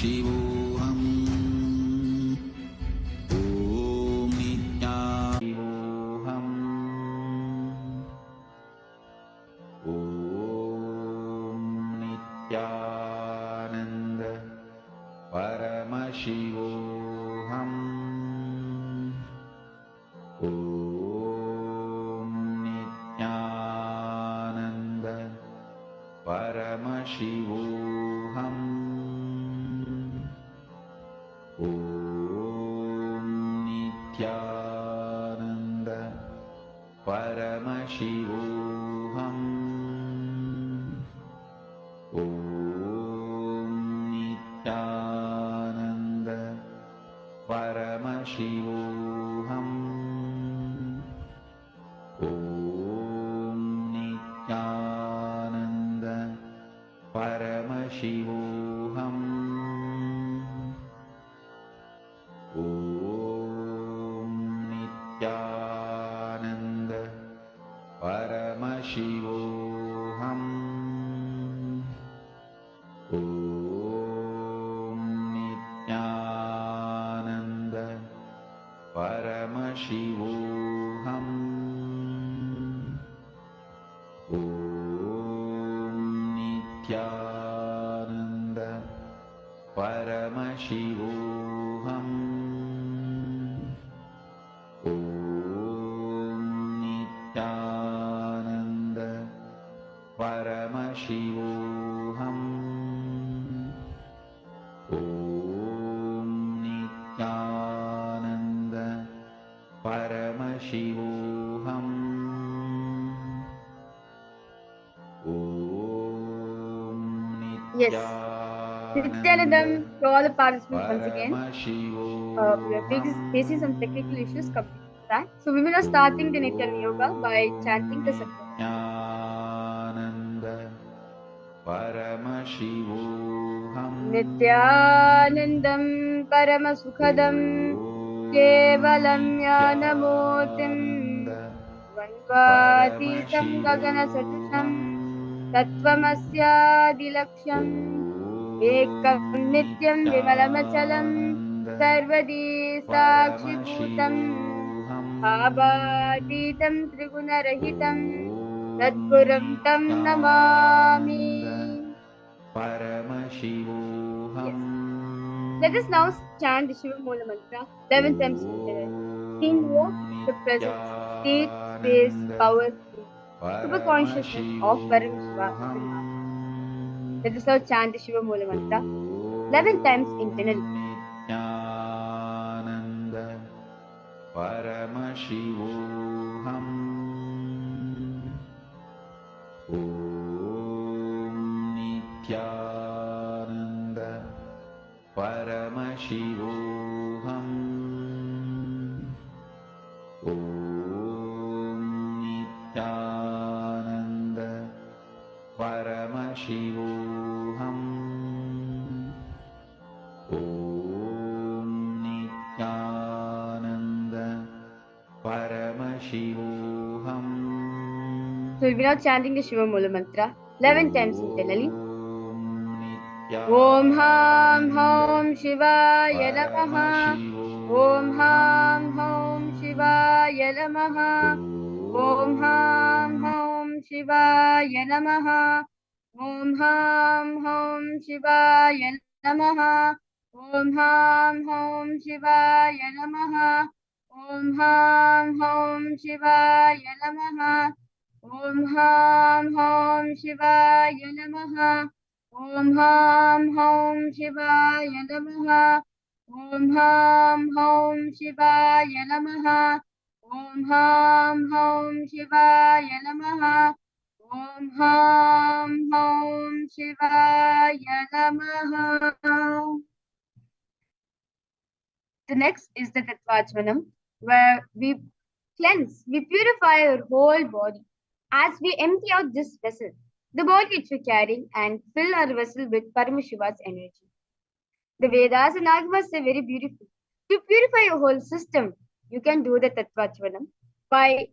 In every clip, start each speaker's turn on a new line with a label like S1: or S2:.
S1: Paramashivoham. Om Nithyananda. Om Nithyananda Paramashivoham. Om Nithyananda Paramashivoham. Om Nithyananda Paramashivoham. Om Nithyananda Paramashivoham. Om Nithyananda Paramashivoham. Om Nithyananda Paramashivoham. Om Nithyananda Paramashivoham. Om Nithyananda Paramashivoham. Om Nithyananda Paramashivoham. Om Nithyananda Paramashivoham. Om
S2: Yes. Nithyanandam to all the participants once again. We are facing some technical issues coming to that. So we will be starting the Nityan Yoga by chanting the Sattva.
S1: Nithyananda Paramashivoham.
S2: Nithyanandam Paramasukhadam Kevalam Jnanamurtim Dvandvatitam Gagana Sadusham Tattvamasya Ekam Nityam Vimalamachalam Sarvadi Sakshibhutam Bhabatitam Trigunarahitam Tadgurum Tam Namami.
S1: Paramashivoham.
S2: Let us now chant the Shiva Mula Mantra 11 times together. Invoke the presence, state, space, power, super consciousness of Paramashiva in the Master. Let us now chant the Shiva Mula Mantra 11 times internally.
S1: Nithyananda Paramashivoham. Om Nithyananda Paramashivoham. Om Nithyananda Paramashivoham. Om Nithyananda Paramashivoham.
S2: So we are now chanting the Shiva Mula Mantra 11 times internally. Om Ham Hom Shivaya Namaha. Om Ham Hom Shivaya Namaha. Om Ham Hom Shivaya Namaha. Om Ham Hom Shivaya Namaha. Om Ham Hom Shivaya Namaha. Om Ham Hom Shivaya Namaha. Om Ham Hom Shivaya Namaha. Om Ham Hom Shivaya Namaha. Om Ham Hom Shivaya Namaha. Om Ham Hom Shivaya Namaha. Om Ham Hom Shivaya Namaha. The next is the Tattvachmanam, where we cleanse, we purify our whole body as we empty out this vessel, the body which we carry, and fill our vessel with Paramashiva's energy. The Vedas and Agamas say very beautiful. To purify your whole system, you can do the Tattvachmanam by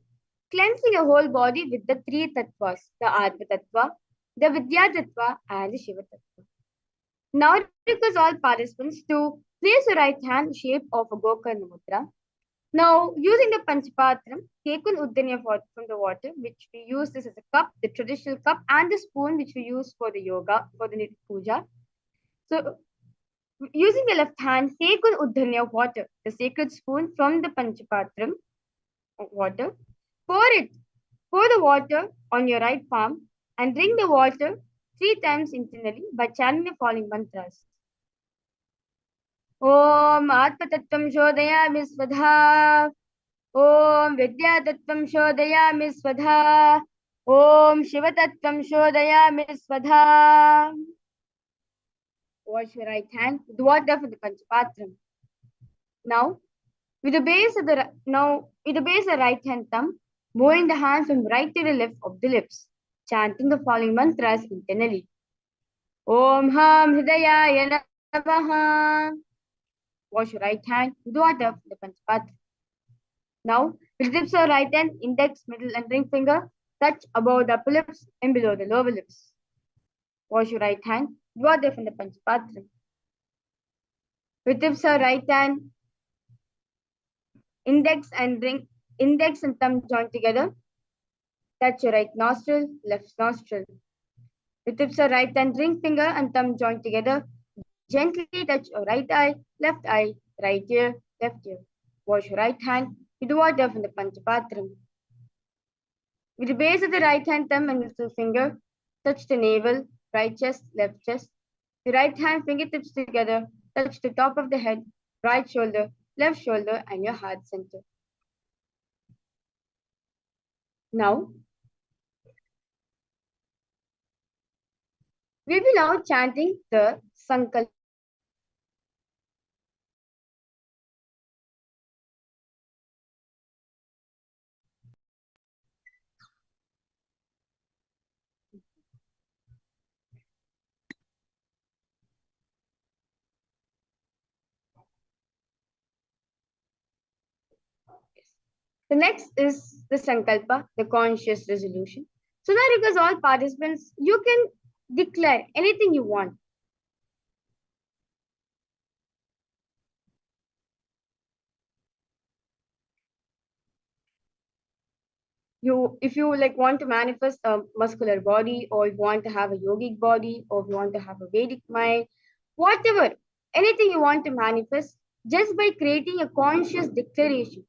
S2: cleansing your whole body with the three Tattvas, the Atma Tattva, the Vidya Tattva, and the Shiva Tattva. Now request all participants to place your right hand shape of a Gokarna Mudra. Now, using the Panchapatram, take an Uddanya from the water, which we use this as a cup, the traditional cup, and the spoon, which we use for the yoga, for the puja. So, using the left hand, take an Uddanya water, the sacred spoon from the Panchapatram water, pour the water on your right palm, and drink the water 3 times internally by chanting the following mantras. Om Atma Shodhayami Svadha. Om Vidyatattvam Shodhayami Svadha. Om Shivatattvam Shodhayami Svadha. Wash your right hand with water for the Panchapatram. Now, with the base of the right hand thumb, moving the hands from right to the left of the lips, chanting the following mantras internally. Om Ham Hridayaya Namaha. Wash your right hand with water for the Panchapatram. Now, with the tips of right hand, index, middle, and ring finger touch above the upper lips and below the lower lips. Wash your right hand, water from the Panchapatram. With tips of right hand, index and thumb joined together, touch your right nostril, left nostril. With tips of right hand, ring finger and thumb joined together, gently touch your right eye, right ear, left ear. Wash your right hand with water from the Panchapatram. With the base of the right hand thumb and little finger, touch the navel, right chest, left chest. The right hand fingertips together, touch the top of the head, right shoulder, left shoulder, and your heart center. Now, we'll be now chanting the Sankalpa. The next is the Sankalpa, the conscious resolution. So now because all participants, you can declare anything you want. If you like want to manifest a muscular body, or you want to have a yogic body, or you want to have a Vedic mind, whatever, anything you want to manifest, just by creating a conscious declaration,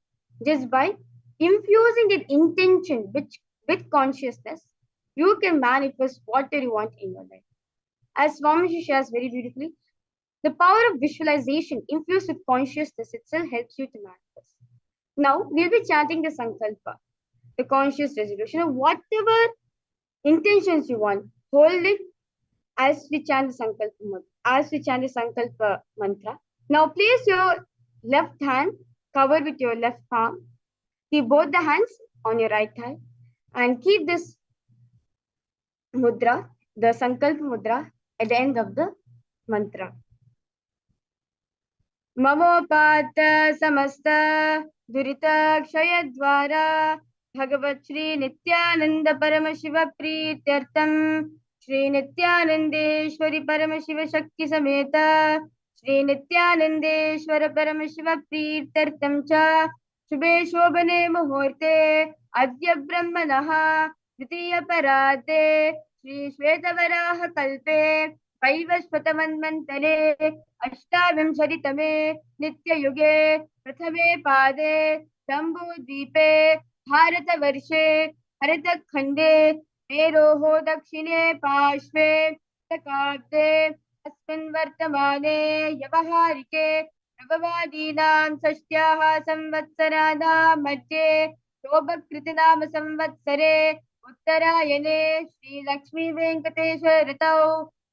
S2: just by infusing that intention with consciousness, you can manifest whatever you want in your life. As Swami shares very beautifully, the power of visualization infused with consciousness itself helps you to manifest. Now we'll be chanting the Sankalpa, the conscious resolution of whatever intentions you want. Hold it as we chant the Sankalpa mantra. Now place your left hand covered with your left palm. Keep both the hands on your right thigh and keep this mudra, the Sankalpa mudra, at the end of the mantra. ममोपात समस्त दुरित क्षय द्वारा भगवत श्री नित्यानंद परम शिव प्रीत्यर्थम श्री नित्यानंदेश्वरी परम शिव शक्ति समेत श्री नित्यानंदेश्वर परम शिव प्रीत्यर्थम च शुभे शोभने मुहूर्ते अद्य ब्रह्मणः द्वितीय पराते श्री श्वेतवराह कल्पे वैवस्वतमन्वन्तरे अष्टाविंशतितमे नित्ययुगे प्रथमे पादे जम्बूद्वीपे भारतवर्षे भरतखण्डे मेरोः दक्षिणे पार्श्वे शकाब्दे अस्मिन् वर्तमाने व्यवहारिके नववादीनां षष्ट्याः संवत्सराणां मध्ये शोभकृतनाम संवत्सरे उत्तरायणे श्रीलक्ष्मी वेङ्कटेश्वर ऋतौ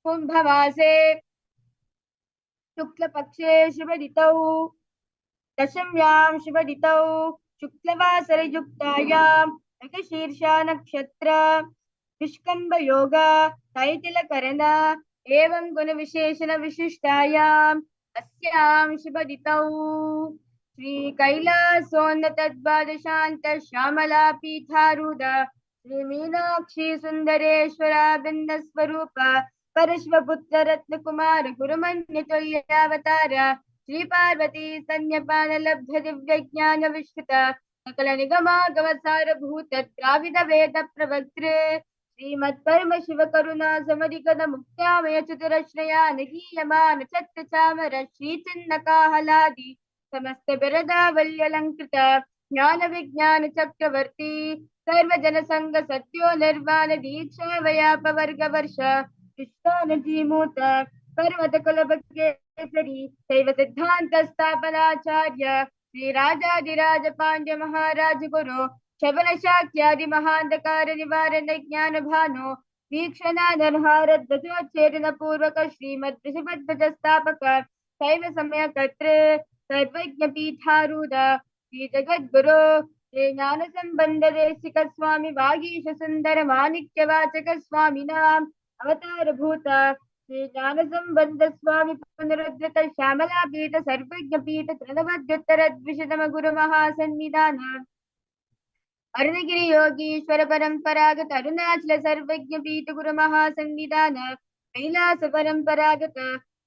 S2: कुम्भमासे शुक्लपक्षे शुभदितौ दशम्यां शुभदितौ शुक्लवासरयुक्तायां मृगशीर्षा नक्षत्र निष्कम्भयोग तैतिलकरण एवं गुणविशेषण विशिष्टायाम् अस्यां शुभदितौ श्री कैलासोन्नतद्वादशान्त श्यामला पीठारूढ श्री मीनाक्षी सुन्दरेश्वरा बिन्दस्वरूप परशिवपुत्र रत्नकुमार गुरुमन्यतुल्यावतार श्री पार्वती स्तन्यपान लब्ध दिव्य ज्ञान विश्रुत सकल निगमागमसार भूत द्राविड वेद प्रवक्त्रे श्रीमत् परम शिव करुणा समरिगद मुक्त्यामय चतुरश्रया नगीयमान चत्र चामर श्री चिन्नकाहलादि समस्त बिरदावल्यलंकृत ज्ञान विज्ञान चक्रवर्ती सर्वजन संग सत्यो निर्वाण दीक्षा वयापवर्ग वर्ष कृष्णानजीमूत पर्वत कुलभ केसरी शैव सिद्धांत स्थापनाचार्य श्री राजाधिराज पांड्य महाराज गुरु शबन शाक्यादि महांधकार निवारण ज्ञान भानु वीक्षणानर्हार ध्वजोच्छेदन पूर्वक श्रीमद ऋषभध्वज स्थापक शैव समय कर्तृ सर्वज्ञ पीठारूढ़ श्री जगद्गुरु श्री ज्ञान संबंध देशिक स्वामी वागीश सुंदर माणिक्य वाचक स्वामी नाम अवतार भूत श्री ज्ञान संबंध स्वामी पुनरुद्धृत श्यामला पीठ सर्वज्ञ पीठ तृणवद्युत्तर द्विशतम गुरु महासन्निधान अरुणगिरि योगीश्वर परंपरागत अरुणाचल सर्वज्ञ पीठ गुरु महासन्निधान कैलास परंपरागत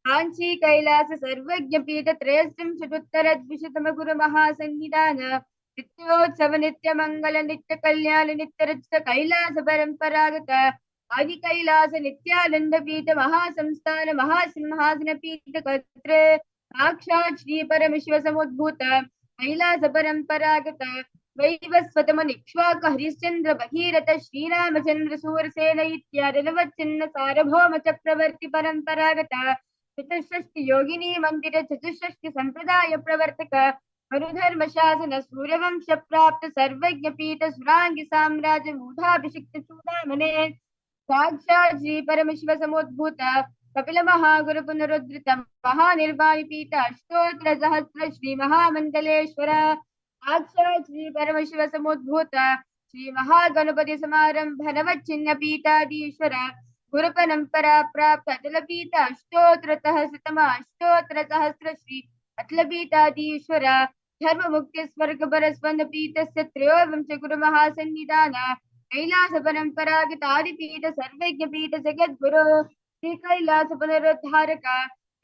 S2: कांची कैलास सर्वज्ञ पीठ त्रयस्त्रिंशदुत्तर द्विशतम गुरु महासन्निधान नित्योत्सव नित्य मंगल नित्य कल्याण नित्य रचित कैलास परंपरागत आदि कैलास नित्यानंद पीठ महासंस्थान महासिंहासन पीठ कर्तृ साक्षात् श्री परमेश्वर समुद्भूत कैलास परंपरागत वैवस्वतम निक्ष्वाक हरिश्चंद्र भगीरथ श्रीरामचंद्र सूरसेन इत्यादि नवचिन्ह सार्वभौम चक्रवर्ती परंपरागत चतुष्षष्टि योगिनी मंदिर चतुष्षष्टि संप्रदाय प्रवर्तक मरुधर्म शासन सूर्यवंश प्राप्त सर्वज्ञ पीठ सुरांगी साम्राज्य मूढ़ाभिषिक्त चूड़ामणे साक्षात् श्री परमेश्वर समुद्भूत कपिल महागुरु पुनरुद्धृत महानिर्वाणी पीठ अष्टोत्तर सहस्र श्री महामंडलेश्वर साक्षात् श्री परमेश्वर समुद्भूत श्री महागणपति समारंभ नवचिन्ह पीठाधीश्वर गुरु परंपरा प्राप्त अतल पीठ अष्टोत्तरतः शतम अष्टोत्तर सहस्र श्री अतल पीठाधीश्वर धर्म मुक्ति स्वर्ग परस्पंद पीठस्य त्रयोविंश गुरु महासन्निधान कैलास परंपरागत आदि पीठ सर्वज्ञ पीठ जगद्गुरु श्री कैलास पुनरुद्धारक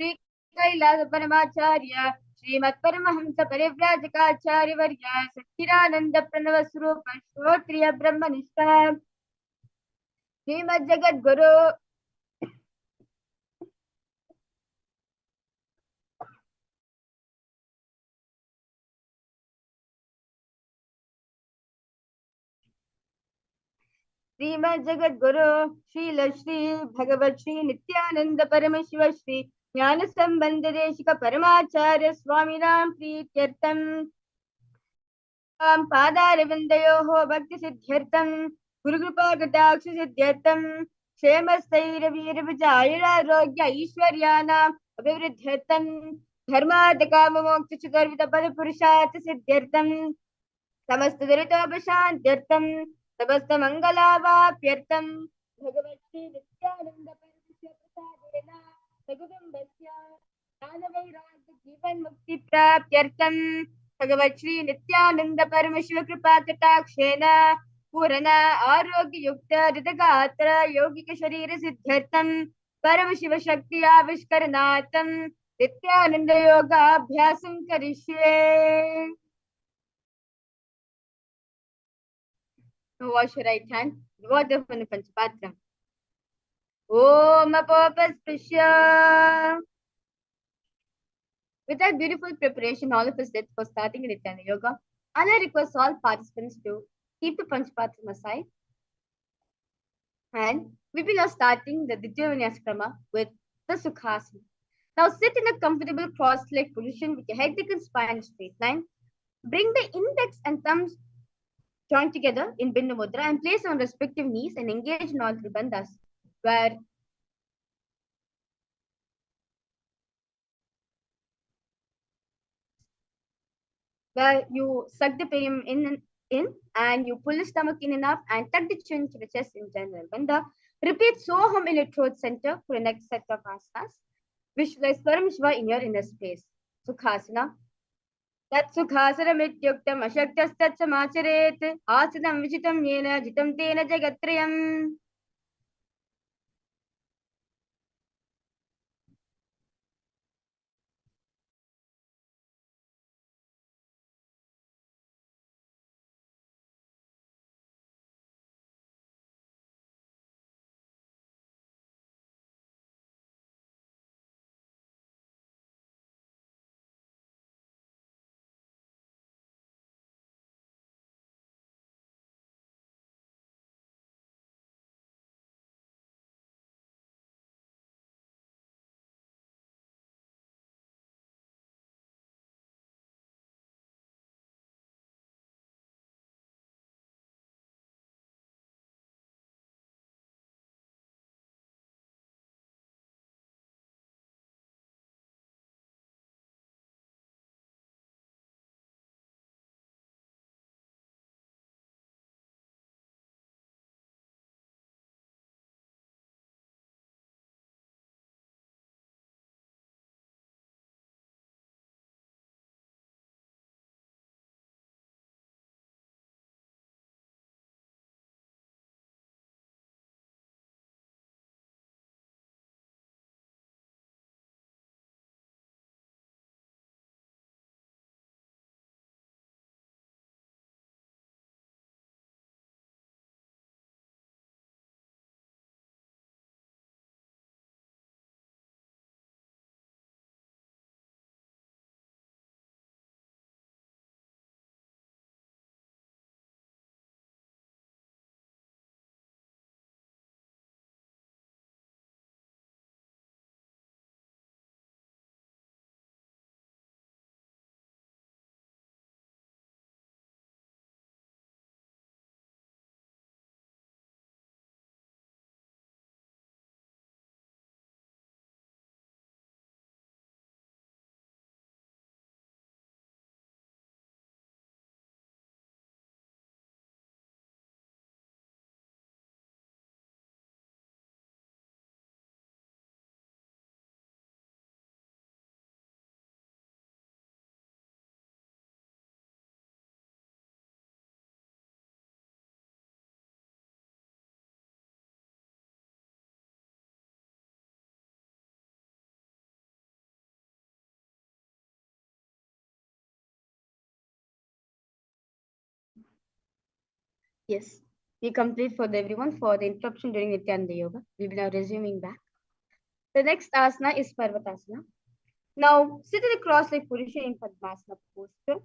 S2: श्री कैलास परमाचार्य श्रीमत् परमहंस परिव्राजकाचार्य वर्य सच्चिदानंद प्रणव स्वरूप श्रोत्रिय ब्रह्मनिष्ठ श्रीमद् जगद्गुरु श्रीमद् जगद्गुरु श्रील श्री भगवत श्री नित्यानंद परमशिव श्री ज्ञान संबंध देशिक परमाचार्य स्वामिनां प्रीत्यर्थम पादारविन्दयोः भक्ति सिद्ध्यर्थम गुरुकृपा कटाक्ष सिद्ध्यर्थम क्षेम स्थैर्य वीर विजयारोग्य ऐश्वर्यानाम् अभिवृद्ध्यर्थम धर्मार्थ काम मोक्ष चतुर्विध पद पुरुषार्थ सिद्ध्यर्थम समस्त दुरितोपशान्त्यर्थम समस्त मंगलावाप्यर्थम भगवत् श्री नित्यानंद परमशिव प्रसादेन सकुटुम्बस्य ज्ञानवैराग्य जीवन मुक्ति प्राप्त्यर्थम भगवत् श्री नित्यानंद परमशिव कृपा कटाक्षेन पूर्ण आरोग्य युक्त हृदगात्र यौगिक शरीर सिद्ध्यर्थम परमशिव शक्ति आविष्करणार्थम नित्यानंद योगाभ्यासं करिष्ये. Wash your right hand, water from the Panchapatra. Om Apopasprisya. With that beautiful preparation, all of us did for starting Nithyananda Yoga, and I request all participants to keep the Panchapatra aside. And we will now starting the Dvitiya with the Sukhasana. Now sit in a comfortable cross-legged position with your head and spine straight line. Bring the index and thumbs joined together in Bindu Mudra and place on respective knees and engage in all three bandhas, where you suck the perineum in and you pull the stomach in enough and tuck the chin to the chest in general bandha. Repeat Soham in your throat center for the next set of asanas. Visualize Paramashva in your inner space. Sukhasana. तत्सुखासनमित्युक्तम् अशक्तस्तत्समाचरेत् आसनं विचितं येन जितं तेन जगत्त्रयम्. Yes, we complete for everyone for the interruption during Nithyananda Yoga. We'll be now resuming back. The next asana is Parvatasana. Now, sit in a cross-legged position in Padmasana posture.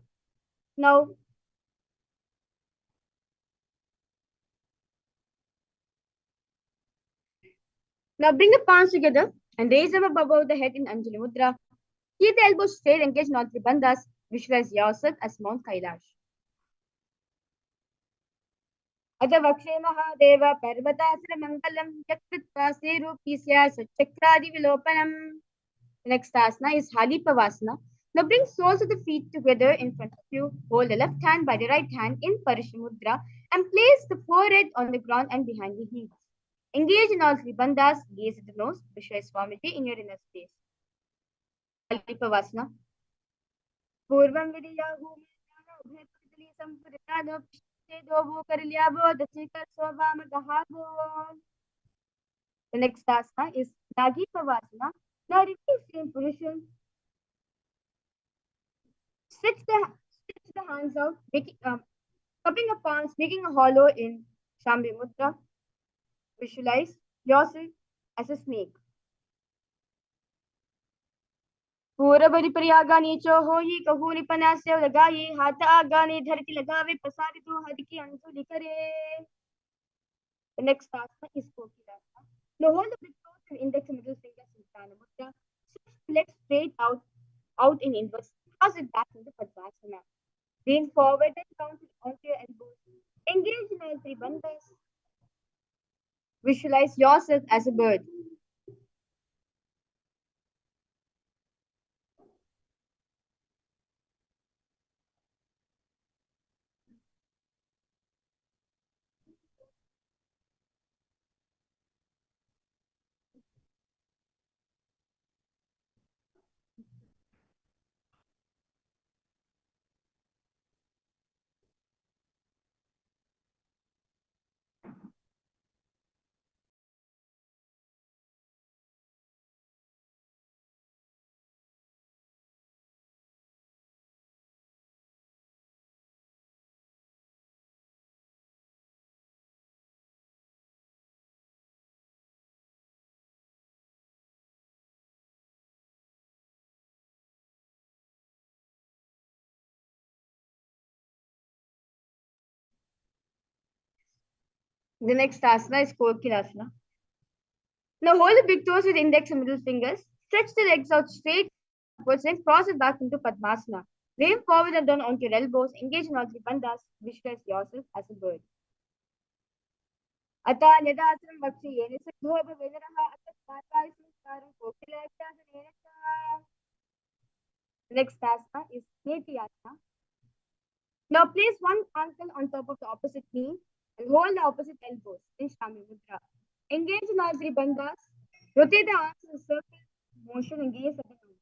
S2: Now, now bring the palms together and raise them above the head in Anjali Mudra. Keep the elbows straight, engage in all three bandhas. Visualize yourself as Mount Kailash. अथ वक्षे Mahadev पर्वतासनमङ्गलं यत्कृत्वा श्रीरूपीस्य सचक्रादिविलोपनम्. The next asana is Halipavasana. Now bring soles of the feet together in front of you. Hold the left hand by the right hand in Parishamudra and place the forehead on the ground and behind the heels. Engage in all three bandhas. Gaze at the nose. Visualize Swamiji in your inner space. Halipavasana. Purvam vidiyahu ubhetali sampuritano pishte dovu karilyabo dachikar swabama dahabo. The next asana is Nagi Pavasana. Now repeat same position. Stretch the hands out, making cupping the palms, making a hollow in Shambhi Mudra. Visualize yourself as a snake. पूरबरी परियागा नीचो हो ही कहू निपनास्य लगाई हाथ आगा ने धरती लगावे पसारी तो हर की अंजुलि करे. The next asana is Kokilasa. Now hold the big toes and index and middle fingers in Prana Mudra. Stretch the legs straight out in inwards. Cross it back into Padmasana. Lean forward and count onto your elbows. Engage in all three bandhas. Visualize yourself as a bird. The next asana is Kokilasana. Now hold the big toes with index and middle fingers. Stretch the legs out straight upwards and cross it back into Padmasana. Lean forward and down onto your elbows. Engage in all three bandhas. Visualize yourself as a bird. अतः यदासनं वक्ष्येन सिद्धो भवेदरः अतः संस्कारं कोकिलास्यासनेन च. Next asana is Nithyananda. Now place one ankle on top of the opposite knee and hold the opposite elbows in Shami Mudra. Engage in all three bandhas. Rotate the arms in a circle motion and gaze at the nose.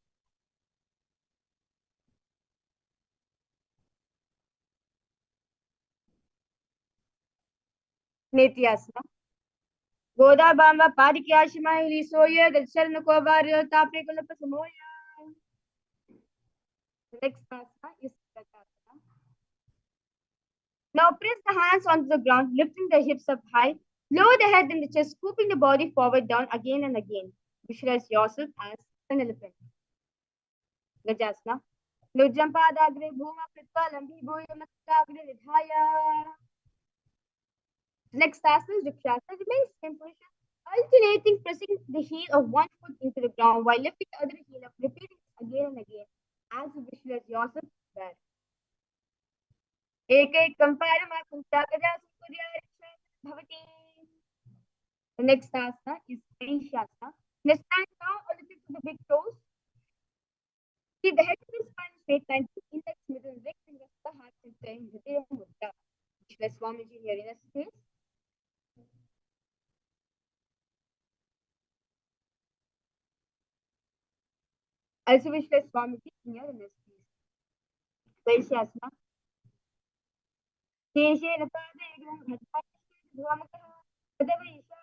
S2: Nithyananda. Goda Bamba Padikyashima Lisoya Gacharna Kovarya Tapre Kulapa Samoya. The next asana is Pratasana. Now press the hands onto the ground, lifting the hips up high. Lower the head and the chest, scooping the body forward down again and again. Visualize yourself as an elephant. Gajasana. Nujampadagre bhuma kritva lambi bhuya mattagre nidhaya. Next asana is Dikshasana. Remain same position, alternating pressing the heel of one foot into the ground while lifting the other heel up, repeating again and again as you visualize yourself there. एकैकं पारमार्थं त्यागजा bhavati. The next asana is Kailasa. Let's stand now a little to the big toes. Keep the head to the spine straight line, index, middle, ring fingers, the heart center in Hridaya Mudra. Visualize Swamiji here in a space. Also visualize Swamiji here in a space. Kailasa. Keshe Napade Bhamatah Padava Isha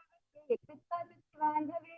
S2: Yakritvandhave.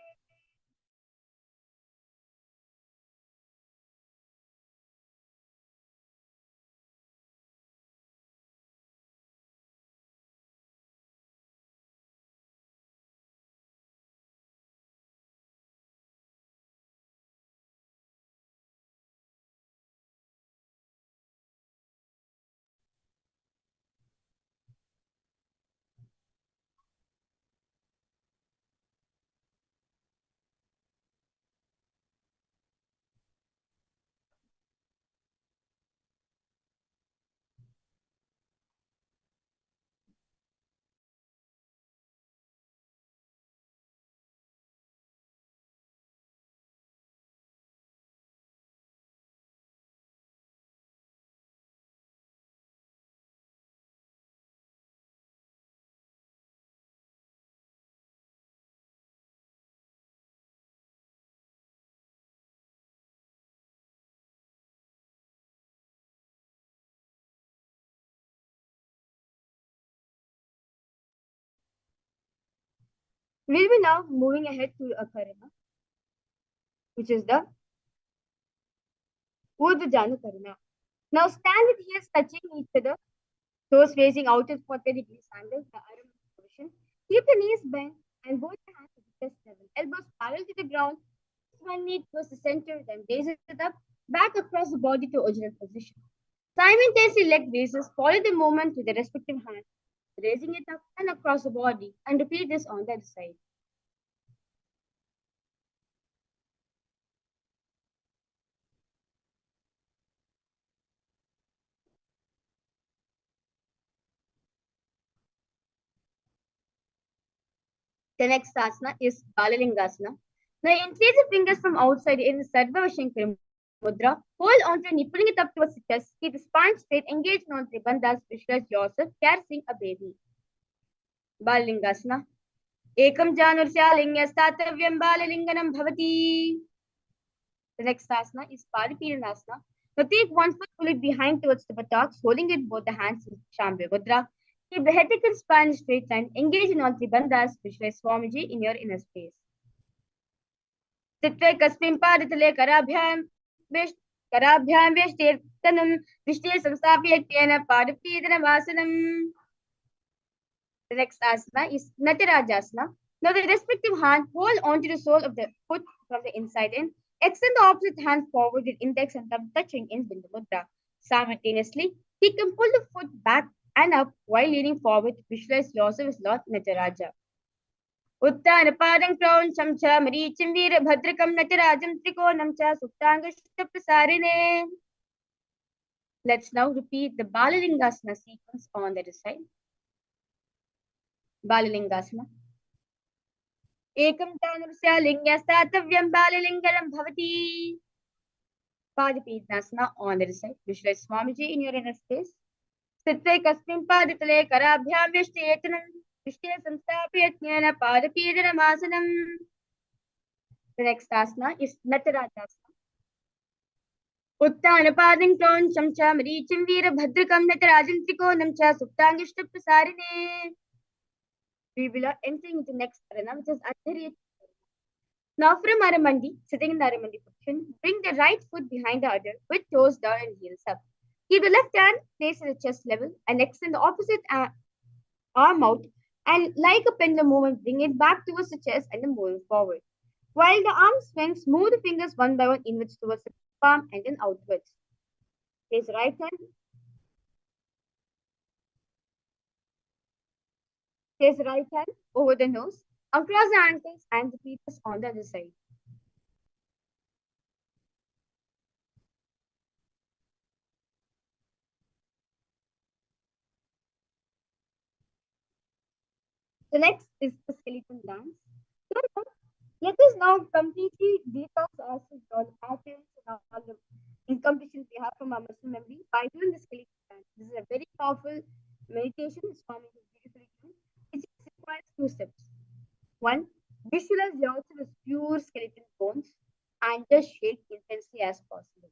S2: We'll be now moving ahead to a karana, which is the Urdhva karana. Now stand with heels touching each other, toes facing out at 40 degrees angle, the arm position. Keep the knees bent and both the hands at the chest level. Elbows parallel to the ground. One knee towards the center, then raise it up, back across the body to original position. Simultaneously leg raises, follow the movement with the respective hand, raising it up and across the body, and repeat this on the other side. The next asana is Balalingasana. Now increase the fingers from outside in the Sarvashankara Mudra. Hold on to your knee, pulling it up towards the chest. Keep the spine straight, engage on the bandhas, visualize yourself carrying a baby. Balalingasana. Ekam janursyalinya statavyam balalinganam bhavati. The next asana is Paripiranasana. Now take one foot, pull it behind towards the buttocks, holding it both the hands in Shambhu Mudra. Keep the head and spine straight line. Engage in all three bandhas. Visualize Swamiji in your inner space. चित्ते कस्मिन् पादतले कराभ्यां वेष्टेर्तनं विष्टे संस्थाप्य तेन पादपीडनमासनम्. The next asana is Natarajasana. Now the respective hand hold onto the sole of the foot from the inside in. Extend the opposite hand forward with index and thumb touching in Bindu Mudra. Simultaneously, he can pull the foot back and up while leaning forward. Visualize yourself as Lord Nataraja. उत्तानपादं क्रौञ्चं च मरीचिं वीरभद्रकं नटराजं त्रिकोणं च सुप्ताङ्गप्रसारिणे. Let's now repeat the Balalingasana sequence on the other side. Balalingasana. Ekam tanurasya lingyastatavyam balalingaram bhavati. Padipidnasana on the other side. Visualize Swamiji in your inner space. Sitte kasmin paditale karabhyam vishchetanam vishche samstapya jnana padapidanamasana. The next asana is Natarajasana. उत्तानपादं क्रौञ्चं च मरीचिं वीरभद्रकं नटराजं त्रिकोणं च सुप्ताङ्गप्रसारिणे. We will are entering into next arena, which is Adharya. Now from Aramandi, sitting in the Aramandi position, bring the right foot behind the other with toes down and heels up. Keep the left hand placed at the chest level and extend the opposite arm out, and like a pendulum movement, bring it back towards the chest and then moving forward. While the arm swings, move the fingers one by one inwards towards the palm and then outwards. Place right hand. Place right hand over the nose, across the ankles, and repeat this on the other side. The next is the skeleton dance. So, let us now completely detox ourselves all patterns and all the incompletions we have from our muscle memory by doing the skeleton dance. This is a very powerful meditation. This form is beautifully done. It just requires two steps. One, visualize yourself as pure skeleton bones and just shake intensely as possible.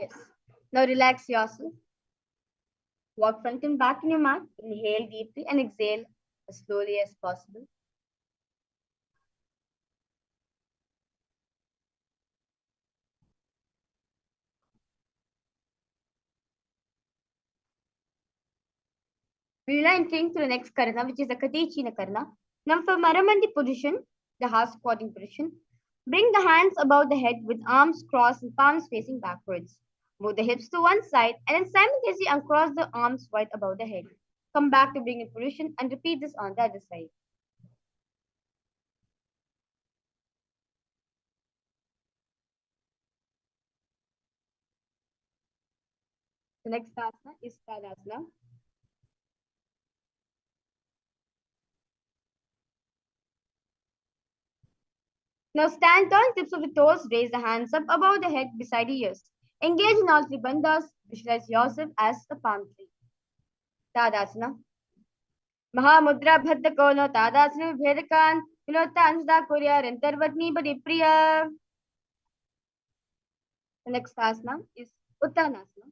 S2: Yes. Now relax yourself. Walk front and back in your mat. Inhale deeply and exhale as slowly as possible. We will now entering to the next karana, which is the Katechina karana. Now for Maramandi position, the half squatting position, bring the hands above the head with arms crossed and palms facing backwards. Move the hips to one side and then simultaneously uncross the arms wide above the head. Come back to being in position and repeat this on the other side. The next asana is Kailasa. Now stand on tips of the toes, raise the hands up above the head beside the ears. Engage in all three bandhas, visualize yourself as a palm tree. Tadasana. Mahamudra Bhadda Kono Tadasana Bhedakan, Vinota Korea, Rentarvatni Badipriya. The next asana is Uttanasana.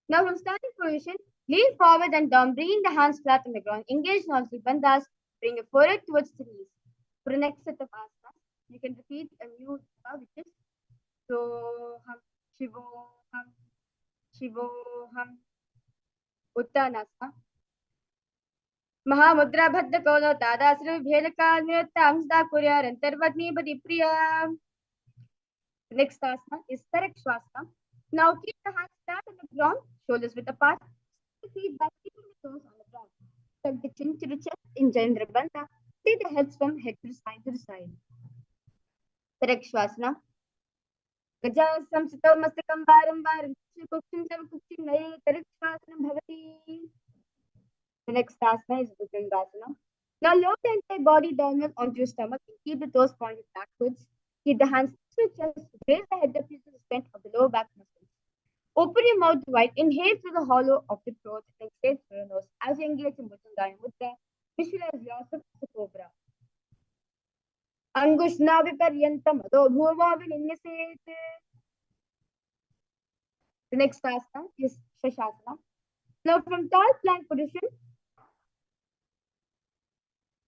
S2: Now from standing position, lean forward and down, bringing the hands flat on the ground. Engage in all three bandhas, bring your forehead towards the knees. For the next set of asanas, you can repeat a new which is Soham, Shivoham, Shivoham, Uttanasana. Mahamudra Bhadda Kono Tadasana Bhelaka Nirtamsda Kurya Rantarvatni Badipriya. The next asana is Tarakshwasana. Now keep the hands flat on the ground, shoulders width apart, the feet back, keeping the toes on the ground. Tuck the chin to the chest in Jandra Bandha. Take the heads from head to the side to the side. Tarakshwasana. Gaja samsito mastakam varam varam kukshin tam kukshin naye Tarakshwasana bhavati. The next asana is Bhujangasana. Now lower the entire body downward onto your stomach and keep the toes pointed backwards. Keep the hands to your chest. Raise the head up to the strength of the lower back muscles. Open your mouth wide. Inhale through the hollow of the throat and exhale through your nose. As you engage in Bhujangaya Mudra, visualize yourself as a cobra. Angushna viparyantam adho bhuva vininyaset. The next asana is Shashasana. Now from tall plank position,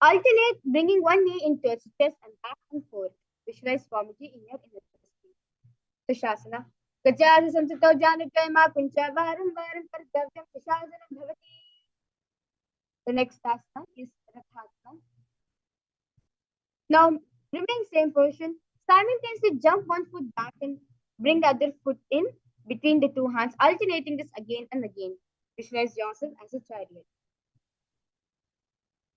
S2: alternate bringing one knee into its chest and back and forth. Visualize Swamiji in your inner space. Shashasana. Gajasa samsito janukayama kuncha varam varam kartavyam Shashasanam bhavati. The next asana is Rathasana. Now remain same position. Simultaneously jump one foot back and bring the other foot in between the two hands, alternating this again and again. Visualize yourself as a chariot.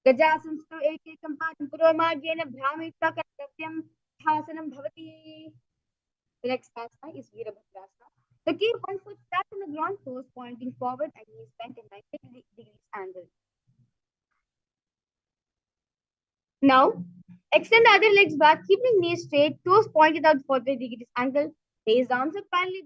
S2: Gajasamsto ekekam padam puromargena bhramita kartavyam Hasanam bhavati. The next asana is Virabhadrasana. So keep one foot flat on the ground, toes pointing forward and knees bent in 90 degrees angle. Now, extend the other legs back, keeping knees straight, toes pointed out 40 degrees angle. Raise arms up parallel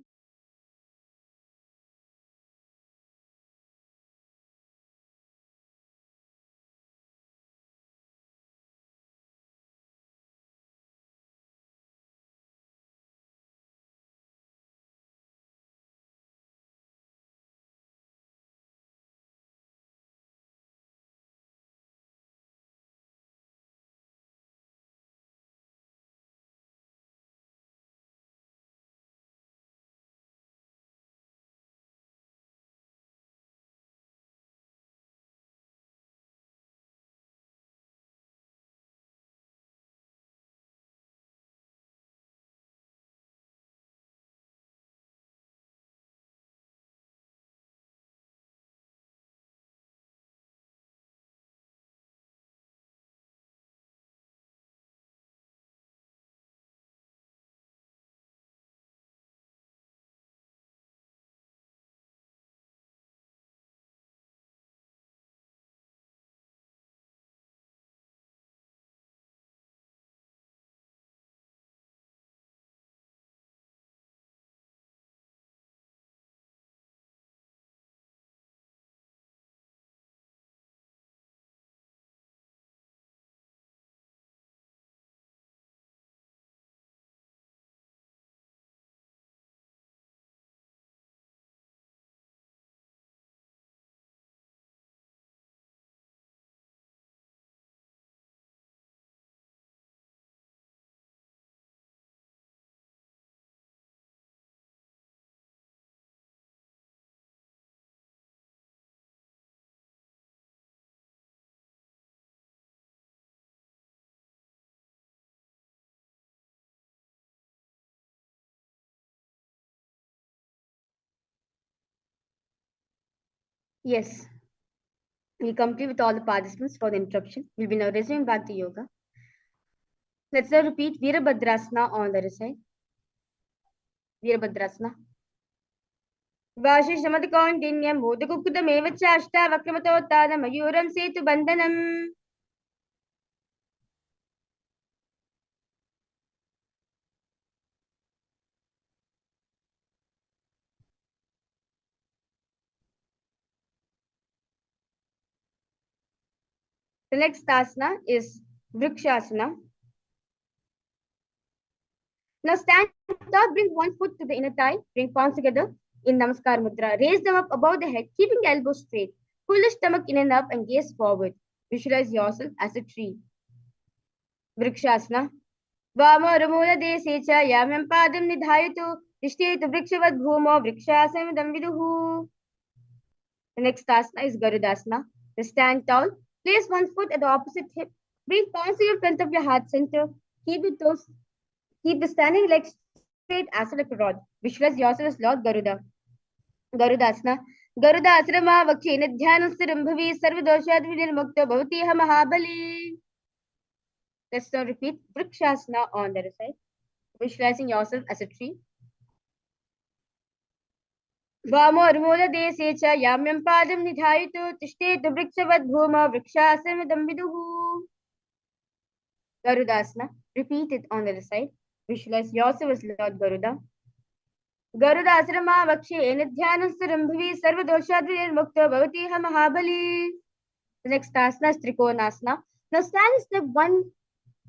S2: Yes, we complete with all the participants for the interruption. We'll be now resuming back to yoga. Let's now repeat Virabhadrasana on the other side. Virabhadrasana. Vashishamadakauண்டிन्यं मोदकुक्कुटमेव च अष्टावक्रमतोत्तानमयूरं सेतुबन्धनम्. The next asana is Vrikshasana. Now stand up, bring one foot to the inner thigh, bring palms together in Namaskar Mudra. Raise them up above the head, keeping the elbows straight. Pull the stomach in and up and gaze forward. Visualize yourself as a tree. Vrikshasana. वामोरमूलदेशे च याम्यं पादं निधायतु तिष्ठेतु वृक्षवद् भूमौ वृक्षासनमिदं विदुः. The next asana is Garudasana. Stand tall. Place one foot at the opposite hip. Bring palms to your front of your heart center. Keep the toes. Keep the standing legs straight as like a rod. Visualize yourself as Lord Garuda. Garudasana. Garudasrama vakshena dhyanasarambhavi sarvadoshat vinirmukta bhavatiha mahabali. Let's now repeat Vrikshasana on the other side. Visualizing yourself as a tree. वामोर्मूलदेशे च याम्यं पादं निधायतु तिष्ठेतु वृक्षवद् भूमौ वृक्षासनमिदं विदुः. Garudasana. Repeat it on the other side. Visualize yourself as Lord Garuda. Garudasrama vakshe nidhyanasarambhavi sarvadoshadirmukta bhavatiha mahabali. The next asana is Trikonasana. Now stand and step one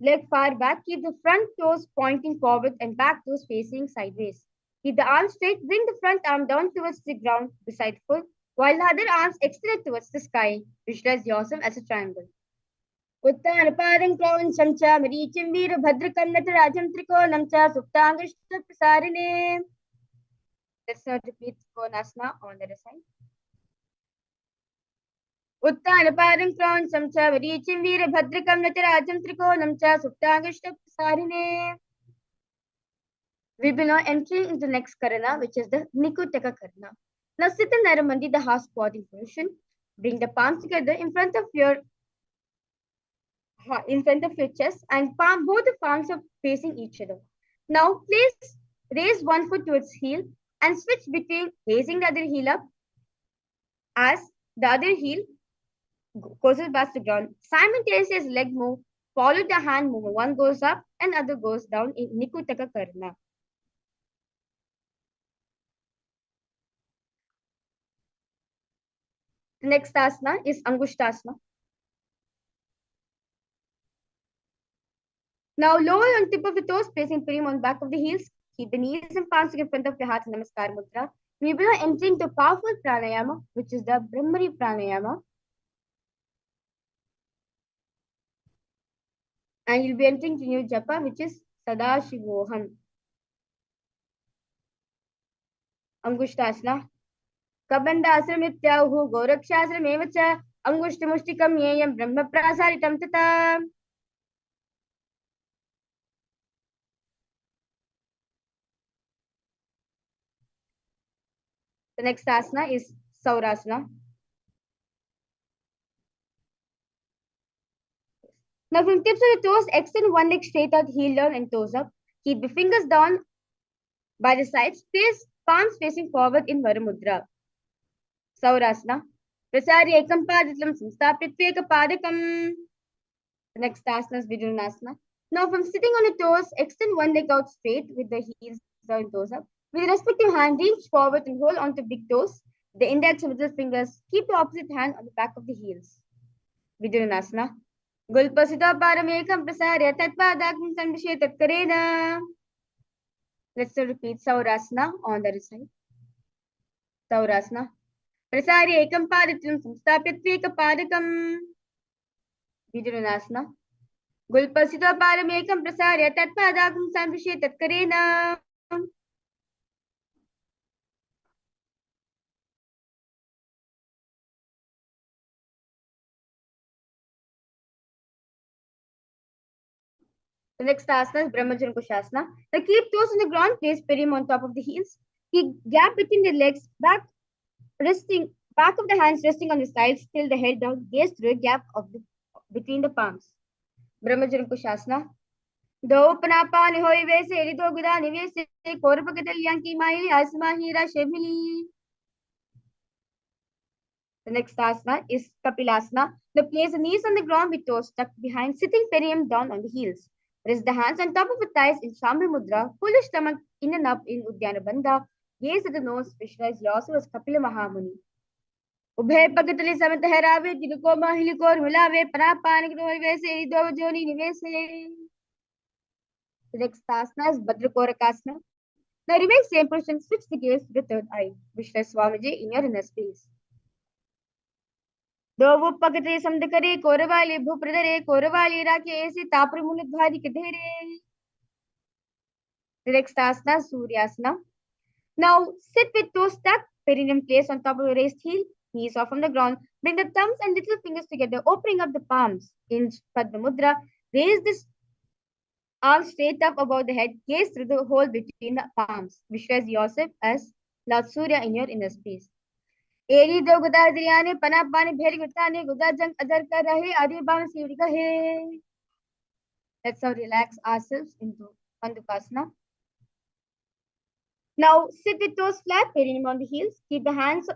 S2: leg far back. Keep the front toes pointing forward and back toes facing sideways. Keep the arms straight. Bring the front arm down towards the ground beside foot, while the other arms extended towards the sky. Visualize yourself as a triangle. उत्तानपादं क्रौञ्चं च मरीचिं वीरभद्रकं नटराजं त्रिकोणं च सुप्ताङ्गष्टप्रसारिणे. Let's not repeat Trikonasana on the other side. उत्तानपादं क्रौञ्चं च मरीचिं वीरभद्रकं नटराजं त्रिकोणं च सुप्ताङ्गष्टप्रसारिणे. We'll be now entering into the next karana, which is the Nikutaka karana. Now sit in Naramandi, the half squatting position. Bring the palms together in front of your chest, and both the palms are facing each other. Now please raise one foot towards heel and switch between raising the other heel up as the other heel goes past the ground. Simultaneously as leg move, follow the hand movement. One goes up and other goes down in Nikutaka karana. The next asana is Angushtasana. Now lower on tip of the toes, placing Pirim on back of the heels. Keep the knees and palms in front of your heart in Namaskar Mudra. We will be entering the powerful pranayama, which is the Brahmari pranayama. And you'll be entering to new japa, which is Sadashivoham. Angushtasana. Kabandasramityauhu Gorakshasramevacha Angushtamushtikam Yeyam Brahma Prasaritam Tata. The next asana is Saurasana. Now from tips of the toes, extend one leg straight out, heel down and toes up. Keep the fingers down by the sides, place palms facing forward in Varamudra. Saurasana. Prasari ekam paditlam samstapit veka padakam. The next asana is Vijnanasana. Now from sitting on the toes, extend one leg out straight with the heels down and toes up. With the respective hand, reach forward and hold onto big toes. The index and middle fingers. Keep the opposite hand on the back of the heels. Vijnanasana. Gulpasita paramekam prasarya tatpadakam sanvishe tatkarena. Let's repeat Saurasana on the other side. Saurasana. Prasarya ekam paditam samstapyat veka padakam. Vijnanasana. Gulpasita paramekam prasarya tatpadakam sanvishe tatkarena. The next asana is Brahmajankushasana. Now keep toes on the ground, place Pirim on top of the heels. Keep gap between the legs, back resting Back of the hands resting on the sides, tilt the head down, gaze through a gap between the palms. Brahmajaram Kushasana. Do panapani hoi vese erido guda nivese korpakatal yanki mai asmahira shemili. The next asana is Kapilasana. The place the knees on the ground with toes tucked behind, sitting perineum down on the heels. Rest the hands on top of the thighs in Shambhi Mudra, pull the stomach in and up in Uddiyana Bandha, gaze at the nose, visualize yourself as Kapila Mahamuni. उभय पगतले समत हरावे तिनको माहिली core मिलावे परापान की होई वैसे दो जोनी निवेसे. The next asana is Bhadrakorakasana. Now remain same position, switch the gaze to the third eye. Visualize Swamiji in your inner space. दो पगतले समद करे कोरवाली भूप्रदरे कोरवाली राखे ऐसे तापर मुनिधारी के धेरे. The next asana is Suryasana. Now sit with toes tucked, perineum placed on top of your raised heel, knees off from the ground. Bring the thumbs and little fingers together, opening up the palms. In Padma Mudra, raise this arm straight up above the head, gaze through the hole between the palms. Visualize yourself as Lord Surya in your inner space. Eri do gudar diriyane pana pani bheri gutane gudar jang adar kar rahe adi bam sivri kahe. Let's now relax ourselves into Pandukasana. Now sit with toes flat, perineum on the heels. Keep the hands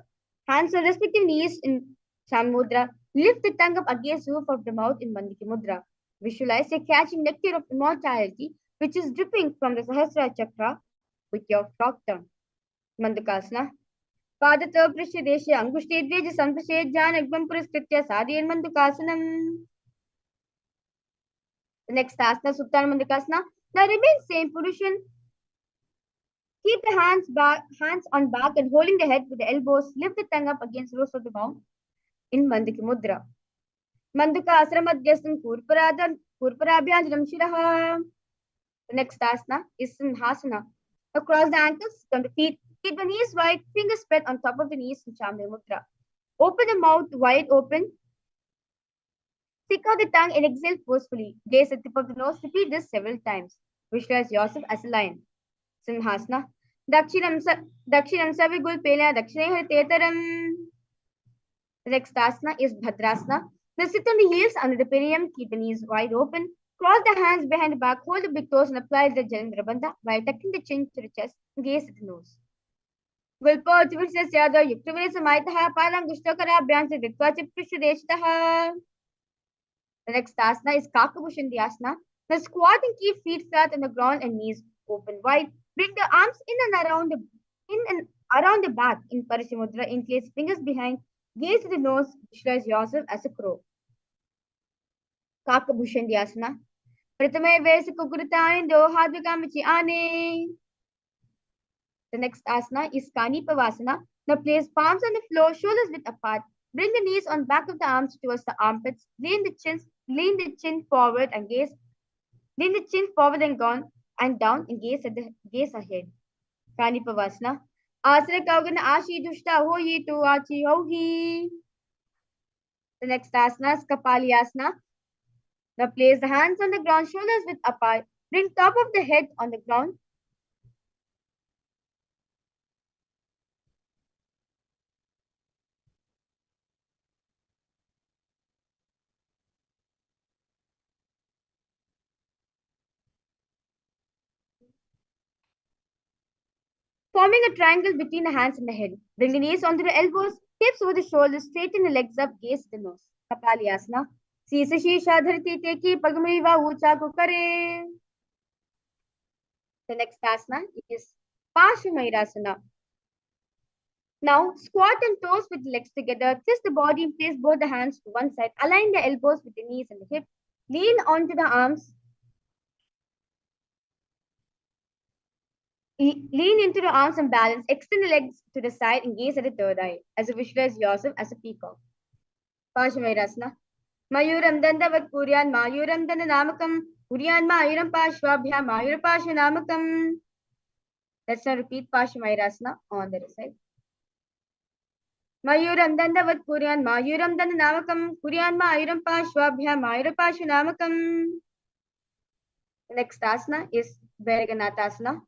S2: on respective knees in Sham Mudra. Lift the tongue up against the roof of the mouth in Mandiki Mudra. Visualize a catching nectar of immortality, which is dripping from the Sahasrara Chakra with your frog tongue. Mandukasana. Padata Prishadesha Angushedveja Sampashed Jan Agvam Puriskritya Sadhyan Mandukasanam. The next asana, Suptana Mandukasana. Now remain same position. Keep the hands on back and holding the head with the elbows. Lift the tongue up against the roof of the mouth in Mandiki Mudra. Manduka Asramadhyasam Purparabhyanjanam Shiraha. The next asana is Sinhasana. Across the ankles, on the feet, keep the knees wide, fingers spread on top of the knees in Chambe Mudra. Open the mouth wide open. Stick out the tongue and exhale forcefully. Gaze at the tip of the nose. Repeat this several times. Visualize yourself as a lion. Sinhasana. Dakshinam Savigul Pela Dakshine Tetaram. The next asana is Bhadrasana. Now sit on the heels under the perineum, keep the knees wide open. Cross the hands behind the back, hold the big toes and apply the Jalendra Bandha while tucking the chin to the chest and gaze at the nose. Vilpochivishyasyada Yuktivani Samaitaha Param Gushtokara Bhyansa Ditvachi Prishadeshtaha. The next asana is Kakabushandhyasana. Now squat and keep feet flat on the ground and knees open wide. Bring the arms in and around the back in Parashimudra. Interlace fingers behind. Gaze to the nose. Visualize yourself as a crow. Kakabushandhyasana. Pratame Vesa Kukuritani Dohadvikamichi Ane. The next asana is Kanipavasana. Now place palms on the floor, shoulders width apart. Bring the knees on back of the arms towards the armpits. Lean the chin forward and gaze. Lean the chin forward and down and gaze ahead. Kanipavasana. Asana Kaugana Ashi Dushta Hoyi to Achi Hohi. The next asana is Kapalyasana. Now place the hands on the ground, shoulders width apart. Bring top of the head on the ground. Forming a triangle between the hands and the head. Bring the knees onto the elbows, hips over the shoulders, straighten the legs up, gaze the nose. Kapalyasana. Sisa Shisha Dharti Teki Pagamiva Ucha Kukare. The next asana is Parsvamairasana. Now squat and toes with the legs together. Twist the body and place both the hands to one side. Align the elbows with the knees and the hip. Lean onto the arms. Lean into the arms and balance. Extend the legs to the side and gaze at the third eye as you visualize yourself as a peacock. Parsvamairasana. Mayuram Dandavat Puryan Mayuram Dananamakam Puryan Mayuram Pashvabhya Mayur Pashanamakam. Let's now repeat Parsvamairasana on the other side. Mayuram Dandavat Puryan Mayuram Dananamakam Puryan Mayuram Pashvabhya Mayur Pashanamakam. The next asana is Bharaganathasana.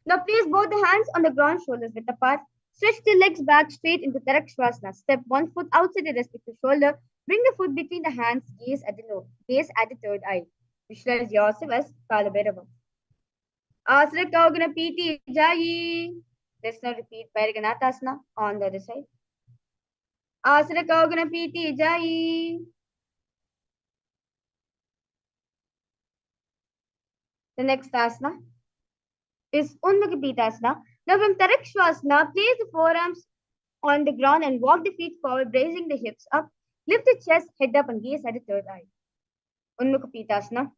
S2: Now place both the hands on the ground, shoulders width apart. Stretch the legs back straight into Tarakshvasana. Step one foot outside the respective shoulder. Bring the foot between the hands. Gaze at the nose. Gaze at the third eye. Visualize yourself as Kalabhairava. Asana Kaugana Piti Jayi. Let's now repeat Paraganatasana on the other side. Asana Kaugana Piti Jayi. The next asana is Unmukha. Now from Tarakshvasana, place the forearms on the ground and walk the feet forward, raising the hips up. Lift the chest, head up, and gaze at the third eye. Unmukha.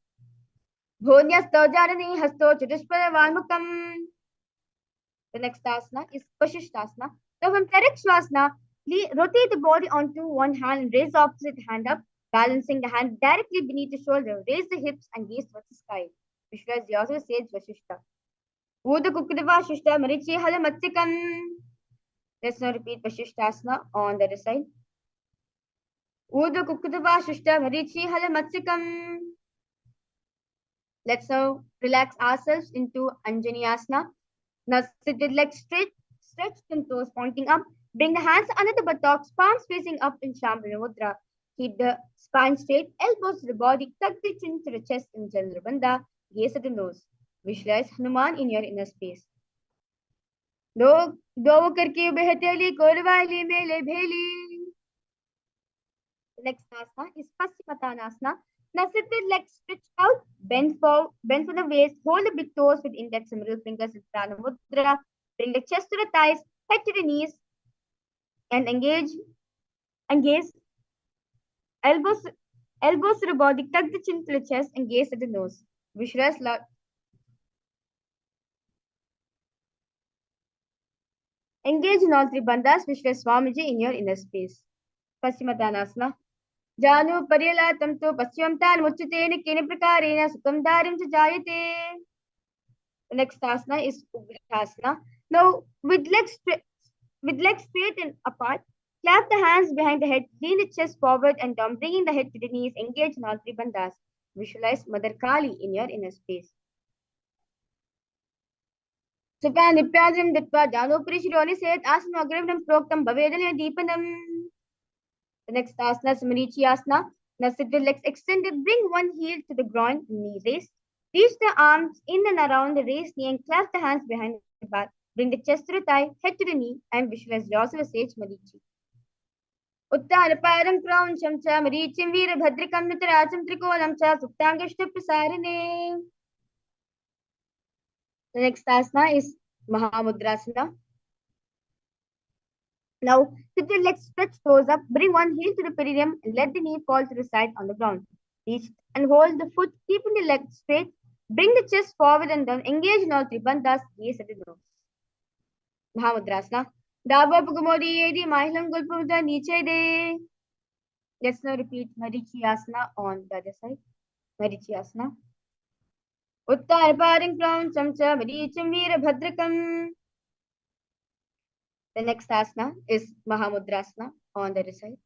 S2: Bhonyastho Janani Hasto Chatuspada Valmukam. The next asana is Vashishtasana. Now from Tarakshvasana, rotate the body onto one hand and raise the opposite hand up, balancing the hand directly beneath the shoulder. Raise the hips and gaze towards the sky. Visualize yourself sage Vashishta. Uda Kukudava Shishta Marichi Hala Matsikam. Let's now repeat Vashishtasana on the other side. Uda Kukudava Shishta Marichi Hala Matsikam. Let's now relax ourselves into Anjaneyasana. Now sit with legs straight, stretch and toes pointing up. Bring the hands under the buttocks, palms facing up in Shambhala Mudra. Keep the spine straight, elbows to the body, tuck the chin to the chest in Chandrabandha. Gaze at the nose. Visualize Hanuman in your inner space. दो दो करके बेहतली कोरवाली मेले भेली. The next asana is Paschimottanasana. Now sit with legs stretched out, bend for the waist, hold the big toes with index and middle fingers in Prana Mudra. Bring the chest to the thighs, head to the knees, and engage. Elbows to the body, tuck the chin to the chest, and gaze at the nose. Visualize engage in all three bandhas. Visualize Swamiji in your inner space. Paschimottanasana. Janu Pariyalatam tu Paschimam tan muchyate kene prakarena sukam dharim cha jayate. The next asana is Ugrasana. Now, with legs straight and apart, clap the hands behind the head, lean the chest forward and down, bringing the head to the knees, engage in all three bandhas. Visualize Mother Kali in your inner space. Supa Nipyajam Ditva Janopuri Shironi said, Asana Agravnam Proktam Bhavedana Deepanam. The next asana is Marichiyasana. Now sit with legs extended, bring one heel to the groin, knee raised. Reach the arms in and around the raised knee and clasp the hands behind the back. Bring the chest to the thigh, head to the knee, and visualize yourself as sage Marichi. Uttaraparam Krauncham cha Marichim Veerabhadrikam Nitaracham Trikolam cha Suktangashtaprasarine. The next asana is Mahamudrasana. Now, sit your legs stretched toes up, bring one heel to the perineum and let the knee fall to the side on the ground. Reach and hold the foot, keeping the leg straight. Bring the chest forward and down. Engage in all three bandhas. Gaze at the nose. Mahamudrasana. Dava Pugamodi Edi Mahilam Gulpumuda Niche De. Let's now repeat Marichiyasana on the other side. Marichiyasana. Uttar Paring Crown Chamcha Marichim Veerabhadrakam. The next asana is Mahamudrasana on the other side.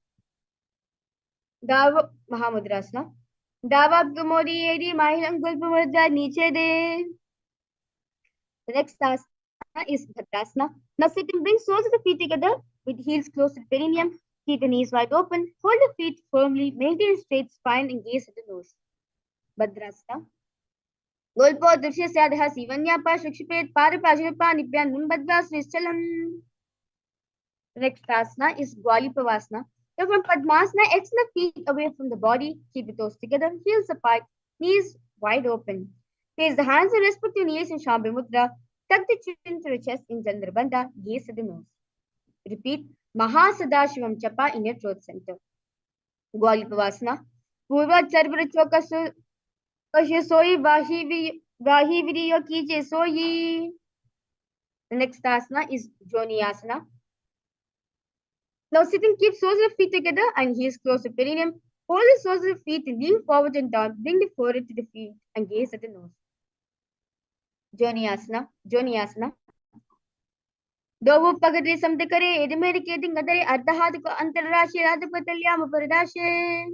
S2: Dava Mahamudrasana. Dava Gamodi Edi Mahilam Gulpumudra Niche De. The next asana is Bhadrasana. Now sit and bring soles of the feet together with heels close to the perineum. Keep the knees wide open. Hold the feet firmly. Maintain a straight spine and gaze at the nose. Bhadrasana. Golpo Drisya Sadha Sivanya Pa Shukshipet Parapajapa Nipyan Nimbadva Srichalam. The next asana is Gwalipavasana. So from Padmasana, extend the feet away from the body. Keep the toes together, heels apart, knees wide open. Place the hands on respective knees in Shambhala Mudra. Tuck the chin to the chest in Chandrabandha. Gaze at the nose. Repeat Mahasadashivam Chapa in your throat center. Gwalipavasana. Purva Charbara Choka Soyi Vahi Viriyo Kije Soyi. The next asana is Joniyasana. Now sit and keep soles of the feet together and heels close to perineum. Hold the soles of the feet and lean forward and down. Bring the forehead to the feet and gaze at the nose. Joniyasana. Dovu Pagade Samdakare, Edimedicating Adare Ardahadiko Antarashi Radapatalyam Paradashe.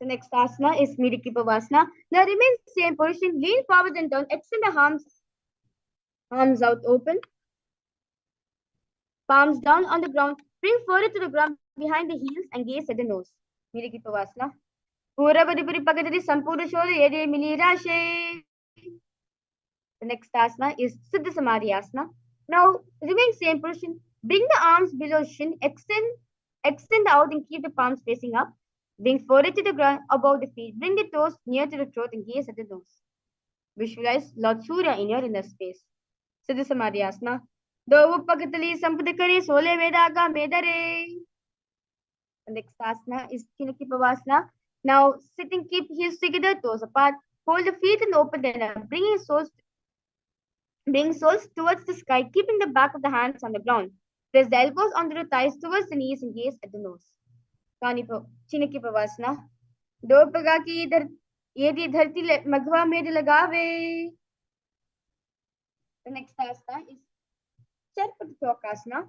S2: The next asana is Mirikipavasana. Now remain same position, lean forward and down, extend the arms Arms out open, palms down on the ground. Bring forehead to the ground behind the heels and gaze at the nose. Miriki Pavasana. Pura Padipuri Pagadari Sampura Shoda Yede Milirashe. The next asana is Siddha Samadhi asana. Now remain same position. Bring the arms below shin, extend out and keep the palms facing up. Bring forehead to the ground above the feet. Bring the toes near to the throat and gaze at the nose. Visualize Lord Surya in your inner space. Siddha Samadhi asana. Dovu Pagatali Sampadakari Sole Vedaga Medare. The next asana is Kinaki Pavasana. Now sit and keep heels together, toes apart. Hold the feet and open them up, bring soles towards the sky, keeping the back of the hands on the ground. Press the elbows onto the thighs towards the knees and gaze at the nose. Chinaki Pavasana. दो प्रकार की इधर यदि धरती मघवा मेरे लगावे. The next asana is Charpatokasana.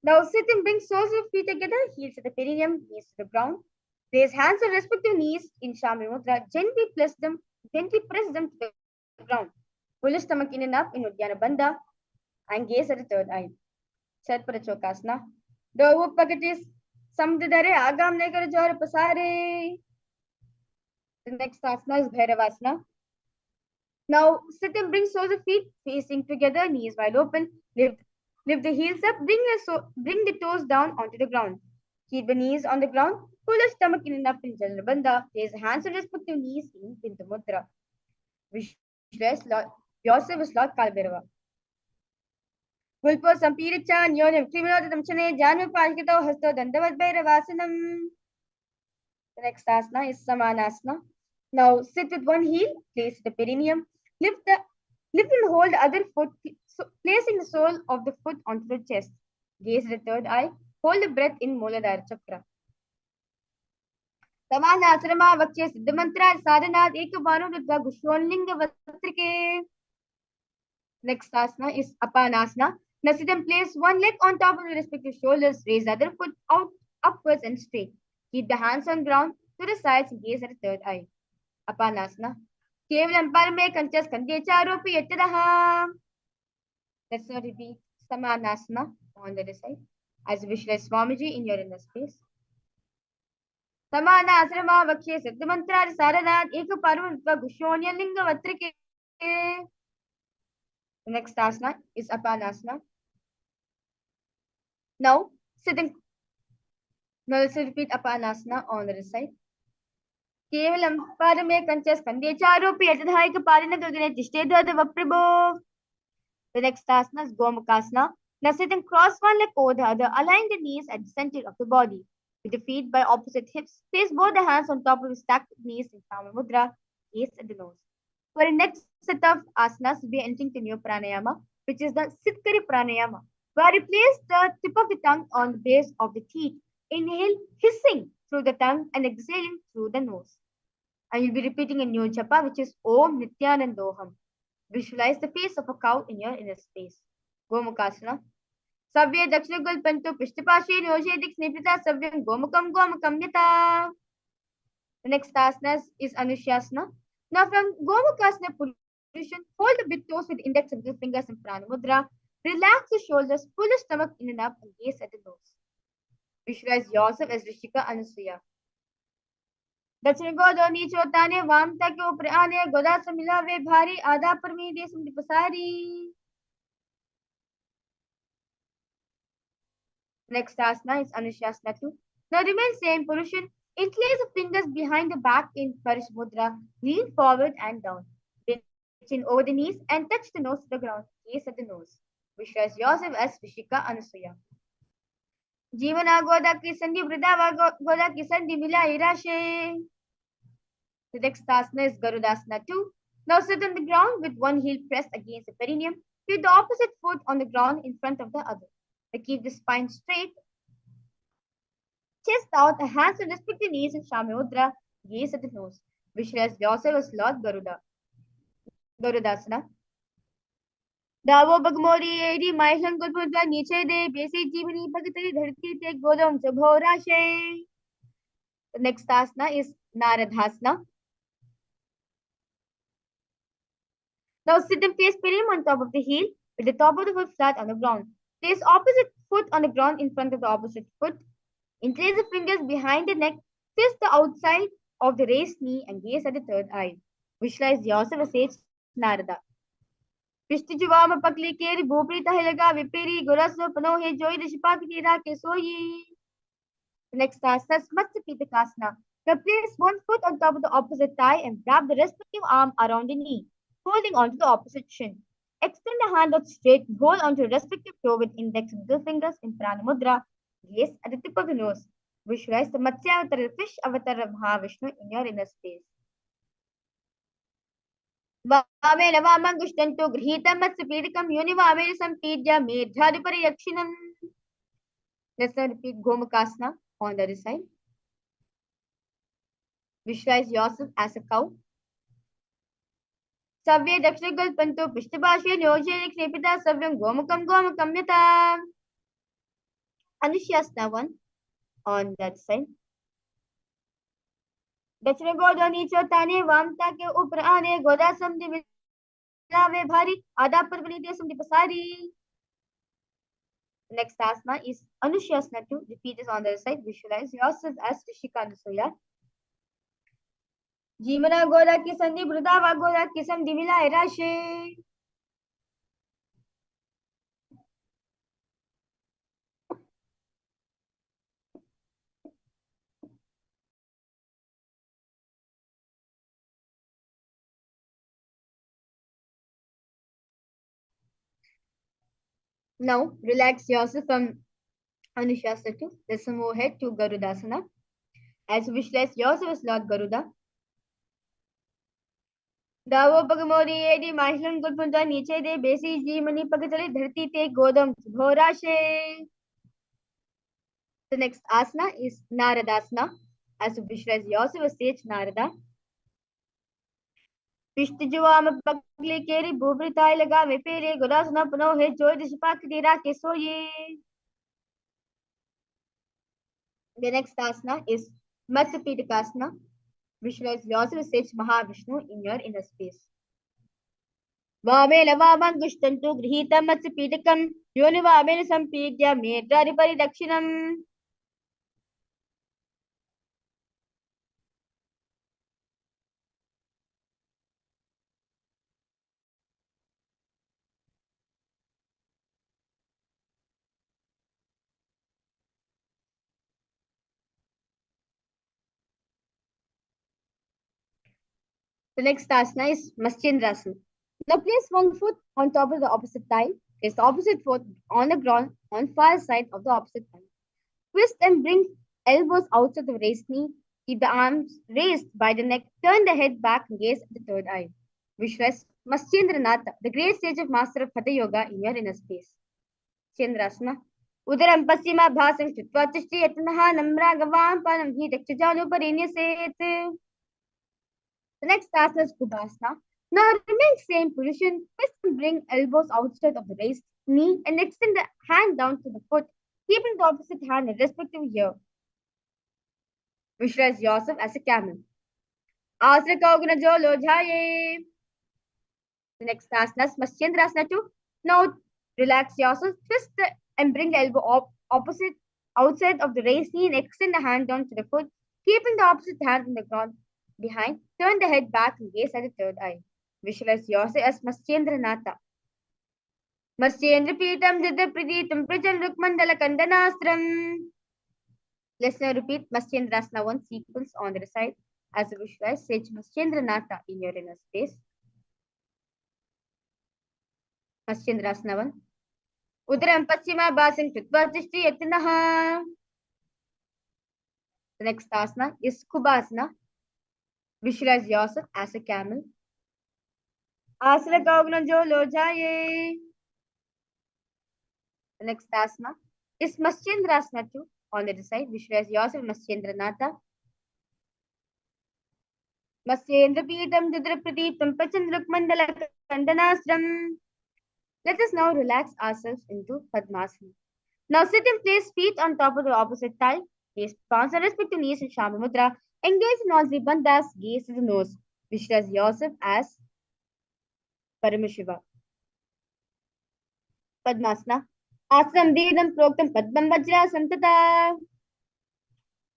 S2: Now sit and bring soles of feet together, heels at the perineum, knees to the ground. Raise hands on respective knees in Shamya Mudra. Gently press them to the ground. Pull the stomach in and up in Uddiyana Bandha and gaze at the third eye. Charpatokasana. Dovu Pagatis Samdadare Agam Negar Jor Pasare. The next asana is Bhairavasana. Now sit and bring soles of feet facing together, knees wide open. Lift the heels up, bring the toes down onto the ground. Keep the knees on the ground, pull the stomach in and up in Janabandha. Place hands on respective knees in Bindu Mudra. Visualize yourself as Lord Kalbhairava. Gulpo Sampiricha, Nyonim, Kriminotam Chane, Janu Palkito, Hasto, Dandavat Bhairavasanam. The next asana is Samanasana. Now sit with one heel, place the perineum, lift and hold the other foot, placing the sole of the foot onto the chest. Gaze at the third eye, hold the breath in Muladhara Chakra. Samanasrama Vakshe Siddhamantra Sadhanat Ekabhanu Rudra Gushonlinga Vatrike. Next asana is Apanasana. Now sit and place one leg on top of the respective shoulders, raise the other foot out upwards and straight. Keep the hands on ground to the sides and gaze at the third eye. Apanasana. Kevalam parame kanchas kandecharopi yatadaha. Let's now repeat Samanasana on the other side. As you visualize Swamiji in your inner space. Samanasrama vakshe siddhamantra saranat ekaparunatva gushonya linga vatrike. The next asana is Apanasana. Now let's repeat Apanasana on the other side. केवलं पारमे कंचस कंदेचारोपि यतधायक पारिण गगने तिष्ठे दवप्रभो. The next asana is Gomukhasana. Now sit and cross one leg over the other, align the knees at the center of the body. With the feet by opposite hips, place both the hands on top of the stacked knees in Kama Mudra, gaze at the nose. For the next set of asanas, we are entering the new pranayama, which is the Sitkari pranayama, where we place the tip of the tongue on the base of the teeth. Inhale, hissing through the tongue and exhaling through the nose. And you'll be repeating a new japa, which is Om Nithyanandoham. Visualize the face of a cow in your inner space. Gomukhasana. Savya Dakshinagul Pantu Pishtapashe Yoshe Dik Snipita Savyam Gomukam Yata. The next asana is Anushasana. Now from Gomukhasana position, hold the big toes with index and middle fingers in Prana Mudra. Relax the shoulders, pull the stomach in and up and gaze at the nose. Visualize yourself as Rishika Anasuya. दक्षिण को दो नीच होताने वामता के ऊपर आने गोदा से मिला वे भारी आधा पर मी दे सुमति पसारी. Next asana is Anushasana 2. Now remain same position. Interlace the fingers behind the back in Parish Mudra. Lean forward and down. Bring chin over the knees and touch the nose to the ground. Gaze at the nose. Visualize yourself as Rishika Anasuya. जीवना गोदा की संधि वृद्धा गोदा की संधि मिला हिराशे. The next asana is Garudasana 2. Now sit on the ground with one heel pressed against the perineum. Keep the opposite foot on the ground in front of the other. Keep the spine straight. Chest out, the hands on respective knees in Shamya Mudra. Gaze at the nose. Visualize yourself as Lord Garuda. Garudasana. Davo Bagmori Edi Maishan Gurpudla Niche De Basi Jivani Bhagatari Dharti Te Godam Jabhorashe. The next asana is Naradhasana. Now sit and face perineum on top of the heel. with the top of the foot flat on the ground. Place opposite foot on the ground in front of the opposite foot. Interlace the fingers behind the neck. Fist the outside of the raised knee and gaze at the third eye. Visualize yourself as sage Narada. Vishtijuvam paklikeri bhuprita hilaga vipiri guraso panohe joy rishipakitira kesoyi. The next asana is Matsyapitakasana. Now place one foot on top of the opposite thigh and wrap the respective arm around the knee, holding onto the opposite shin. Extend the hand out straight and hold onto the respective toe with index and middle fingers in Pranamudra. Gaze at the tip of the nose. Visualize the Matsya avatar, the fish avatar of Mahavishnu in your inner space. Vameన వామంగుష్టంతో గృహీతం మత్స్యపీడికం యోనివామేన సంపీడ్య మేధ్యాధిపరి యక్షిణం. Let's now repeat Gomukhasana on the other side. Visualize yourself as a cow. Savya dakshikalpanto pishthabhashya nyoje knepita savyam gomukam yata. Anushasana one on that side. दक्षिण गोदा नीचे ताने वामता के ऊपर आने गोदा समझी मिलावे भारी आधा पर बनी दे समझी पसारी. Next asana is Anushasana 2. Repeat this on the other side. Visualize yourself as Rishika Anusuya. जीवना गोदा की संधि मृदा व गोदा की समझी मिलाए राशे. Now relax yourself from Anushasana 2. Let's move ahead to Garudasana. As you visualize yourself as Lord Garuda. दावो पगमोरी AD माहिलन गुलपुंजा नीचे दे बेसी जी मनी पग चले धरती ते गोदम घोराशे. The next asana is Naradasana. As you visualize yourself as sage Narada. Pishtijuvama pagli keri bhubritai laga vipere godasana pano he joy dishipakitira kesoye. The next asana is Matsyapitakasana. Visualize yourself as sage Mahavishnu in your inner space. वामेन वामंगुष्टंतु गृहीतं मत्स्यपीडकं योनिवामेन संपीड्य मेधाधिपरि दक्षिणम्. The next asana is Matsyendrasana. Now place one foot on top of the opposite thigh. Place the opposite foot on the ground on far side of the opposite thigh. Twist and bring elbows out of the raised knee. Keep the arms raised by the neck. Turn the head back and gaze at the third eye. Visualize Matsyendranath, the great sage of master of Hatha Yoga in your inner space. Matsyendrasana. Udaram pasima bhasam chitva tishti yatnaha namra gavam panam hi dakshajanu parinyaseth. The next asana is Kubhasana. Now remain same position. Twist and bring elbows outside of the raised knee and extend the hand down to the foot, keeping the opposite hand in respective ear. Visualize yourself as a camel. Asana kaugana jo lojhaye. The next asana is Matsyendrasana 2. Now relax yourself. Twist and bring the elbow opposite outside of the raised knee and extend the hand down to the foot, keeping the opposite hand in the ground behind. Turn the head back and gaze at the third eye. Visualize yourself as Matsyendranath. Matsyendra Pitam Didya Priditam Prajam Rukmandala Kandanastram. Let's now repeat Matsyendrasana 1 sequence on the side. As you visualize, sage Matsyendranath in your inner space. Matsyendrasana 1. Udaram Paschima Bhasan Kritva Tishti Yatinaha. The next asana is Kubhasana. Visualize yourself as a camel. Asana kaugna jo lojaye. The next asana is Matsyendrasana 2 on the other side. Visualize yourself Matsyendranath. Matsyendra Pitam Didra Praditam Pachandruk Mandala Kandanastram. Let us now relax ourselves into Padmasana. Now sit in place, feet on top of the opposite thigh. Place palms on respective knees in Shama Mudra. Engage in all three bandhas. Gaze to the nose. Visualize yourself as Paramashiva. Padmasana. Asam Vedam Proktam Padmam Vajrasam Tata.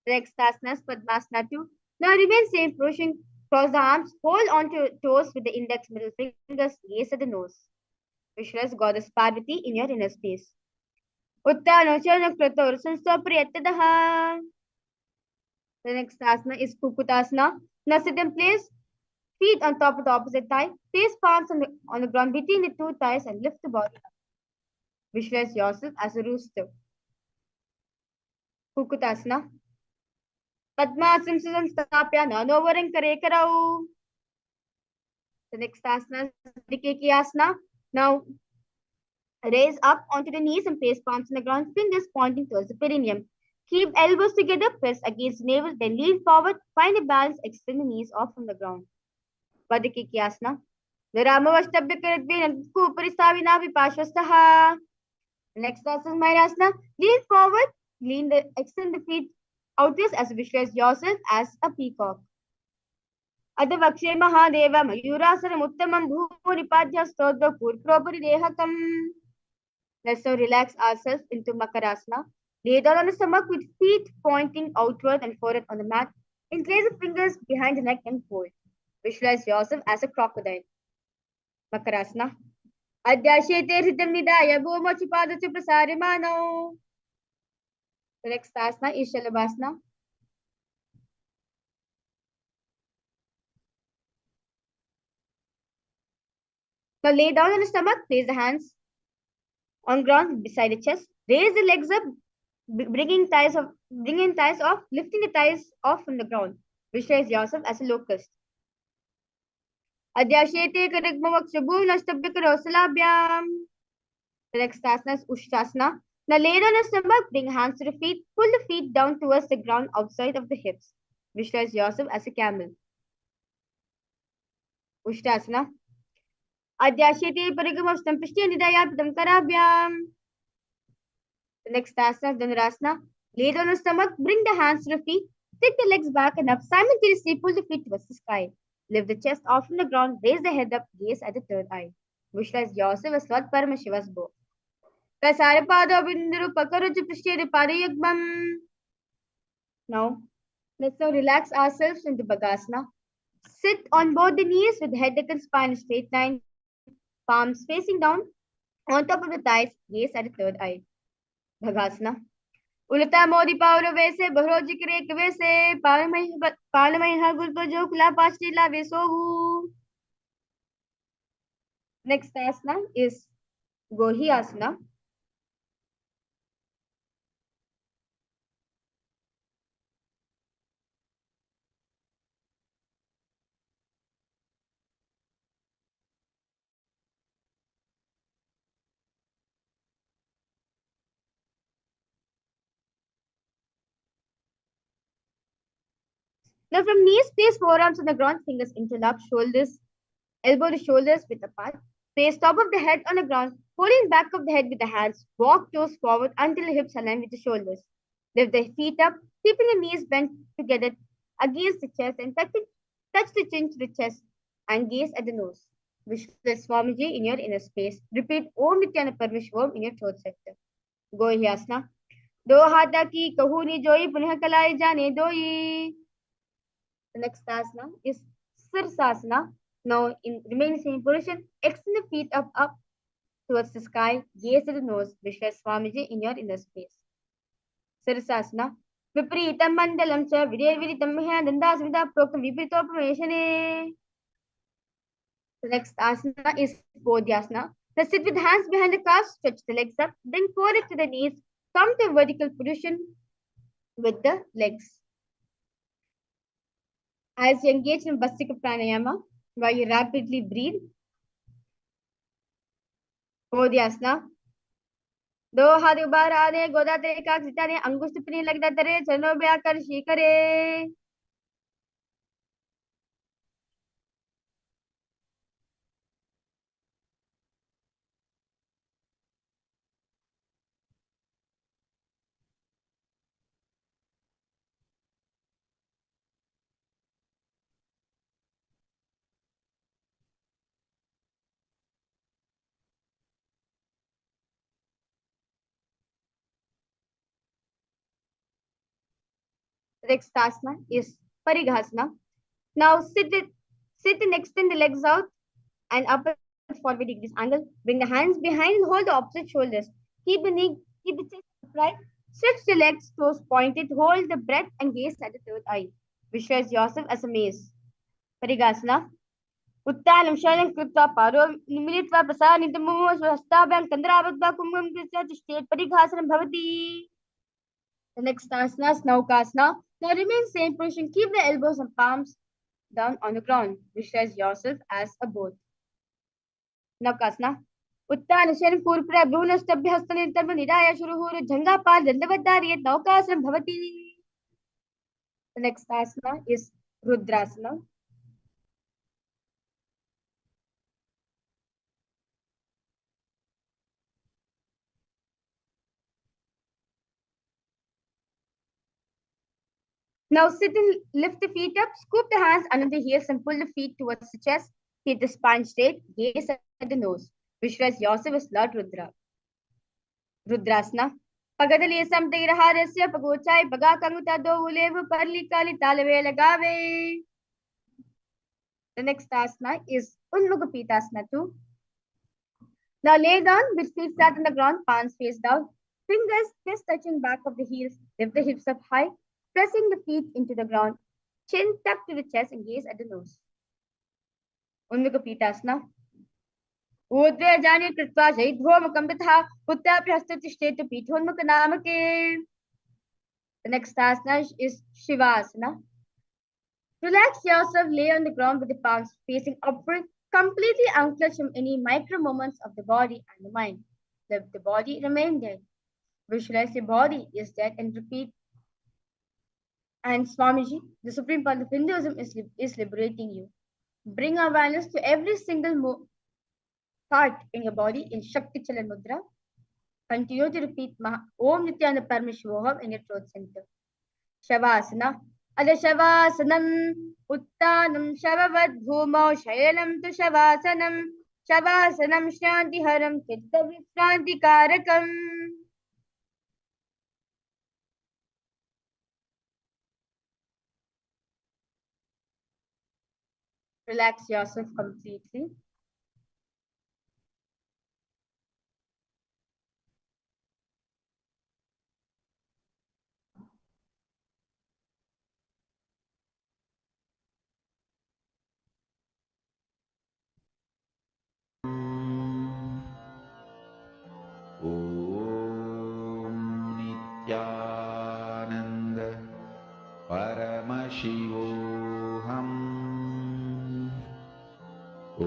S2: Next asana is Padmasana 2. Now remain same position. Cross the arms, hold on to your toes with the index middle fingers, gaze at the nose. Visualize Goddess Parvati in your inner space. Uttano Chana Krator Sanstopriyatadaha. The next asana is Kukutasana. Now sit in place, feet on top of the opposite thigh, place palms on the ground between the two thighs and lift the body up. Visualize yourself as a rooster. Kukutasana. Padmasam Stapya Nanovaram Kare Karau. The next asana is Dikeki Asana. Now raise up onto the knees and place palms on the ground, fingers pointing towards the perineum. Keep elbows together, press against the navel, then lean forward, find a balance, extend the knees off from the ground. Padikeki Asana. Viramavashtabhyakarabhyanam Kupari Savina Vipashvastaha. Next asana is Mayurasana. Lean forward, extend the feet outwards as visualize yourself as a peacock. Adavakshe Mahadeva Mayurasanam Uttamam Bhunipadhya Stodha Purpropari Dehakam. Let's now relax ourselves into Makarasana. Lay down on the stomach with feet pointing outward and forehead on the mat. Place the fingers behind the neck and fold. Visualize yourself as a crocodile. Makarasana. Adyashete Hritam Nidaya Bhumachipadach Prasarimano. The next asana is Shalabhasana. Now lay down on the stomach, place the hands on ground beside the chest. Raise the legs up, bringing thighs off, lifting the thighs off from the ground. Visualize yourself as a locust. Adyashete Karigmavakshabhu Nashtabhyakarosalabyam. The next asana is Ushtasana. Now lay down on the stomach, bring hands to the feet, pull the feet down towards the ground outside of the hips. Visualize yourself as a camel. Ushtasana. Adyashete Parigamavstam Pishti Nidayapidam Karabhyam. The next asana is Dhanurasana. Lay down on the stomach, bring the hands to the feet, take the legs back and up, simultaneously pull the feet towards the sky. Lift the chest off from the ground, raise the head up, gaze at the third eye. Visualize yourself as Lord Paramashiva's bow. Kasarapada Bindu Pakaruju Prishya Parayagmam. Now, let's now relax ourselves into Bhagasana. Sit on both the knees with head, neck, and spine in a straight line, palms facing down, on top of the thighs, gaze at the third eye. Bhagasana. Ulata Modi Paura Vese, Baroji Krek Vese, Parliament Hagulpa Jokula Pastila Vesovu. Next asana is Gohi Asana. Now from knees, place forearms on the ground, fingers interlock, shoulders, elbow to shoulders width apart. Place top of the head on the ground, holding back of the head with the hands. Walk toes forward until the hips align with the shoulders. Lift the feet up, keeping the knees bent together against the chest and touch the chin to the chest and gaze at the nose. Visualize Swamiji in your inner space. Repeat Om Nithyananda Paramashivoham in your throat sector. Gohyasana. दो हाथा की कहूनी जोई पुनः कलाई जाने दोई. The next asana is Sirsasana. Now, remain in same position. Extend the feet up towards the sky. Gaze at the nose. Visualize Swamiji in your inner space. Sirsasana. Vipritam mandalam cha vidiritam dandasamita proktam viparitopameshane. The next asana is Bodhyasana. Now sit with hands behind the calves. Stretch the legs up. Bring forehead to the knees. Come to a vertical position with the legs. As you engage in Bhastika Pranayama, while you rapidly breathe, Bodhyasana. दो हाथ ऊपर आने गोदा तेरे का सितारे अंगुष्ठ प्रिय लगता तेरे चरणों में आकर शिखरे. Next asana is Parighasana. Now sit and extend the legs out and up at 40 degrees angle. Bring the hands behind and hold the opposite shoulders. Keep the chest upright. Stretch the legs, toes pointed. Hold the breath and gaze at the third eye. Visualize yourself as a maze. Parighasana. उत्तानं शयनं कृत्वा पारो मिलित्वा प्रसारनितमो स्वहस्ताभ्यां तन्द्रावद्वा कुम्भं कृत्वा तिष्ठेत् परिघासनं भवति. The next asana is Naukasana. Now remain same position. Keep the elbows and palms down on the ground. Visualize yourself as a boat. Naukasana. उत्तान शयनं पूर्वप्र भ्रूणस्तभ्य हस्तनिर्तर्म निराय शुरुहुरु जंगापाल दंडवद्धार्येत् नौकासनं भवति. The next asana is Rudrasana. Now sit and lift the feet up, scoop the hands under the heels and pull the feet towards the chest. Keep the spine straight, gaze at the nose. Visualize yourself as Lord Rudra. Rudrasana. Pagadali samtirharasya pagochai pagakanguta do ulevu parlikali talave lagave. The next asana is Unmugapitasana 2. Now lay down with feet flat on the ground, palms face down. Fingers just touching back of the heels. Lift the hips up high, pressing the feet into the ground. Chin tucked to the chest and gaze at the nose. Unmugapitasana. ऊर्ध्वे जाने कृत्वा शैध्वोमुखं तथा उत्थाप्य हस्ततिष्ठेत् पीठोन्मुखनामके. The next asana is Shivasana. Relax yourself, lay on the ground with the palms facing upward, completely unclutched from any micro movements of the body and the mind. Let the body remain dead. Visualize your body is dead and repeat. And Swamiji, the supreme part of Hinduism is liberating you. Bring awareness to every single part in your body in Shakti Chalan Mudra. Continue to repeat Om Nithyananda Paramashivoham in your throat center. Shavasana. Ada Shavasanam. Uttanam Shavavad Bhumau Shayalam tu Shavasanam. Shavasanam Shantiharam Chitta Vishranti Karakam. Relax yourself completely.
S1: Om Nithyananda Paramashivoham. Om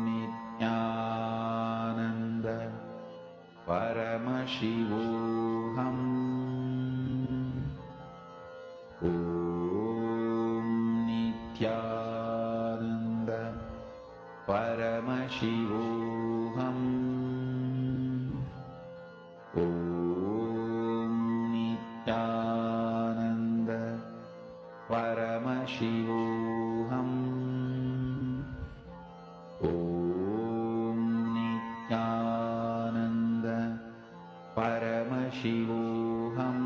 S1: Nithyananda Paramashivoham. Om Nithyananda Paramashivoham. Om Nithyananda Paramashivoham. Om Nithyananda Paramashivoham.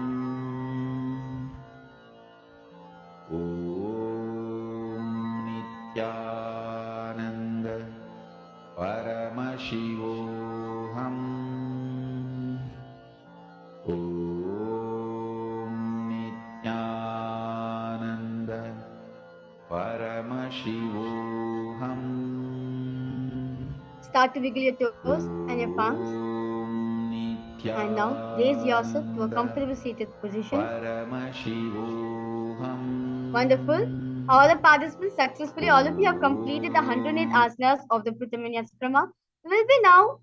S1: Om Nithyananda Paramashivoham. Om Nithyananda Paramashivoham.
S2: Start to wiggle your toes and your palms. And now raise yourself to a comfortable seated position. Wonderful. All the participants successfully, all of you have completed the 108 asanas of the Prathamanyaskrama. We will be now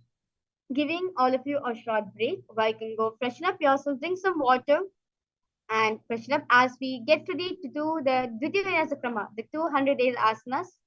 S2: giving all of you a short break where you can go freshen up yourself, drink some water, and freshen up as we get ready to do the Dvitiya the 208 asanas.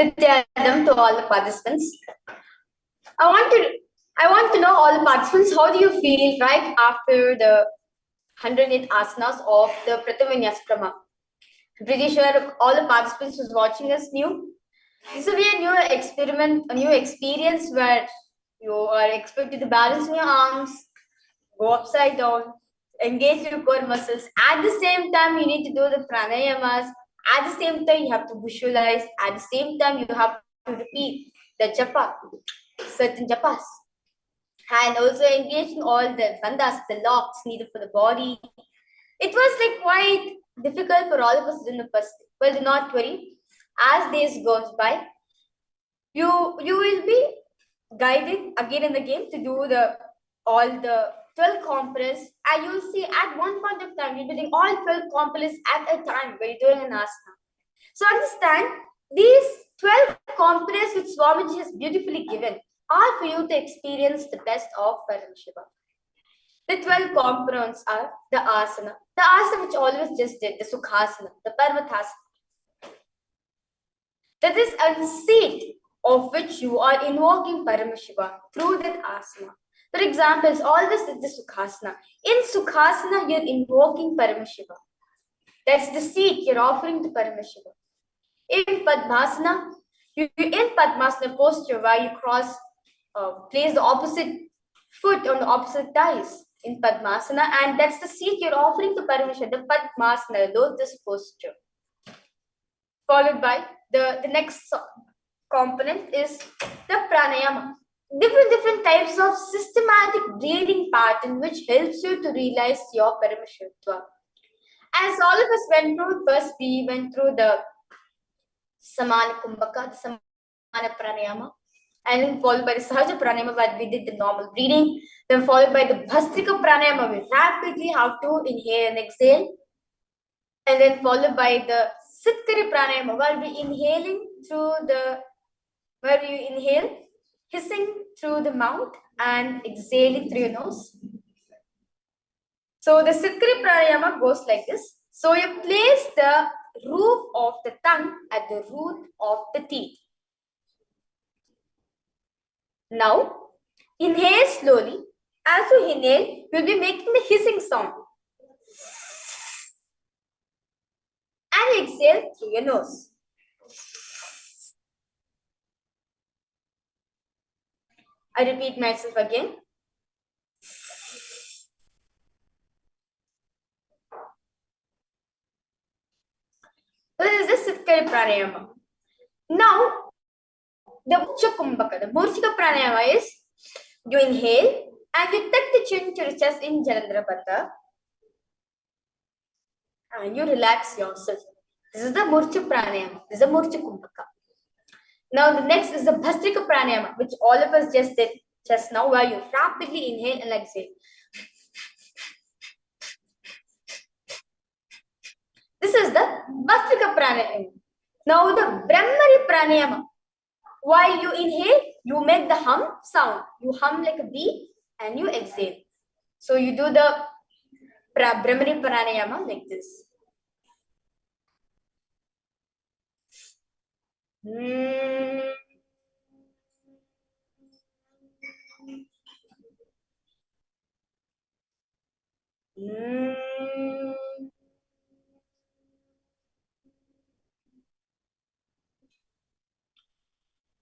S3: Nithyananda, to all the participants. I want to know, all the participants, how do you feel right after the 108 asanas of the Prathavinyasa? I'm pretty sure all the participants who's watching us knew. This will be a new experiment, a new experience where you are expected to balance your arms, go upside down, engage your core muscles. At the same time, you need to do the pranayamas. At the same time, you have to visualize. At the same time, you have to repeat the japa, certain japas. And also engage in all the bandhas, the locks needed for the body. It was like quite difficult for all of us in the first. But do not worry. As days goes by, you will be guided again and again to do all the 12 compress, and you'll see at one point of time you're doing all 12 compress at a time when you're doing an asana. So understand, these 12 compress which Swamiji has beautifully given are for you to experience the best of Paramashiva. The 12 components are the asana which always just did, the sukhasana, the parvathasana. That is a seat of which you are invoking Paramashiva through that asana. For example, always is the Sukhasana. In Sukhasana, you're invoking Paramashiva. That's the seat you're offering to Paramashiva. In Padmasana, you're in Padmasana posture where you place the opposite foot on the opposite thighs in Padmasana, and that's the seat you're offering to Paramashiva, the Padmasana, lotus posture. Followed by the next component is the pranayama. Different types of systematic breathing pattern which helps you to realize your Paramashiva. As all of us went through, first we went through the Samana Kumbhaka, the Samana Pranayama, and then followed by the Sahaja Pranayama where we did the normal breathing, then followed by the Bhastrika Pranayama, we rapidly have to inhale and exhale, and then followed by the Sitkari Pranayama where we inhaling through where you inhale, hissing through the mouth and exhaling through your nose. So the Sitkari Pranayama goes like this. So you place the roof of the tongue at the root of the teeth. Now, inhale slowly. As you inhale, you'll be making the hissing sound. And exhale through your nose. I repeat myself again. This is the Sitkari Pranayama. Now, the Murcha Kumbhaka, the Murchika Pranayama is you inhale and you tuck the chin to your chest in Jalandhara Bandha and you relax yourself. This is the Murcha Pranayama. This is the Murcha Kumbhaka. Now, the next is the Bhastrika Pranayama, which all of us just did just now, where you rapidly inhale and exhale. This is the Bhastrika Pranayama. Now, the Brahmari Pranayama. While you inhale, you make the hum sound. You hum like a bee and you exhale. So, you do the Brahmari Pranayama like this.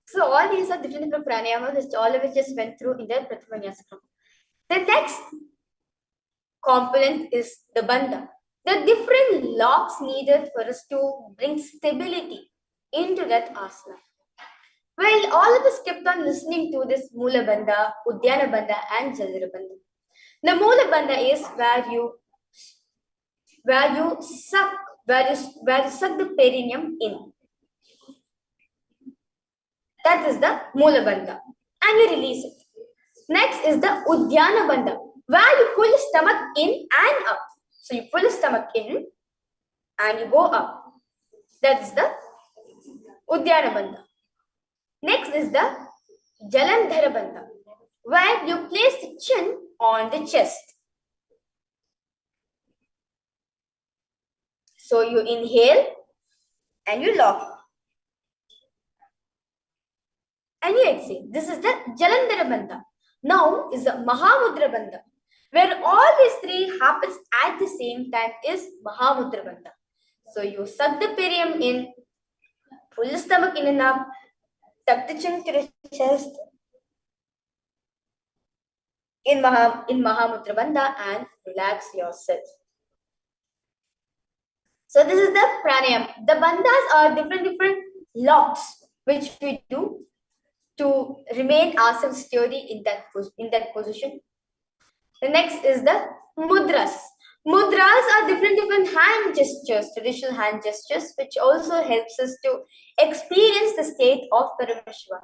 S3: So all these are different pranayamas which all of us just went through in the Prathavinyasa. The next component is the bandha. The different locks needed for us to bring stability into that asana. Well, all of us kept on listening to this Mula Bandha, Udyana Bandha and Jazira Bandha. The Mula Bandha is where you suck the perineum in. That is the Mula Bandha. And you release it. Next is the Udyana Bandha, where you pull the stomach in and up. So you pull the stomach in and you go up. That's the Udyana Bandha. Next is the Jalandhara Bandha, where you place the chin on the chest. So you inhale and you lock. And you exhale. This is the Jalandhara Bandha. Now is the Mahamudra Bandha, where all these three happens at the same time is Mahamudra Bandha. So you suck the perium in, pull the stomach in and up, tuck the chin to the chest in Mahamudra Bandha and relax yourself. So this is the pranayam. The bandhas are different locks which we do to remain ourselves sturdy in that position. The next is the mudras. Mudras are different hand gestures, traditional hand gestures, which also helps us to experience the state of Paramashiva.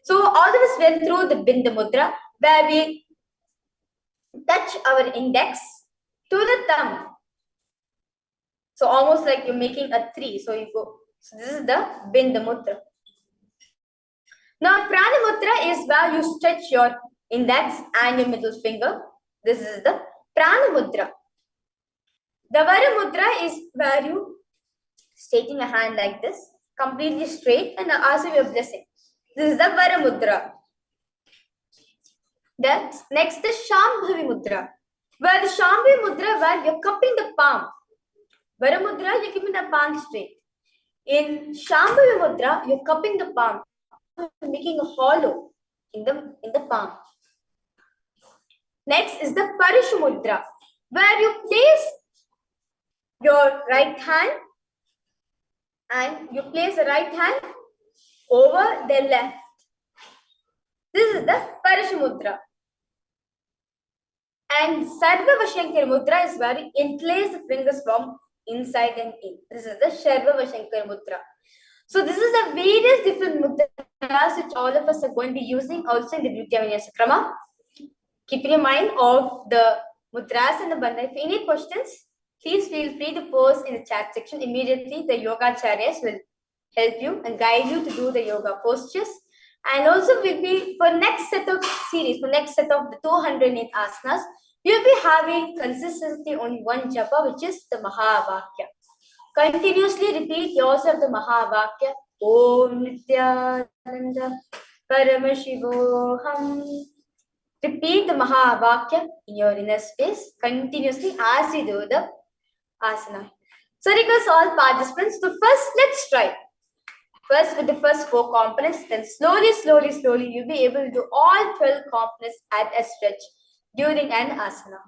S3: So all of us went through the Binda Mudra, where we touch our index to the thumb. So almost like you're making a tree. So you go. So this is the Binda Mudra. Now Prana Mudra is where you stretch your index and your middle finger. This is the Prana Mudra. The Vara Mudra is where you taking a hand like this, completely straight, and ask your blessing. This is the Vara Mudra. Then next the Shambhavi Mudra, where the Shambhavi Mudra where you're cupping the palm. Vara Mudra, you're keeping the palm straight. In Shambhavi Mudra, you're cupping the palm, making a hollow in the palm. Next is the Parishu Mudra, where you place your right hand and you place the right hand over the left. This is the Parishu Mudra. And Sarva Vashankar Mudra is where you interlace the fingers from inside and in. This is the Sarva Vashankar Mudra. So this is the various different mudras which all of us are going to be using also in the Nritya Vinyasa Krama. Keep in mind of the mudras and the bandha. If any questions, please feel free to post in the chat section. Immediately, the yoga acharyas will help you and guide you to do the yoga postures. And also, will be for next set of series, for next set of the 208 asanas, you'll be having consistently only one japa, which is the Mahavakya. Continuously repeat yourself the Mahavakya. Om Nithyananda Paramashivoham. Repeat the Mahavakya in your inner space continuously as you do the asana. So request all participants to first, let's try. First with the first 4 components, then slowly, you'll be able to do all 12 components at a stretch during an asana.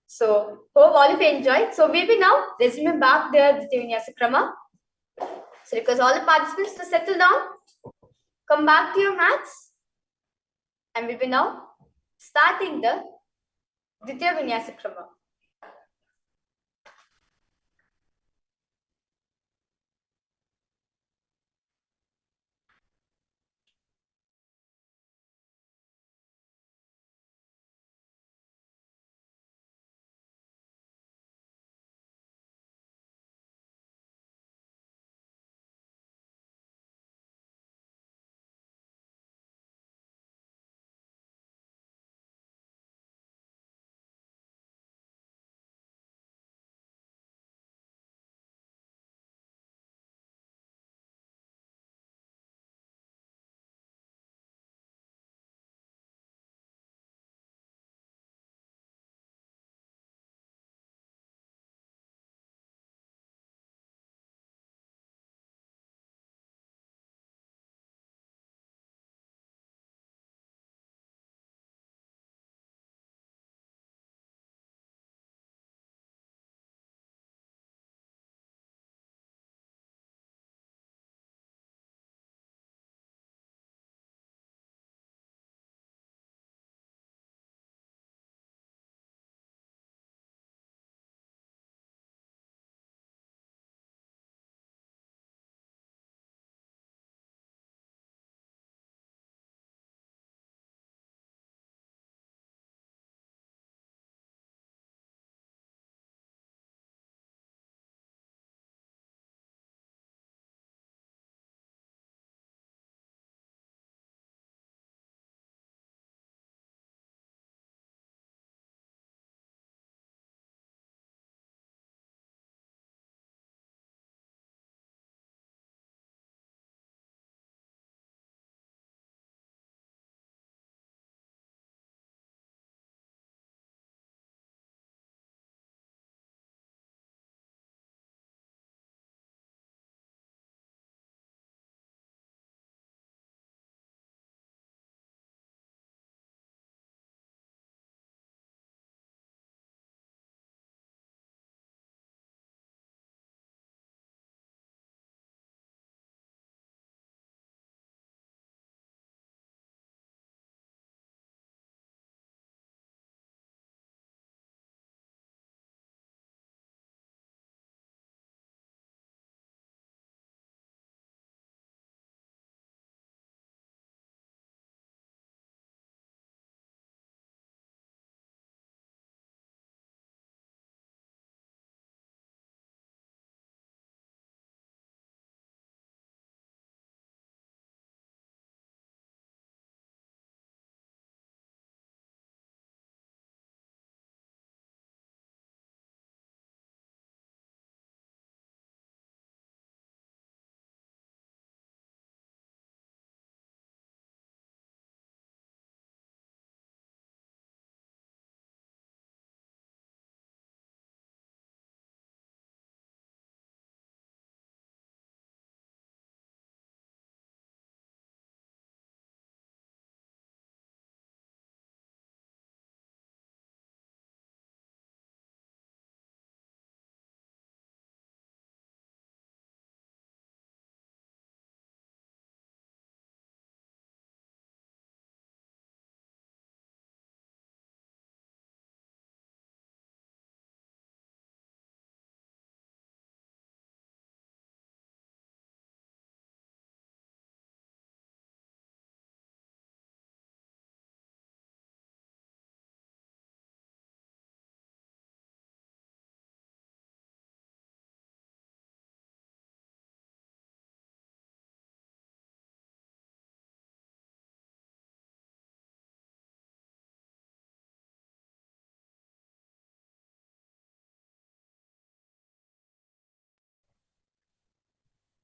S3: So hope all of you enjoyed. So we'll be now resuming back the Vinyasa Krama. So request all the participants to settle down, come back to your mats. And we will now starting the Ditya Vinyasa Krama.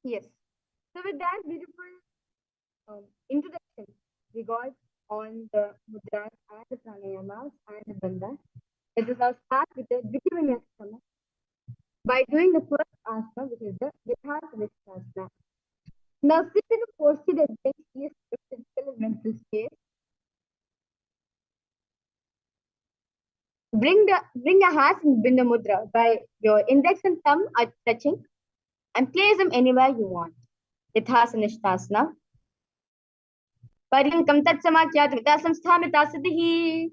S2: Yes. So with that beautiful introduction we got on the mudras and the pranayamas and the bandhas, let us now start with the rejuvenation by doing the first asana, which is the Vipassana. Now sit in a posture that brings peace to physical and mental state. Bring your hands in Bindu Mudra by your index and thumb are touching and place them anywhere you want. Ythasana Nishtasana. Parinkam Tatsamakyat Vitasam Sthamitasiddhi.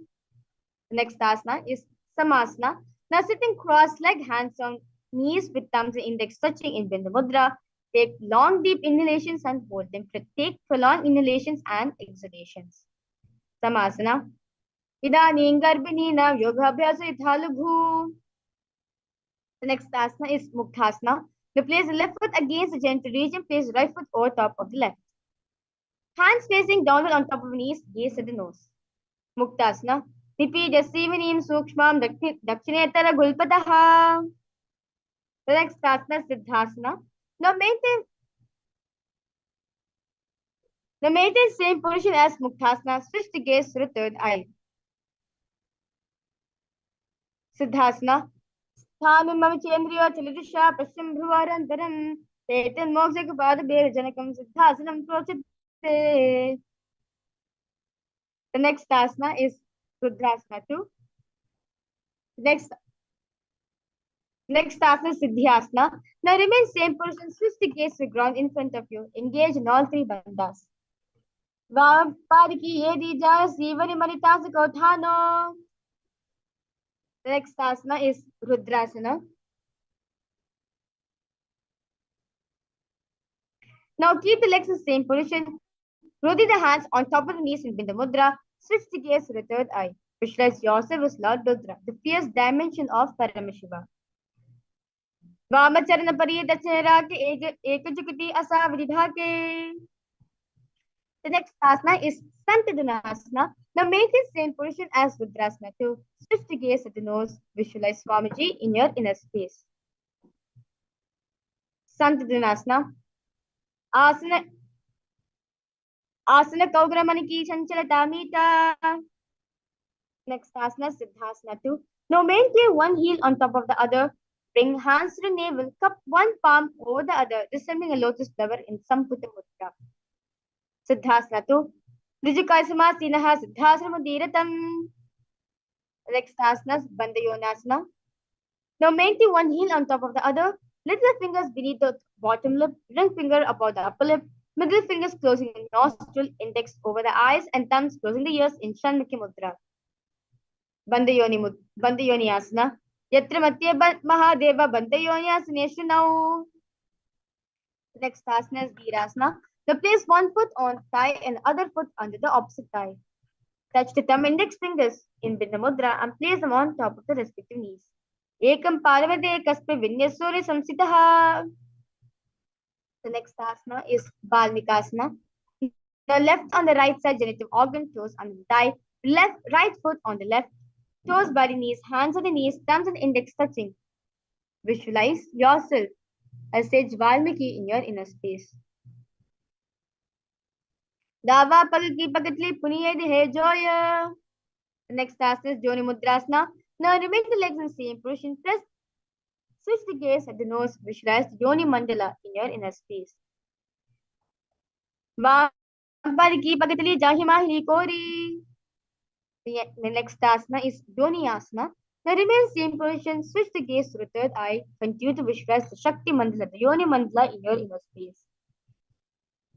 S2: The next asana is Samasana. Now sitting cross-legged, hands on knees with thumbs and index touching in Bindu Mudra. Take long deep inhalations and hold them. Take prolonged inhalations and exhalations. Samasana. Idaning Garbhinina Yogaabhyasa Ithalubhu. The next asana is Muktasana. Now place the left foot against the genital region. Place the right foot over top of the left. Hands facing downward on top of the knees. Gaze at the nose. Muktasana. Nipijasivinim Sukshmam Dakshinetara Gulpataha. The next asana is Siddhasana. Now maintain same position as Muktasana. Switch the gaze to the third eye. Siddhasana. Sthanam mama chendriyo chalitisha pasyam bhuvarantaram. Tetan moksha janakam siddhasanam prochate. The next asana is Rudrasana 2. Next asana is Siddhyasana. Now remain same position, switch the gaze to the ground in front of you. Engage in all three bandhas. Vapariki yedi jaya sivani manitasa kauthano. The next asana is Rudrasana. Now keep the legs in the same position. Rotate the hands on top of the knees in Bindu Mudra. Switch the gaze to the third eye. Visualize yourself as Lord Rudra, the fierce dimension of Paramashiva. Vamacharana pari dachinara ke ekajukati asa vidhake. The next asana is Santadhanasana. Now maintain same position as Rudrasana 2. Switch the gaze at the nose. Visualize Swamiji in your inner space. Santadhanasana. Asana Kaugramaniki Chanchalata Mita. Next asana, Siddhasana 2. Now maintain one heel on top of the other. Bring hands to the navel. Cup one palm over the other, resembling a lotus flower in Samputta Mudra. Siddhasana 2. Rijukaisamasinaha Siddhasana Mudiratam. Next asana is Bandayonasana. Now maintain one heel on top of the other. Little fingers beneath the bottom lip. Ring finger above the upper lip. Middle fingers closing the nostril, index over the eyes, and thumbs closing the ears in Shanmukhi Mudra. Bandayoni asana. Yatra Matya Mahadeva Bandayoni asaneshtu now. Next asana is Virasana. Now place one foot on thigh and other foot under the opposite thigh. Touch the thumb index fingers in Bindu Mudra and place them on top of the respective knees. Ekam Parvade Kaspe Vinyasuri Samsitaha. The next asana is Balmikasana. The left on the right side genital organ, toes under the thigh. Right foot on the left. Toes by the knees, hands on the knees, thumbs and index touching. Visualize yourself as Sage Valmiki in your inner space. Dava Pagaki Pagatli Puniye He Joya. The next asana is Joni Mudrasana. Now remain the legs in the same position. Switch the gaze at the nose. Visualize Yoni Mandala in your inner space. Vampaliki Pagatli Jahimahili Kori. The next asana is Yoni Asana. Now remain same position. Switch the gaze to the third eye. Continue to visualize the Shakti Mandala, the Yoni Mandala in your inner space.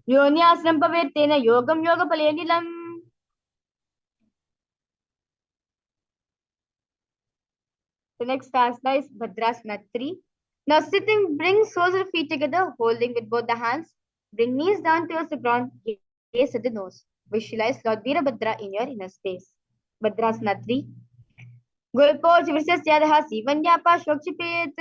S2: Yoni Asanam Pavetena Yogam Yoga Palenilam. The next asana is Bhadrasana 3. Now sitting, bring soles of the feet together, holding with both the hands. Bring knees down towards the ground, gaze at the nose. Visualize Lord Veerabhadra in your inner space. Bhadrasana 3. Gulpo Chivisasyadaha Sivanyapa Shokchipet.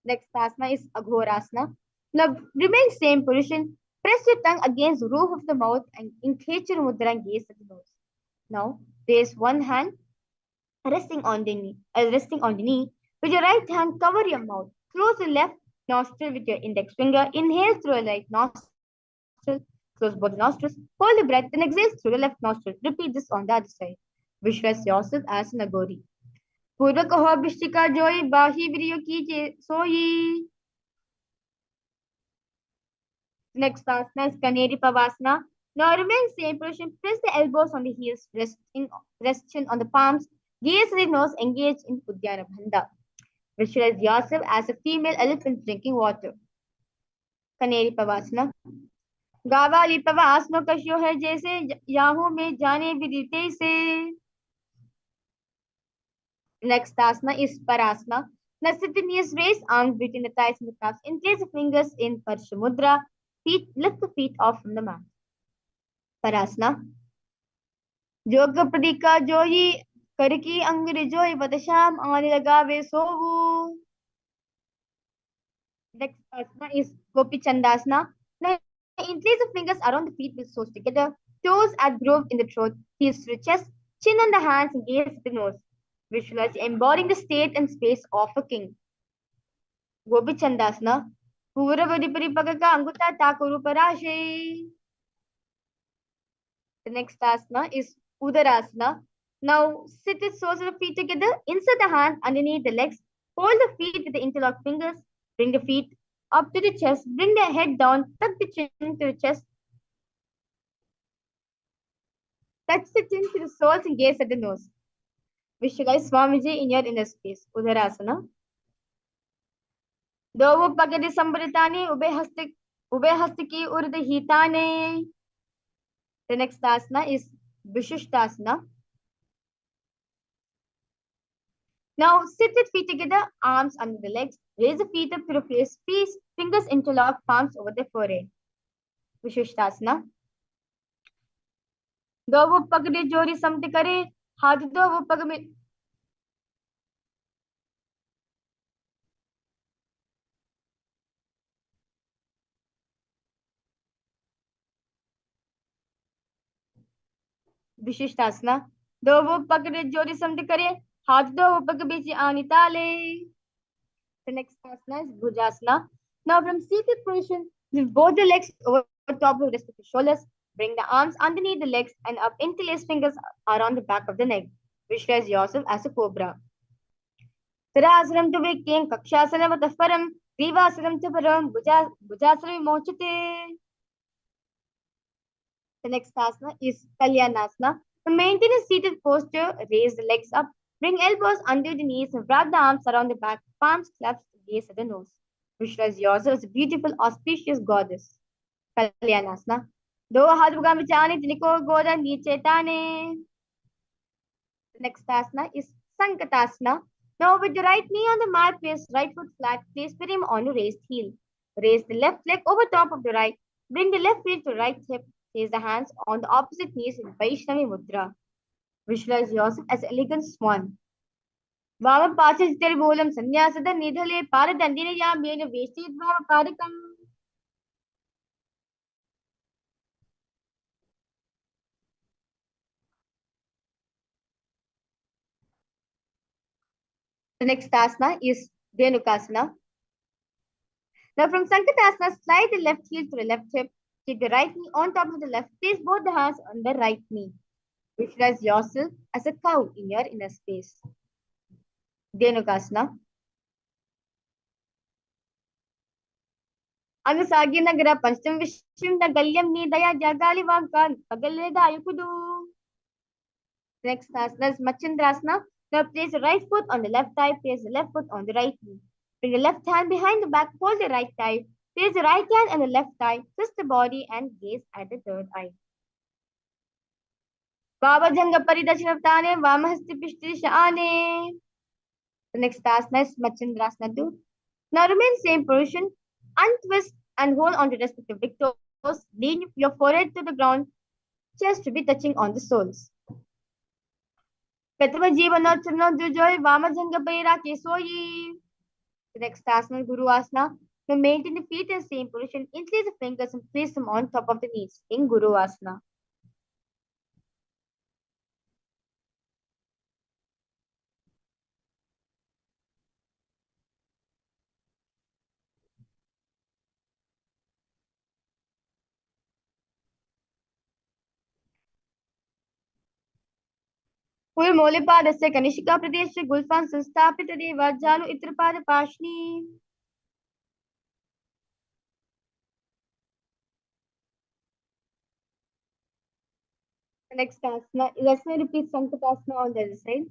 S2: Next asana is Aghorasana. Now remain same position. Press your tongue against the roof of the mouth and in Khechara Mudra and gaze at the nose. Now place one hand resting on the knee. With your right hand, cover your mouth. Close the left. nostril with your index finger. Inhale through a right nostril. Close both nostrils. Hold the breath, then exhale through the left nostril. Repeat this on the other side. Visualize yourself as an agori. पूर्व कहो बिष्टिका जोई बाही विरियो कीजिए सोई. Next asana is Kaneri Pavasana. Now remain same position. Press the elbows on the heels, resting on the palms. Gaze the nose, engage in Udyana Bandha. Visualize yourself as a female elephant drinking water. Kaneri Pavasana. गावाली पवासनो कशो है जैसे Yahoo में जाने विदिते से. Next asana is Parasana. Now sit in knees, raise arms between the thighs and the calves. Interlace the fingers in Parshamudra. Lift the feet off from the mat. Parasana. योग प्रदीका जोई करकी अंग्र जोई बदशाम आने लगावे सोवु. Next asana is Gopi Chandasana. Now interlace the fingers around the feet with toes together. Toes are grooved in the throat, heels to the chest, chin on the hands and gaze at the nose. Visualize embodying the state and space of a king. Gopi Chandasana. Purava Paripagaka Anguta Takuru Parashe. The next asana is Udarasana. Now sit with soles of the feet together. Insert the hand underneath the legs. Hold the feet with the interlocked fingers. Bring the feet up to the chest. Bring the head down. Tuck the chin to the chest. Touch the chin to the soles and gaze at the nose. Visualize Swamiji in your inner space. Udarasana. Dovu Pagadi Sambaritani Ube Hastaki Urda Hitane. The next asana is Vishishtasana. Now sit with feet together, arms under the legs. Raise the feet up to the face, fingers interlock, palms over the forehead. Vishishtasana. दो वो पगड़े जोड़ी समते करे, हाथ दो वो पग में. विशिष्टासना. दो वो पगड़े जोड़ी समते करे, हाथ दो वो पग बीच आनी ताले. The next asana is Bhujasana. Now from seated position, lift both the legs over top of respective shoulders. Bring the arms underneath the legs and up. Interlace fingers around the back of the neck. Visualize yourself as a cobra. Sarasaram to be king, Kakshasana Vatafaram, Grivasaram to Param, Bhujasana Mochate. The next asana is Kalyanasana. To maintain a seated posture, raise the legs up. Bring elbows under the knees and wrap the arms around the back, palms clasped, gaze at the nose. Visualize yourself as a beautiful, auspicious goddess. Kalyanasana. Do हाथ बुगा में चाने जिनको गोदा नीचे ताने. The next asana is Sankatasana. Now with the right knee on the mat, place right foot flat, place firm on the raised heel. Raise the left leg over top of the right. Bring the left heel to right hip. Place the hands on the opposite knees in Vaishnavi Mudra. Visualize yourself as elegant swan. Vama Pacha Bolam Sanyasada Nidhale Paradandina Yam Yena Vesti Vama Padakam. The next asana is Dhenukasana. Now from Sankatasana, slide the left heel to the left hip. Keep the right knee on top of the left. Place both the hands on the right knee. Visualize yourself as a cow in your inner space. Dhenukasana. Anusagi Nagara Pancham Vishim the Galyam Nidaya Jagali Vankan Pagaleda Yukudu. Next asana is Machindrasana. Now place the right foot on the left thigh, place the left foot on the right knee. Bring the left hand behind the back, hold the right thigh. Place the right hand on the left thigh, twist the body and gaze at the third eye. Baba Janga Paridashinavtane, Vamahasti Pishti Shane. The next asana is Machindrasana too. Now remain same position, untwist and hold on to respective big toes. Lean your forehead to the ground, chest to be touching on the soles. Petava Jeevana Churno Dujoy, Vamajanga Paira Kesoyi. The next asana is Guru Asana. Now maintain the feet in the same position. Interlace the fingers and place them on top of the knees in Guru Asana. पूर्वमौलिपादस्य कनिष्काप्रदेशे गुल्फान् संस्थापितदेव जानु इत्रपादपाशनी. The next asana, let's repeat Sankatasana on the other side.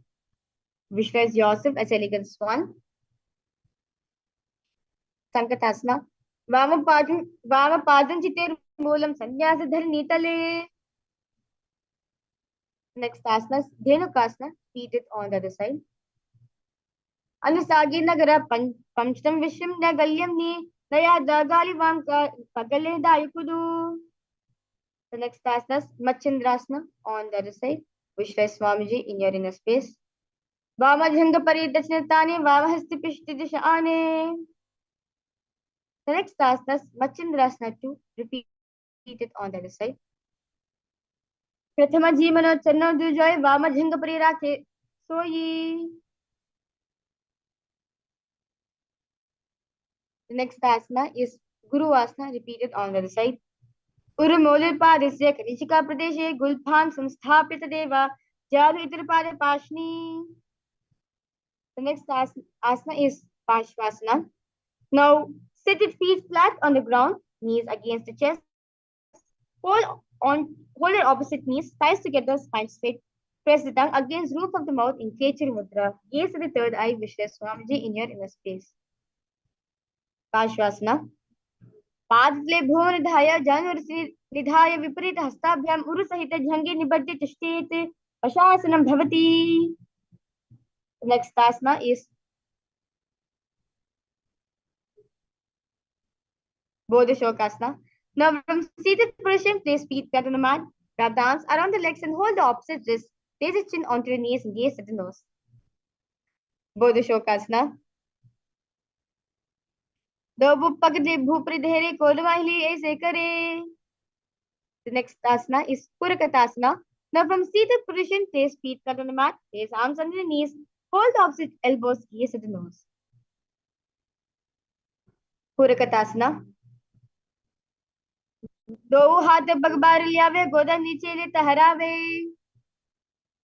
S2: Visualize yourself as elegant swan. Sankatasana. Vamapadam chitir moolam sannyasa dharnitale. Next asana, Dhenukasana, feet it on the other side. Anusagi nagara panchtam vishim nagalyam ni naya dagali vam pagale dayukudu. The next asana, Machindrasana on the other side. Visualize Swamiji in your inner space. Vamajhanga paridachnatani vamahasti pishti dishane. The next asana is Machindrasana 2. Repeat it on the other side. Prathama Jimano Channa Dujoy Vamajhanga Parirake Soyi. The next asana is Guru Asana. Repeat it on the other side. Urumolirpadisya Kanishika Pradeshe Gulphan Samsthapita Deva Jaru Itirpada Pashni. The next asana is Pashvasana. Now sit with feet flat on the ground, knees against the chest. Hold your opposite knees, thighs together, spine straight. Press the tongue against roof of the mouth in Kechari Mudra. Gaze at the third eye, visualize Swamiji in your inner space. Pashvasana. पादतले भुवन निधाय जानुरसि निधाय विपरीत हस्ताभ्याम उरु सहित जंगे निबद्धे तिष्ठेत पशासनं भवति. Next asana is Bodhishokasana. Now from seated position, place feet flat on the mat. Wrap the arms around the legs and hold the opposite wrist. Place the chin onto your knees and gaze at the nose. Bodhishokasana. The next asana is Purakatasana. Now from seated position, place feet flat on the mat. Place arms under the knees. Hold the opposite elbows, gaze at the nose. Purakatasana. दो हाथ बगबार लियावे गोदा नीचे ले तहरावे.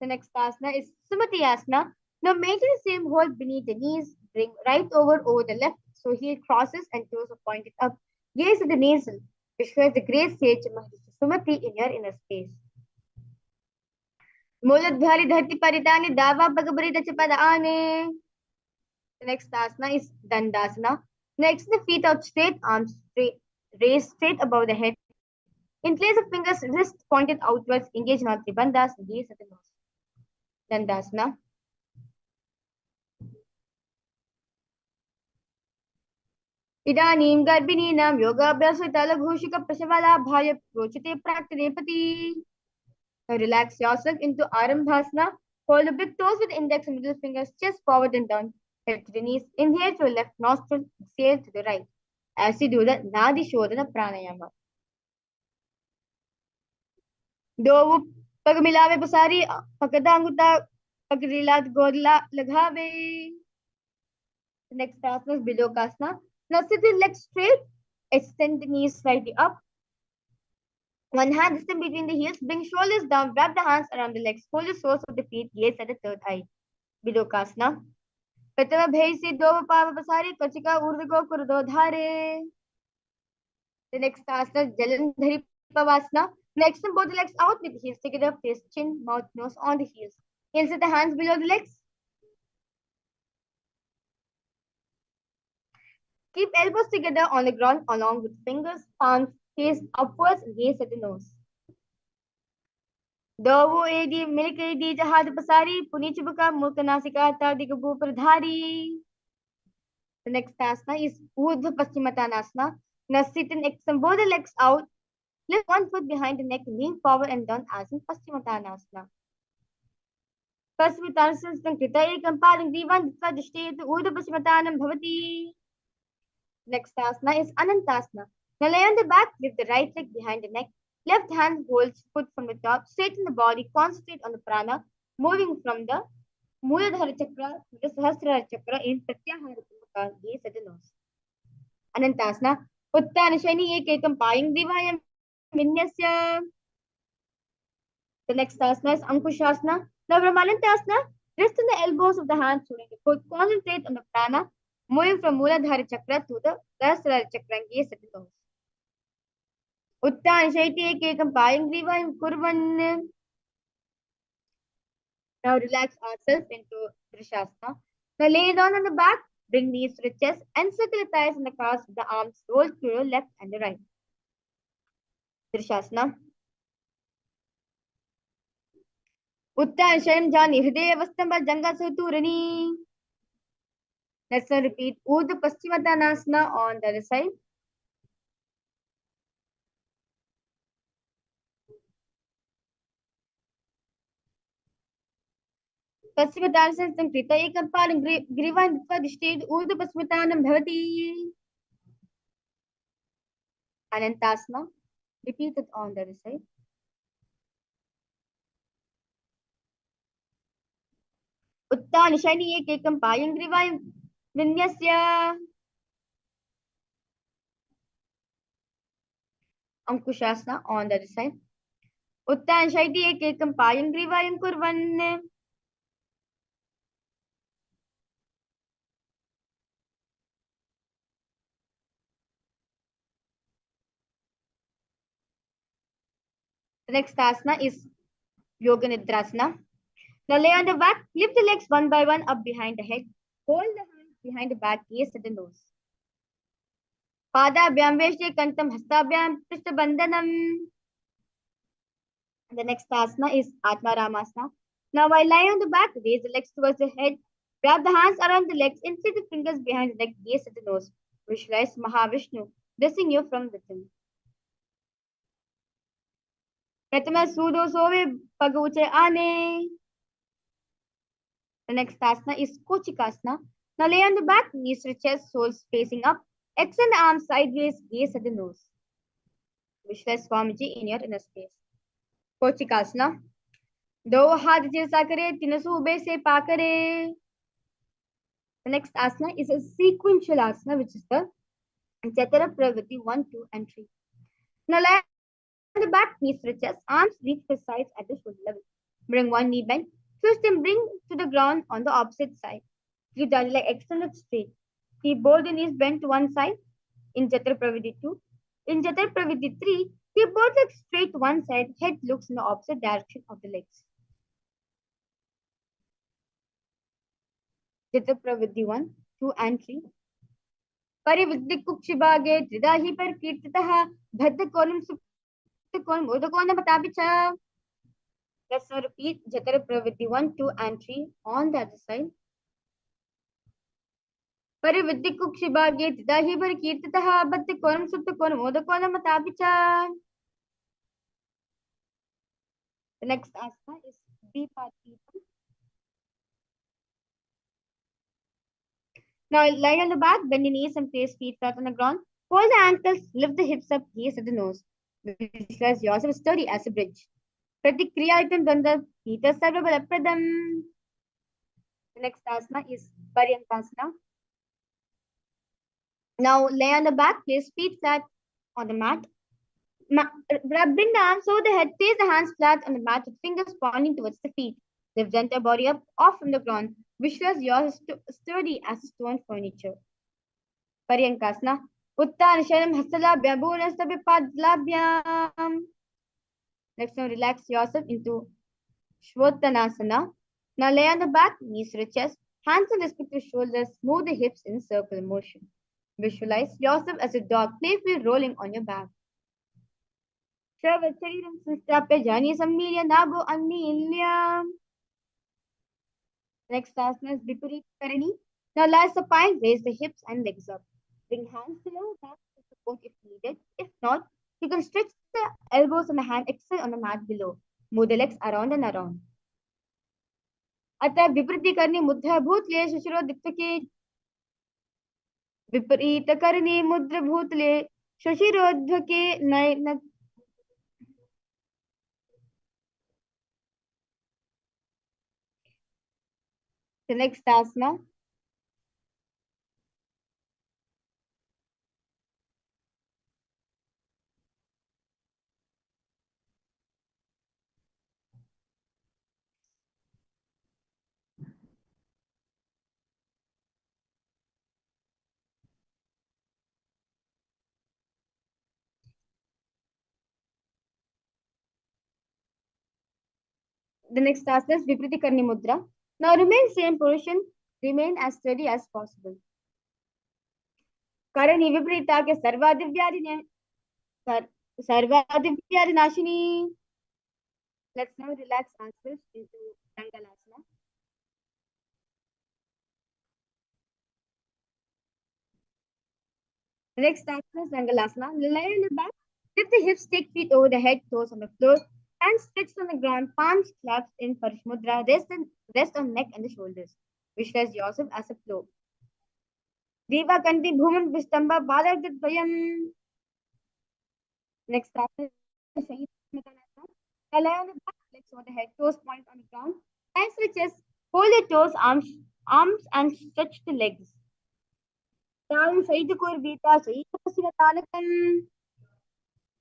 S2: The next asana is Sumati Asana. Now maintain the same hold beneath the knees. Bring right over the left, so heel crosses and toes are pointed up. Gaze at the nasal. Visualize the great sage Sumati in your inner space. Muladhari dharti paritani dava bagabari dachapadane. The next asana is Dandasana. Next, the feet out straight, arms straight, raised straight above the head. In place of fingers, wrist pointed outwards, engage in all three bandhas, gaze at the nose. Dandasana. Idanim garbhininam yogaabhyasvita laghushika prashavalabhaya prochite praktanepati. Now relax yourself into Arambhasana. Hold the big toes with index and middle fingers, chest forward and down. Head to the knees. Inhale to the left nostril, exhale to the right. As you do the Nadi Shodhana Pranayama. दो पग मिलावे पसारी पकदा अंगुता पगरीला गोदला लगावे. The next asana is Bilokasana. Now sit the legs straight, extend the knees slightly up. One hand is in between the heels, bring shoulders down, wrap the hands around the legs, hold the soles of the feet, gaze at the third eye. Bilokasana. Pratama bhai se do pava pasari kachika urdhako kurdodhare. The next asana is Jalandhari Pavasana. Now extend both the legs out with the heels together, face chin, mouth, nose on the heels. Insert the hands below the legs. Keep elbows together on the ground along with fingers, palms, face upwards, gaze at the nose. Dovo edi milk edi jahad pasari punichibuka mulkanasika tadigabu pradhari. The next asana is Urdhva Paschimottanasana. Now sit and extend both the legs out. Lift one foot behind the neck, lean forward and down as in Paschimottanasana. Paschimottanasana krita ekam padam grivan ditva dishtet Urdhva Paschimottanam bhavati. Next asana is Anantasana. Now lay on the back, lift the right leg behind the neck. Left hand holds foot from the top, straighten the body, concentrate on the prana, moving from the Muladhara Chakra to the Sahasrara Chakra in Pratyahara Kumaka, gaze at the nose. Anantasana. Uttana Shani Ekekam Payam Divayam Vinyasya. The next asana is Ankushasana. Now, Brahmanantasana, rest on the elbows of the hands, showing the foot. Concentrate on the prana, moving from Muladhara Chakra to the Sahasrara Chakra and gaze at the nose. Uttan Shaiti Ekam Payangriva Kurvan. Now, relax ourselves into Drishasana. Now, lay down on the back, bring knees to the chest, encircle the thighs and the calves with the arms rolled to your left and the right. Drishasana. Uttan Shayan Jani Hridaya Vastamba Janga Suturani. Let's now repeat Urdhva Paschimottanasana on the other side. Paschimottanasana Krita Ekam Palam Grivan Dishted Urdhva Paschimottanam Bhavati. Anantasana. Repeat it on the other side. Uttan Shani Ekam Payam Grivan Vinyasya. Ankushasana on the other side. Uttan Shaiti Ekam Payam Grivan Kurvan. The next asana is Yoga Nidrasana. Now lay on the back, lift the legs one by one up behind the head. Hold the hands behind the back, gaze at the nose. Padabhyam Veshte Kantam Hastabhyam Prishtabandhanam. The next asana is Atma Ramasana. Now while lying on the back, raise the legs towards the head. Wrap the hands around the legs, insert the fingers behind the neck, gaze at the nose. Visualize Mahavishnu blessing you from within. Pratama Sudo Sove Paguche Ane. The next asana is Kochikasana. Now lay on the back, knees to chest, soles facing up. Extend the arms sideways, gaze at the nose. Visualize Swamiji in your inner space. Kochikasana. दो हाथ जैसा करे तीन सूबे से पाकरे. The next asana is a sequential asana, which is the Jatara Pravritti 1, 2, and 3. Now lie on the back, knees to chest, arms reach the sides at the shoulder level. Bring one knee bent, twist and bring to the ground on the opposite side. Keep the leg extended straight. Keep both the knees bent to one side in Jatara Pravritti 2. In Jatara Pravritti 3, keep both legs straight to one side, head looks in the opposite direction of the legs. Jatara Pravritti 1, 2, and 3. परिविद्यकुक्षिभागे त्रिधा हि परकीर्तितः बद्धकोणं सुप्तकोणं उदकोणं बतापि च. Let's now repeat Jatara Pravritti 1, 2, and 3 on the other side. परिविद्यकुक्षिभागे त्रिधा हि परकीर्तितः बद्धकोणं सुप्तकोणं उदकोणं बतापि च. The next asana is Vipatina. Now lie on the back, bend your knees and place feet flat on the ground. Hold the ankles, lift the hips up, gaze at the nose. Visualize yourself sturdy as a bridge. Pratikriyayitam Dvanda Pita Sarvabhalapradam. The next asana is Paryantasana. Now lay on the back, place feet flat on the mat. Bring the arms over the head, place the hands flat on the mat with fingers pointing towards the feet. Lift the entire body up off from the ground. Visualize yourself sturdy as a stone furniture. Paryankasana. Uttan Sharam Hasalabhyam Bhunastabipadlabhyam. Next now relax yourself into Shvottanasana. Now lay on the back, knees to the chest, hands on respective shoulders, move the hips in circular motion. Visualize yourself as a dog playfully rolling on your back. Shravachariram Sanstrapya Jani Sammirya Nago Annilya. Next asana is Viparit Karani. Now lie supine, raise the hips and legs up. Bring hands to your back to support if needed. If not, you can stretch the elbows and the hand extend on the mat below. Move the legs around and around. अतः विपरीत करनी मुद्रा भूतले शशिरोदित्य विपरीत करनी मुद्रा भूतले शशिरोध्व के नयन. The next asana The next asana is Vipriti Karni Mudra. Now remain same position, remain as steady as possible. Karani Viprita ke Sarvadivyadi Nashini. Let's now relax ourselves into Dangalasana. The next asana is Dangalasana. Lie on the back. Lift the hips, take feet over the head, toes on the floor, hands stretched on the ground, palms clasped in Parishmudra. Rest on neck and the shoulders. Visualize yourself as a flow. Diva Kanti Bhuman Vistamba Baladadvayam. Next asana is Shayitanasana. Lie on the back, legs over the head, toes point on the ground, hands to the chest, hold the toes, arms and stretch the legs. Down, Shaita Kurvita, Shaita Pasinatanakan.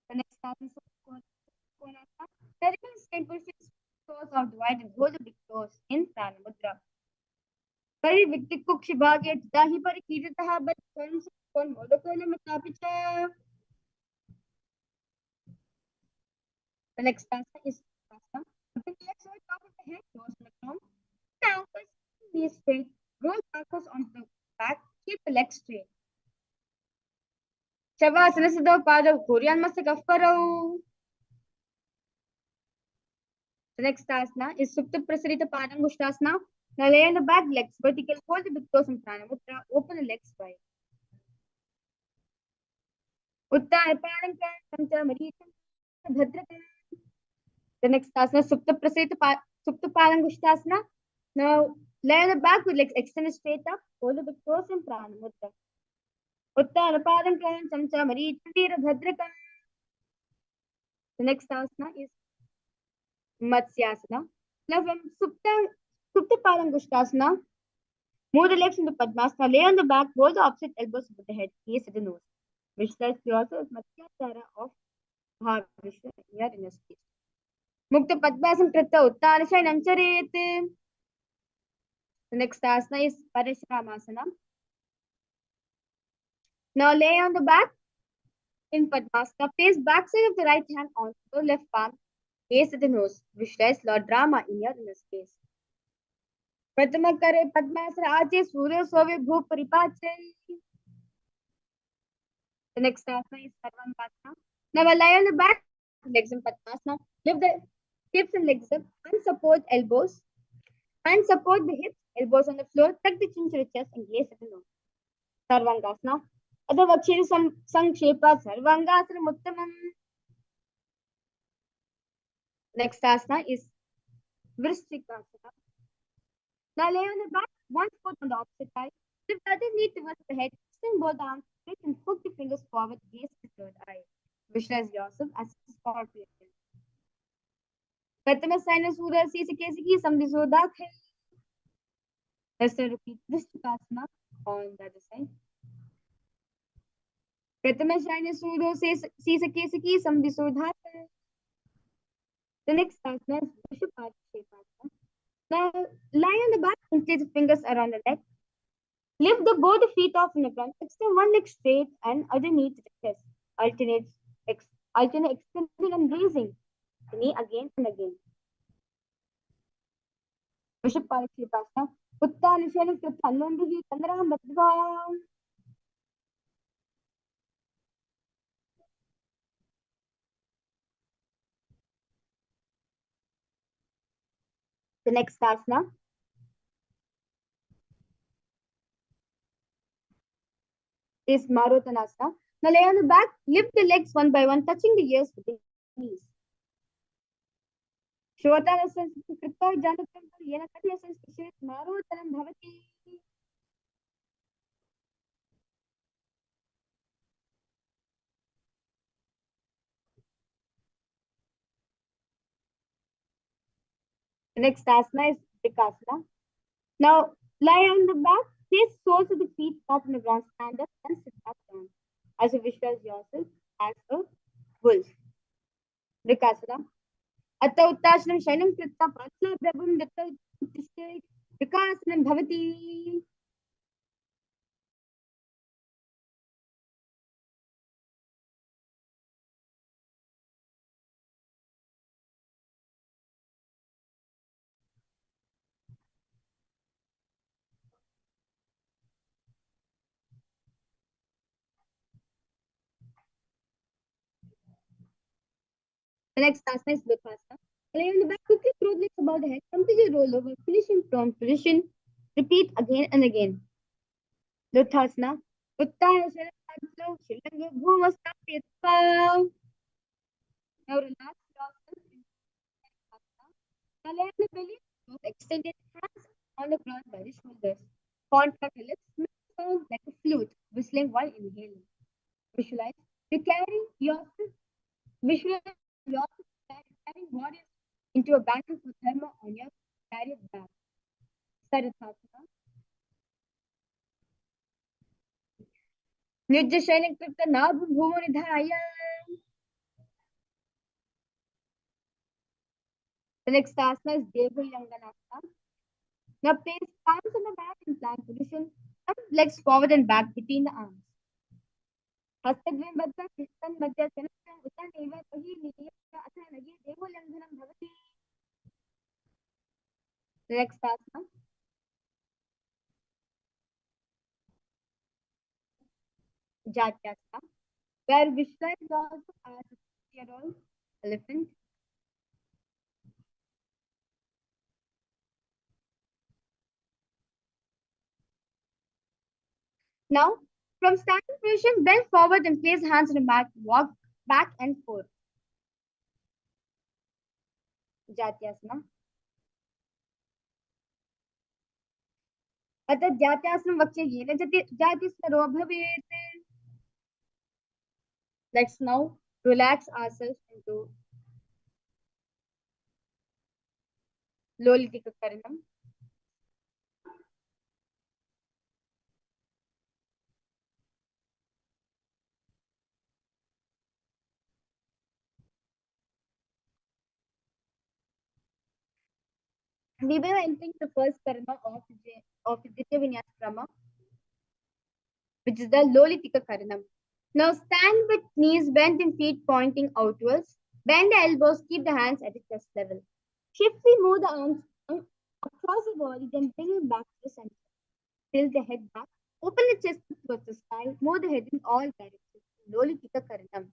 S2: The next asana is Konasana. Remain same position, toes are divided and hold the big toes in Pranamudra. Pari Vikti Kukshi Bhagya Dahi Pari Kiritaha But Kon Modokola Matapicha. The next asana is Asana. Open the legs over top of the head, toes on the ground. Ankles, knees straight. Roll backwards onto the back. Keep the legs straight. Shavasana Siddha Pada Korean Masak Afkarao. The next asana is Supta Prasarita Padangushtasana. Now lay on the back, legs vertical, hold the big toes in Pranamudra, open the legs wide. Uttara Padankan, Samcha Maritam, Bhadrakan. The next asana is Supta Padangushtasana. Now lay on the back with legs extended straight up, hold the big toes in Pranamudra. Uttara Padankan, Samcha Maritam, Bhadrakan. The next asana is Matsyasana. Now from Supta Padangushtasana, move the legs into Padmasana, lay on the back, roll the opposite elbows with the head, gaze at the nose. Visualize yourself as Matsyasana of Mahavishnu in your inner space. Mukta Padmasana Kritta Uttarishayanam Charet. The next asana is Parashramasana. Now lay on the back in Padmasana, place backside of the right hand on the left palm, gaze at the nose. Visualize Lord Rama in your inner space. प्रथम करे पद्मासन आचे सूर्य सोवे भू परिपाचे. The next asana is Sarvangasana. Now lie on the back, legs in Padmasana. Lift the hips and legs up and support elbows. And support the hips, elbows on the floor. Tuck the chin to the chest and gaze at the nose. Sarvangasana. Adha Vakshiri Sankshepa Sarvangasana Muttamam. Next asana is Vrishchikasana. Now lay on the back, one foot on the opposite side. Lift the other knee towards the head, extend both arms straight and hook the fingers forward, gaze the third eye. Visualize yourself as a scorpion. Pratama Saina Surya Sisikesiki Samdisodakhe. Let's repeat this Chikasana on the other side. Pratama Saina Surya Sisikesiki Samdisodakhe. The next asana is Vishupachipasana. Now lie on the back and place the fingers around the neck. Lift both the feet off in the front. Extend one leg straight and other knee to the chest. Alternate extending and raising the knee again and again. Vishupachipasana. Uttanishana Kritanondihi Tandraham Badva. The next asana is Marottanasana. Now lay on the back, lift the legs one by one, touching the ears with the knees. Shrotanasana Kritta Janatam Yena Katyasana Spishit Marottanam Bhavati. The next asana is Vikasana. Now lie on the back, place soles of the feet flat on the ground, stand up and sit back down. As you visualize yourself as a wolf. Vikasana. Atta Uttashanam Shainam Kritta Patla Prabhum Datta Vikasanam Bhavati. The next asana is Luthasana. Lay on the back, quickly throw the legs above the head, completely roll over, finish in prone position. Repeat again and again. Luthasana. Uttaya Sharanaglo, Shilanga Bhumastapyatva. Now relax yourself in Luthasana. Now lay on the belly, both extended hands on the ground by the shoulders. Contract the lips, make sound like a flute, whistling while inhaling. Visualize. You carry yourself, visualize yourself carrying warriors into a battle for dharma on your chariot back. Sarathasana. Nijya Shainik Kripta Nabhu Bhumo Nidhaya. The next asana is Devulyanganasana. Now place palms on the mat in plank position and legs forward and back between the arms. हस्तद्वयं बद्ध्वा शिस्तं मध्ये चलनं उतानेव बहिर्निर्य अथ नगे देवोल्लङ्घनं भवति. The next asana. Jatyasana. Where visualize yourself as a 6-year-old elephant. Now, from standing position, bend forward and place hands on the mat. Walk back and forth. Jatyasana. अतः जात्यासनं वक्ष्ये येन जातिस्वरो भवेत्. Let's now relax ourselves into Lolitika Karanam. We were entering the first karma of the Ditya Vinyas Krama, which is the Lolitika Karanam. Now stand with knees bent and feet pointing outwards. Bend the elbows, keep the hands at the chest level. Shiftly move the arms across the body, then bring them back to the center. Tilt the head back. Open the chest towards the sky. Move the head in all directions. Lolitika Karanam.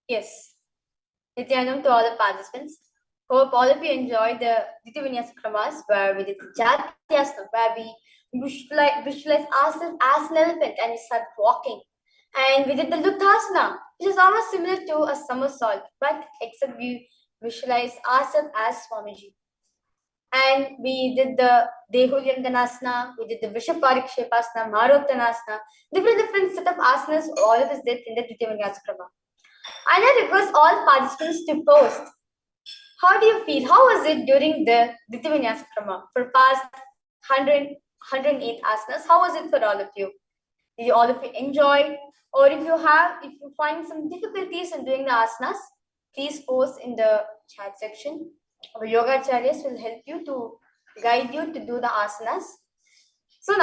S3: Yes. Nithyananda to all the participants. Hope all of you enjoyed the Diti Vinyasa Kramas where we did the Jatyasana, where we visualize ourselves as an elephant and we start walking. And we did the Luthasana, which is almost similar to a somersault, but except we visualize ourselves as Swamiji. And we did the Dehulyandanasana, we did the Vishaparikshepasana, Marottanasana, different set of asanas, all of us did in the Diti Vinyasa Krama. And I request all participants to post. How do you feel? How was it during the Diti Vinyasa Krama for past 108 asanas? How was it for all of you? Did you all of you enjoy? Or if you find some difficulties in doing the asanas, please post in the chat section. Our yoga acharyas will help you to guide you to do the asanas. So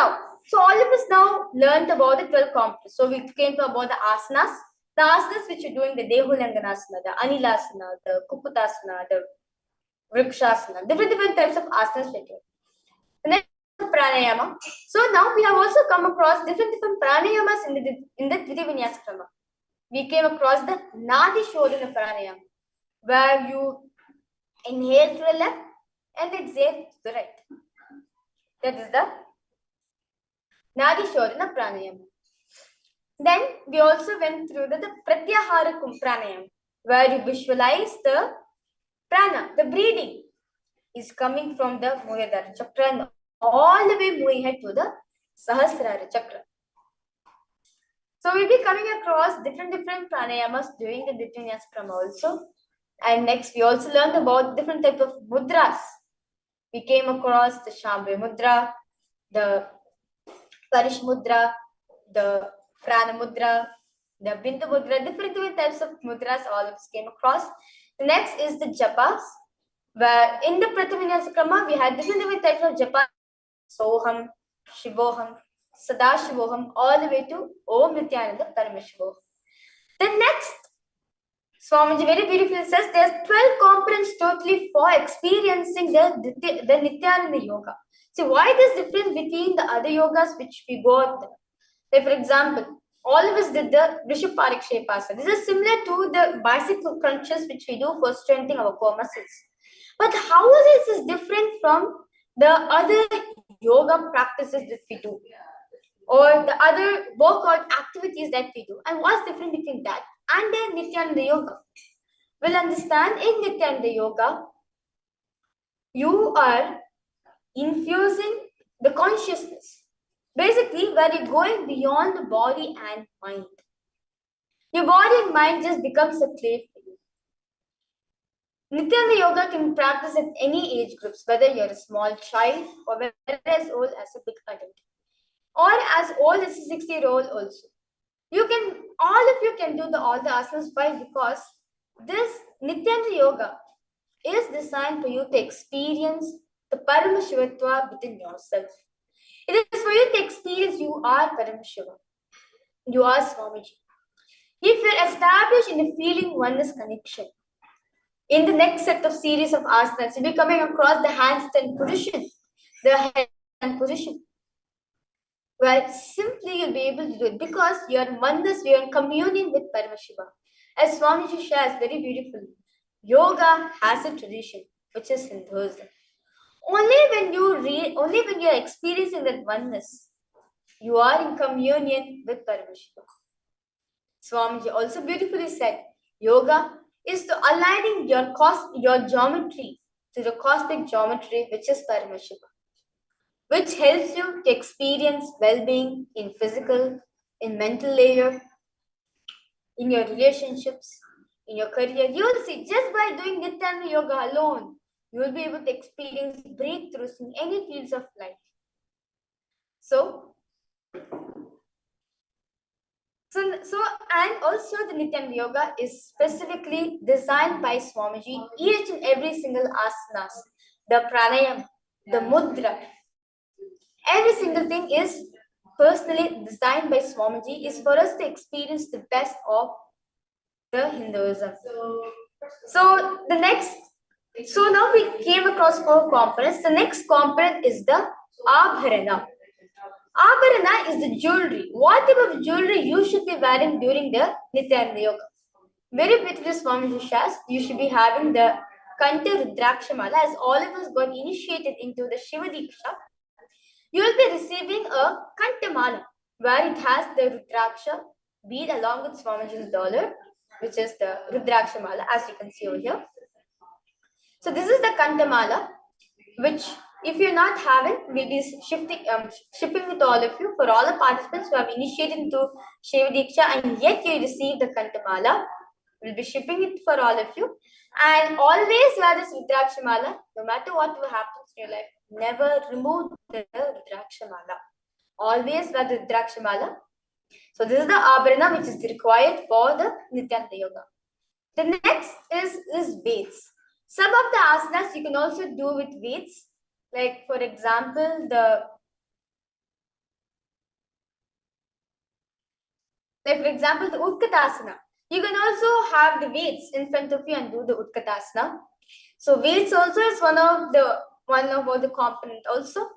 S3: all of us now learned about the 12 components. So we came to about the asanas. The asanas which you're doing, the Dehulanganasana, the Anilasana, the Kukutasana, the Vrikshasana, different types of asanas we do. The next pranayama. So now we have also come across different pranayamas in the Diti Vinyasa Krama. We came across the Nadi Shodhana pranayama, where you inhale to the left and exhale to the right. That is the Nadi Shodhana pranayama. Then we also went through the Pratyahara pranayama, where you visualize the prana, the breathing is coming from the Muladhara chakra and all the way moving ahead to the Sahasrara chakra. So we'll be coming across different pranayamas during the Diti Vinyasa Krama also. And next we also learned about different types of mudras. We came across the Shambhavi mudra, the Parish mudra, the Prana mudra, the Bindu mudra, different types of mudras all of us came across. The next is the japas, where in the Prathaminyasa Krama we had different types of japas, Soham, Shivoham, Sadashivoham, all the way to Om Nithyananda Paramashivoham. The next, Swamiji very beautifully says there's 12 components totally for experiencing the Nithyananda Yoga. See, why this difference between the other yogas which we got? Like for example, all of us did the Vishaparikshepasana. This is similar to the bicycle crunches which we do for strengthening our core muscles. But how is this different from the other yoga practices that we do? Or the other workout activities that we do? And what's different between that and the Nithyananda Yoga? We'll understand in Nithyananda Yoga, you are infusing the consciousness. Basically, where you're going beyond the body and mind. Your body and mind just becomes a slave for you. Nithyananda Yoga can practice at any age groups, whether you're a small child or whether as old as a big adult, or as old as a 60-year-old also. All of you can do all the asanas. Why? Because this Nithyananda Yoga is designed for you to experience the Paramashivatva within yourself. It is for you to experience you are Paramashiva. You are Swamiji. If you're established in the feeling oneness connection, in the next set of series of asanas, you'll be coming across the handstand position, the headstand position, where simply you'll be able to do it because you're in oneness, you're in communion with Paramashiva. As Swamiji shares very beautifully, yoga has a tradition, which is Hinduism. Only when you're experiencing that oneness, you are in communion with Paramashiva. Swamiji also beautifully said, yoga is to aligning your geometry to the cosmic geometry, which is Paramashiva, which helps you to experience well-being in physical, in mental layer, in your relationships, in your career. You will see, just by doing Nithyananda Yoga alone, you will be able to experience breakthroughs in any fields of life. And also the Nithyananda Yoga is specifically designed by Swamiji, each and every single asanas, the pranayama, the mudra, every single thing is personally designed by Swamiji, is for us to experience the best of the Hinduism. So now we came across 4 components. The next component is the Abharana. Abharana is the jewelry. What type of jewelry you should be wearing during the Nithyananda Yoga? very beautiful Swamiji shares, you should be having the Kanta Rudrakshamala. As all of us got initiated into the Shiva Diksha, you will be receiving a Kantamala where it has the Rudraksha bead along with Swamiji's dollar, which is the Rudrakshamala, as you can see over here. So this is the Kantamala, which if you're not having, we'll be shipping with all of you for all the participants who have initiated into Shiva Diksha and yet you receive the Kantamala. We'll be shipping it for all of you. And always wear this Rudrakshamala, no matter what will happen in your life. Never remove the Rudrakshamala. Always wear the Rudrakshamala. So this is the Abharana which is required for the Nithyananda Yoga. The next is weights. Some of the asanas you can also do with weights. Like for example, the Utkatasana. You can also have the weights in front of you and do the Utkatasana. So weights also is one of the component also.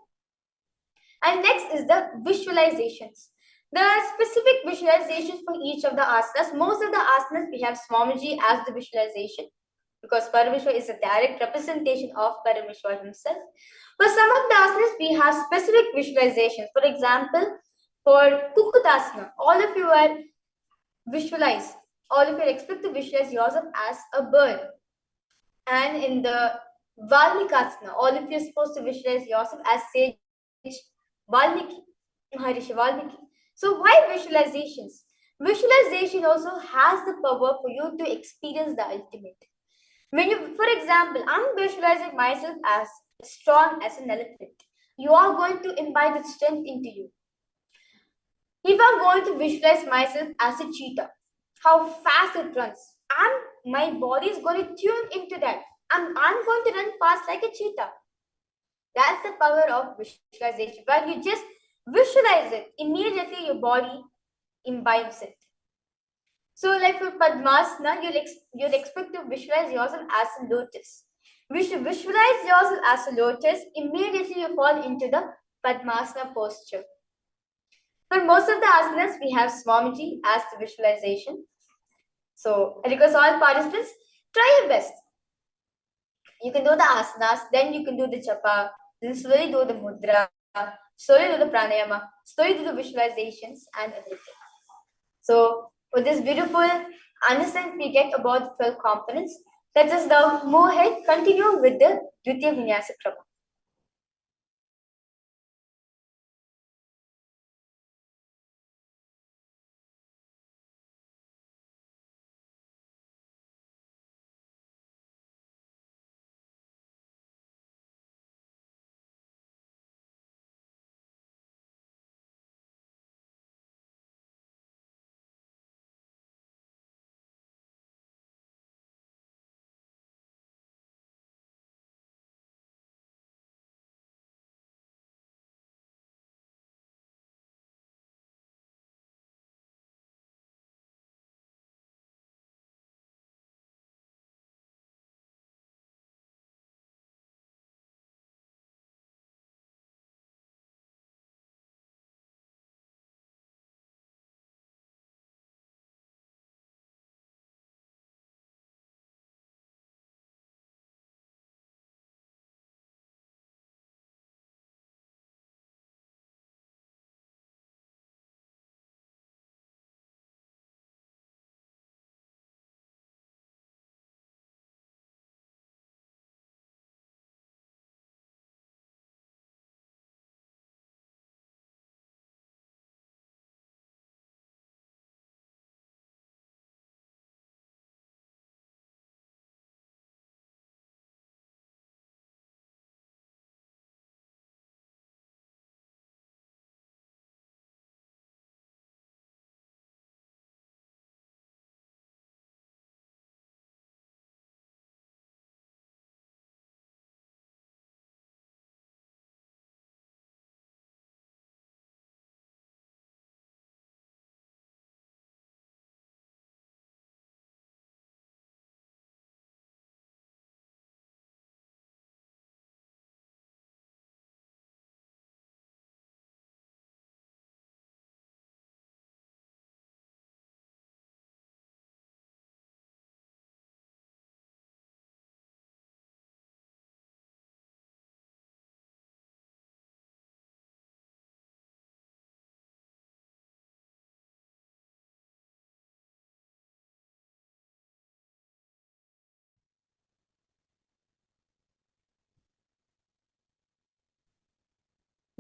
S3: And next is the visualizations. There are specific visualizations for each of the asanas. Most of the asanas we have Swamiji as the visualization because Parameshwar is a direct representation of Parameshwar himself. For some of the asanas we have specific visualizations. For example, for Kukutasana, all of you are expect to visualize yourself as a bird. And in the Valmikasana, all of you are supposed to visualize yourself as sage Valmiki, Maharishi Valmiki. So why visualizations? Visualization also has the power for you to experience the ultimate. When you, for example, I'm visualizing myself as strong as an elephant. You are going to imbibe the strength into you. If I'm going to visualize myself as a cheetah, how fast it runs, my body is going to tune into that. I'm going to run fast like a cheetah. That's the power of visualization. When you just visualize it, immediately your body imbibes it. So, like for Padmasana, you'll expect to visualize yourself as a lotus. Visualize yourself as a lotus, immediately you fall into the Padmasana posture. For most of the asanas, we have Swamiji as the visualization. So, I request all participants, try your best. You can do the asanas, then you can do the japa, then slowly do the mudra, slowly do the pranayama, slowly do the visualizations and everything. So, with this beautiful understanding we get about the 12 components, let us now move ahead, continue with the Dvitiya Vinyasa Krama.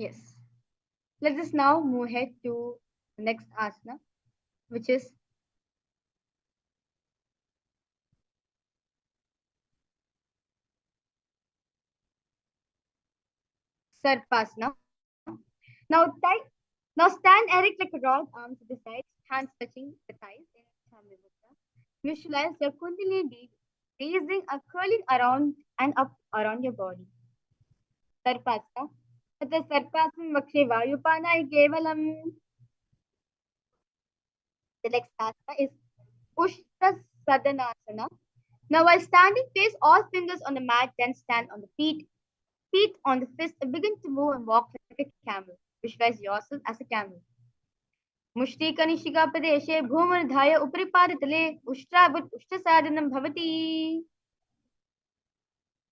S2: Yes. Let us now move ahead to the next asana, which is Sarpasana. Now, now stand erect like a rod, arms to the sides, hands touching the thighs in Chambi Mudra. Visualize your Kundalini raising or curling around and up around your body. Sarpasana. The Sarpasana Vakshe Vayupana Kevalam. The next asana is Ushta Sadanasana. Now, while standing, place all fingers on the mat, then stand on the feet on the fist, and begin to move and walk like a camel. Visualize yourself as a camel. मुष्टिकनिशिका प्रदेशे भूमर्धाय उपरि पादतले उष्ट्रावत् उष्टसाधनं भवति.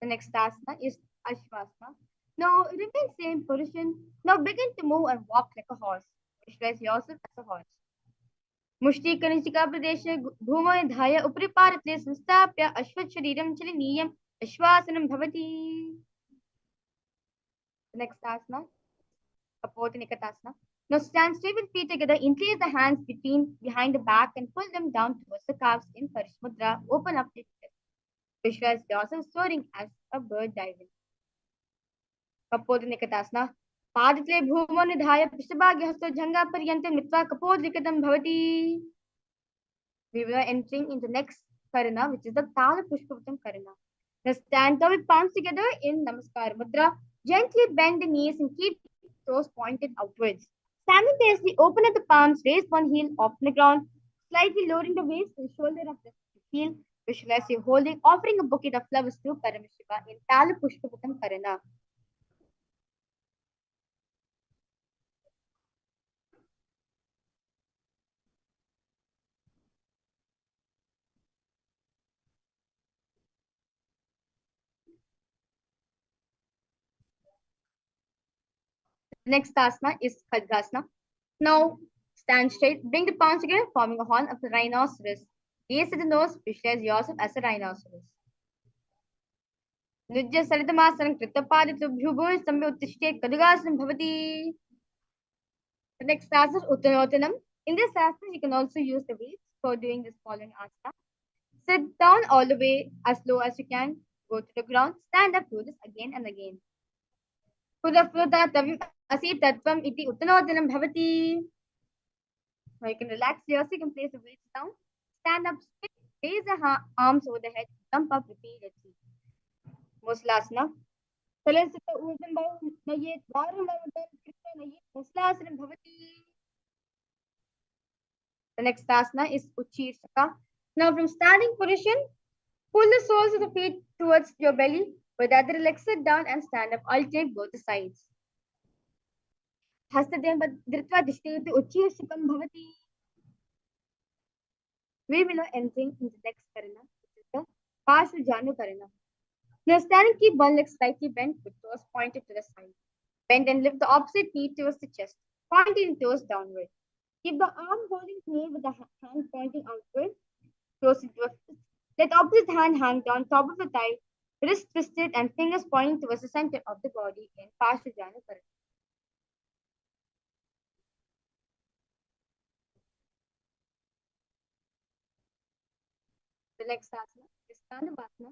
S2: The next asana is Ashwasana. Now remain same position. Now begin to move and walk like a horse. Visualize yourself as a horse. मुष्टिकनिशिका प्रदेशे भूमर्धाय उपरि पादतले संस्थाप्य अश्वत् शरीरं चलनीयम् अश्वासनं भवति. The next asana, Kapodinikatasana. Now stand straight with feet together, increase the hands behind the back and pull them down towards the calves in Parishmudra. Open up your chest. Visualize yourself soaring as a bird diving. Kapodinikatasana. Padatre bhumo nidhaya pishtabhagyahasto jhanga paryantam nitva kapodinikatam bhavati. We were entering into next karana, which is the Tala Pushpavatam karana. Now stand tall with palms together in Namaskar Mudra. Gently bend the knees and keep toes pointed outwards. Simultaneously open up the palms, raise one heel off the ground, slightly lowering the waist and shoulder of the heel. Visualize you offering a bouquet of flowers to Paramashiva in Tala Pushpavatam karana. Next asana is Khadgasana. Now stand straight, bring the palms together, forming a horn of the rhinoceros. Gaze at the nose, visualize yourself as a rhinoceros. Nujya Saritamasanam Kritapaditabhyubhu Sambe Uttishte Kadugasanam Bhavati. The next asana is Uttanotanam. In this asana, you can also use the weights for doing this following asana. Sit down all the way as low as you can. Go to the ground. Stand up. Do this again and again. Pudafruta Asi Tatvam Iti Uttanotanam Bhavati. Now you can relax yourself. You can place the weights down. Stand up straight. Raise the arms over the head. Jump up repeatedly. Muslasana. Salasita Urdam Nayet Varam Nayet Muslasanam Bhavati. The next asana is Uchirshaka. Now from standing position, pull the soles of the feet towards your belly. With the other leg sit down and stand up. Alternate both the sides. Hastadem Dritva Dishtayati Uchirshakam Bhavati. We will now entering into the next karana, which is the Parshvajanu karana. Now standing, keep one leg slightly bent with toes pointed to the side. Bend and lift the opposite knee towards the chest, pointing toes downward. Keep the arm holding knee with the hand pointing outward, close into a fist. Let the opposite hand hang down top of the thigh, wrist twisted and fingers pointing towards the center of the body in Parshvajanu karana. The next asana is Tandavasana.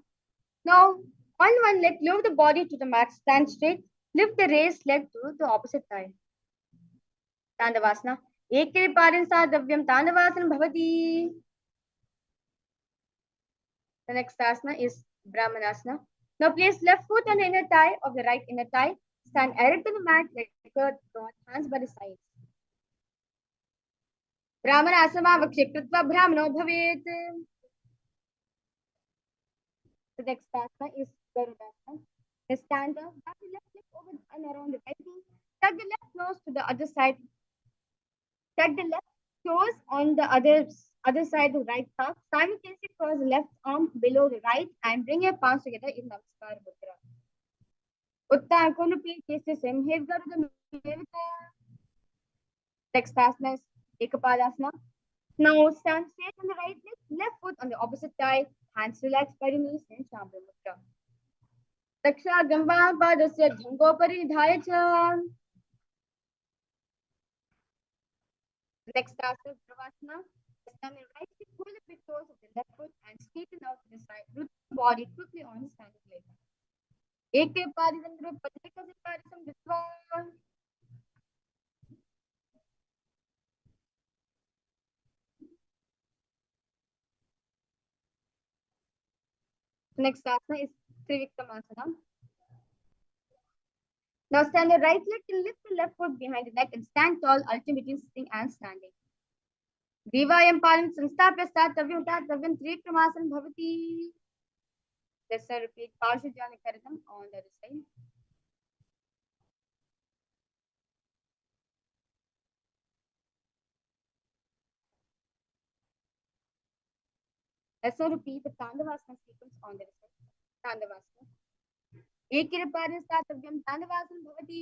S2: Now, on one leg, lower the body to the mat, stand straight, lift the raised leg to the opposite thigh. Tandavasana. Ekere parin sadhavyam Tandavasanam bhavati. The next asana is Brahmanasana. Now place left foot on the inner thigh of the right inner thigh. Stand erect on the mat, like a dot, hands by the sides. Brahmanasana vakshe kritva brahmano bhavet. The next asana is Garudasana. Stand up, back the left leg over and around the right knee. Tuck the left nose to the other side. Tuck the left toes on the other side of the right calf. Simultaneously cross the left arm below the right and bring your palms together in Namaskar Mudra. Uttan Konupi Kese Semhev Garudam. Next asana is Ekapadasana. Now stand straight on the right leg, left foot on the opposite thigh, hands relaxed by the knees in Shambhala Mudra. Daksha Gamba Padasya Dhangopari Dhaya Cha. Next asana, Pravasana. Stand in right foot, pull the big toes of the left foot and straighten out to the side. Root the body quickly on the standing leg. Eke parisandro padrika se parisam ditva. Next asana is Trivikramasana. Now stand your right leg and lift the left foot behind the neck and stand tall, alternate between sitting and standing. Devayam palam sanstapya statavya tatavya Trivikramasana bhavati. Let's repeat Parshajana Karadam on the other side. Let's repeat the Tandavasana sequence on the other side. Tandavasana. Ekiraparin statavya Tandavasana bhavati.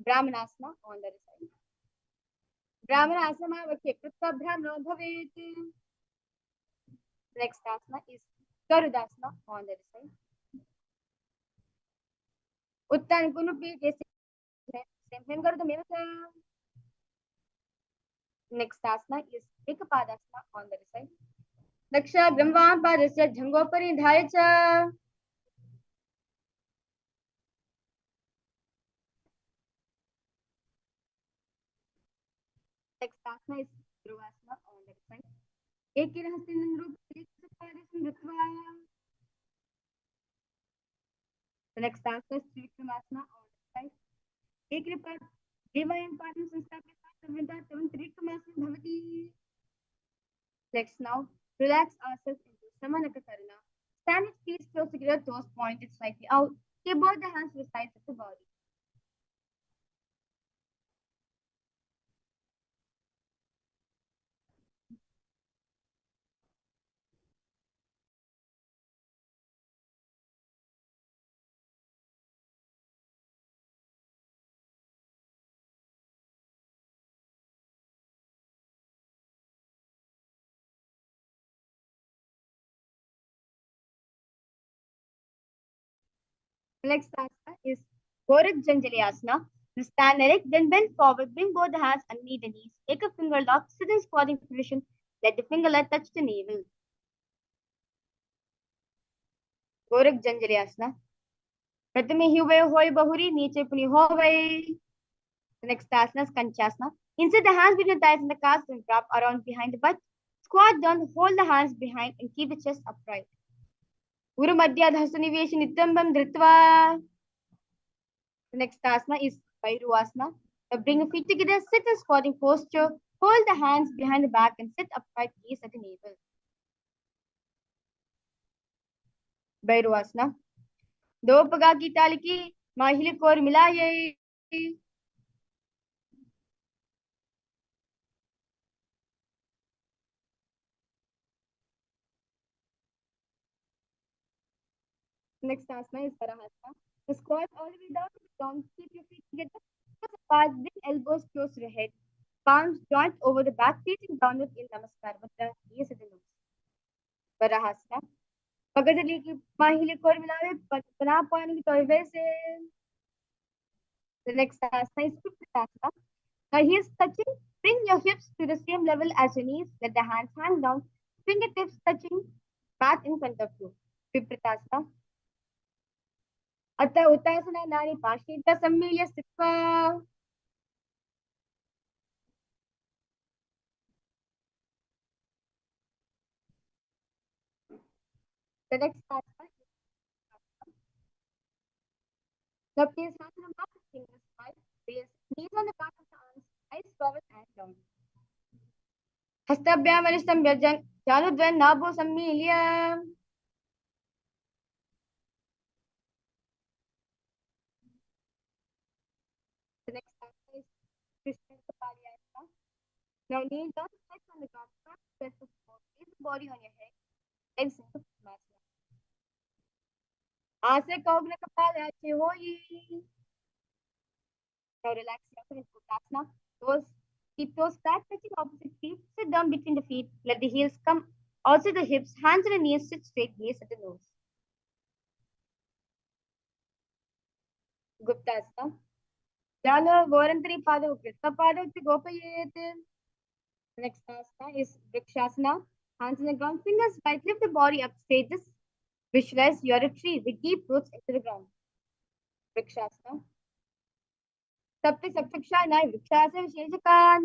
S2: Brahmanasana on the other side. Brahmanasana vakhe krutta brahmano bhavet. Next asana is Garudasana on the other side. Uttan Kunupi same Garudamevata. Next asana is Ekapadasana on the other side. Daksha Brahma Padasya Jangopari Dhayacha. Next asana is Dhruvasana on the other side. Ekirahastinandru Padasya Dhritva. The next asana is Trivikramasana on the other side. Ekirapad Devayam Padam Sanstapya Trivikramasana Bhavati. Let's now relax ourselves into Samanaka Karana. Stand with feet close together, toes pointed slightly out. Keep both the hands to the sides of the body. Next asana is Gorak Janjali Asana. You stand erect, then bend forward, bring both the hands underneath the knees. Take a finger lock, sit in squatting position. Let the fingerlet touch the navel. Gorak Janjali Asana. प्रथमे ही हुए होय bahuri, नीचे पुनी होवे. The next asana is Kanchasana. Insert the hands between the thighs and the calves and wrap around behind the butt. Squat down, hold the hands behind and keep the chest upright. Guru Madhya Dhasanivesh Nitambam Dhritva. The next asana is Vairuvasana. Now bring your feet together, sit in squatting posture, hold the hands behind the back and sit upright, gaze at the navel. Vairuvasana. दो पगा की ताल की माहिले core मिलाये. Next asana is Paramashivoham. The squat all the way down to the ground. Keep your feet together, toes apart, bring elbows close to the head. Palms joint over the back, facing downward in Namaskar. But the gaze at the nose. Varahasana. पगडली की माहिले core मिलावे बना पानी की तौबे से. The next asana is Uttanasana. Now heels touching. Bring your hips to the same level as your knees. Let the hands hang down. Fingertips touching. Mat in front of you. Vipratasana. अतः उत्तासना नारी पार्श्विका सम्मिल्य स्थित्वा. The next asana is now place hands on the back of fingers, place knees on the back of the arms, eyes forward and down. हस्ताभ्याम अनिष्टम व्यजन जानुद्वयं नाभो सम्मील्य. The next asana is Krishna Kapaliyasana. Now kneel down, head on the ground, press the floor, place the body on your head, legs into Padmasana. आसे कौग्न कपालयाचे होई. Now relax yourself in Uttanasana. Toes, keep toes flat, touching opposite feet. Sit down between the feet. Let the heels come. Also the hips, hands on the knees, sit straight, gaze at the nose. Guptasana. Jala Vorantari Pada Krista Pada Gopayet. Next asana is Vrikshasana. Hands on the ground, fingers right, lift the body up, status. Visualize you are a tree with deep roots into the ground. Vrikshasana. Sapti Saptakshana, Vrikshasana, Shejakan.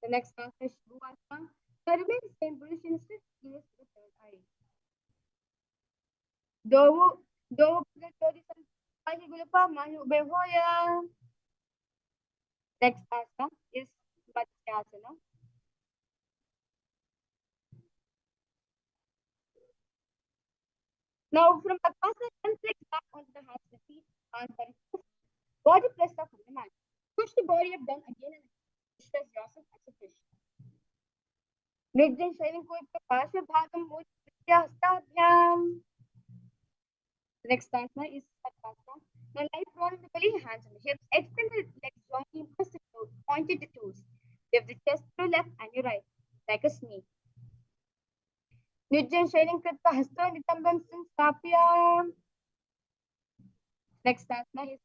S2: The next asana is Shubhavasana. So remain the same position, sit close to the third eye. Dovo Pugati Sampahi Gulapa Manu Behoya. Next asana is Matsyasana. Now from Padmasana, then flex back onto the hands, the feet, arms are body pressed up on the mat. Push the body up, down again and visualize yourself as a fish. Nithyananda shailing ko Paramashivoham Hastabhyam. The next asana is Padmasana. Now lie prone in the belly, hands on the hips, extend the legs jointly, press the toes, pointed the toes. Lift the chest to your left and your right, like a snake. Nithyananda shailing Kritka Hasto Nitambam Sanstapya. Next asana is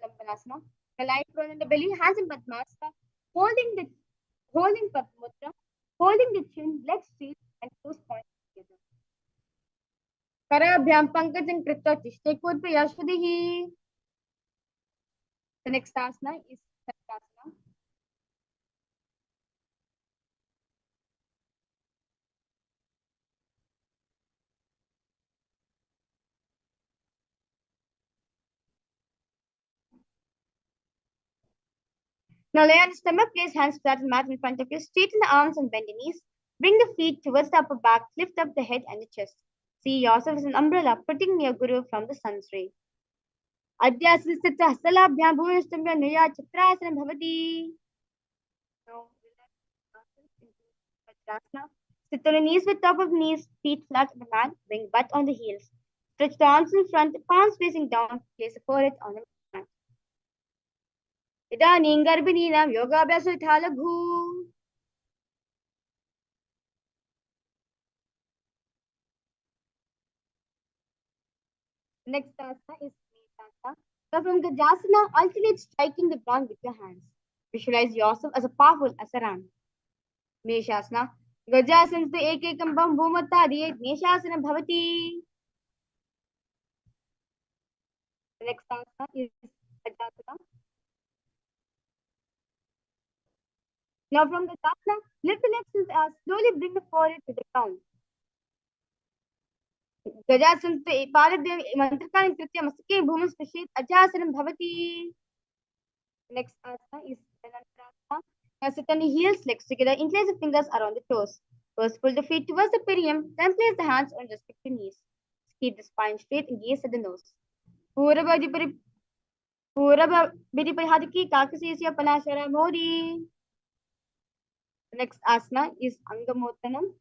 S2: Lambanasana. The lie prone in the belly, hands in Padmasana, holding Padmudra, holding the chin, legs straight, and toes pointed together. Karabhyam Pankajam Krita Tishte Kurpa Yashadihi. The next asana is Satkasana. Now lay on the stomach, place hands flat on the mat in front of you, straighten the arms and bend the knees. Bring the feet towards the upper back, lift up the head and the chest. See yourself as an umbrella, protecting your guru from the sun's ray. Adhyasistha Hasalabhyam Bhuvistambya Nuya Chitrasana Bhavati. Now relax yourself into Vajrasana. Sit on your knees with top of knees, feet flat on the mat, bring butt on the heels. Stretch the arms in front, palms facing down, place the forehead on the mat. Idaning Garbhininam Yogabhyasa Thalabhu. Next asana is Nithyananda. So from Gajasana, alternate striking the ground with your hands. Visualize yourself as a powerful Asaran. Meshasana. Gajasana ekekam bam bhumata diyet Meshasana bhavati. The next asana is Gajasana. Now from Gajasana, lift the legs and slowly bring the forehead to the ground. Gajasana Paradev Mantrakaran Kritya Masake Bhuman Spashet Ajasanam Bhavati. Next asana is Anantarasana. Now sit on the heels, legs together, interlace the fingers around the toes. First pull the feet towards the perineum, then place the hands on respective knees. Keep the spine straight and gaze at the nose. Purabha Vidipahadiki Kakasisya Panashara Modi. The next asana is Angamotanam.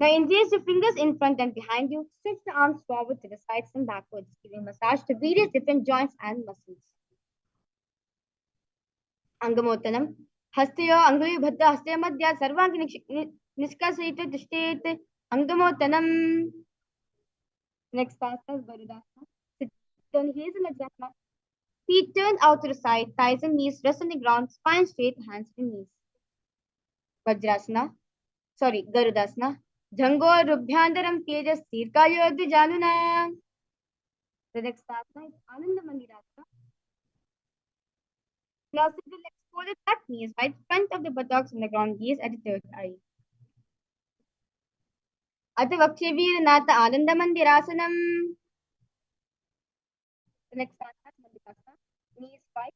S2: Now engage the fingers in front and behind you. Stretch the arms forward to the sides and backwards, giving massage to various different joints and muscles. Angamotanam. Hastayo Angavi Bhadda Hastaya Madhya Sarvangi Niskasayita Tishtet Angamotanam. Next asana is Garudasana. Sit on heels in Ajasana. Feet turned out to the side, thighs and knees rest on the ground, spine straight, hands and knees. Vajrasana. Garudasana. Dhango Rubhyandaram Tejas Sirkayo Januna. The next asana is Ananda Mandirasana. Now sit the legs folded back, knees right, front of the buttocks on the ground, gaze at the third eye. Atha Vakshavir Nata Ananda Mandirasanam. The next asana is Mandikasana. Knees wide,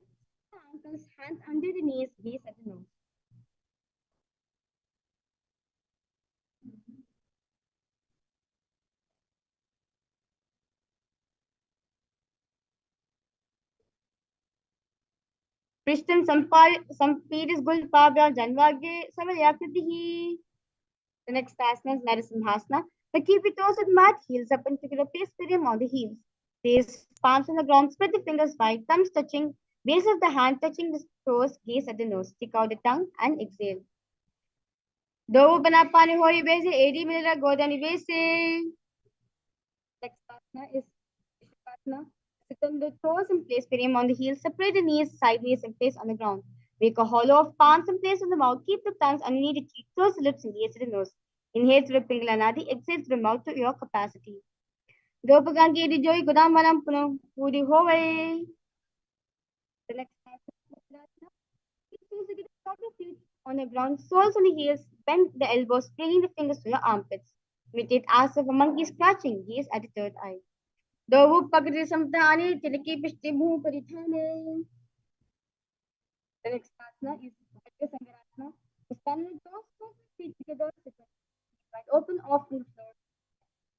S2: ankles, hands under the knees, gaze at the nose. Prishtam Sampiris Gulpabya Janvage Savayakritihi. The next asana is Narasimhasana. Now keep your toes at mat, heels up and together, place perineum on the heels. Place palms on the ground, spread the fingers wide, thumbs touching, base of the hand touching the toes, gaze at the nose, stick out the tongue and exhale. Do Banapani Hori Base, Adi Mila Godani Base. Next asana is Shikasana. Sit on the toes and place perineum on the heels. Separate the knees sideways and place on the ground. Make a hollow of palms and place on the mouth. Keep the thumbs underneath the cheek. Close the lips and gaze to the nose. Inhale through the Pingala Nadi. Exhale through the mouth to your capacity. Dopagangi di joy Godam Manam Puno. Puri Hove. The next on the ground, soles on the heels, bend the elbows, bringing the fingers to your armpits. Imitate as of a monkey scratching, gaze at the third eye. Dovu Pagri Samtani, Tilaki Pishtibu Paritane. The next asana is Sangarasana. Stand with toes, toes and feet together, sit right open off from the floor.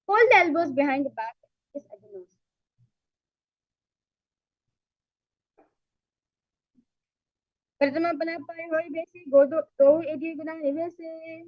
S2: Hold the elbows behind the back, gaze at the nose. Pratama Panapai Hoi Basi, go to Edi Guna Nivese.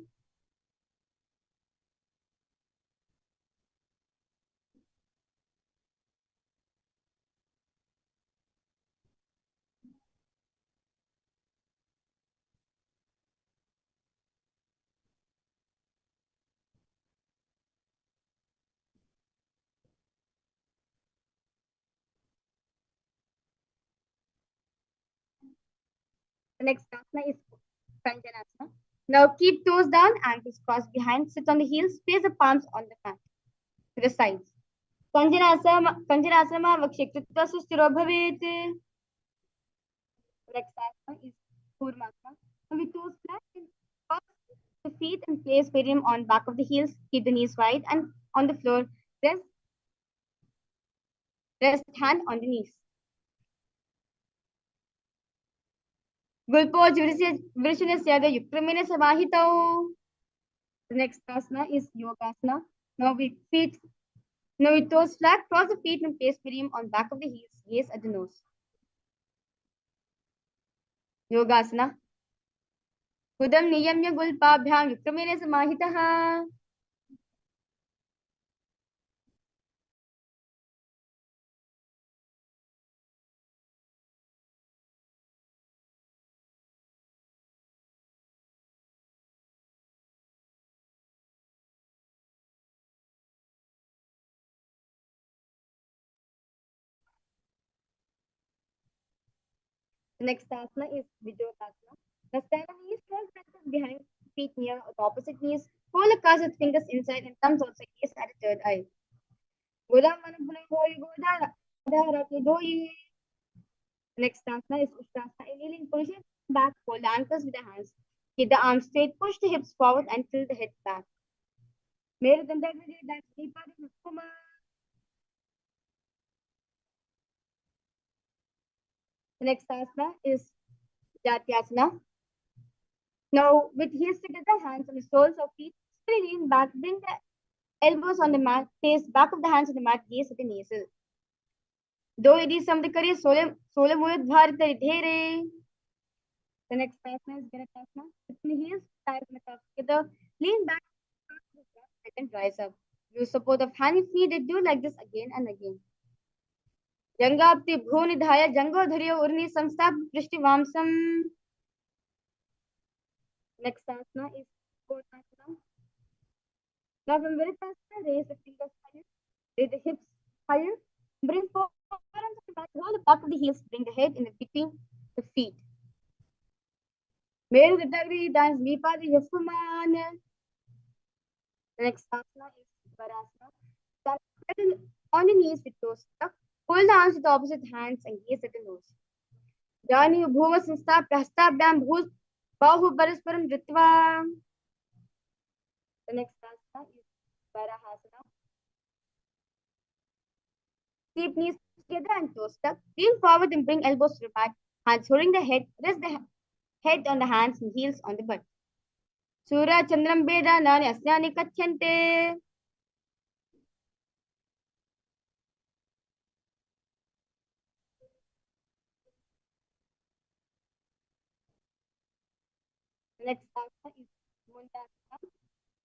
S2: The next asana is Kanjanasana. Now keep toes down, ankles crossed behind, sit on the heels, place the palms on the mat to the sides. Kanjanasana Vakshikritva Sustiro Bhavet. Next asana is Kurmasana. Now with toes flat, cross the feet and place perineum on back of the heels. Keep the knees wide and on the floor. Rest hand on the knees. Gulpo Virishunasyaga Yukramina Samahitao. The next asana is Yogasana. Now with toes flat, cross the feet and place perineum on back of the heels. Gaze at the nose. Yogasana. Hudam niyamya gulpabhyam yukramena samahitaha. The next asana is Vijayasana. Now stand on knees, cross hands behind, feet near the opposite knees. Hold the calves with fingers inside and thumbs outside. Gaze at the third eye. Godam manapulai hoi godara. Dharati doi. Next asana is Ustrasana. In kneeling position, back, hold the ankles with the hands. Keep the arms straight, push the hips forward and tilt the head back. Mere dandagri that's deeper than Kuma. The next asana is Jatyasana. Now, with heels together, hands on the soles of feet, slowly lean back, bring the elbows on the mat, face back of the hands on the mat, gaze at the nasal. Do it is something kariye sole muyat bharata ridhere. The next asana is Ganatasana. With the heels tied on the calves together, lean back and rise up. Use support of hand if needed. Do like this again and again. Jangapti bhunidhaya jango dhariya urni samstap prishti vamsam. Next asana is Kotasana. Now from Veritasana, raise the fingers higher, raise the hips higher, bring forearms on the back, roll the back of the heels, bring the head in between the feet. Meru Diddagri dance Vipadi Yafuman. The next asana is Varasana. Stand on the knees with toes stuck. Hold the arms with the opposite hands and gaze at the nose. Jani Bhuva Sinsta Prastabhyam Bhus Bahu Parasparam Dritva. The next asana is Varahasana. Keep knees together and toes tucked. Lean forward and bring elbows to the mat. Hands holding the head. Rest the head on the hands and heels on the butt. Surya Chandram Veda Nani Asnani Kachyante. Next asana is Mundasana.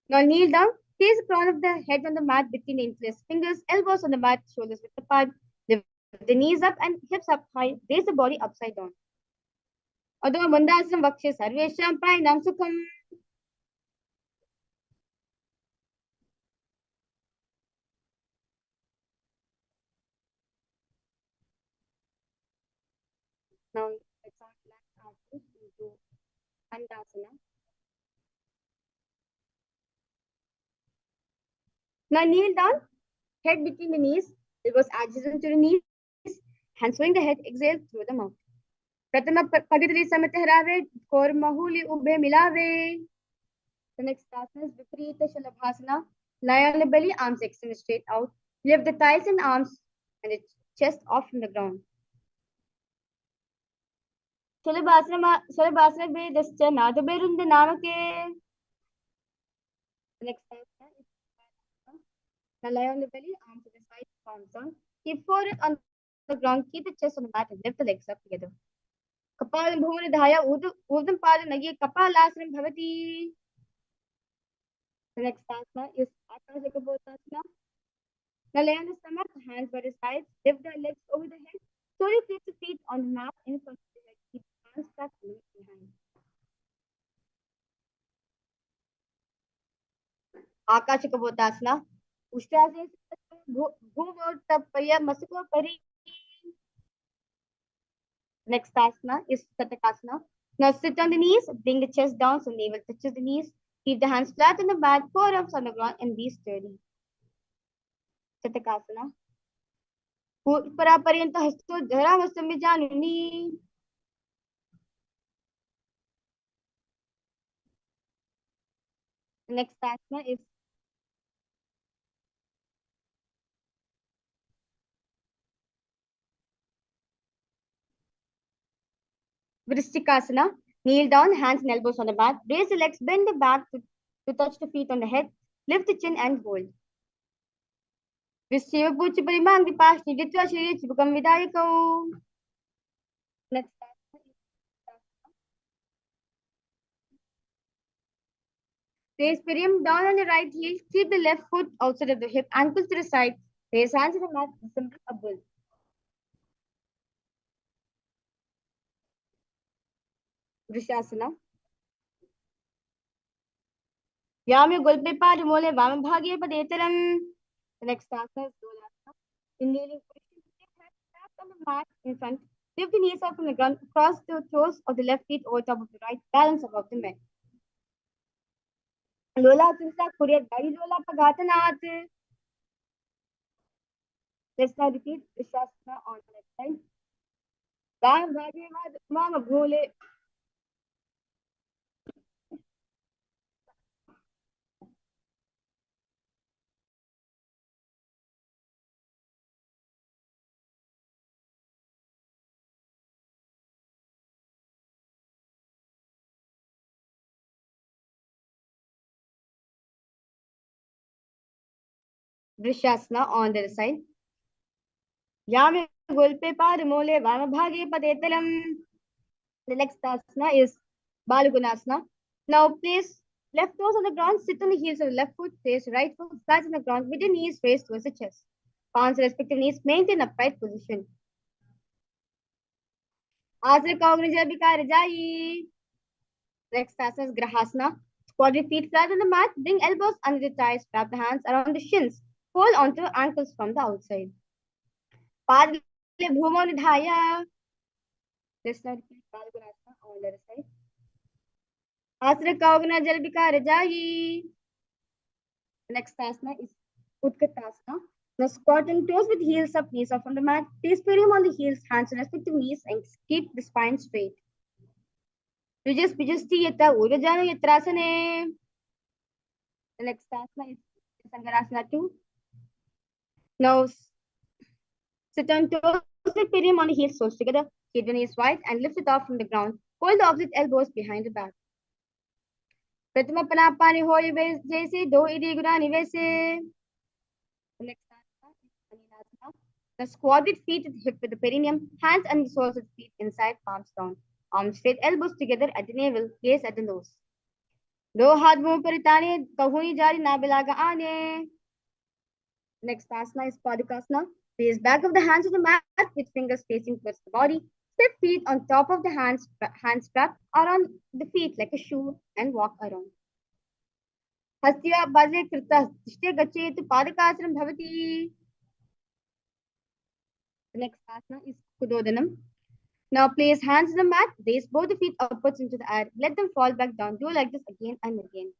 S2: Now kneel down. Place the crown of the head on the mat between the interlaced fingers. Elbows on the mat. Shoulders width apart. Lift the knees up and hips up high. Raise the body upside down. Adho Mundasana Vakshe Sarvesham Pranam Sukham. Now let's relax ourselves into Handasana. Now kneel down, head between the knees, elbows adjacent to the knees, hands following the head, exhale through the mouth. Pratama Pagitri Samataharave, Kor Mahuli Ube Milave. The next asana is Viparita Shalabhasana. Lie on the belly, arms extended straight out. Lift the thighs and arms and the chest off from the ground. Shalabhasana be dascha Nadaberunda Namake. The next asana is now lie on the belly, arms to the side, palms down. Keep forehead on the ground, keep the chest on the mat and lift the legs up together. Kapalam Bhumani Dhaya Urdham Pada Nagi Kapalasana Bhavati. The next asana is Akasakabotasana. Now lay on the stomach, hands by the sides, lift the legs over the head. Slowly place the feet on the mat in front of the head. Keep the hands tucked behind. Akashakabotasana. Ushtrasana. Bhuvotapaya Masuko Pari. Next asana is Satakasana. Now sit on the knees, bring the chest down so navel touches the knees. Keep the hands flat on the mat, forearms on the ground, and be sturdy. Satakasana. Paraparyanto hasto dharamastamyajanuni. The next asana is Vrishtikasana. Kneel down, hands and elbows on the mat. Raise the legs, bend the back to touch the feet on the head. Lift the chin and hold. Vishiva Puchi Parimang Vipashni Ditva Shri Chibukam Vidayako. Next asana is Raise perium down on the right heel. Keep the left foot outside of the hip, ankles to the side. Raise hands to the mat, resemble a bull. Vrishasana. Yame Gulpe Padimole Vama Bhagye Padeteram. The next asana is Dolasana. In kneeling position, keep hands tapped on the mat in front. Lift the knees up from the ground. Cross the toes of the left feet over top of the right. Balance above the mat. Lola Tunsa Kuriya Gai Lola Pagatanat. Let's now repeat Vrishasana on the left side. Vama Bhagye Vama Bhole. Vrishasana on the other side. Yame Gulpe Padimole Vama Bhagye Padeteram. The next asana is Balagunasana. Now place left toes on the ground, sit on the heels of the left foot, place right foot flat on the ground with the knees raised towards the chest. Palms respective knees maintain upright position. Asana Kaugnaja Bikara Jai. Next asana is Grahasana. Squat your feet flat on the mat, bring elbows under the thighs, wrap the hands around the shins, hold onto ankles from the outside. Padle Bhumo Nidhaya. Let's now repeat Balagunasana on the other side. Asana Kaugnaja Bikara Jai. Next asana is Utkatasana. Now squat and toes with heels up, knees off on the mat. Place perium on the heels, hands on respective knees, and keep the spine straight. Yujas Pijasti Yata Urajana Yatrasane. The next asana is Sangarasana 2. Now sit on toes with perium on the heels, soles together. Keep the knees wide and lift it off from the ground. Hold the opposite elbows behind the back. Pratama Panapani Hoy Jese, Do Idi Gurani Vese. The next asana is Aninasana. Now squat with feet at the hip with the perineum, hands and the soles of the feet inside, palms down. Arms straight, elbows together at the navel, gaze at the nose. Do hath muh paritane, kahuni jari na bilaga ane. Next asana is Padukasana. Place back of the hands on the mat with fingers facing towards the body. Step feet on top of the hands wrapped around the feet like a shoe and walk around. Hastya Bhaje Krita Tishte Gachetu Padakasanam Bhavati. The next asana is Kudodanam. Now place hands on the mat, raise both the feet upwards into the air. Let them fall back down. Do like this again and again.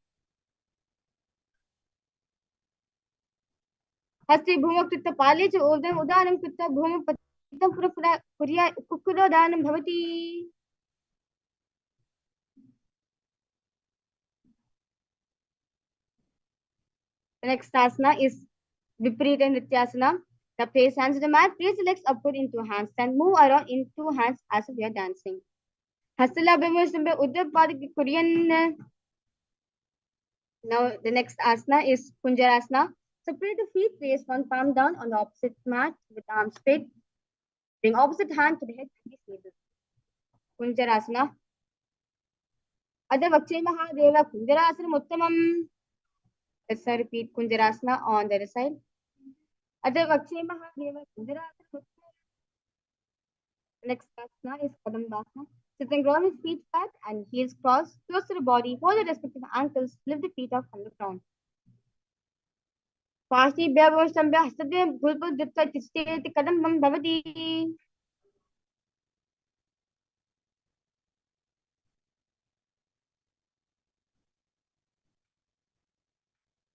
S2: हस्ते भूमकृत्य पाले च उदानं कृत्वा भूमपतितं पुर्या कुक्कुरोदानं भवति. The next asana is Viparita Nrityasana. Now place hands on the mat, place the legs upward into handstand. Move around in two hands as if you are dancing. Hastala Bhimushambe Uddha Padik Korean. Now the next asana is Kunjarasana. Separate the feet, place one palm down on the opposite mat with arms straight. Bring opposite hand to the head and be stable. Kunjarasana. Adha Vakshe Mahadeva Kunjarasana Uttamam. Let's repeat Kunjarasana on the other side. Adha Vakshe Mahadeva Kunjarasana Uttamam. Next asana is Padambasana. Sit and ground with feet flat and heels crossed, close to the body. Hold the respective ankles. Lift the feet up from the ground. Pasti Bhavosambya Hasade Gulpul Dutta Tisti Kadambam Bhavati.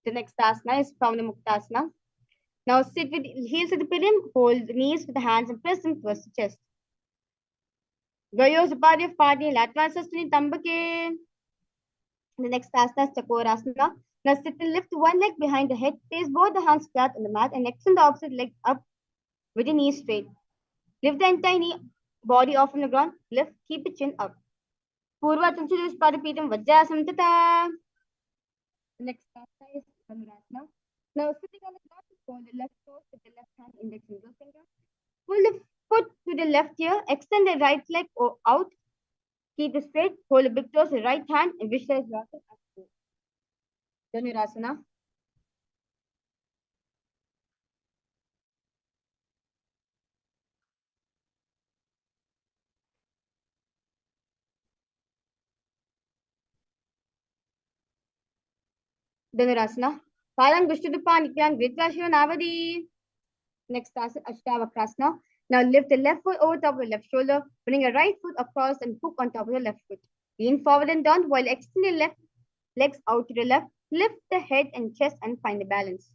S2: The next asana is Pavana Muktasana. Now sit with heels at the pillion, hold the knees with the hands and press them towards the chest. Gayos Upadya Padi Latva Sastani Tambake. The next asana is Chakorasana. Now sit and lift one leg behind the head, place both the hands flat on the mat and extend the opposite leg up with the knees straight. Lift the entire knee, body off from the ground. Lift, keep the chin up. Purva Tunchudus Padapitam Vajrasam Tata. The next asana is Dhanurasana. Now sitting on the ground, hold the left toe with the left hand index and middle finger. Pull the foot to the left ear, extend the right leg out, keep it straight, hold the big toes with the right hand and visualize yourself as you go. Dhanurasana. Dhanurasana. Parang Vishnudupa Nityang Vritvashiva Navadi. Next asana, Ashtavakrasana. Now lift the left foot over top of the left shoulder. Bring your right foot across and hook on top of the left foot. Lean forward and down while extending the left legs out to the left. Lift the head and chest and find the balance.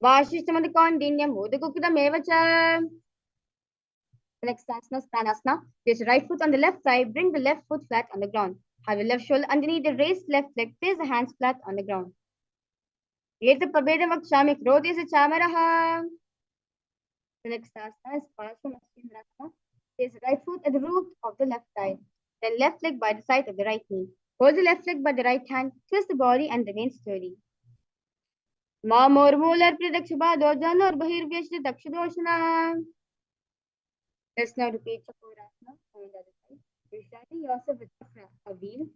S2: Vashishthamadikondinya Modakukudam Evacha. Next asana, Pranasana. Place your right foot on the left side. Bring the left foot flat on the ground. Have your left shoulder underneath the raised left leg. Place the hands flat on the ground. Eta Pabedam Vakshami Krodesa Chamaraha. The next asana is Paramashivoham. Place the right foot at the root of the left thigh. Then left leg by the side of the right knee. Hold the left leg by the right hand. Twist the body and remain sturdy. Mamurmular Pridakshaba Dojan or Bahirvyashti Dakshadoshana. Let's now repeat Chakurasana on the other side. Visualizing yourself with a wheel.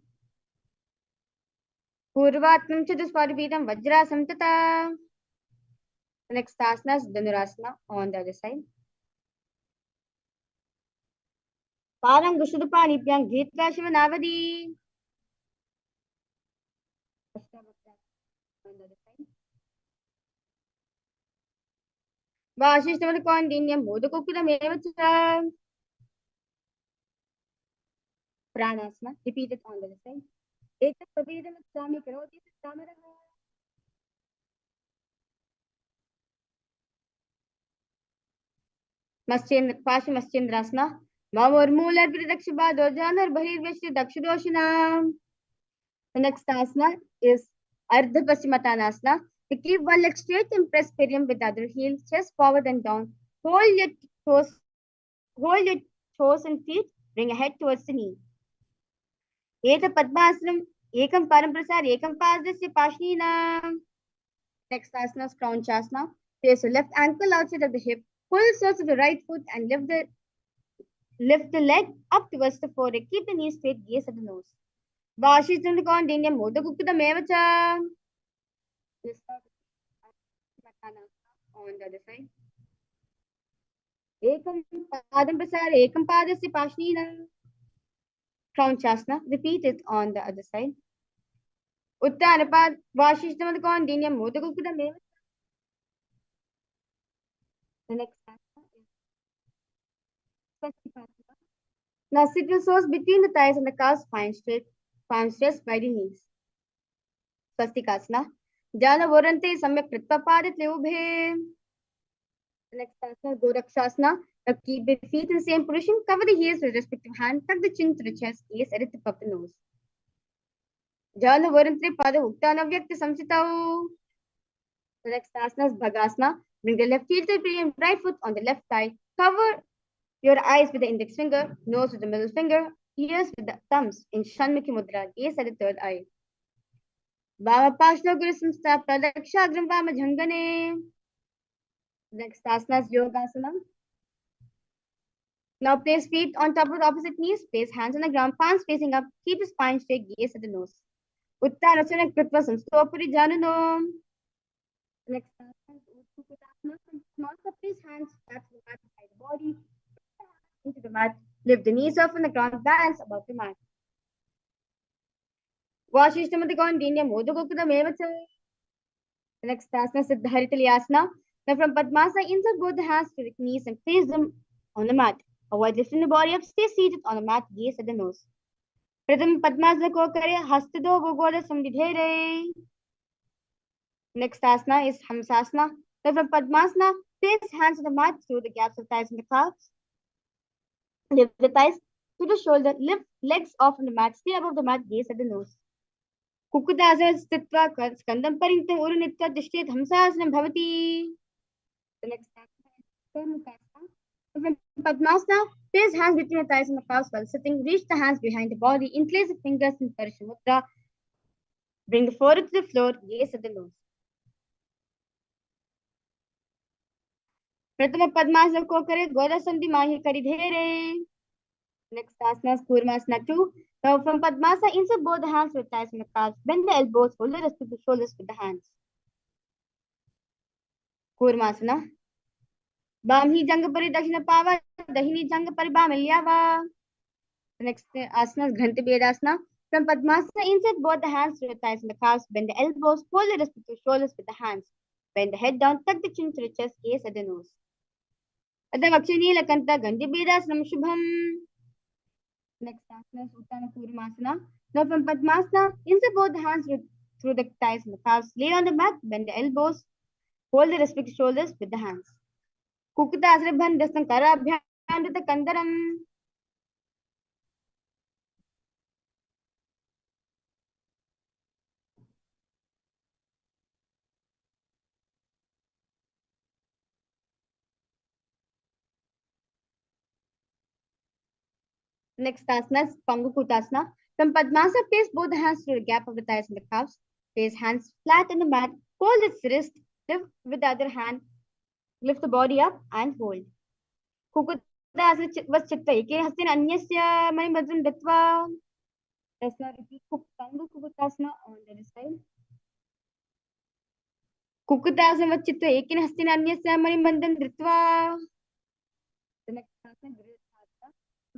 S2: Purvatmam Chatusparipidam Vajrasam Tata. The next asana is Dhanurasana on the other side. Parang Gushudupanibyang Gitva Shivanavadi. On the other side. Vashishthamadikondinam Modakukudam Evacha. Pranasana. Repeat it on the other side. Eta Pabedam Swami Karoti Samaraha. Paschimashchendrasana. Mamurmular Pridakshaba Dojanar Bahirveshti Dakshadoshana. The next asana is Ardha Paschimottanasana. To keep one leg straight and press perineum with the other heel, chest forward and down. Toes, hold your toes and feet, bring your head towards the knee. Eta Padmasanam, Ekam Paramprasar, Ekam Pasdasya Pashnina. Next asana is Kraunchasana. Place your left ankle outside of the hip. Pull the soles of the right foot and lift the leg up towards the forehead. Keep the knee straight, gaze at the nose. Vashishthamadikondinam Modakukudam Evacha. On the other side. Ekam Padam Prasar, Ekam Padasya Pashnina. Kraunchasana. Repeat it on the other side. Uttanapad Vashishthamadikondinam Modakukudam Evacha. The next asana is Swastikasana. Now sit your soles between the thighs and the calves, spine straight, palms stretched by the knees. Swastikasana. Jala vorante samyak kritva padatli ubhe. Next asana, Gorakshasana. Now keep the feet in the same position. Cover the heels with respective hand. Tuck the chin to the chest. Gaze at the tip of the nose. Jala vorante pada uttana vyakti samsitau. The next asana is Bhagasana. Bring the left heel to the right foot on the left thigh. Cover your eyes with the index finger, nose with the middle finger, ears with the thumbs in Shanmukhi Mudra. Gaze at the third eye. Vama Pashna Guru Samstha Pradakshagram Vama Jhangane. Next asana is Yogasana. Now place feet on top of the opposite knees. Place hands on the ground, palms facing up. Keep the spine straight. Gaze at the nose. Uttanasana Kritva Samstopuri Janano. Next asana is Uttanasana. Small cup, place hands flat to the mat beside the body. Into the mat. Lift the knees off on the ground. Balance above the mat. Vasishtamatigon Dinya Modagokuda Mevacha. The next asana is Siddharitali. Now from Padmasana, insert both the hands to the knees and place them on the mat. Avoid lifting the body up. Stay seated on the mat. Gaze at the nose. Pratham Padmasana ko kare hastado gogoda samvidhere. Next asana is Hamsasana. Now from Padmasana, place hands on the mat through the gaps of thighs and the calves. Lift the thighs to the shoulder. Lift legs off on the mat. Stay above the mat. Gaze at the nose. Kukudasana stitva skandam parintam urunitva tishtet Hamsasana bhavati. The next asana is From Padmasana, place hands between the thighs and the calves while sitting. Reach the hands behind the body. Interlace the fingers in Parishamudra. Bring the forehead to the floor. Gaze at the nose. Pratama Padmasana ko kare Goda Sandhi Mahi Karidhere. Next asana is Kurmasana 2. Now from Padmasana, insert both the hands with thighs and the calves. Bend the elbows, hold the rest of the shoulders with the hands. Kurmasana. Bamhi Janga Pari Dakshina Pava, Dahini Janga Pari Bamilyava. The next asana is Ghanti Bedasana. From Padmasana, insert both the hands to the thighs and the calves. Bend the elbows, hold the rest of the shoulders with the hands. Bend the head down, tuck the chin to the chest, gaze at the nose. Adavakshini Lakanta Ghanti Bedasana Shubham. Next asana is Uttana Kurmasana. Now from Padmasana, insert both the hands through the thighs and the calves. Lay on the mat, bend the elbows, hold the respective shoulders with the hands. Kukuta Asrabhan Dasankara Abhyandita Kandaram. Next asana is Pangukutasana. From Padmasana, place both the hands through the gap of the thighs and the calves. Place hands flat on the mat. Hold its wrist. Lift with the other hand. Lift the body up and hold. Kukutasana was chitta. Eke hastin anyasya manibhadram datva. Let's now repeat Pangukutasana on the other side. Kukutasana was chitta. Eke hastin anyasya manibhadram datva. The next asana is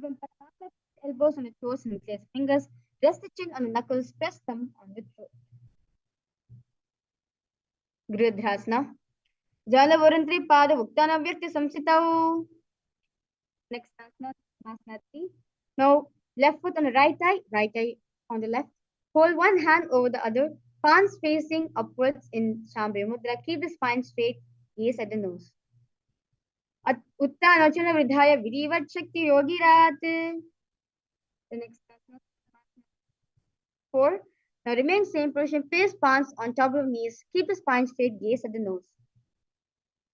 S2: From Padmasana, elbows on the toes and place fingers. Rest the chin on the knuckles. Press thumb on the throat. Gridhrasana. Jala Vorantri Pada Uttana Vyakti Samsitau. Next asana, Asana 3. Now, left foot on the right eye on the left. Hold one hand over the other, palms facing upwards in Shambhvi Mudra. Keep the spine straight, gaze at the nose. Uttanachana Vidhaya Vidivat Shakti Yogirat. The next asana, 4. Now remain same position, place palms on top of knees. Keep the spine straight, gaze at the nose.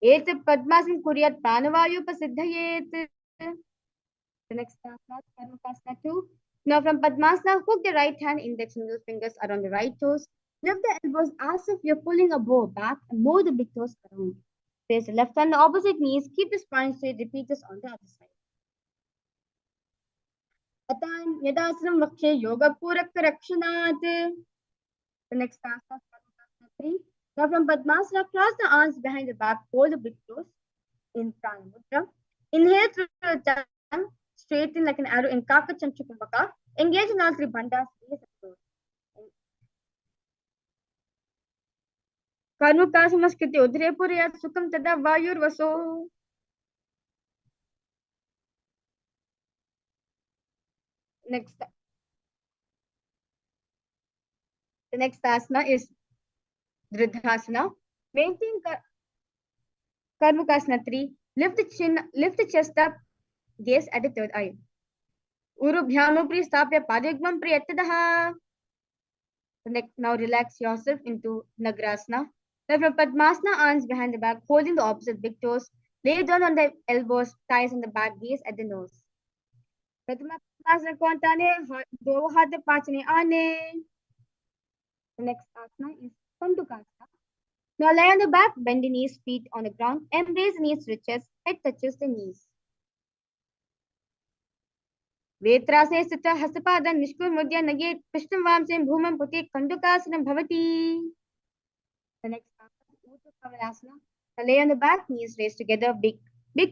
S2: Et Padmasana Kuryat Pranavayu Pasiddhayet. The next asana, Paramashivoham 2. Now from Padmasana, hook the right hand, index and middle fingers around the right toes. Lift the elbows as if you're pulling a bow back and move the big toes around. Place the left hand on the opposite knees. Keep the spine straight. Repeat this on the other side. Atan Yadasanam Vakshe Yoga Puraka Rakshanat. The next asana, 3. Now from Padmasana, cross the arms behind the back. Hold the big toes in Prana Mudra. Inhale through the tongue. Straighten like an arrow in Kakachanchukumbaka. Engage in all three bandhas. Karmukasamaskiti Udrepuriyat Sukam Tada Vayur Vaso. Next, the next asana is Dridhasana. Maintain Karmukasana 3. Lift the chin, lift the chest up, gaze at the third eye. Urubhyamupri stapya padyagmam priyatadaha. Now relax yourself into Nagrasana. Now from Padmasana, arms behind the back, holding the opposite big toes. Lay down on the elbows, thighs on the back, gaze at the nose. Pratama Padmasana ko antane, do hath pachane aane. The next asana is Kandukasana. Now lie on the back, bend the knees, feet on the ground, embrace the knees to the chest, head touches the knees. Vetrasane sthita hastapadan nishkur mudya nagit pishtam vamsam bhumam puti Kandukasanam bhavati. The next asana is Uttam Kavanasana. Now lay on the back, knees raised together, big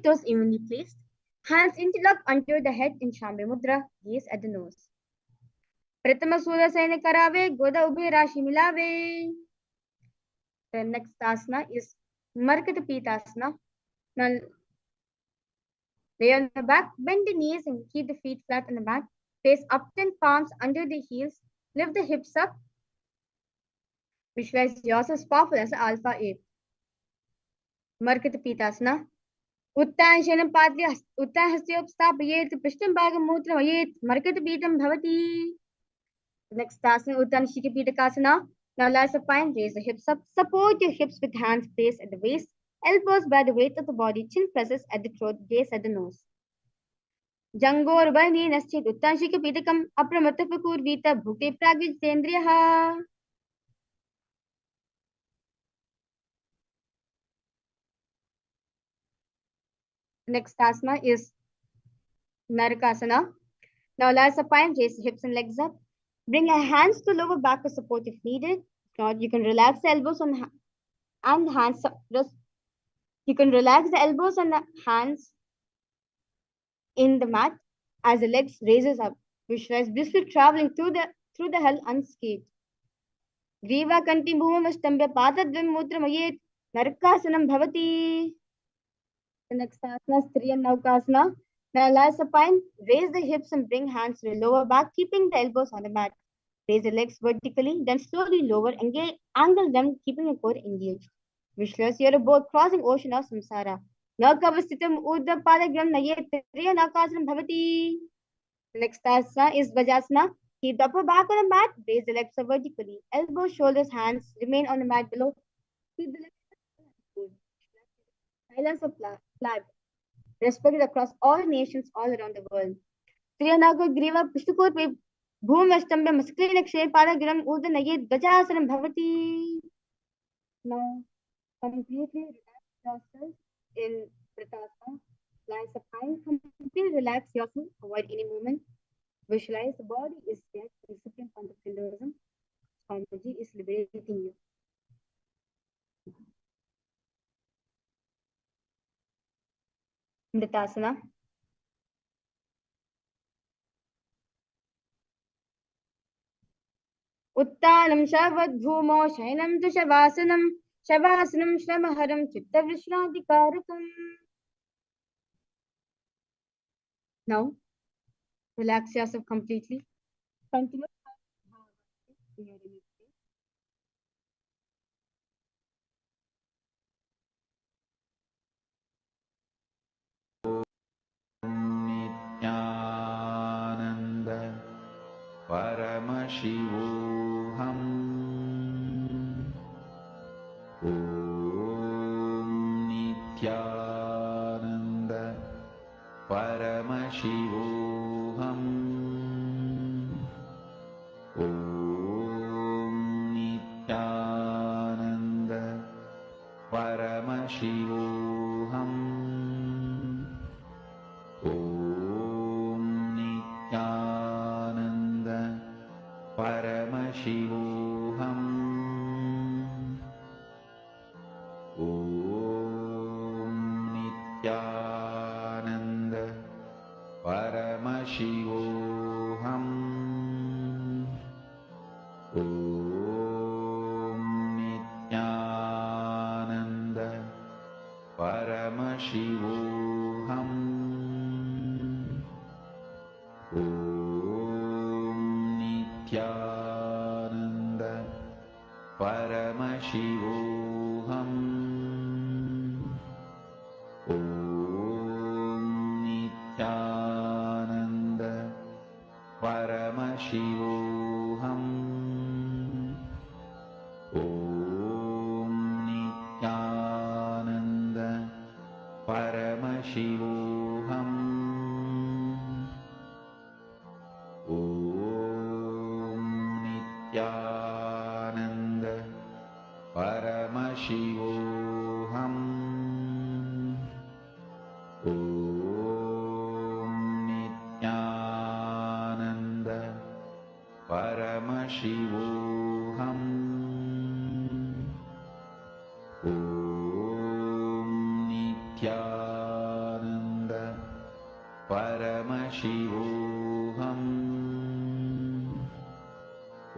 S2: toes evenly placed. Hands interlock under the head in Shambhi Mudra, gaze at the nose. Pratama Surya Saina Karave, Goda Ubhe Rashi Milave. The next asana is Markata Pitasana. Now lay on the back, bend the knees and keep the feet flat on the mat. Place up 10 palms under the heels. Lift the hips up. Visualize yourself as powerful as an alpha ape. Markata Pitasana. Uttan Shanam Padli Uttan Hastyopstapayet Pishtam Bhagam Mutravayet Markata Pitam Bhavati. Next asana, Uttan Shikapita. Now lie supine, raise the hips up. Support your hips with hands placed at the waist. Elbows by the weight of the body. Chin presses at the throat, gaze at the nose. Jangor Bani Naschit Uttan Shikapitakam Apramatapakur Vita Bhute Pragvij Sendriyaha. Next asana is Narakasana. Now lie supine, raise the hips and legs up. Bring your hands to lower back for support if needed. If not, you can relax the elbows and hands. You can relax the elbows and the hands in the mat as the legs raises up. Visualize blissfully traveling through the hell unscathed. Griva kanti bhumastambya patadvim mutramayet narkasanam bhavati. The next asana is Striya Naukasana. Now lie supine, raise the hips and bring hands to the lower back, keeping the elbows on the mat. Raise the legs vertically, then slowly lower, angle them, keeping the core engaged. Visualize you're a boat crossing ocean of samsara. Nakavasitam Uddha Padagram Nayet Triya Nakasanam Bhavati. The next asana is Vajasana. Keep the upper back on the mat, raise the legs vertically. Elbows, shoulders, hands remain on the mat below. Keep the legs Kailasa flag. Respected across all nations all around the world. Triyanago Griva Pushtukot Bhum Ashtambya Masklina Kshay Padagram Uddha Nayet Vajasanam Bhavati. Now completely relax yourself in Pratasana. Lie supine, completely relax yourself, avoid any movement. Visualize the body is there, recipient point of Hinduism. Energy is liberating you. Mritasana. Uttanam Shavadbhumo Shainam tu Shavasanam Shavasanam Shramaharam Chitta Vishrantikarakam. Now relax yourself completely. Continue.
S1: Nithyananda Paramashivoham Om Nithyananda Paramashivoham Om Nithyananda Paramashivoham Om Nithyananda Paramashivoham Om Nithyananda Paramashivoham Om Nithyananda Paramashivoham Om Paramashivoham. Om Nithyananda Paramashivoham. Om Nithyananda Paramashivoham. Om Nithyananda Paramashivoham.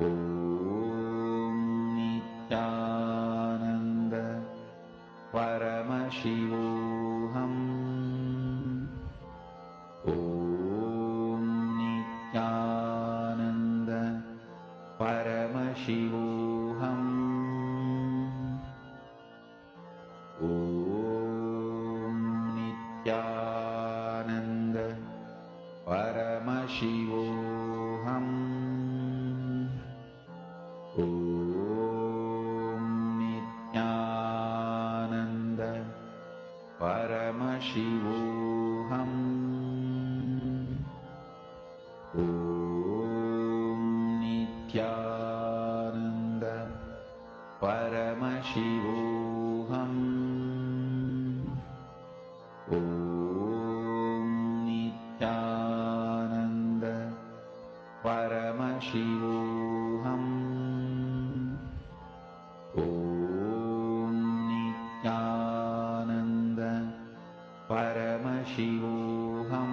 S1: Om Nithyananda Paramashivoham. Om Nithyananda Paramashivoham. Om Nithyananda Paramashivoham. Om Nithyananda Paramashivoham. Om Nithyananda Paramashivoham. Om Nithyananda Paramashivoham. Om Nithyananda Paramashivoham.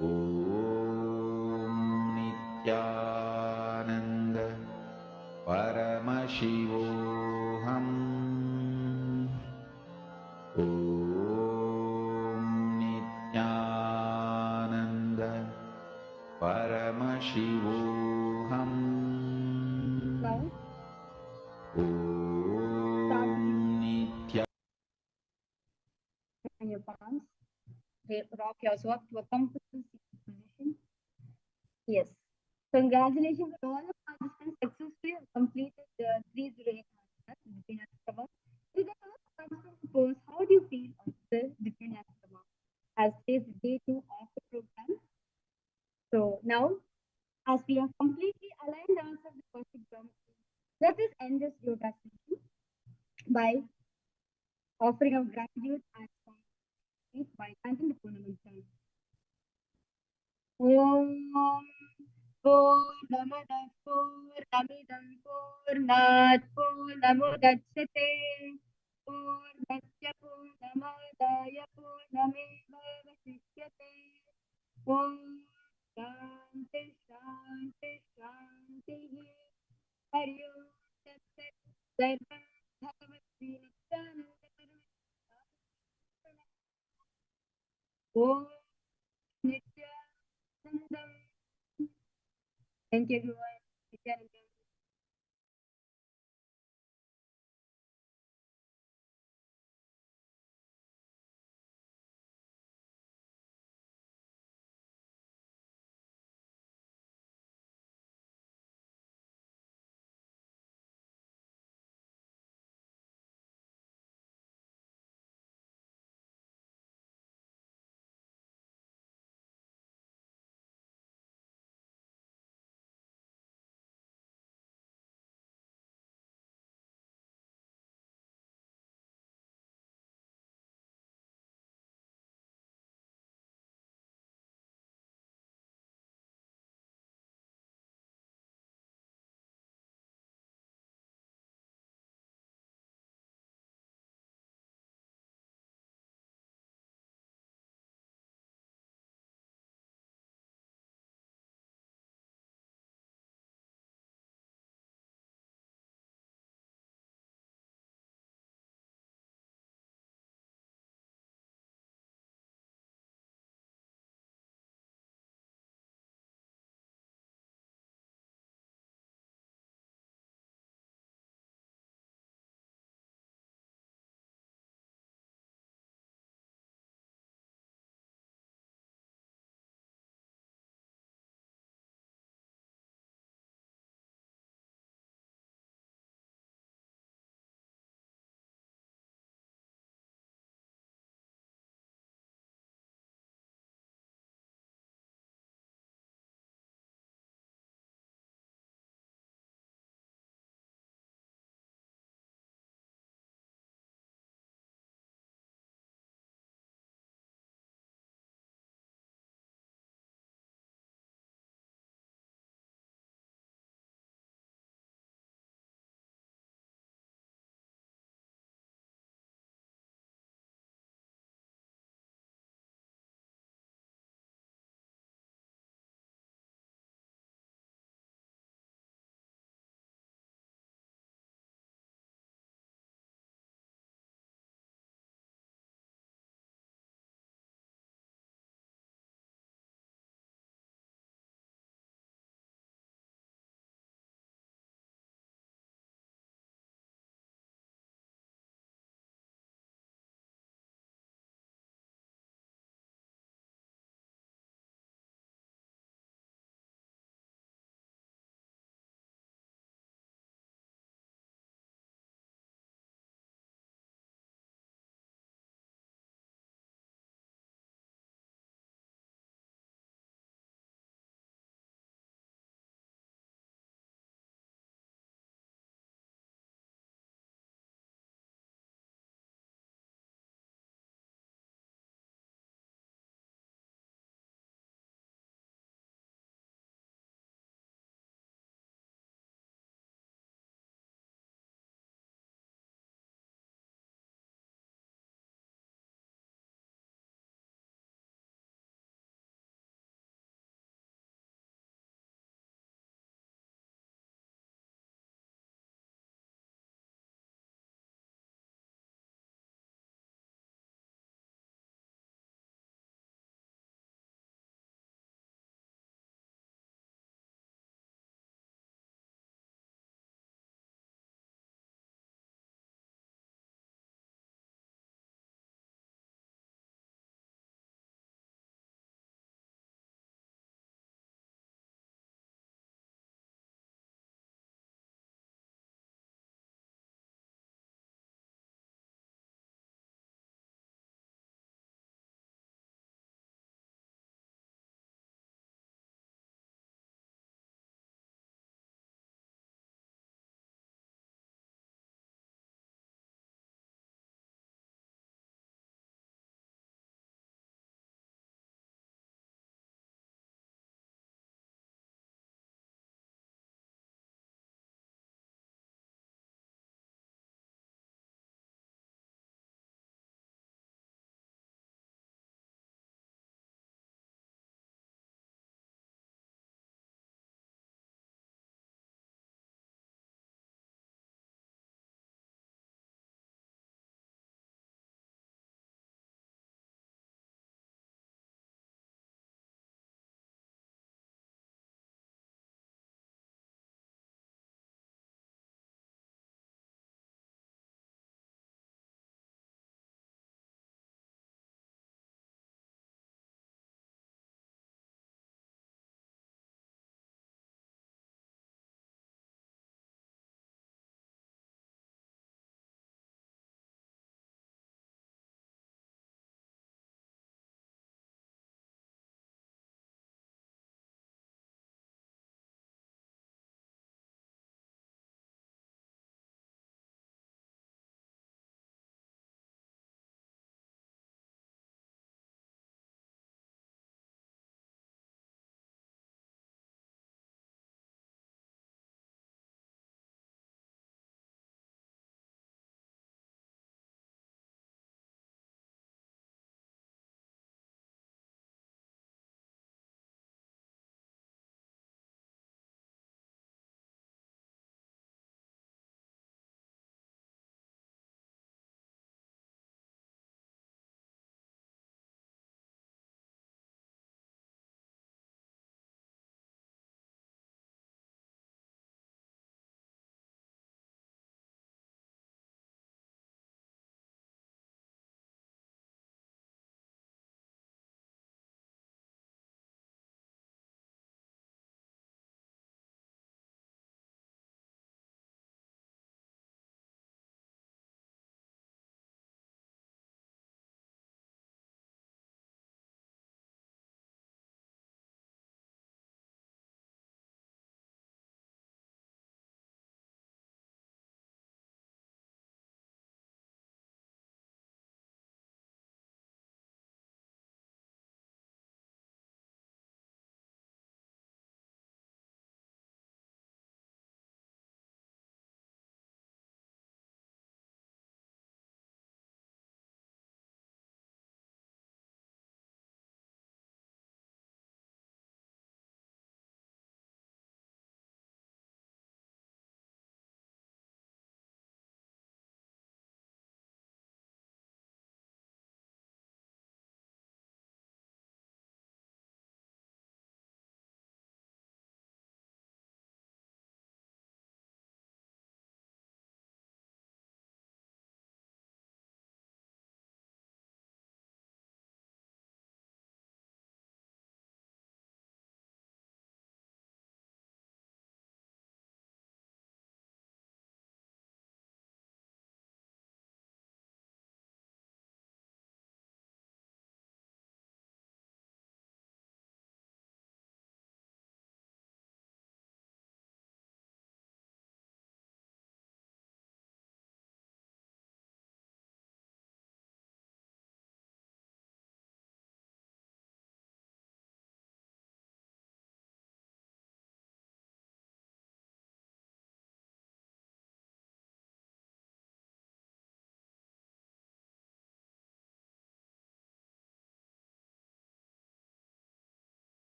S1: Om Nithyananda Paramashivoham. Om Nithyananda Paramashivoham.
S2: Now,
S1: Om Nithyananda
S2: in your palms, rock yourself to a comfortable seated position. Yes. Congratulations to all the participants successfully have completed the 308 asanas between Ashtama. We can ask participants to pose, how do you feel after between Ashtama? As today's day 2 of the program. So now, as we have completely aligned ourselves with cosmic geometry, let us end this yoga session by offering our gratitude and by chanting the Purnamantram. Om Purnamada Purnamidam Purnat Purnamudachyate Purnasya Purnamadaya Purnamevavasishyate. Om Shanti Shanti Shanti. Hari Om Tat Sat. Sarvam Bhagavati Nithyananda Paramahං. Om Nithyanandam. Thank you, everyone. Nithyanandam.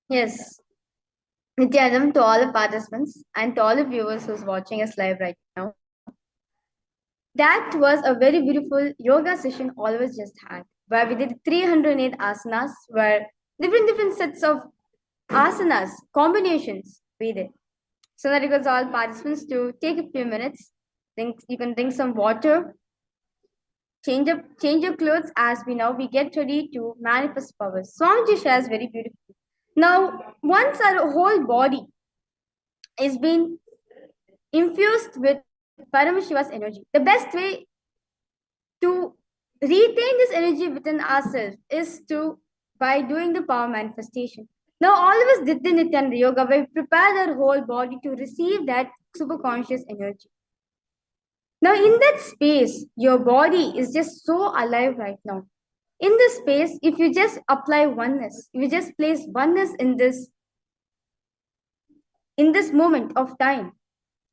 S3: Yes. Nithyananda, to all the participants and to all the viewers who's watching us live right now. That was a very beautiful yoga session always just had, where we did 308 asanas, where different sets of asanas, combinations we did. So that requires all participants to take a few minutes. Think you can drink some water, change your clothes as we get ready to manifest power. Swamiji shares very beautifully. Now, once our whole body is being infused with Paramashiva's energy, the best way to retain this energy within ourselves is to by doing the power manifestation. Now, all of us did the Nithyananda yoga where we prepare our whole body to receive that superconscious energy. Now, in that space, your body is just so alive right now. In this space, if you just apply oneness, if you just place oneness in this moment of time,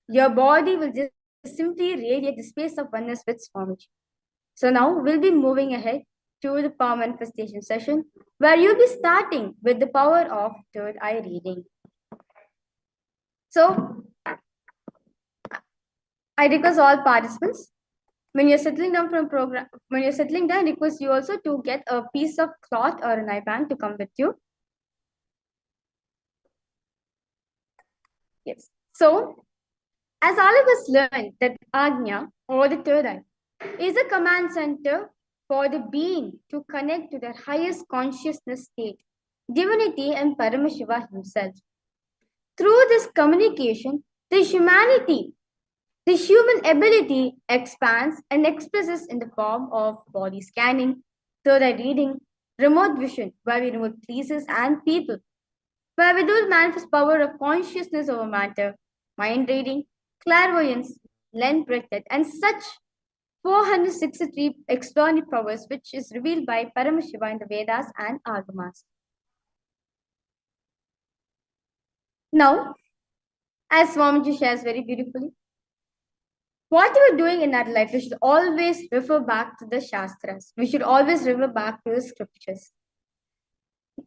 S3: your body will just simply radiate the space of oneness with Swamiji. So now we'll be moving ahead to the power manifestation session where you'll be starting with the power of third eye reading. So I request all participants, when you're settling down from a program, when you're settling down, I request you also to get a piece of cloth or an eye band to come with you. Yes. So as all of us learned that Agnya or the third eye is a command center for the being to connect to their highest consciousness state, divinity and Paramashiva himself. Through this communication, the human ability expands and expresses in the form of body scanning, third eye reading, remote vision, where we remote places and people, where we do manifest power of consciousness over matter, mind reading, clairvoyance, length breadth, and such 463 extraordinary powers which is revealed by Paramashiva in the Vedas and Agamas. Now, as Swamiji shares very beautifully, what we're doing in our life, we should always refer back to the Shastras. We should always refer back to the scriptures.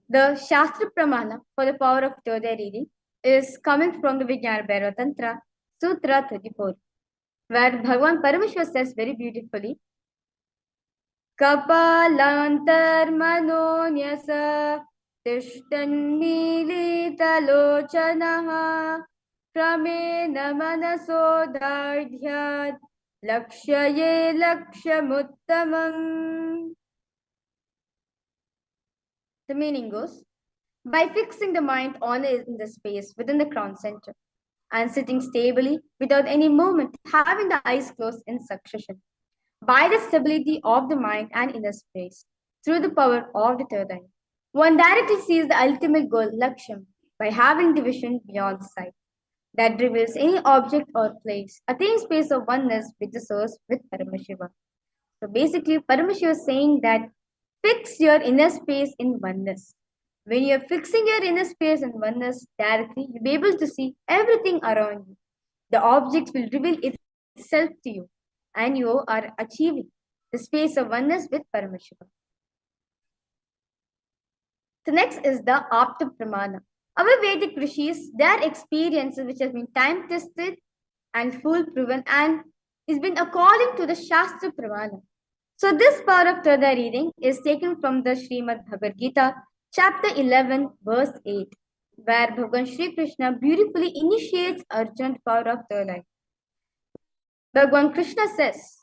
S3: The Shastra Pramana for the power of third eye reading is coming from the Vijnana Bhairava Tantra, Sutra 34, where Bhagavan Parameshwar says very beautifully, Kapalantarmanonyasa tishtannilitalochanaha kramena manasodardhyad lakshaye lakshamuttamam. The meaning goes, by fixing the mind on in the space within the crown center and sitting stably without any movement, having the eyes closed in succession. By the stability of the mind and inner space, through the power of the third eye, one directly sees the ultimate goal, Laksham, by having the vision beyond sight that reveals any object or place, attaining space of oneness with the source with Paramashiva. So basically, Paramashiva is saying that fix your inner space in oneness. When you're fixing your inner space in oneness directly, you'll be able to see everything around you. The objects will reveal itself to you, and you are achieving the space of oneness with Paramashiva. The next is the Apta Pramana. Our Vedic rishis, their experiences which have been time tested and fool proven and is been according to the Shastra Pramana. So this power of third eye reading is taken from the Srimad Bhagavad Gita, chapter 11, verse 8, where Bhagavan Shri Krishna beautifully initiates Arjun's power of third eye. Bhagavan Krishna says,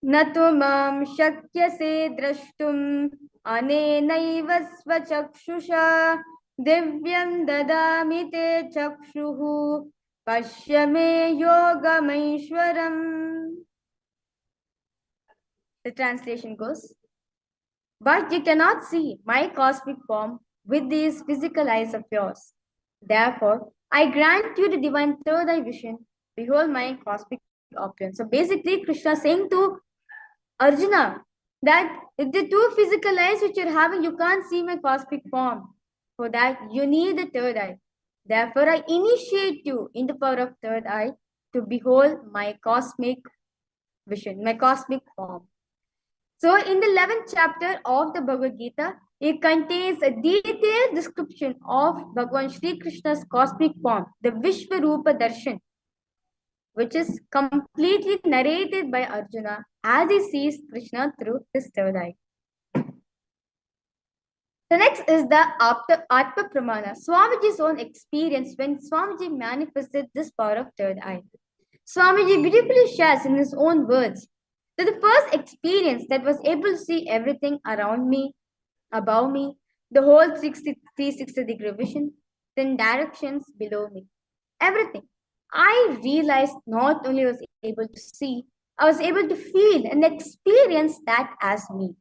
S3: Natu mam shakyase drashtum anenaiva svachakshusha divyam dadami te chakshuhu pashyame yogamaishwaram. The translation goes, but you cannot see my cosmic form with these physical eyes of yours. Therefore, I grant you the divine third eye vision. Behold my cosmic opulence. So basically, Krishna is saying to Arjuna that if the two physical eyes which you're having, you can't see my cosmic form. For that, you need the third eye. Therefore, I initiate you in the power of third eye to behold my cosmic vision, my cosmic form. So in the 11th chapter of the Bhagavad Gita, It contains a detailed description of Bhagavan Sri Krishna's cosmic form, the Vishwarupa Darshan, which is completely narrated by Arjuna as he sees Krishna through his third eye. The next is the Atma Pramana, Swamiji's own experience when Swamiji manifested this power of third eye. Swamiji beautifully shares in his own words that the first experience that was able to see everything around me, above me, the whole 360-degree vision, 10 directions below me, everything. I realized not only was able to see, I was able to feel and experience that as me.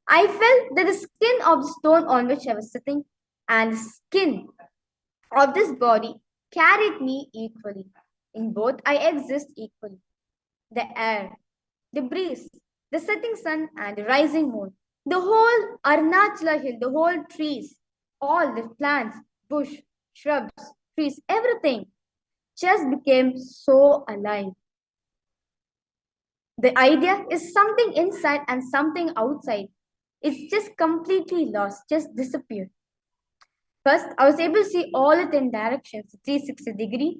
S3: I felt that the skin of the stone on which I was sitting and the skin of this body carried me equally. In both, I exist equally. The air, the breeze, the setting sun, and the rising moon, the whole Arunachala hill, the whole trees, all the plants, bush, shrubs, trees, everything just became so alive. The idea is something inside and something outside. It's just completely lost, just disappeared. First, I was able to see all the 10 directions, 360-degree.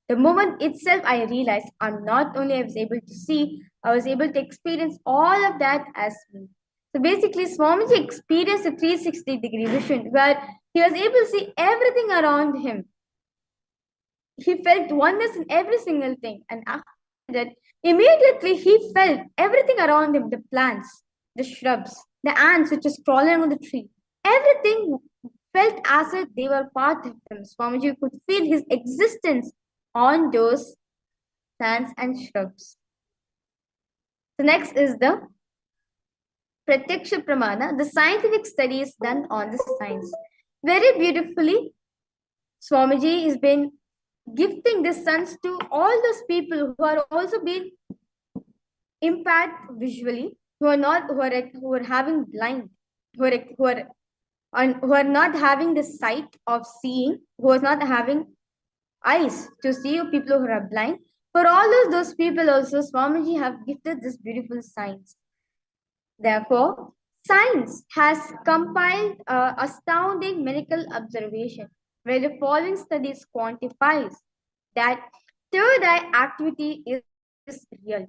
S3: The moment itself, I realized I'm not only I was able to see, I was able to experience all of that as me. So basically, Swamiji experienced a 360-degree vision where he was able to see everything around him. He felt oneness in every single thing. And after that, immediately he felt everything around him, the plants, the shrubs, the ants which was crawling on the tree. Everything felt as if they were part of him. Swamiji could feel his existence on those plants and shrubs. The next is the Pratyaksha Pramana, the scientific studies done on the science. Very beautifully, Swamiji has been gifting the sons to all those people who are also being impaired visually, who are having blind, who are not having the sight of seeing, who are not having eyes to see, people who are blind. For all those people also, Swamiji have gifted this beautiful science. Therefore, science has compiled astounding medical observation where the following studies quantifies that third eye activity is real,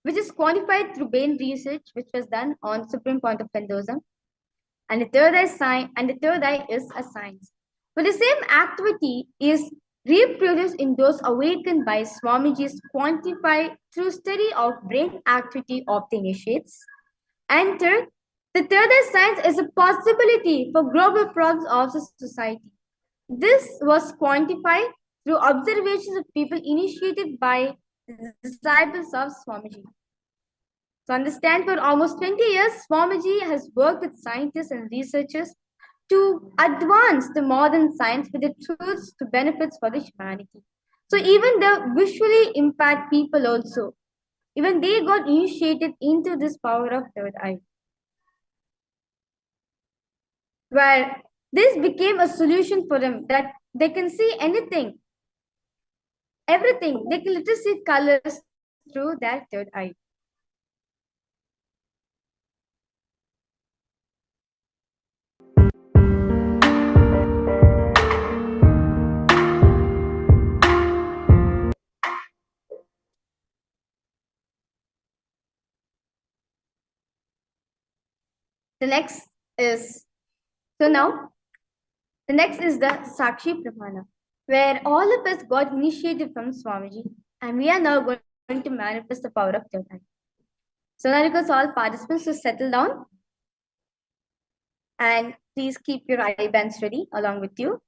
S3: which is quantified through brain research, which was done on Supreme Point of Hinduism. And the third eye is a science. But the same activity is reproduced in those awakened by Swamiji's quantified through study of brain activity of the initiates. And third, the third eye science is a possibility for global problems of the society. This was quantified through observations of people initiated by the disciples of Swamiji. To understand, for almost 20 years, Swamiji has worked with scientists and researchers to advance the modern science with the truths to benefits for the humanity. So even the visually impaired people also, even they got initiated into this power of third eye, where this became a solution for them that they can see anything, everything. They can literally see colors through their third eye. The next is, so now, the next is the Sakshi Pramana, where all of us got initiated from Swamiji, and we are now going to manifest the power of third eye. So now request all participants to settle down, and please keep your eye bands ready along with you.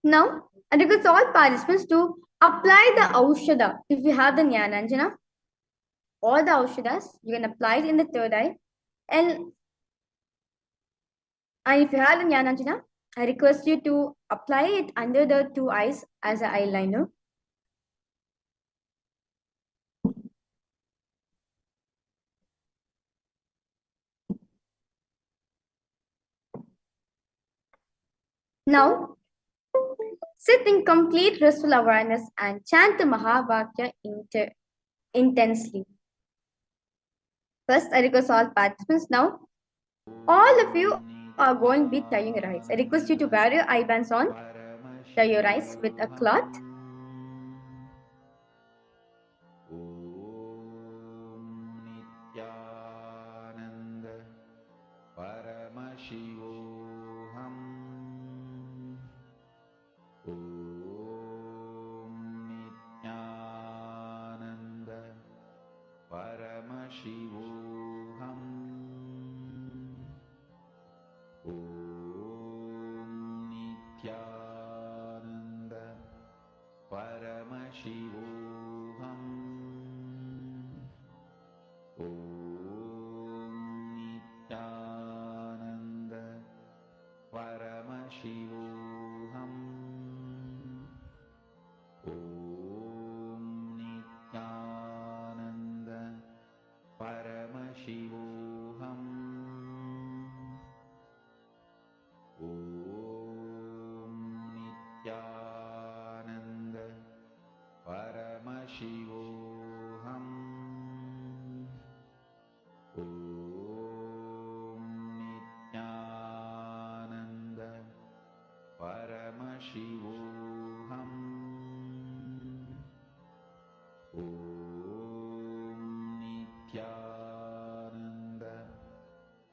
S3: Now, I request all participants to apply the Aushada. If you have the Jnananjana, all the Aushadas, you can apply it in the third eye. And if you have the Jnananjana, I request you to apply it under the two eyes as an eyeliner. Now, Sit in complete restful awareness and chant the Mahavakya intensely. First, I request all participants now. All of you are going to be tying your eyes. I request you to wear your eye bands on. Tie your eyes with a cloth.
S1: Nithyananda Paramashivoham Nithyananda Paramashivoham Nithyananda Paramashivoham Nithyananda Paramashivoham Nithyananda Paramashivoham Nithyananda Paramashivoham Nithyananda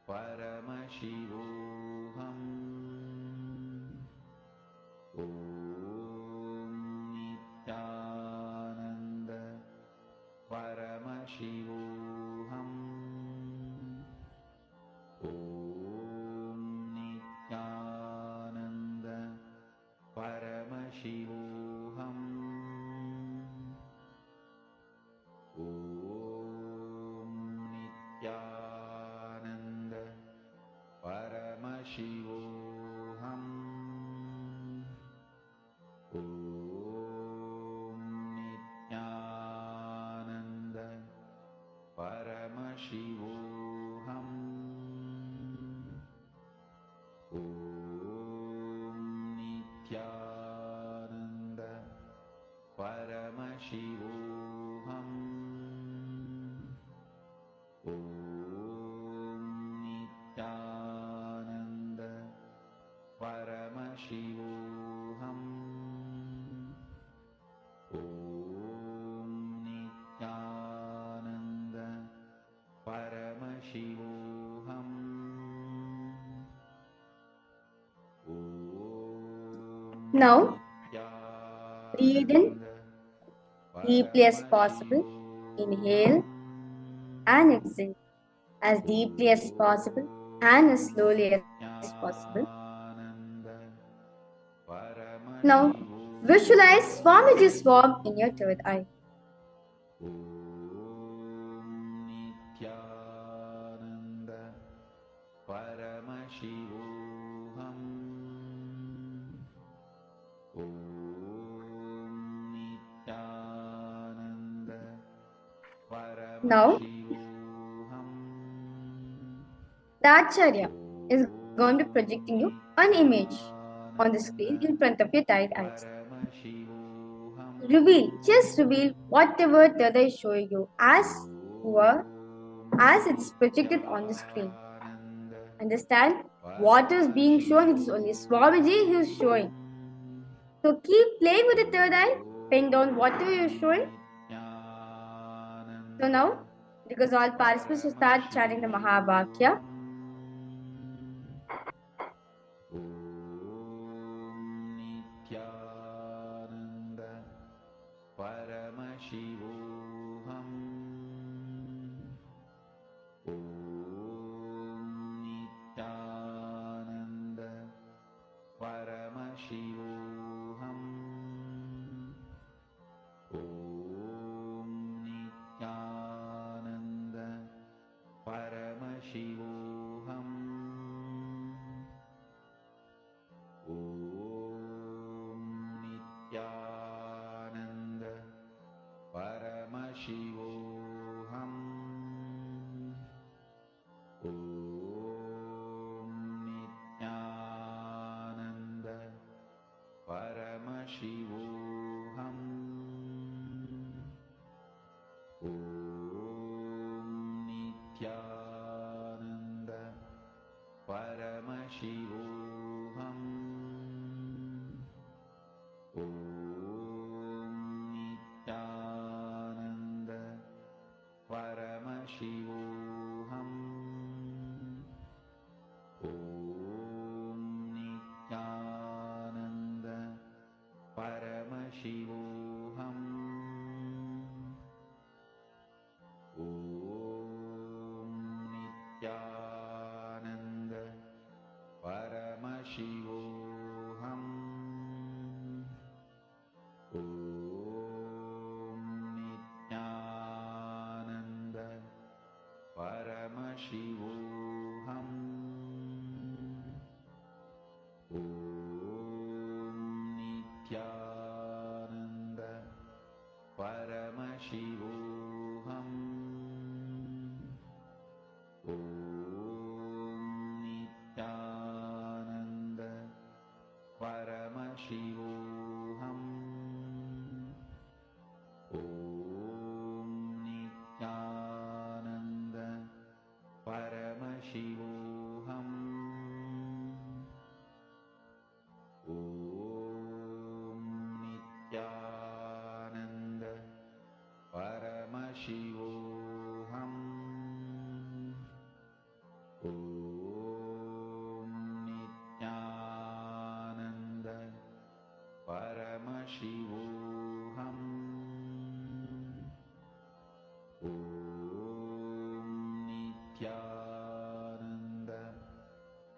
S1: Paramashivoham Nithyananda Paramashivoham Nithyananda Paramashivoham Nithyananda Paramashivoham Nithyananda Paramashivoham Nithyananda Paramashivoham Nithyananda Paramashivoham Nithyananda Paramashivoham Nithyananda Paramashivoham
S3: Now, breathe in deeply as possible. Inhale and exhale as deeply as possible and as slowly as possible. Now, visualize Swamiji's form in your third eye.
S1: Nithyananda Paramashivoham Nithyananda
S3: Now,
S1: Paramashivoham
S3: the Acharya is going to be projecting you an image on the screen in front of your tired eyes. Just reveal whatever third eye is showing you as it is projected on the screen. Understand? What is being shown, it is only Swamiji who is showing. So keep playing with the third eye, paying down whatever you are showing. So now, because all participants will start chanting the Mahavakya.
S1: Nithyananda Paramashivoham Nithyananda Paramashivoham Nithyananda Paramashivoham Nithyananda Paramashivoham Nithyananda Paramashivoham Nithyananda Paramashivoham. Om Nithyananda Paramashivoham. Om Nithyananda Paramashivoham. Om Nithyananda Paramashivoham. Om Nithyananda Paramashivoham. Om Nithyananda Paramashivoham. Om Nithyananda Paramashivoham. Om Nithyananda Paramashivoham. Om Nithyananda Paramashivoham. Om Nithyananda Paramashivoham. Om Nithyananda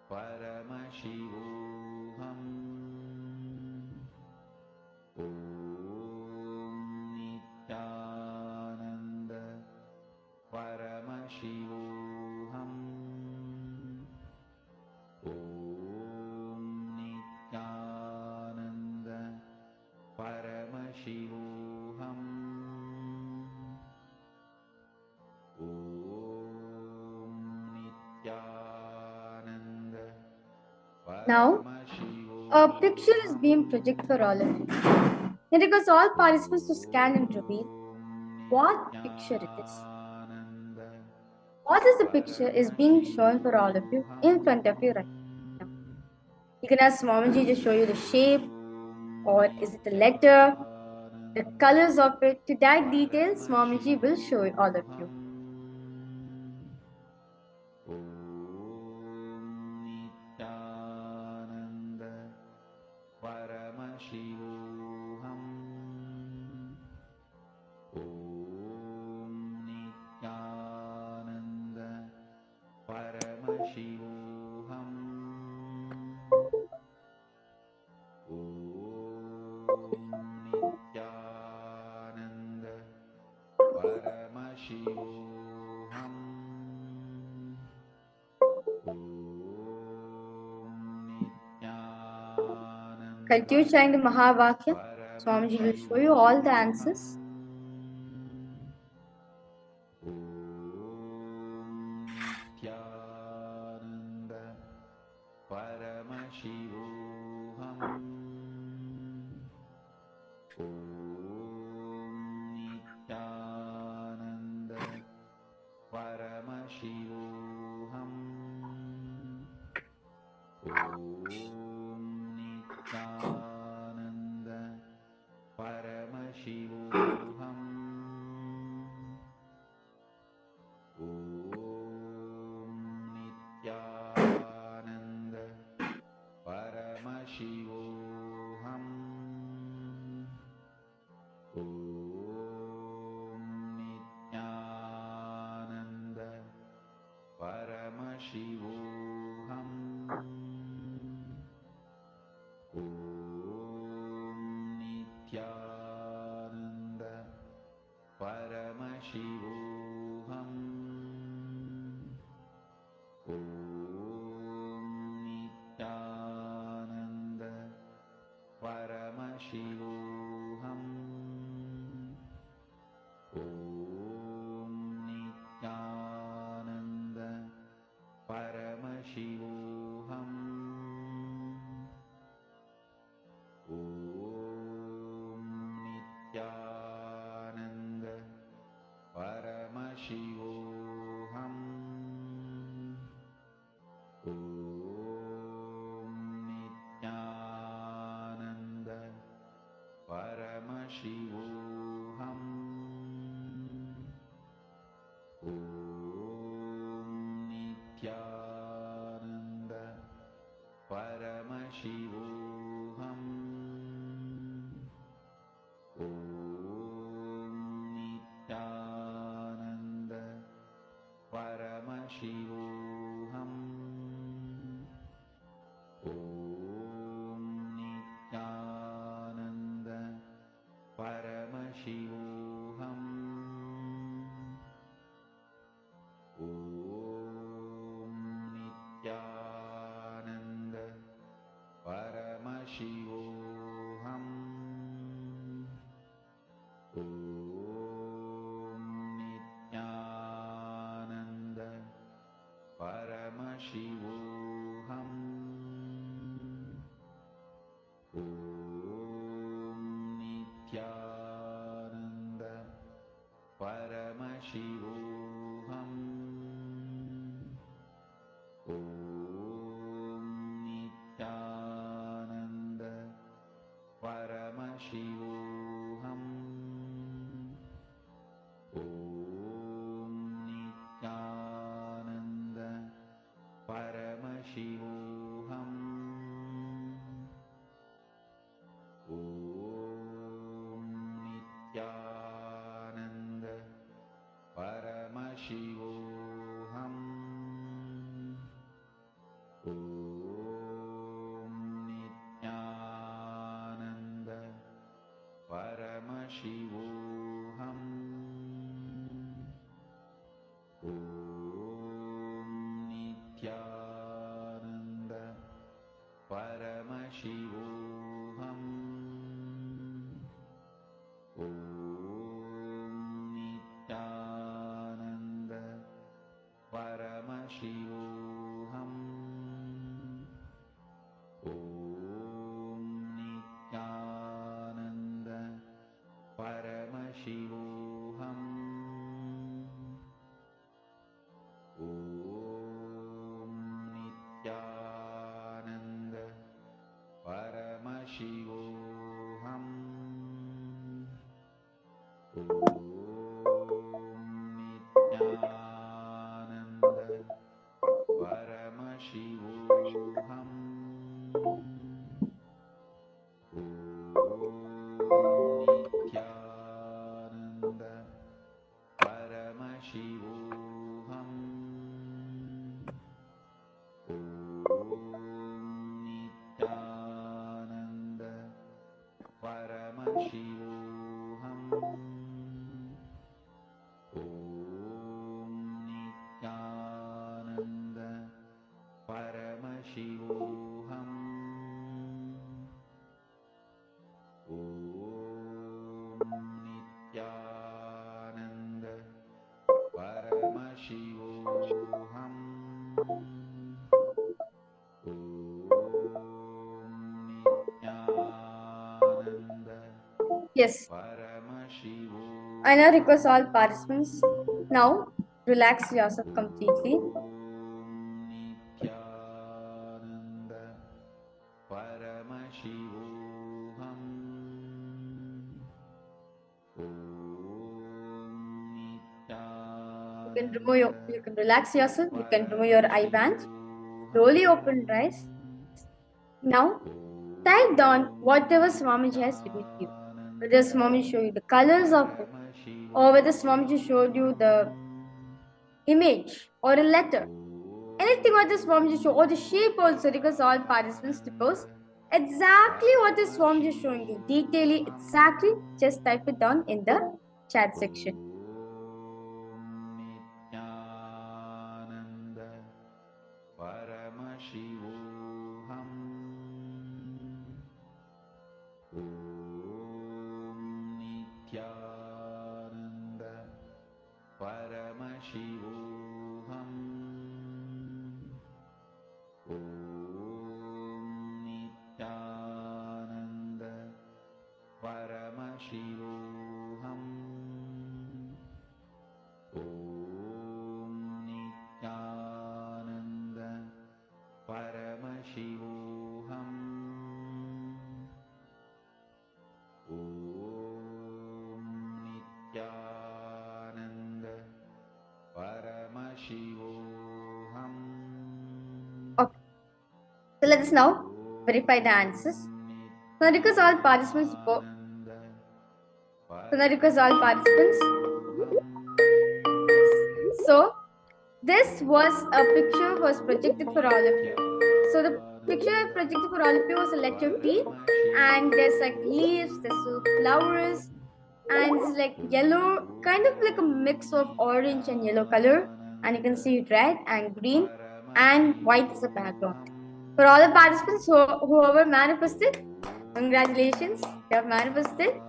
S1: Paramashivoham. Om Nithyananda Paramashivoham. Om Nithyananda Paramashivoham. Om Nithyananda
S3: Now, a picture is being projected for all of you. It requires all participants to scan and reveal what picture it is. What is the picture is being shown for all of you in front of you right now. You can ask Swamiji to show you the shape, or is it a letter, the colors of it. To that detail, Swamiji will show all of you.
S1: Om Nithyananda Paramashivoham. Om Nithyananda Paramashivoham. Om Nithyananda Paramashivoham.
S3: Continue chanting the Mahavakya. Swamiji will show you all the answers.
S1: Om Nithyananda Paramashivoham. Om Nithyananda Paramashivoham. Om Nithyananda Paramashivoham. Om Nithyananda Paramashivoham. Om Nithyananda Paramashivoham. Om Nithyananda Paramashivoham. Om Nithyananda Paramashivoham. Om Nithyananda Paramashivoham. Om Nithyananda Paramashivoham.
S3: Yes. I now request all participants now relax yourself completely. You can relax yourself. You can remove your eye bands. Slowly open your eyes. Now, type down whatever Swamiji has written to you. Whether Swamiji showed you the colors of it, or whether Swamiji showed you the image or a letter. Anything what the Swamiji showed, or the shape also, because all participants to post exactly what the Swamiji is showing you, detailing exactly, just type it down in the chat section. Okay. So let us now verify the answers. So I request all participants. So this was a picture was projected for all of you. So the picture projected for all of you was a letter P, and there's like leaves, there's flowers, and it's like yellow, kind of like a mix of orange and yellow color, and you can see red and green and white as a background. For all the participants whoever manifested, congratulations, you have manifested.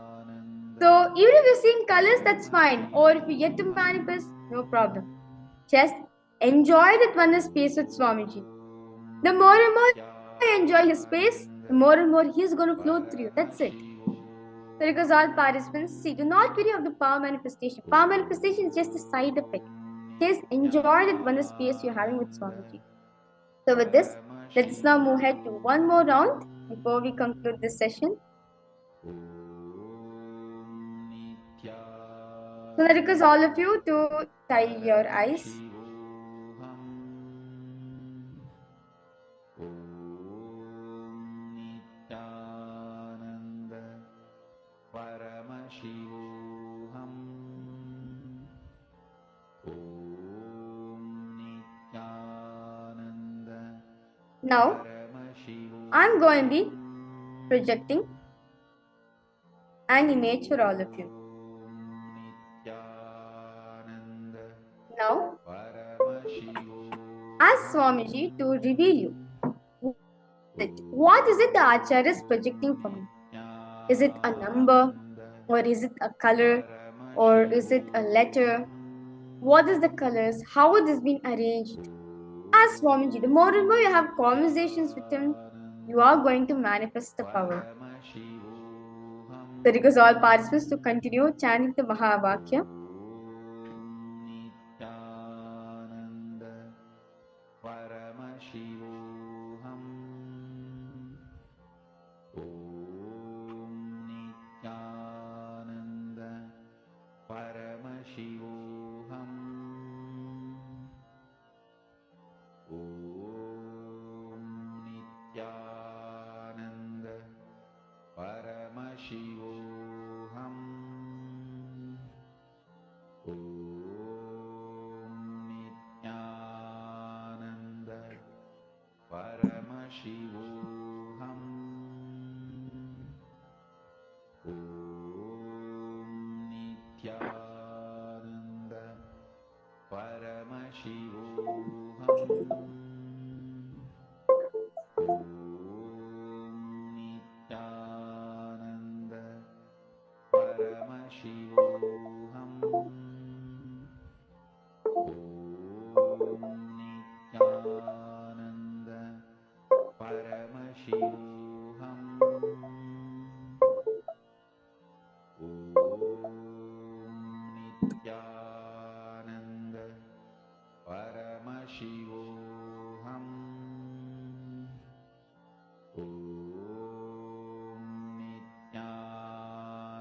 S3: So even if you're seeing colors, that's fine. Or if you get to manifest, no problem. Just enjoy that one space with Swamiji. The more and more you enjoy his space, the more and more he's going to flow through you. That's it. So because all participants, see, do not worry of the power manifestation. Power manifestation is just a side effect. Just enjoy that one space you're having with Swamiji. So with this, let's now move ahead to one more round before we conclude this session. So I request all of you to tie your eyes.
S1: Paramashivoham. Nithyananda.
S3: Now, I'm going to be projecting an image for all of you. Now, ask Swamiji to reveal you. What is it the Acharya is projecting for me? Is it a number? Or is it a color? Or is it a letter? What is the colors? How it is being arranged? Ask Swamiji. The more and more you have conversations with him, you are going to manifest the power. So request all participants to continue chanting the Mahavakya.
S1: Paramashivoham. Nithyananda. Paramashivoham. Nithyananda. Paramashivoham. Nithyananda. Paramashivoham. Nithyananda. Paramashivoham. Nithyananda. Paramashivoham. Nithyananda. Paramashivoham. Nithyananda. Paramashivoham.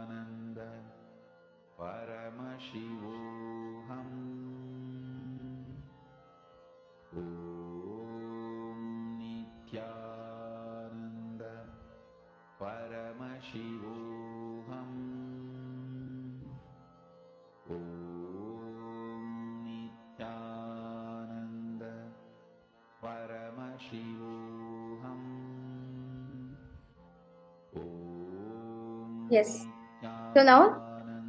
S1: Nithyananda. Paramashivoham. Nithyananda. Paramashivoham. Nithyananda. Paramashivoham.
S3: Yes. So now,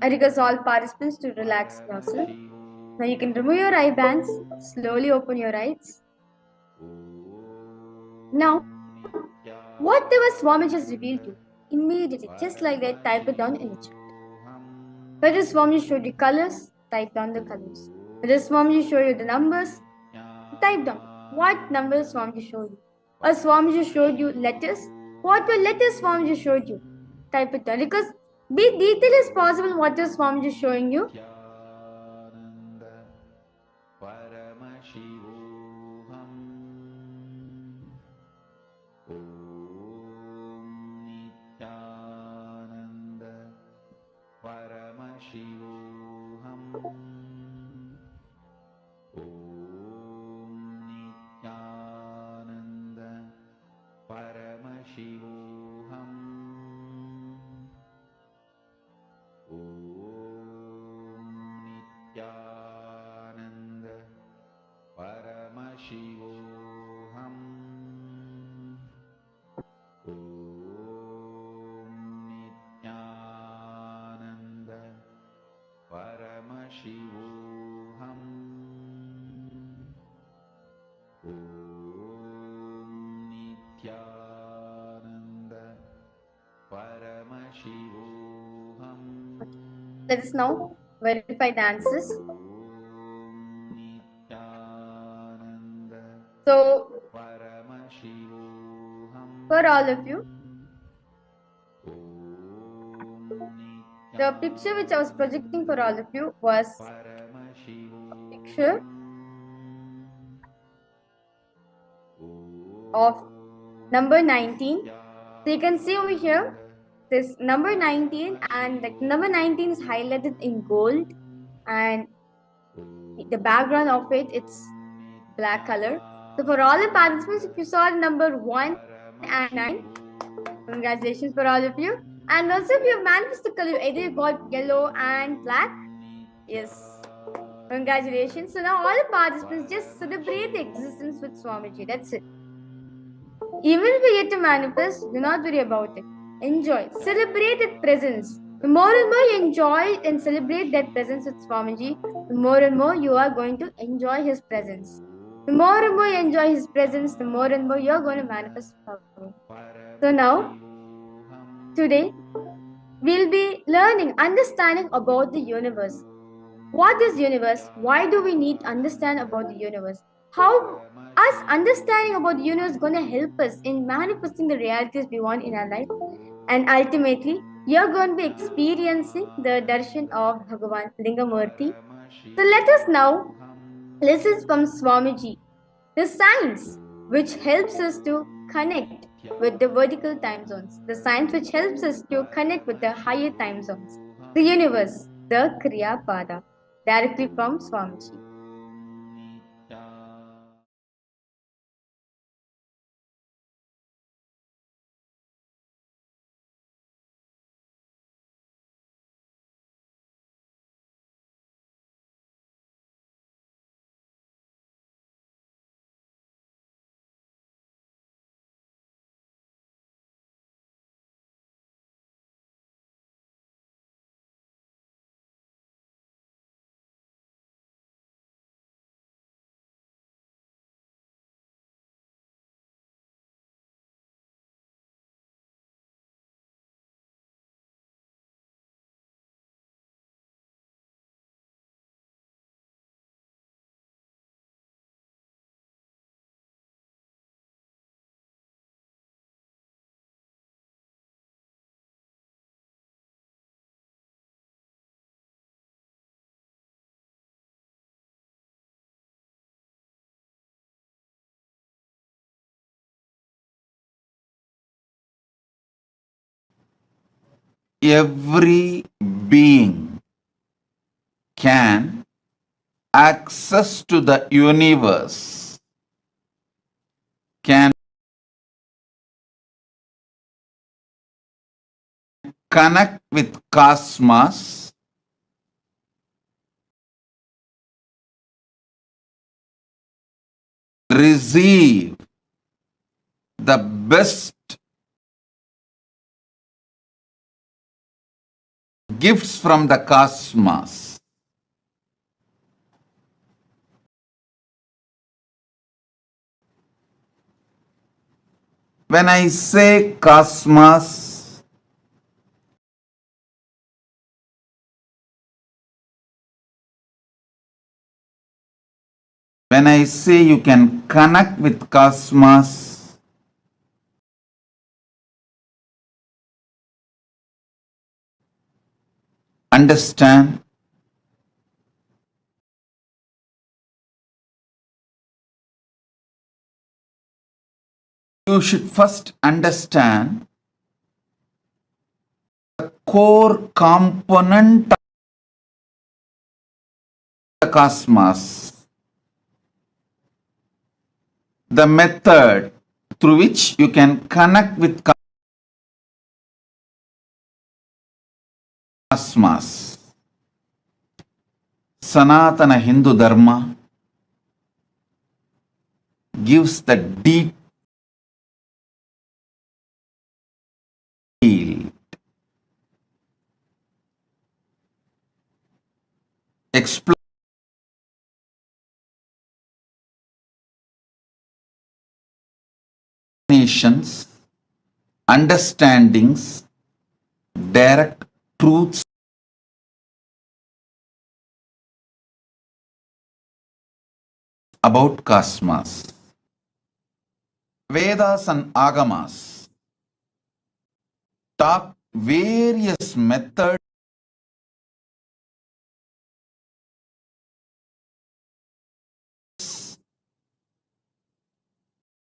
S3: I request all participants to relax yourself. Now you can remove your eye bands, slowly open your eyes. Now, whatever Swami has revealed to you, immediately, just like that, type it down in the chat. Whether Swami showed you colors, type down the colors. Whether Swami showed you the numbers, type down what numbers Swami showed you. Or Swami showed you letters, what were letters Swami showed you. Type it down because be detailed as possible what is Swami showing you.
S1: Nithyananda. Paramashivoham. Nithyananda. Paramashivoham. Nithyananda. Paramashivoham.
S3: Let us now verify the answers. So, for all of you, the picture which I was projecting for all of you was a picture of number 19. So you can see over here this number 19, and like number 19 is highlighted in gold, and the background of it's black color. So for all the participants, if you saw number 1 and 9, congratulations for all of you. And also if you managed the color, either you got yellow and black, yes, congratulations. So now all the participants just celebrate the existence with Swamiji. That's it. Even if you get to manifest, do not worry about it. Enjoy. Celebrate its presence. The more and more you enjoy and celebrate that presence with Swamiji, the more and more you are going to enjoy his presence. The more and more you enjoy his presence, the more and more you are going to manifest Swamiji. So now, today, we'll be learning, understanding about the universe. What is universe? Why do we need to understand about the universe? How us understanding about the universe is going to help us in manifesting the realities we want in our life? And ultimately, you're going to be experiencing the darshan of Bhagavan Lingamurti. So let us now listen from Swamiji, the science which helps us to connect with the vertical time zones, the science which helps us to connect with the higher time zones, the universe, the Kriya Pada, directly from Swamiji.
S1: Every being can access to the universe, can connect with cosmos, receive the best gifts from the cosmos. When I say cosmos, when I say you can connect with cosmos, understand, you should first understand the core component of the cosmos, the method through which you can connect with cosmos. Sanatana Hindu Dharma gives the detailed explanations, understandings, direct truths about cosmos. Vedas and Agamas talk various methods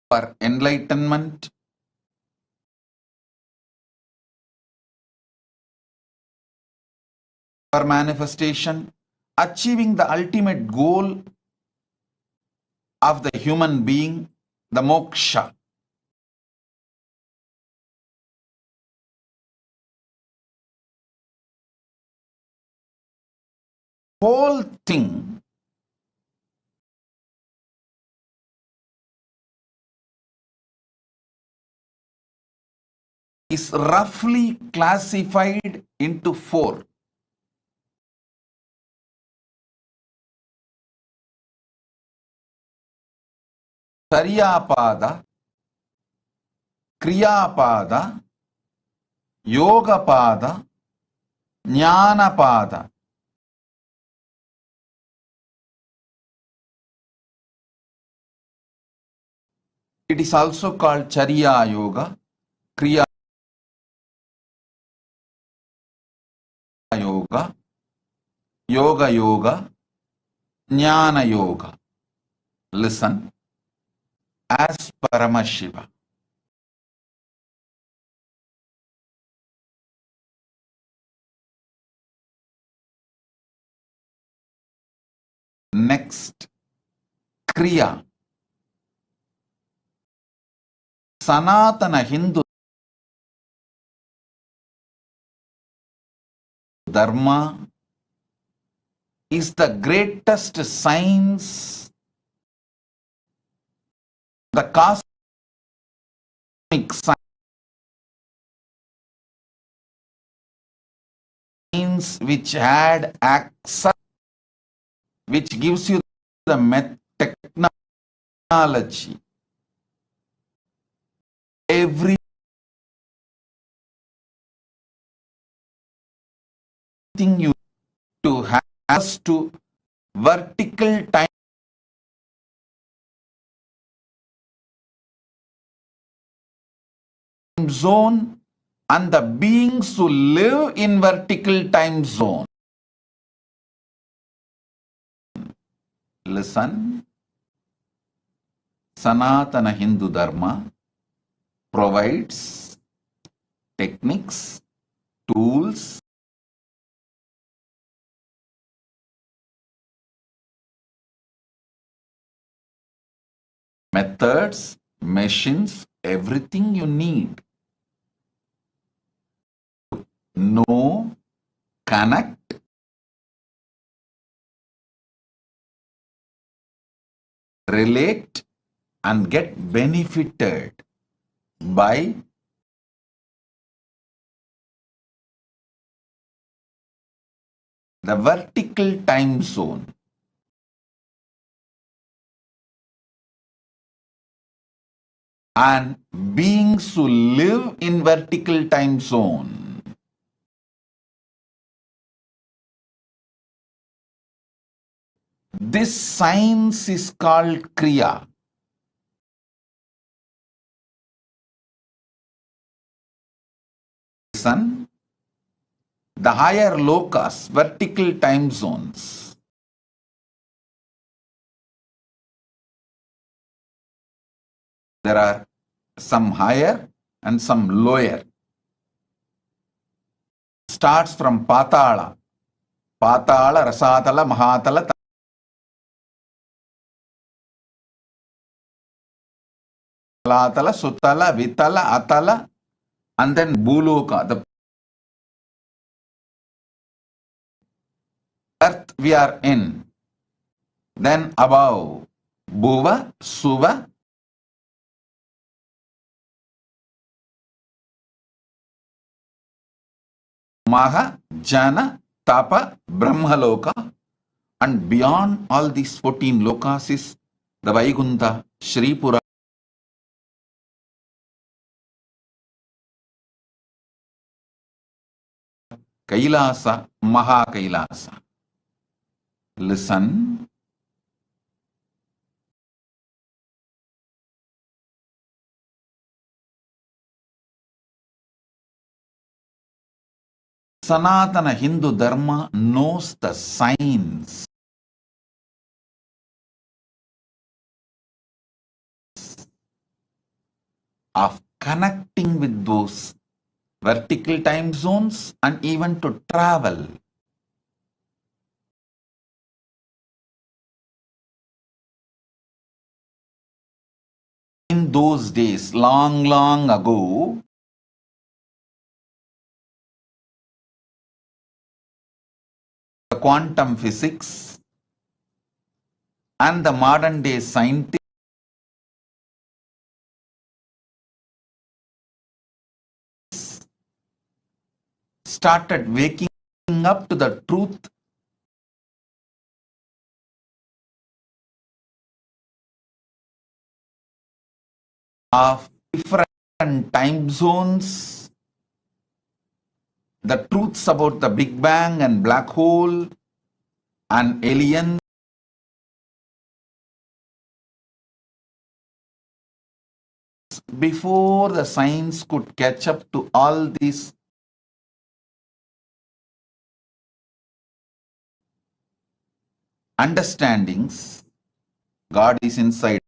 S1: for enlightenment, for manifestation, achieving the ultimate goal of the human being, the moksha. Whole thing is roughly classified into four. Saryapada, Kriyapada, Yogapada, Jnanapada. It is also called Charya Yoga, Kriya Yoga, Yoga Yoga, Jnana Yoga. Listen, as Paramashiva. Next, Kriya. Sanatana Hindu Dharma is the greatest science, the cosmic science which had access, which gives you the technology, everything you to have access to vertical time zone and the beings who live in vertical time zone. Listen, Sanatana Hindu Dharma provides techniques, tools, methods, machines, everything you need. Know, connect, relate, and get benefited by the vertical time zone. And beings who live in vertical time zone. This science is called Kriya. Listen, the higher lokas, vertical time zones, there are some higher and some lower. Starts from Patala, Rasatala, Mahatala, Latala, Sutala, Vitala, Atala, and then Buluka, the earth we are in. Then above, Bhuva, Suva, Maha, Jana, Tapa, Brahmaloka, and beyond all these 14 lokas is the Vaikunta, Sripura, Kailasa, Maha Kailasa. Listen. Sanatana Hindu Dharma knows the signs of connecting with those vertical time zones and even to travel. In those days, long, long ago, the quantum physics and the modern day scientists started waking up to the truth of different time zones, the truths about the Big Bang and black hole and aliens, before the science could catch up to all these understandings. God is inside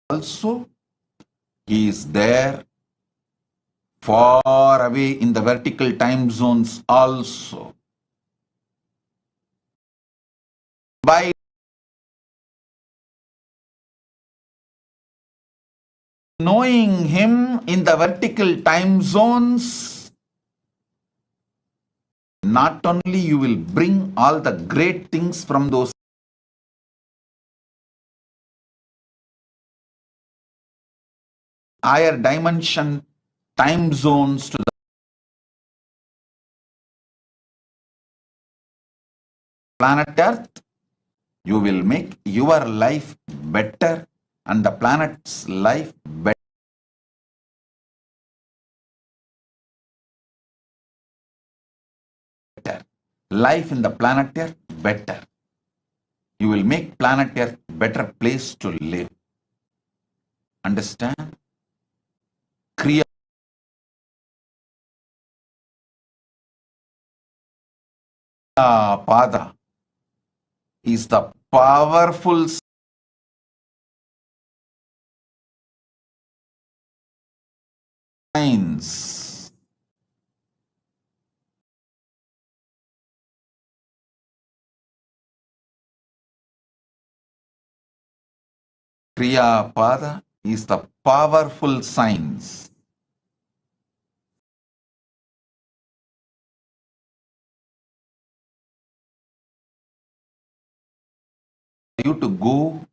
S1: also. He is there far away in the vertical time zones also. By knowing him in the vertical time zones, not only you will bring all the great things from those higher dimension time zones to the planet Earth, you will make your life better and the planet's life better. Life in the planet Earth better. You will make planet Earth better place to live. Understand? Kriya Pada is the powerful science. Kriya Pada is the powerful science. You to go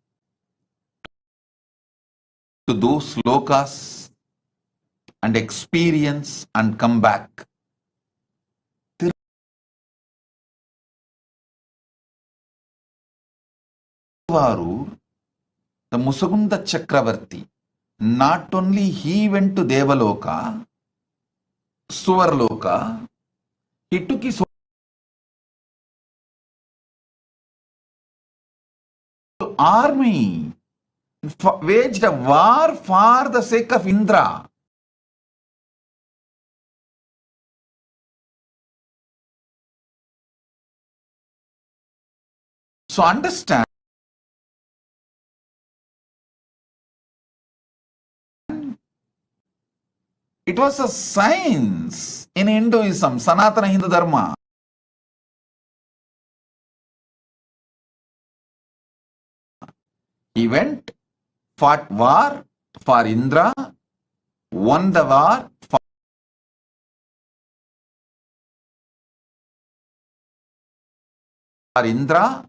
S1: to those lokas and experience and come back. Tiruvarur, the Musagunda Chakravarti, not only he went to Devaloka, Suvarloka, he took his whole army, waged a war for the sake of Indra. So understand, it was a science in Hinduism, Sanatana Hindu Dharma. He went, fought war for Indra, won the war for Indra,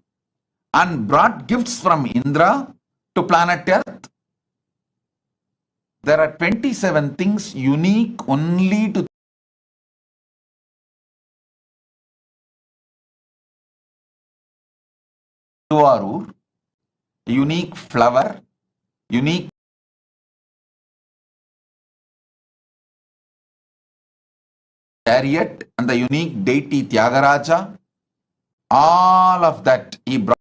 S1: and brought gifts from Indra to planet Earth. There are 27 things unique only to Tiruvarur. Unique flower, unique chariot, and the unique deity Tyagaraja. All of that he brought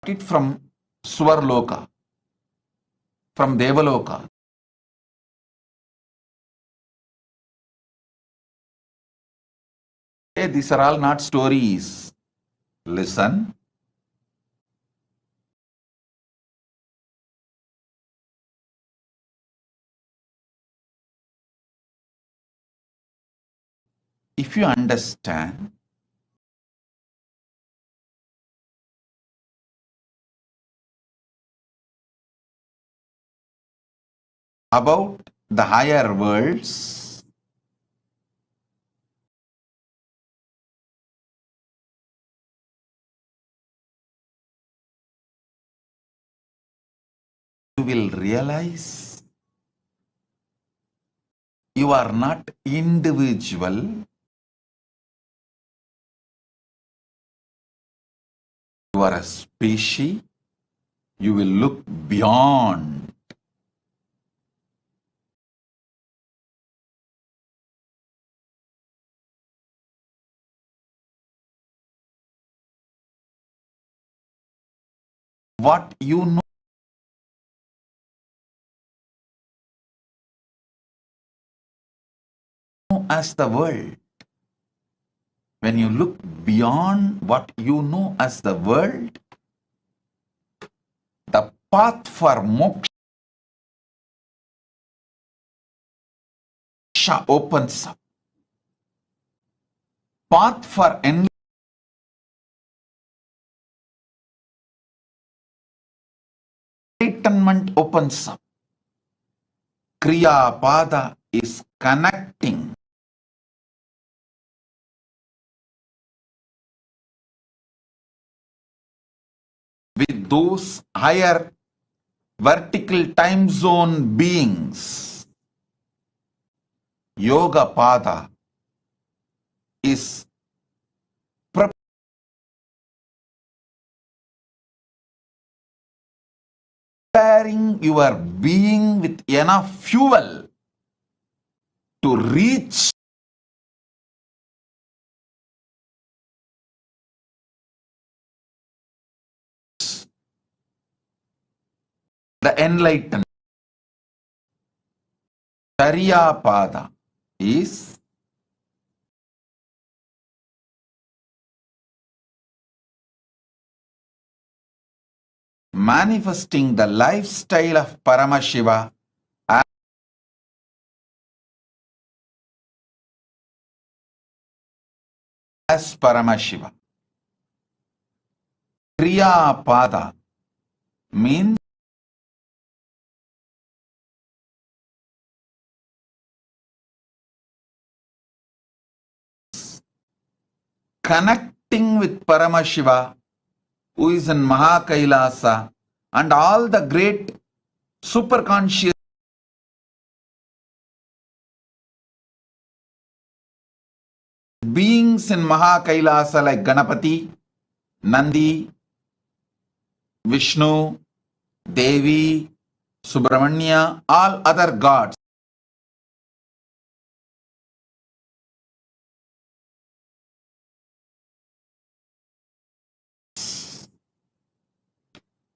S1: it from Swarloka, from Devaloka. Hey, these are all not stories. Listen. If you understand about the higher worlds, you will realize you are not individual, you are a species. You will look beyond. What you know as the world. When you look beyond what you know as the world, the path for moksha opens up. Path for enlightenment opens up. Kriya Pada is connecting with those higher vertical time zone beings. Yoga Pada is preparing your being with enough fuel to reach the enlightened. Charya Pada is manifesting the lifestyle of Paramashiva as Paramashiva. Kriya Pada means connecting with Paramashiva, who is in Kailasa, and all the great superconscious beings in Kailasa like Ganapati, Nandi, Vishnu, Devi, Subramanya, all other gods.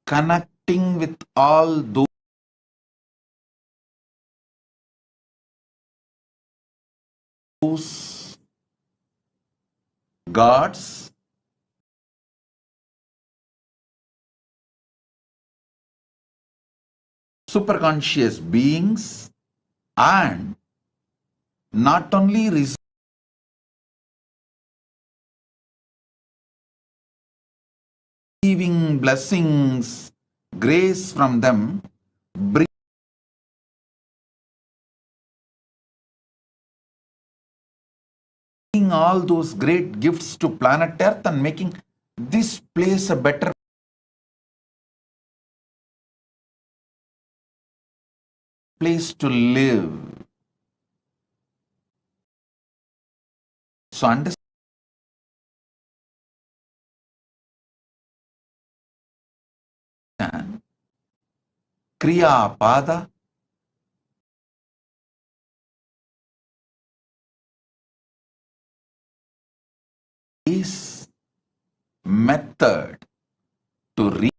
S1: Connecting with all those gods, superconscious beings, and not only receiving blessings, grace from them, bringing all those great gifts to planet Earth and making this place a better place to live. So understand, Kriya Pada is method to reach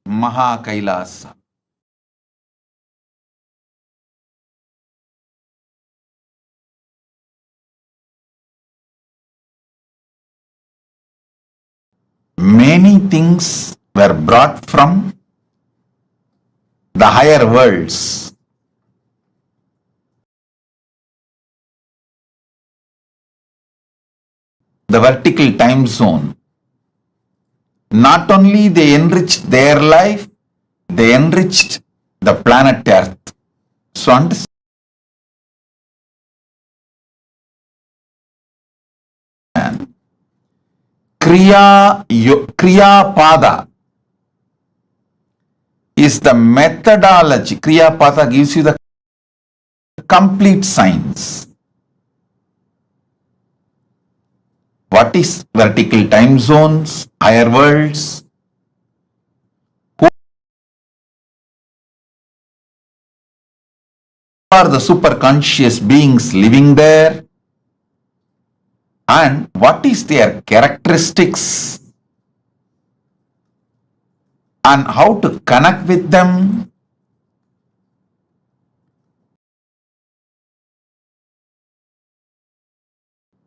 S1: Kailasa. Many things were brought from the higher worlds. The vertical time zone. Not only they enriched their life, they enriched the planet Earth. So understand, Kriya Pada is the methodology. Kriya Pada gives you the complete science. What is vertical time zones, higher worlds? Who are the superconscious beings living there? And what is their characteristics? And how to connect with them?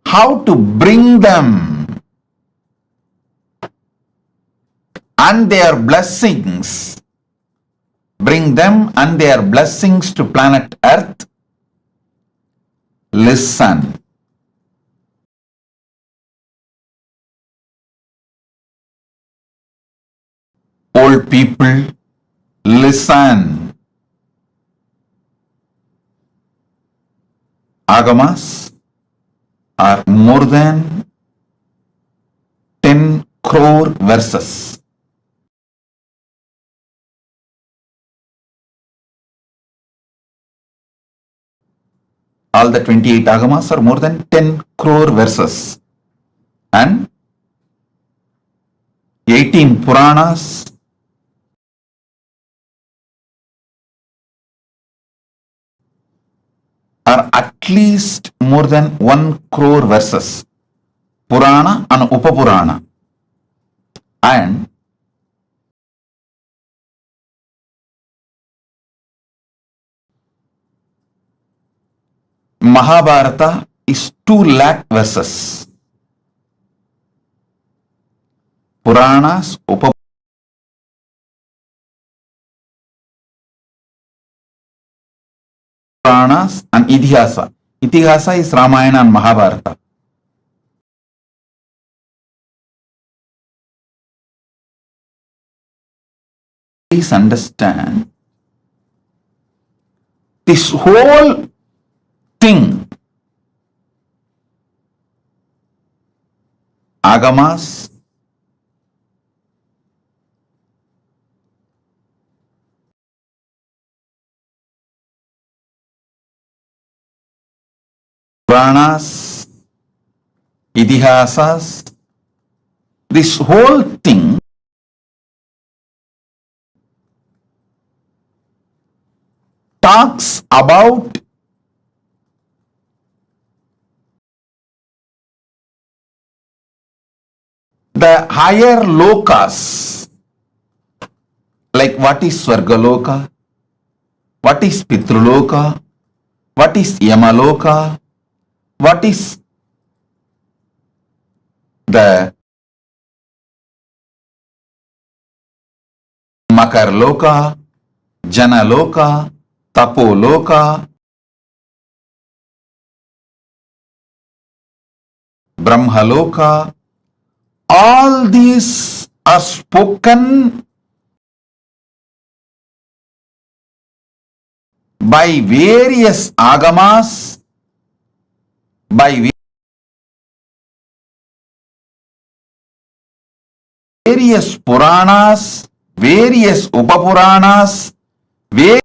S1: How to bring them and their blessings, bring them and their blessings to planet Earth. Listen. Old people, listen. Agamas are more than 10 crore verses. All the 28 agamas are more than 10 crore verses. And 18 Puranas are at least more than 1 crore verses. Purana and Upapurana. And Mahabharata is 2 lakh verses. Puranas, Upapuranas and Itihasa. Itihasa is Ramayana and Mahabharata. Please understand, this whole thing, Agamas, Puranas, Itihasas, this whole thing talks about the higher lokas, like what is Swargaloka, what is Pitruloka, what is Yamaloka, what is the Makarloka, Janaloka, Tapoloka, Brahmaloka, all these are spoken by various agamas, by various Puranas, various Upapuranas, various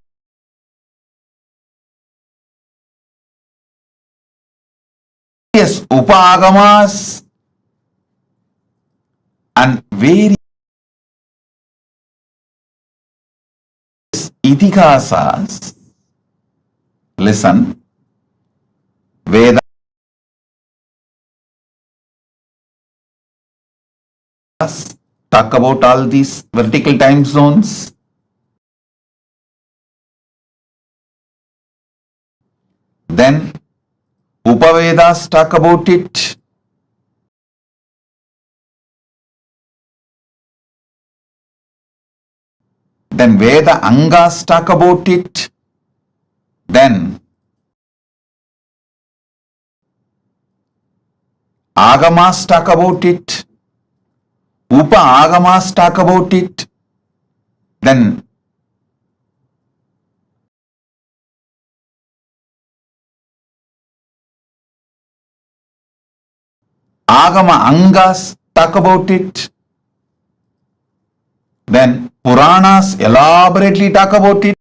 S1: Upagamas, and various Itihasas. Listen, Vedas talk about all these vertical time zones. Then Upavedas talk about it. Then Veda Angas talk about it. Then Agamas talk about it. Upa Agamas talk about it. Then Agama Angas talk about it. Then Puranas elaborately talk about it.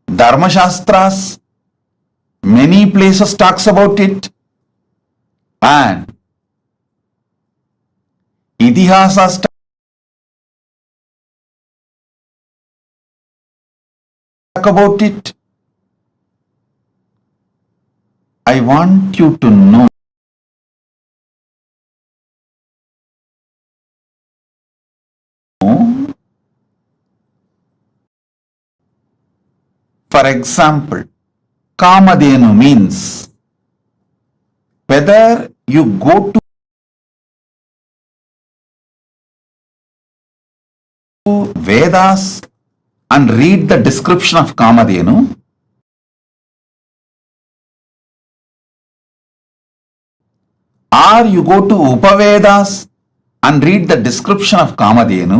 S1: Dharma Shastras, many places talks about it. And Itihasas talk about it. I want you to know for example, Kamadhenu means whether you go to Vedas and read the description of Kamadhenu, or you go to Upavedas and read the description of Kamadhenu,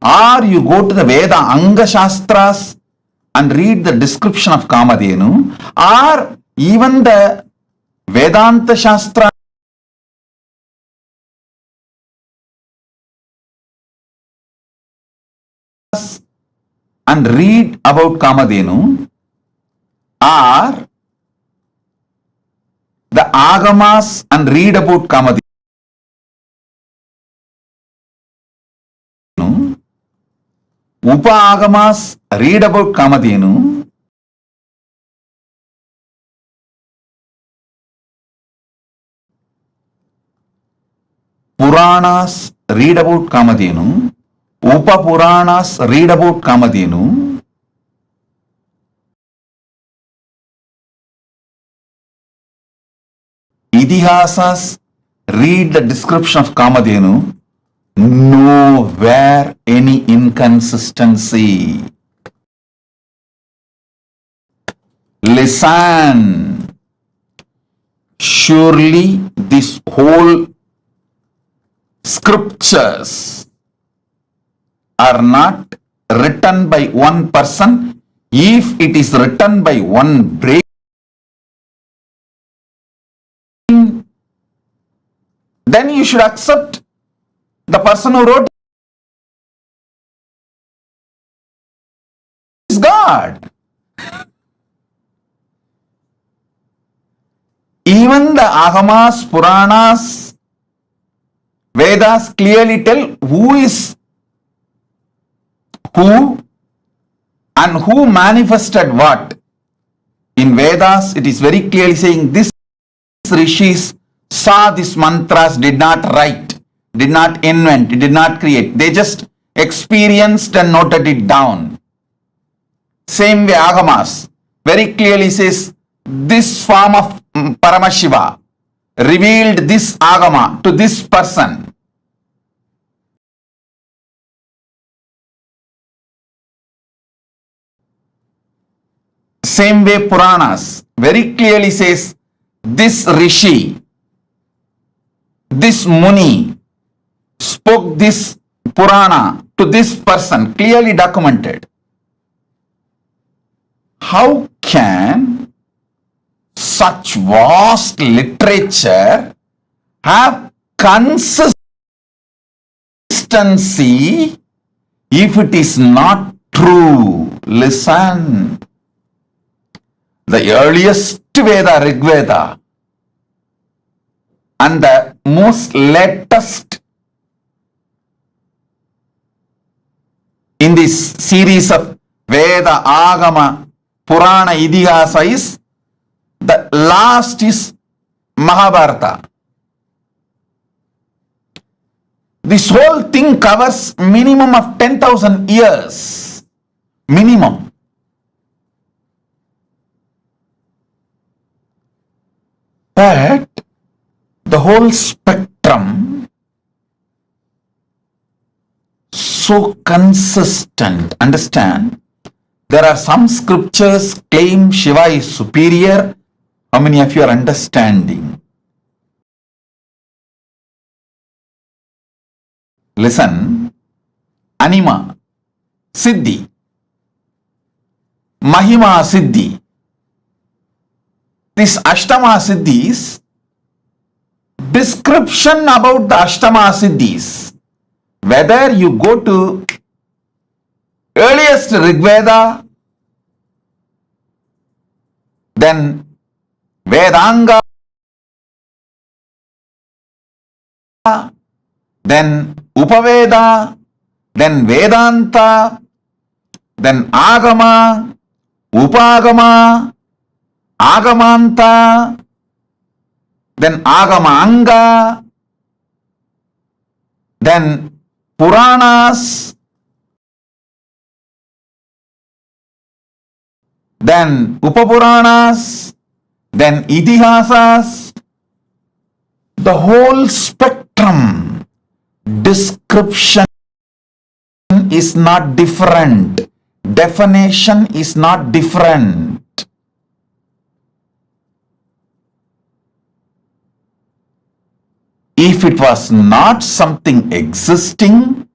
S1: or you go to the Veda Anga Shastras and read the description of Kamadhenu, or even the Vedanta Shastras and read about Kamadhenu, or the Agamas and read about Kamadhenu, Upa Agamas read about Kamadhenu, Puranas read about Kamadhenu, Upa Puranas read about Kamadhenu, Itihasas read the description of Kamadhenu, nowhere any inconsistency. Listen, surely this whole scriptures are not written by one person. If it is written by one brain, then you should accept the person who wrote is God. Even the Agamas, Puranas, Vedas clearly tell who is who and who manifested what. In Vedas, it is very clearly saying this rishis saw these mantras, did not write, did not invent, did not create. They just experienced and noted it down. Same way Agamas very clearly says this form of Paramashiva revealed this Agama to this person. Same way Puranas very clearly says this Rishi, this Muni spoke this Purana to this person, clearly documented. How can such vast literature have consistency if it is not true? Listen. The earliest Veda, Rig Veda, and the most latest in this series of Veda, Agama, Purana, Idihasa is the last is Mahabharata. This whole thing covers minimum of 10,000 years. Minimum. But the whole spectrum so consistent. Understand? There are some scriptures claim Shiva is superior. How many of you are understanding? Listen. Anima, Siddhi, Mahima Siddhi. This Ashtama Siddhis, description about the Ashtama Siddhis, whether you go to earliest Rigveda, then Vedanga, then Upaveda, then Vedanta, then Agama, Upagama, Agamanta, then Agama Anga, then Puranas, then Upapuranas, then Idihasas, the whole spectrum. Description is not different. Definition is not different. If it was not something existing,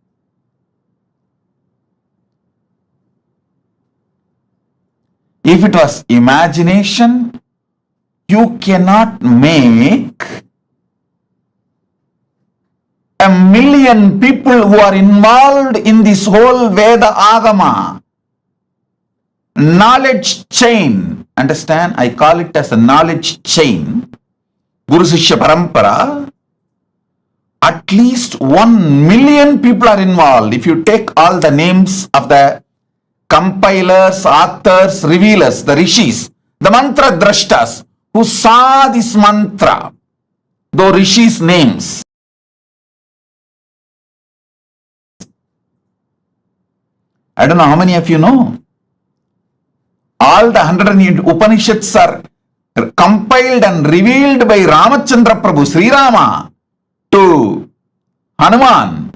S1: if it was imagination, you cannot make a million people who are involved in this whole Veda Agama knowledge chain. Understand? I call it as a knowledge chain. Guru Sishya Parampara. At least 1 million people are involved. If you take all the names of the compilers, authors, revealers, the rishis, the mantra drashtas who saw this mantra, the rishis' names. I don't know how many of you know. All the 108 Upanishads are compiled and revealed by Ramachandra Prabhu, Sri Rama, to Hanuman.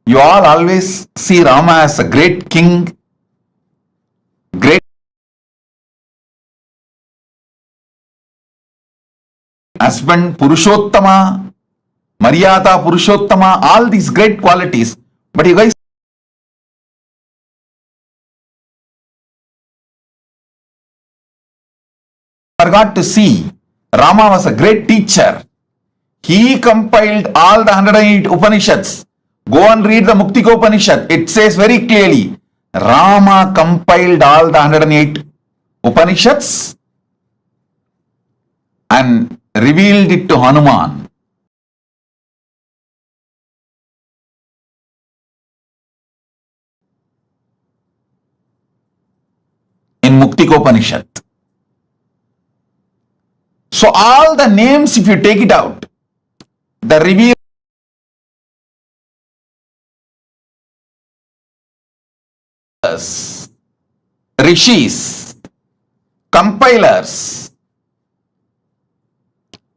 S1: You all always see Rama as a great king, great husband, Purushottama, Maryada Purushottama, all these great qualities. But you guys forgot to see Rama was a great teacher. He compiled all the 108 Upanishads. Go and read the Muktika Upanishad. It says very clearly, Rama compiled all the 108 Upanishads and revealed it to Hanuman. In Muktika Upanishad. So all the names, if you take it out, the revealers, rishis, compilers,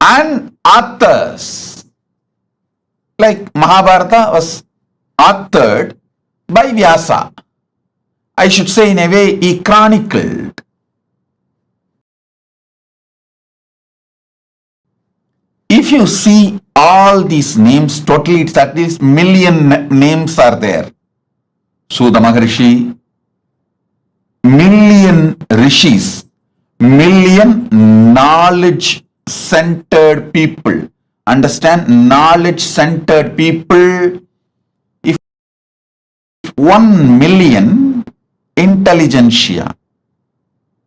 S1: and authors, like Mahabharata was authored by Vyasa. I should say, in a way, he chronicled. If you see all these names, totally it's at least million names are there. Suda Maharishi, million rishis, million knowledge-centered people. Understand? Knowledge-centered people. If 1 million intelligentsia,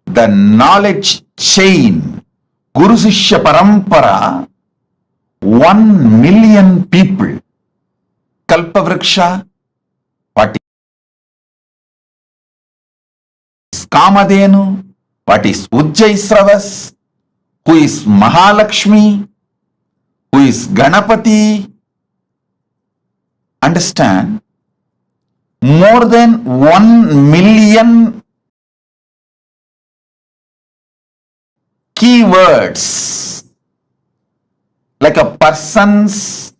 S1: the knowledge chain, Guru Sishya Parampara, 1 million people. Kalpavriksha, what is Kamadhenu, what is Ujjaisravas, who is Mahalakshmi, who is Ganapati. Understand? More than 1 million keywords, like a persons,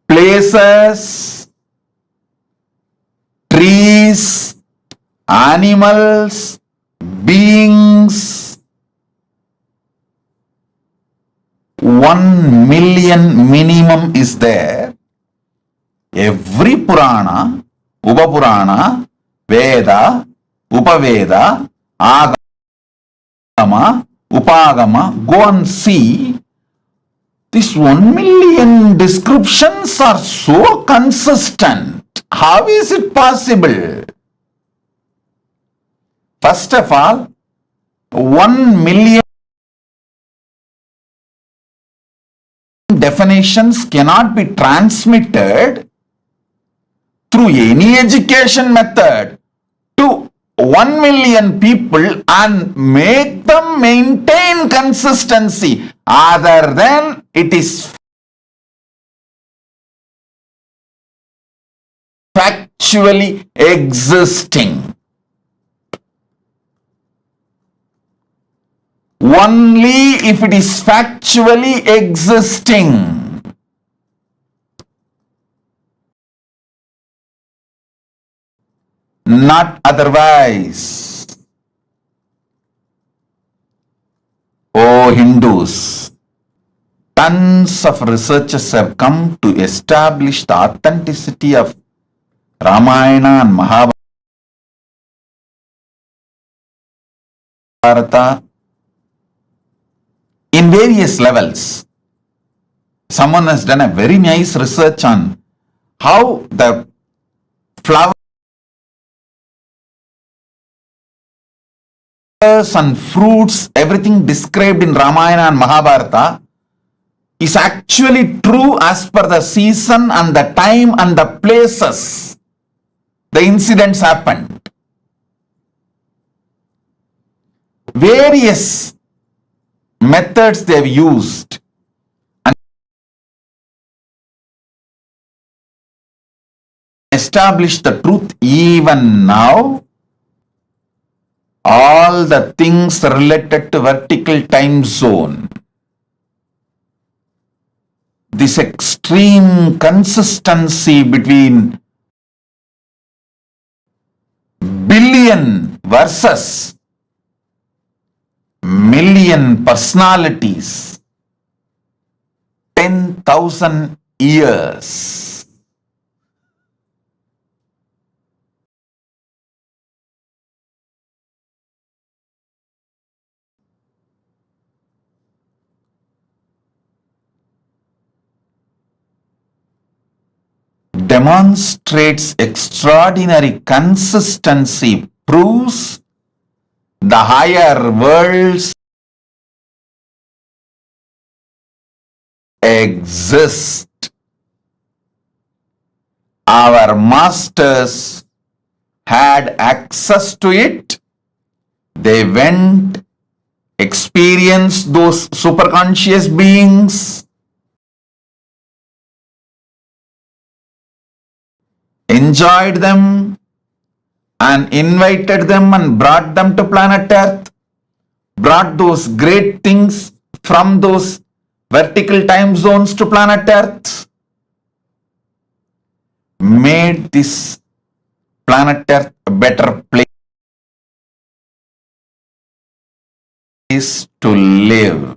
S1: places, trees, animals, beings. 1 million minimum is there. Every Purana, Upapurana, Veda, Upaveda, Agama, Upagama, go and see. These 1 million descriptions are so consistent. How is it possible? First of all, 1 million definitions cannot be transmitted through any education method to 1 million people and make them maintain consistency. Other than it is factually existing. Only if it is factually existing. Not otherwise. Oh Hindus, tons of researchers have come to establish the authenticity of Ramayana and Mahabharata in various levels. Someone has done a very nice research on how the flowers and fruits, everything described in Ramayana and Mahabharata is actually true as per the season and the time and the places the incidents happened. Various methods they have used and established the truth. Even now, all the things related to vertical time zone, this extreme consistency between billion versus million personalities, 10,000 years. Demonstrates extraordinary consistency, proves the higher worlds exist. Our masters had access to it. They went, experienced those superconscious beings, enjoyed them, and invited them and brought them to planet Earth, brought those great things from those vertical time zones to planet Earth. made this planet Earth a better place to live.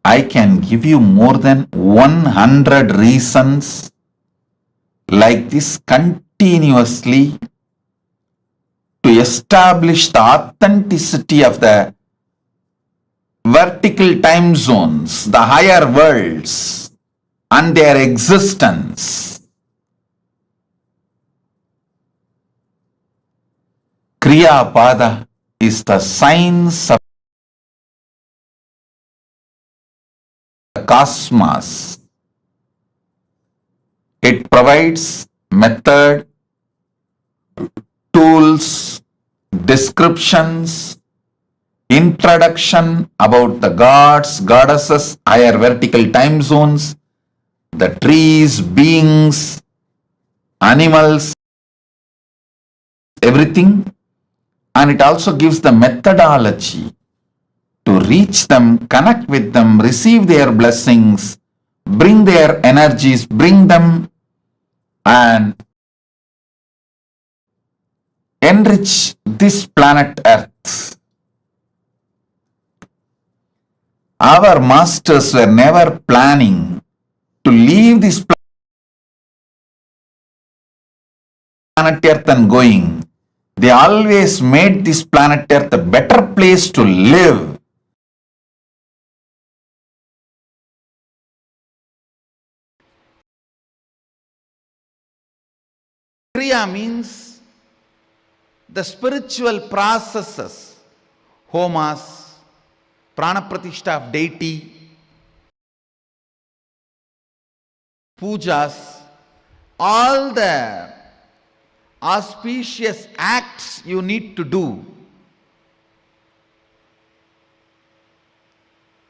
S1: I can give you more than 100 reasons like this continuously to establish the authenticity of the vertical time zones, the higher worlds, and their existence. Kriya Pada is the science of the cosmos. It provides method, tools, descriptions, introduction about the gods, goddesses, higher vertical time zones, the trees, beings, animals, everything. And it also gives the methodology to reach them, connect with them, receive their blessings, bring their energies, bring them and enrich this planet Earth. Our masters were never planning to leave this planet Earth and going. They always made this planet Earth a better place to live. Kriya means the spiritual processes, homas, prana pratishtha of deity, pujas, all the auspicious acts you need to do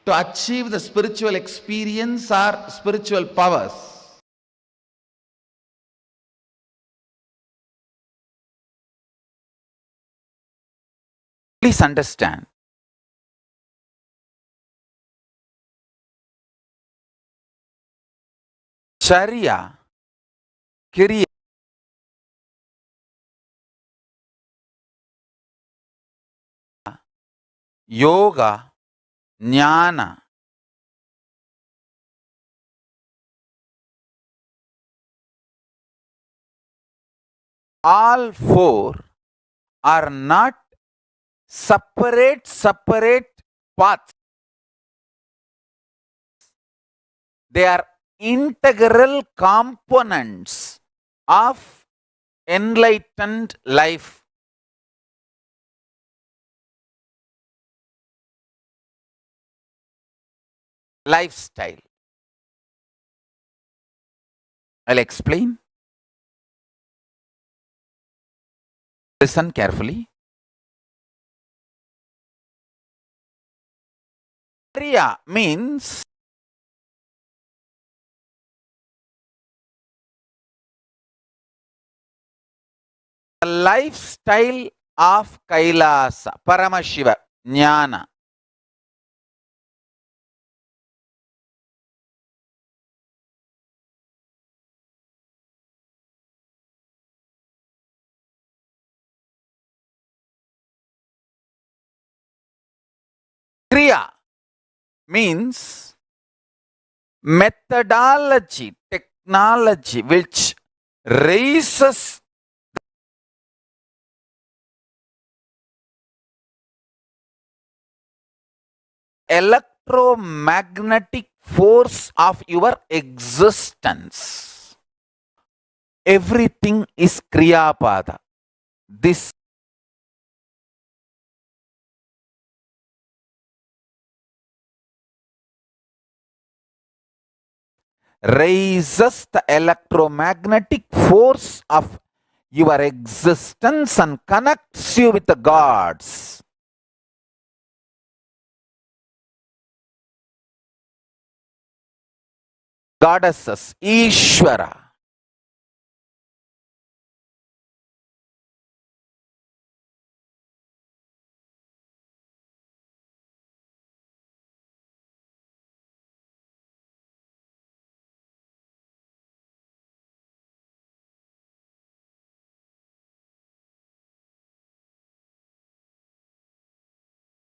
S1: to achieve the spiritual experience or spiritual powers. Please understand. Charya, Kriya, Yoga, Jnana, all four are not separate paths. They are integral components of enlightened lifestyle. I'll explain. Listen carefully. Kriya means the lifestyle of Kailasa, Paramashiva, Jnana. Kriya means methodology, technology which raises electromagnetic force of your existence. Everything is Kriya Pada. This raises the electromagnetic force of your existence and connects you with the gods. Goddesses, Ishvara.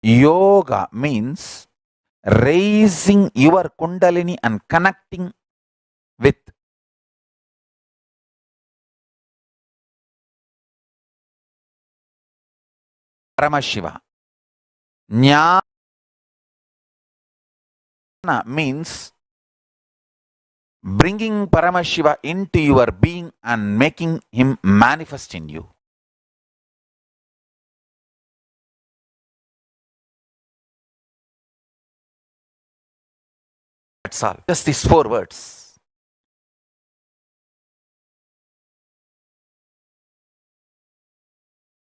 S1: Yoga means raising your kundalini and connecting with Paramashiva. Jnana means bringing Paramashiva into your being and making him manifest in you. That's all. Just these 4 words.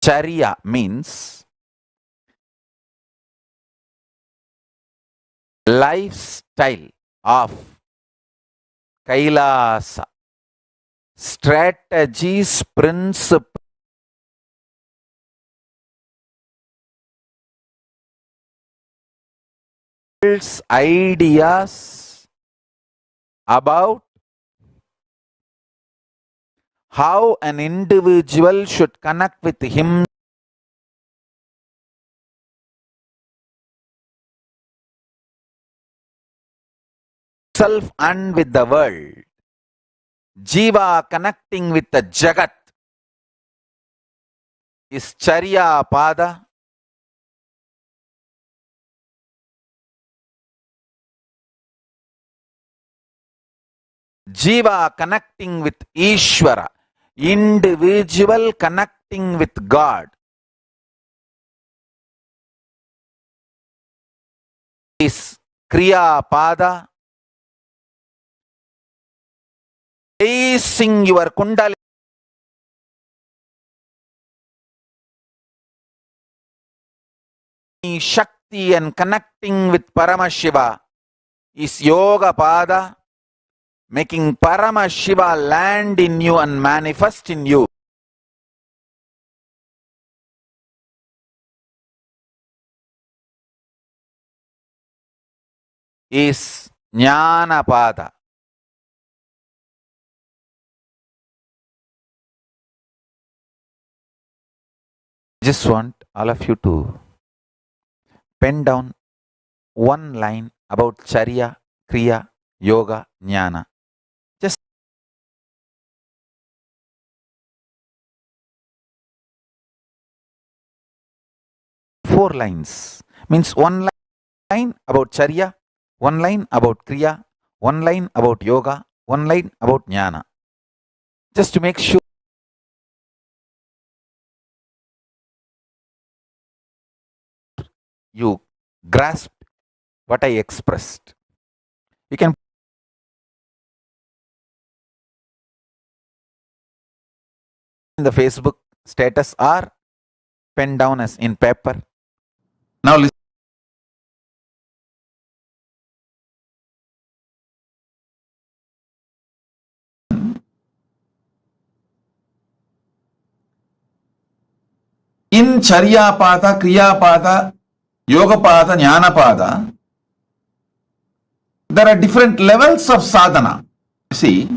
S1: Charya means lifestyle of Kailasa, strategies, principles, ideas about how an individual should connect with himself and with the world. Jiva connecting with the Jagat is Charya Pada. Jiva connecting with Ishvara, individual connecting with God, is Kriya Pada. Raising your Kundalini Shakti and connecting with Paramashiva is Yoga Pada. Making Paramashiva land in you and manifest in you is Jnana Pada. Just want all of you to pen down one line about Charya, Kriya, Yoga, Jnana. Just 4 lines. Means 1 line about Charya, 1 line about Kriya, 1 line about Yoga, 1 line about Jnana. Just to make sure you grasp what I expressed. You can in the Facebook status or pen down as in paper. Now listen. In Charya Pada, Kriya Pada, Yoga Pada, Jnana Pada, there are different levels of sadhana. See,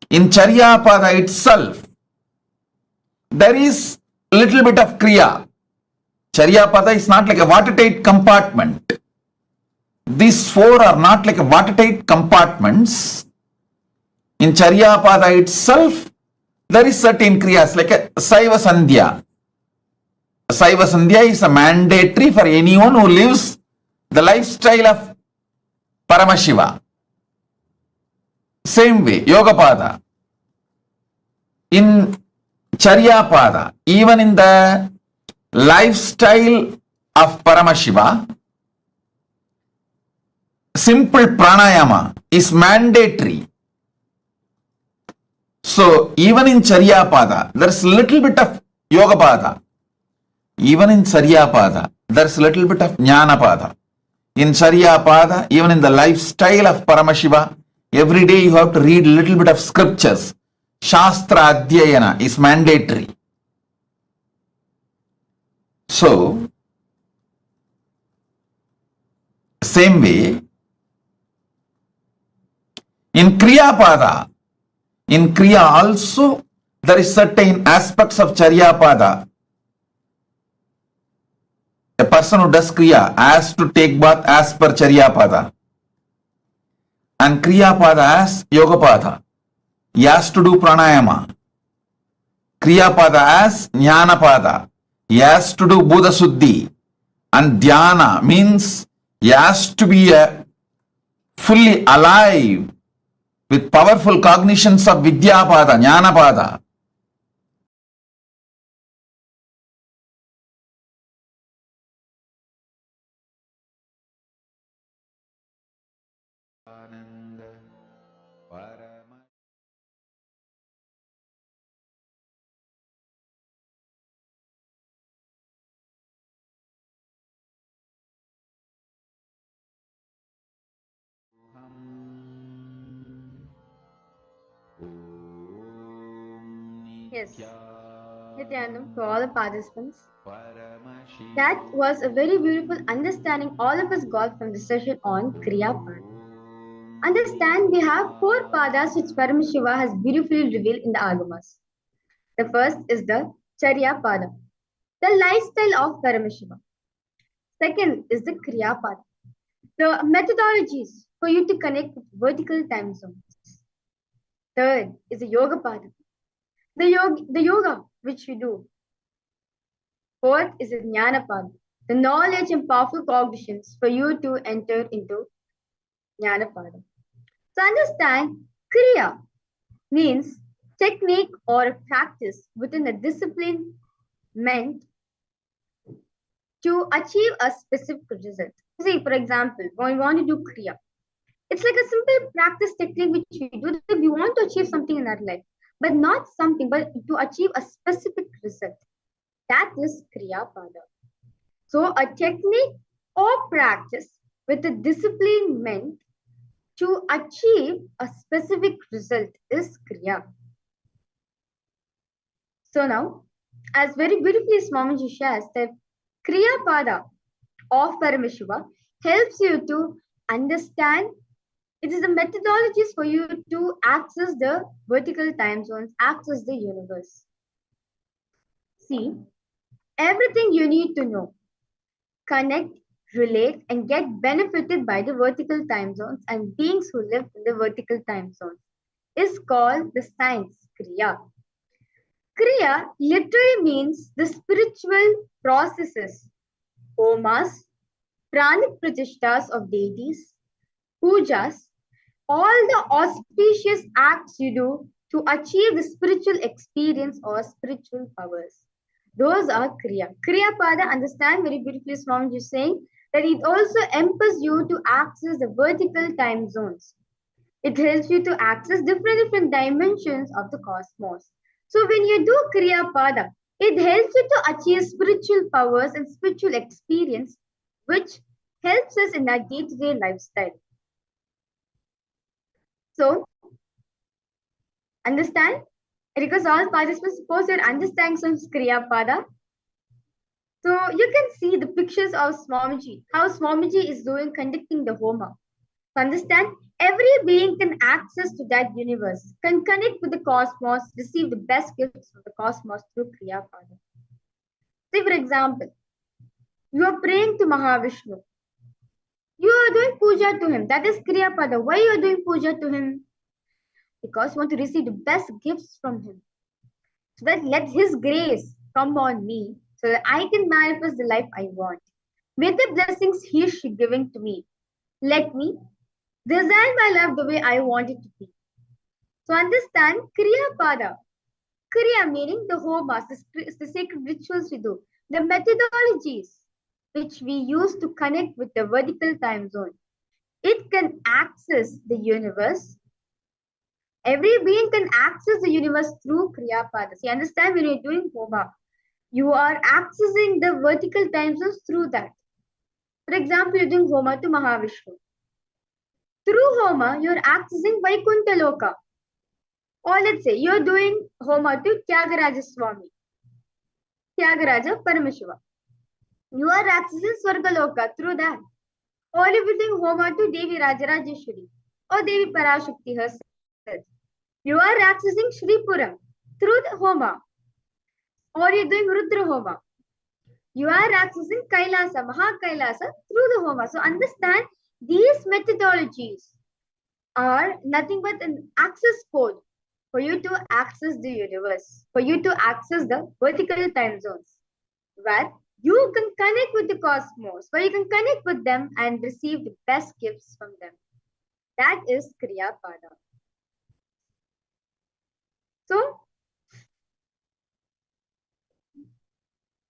S1: in Charya Pada itself, there is little bit of Kriya. Charya Pada is not like a watertight compartment. These 4 are not like a watertight compartments. In Charya Pada itself, there is certain Kriyas like a Saiva Sandhya. Saiva Sandhya is a mandatory for anyone who lives the lifestyle of Paramashiva. Same way, Yoga Pada. In Charya Pada, even in the lifestyle of Paramashiva, simple pranayama is mandatory. So, even in Charya Pada, there is little bit of Yoga Pada. Even in Charya Pada, there is little bit of Jnana Pada. In Charya Pada, even in the lifestyle of Paramashiva, every day you have to read little bit of scriptures. Shastra Adhyayana is mandatory. So, same way, in Kriya Pada, in Kriya also, there is certain aspects of Charya Pada A person who does Kriya has to take bath as per Charya Pada. And Kriya Pada as Yoga Pada. He has to do Pranayama. Kriya Pada as Jnana Pada. He has to do Buddha Suddhi. And Dhyana means he has to be fully alive with powerful cognitions of Vidya Pada, Jnana Pada.
S2: Yes, Nithyananda, to all the participants. That was a very beautiful understanding all of us got from the session on Kriya Pada. Understand, we have four padas which Paramashiva has beautifully revealed in the Agamas. The first is the Charya Pada, the lifestyle of Paramashiva. Second is the Kriya Pada, the methodologies for you to connect with vertical time zones. Third is the Yoga Pada, the yoga which we do. Fourth is the Jnana Pada, the knowledge and powerful cognitions for you to enter into Jnana Pada. So understand, Kriya means technique or practice within a discipline meant to achieve a specific result. See, for example, when we want to do Kriya, it's like a simple practice technique which we do that we want to achieve something in our life, but not something, but to achieve a specific result. That is Kriya Pada. So a technique or practice with a discipline meant to achieve a specific result is Kriya. So now, as very beautifully Swamiji shares that Kriya Pada of Paramashiva helps you to understand. It is the methodologies for you to access the vertical time zones, access the universe. See, everything you need to know, connect, relate, and get benefited by the vertical time zones and beings who live in the vertical time zones is called the science Kriya. Kriya literally means the spiritual processes, homas, pranic pratishtas of deities, pujas, all the auspicious acts you do to achieve the spiritual experience or spiritual powers. Those are Kriya. Kriya Pada, understand very beautifully, Swamiji is saying that it also empowers you to access the vertical time zones. It helps you to access different dimensions of the cosmos. So when you do Kriya Pada, it helps you to achieve spiritual powers and spiritual experience, which helps us in our day-to-day lifestyle. So, understand? Because all participants, suppose you're understanding some Kriya Pada. So you can see the pictures of Swamiji, how Swamiji is doing, conducting the Homa. So understand, every being can access to that universe, can connect with the cosmos, receive the best gifts from the cosmos through Kriya Pada. Say for example, you are praying to Mahavishnu. You are doing puja to him. That is Kriya Pada. Why you are doing puja to him? Because you want to receive the best gifts from him. So that let his grace come on me so that I can manifest the life I want. With the blessings he is giving to me, let me design my life the way I want it to be. So understand Kriya Pada. Kriya meaning the homas, the sacred rituals we do, the methodologies which we use to connect with the vertical time zone. It can access the universe. Every being can access the universe through Kriya Pada. So you understand, when you're doing Homa, you are accessing the vertical time zones through that. For example, you're doing Homa to Mahavishnu. Through Homa, you're accessing Vaikuntha Loka. Or let's say you're doing Homa to Tyagaraja Swami, Tyagaraja Paramashiva. You are accessing Swarga Loka through that. Or if you're doing Homa to Devi Rajarajeshwari or Devi Parashakti herself, you are accessing Shripuram through the Homa. Or you're doing Rudra Homa. You are accessing Kailasa, Mahakailasa through the Homa. So understand these methodologies are nothing but an access code for you to access the universe, for you to access the vertical time zones, where you can connect with the cosmos, where you can connect with them and receive the best gifts from them. That is Kriya Pada. So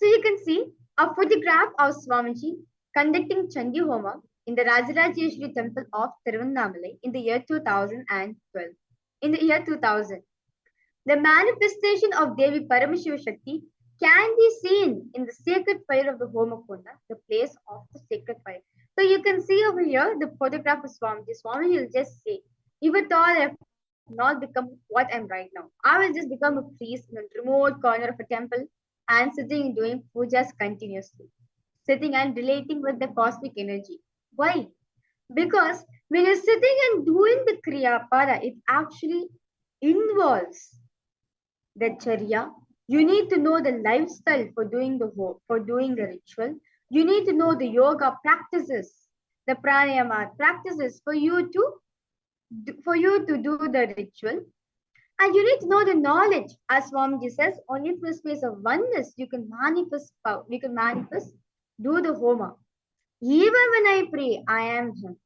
S2: you can see a photograph of Swamiji conducting Chandi Homa in the Rajarajeshwari temple of Tiruvannamalai in the year 2012. In the year 2000, the manifestation of Devi Paramashiva Shakti can be seen in the sacred fire of the Homa Kunda, the place of the sacred fire. So you can see over here the photograph of Swamiji. Swamiji will just say, if at all I have not become what I'm right now, I will just become a priest in a remote corner of a temple and sitting doing pujas continuously, sitting and relating with the cosmic energy. Why? Because when you're sitting and doing the Kriya Pada, it actually involves the charya. You need to know the lifestyle for doing the work, for doing the ritual. You need to know the yoga practices, the pranayama practices for you to do the ritual. And you need to know the knowledge. As Swamiji says, only through a space of oneness you can manifest power. You can manifest, do the homa. Even when I pray, I am Him.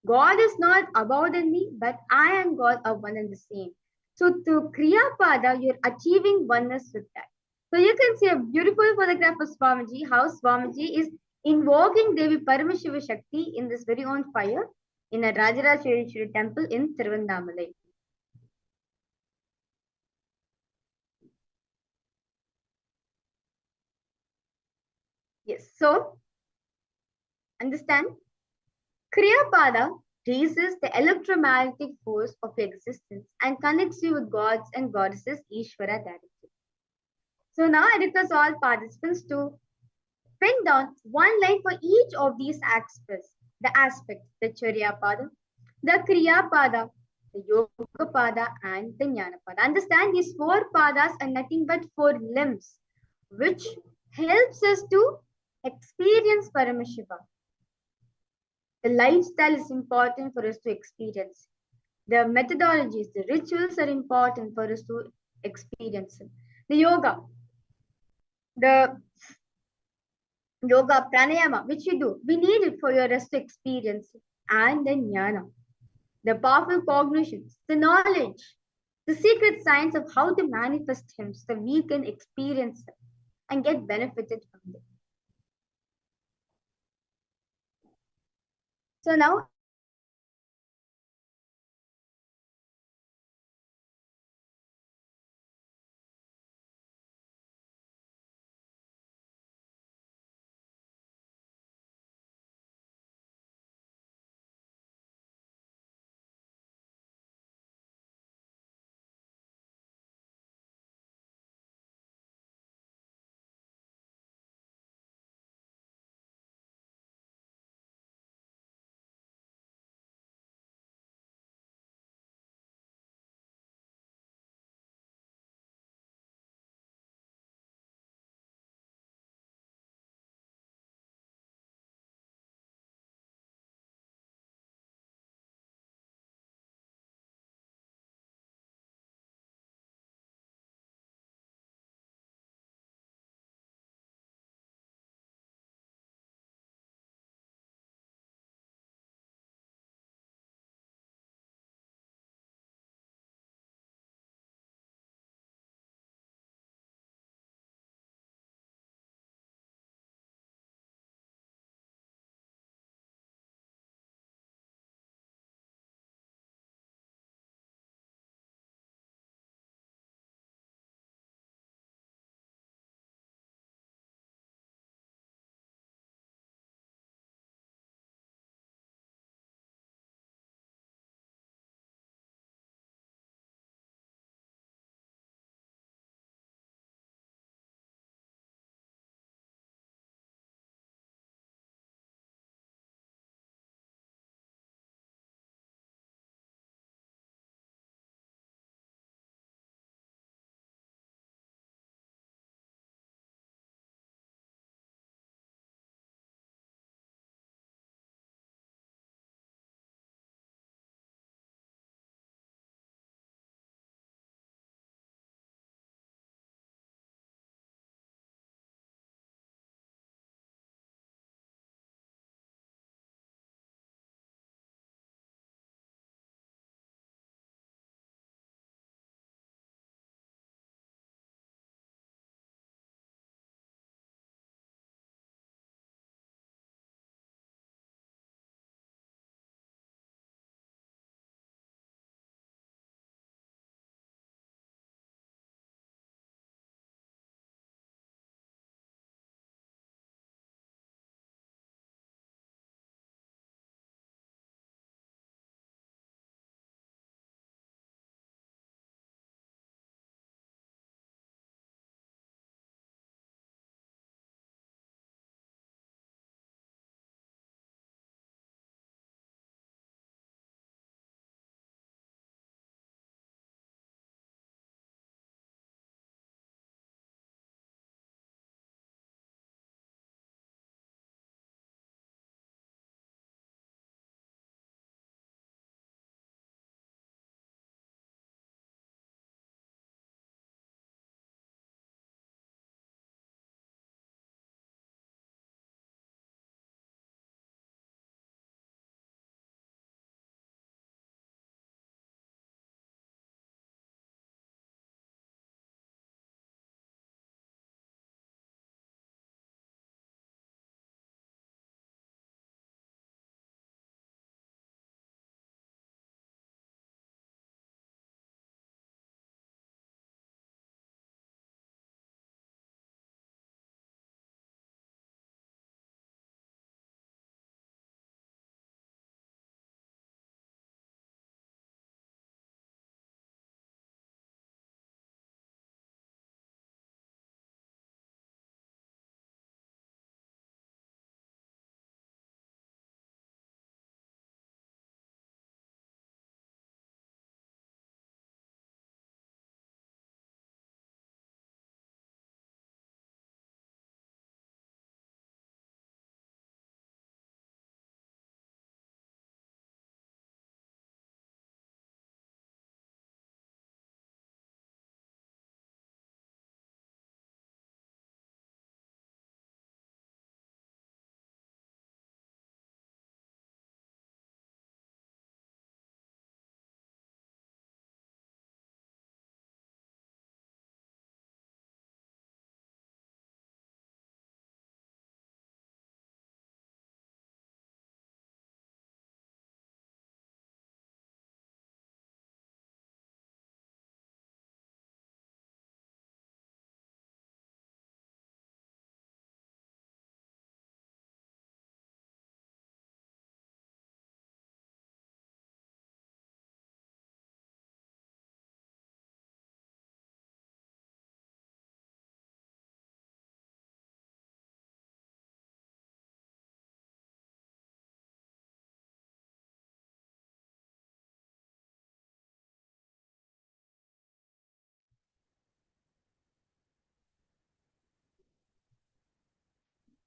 S2: God is not above than me, but I and God are one and the same. So through Kriya Pada, you're achieving oneness with that. So you can see a beautiful photograph of Swamiji, how Swamiji is invoking Devi Paramashiva Shakti in this very own fire in a Rajarajeshwari temple in Tiruvannamalai. Yes, so understand, Kriya Pada raises the electromagnetic force of existence and connects you with gods and goddesses Ishvara directly. So now I request all participants to pen down one line for each of these aspects. The aspect, the Charya Pada, the Kriya Pada, the Yoga Pada, and the Jnana Pada. Understand these four padas are nothing but four limbs, which helps us to experience Paramashiva. The lifestyle is important for us to experience. The methodologies, the rituals are important for us to experience. The the yoga, pranayama, which you do, we need it for your rest to experience. And the jnana, the powerful cognitions, the knowledge, the secret science of how to manifest Him so we can experience it and get benefited from it. So now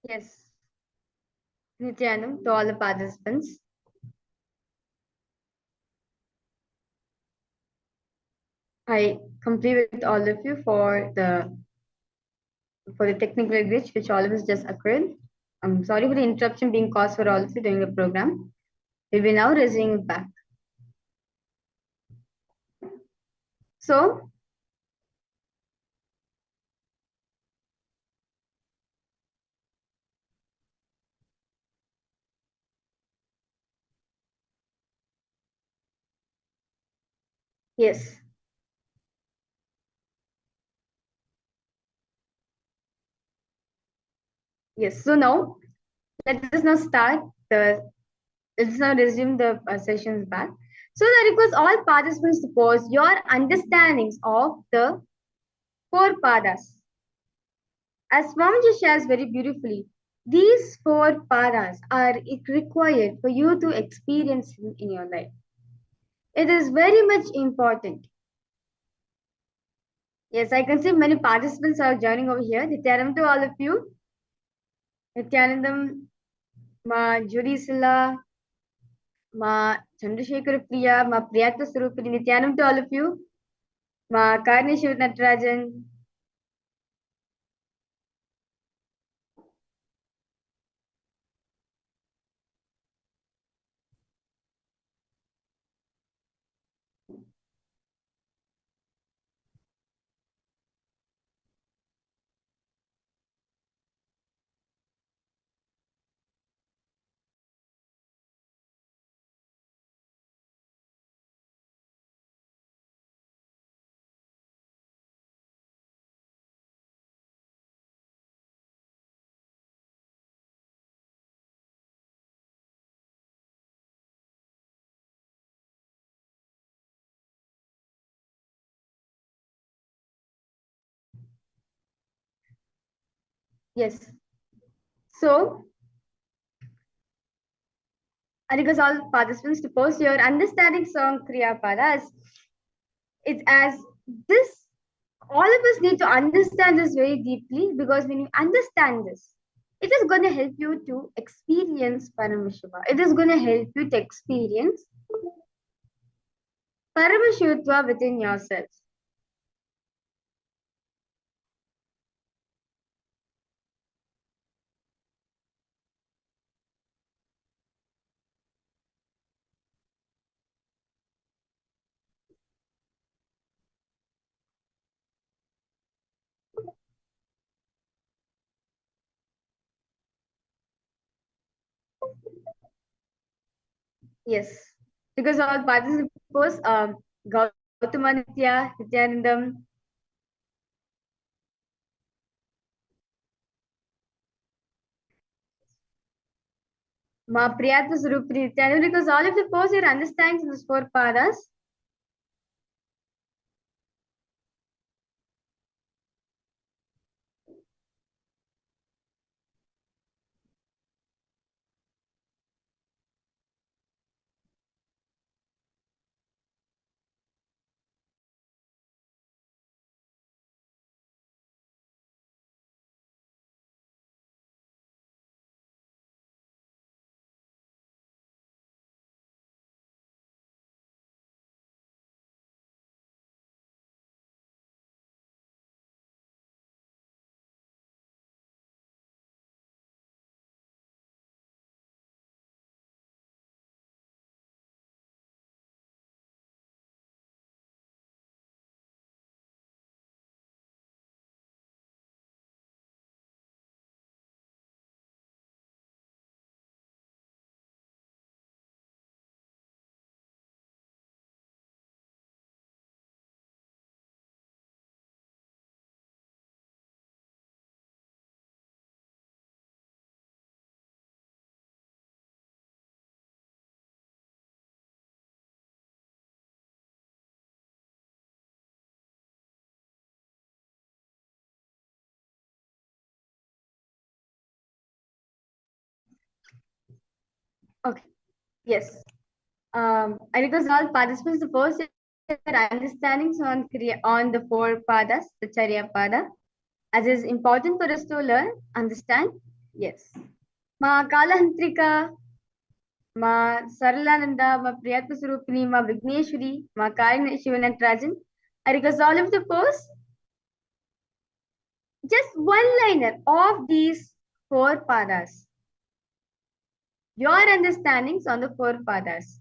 S2: Yes. Nithyananda to all the participants. I complete with all of you for the technical glitch which all of us just occurred. I'm sorry for the interruption being caused for all of you during the program. We will now resume back. So, yes, yes. So now let us now start the. Let's now resume the sessions back. So I request all participants to post your understandings of the four padas. As Swamiji shares very beautifully, these four padas are required for you to experience in your life. It is very much important. Yes, I can see many participants are joining over here. Nithyanandam to all of you. Nithyanandam, Ma Judisila, Ma Chandrasekhar Priya, Ma Priyatma Sarupini. Nithyanandam to all of you. Ma Karnishiv Natarajan. Yes. So, I request all participants to post your understanding song Kriya Padas. It's as this, all of us need to understand this very deeply because when you understand this, it is going to help you to experience Paramashiva. It is going to help you to experience Paramashivatva within yourself. Yes, because all participants, Gautama Nitya, Nityanandam, Ma Priyatma Surupri Nityanandam, because all of the posts are understanding these four paras. Okay, yes. I request all participants to post their understandings on on the four padas, the Charya Pada, as it is important for us to learn, understand, Yes. Ma Kalahantrika, Ma Saralananda, Ma Priyatma Surupini, Ma Vigneshwari, Ma Karina Shivanatarajan. I request all of the posts. Just one liner of these four padas. Your understandings on the four padas.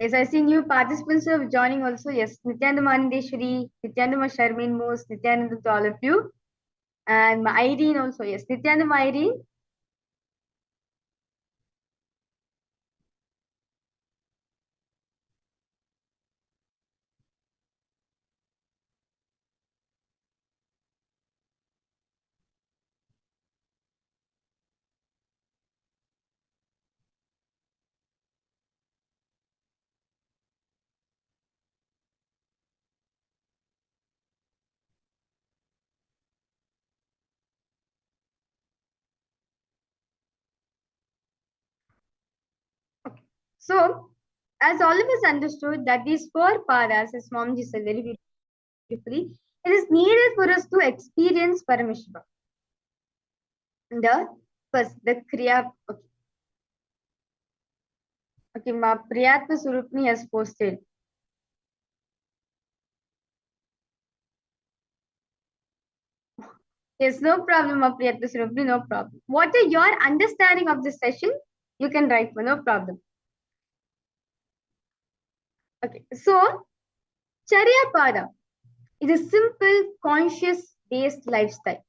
S2: Yes, I see new participants who are joining also. Yes, Nithyananda Manandeshwari, Nithyananda Sharmin Moose, Nithyananda to all of you. And my Irene also. Yes, Nithyananda Irene. Okay. So, as all of us understood that these four padas, as Swamiji said very beautifully, it is needed for us to experience Paramashiva. The first, the Kriya. Okay, okay, Ma Priyatma Surupni has posted. Yes, no problem, Ma Priyatma Surupni, no problem. What are your understanding of this session? You can write, no problem. Okay, so Charya Pada is a simple, conscious-based lifestyle,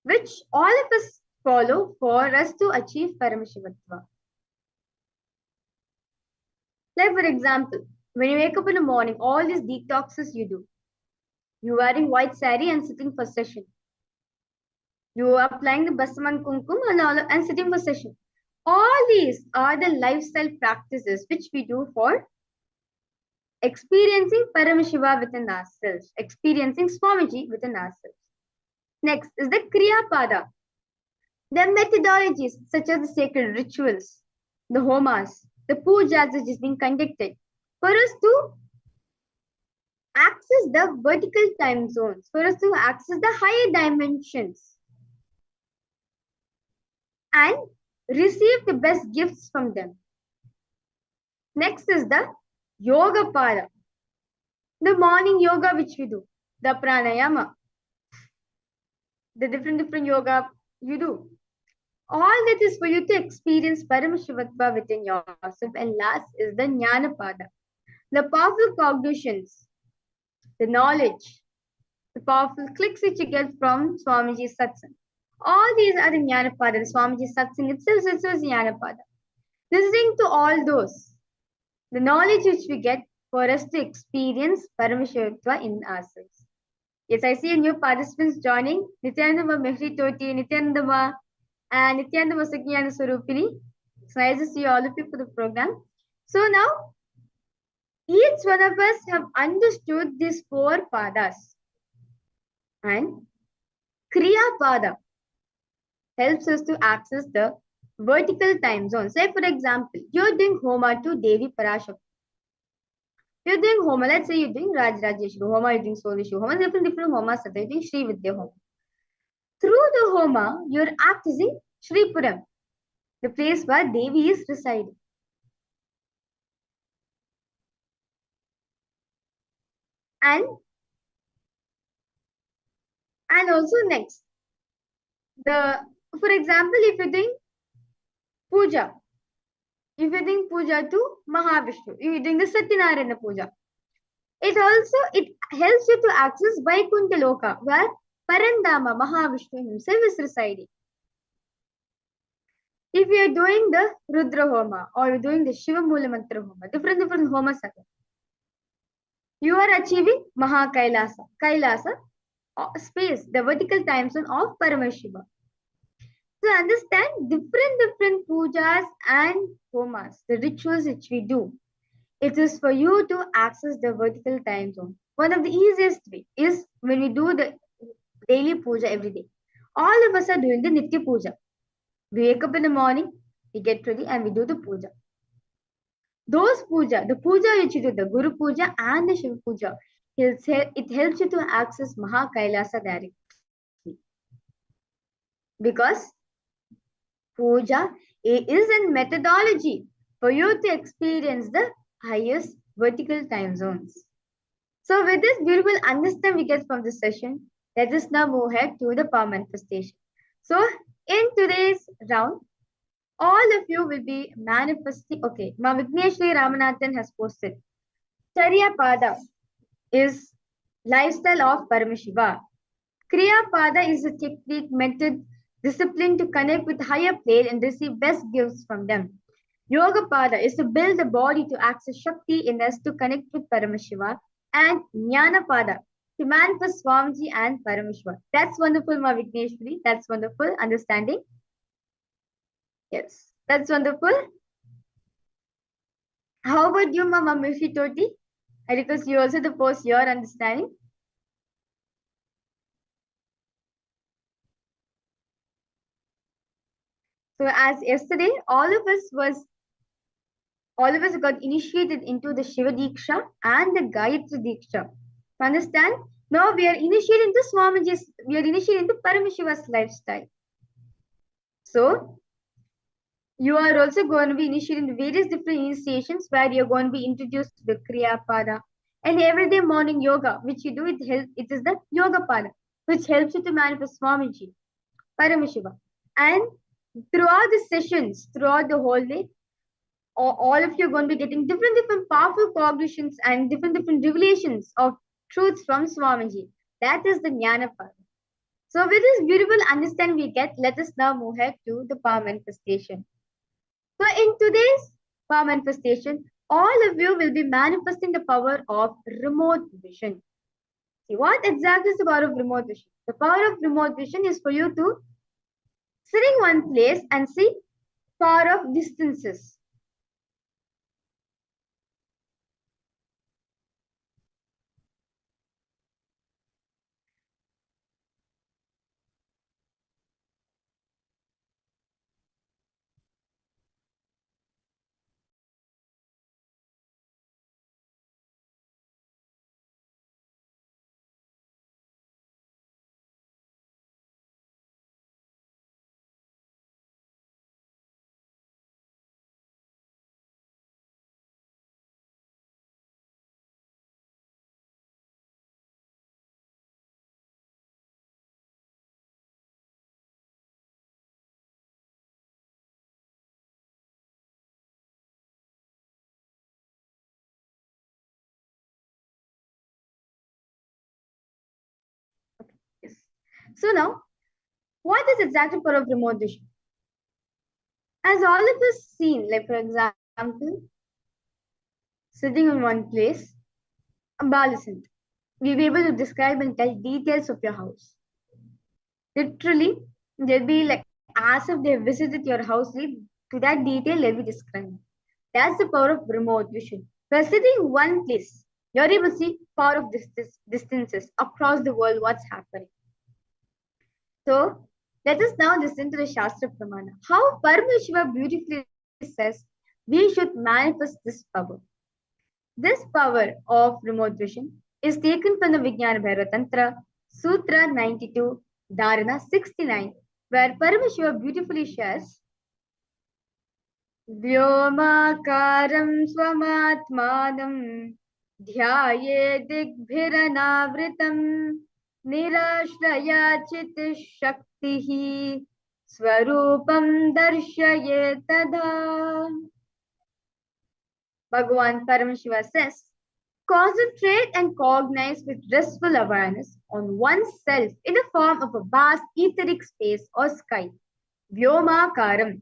S2: which all of us follow for us to achieve Paramashivatva. Like for example, when you wake up in the morning, all these detoxes you do. You wearing white sari and sitting for session. You are applying the Basaman Kumkum and sitting for session. All these are the lifestyle practices which we do for experiencing Paramashiva within ourselves, experiencing Swamiji within ourselves. Next is the Kriya Pada. The methodologies such as the sacred rituals, the homas, the pujas which is being conducted for us to access the vertical time zones, for us to access the higher dimensions and receive the best gifts from them. Next is the yoga pada, the morning yoga which we do, the pranayama, the different yoga you do. All that is for you to experience Paramashivatva within yourself. And last is the Jnana Pada, the powerful cognitions, the knowledge, the powerful clicks which you get from Swamiji's satsang. All these are the Jnana Pada. The Swamiji's satsang itself is Jnana Pada. Listening to all those, the knowledge which we get for us to experience Paramashivatva in ourselves. Yes, I see new participants joining. Nithyananda Mehri Toti, Nithyananda and Nithyananda Sakyana Surupini. It's nice to see all of you for the program. So now, each one of us have understood these four padas. And Kriya Pada helps us to access the vertical time zone. Say, for example, you're doing Homa to Devi Parashakti. You're doing Homa, let's say you're doing Rajrajeshwari Homa, you're doing Solishu Homa, different Homas, you're doing Sri Vidya Homa. Through the Homa, you're accessing Shripuram, the place where Devi is residing. And also next, for example, if you're doing puja, if you're doing puja to Mahavishnu, if you're doing the Satyanarayana puja, it helps you to access Vaikuntha Loka, where Parandama Mahavishnu himself is residing. If you are doing the Rudra Homa or you're doing the Shiva Mula Mantra Homa, different homas are there. You are achieving Kailasa, space, the vertical time zone of Paramashiva. To understand different pujas and homas, the rituals which we do, it is for you to access the vertical time zone. One of the easiest way is when we do the daily puja every day. All of us are doing the Nitya Puja. We wake up in the morning, we get ready and we do the puja. Those puja, the puja which you do, the Guru Puja and the Shiva Puja, It helps you to access Kailasa directly. Because puja is a methodology for you to experience the highest vertical time zones. So with this beautiful understanding we get from this session, let us now move ahead to the power manifestation. So in today's round, all of you will be manifesting. Okay, Ma Vigneshwari Ramanathan has posted. Charya Pada is lifestyle of Paramashiva. Kriya Pada is a technique, method, discipline to connect with higher plane and receive best gifts from them. Yoga Pada is to build the body to access Shakti in us to connect with Paramashiva. And Jnana Pada to manifest Swamiji and Paramashiva. That's wonderful, Ma Vigneshwari. That's wonderful understanding. Yes, that's wonderful. How about you, Mama Mishi Toti? I request you also to post your understanding. So as yesterday, all of us got initiated into the Shiva Diksha and the Gayatri Diksha. Understand? Now we are initiated into Swamiji's, we are initiated into Paramashiva's lifestyle. So you are also going to be initiated in various different initiations where you're going to be introduced to the Kriya Pada. And everyday morning yoga, which you do, it is the Yoga Pada, which helps you to manifest Swamiji, Paramashiva. And throughout the sessions, throughout the whole day, all of you are going to be getting different powerful cognitions and different revelations of truths from Swamiji. That is the Jnana Pada. So with this beautiful understanding we get, let us now move ahead to the power manifestation. So in today's power manifestation, all of you will be manifesting the power of remote vision. See, what exactly is the power of remote vision? The power of remote vision is for you to sit in one place and see far off distances. Yes. So now, what is exactly power of remote vision? As all of us seen, like for example, sitting in one place, Ambalasant, we'll be able to describe and tell details of your house. Literally, they'll be like as if they visited your house, to that detail they'll be describing. That's the power of remote vision. By sitting in one place, you're able to see far of distances across the world what's happening. So let us now listen to the Shastra Pramana. How Paramashiva beautifully says we should manifest this power. This power of remote vision is taken from the Vijnana Bhairava Tantra, Sutra 92, Dharana 69, where Paramashiva beautifully shares Vyomakaram Swamatmanam Dhyaye Digbhiranavritam Nirashraya Shaktihi Swarupam Darshaye Tadha. Bhagavan Paramashiva says, concentrate and cognize with restful awareness on oneself in the form of a vast etheric space or sky, Vyomakaram,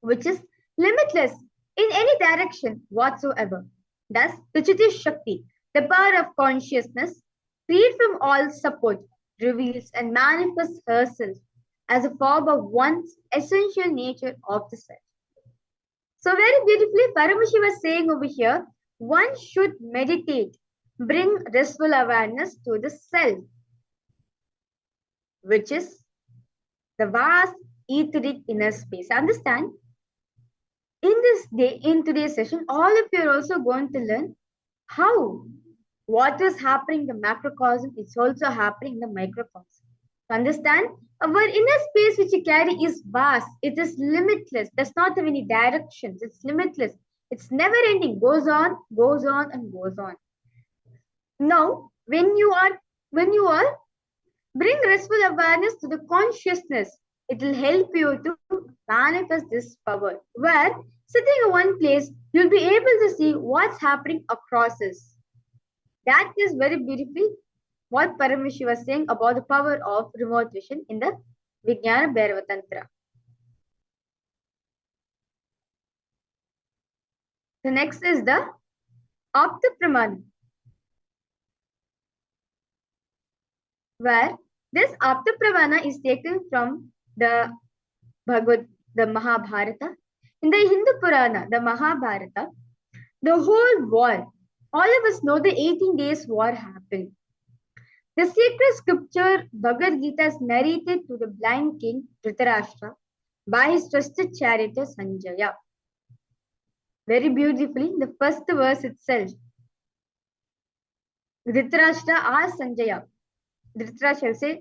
S2: which is limitless in any direction whatsoever. Thus, Vichiti Shakti, the power of consciousness, freed from all support, reveals and manifests herself as a form of one's essential nature of the self. So very beautifully, Paramashiva was saying over here, one should meditate, bring restful awareness to the self, which is the vast etheric inner space. Understand? In today's session, all of you are also going to learn how What is happening in the macrocosm, it's also happening in the microcosm. To understand, our inner space which you carry is vast, it is limitless, does not have any directions, it's limitless, it's never ending, goes on, and goes on. Now, when you are bring restful awareness to the consciousness, it will help you to manifest this power. Where sitting in one place, you'll be able to see what's happening across us. That is very beautiful what Paramashi was saying about the power of remote vision in the Vijnana Bhairava Tantra. The next is the Apta Pramana, where this Apta Pramana is taken from the the Mahabharata. In the Hindu Purana, the Mahabharata, the whole war, all of us know the 18 days war happened. The sacred scripture Bhagavad Gita is narrated to the blind king Dhritarashtra by his trusted charioteer Sanjaya. Very beautifully, in the first verse itself, Dhritarashtra asked Sanjaya, Dhritarashtra said,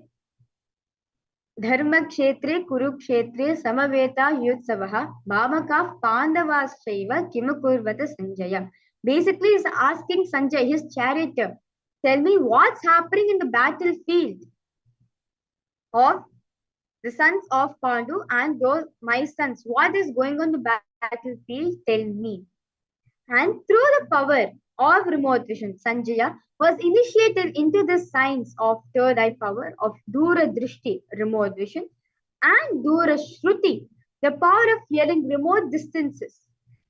S2: Dharmakshetre Kurukshetre Samaveta Yutsavaha Bhamaka Pandavaschaiva Kimakurvata Sanjaya. Basically, he's asking Sanjay, his charioteer, tell me what's happening in the battlefield of the sons of Pandu and those my sons. What is going on the battlefield? Tell me. And through the power of remote vision, Sanjaya was initiated into the science of third eye power of Dura Drishti, remote vision, and Dura Shruti, the power of hearing remote distances.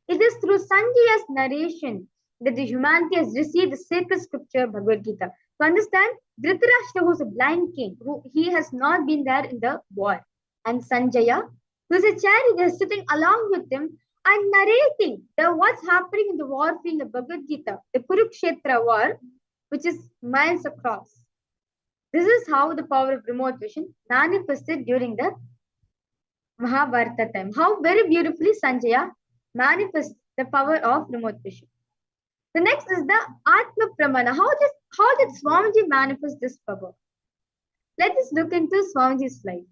S2: It is through Sanjaya's narration that the humanity has received the sacred scripture Bhagavad Gita. To understand, Dhritarashtra, who is a blind king, he has not been there in the war. And Sanjaya, who is a charioteer sitting along with him, and narrating what's happening in the war field of Bhagavad Gita, the Kurukshetra war, which is miles across. This is how the power of remote vision manifested during the Mahabharata time. How very beautifully Sanjaya manifests the power of remote vision. The next is the Atma Pramana. How did Swamiji manifest this power? Let us look into Swamiji's life.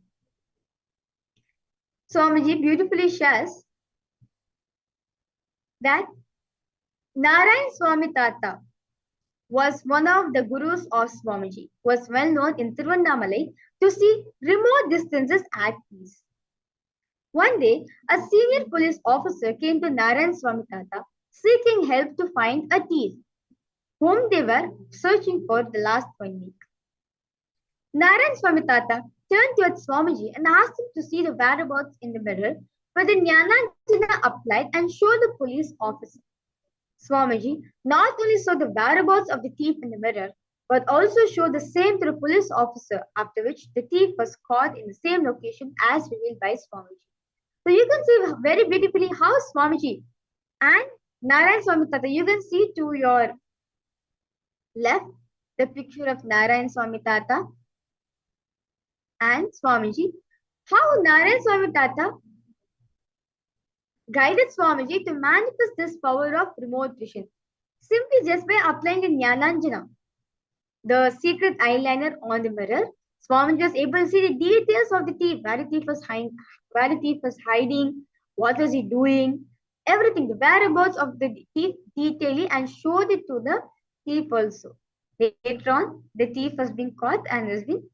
S2: Swamiji beautifully shares that Narayan Swami Tata was one of the gurus of Swamiji, was well known in Tiruvannamalai to see remote distances at peace. One day, a senior police officer came to Narayan Swami Tata seeking help to find a thief whom they were searching for the last 1 week. Narayan Swami Tata turned towards Swamiji and asked him to see the whereabouts in the mirror, but the Jnananjana applied and showed the police officer. Swamiji not only saw the whereabouts of the thief in the mirror, but also showed the same to the police officer, after which the thief was caught in the same location as revealed by Swamiji. So you can see very beautifully how Swamiji and Narayan Swami Tata, you can see to your left the picture of Narayan Swami Tata and Swamiji, how Narayan Swami Tata guided Swamiji to manifest this power of remote vision simply just by applying a Jnananjana, the secret eyeliner on the mirror. Swamiji was able to see the details of the thief, where the thief was hiding, what was he doing, everything, the whereabouts of the thief detailing, and showed it to the thief also. Later on, the thief has been caught and has been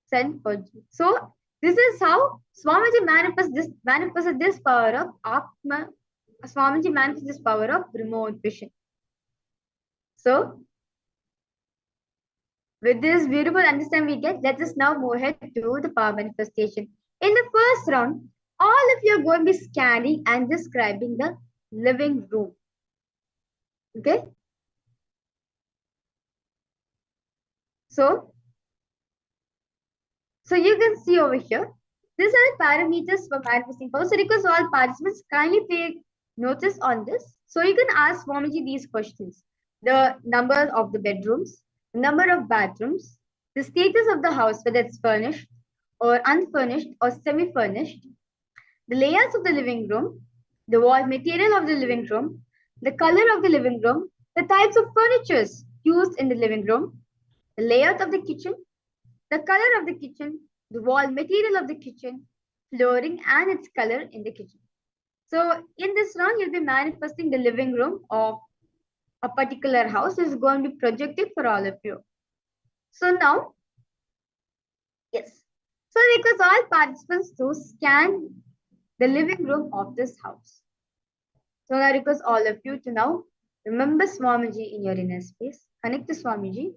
S2: sent for jail. So this is how Swamiji manifested this power of Atma. Swamiji manifested this power of remote vision. So with this beautiful understanding we get, let us now move ahead to the power manifestation. In the first round, all of you are going to be scanning and describing the living room. Okay? So you can see over here, these are the parameters for manifesting power. So request all participants kindly take notice on this. So you can ask Swamiji these questions. The number of the bedrooms, the number of bathrooms, the status of the house, whether it's furnished or unfurnished or semi-furnished, the layouts of the living room, the wall material of the living room, the color of the living room, the types of furnitures used in the living room, the layout of the kitchen, the color of the kitchen, the wall material of the kitchen, flooring and its color in the kitchen. So in this round, you'll be manifesting the living room of a particular house. This is going to be projected for all of you. So now, yes. So I request all participants to scan the living room of this house. So I request all of you to now remember Swamiji in your inner space. Connect to Swamiji.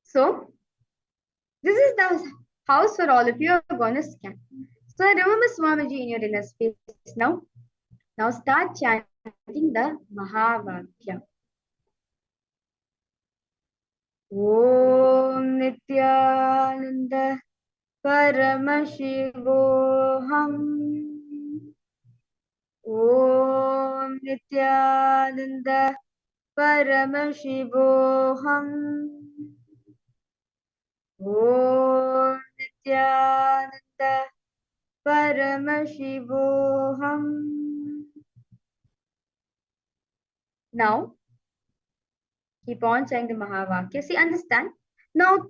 S2: So this is the house for all of you are going to scan. So remember Swamiji in your inner space now. Now start chanting the Mahavakya. Om Nithyananda Paramashivoham. Om Nithyananda Paramashivoham. Om Nithyananda Paramashivoham. Now, keep on saying the Mahavakya. See, understand. Now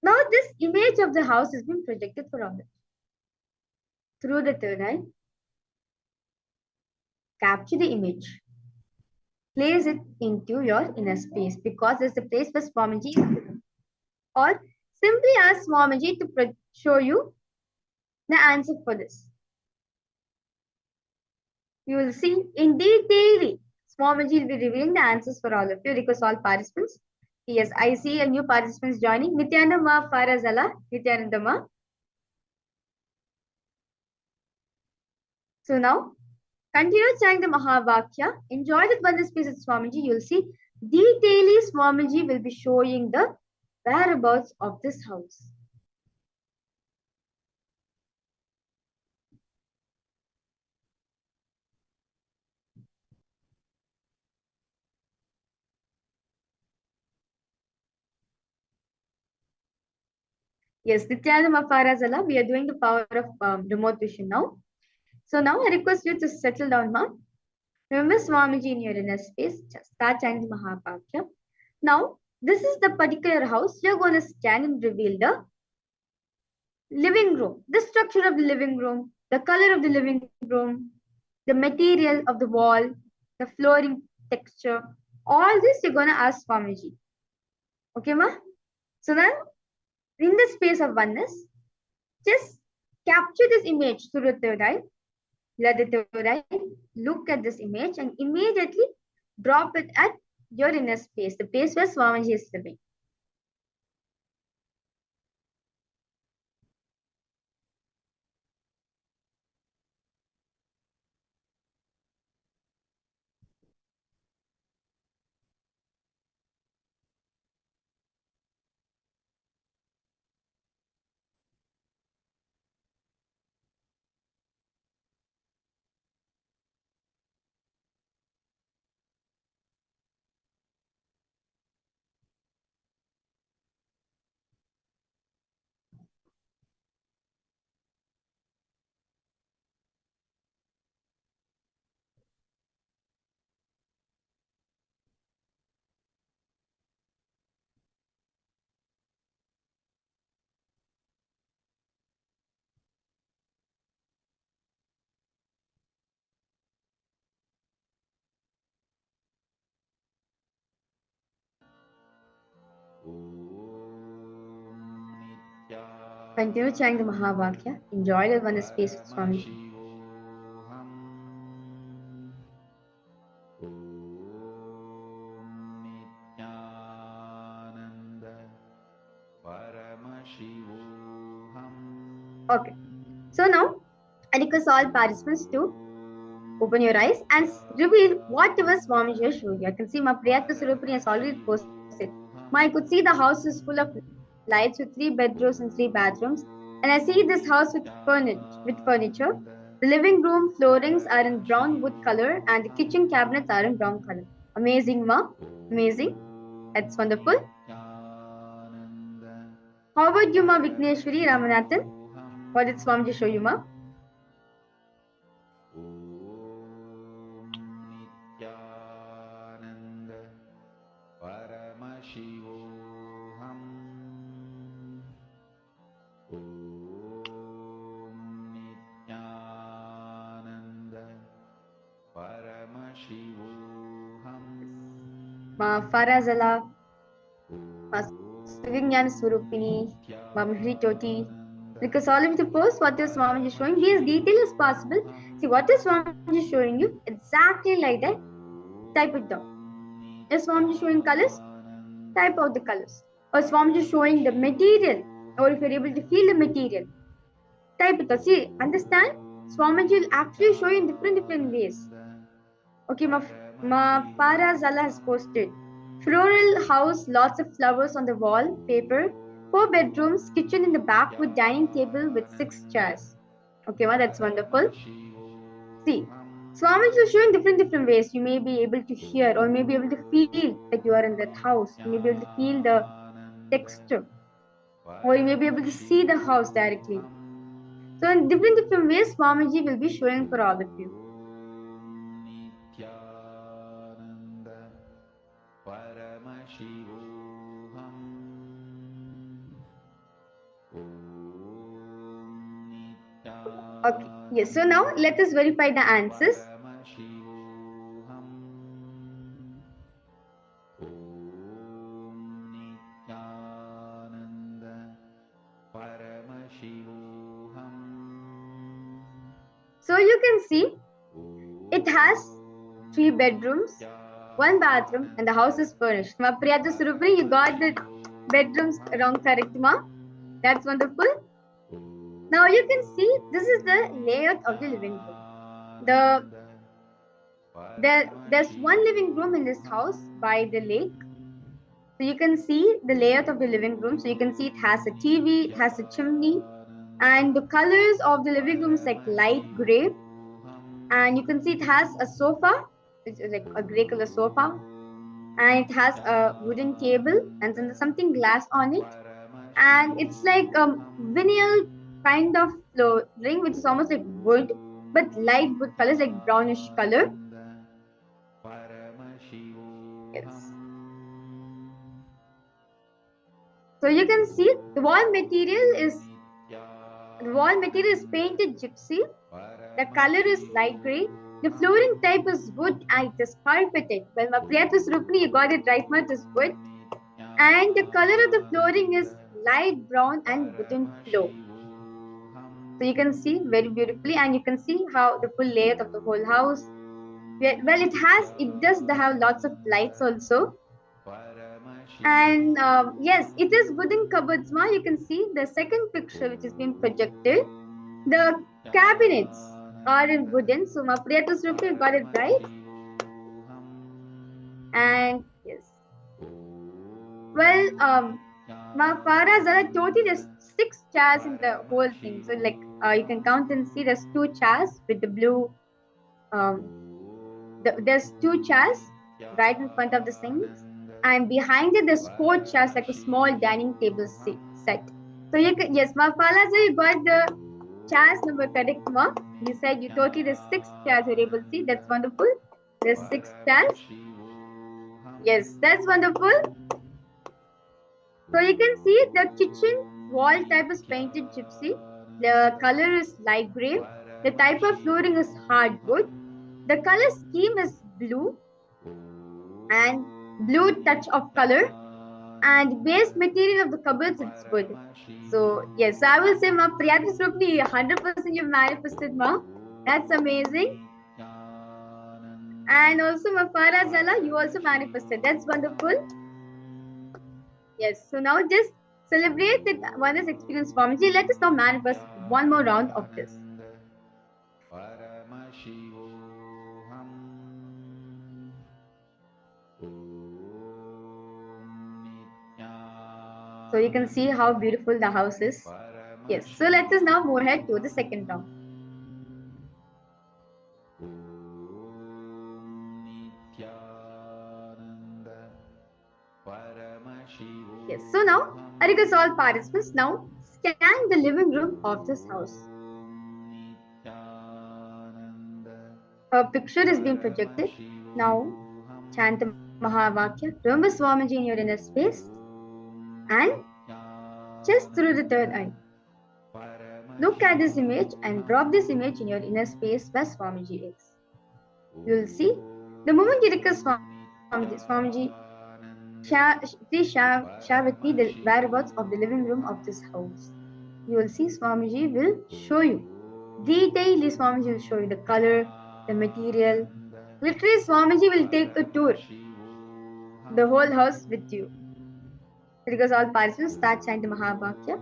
S2: this image of the house has been projected for all through the third eye. Capture the image. Place it into your inner space because it's the place where Swamiji is sitting. Or simply ask Swamiji to show you the answer for this. You will see in detail. Swamiji will be revealing the answers for all of you. Request all participants. Yes, I see a new participants joining. Nithyananda Ma Farazala. Nithyananda Ma. So now, continue chanting the Mahavakya. Enjoy the Bandha space with Swamiji. You'll see detailedly Swamiji will be showing the whereabouts of this house. Yes, Nithyananda Ma Farazala. We are doing the power of remote vision now. So now I request you to settle down now. Remember Swamiji in your inner space. Just start chanting Mahavakya. Now, this is the particular house. You're going to scan and reveal the living room, the structure of the living room, the color of the living room, the material of the wall, the flooring texture. All this you're going to ask Swamiji. Okay, ma? So now, in the space of oneness, just capture this image through the third eye. Let the third eye look at this image and immediately drop it at your inner space, the place where Swamiji is living. Continue chanting the Mahavakya. Enjoy the one space with Swamiji. Okay. So now, I request all participants to open your eyes and reveal whatever Swamiji has showed you. I can see my Priyatma Surupani has already posted. I could see the house is full of lights with 3 bedrooms and 3 bathrooms. And I see this house with furniture. The living room floorings are in brown wood color and the kitchen cabinets are in brown color. Amazing, ma. Amazing. That's wonderful. How about you, ma, Vigneshwari Ramanathan? What did Swamiji show you, ma?
S1: Nithyananda Paramashivoham Om Nithyananda Paramashivoham
S2: Ma Farazala, Ma Sivignan Surupini, Ma Mihri Toti. Because all of the posts, what is Swamiji showing, be as detailed as possible. See, what is Swamiji showing you? Exactly like that. Type it down. Is Swamiji showing colors? Type out the colors. Or Swamiji showing the material. Or if you're able to feel the material, type it out. See, understand? Swamiji will actually show you in different ways. Okay, ma Parazala has posted. Floral house, lots of flowers on the wall, paper, 4 bedrooms, kitchen in the back with dining table with 6 chairs. Okay, ma, that's wonderful. See, Swamiji is showing different ways. You may be able to hear or may be able to feel that you are in that house. You may be able to feel the texture, or you may be able to see the house directly. So, in different ways, Swamiji will be showing for all of you.
S1: Nithyananda Paramashivoham Om Nithyananda
S2: Okay, yes. So now let us verify the answers.
S1: Paramashivoham Om Nithyananda Paramashivoham
S2: So you can see it has 3 bedrooms, 1 bathroom, and the house is furnished. Ma Priyata Surupri, you got the bedrooms wrong, correct, ma? That's wonderful. Now you can see this is the layout of the living room. There's one living room in this house by the lake. So you can see the layout of the living room. So you can see it has a TV, it has a chimney, and the colors of the living room is like light gray. And you can see it has a sofa, which is like a gray color sofa, and it has a wooden table and then there's something glass on it. And it's like a vinyl kind of flooring, which is almost like wood, but light wood colors, like brownish color. Yes. So you can see the wall material is painted gypsy. The color is light gray. The flooring type is wood and it is carpeted. Well, my Priyatus Rupni, you got it right, ma, it is wood. And the color of the flooring is light brown and wooden floor. So you can see very beautifully, and you can see how the full layout of the whole house. Well, it does have lots of lights also. And yes, it is wooden cupboards, ma. You can see the second picture which is being projected. The cabinets are in wooden. So ma Priyatus Rupni got it right. And yes. Well, ma Farah Zara totally there's 6 chairs in the whole thing. So like you can count and see there's 2 chairs with the blue. There's 2 chairs right in front of the sinks, and behind it there's 4 chairs like a small dining table set. So you can, yes, ma Farah Zara, you got the chairs number correct, ma. You said you totally the 6 chairs you're able to see. That's wonderful. There's 6 chairs. Yes, that's wonderful. So you can see the kitchen wall type is painted gypsy. The color is light gray. The type of flooring is hardwood. The color scheme is blue and blue touch of color. And base material of the cupboards is wood. So yes, I will say ma Priyatis Rupni 100% you manifested, ma. That's amazing. And also ma Farah Zala, you also manifested. That's wonderful. Yes, so now just celebrate that one has experienced Swamiji. Let us now manifest one more round of this.
S1: Paramashivoham Om Nithyananda
S2: So So you can see how beautiful the house is. Yes, so let us now move ahead to the second round. Yes, so now I request all participants now scan the living room of this house. A picture is being projected. Now chant the Mahavakya. Remember Swamiji in your inner space and just through the third eye. Look at this image and drop this image in your inner space where Swamiji is. You will see the moment you request Swamiji, please share with me the whereabouts of the living room of this house. You will see Swamiji will show you. Detailedly Swamiji will show you the color, the material. Literally Swamiji will take a tour, the whole house with you. Because all participants start chanting Mahabhakya.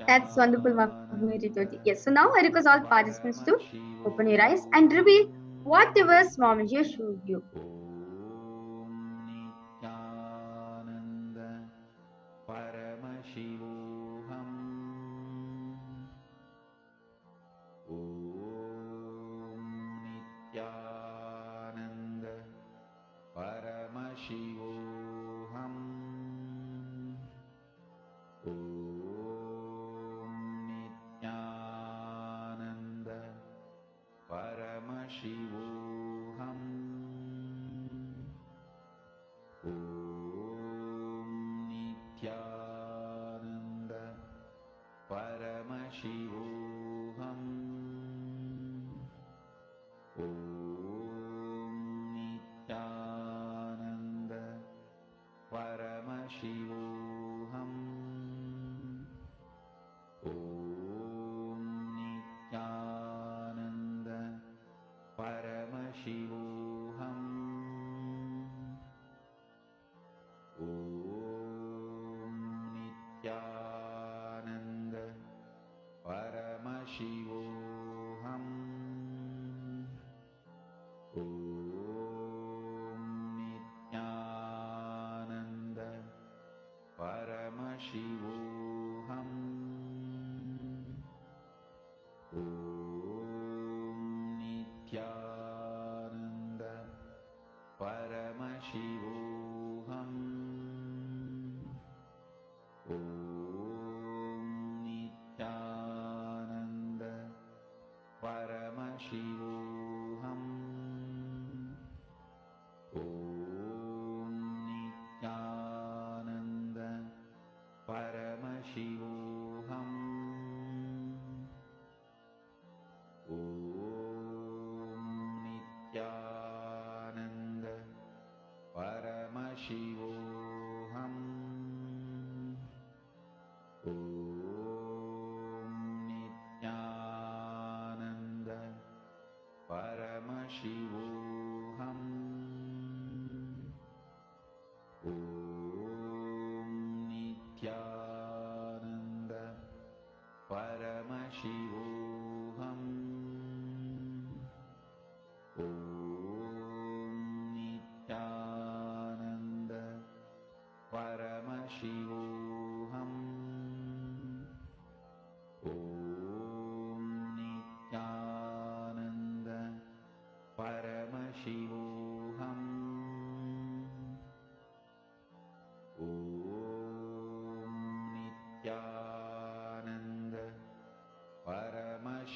S2: That's wonderful, Mafmiri. Yes, so now I request all participants to open your eyes and reveal whatever Swamiji showed you.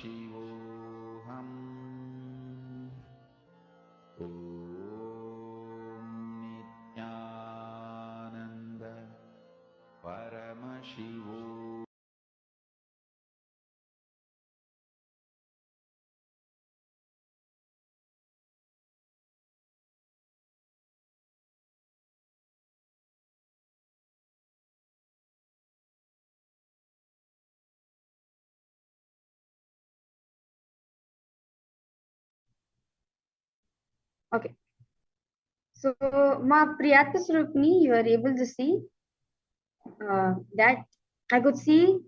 S1: Paramashivoham. Om Nithyananda Paramashivoham.
S2: Okay. So, Ma Priyatma Swarupini, you are able to see that I could see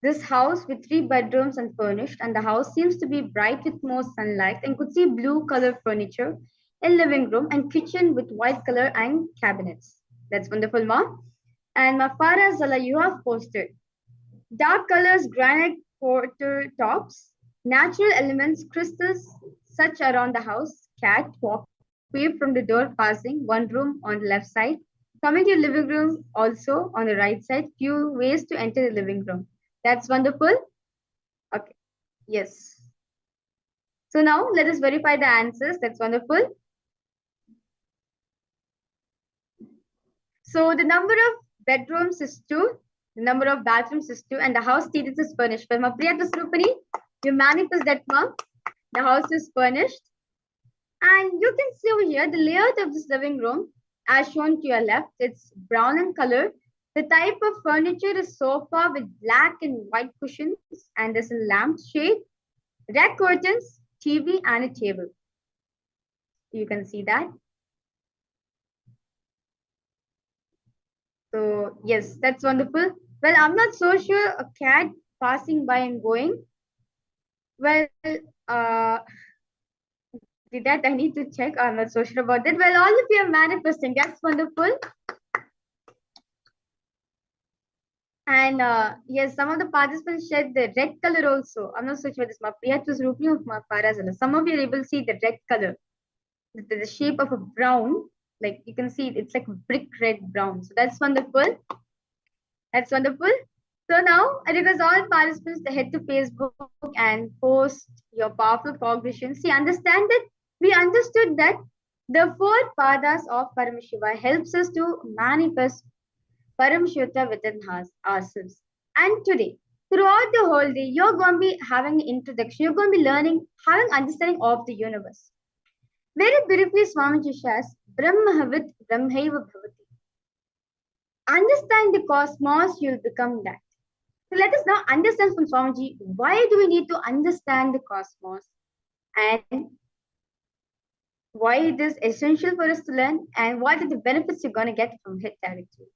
S2: this house with 3 bedrooms and furnished, and the house seems to be bright with more sunlight, and could see blue color furniture in living room and kitchen with white color and cabinets. That's wonderful, Ma. And Ma Farah Zala, you have posted dark colors, granite quarter tops, natural elements, crystals, such around the house, cat, walkway from the door passing, one room on the left side, coming to your living room also on the right side, few ways to enter the living room. That's wonderful. Okay, yes. So now let us verify the answers. That's wonderful. So the number of bedrooms is 2, the number of bathrooms is 2, and the house status is furnished. Well, Ma Priyatma Swarupini, you manifest that, Ma. The house is furnished. And you can see over here the layout of this living room as shown to your left. It's brown in color. The type of furniture is sofa with black and white cushions, and there's a lampshade, red curtains, TV, and a table. You can see that. So yes, that's wonderful. Well, I'm not so sure a cat passing by and going. Well, uh, with that I need to check. I'm not so sure about that. Well, all of you are manifesting. That's wonderful. And yes, some of the participants shared the red color also. I'm not so sure this Priyatma Swarupini of Parazala. Some of you are able to see the red color, the shape of a brown. Like you can see, it's like brick red brown. So that's wonderful. That's wonderful. So now I request all participants to head to Facebook and post your powerful cognitions. See, understand that we understood that the 4 padas of Paramashiva helps us to manifest Paramshota within ourselves. And today, throughout the whole day, you're going to be having an introduction. You're going to be learning, having understanding of the universe. Very beautifully, Swamiji says, Brahmahavit Brahmaiva Bhavati. Understand the cosmos, you'll become that. So let us now understand from Swamiji, why do we need to understand the cosmos and why it is essential for us to learn and what are the benefits you're going to get from it directly.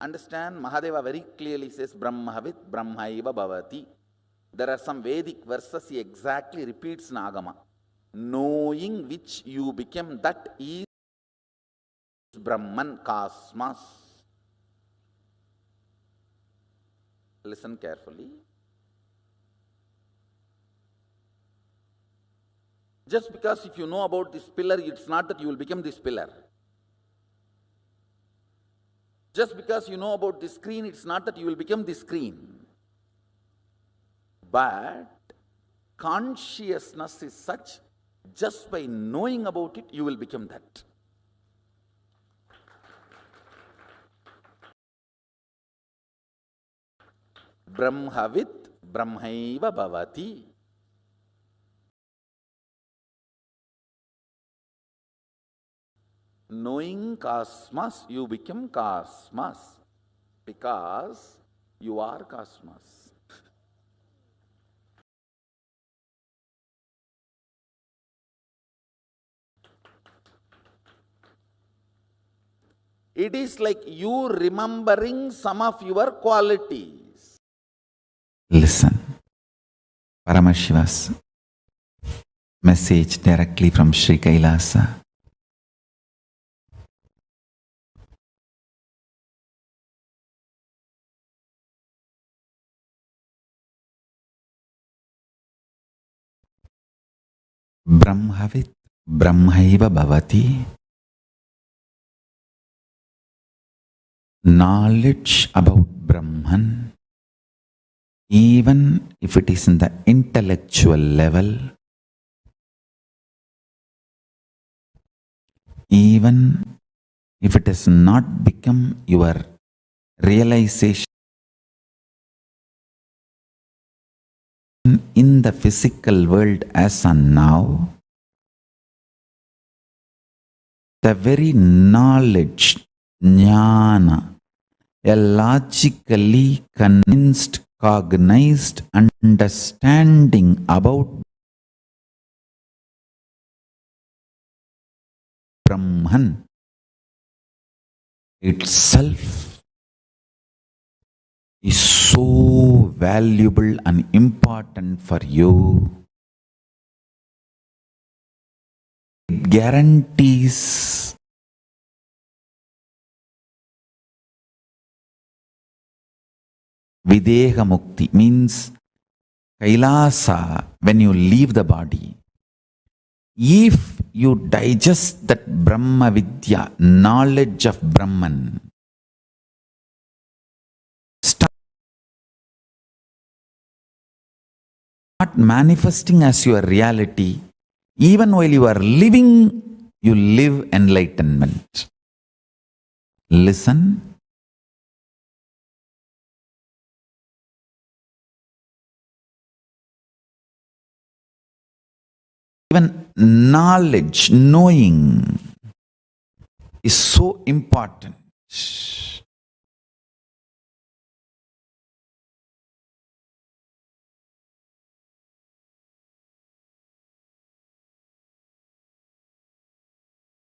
S1: Understand, Mahadeva very clearly says Brahmavit Brahmaiva Bhavati. There are some Vedic verses he exactly repeats in Agama. Knowing which you become, that is Brahman Cosmos. Listen carefully. Just because if you know about this pillar, it's not that you will become this pillar. Just because you know about this screen, it's not that you will become this screen. But consciousness is such, just by knowing about it, you will become that. Brahmavit Brahmaiva Bhavati. Knowing cosmos, you become cosmos because you are cosmos. It is like you remembering some of your qualities. Listen, Paramashiva's message directly from Sri Kailasa. Brahmavit Brahmaiva Bhavati. Knowledge about Brahman, even if it is in the intellectual level, even if it has not become your realization in the physical world as on now, the very knowledge, jnana, a logically convinced, cognized understanding about Brahman itself is so valuable and important for you. It guarantees Videha Mukti, means Kailasa, when you leave the body. If you digest that Brahma Vidya, knowledge of Brahman, start manifesting as your reality, even while you are living, you live enlightenment. Listen. Even knowledge, knowing is so important.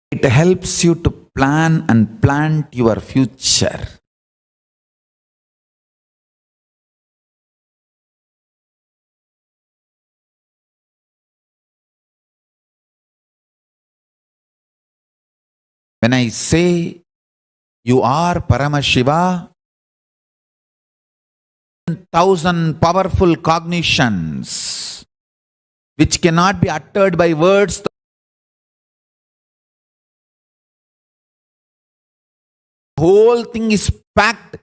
S1: It helps you to plan and plant your future. When I say you are Paramashiva, 1,000 powerful cognitions which cannot be uttered by words. The whole thing is packed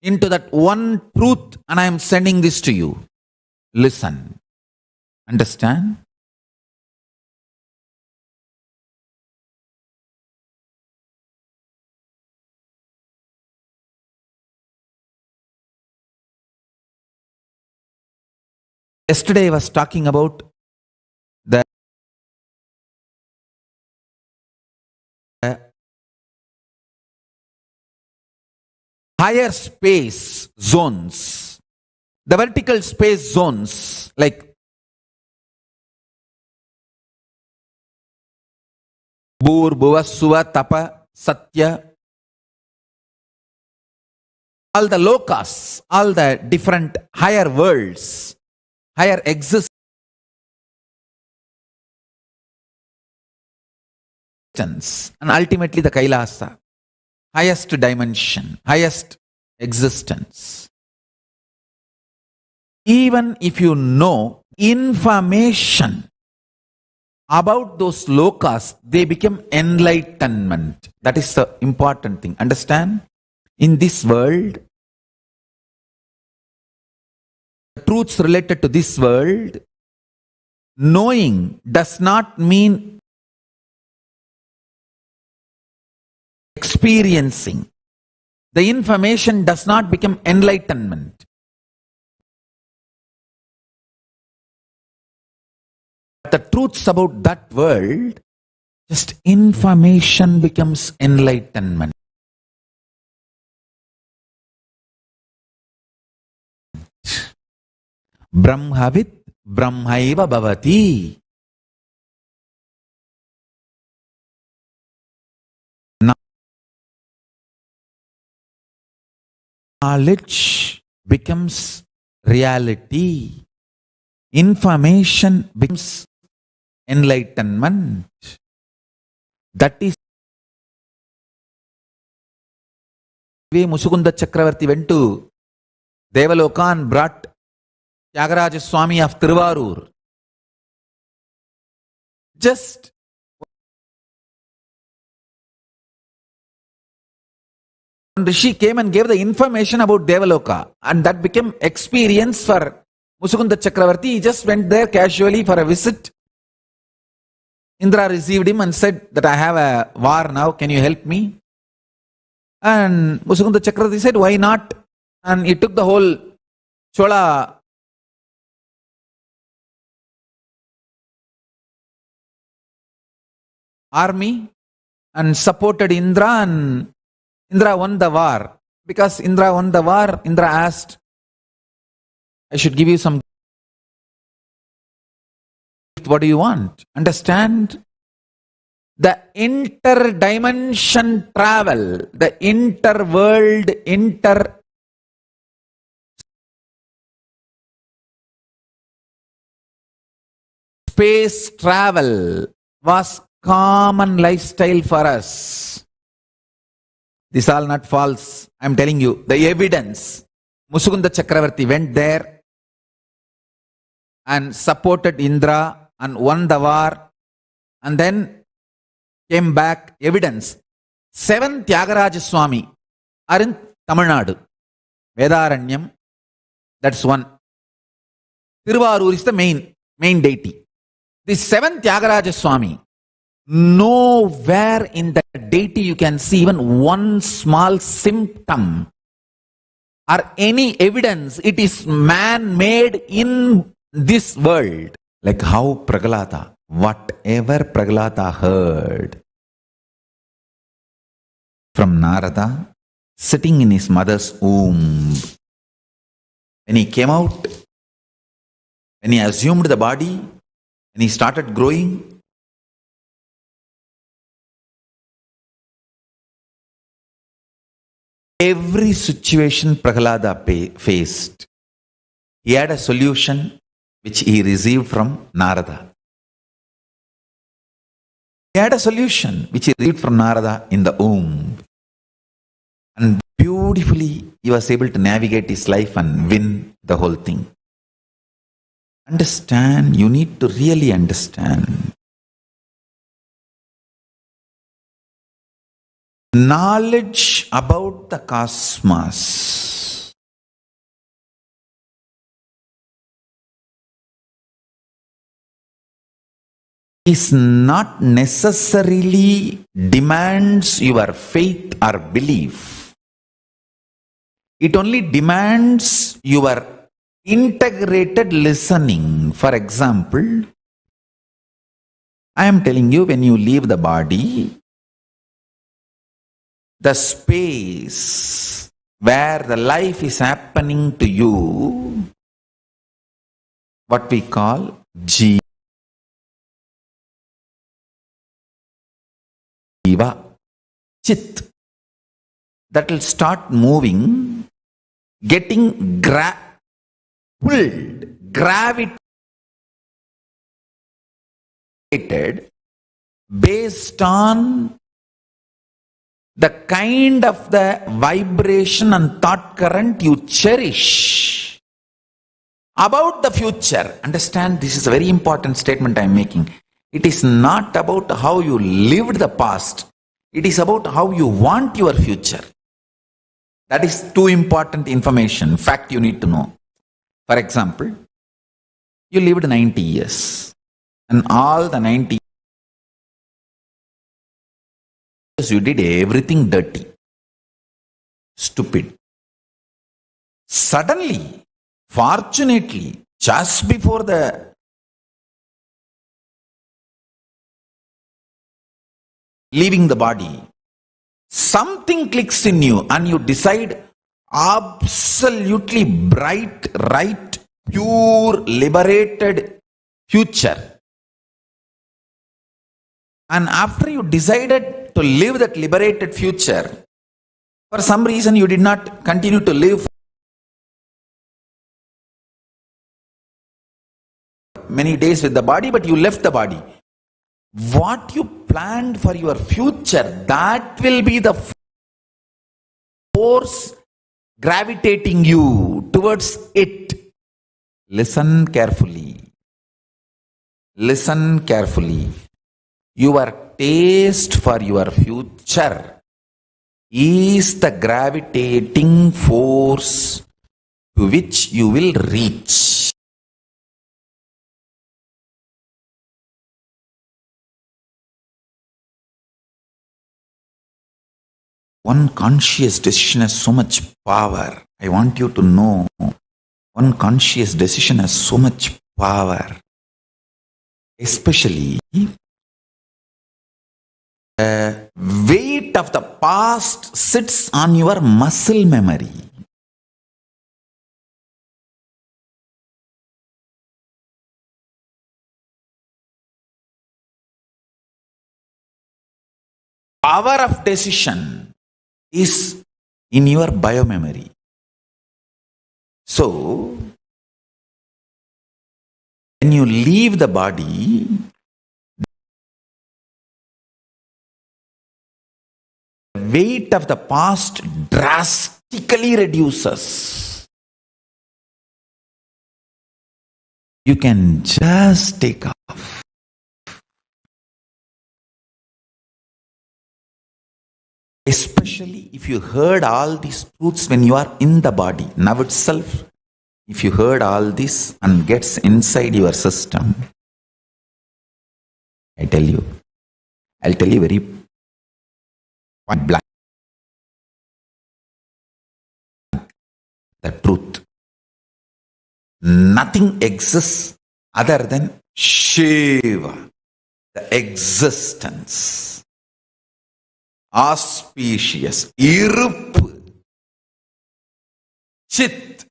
S1: into that one truth, and I am sending this to you. Listen. Understand? Yesterday I was talking about the higher space zones, the vertical space zones, like Bhur, Bhuva, Suva, Tapa, Satya, all the lokas, all the different higher worlds, higher existence, and ultimately the Kailasa, highest dimension, highest existence. Even if you know information about those lokas, they become enlightenment. That is the important thing. Understand? In this world, the truths related to this world, knowing does not mean experiencing. The information does not become enlightenment. The truths about that world, just information becomes enlightenment. Brahmavit Brahmaiva Bhavati. knowledge becomes reality. Information becomes enlightenment. That is the way Mushukunda Chakravarti went to Devaloka and brought Tyagaraja Swami of Tiruvarur. Just Rishi came and gave the information about Devaloka, and that became experience for Mushukunda Chakravarti. He just went there casually for a visit. Indra received him and said that I have a war now, can you help me? And Mushukunda Chakravarti said, why not? And he took the whole Chola army and supported Indra, and Indra won the war. Because Indra won the war, Indra asked, I should give you some. What do you want? Understand? The interdimension travel, the interworld, space travel was common lifestyle for us. This is all not false. I am telling you the evidence. Mushukunda Chakravarti went there and supported Indra and won the war, and then came back. Evidence. 7 Tyagaraja Swami are in Tamil Nadu. Vedaranyam, that's one. Tiruvarur is the main deity. The 7 Tyagaraja Swami, nowhere in that deity you can see even one small symptom or any evidence it is man-made in this world. Like how Prahlada, whatever Prahlada heard from Narada, sitting in his mother's womb, when he came out, when he assumed the body, when he started growing, every situation Prahlada faced, he had a solution which he received from Narada. He had a solution which he received from Narada in the womb. And beautifully he was able to navigate his life and win the whole thing. Understand, you need to really understand. Knowledge about the cosmos is not necessarily demands your faith or belief. It only demands your integrated listening. For example, I am telling you, when you leave the body, the space where the life is happening to you, what we call Jiva, Chit, that will start moving, getting pulled, gravitated based on the kind of the vibration and thought current you cherish about the future. Understand, this is a very important statement I am making. It is not about how you lived the past. It is about how you want your future. That is too important information, fact you need to know. For example, you lived 90 years and all the 90 years you did everything dirty, stupid. Suddenly, fortunately, just before the leaving the body, something clicks in you and you decide absolutely bright, right, pure, liberated future. And after you decided to live that liberated future, For some reason, you did not continue to live many days with the body, but you left the body. What you planned for your future, that will be the force gravitating you towards it. Listen carefully. Listen carefully. Your taste for your future is the gravitating force to which you will reach. One conscious decision has so much power. I want you to know, one conscious decision has so much power. Especially the weight of the past sits on your muscle memory. Power of decision is in your biomemory. So, when you leave the body, the weight of the past drastically reduces. You can just take off. Especially if you heard all these truths when you are in the body. Now itself, if you heard all this and gets inside your system, I'll tell you very point blank the truth. Nothing exists other than Shiva, the existence. Auspicious, இருப்பு, Chit,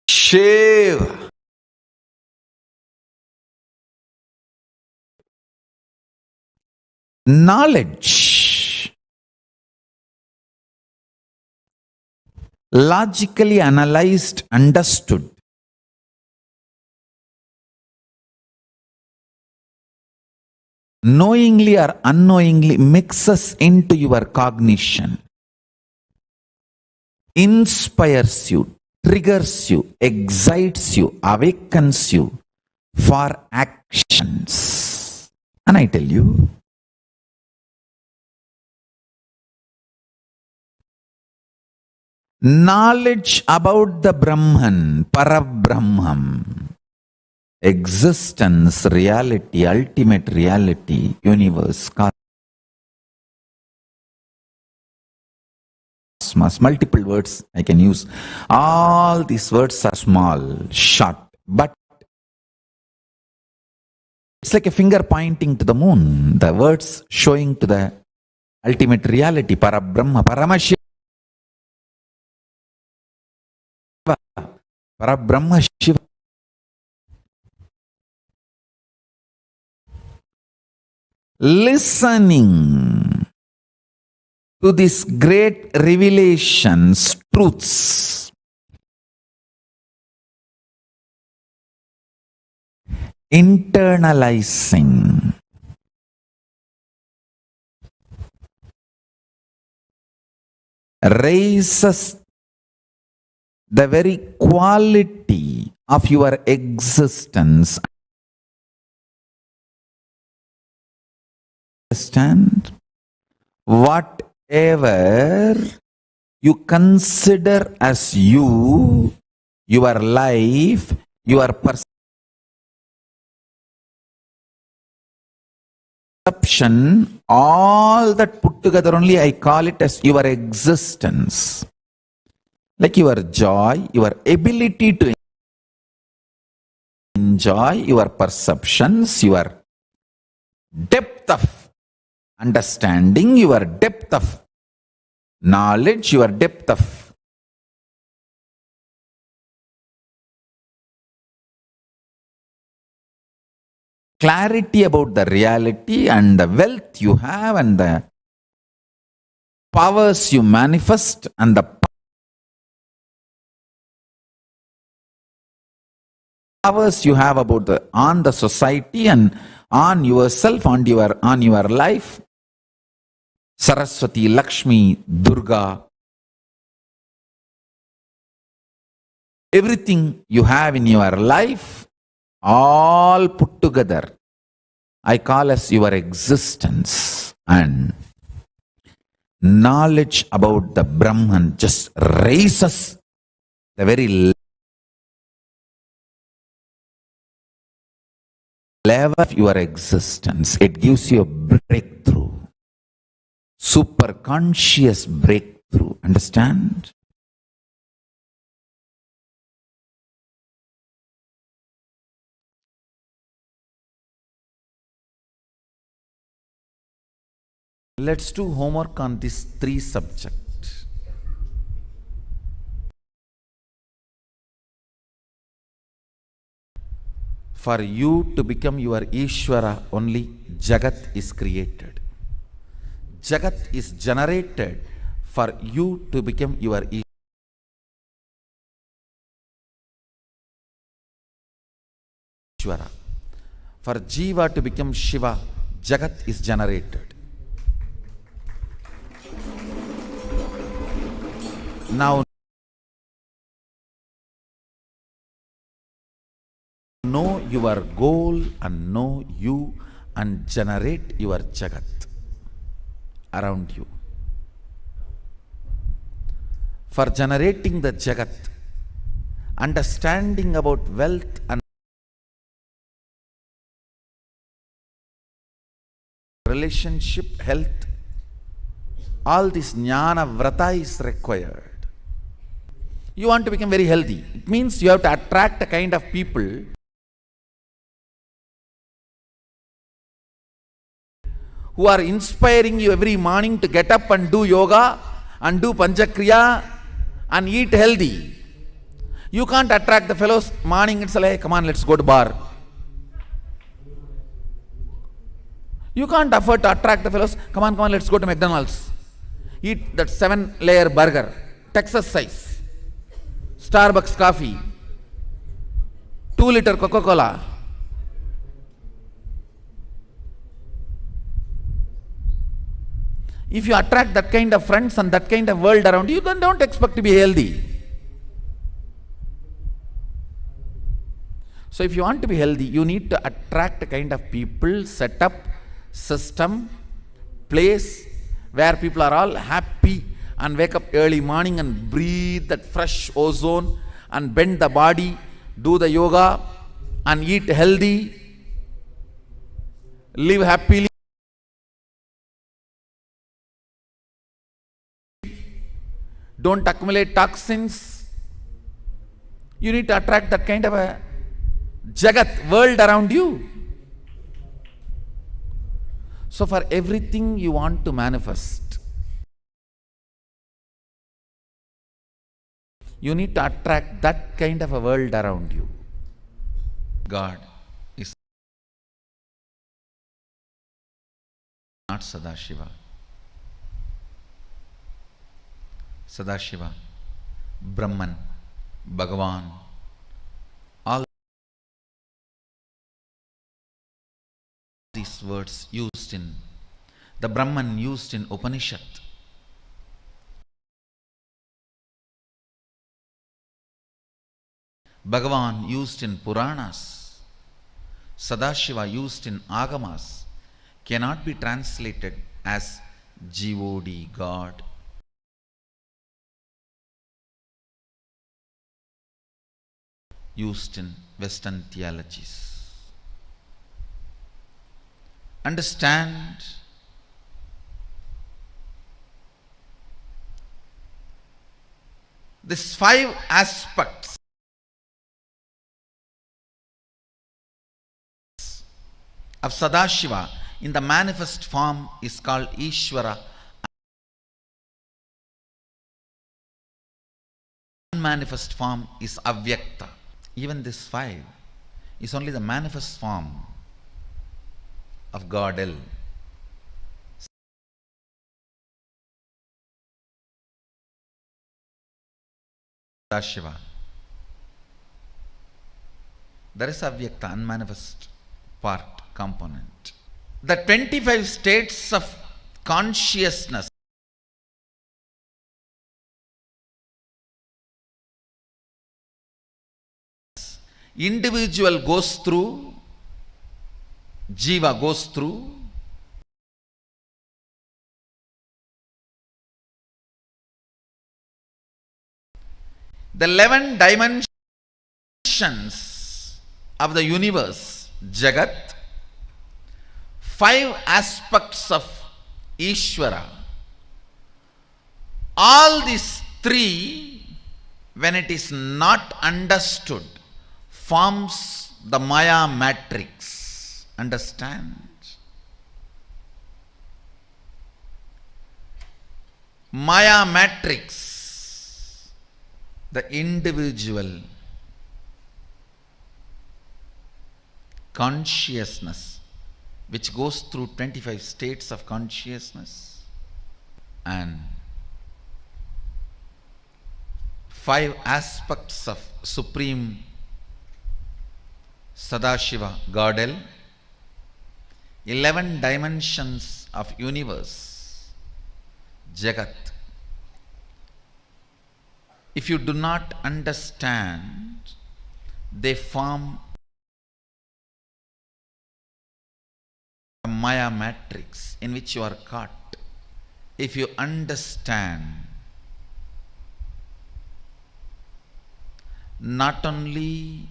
S1: Shiva. Knowledge, logically analyzed, understood, knowingly or unknowingly mixes into your cognition, inspires you, triggers you, excites you, awakens you for actions. And I tell you, knowledge about the Brahman, Parabrahman, existence, reality, ultimate reality, universe, cosmos, multiple words I can use. All these words are small, short, but it's like a finger pointing to the moon. The words showing to the ultimate reality, Parabrahma, Paramashivoham, Parabrahma Shiva. Listening to these great revelations, truths, internalizing, raises the very quality of your existence. Understand? Whatever you consider as you, your life, your perception, all that put together only I call it as your existence. Like your joy, your ability to enjoy, your perceptions, your depth of understanding, your depth of knowledge, your depth of clarity about the reality and the wealth you have and the powers you manifest and the powers you have about on the society and on yourself, on your life. Saraswati, Lakshmi, Durga, everything you have in your life, all put together, I call as your existence. And knowledge about the Brahman just raises the very level of your existence. It gives you a breakthrough, super conscious breakthrough. Understand? Let's do homework on these three subjects. For you to become your Ishvara, only Jagat is created. Jagat is generated for you to become your Ishvara. For Jiva to become Shiva, Jagat is generated. Now, know your goal and know you and generate your Jagat around you. For generating the Jagat, understanding about wealth and relationship, health, all this jnana vrata is required. You want to become very healthy. It means you have to attract a kind of people who are inspiring you every morning to get up and do yoga and do panchakriya and eat healthy. You can't attract the fellows morning it's like, come on, let's go to bar. You can't afford to attract the fellows, come on, let's go to McDonald's. Eat that 7-layer burger, Texas size. Starbucks coffee, 2-liter Coca-Cola. If you attract that kind of friends and that kind of world around you, then don't expect to be healthy. So if you want to be healthy, you need to attract a kind of people, setup, system, place where people are all happy and wake up early morning and breathe that fresh ozone and bend the body, do the yoga and eat healthy, live happily, don't accumulate toxins. You need to attract that kind of a Jagat, world around you. So for everything you want to manifest, you need to attract that kind of a world around you. God is not Sadashiva. Sadashiva, Brahman, Bhagavan, all these words used in the Brahman used in Upanishad. Bhagavan used in Puranas, Sadashiva used in Agamas, cannot be translated as God, God. Used in Western theologies. Understand these 5 aspects of Sadashiva in the manifest form is called Ishvara. Unmanifest form is Avyakta. Even this 5 is only the manifest form of God. Sadashiva. There is Avyakta, unmanifest part, component. The 25 states of consciousness individual goes through, Jiva goes through, the 11 dimensions of the universe, Jagat, 5 aspects of Ishvara. All these 3, when it is not understood, forms the Maya matrix. Understand? Maya matrix, the individual consciousness which goes through 25 states of consciousness and 5 aspects of Supreme Sadashiva Godel, 11 dimensions of universe, Jagat. If you do not understand, they form a Maya matrix in which you are caught. If you understand, not only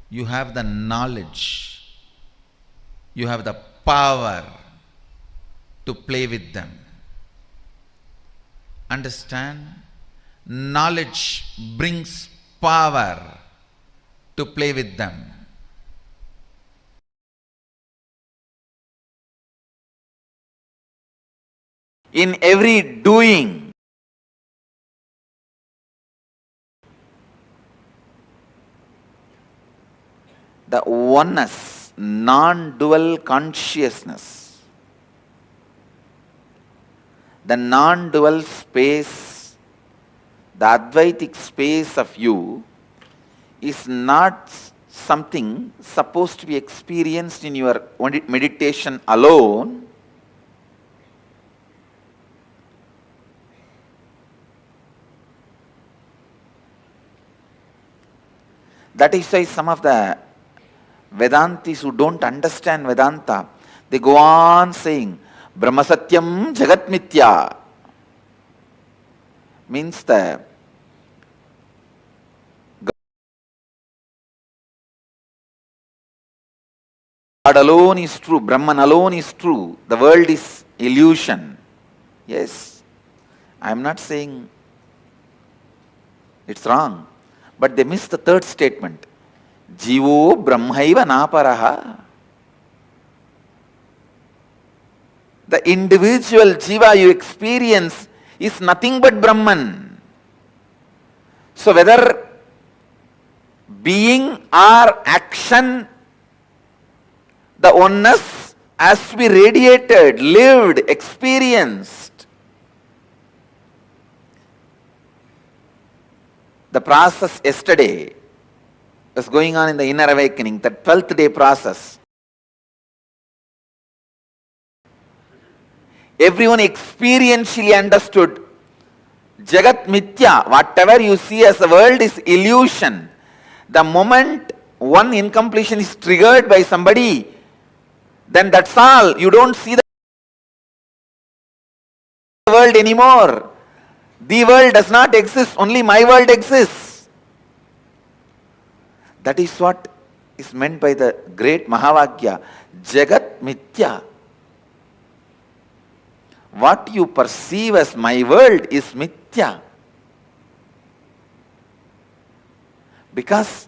S1: you have the knowledge, you have the power to play with them. Understand? Knowledge brings power to play with them. In every doing, the oneness, non-dual consciousness, the non-dual space, the Advaitic space of you is not something supposed to be experienced in your meditation alone. That is why some of the Vedantis who don't understand Vedanta, they go on saying, Brahma Satyam Jagat Mithya. Means the God alone is true, Brahman alone is true, the world is illusion. Yes, I am not saying it's wrong, but they miss the third statement. Jivo Brahmaiva Naparaha. The individual Jiva you experience is nothing but Brahman. So whether being or action, the oneness has to be radiated, lived, experienced. The process yesterday was going on in the inner awakening, the 12th day process. Everyone experientially understood Jagat Mithya, whatever you see as the world is illusion. The moment one incompletion is triggered by somebody, then that's all. You don't see the world anymore. The world does not exist, only my world exists. That is what is meant by the great Mahavakya, Jagat Mithya. What you perceive as my world is Mithya. Because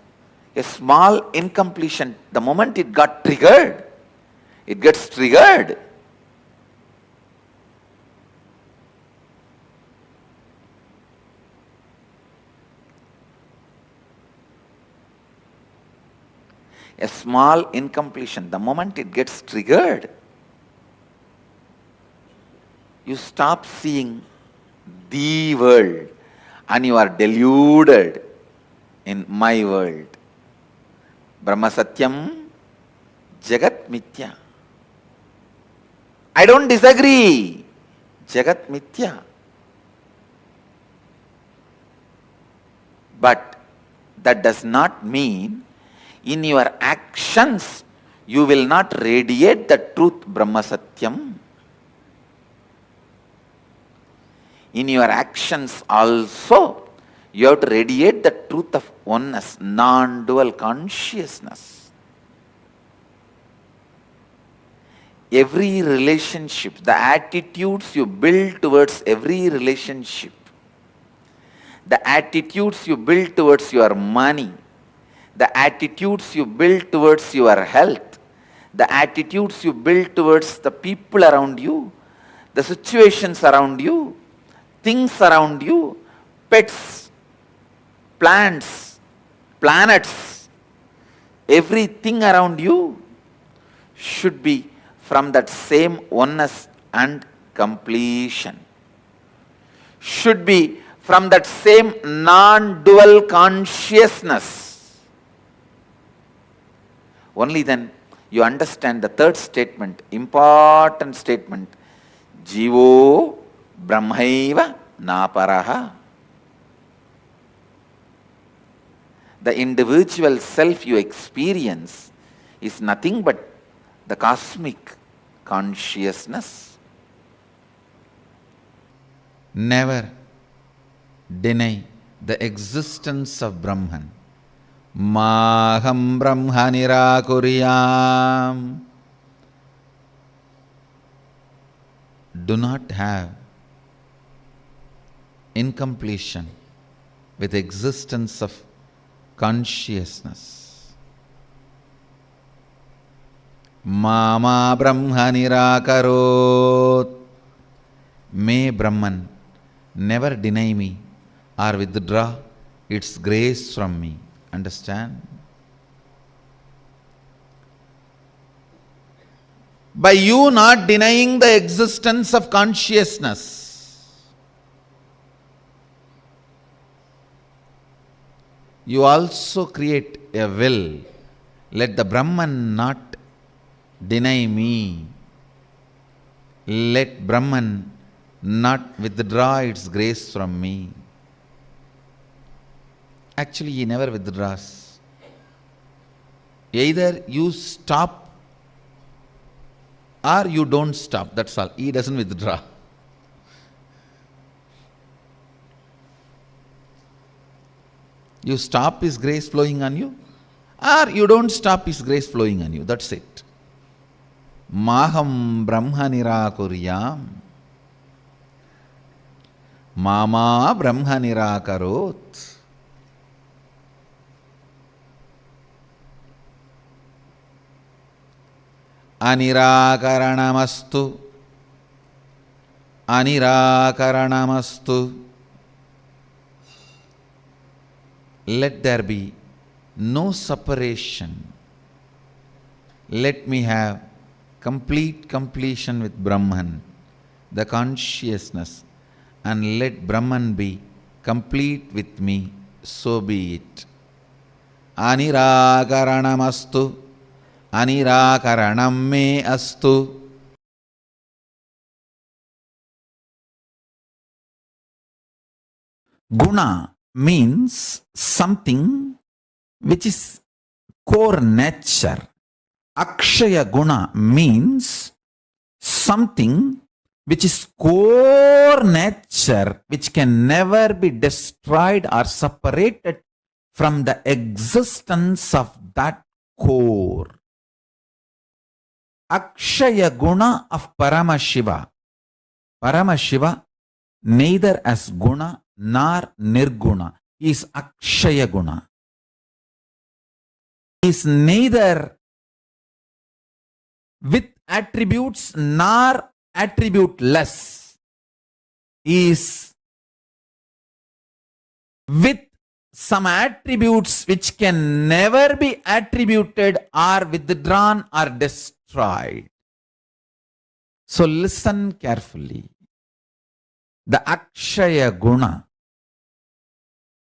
S1: a small incompletion, the moment it got triggered, it gets triggered. A small incompletion, the moment it gets triggered, you stop seeing the world. and you are deluded in my world. Brahma Satyam, Jagat Mithya. I don't disagree. Jagat Mithya. But that does not mean in your actions you will not radiate the truth Brahma Satyam. In your actions also you have to radiate the truth of oneness, non-dual consciousness. Every relationship, the attitudes you build towards every relationship, the attitudes you build towards your money, the attitudes you build towards your health, the attitudes you build towards the people around you, the situations around you, things around you, pets, plants, planets, everything around you should be from that same oneness and completion. Should be from that same non-dual consciousness. Only then you understand the third statement, important statement, Jivo Brahmaiva Naparaha. The individual self you experience is nothing but the cosmic consciousness. Never deny the existence of Brahman. Maham Brahma Nirakuriyam. Do not have incompletion with existence of consciousness. Mama Brahma Nirakarot. May Brahman never deny me or withdraw its grace from me. Understand? By you not denying the existence of consciousness, you also create a will. Let the Brahman not deny me. Let Brahman not withdraw its grace from me. Actually, he never withdraws. Either you stop or you don't stop. That's all. He doesn't withdraw. You stop His grace flowing on you, or you don't stop His grace flowing on you. That's it. Maham Brahma Nirakuryam. Mama Brahma Nirakarot. Anirakaranamastu. Anirakaranamastu. Let there be no separation. Let me have complete completion with Brahman, the consciousness, and let Brahman be complete with me, so be it. Anirakaranamastu. Anirakaranam me astu. Guna means something which is core nature. Akshaya Guna means something which is core nature, which can never be destroyed or separated from the existence of that core. Akshaya Guna of Paramashiva. Paramashiva neither as Guna nor Nirguna. He is Akshaya Guna. He is neither with attributes nor attributeless. He is with some attributes which can never be attributed or withdrawn or destroyed. So listen carefully. The Akshaya Guna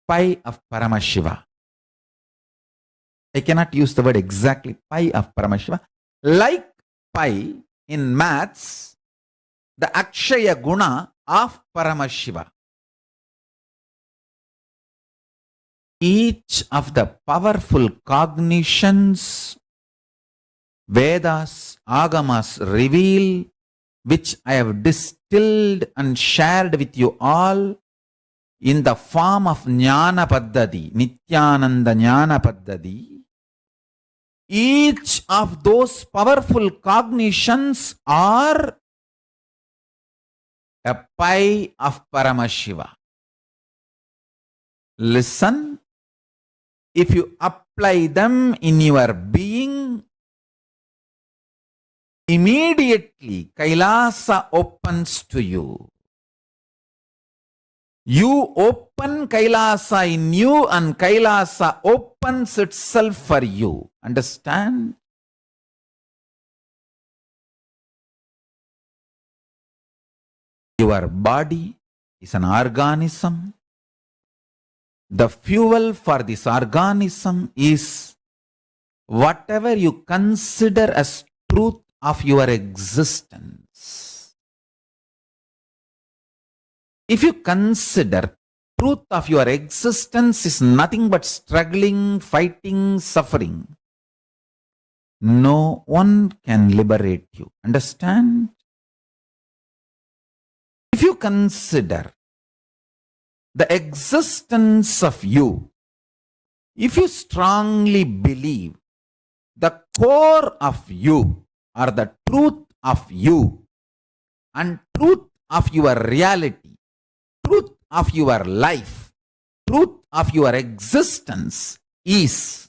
S1: pi of Paramashiva. I cannot use the word exactly, pi of Paramashiva. Like pi in maths, the Akshaya Guna of Paramashiva. Each of the powerful cognitions Vedas, Agamas reveal, which I have distilled and shared with you all in the form of Jnana Paddhati, Nithyananda Jnana Paddhati. Each of those powerful cognitions are a pi of Paramashiva. Listen, if you apply them in your being, immediately Kailasa opens to you. You open Kailasa in you and Kailasa opens itself for you. Understand? Your body is an organism. The fuel for this organism is whatever you consider as truth of your existence. If you consider truth of your existence is nothing but struggling, fighting, suffering, no one can liberate you. Understand? If you consider the existence of you, if you strongly believe the core of you or the truth of you and truth of your reality, truth of your life, truth of your existence is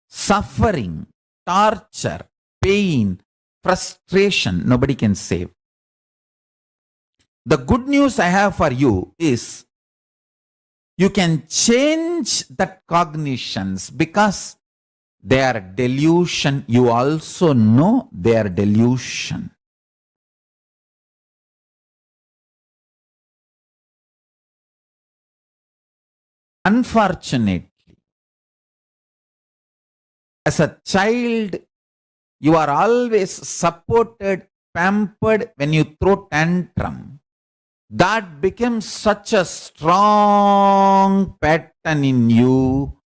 S1: suffering, torture, pain, frustration, nobody can save. The good news I have for you is you can change that cognitions because they are delusion. You also know they are delusion. Unfortunately, as a child, you are always supported, pampered when you throw tantrum. That becomes such a strong pattern in you.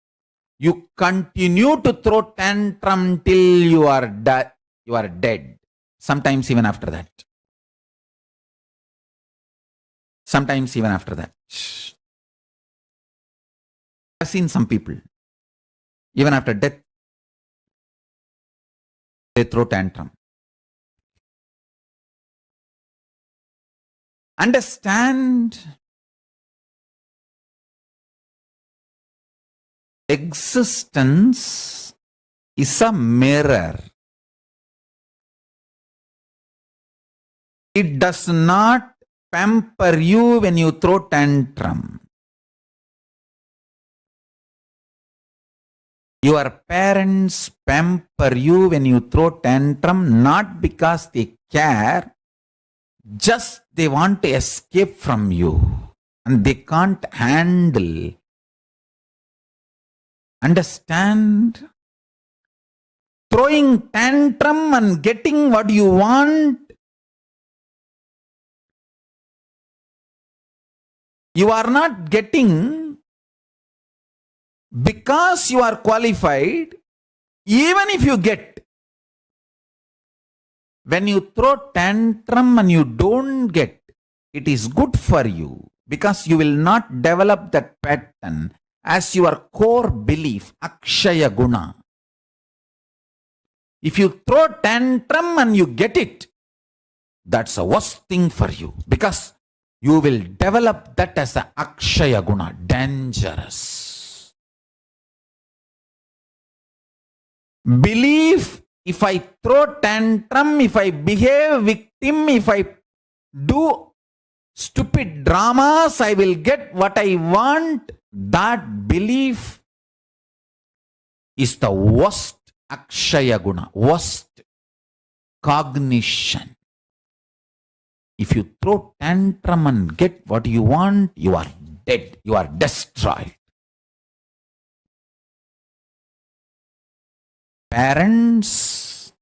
S1: You continue to throw tantrum till you are dead. Sometimes even after that. Sometimes even after that. I've seen some people, even after death, they throw tantrum. Understand, existence is a mirror. It does not pamper you when you throw tantrum. Your parents pamper you when you throw tantrum, not because they care, just they want to escape from you and they can't handle. Understand? Throwing tantrum and getting what you want, you are not getting because you are qualified. Even if you get, when you throw tantrum and you don't get, it is good for you because you will not develop that pattern as your core belief, Akshaya Guna. If you throw tantrum and you get it, that's a worst thing for you because you will develop that as a Akshaya Guna, dangerous. Belief, if I throw tantrum, if I behave victim, if I do stupid dramas, I will get what I want. That belief is the worst Akshaya Guna, worst cognition. If you throw tantrum and get what you want, you are dead, you are destroyed. parents,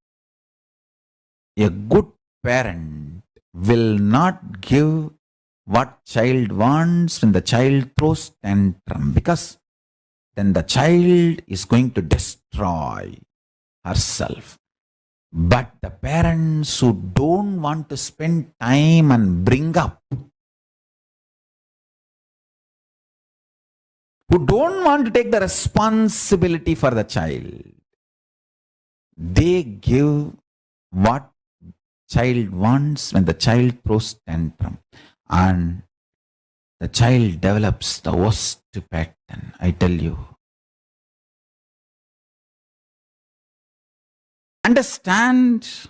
S1: a good parent will not give what child wants when the child throws tantrum, because then the child is going to destroy herself. But the parents who don't want to spend time and bring up, who don't want to take the responsibility for the child, they give what child wants when the child throws tantrum, and the child develops the worst pattern, I tell you. Understand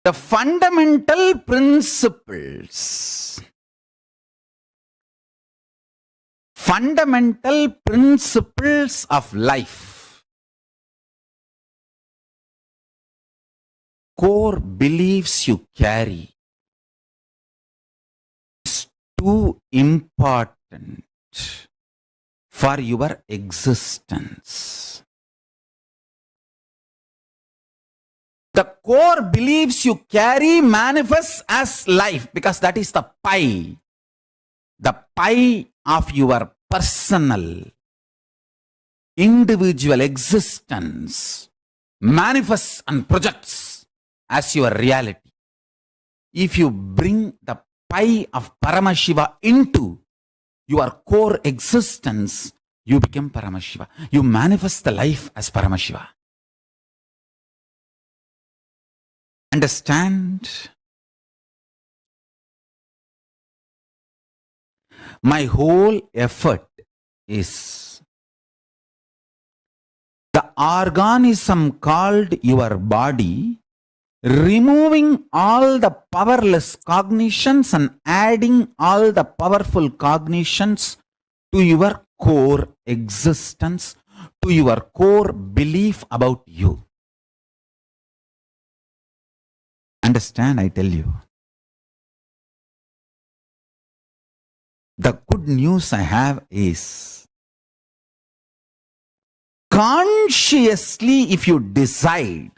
S1: the fundamental principles. Fundamental principles of life. Core beliefs you carry is too important for your existence. The core beliefs you carry manifest as life, because that is the pie of your personal, individual existence manifests and projects as your reality. If you bring the pie of Paramashiva into your core existence, you become Paramashiva. You manifest the life as Paramashiva. Understand? My whole effort is the organism called your body, removing all the powerless cognitions and adding all the powerful cognitions to your core existence, to your core belief about you. Understand, I tell you. The good news I have is, consciously, if you decide,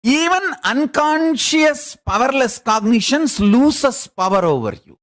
S1: even unconscious powerless cognitions loses power over you.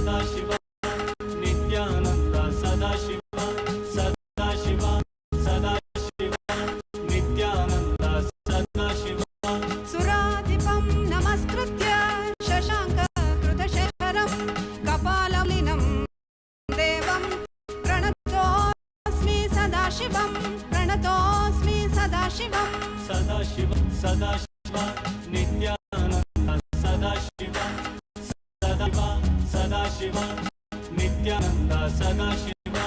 S4: Sadashiva, Nithyananda, Sadashiva, Sadashiva, Sadashiva, Nithyananda, Sadashiva.
S5: Suradipam namaskritya shashanka krutashekaram kapalalinam devam pranatosmi sadashivam pranatosmi sadashivam.
S4: Sadashiva, Sadashiva, Nithyananda, Sadashiva, Sadashiva, Sadashiva, Nithyananda, Sadashiva.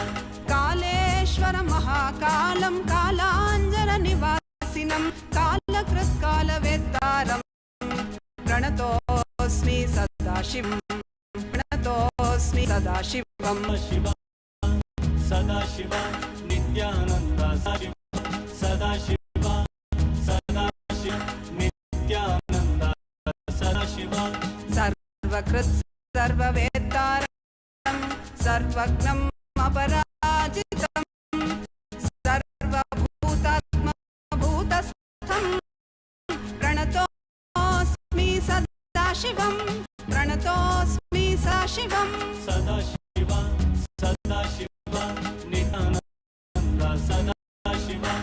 S5: Kaleshwara mahakalam kalanjana nivasinam kalakrit kalavettaram pranatosmi sadashivam pranatosmi sadashivam.
S4: Sadashiva, Sadashiva, Nithyananda, Sadashiva, Sadashiva, Nithyananda, Sadashiva.
S5: Sarvakrit sarvavettaram sarvagnam aparajitam sarvabhutatma bhutastham pranatosmi sadashivam pranatosmi sadashivam.
S4: Sadashiva, Sadashiva, Nithyananda, Sadashiva,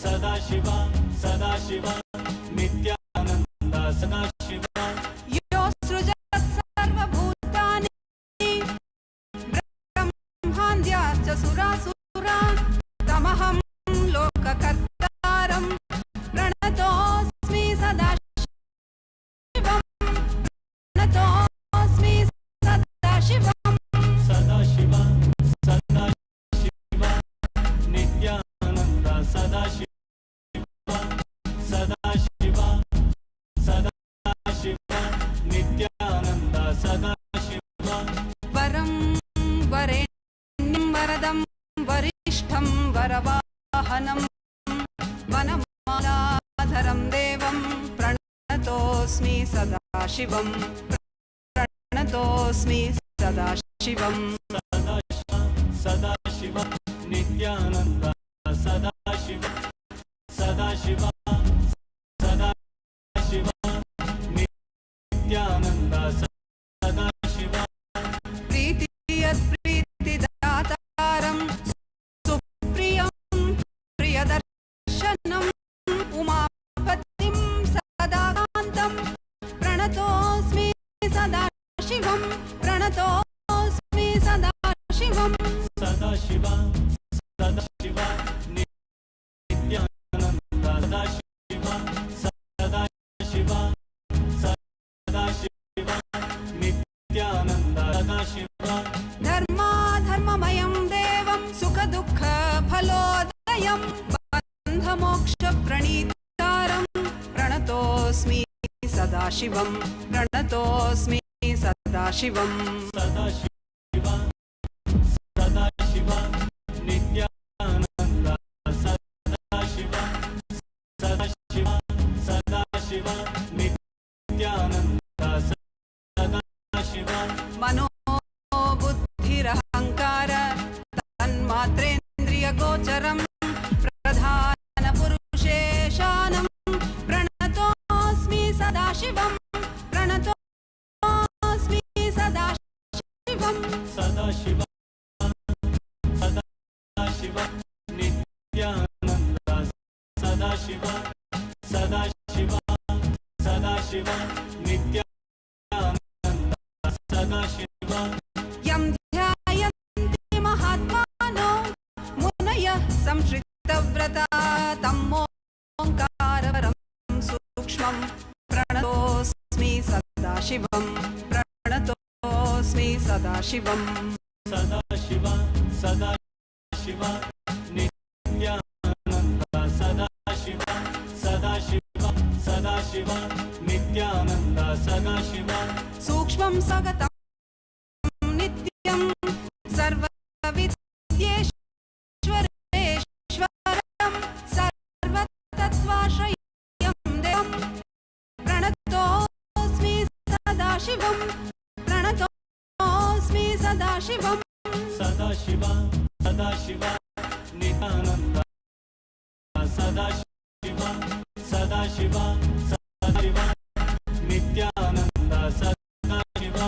S4: Sadashiva, Sadashiva, Nithyananda, Sadashiva.
S5: Yo srujat sarvabhutani brahmandhyascha surasura tamaham lokakartaram pranatosmi sadashivam pranatosmi sadashivam.
S4: Sadashiva, Sadashiva, Nithyananda, Sadashiva, Sadashiva, Sadashiva, Nithyananda, Sadashiva.
S5: Varam varenyam varadam varishtham varavahanam vanamaladharam devam pranatosmi sadashivam pranatosmi sadashivam.
S4: Sadashiva, Sadashiva, Nithyananda, Sadashiva, Sadashiva, Sadashiva, Nithyananda, Sadashiva.
S5: Pritiyat pritidataram supriyam priyadarshanam umapatim sadakantam pranatosmi sadashivam pranatosmi sadashivam.
S4: Sadashiva, Sadashiva, Nithyananda, Sadashiva, Sadashiva, Sadashiva, Nithyananda, Sadashiva.
S5: Dharma dharmamayam devam sukha dukkha phalodayam bandha moksha pranitaram pranatosmi sadashivam pranatosmi sadashivam.
S4: Sadashiva, Sadashiva, Nithyananda, Sadashiva, Sadashiva, Sadashiva, Nithyananda, Sadashiva.
S5: Mano buddhirahankara tanmatrendriya gocharam pradhana purusheshanam pranatosmi sadashivam pranatosmi sadashivam.
S4: Sadashiva, Sadashiva, Nithyananda, Sadashiva, Sadashiva, Sadashiva, Nithyananda, Sadashiva.
S5: Yam dhyayanti mahatmano munaya samshritavrata tammo onkararam sukshmam pranatosmi sadashivam pranatosmi sadashivam.
S4: Sadashiva, Sadashiva, Nithyananda, Sadashiva, Sadashiva, Sadashiva, Nithyananda, Sadashiva.
S5: Sukshmam sagatam nityam sarvavidyeshwareshwaram sarvatatvashrayam devam pranatosmi sadashivam pranatosmi sadashivam.
S4: Sadashiva, Sadashiva, Nithyananda, Sadashiva, Sadashiva, Sadashiva, Nithyananda, Sadashiva.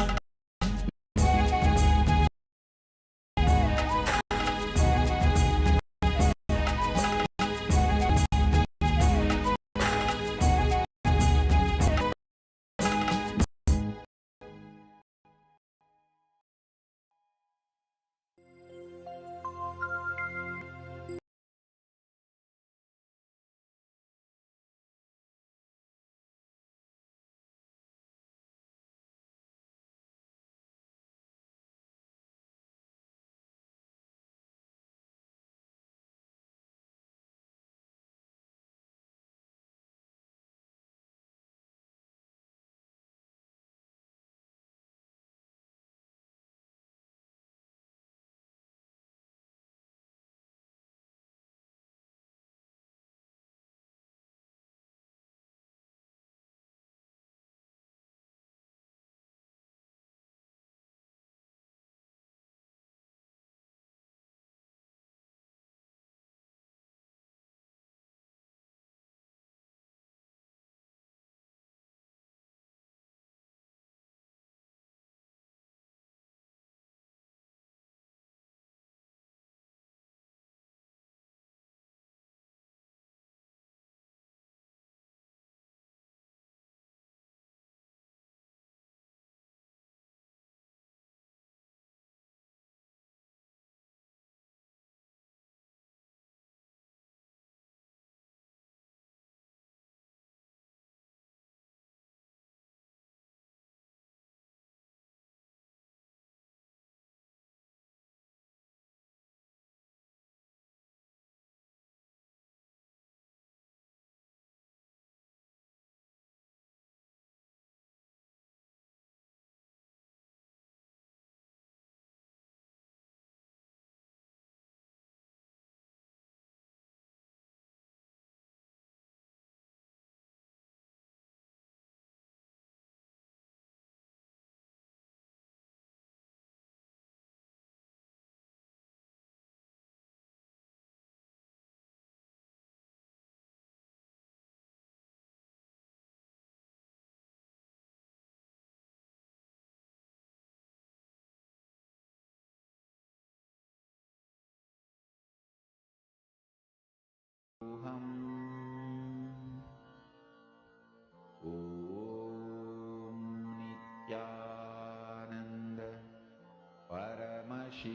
S1: Om.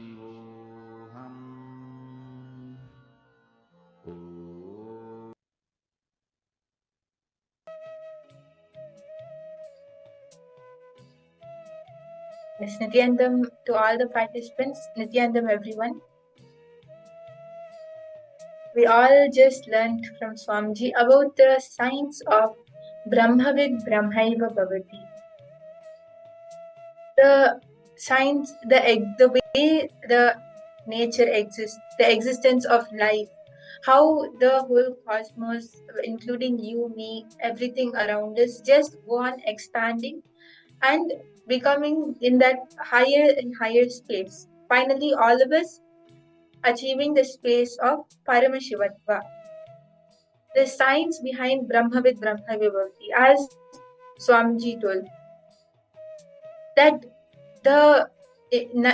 S6: Yes, Nithyanandam to all the participants, Nithyanandam everyone. We all just learned from Swamiji about the science of Brahmavid Brahmaiva Bhavati. The science, the way the nature exists, the existence of life, how the whole cosmos, including you, me, everything around us, just go on expanding and becoming in that higher and higher space. Finally, all of us achieving the space of Paramashivatva. The science behind Brahmavid Brahmavibhavati, as Swamiji told, that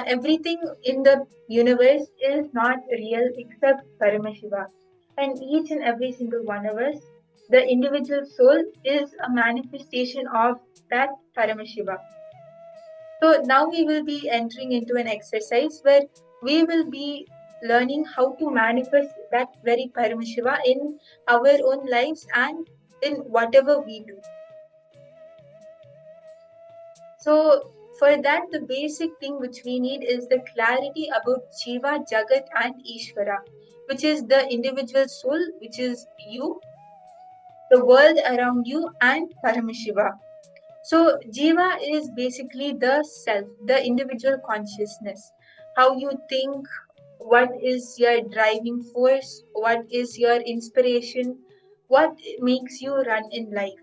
S6: everything in the universe is not real except Paramashiva. And each and every single one of us, the individual soul, is a manifestation of that Paramashiva. So now we will be entering into an exercise where we will be learning how to manifest that very Paramashiva in our own lives and in whatever we do. So for that, the basic thing which we need is the clarity about Jiva, Jagat and Ishvara, which is the individual soul, which is you, the world around you and Paramashiva. So Jiva is basically the self, the individual consciousness, how you think, what is your driving force, what is your inspiration, what makes you run in life,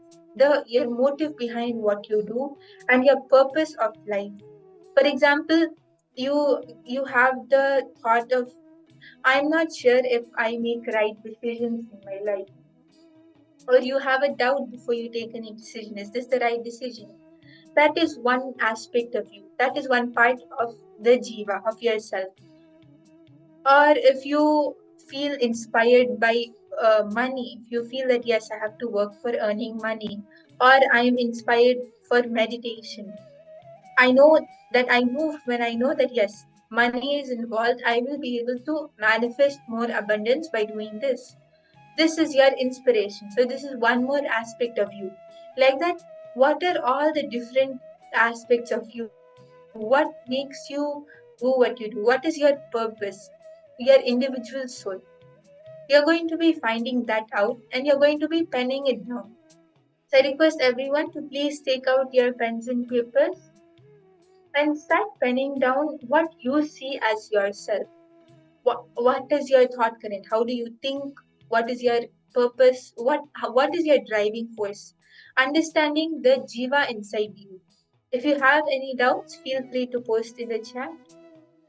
S6: your motive behind what you do and your purpose of life. For example, you have the thought of, I'm not sure if I make right decisions in my life, or you have a doubt before you take any decision, is this the right decision? That is one aspect of you. That is one part of the jiva, of yourself. Or if you feel inspired by money, if you feel that, yes, I have to work for earning money, or I am inspired for meditation. I know that I move when I know that, yes, money is involved. I will be able to manifest more abundance by doing this. This is your inspiration. So this is one more aspect of you. Like that, what are all the different aspects of you? What makes you do what you do? What is your purpose? Your individual soul. You're going to be finding that out and you're going to be penning it down. So I request everyone to please take out your pens and papers and start penning down what you see as yourself. What is your thought current? How do you think? What is your purpose? What is your driving force? Understanding the jiva inside you. If you have any doubts, feel free to post in the chat.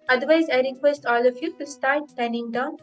S6: Otherwise, I request all of you to start penning down.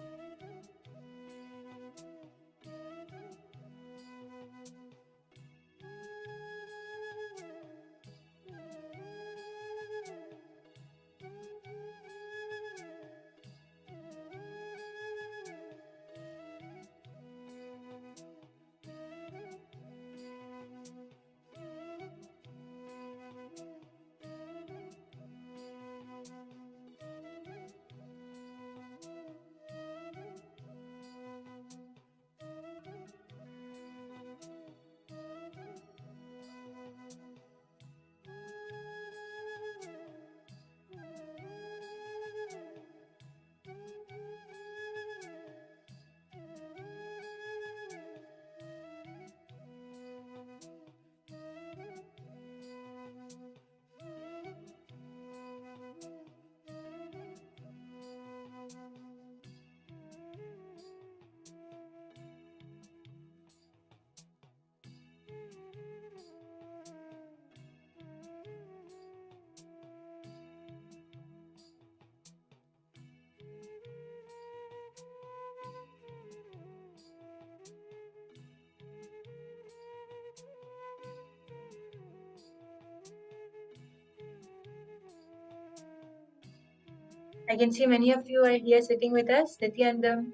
S6: I can see many of you are here sitting with us. Nithyananda,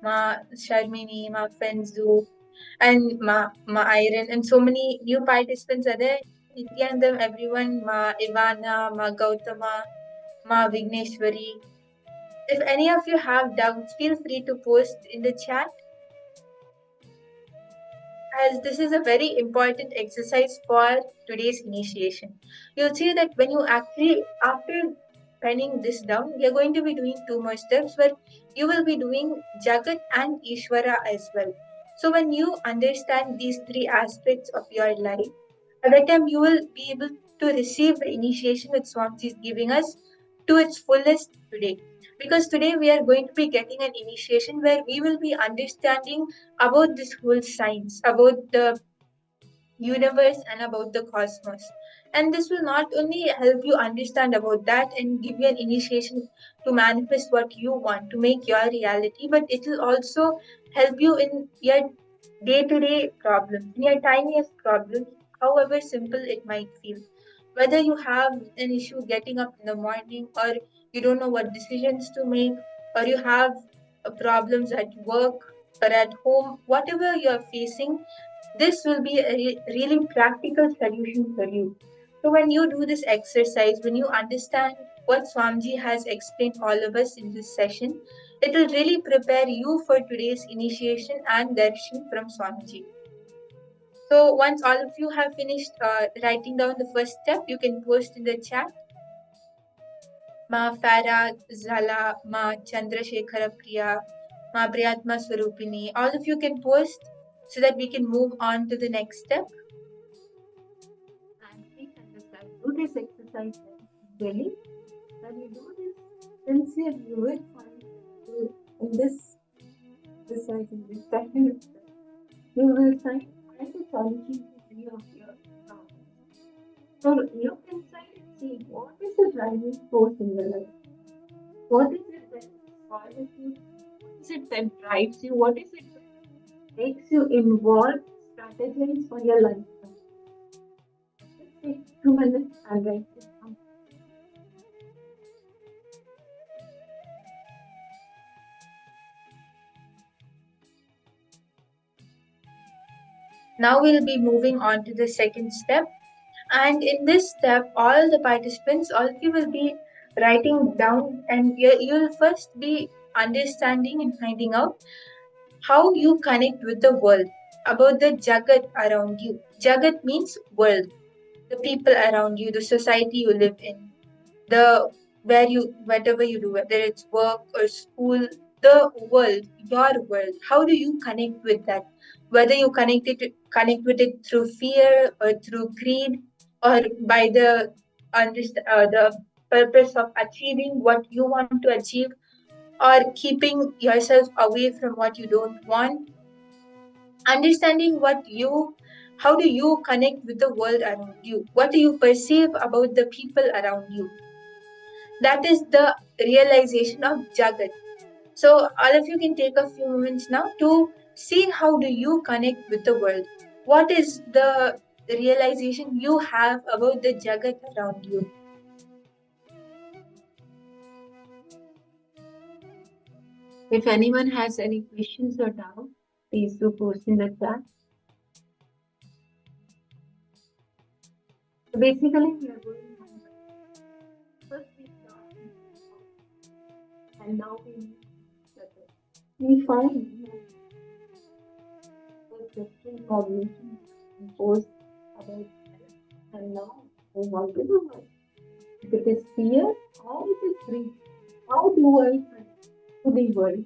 S6: Ma Sharmini, Ma Fenzu, and Ma Iron, and so many new participants are there. Nithyananda, everyone, Ma Ivana, Ma Gautama, Ma Vigneshwari. If any of you have doubts, feel free to post in the chat, as this is a very important exercise for today's initiation. You'll see that when you actually, after penning this down, we are going to be doing two more steps where you will be doing Jagat and Ishvara as well. So when you understand these three aspects of your life, at that time you will be able to receive the initiation that Swamiji is giving us to its fullest today. Because today we are going to be getting an initiation where we will be understanding about this whole science, about the universe and about the cosmos. And this will not only help you understand about that and give you an initiation to manifest what you want to make your reality, but it will also help you in your day-to-day problems, in your tiniest problems, however simple it might feel. Whether you have an issue getting up in the morning, or you don't know what decisions to make, or you have problems at work or at home, whatever you're facing, this will be a really practical solution for you. So when you do this exercise, when you understand what Swamiji has explained all of us in this session, it will really prepare you for today's initiation and darshan from Swamiji. So once all of you have finished writing down the first step, you can post in the chat. Ma Farah Zala, Ma Chandrasekhara Priya, Ma Priyatma Swarupini. All of you can post so that we can move on to the next step. And please understand, do this exercise really. When you do this sincerely, you will find in this exercise, in this session, you will find the solution to many of your problems. So look inside and see what is the driving force in your life. What is it that causes you? What is it that drives you? What is it that makes you involve strategies for your life? Let's take 2 minutes and write this down. Now we'll be moving on to the second step. And in this step, all the participants, all of you will be writing down, and you'll first be understanding and finding out how you connect with the world, about the Jagat around you. Jagat means world, the people around you, the society you live in, the whatever you do, whether it's work or school, the world, your world. How do you connect with that? Whether you connect with it through fear or through greed, or by the purpose of achieving what you want to achieve, or keeping yourself away from what you don't want. Understanding how do you connect with the world around you? What do you perceive about the people around you? That is the realization of Jagat. So all of you can take a few moments now to see how do you connect with the world. What is the realization you have about the Jagat around you? If anyone has any questions or doubts, please do post in the chat. So basically, we are going on. First we start, and now we move to Jagat. We find the different cognition imposed about self, and now we want to do it. If it is fear or it is greed, how do I connect to the world?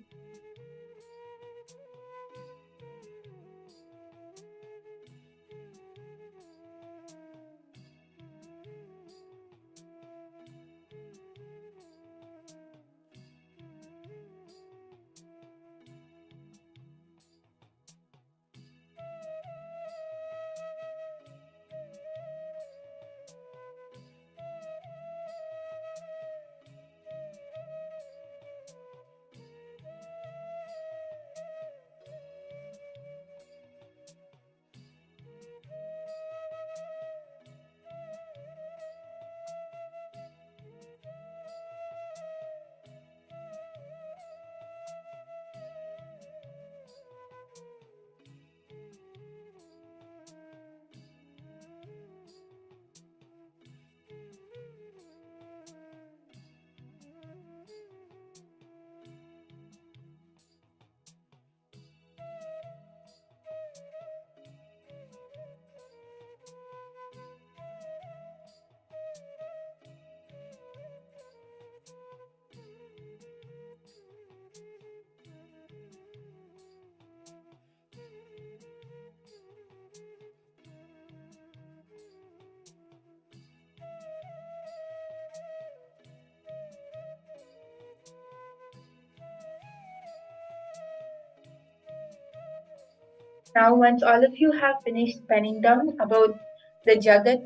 S6: Now, once all of you have finished penning down about the Jagat,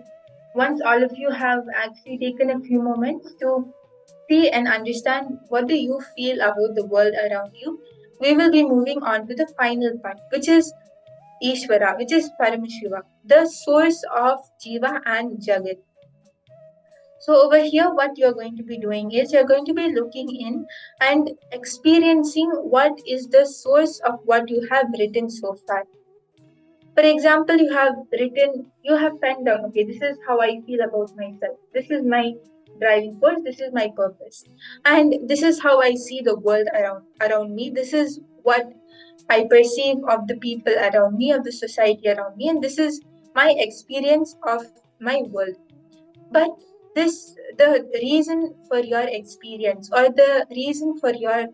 S6: once all of you have actually taken a few moments to see and understand what do you feel about the world around you, we will be moving on to the final part, which is Ishvara, which is Paramashiva, the source of Jiva and Jagat. So over here, what you're going to be doing is you're going to be looking in and experiencing what is the source of what you have written so far. For example, you have penned down, okay, this is how I feel about myself. This is my driving force. This is my purpose. And this is how I see the world around me. This is what I perceive of the people around me, of the society around me. And this is my experience of my world. But the reason for your experience or the reason for your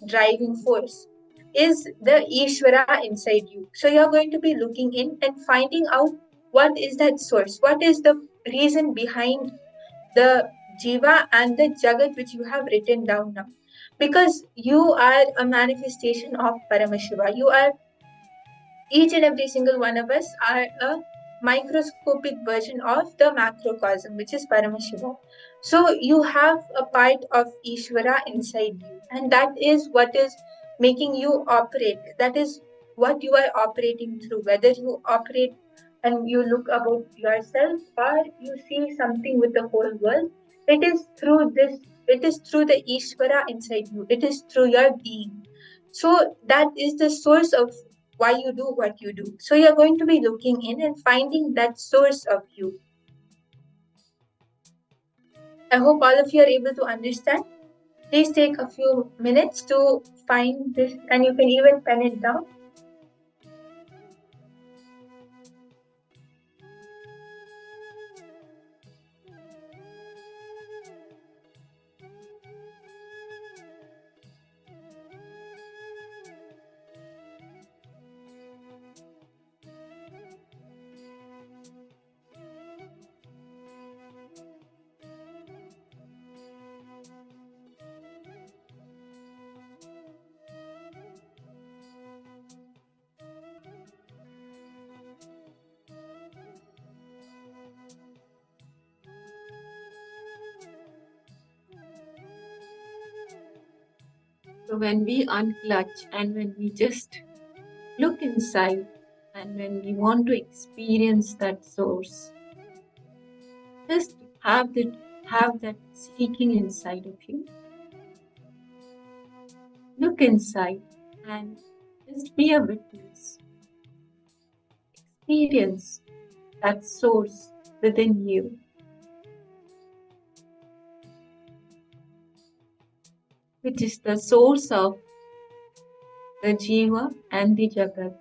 S6: driving force is the Ishvara inside you. So you're going to be looking in and finding out what is that source, what is the reason behind the Jiva and the Jagat which you have written down now. Because you are a manifestation of Paramashiva. Each and every single one of us are a microscopic version of the macrocosm, which is Paramashiva. So you have a part of Ishvara inside you, and that is what is making you operate. That is what you are operating through, whether you operate and you look about yourself or you see something with the whole world. It is through the Ishvara inside you, it is through your being. So that is the source of why you do what you do. So you're going to be looking in and finding that source of you. I hope all of you are able to understand. Please take a few minutes to find this, and you can even pen it down.
S7: So when we unclutch and when we just look inside and when we want to experience that source, just have that seeking inside of you. Look inside and just be a witness. Experience that source within you. Which is the source of the Jiva and the Jagat.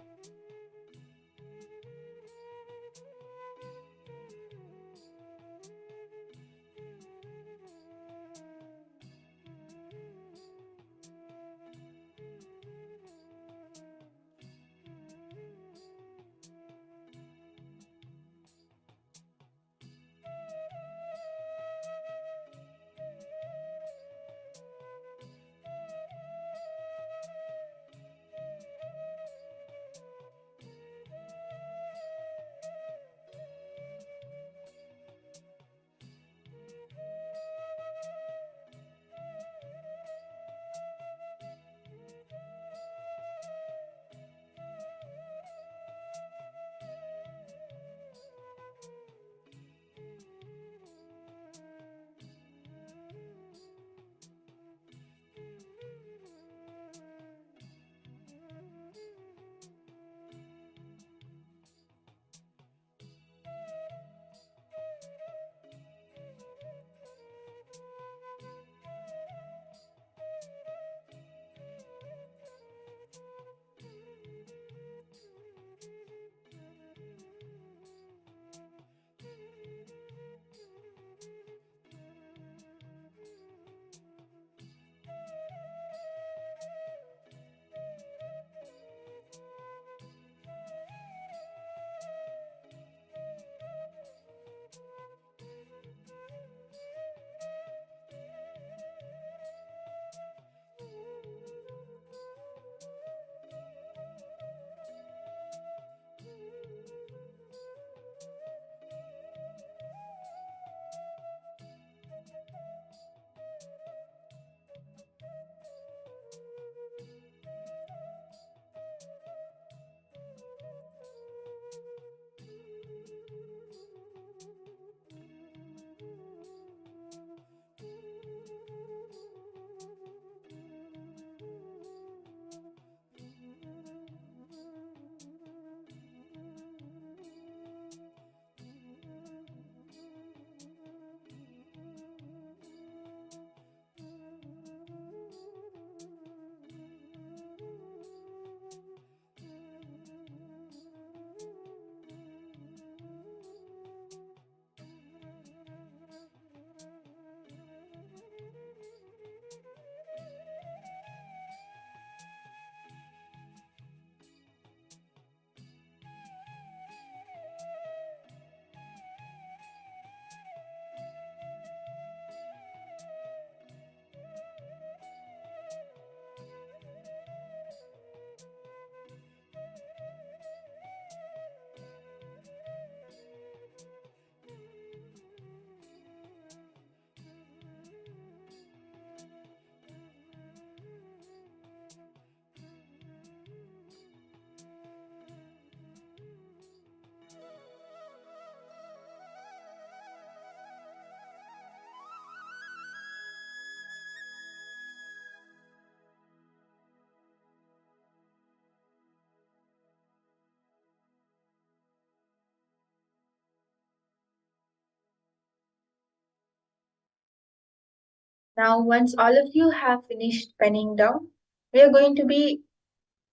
S6: Now, once all of you have finished penning down, we are going to be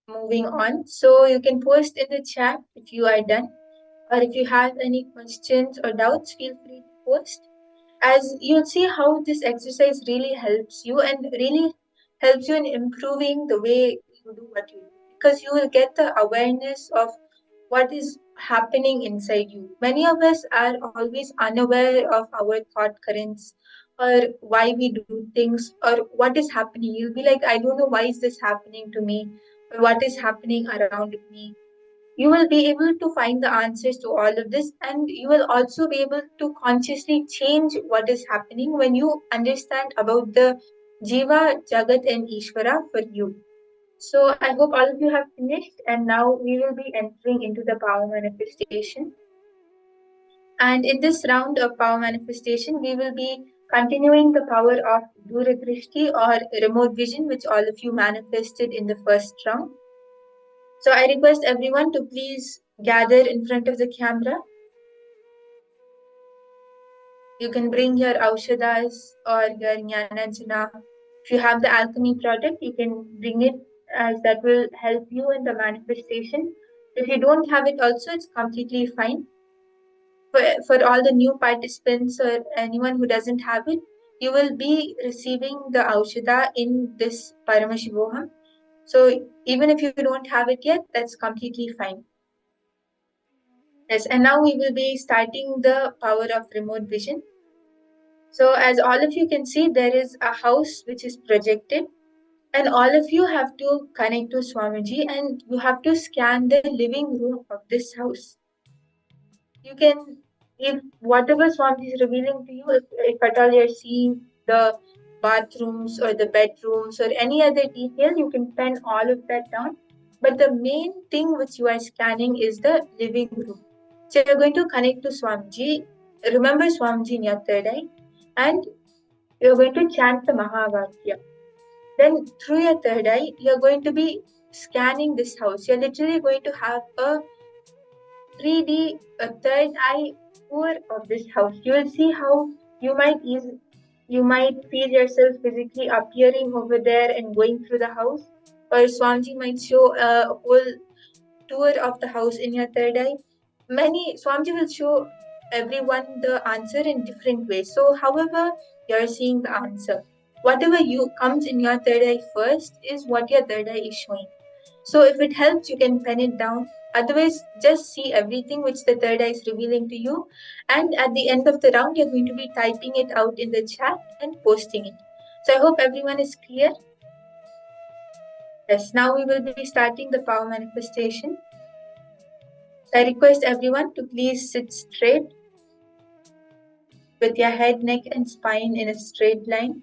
S6: moving on. So you can post in the chat if you are done, or if you have any questions or doubts, feel free to post. As you'll see how this exercise really helps you and really helps you in improving the way you do what you do, because you will get the awareness of what is happening inside you. Many of us are always unaware of our thought currents or why we do things or what is happening. You'll be like, I don't know why is this happening to me or what is happening around me. You will be able to find the answers to all of this, and you will also be able to consciously change what is happening when you understand about the Jiva, Jagat, and Ishvara for you. So I hope all of you have finished, and now we will be entering into the power manifestation. And in this round of power manifestation, we will be continuing the power of Duradrishti or remote vision, which all of you manifested in the first round. So I request everyone to please gather in front of the camera. You can bring your Aushadas or your Jnananjana. If you have the alchemy product, you can bring it, as that will help you in the manifestation. If you don't have it also, it's completely fine. For all the new participants or anyone who doesn't have it, you will be receiving the Aushada in this Paramashivoham. So even if you don't have it yet, that's completely fine. Yes, and now we will be starting the power of remote vision. So as all of you can see, there is a house which is projected, and all of you have to connect to Swamiji and you have to scan the living room of this house. You can, if whatever Swamiji is revealing to you, if at all you're seeing the bathrooms or the bedrooms or any other detail, you can pen all of that down. But the main thing which you are scanning is the living room. So you're going to connect to Swamiji. Remember Swamiji in your third eye, and you're going to chant the Mahavakya. Then through your third eye, you're going to be scanning this house. You're literally going to have a 3D, a third eye tour of this house. You will see how you might feel yourself physically appearing over there and going through the house, or Swamiji might show a whole tour of the house in your third eye. Swamiji will show everyone the answer in different ways. So however you're seeing the answer, whatever you comes in your third eye first is what your third eye is showing. So if it helps, you can pen it down. Otherwise, just see everything which the third eye is revealing to you. And at the end of the round, you're going to be typing it out in the chat and posting it. So I hope everyone is clear. Yes, now we will be starting the power manifestation. I request everyone to please sit straight with your head, neck, and spine in a straight line.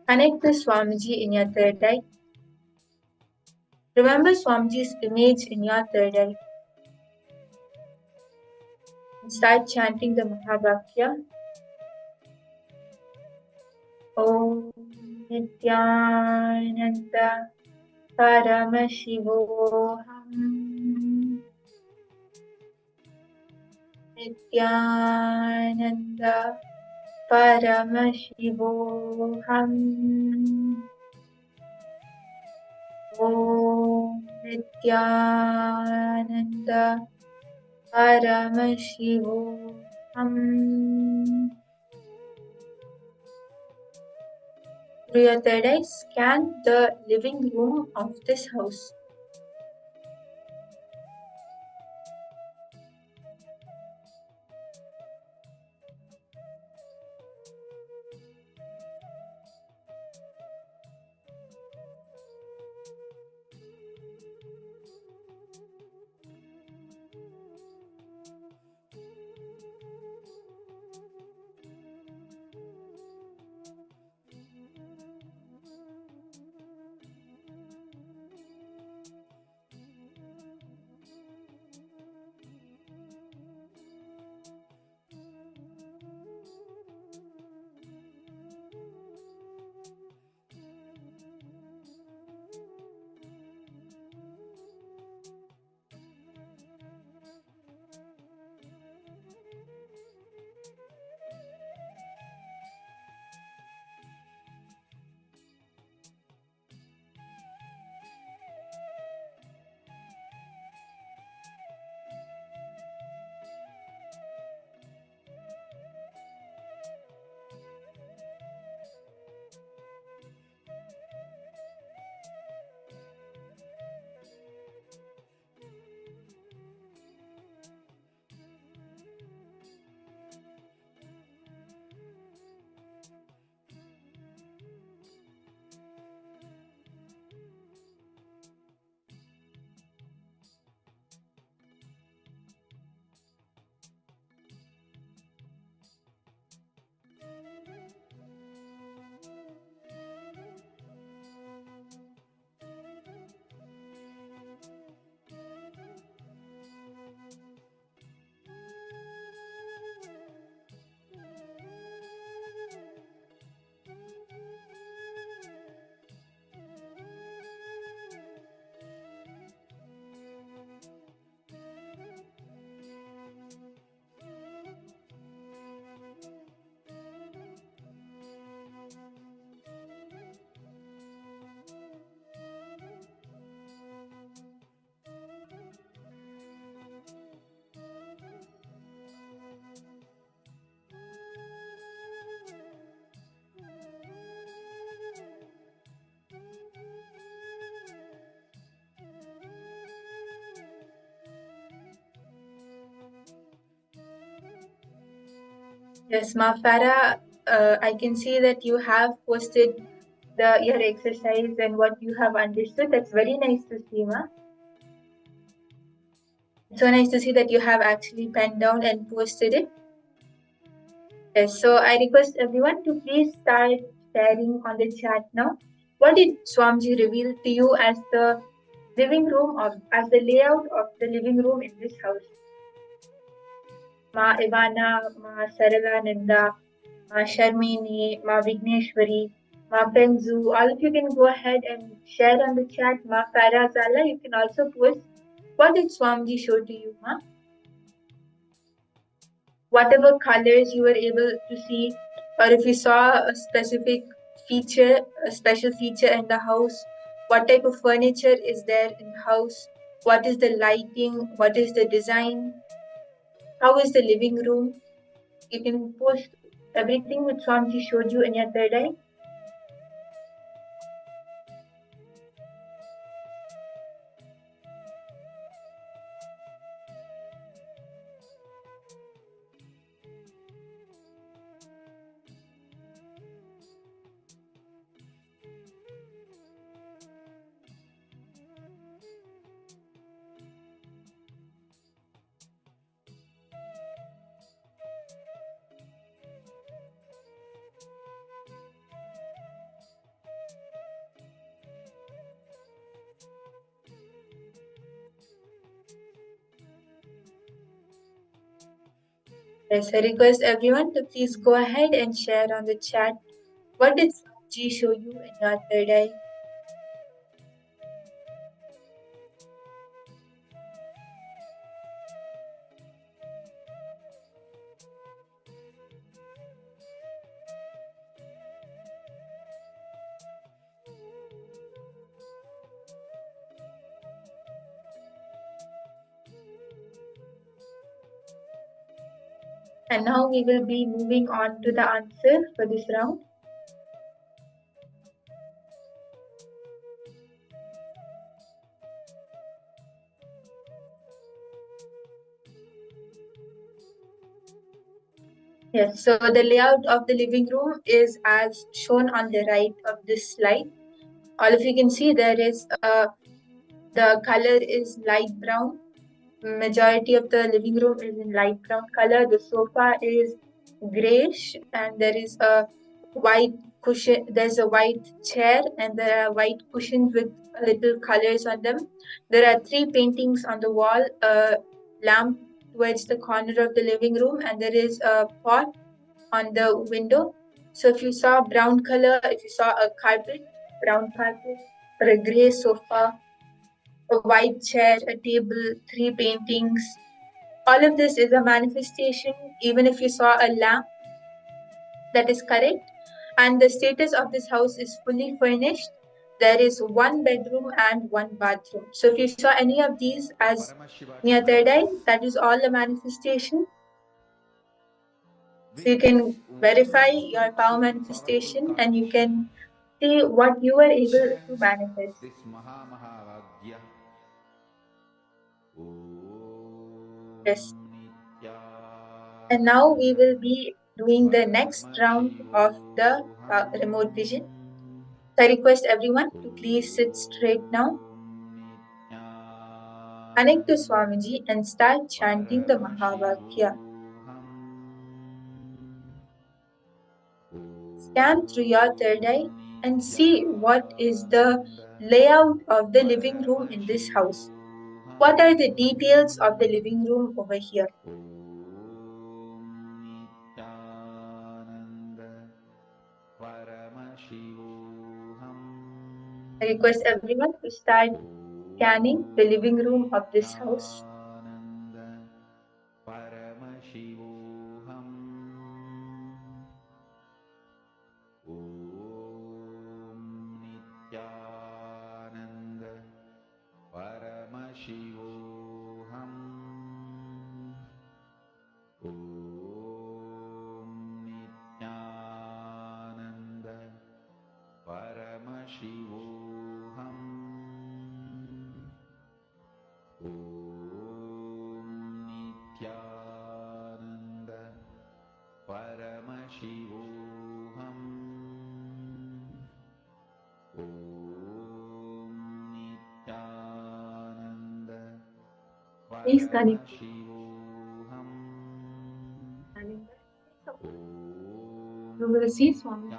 S6: Connect to Swamiji in your third eye. Remember Swamiji's image in your third eye. And start chanting the Mahavakya. Om Nithyananda Paramashivoham. Nithyananda Paramashivoham. Om Nithyananda Paramashivoham. Through your third eye, scan the living room of this house. Yes, Ma Farah, I can see that you have posted your exercise and what you have understood. That's very nice to see, Ma. It's so nice to see that you have actually penned down and posted it. Yes, so I request everyone to please start sharing on the chat now. What did Swamiji reveal to you as the as the layout of the living room in this house? Ma Ivana, Ma Sarala Nanda, Ma Sharmini, Ma Vigneshwari, Ma Penzu, all of you can go ahead and share on the chat. Ma Farah Zala, you can also post. What did Swamiji show to you, Ma? Whatever colors you were able to see, or if you saw a specific feature, a special feature in the house, what type of furniture is there in the house, what is the lighting, what is the design, how is the living room. You can post everything which Swamiji showed you in your third eye. Yes, I request everyone to please go ahead and share on the chat. What did Swamiji show you in your third eye? And now we will be moving on to the answer for this round. Yes, so the layout of the living room is as shown on the right of this slide. All of you can see there is the color is light brown. Majority of the living room is in light brown color. The sofa is grayish and there is a white cushion. There's a white chair and there are white cushions with little colors on them. There are 3 paintings on the wall, a lamp towards the corner of the living room, and there is a pot on the window. So if you saw brown color, if you saw a carpet, brown carpet, or a gray sofa, a white chair, a table, 3 paintings, all of this is a manifestation. Even if you saw a lamp, that is correct. And the status of this house is fully furnished. There is 1 bedroom and 1 bathroom. So if you saw any of these as near third eye, that is all a manifestation. So you can verify your power manifestation and you can see what you were able to manifest.
S1: This Mahamahagya.
S6: Yes. And now we will be doing the next round of the remote vision. So I request everyone to please sit straight now. Connect to Swamiji and start chanting the Mahavakya. Scan through your third eye and see what is the layout of the living room in this house. What are the details of the living room over here? I request everyone to start scanning the living room of this house.
S1: Paramashivoham. Om Nithyananda. Paramashivoham. Om Nithyananda. Paramashivoham. Om Paramashivoham. Om Nithyananda.
S7: Please connect.
S1: Paramashivoham.
S7: And in that place of
S1: Om
S7: you will see Swami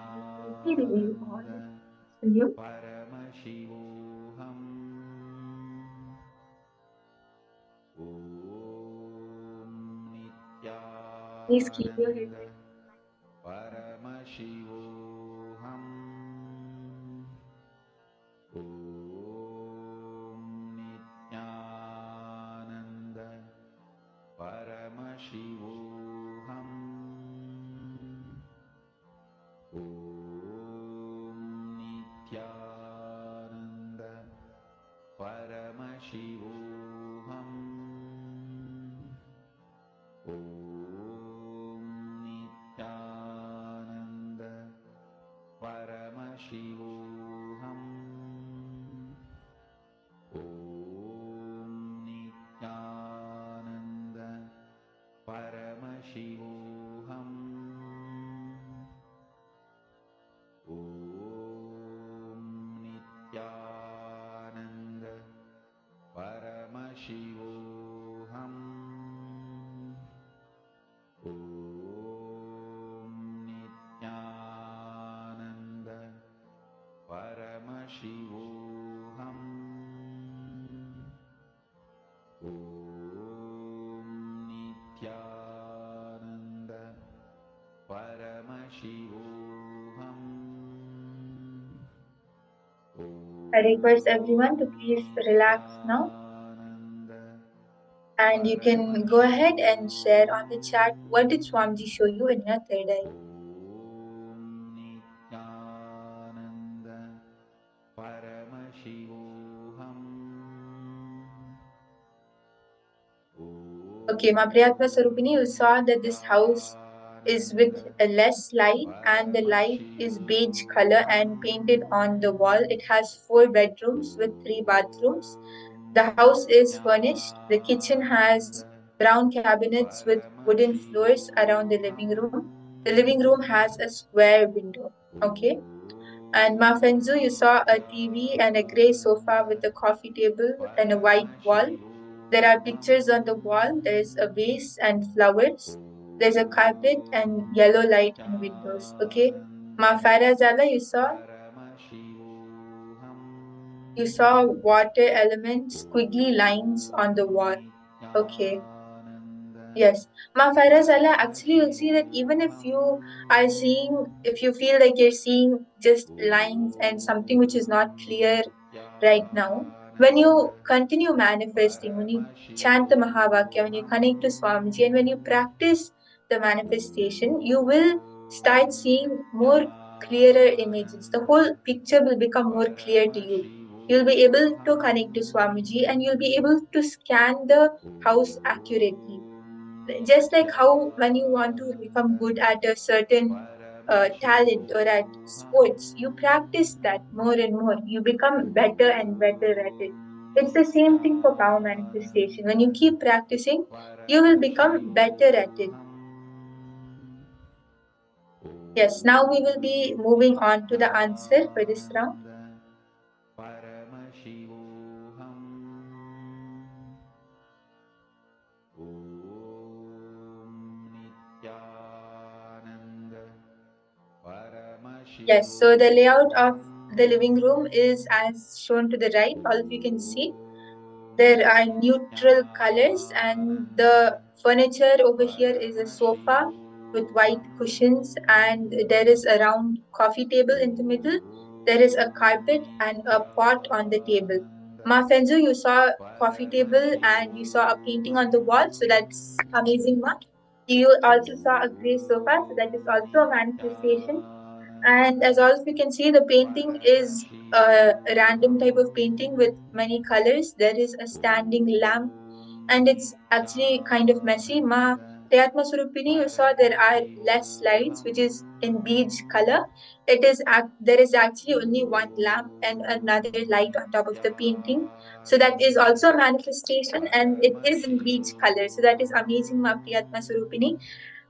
S7: will reveal all the things to you.
S1: Paramashivoham. Om
S7: Please keep your head
S1: Nithyananda. Paramashivoham. Om Nithyananda. Paramashivoham. Om Nithyananda. Paramashivoham. Om Nithyananda. Paramashivoham. Om Nithyananda. Paramashivoham. Om Nithyananda. Paramashivoham. Om Nithyananda. Paramashivoham. Om Nithyananda. Paramashivoham.
S6: I request everyone to please relax now. And you can go ahead and share on the chat what did Swamiji show you in your third eye.
S1: Om Nithyananda. Paramashivoham.
S6: Okay, Ma Priyatma Sarupini, you saw that this house is with a less light and the light is beige color and painted on the wall. It has 4 bedrooms with 3 bathrooms. The house is furnished. The kitchen has brown cabinets with wooden floors around the living room. The living room has a square window. Okay. And Ma Fenzu, you saw a TV and a grey sofa with a coffee table and a white wall. There are pictures on the wall. There is a vase and flowers. There's a carpet and yellow light in windows. Okay. Ma Farazala, you saw water elements, squiggly lines on the wall. Okay. Yes. Ma Farazala, actually you'll see that even if you feel like you're seeing just lines and something which is not clear right now, when you continue manifesting, when you chant the Mahavakya, when you connect to Swamiji, and when you practice the manifestation, you will start seeing more clearer images. The whole picture will become more clear to you. You'll be able to connect to Swamiji and you'll be able to scan the house accurately. Just like how when you want to become good at a certain talent or at sports, you practice that more and more. You become better and better at it. It's the same thing for power manifestation. When you keep practicing, you will become better at it. Yes, now we will be moving on to the answer for this round.
S1: Paramashivoham. Om Nithyananda. Paramashivoham.
S6: Yes, so the layout of the living room is as shown to the right. All of you can see. There are neutral colors, and the furniture over here is a sofa with white cushions, and there is a round coffee table in the middle. There is a carpet and a pot on the table. Ma Fenzu, you saw coffee table and you saw a painting on the wall, so that's amazing, Ma. You also saw a grey sofa, so that is also a manifestation. And as all of you can see, the painting is a random type of painting with many colors. There is a standing lamp, and it's actually kind of messy. Ma Priyatma Surupini, you saw there are less lights, which is in beige color. There is actually only one lamp and another light on top of the painting. So that is also a manifestation, and it is in beige color. So that is amazing, Ma Priyatma Surupini.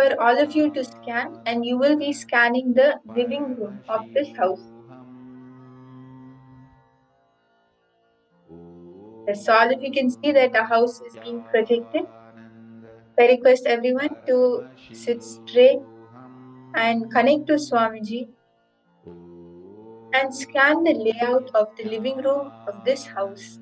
S6: for all of you to scan, and you will be scanning the living room of this house. Yes, so all of you can see that the house is being projected. I request everyone to sit straight and connect to Swamiji and scan the layout of the living room of this house.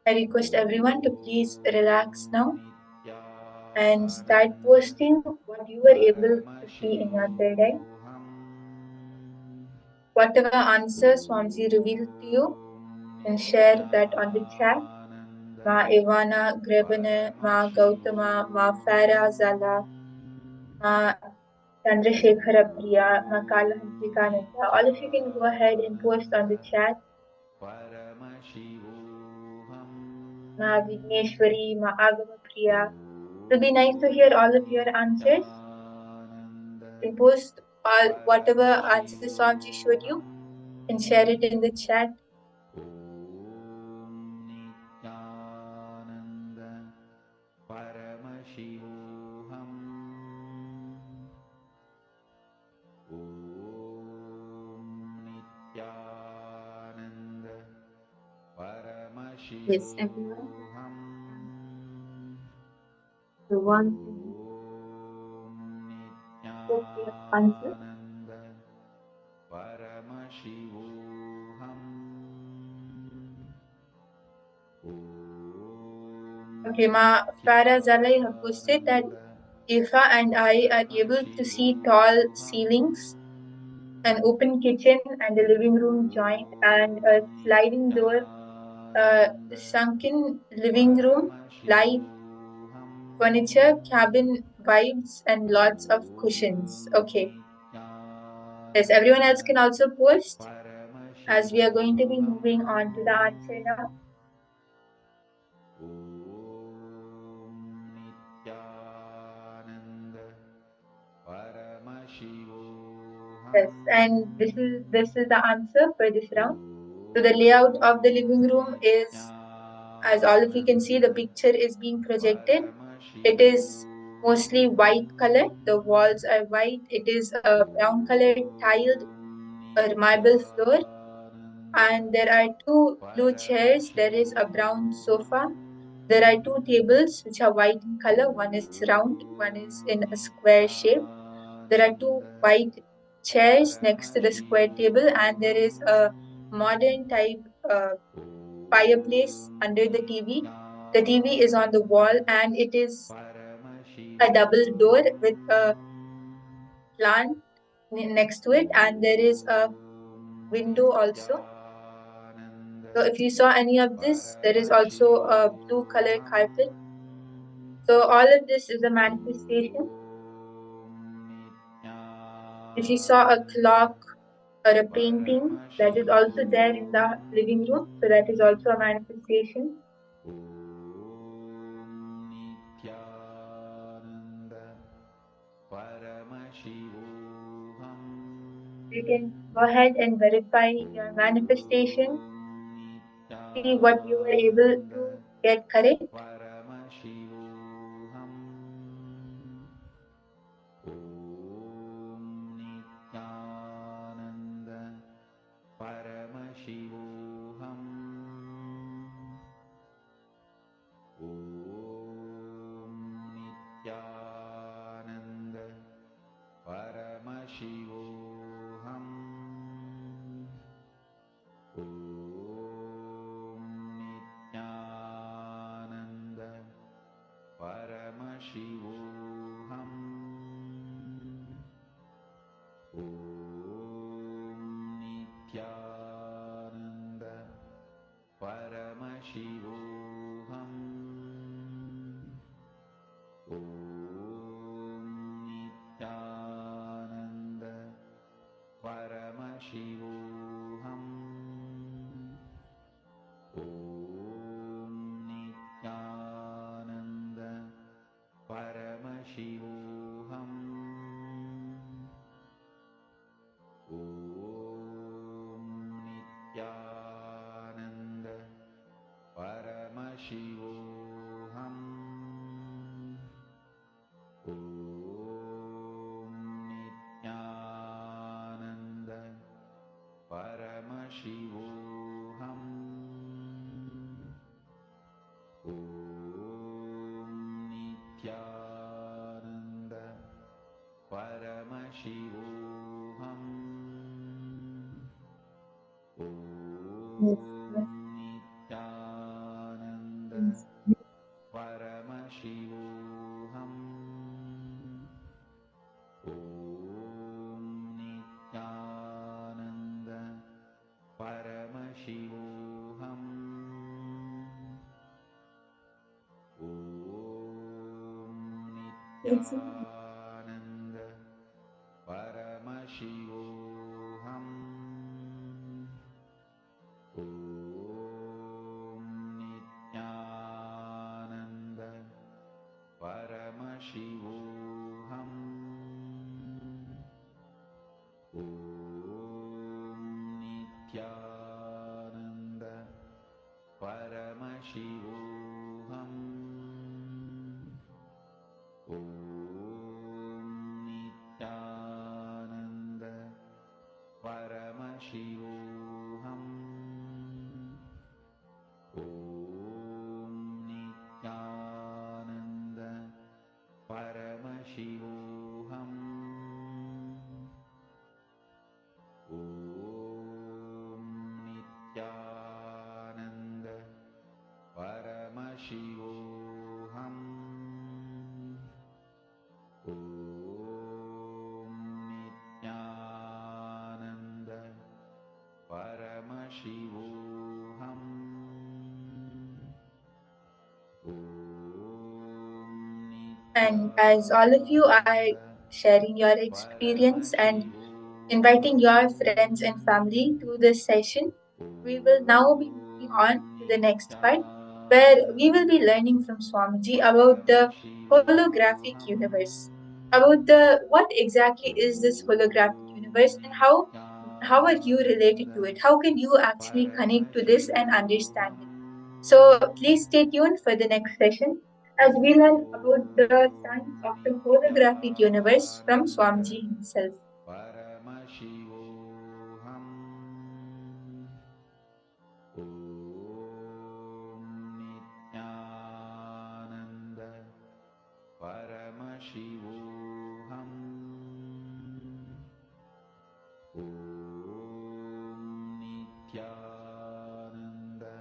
S6: I request everyone to please relax now and start posting what you were able to see in your third eye. Whatever answers Swamiji revealed to you, and share that on the chat. Ma Ivana, Grebane, Ma Gautama, Ma Farah Zala, Ma Chandrasekhara Priya, Ma Kalahantikananda. All of you can go ahead and post on the chat. Ma Vigneshwari, Ma Agama Priya. It will be nice to hear all of your answers. You can post all whatever answers Swamiji showed you and share it in the chat.
S7: Yes, everyone. The one thing
S6: Hope you have answered. Okay, Ma Farah Zala, you have posted that Ifa and I are able to see tall ceilings, an open kitchen and a living room joint, and a sliding door, sunken living room, light, furniture, cabin vibes, and lots of cushions. Okay. Yes, everyone else can also post as we are going to be moving on to the answer now. Yes, and this is the answer for this round. So the layout of the living room is, as all of you can see, the picture is being projected. It is mostly white color. The walls are white. It is a brown color tiled or marble floor. And there are two blue chairs. There is a brown sofa. There are two tables which are white in color. One is round, one is in a square shape. There are two white chairs next to the square table, and there is a modern type fireplace under the TV. The TV is on the wall, and it is a double door with a plant next to it, and there is a window also. So if you saw any of this, there is also a blue color carpet. So all of this is a manifestation. If you saw a clock or a painting, that is also there in the living room, so that is also a manifestation. You can go ahead and verify your manifestation, see what you were able to get correct. And as all of you are sharing your experience and inviting your friends and family to this session, we will now be moving on to the next part where we will be learning from Swamiji about the holographic universe, about the what exactly is this holographic universe and how are you related to it? How can you actually connect to this and understand it? So please stay tuned for the next session as we learn about the science of the holographic universe from Swamiji himself.
S1: Paramashivoham. Om Nithyananda. Paramashivoham. Om Nithyananda.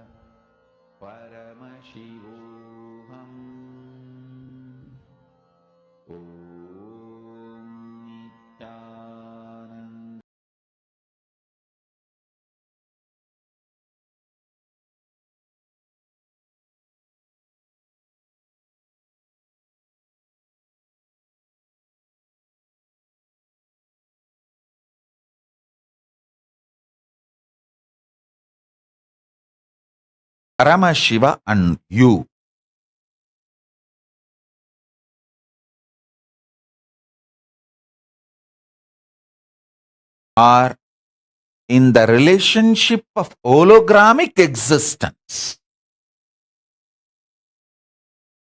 S1: Paramashivoham. Om Nithyananda. Paramashiva and you are in the relationship of hologramic existence.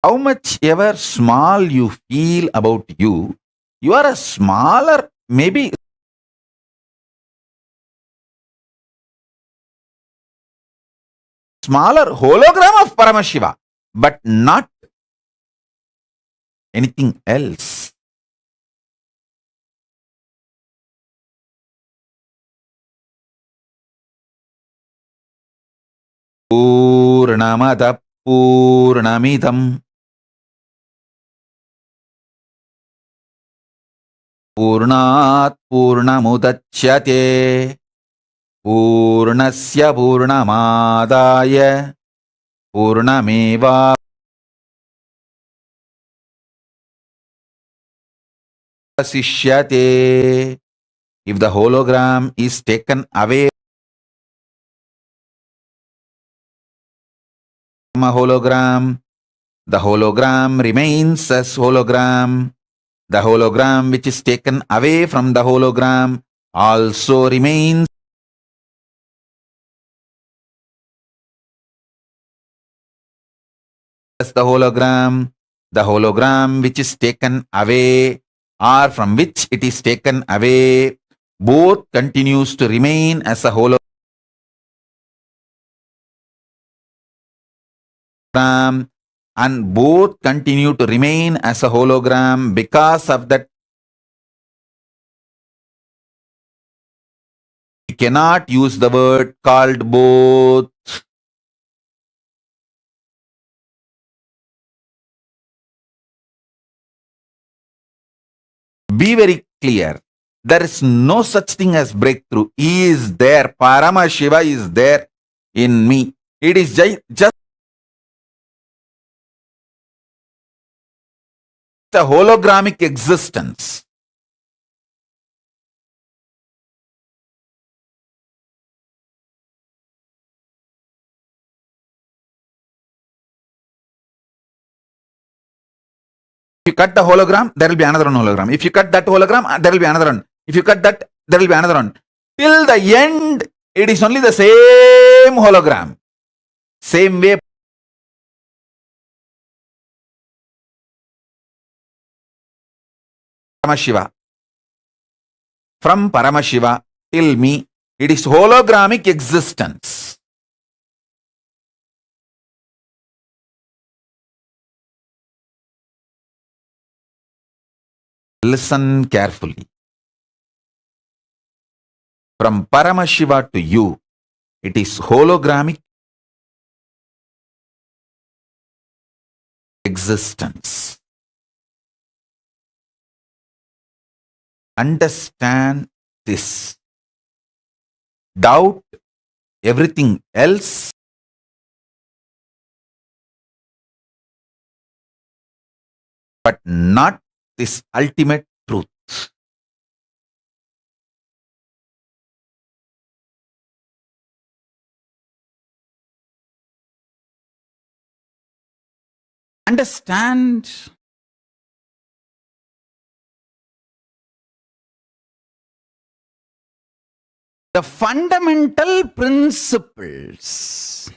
S1: How much ever small you feel about you, you are a smaller, maybe smaller hologram of Paramashiva, but not anything else. Purnamada Purnamidam Purnat Purnamudachyate Purnasya Purnamadaya Purnameva Sishyate. If the hologram is taken away from a hologram, the hologram remains as hologram. The hologram which is taken away from the hologram also remains as the hologram. The hologram which is taken away or from which it is taken away both continues to remain as a hologram and both continue to remain as a hologram because of that. We cannot use the word called both. Be very clear. There is no such thing as breakthrough. He is there. Paramashiva is there in me. It is just a hologramic existence. If you cut the hologram, there will be another one hologram. If you cut that hologram, there will be another one. If you cut that, there will be another one. Till the end, it is only the same hologram. Same way Paramashiva. From Paramashiva till me, it is hologramic existence. Listen carefully. From Paramashiva to you, it is hologramic existence. Understand this. Doubt everything else. but not this ultimate truth. Understand the fundamental principles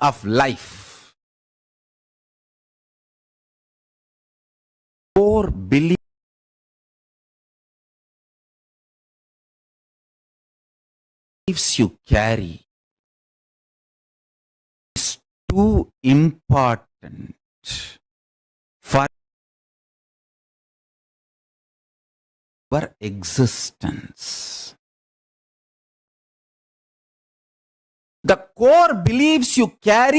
S1: of life, core beliefs you carry is too important for your existence. The core beliefs you carry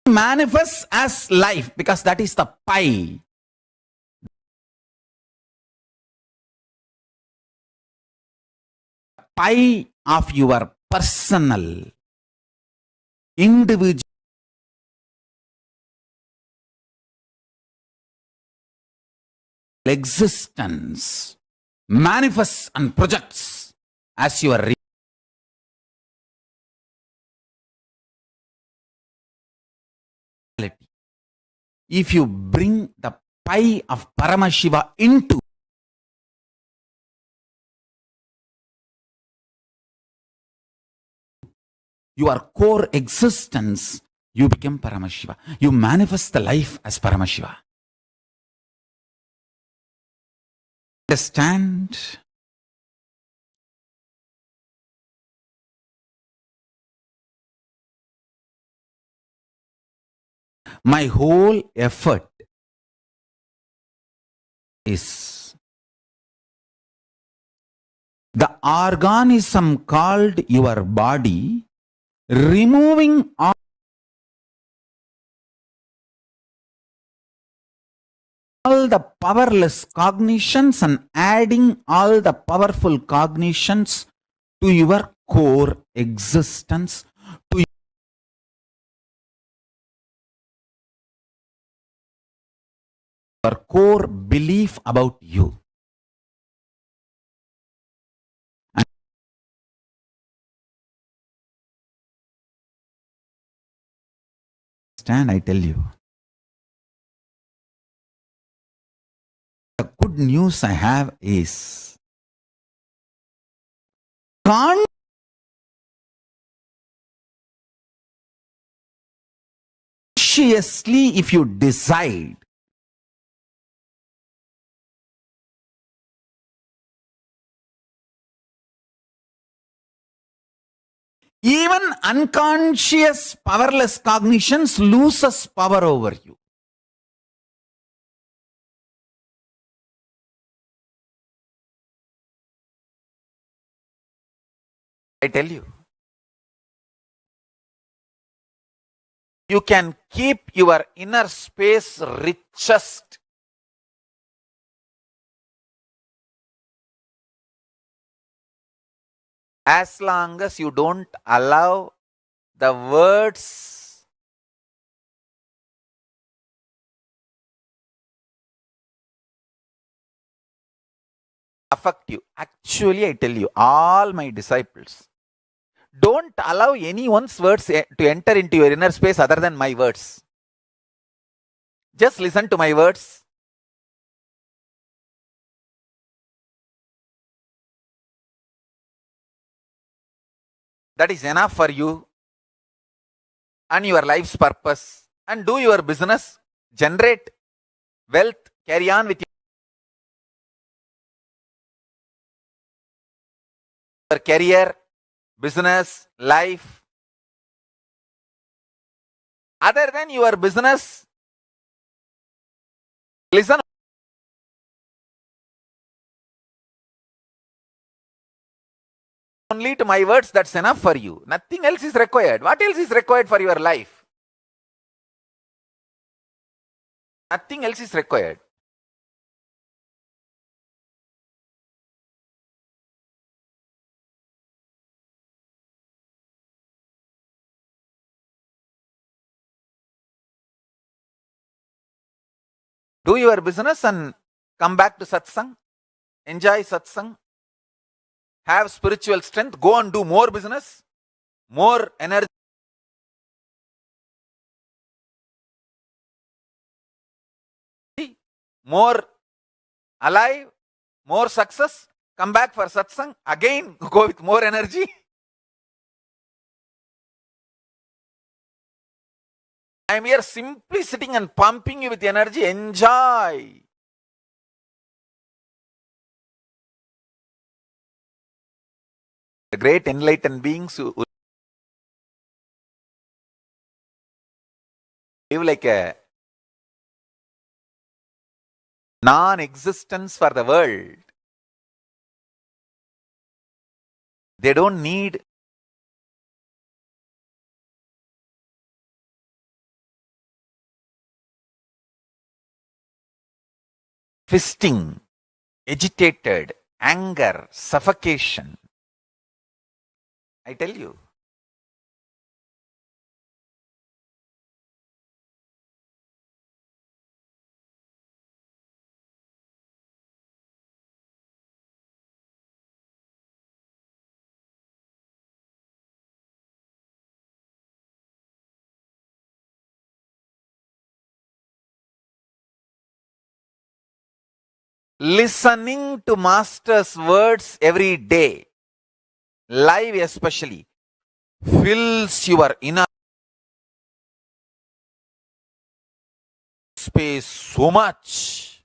S1: manifests as life, because that is the pie. Pie of your personal, individual existence manifests and projects as your reality. If you bring the pie of Paramashiva into your core existence, you become Paramashiva. You manifest the life as Paramashiva. Understand? My whole effort is the organism called your body, removing all the powerless cognitions and adding all the powerful cognitions to your core existence, to your core belief about you. Understand, I tell you. The good news I have is consciously, if you decide, even unconscious powerless cognitions loses power over you. I tell you, you can keep your inner space richest as long as you don't allow the words affect you. Actually, I tell you, all my disciples, don't allow anyone's words to enter into your inner space other than my words. Just listen to my words. That is enough for you and your life's purpose. And do your business, generate wealth, carry on with your career, business, life. Other than your business, listen only to my words. That's enough for you. Nothing else is required. What else is required for your life? Nothing else is required. Do your business and come back to satsang. Enjoy satsang. Have spiritual strength. Go and do more business. More energy. More alive. More success. Come back for satsang. Again, go with more energy. I am here simply sitting and pumping you with energy. Enjoy. The great enlightened beings who live like a non-existence for the world. They don't need fisting, agitated, anger, suffocation. I tell you. Listening to Master's words every day, live especially, fills your inner space so much.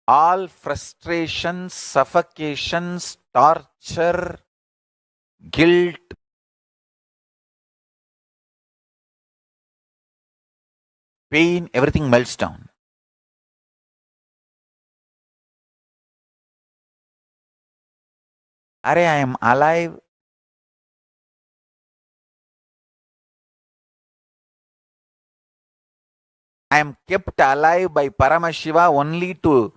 S1: All frustrations, suffocations, torture, guilt, pain, everything melts down. Are, I am alive. I am kept alive by Paramashiva only to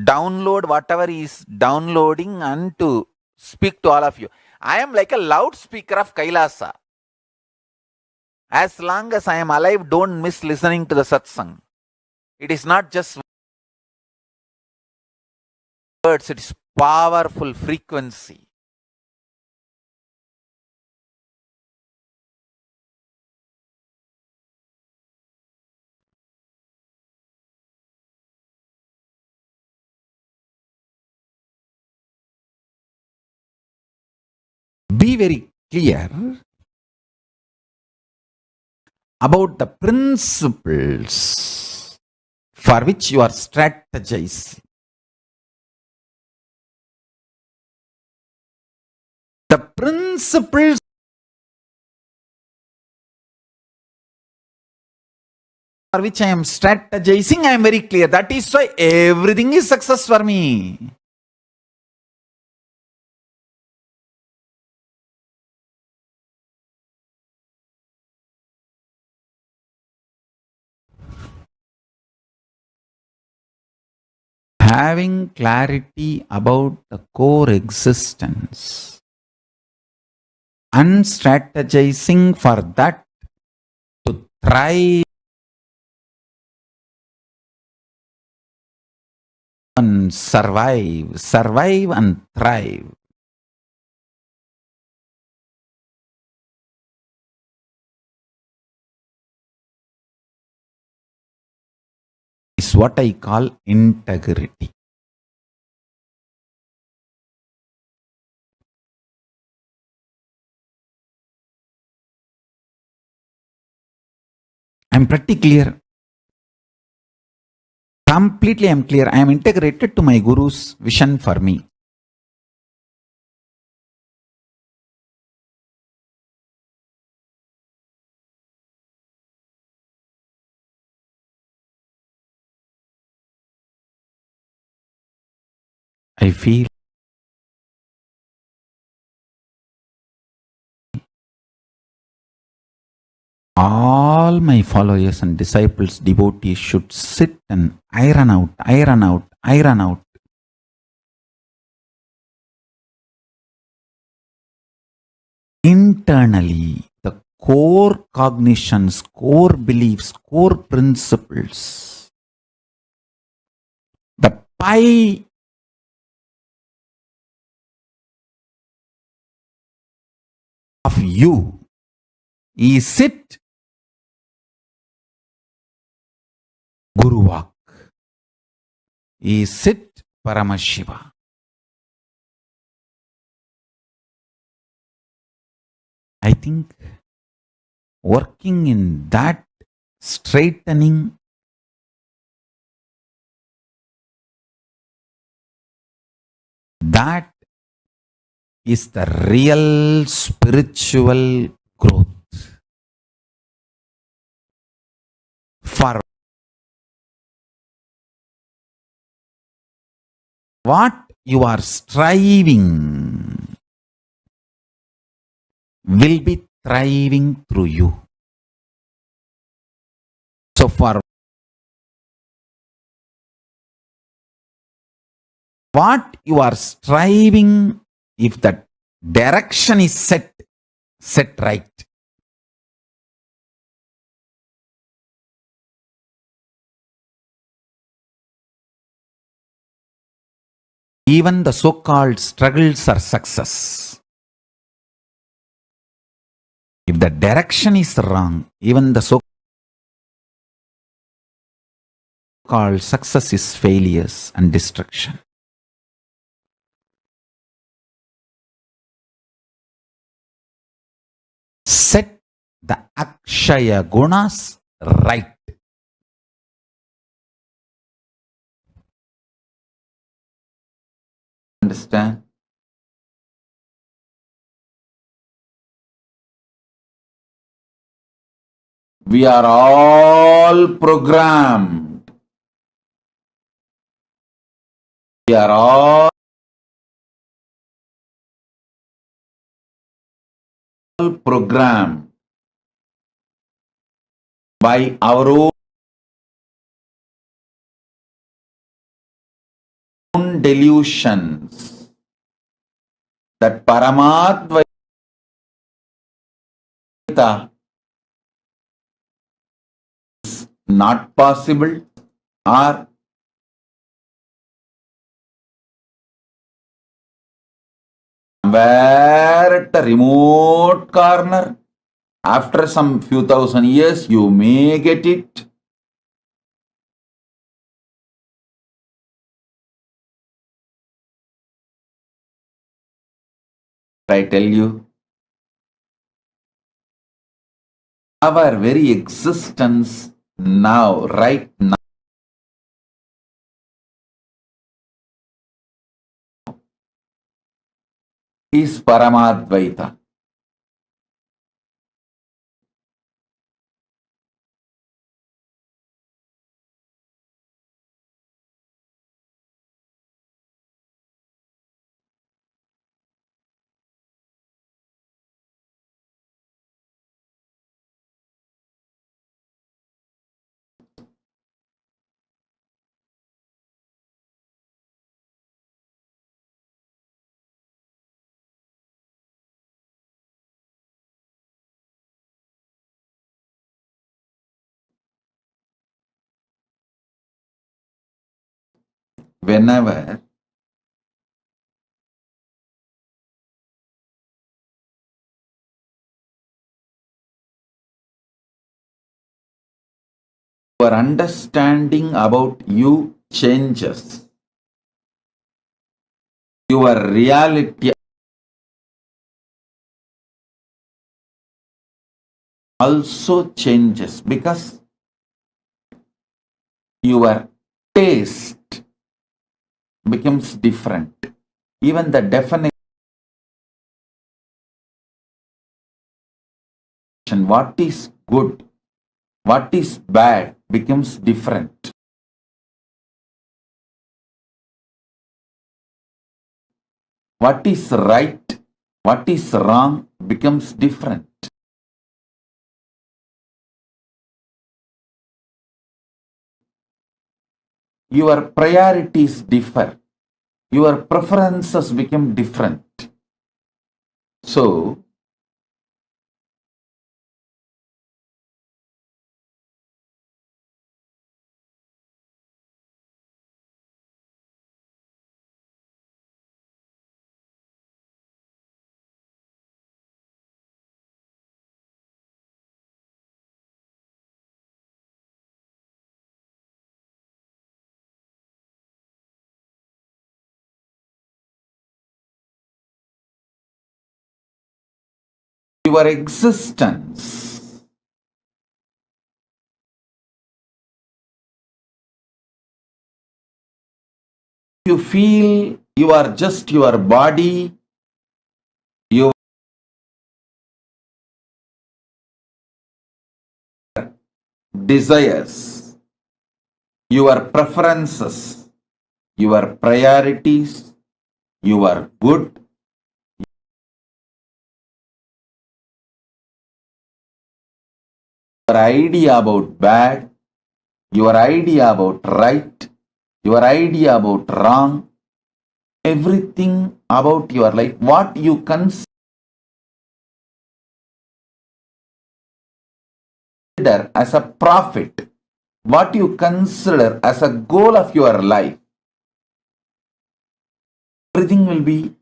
S1: download whatever he is downloading and to speak to all of you. I am like a loudspeaker of Kailasa. As long as I am alive, don't miss listening to the satsang. It is not just words, it is powerful frequency. Be very clear about the principles for which you are strategizing. The principles for which I am strategizing, I am very clear. That is why everything is success for me. Having clarity about the core existence and strategizing for that to thrive and survive and thrive. Is what I call integrity. I'm pretty clear. Completely I'm clear. I am integrated to my Guru's vision for me. I feel all all my followers and disciples, devotees should sit and iron out internally the core cognitions, core beliefs, core principles. The pie of you is it Guruvak? Is it Paramashiva? I think working in that straightening that is the real spiritual growth. For what you are striving will be thriving through you. So for what you are striving, if the direction is set right, even the so-called struggles are success. If the direction is wrong, even the so-called success is failures and destruction. Set the Akshaya Gunas right. Understand? We are all programmed. We are all programmed by our own delusions that Paramadvaita is not possible, or somewhere at a remote corner, after some few thousand years, you may get it. I tell you, our very existence now, right now, is Paramadvaita. Whenever your understanding about you changes, your reality also changes, because your taste becomes different. Even the definition, what is good, what is bad, becomes different. What is right, what is wrong becomes different. your priorities differ. Your preferences become different. So, your existence, you feel you are just your body, your desires, your preferences, your priorities, your good, your idea about bad, your idea about right, your idea about wrong, everything about your life, what you consider as a profit, what you consider as a goal of your life, everything will be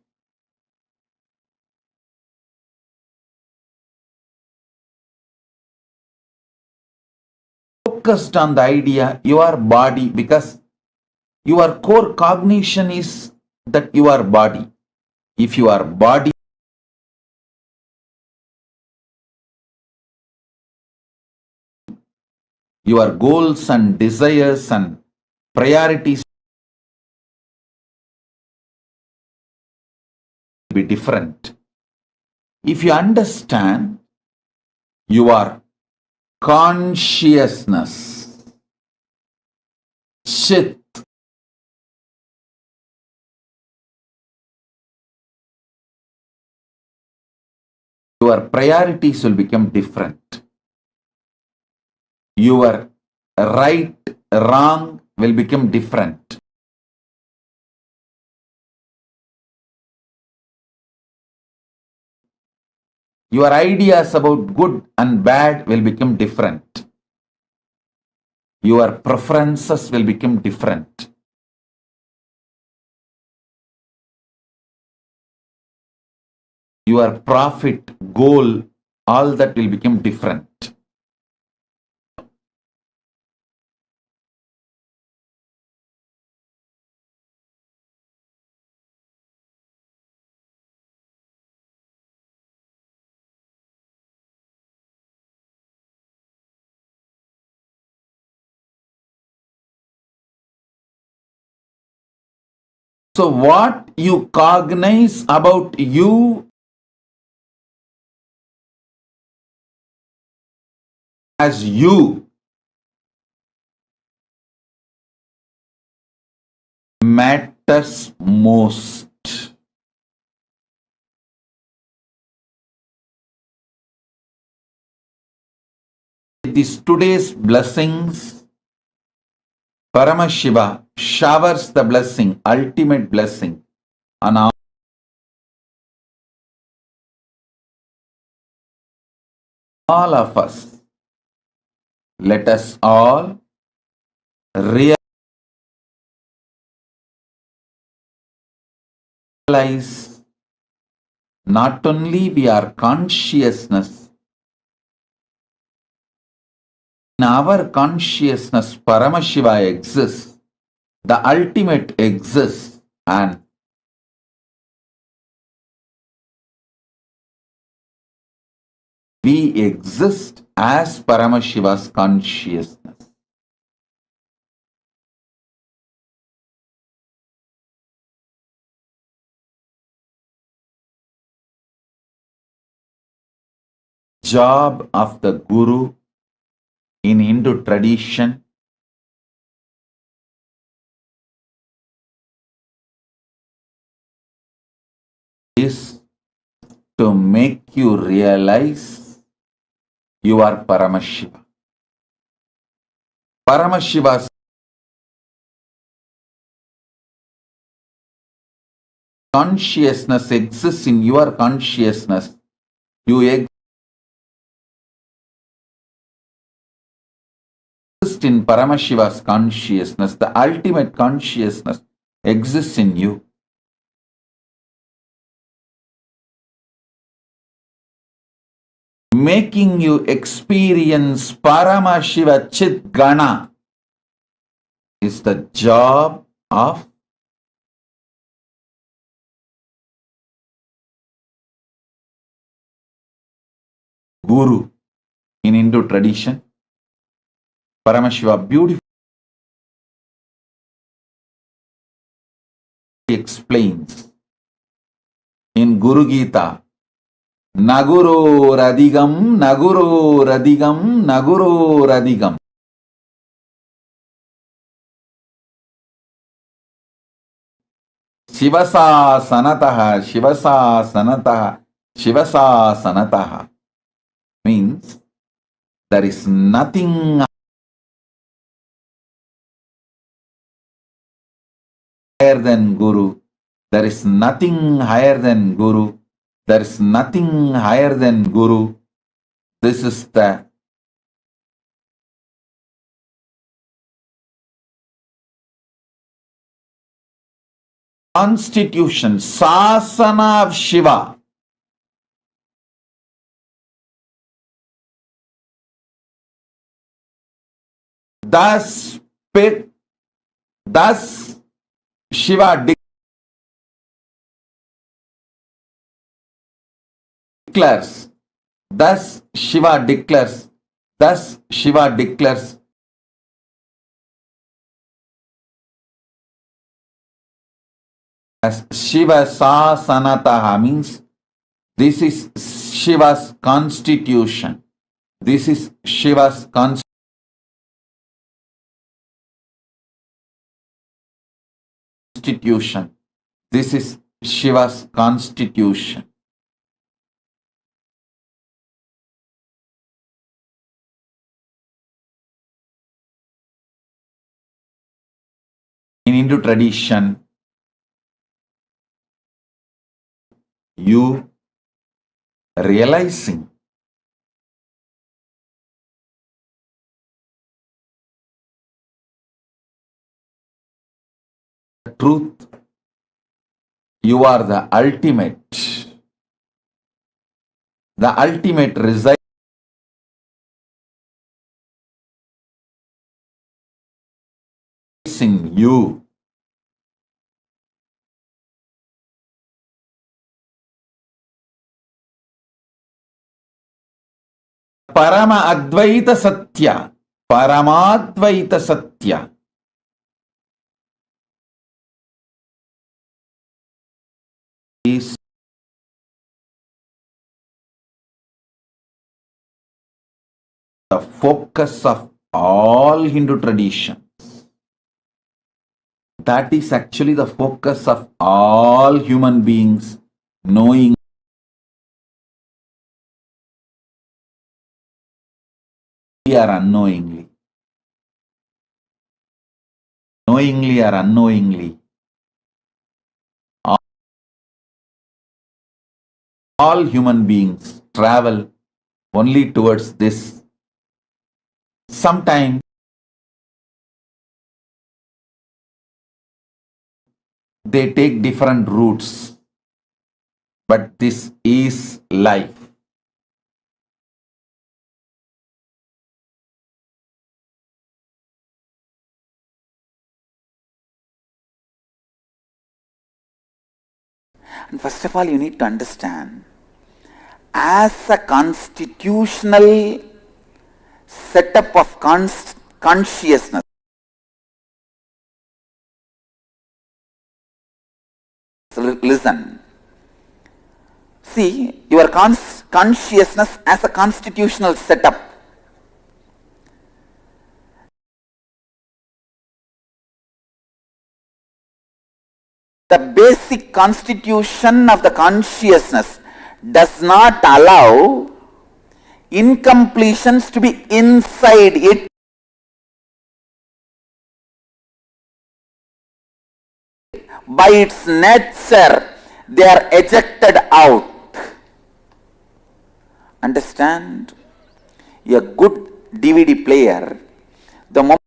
S1: focused on the idea, your body, because your core cognition is that your body. If your body, your goals and desires and priorities will be different. If you understand your consciousness, chit, your priorities will become different. Your right, wrong will become different. Your ideas about good and bad will become different. Your preferences will become different. Your profit, goal, all that will become different. So what you cognize about you as you matters most. These today's blessings, Paramashiva showers the blessing, ultimate blessing on all of us. Let us all realize not only we are consciousness, in our consciousness Paramashiva exists, the ultimate exists, and we exist as Paramashiva's consciousness. Job of the Guru in Hindu tradition is to make you realize you are Paramashiva. Paramashiva's consciousness exists in your consciousness. You exist in Paramashiva's consciousness. The ultimate consciousness exists in you. Making you experience Paramashiva Chit Gana is the job of Guru. In Hindu tradition, Paramashiva beautifully explains in Guru Gita, Naguro Radigam, Naguro Radigam, Naguro Radigam. Shivasa Sanataha, Shivasa Sanataha, Shivasa Sanataha means there is nothing higher than Guru. There is nothing higher than Guru. There is nothing higher than Guru. This is the constitution, Sasana of Shiva. Thus Shiva declares, thus Shiva declares as Shiva Sasanataha means this is Shiva's constitution. This is Shiva's constitution. This is Shiva's constitution. In Hindu tradition, you realizing the truth, you are the ultimate resides in you. Parama Advaita Satya, Paramadvaita Satya is the focus of all Hindu traditions. That is actually the focus of all human beings, knowing or unknowingly. Knowingly or unknowingly, all human beings travel only towards this. Sometimes they take different routes, but this is life. And first of all, you need to understand, as a constitutional setup of consciousness, listen, see your consciousness as a constitutional setup. The basic constitution of the consciousness does not allow incompletions to be inside it. By its nature, they are ejected out. Understand? A good DVD player, the moment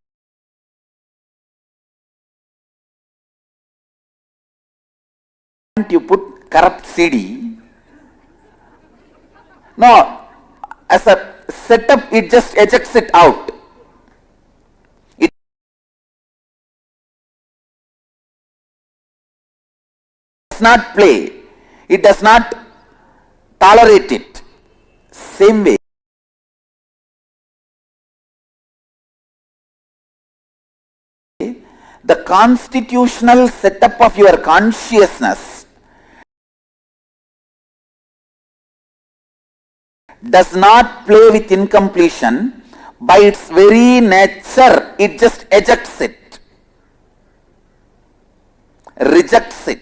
S1: you put corrupt CD, no, as a setup, it just ejects it out. It does not play. It does not tolerate it. Same way, the constitutional setup of your consciousness does not play with incompletion. By its very nature, it just ejects it, rejects it.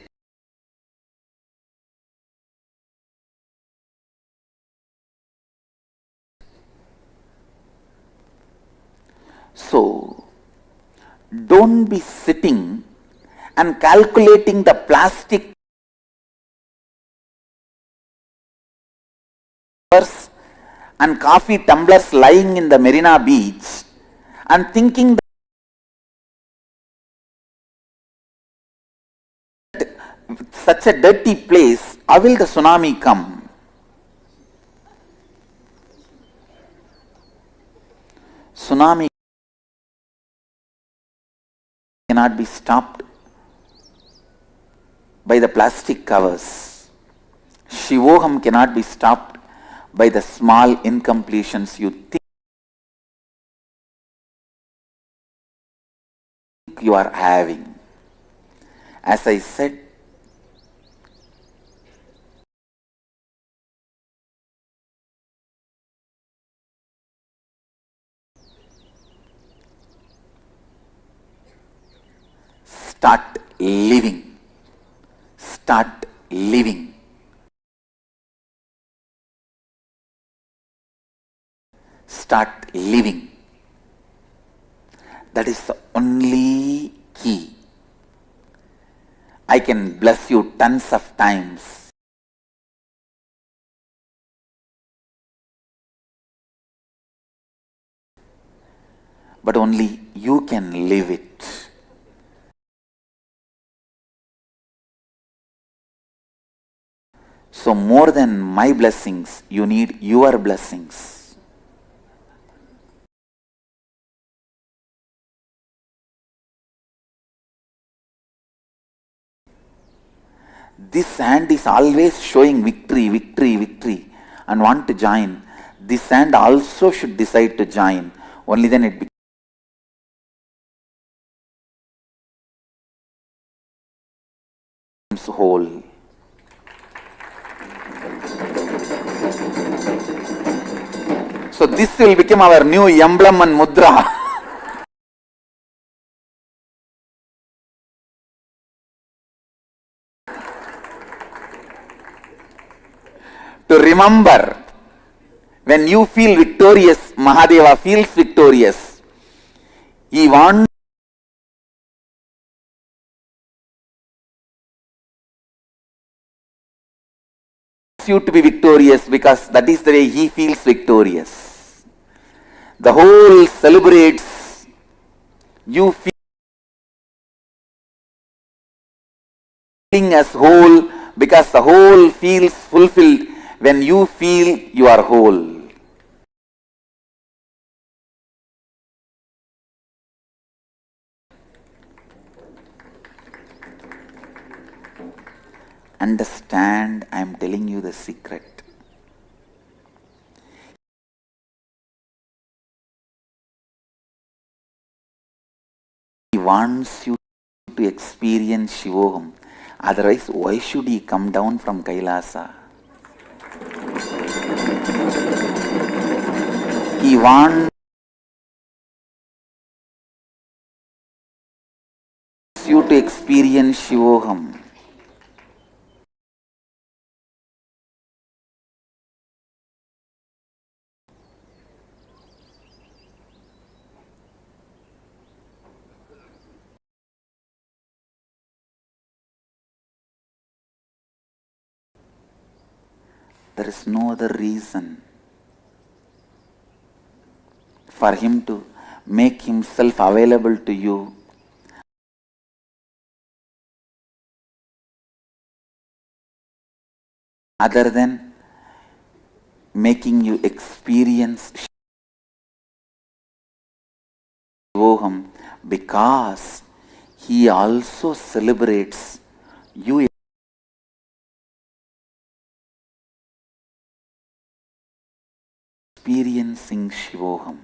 S1: So, don't be sitting and calculating the plastic and coffee tumblers lying in the Marina Beach and thinking that such a dirty place, how will the tsunami come? Tsunami cannot be stopped by the plastic covers. Shivoham cannot be stopped by the small incompletions you think you are having. As I said, start living. Start living. Start living. That is the only key. I can bless you tons of times. But only you can live it. So more than my blessings, you need your blessings. This hand is always showing victory, victory, victory and want to join. This hand also should decide to join. Only then it becomes whole. So this will become our new emblem and mudra. To remember, when you feel victorious, Mahadeva feels victorious. He wants you to be victorious because that is the way he feels victorious. The whole celebrates you feeling as whole because the whole feels fulfilled when you feel you are whole. Understand, I am telling you the secret. He wants you to experience Shivoham. Otherwise, why should he come down from Kailasa? He wants you to experience Shivoham. There is no other reason for him to make himself available to you other than making you experience Shivoham, because he also celebrates you experiencing Shivoham.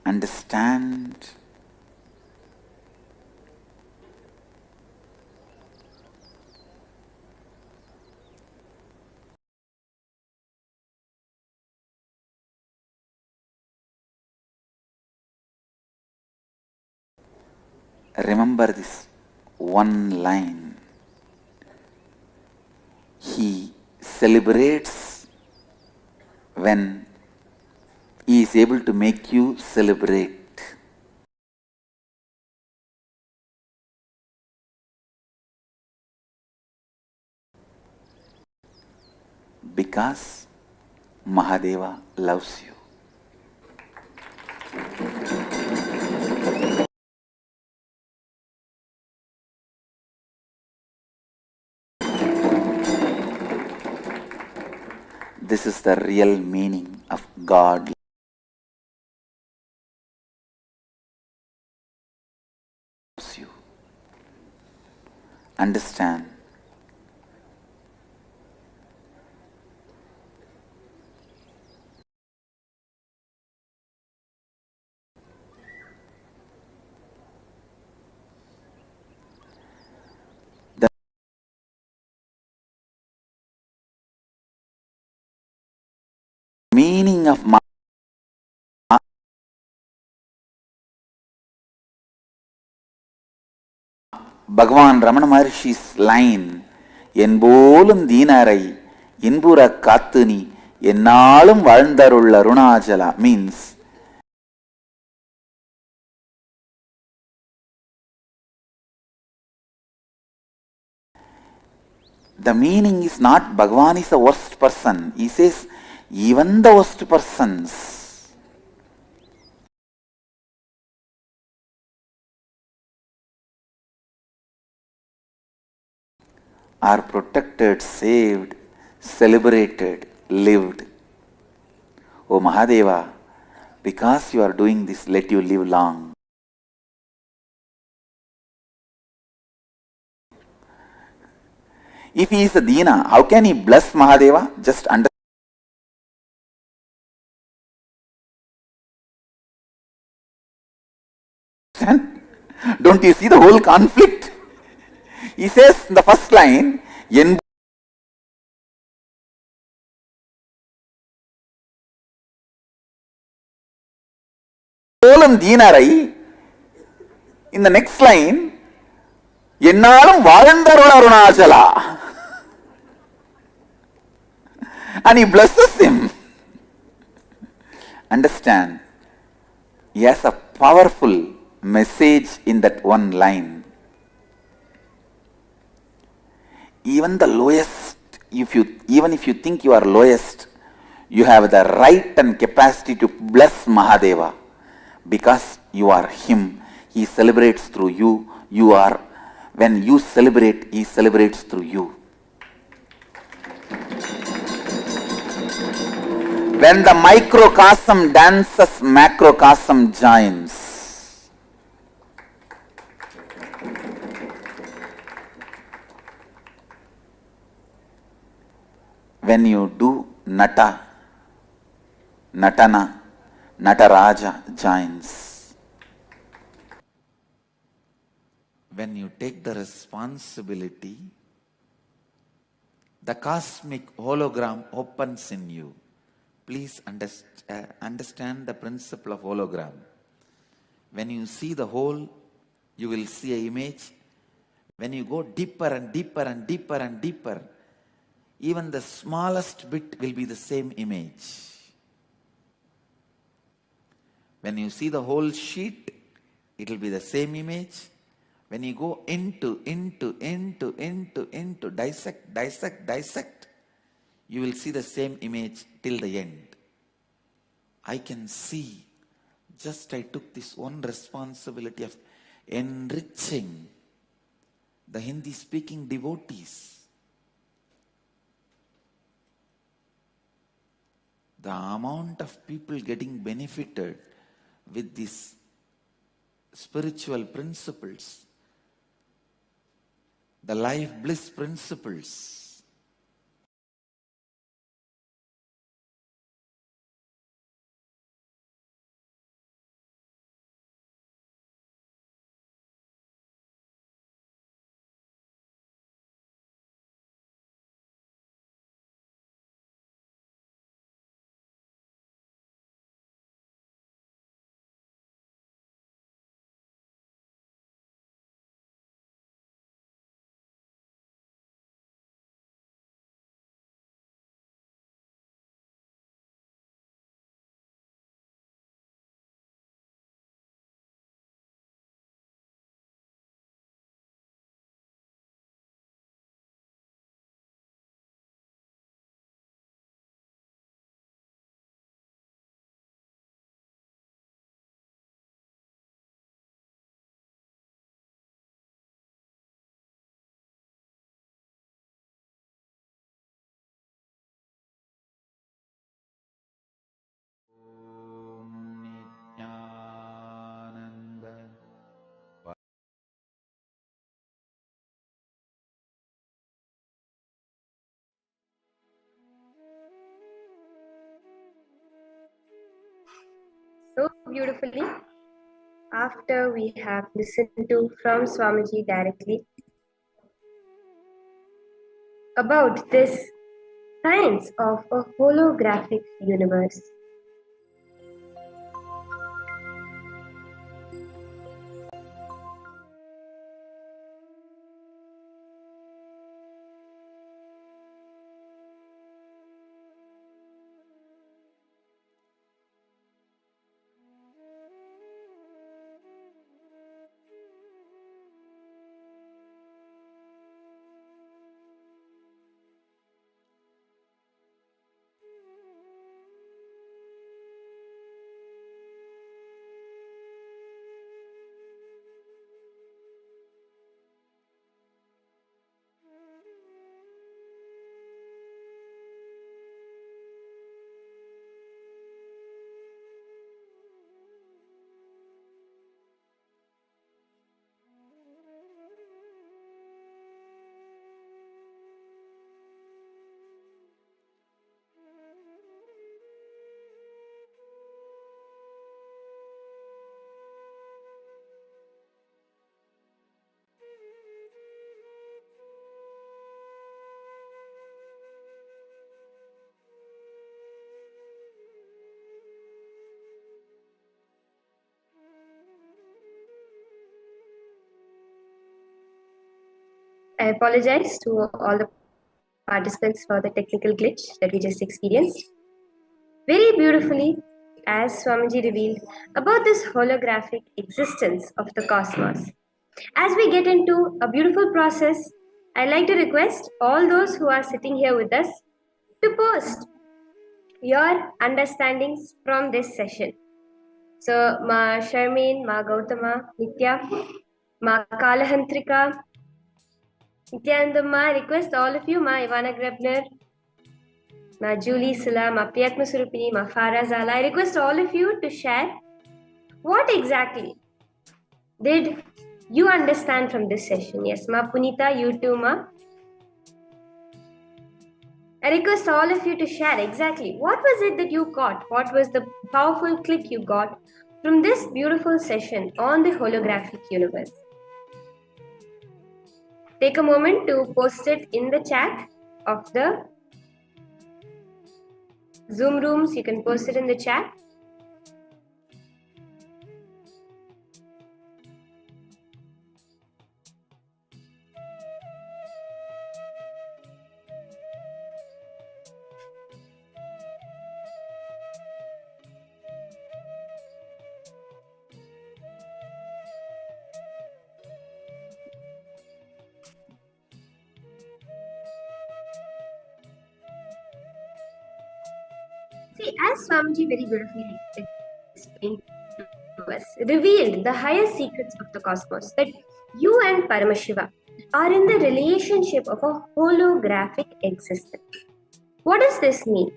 S1: Understand remember this one line. He celebrates when he is able to make you celebrate. Because Mahadeva loves you. This is the real meaning of God loves you. Understand. The meaning of Bhagavan Ramana Maharshi's line, Enbolum Dinarai, Inbura Katuni, Enalum Valdarulla Runachala, means the meaning is not Bhagavan is the worst person. He says, even the worst persons are protected, saved, celebrated, lived. O Mahadeva, because you are doing this, let you live long. If he is a Dina, how can he bless Mahadeva? Just understand. Don't you see the whole conflict? He says in the first line, En Polam Dinarai. In the next line, Ennalum Valandarula Runachala. And he blesses him. Understand? He has a powerful message in that one line. Even the lowest, even if you think you are lowest, you have the right and capacity to bless Mahadeva, because you are him. He celebrates through you. You are, when you celebrate, he celebrates through you. When the microcosm dances, macrocosm joins. When you do Natana, Nataraja joins. When you take the responsibility, the cosmic hologram opens in you. Please understand the principle of hologram. When you see the whole, you will see an image. When you go deeper and deeper and deeper and deeper, even the smallest bit will be the same image. When you see the whole sheet, It will be the same image. When you go into, dissect, you will see the same image till the end. I can see, just I took this one responsibility of enriching the Hindi speaking devotees. The amount of people getting benefited with these spiritual principles, the life bliss principles. Nithyananda.
S2: So beautifully, after we have listened to from Swamiji directly about this science of a holographic universe. I apologize to all the participants for the technical glitch that we just experienced. Very beautifully, as Swamiji revealed about this holographic existence of the cosmos. As we get into a beautiful process, I'd like to request all those who are sitting here with us to post your understandings from this session. So, Ma Sharmin, Ma Gautama, Nitya, Ma Kalahantrika, Nithyananda, Ma, request all of you, Ma Ivana Grebner, Ma Julie Silla, Ma Priyatma Surupini, Ma Farah Zala, I request all of you to share what exactly did you understand from this session. Yes, Ma Punita, you too, Ma. I request all of you to share exactly what was it that you got, what was the powerful click you got from this beautiful session on the holographic universe. Take a moment to post it in the chat of the Zoom rooms. You can post it in the chat. See, as Swamiji very beautifully explained to us, revealed the higher secrets of the cosmos, that you and Paramashiva are in the relationship of a holographic existence. What does this mean?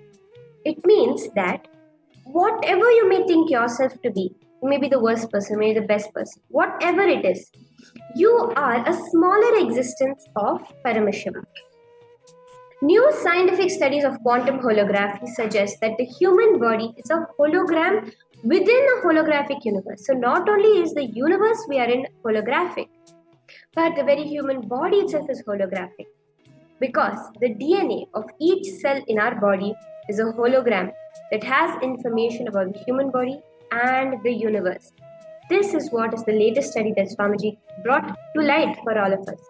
S2: It means that whatever you may think yourself to be, you may be the worst person, maybe the best person, whatever it is, you are a smaller existence of Paramashiva. New scientific studies of quantum holography suggest that the human body is a hologram within a holographic universe. So, not only is the universe we are in holographic, but the very human body itself is holographic. Because the DNA of each cell in our body is a hologram that has information about the human body and the universe. This is what is the latest study that Swamiji brought to light for all of us.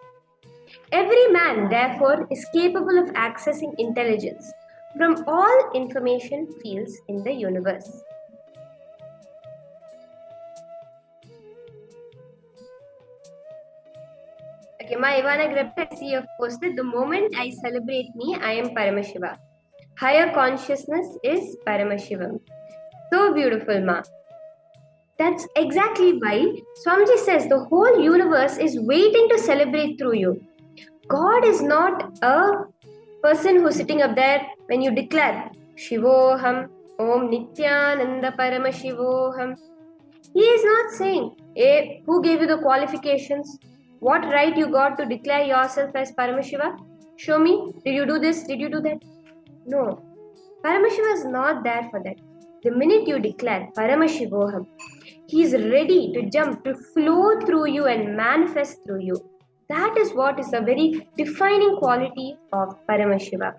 S2: Every man, therefore, is capable of accessing intelligence from all information fields in the universe. Okay, Ma Ivana Grepta, I see you have posted, the moment I celebrate me, I am Paramashiva. Higher consciousness is Paramashivam. So beautiful, Ma. That's exactly why Swamiji says the whole universe is waiting to celebrate through you. God is not a person who's sitting up there when you declare Shivoham, Om Nithyananda Paramashivoham. He is not saying, hey, who gave you the qualifications? What right you got to declare yourself as Paramashiva? Show me. Did you do this? Did you do that? No. Paramashiva is not there for that. The minute you declare Paramashivoham, he is ready to jump, to flow through you and manifest through you. That is what is a very defining quality of Paramashiva.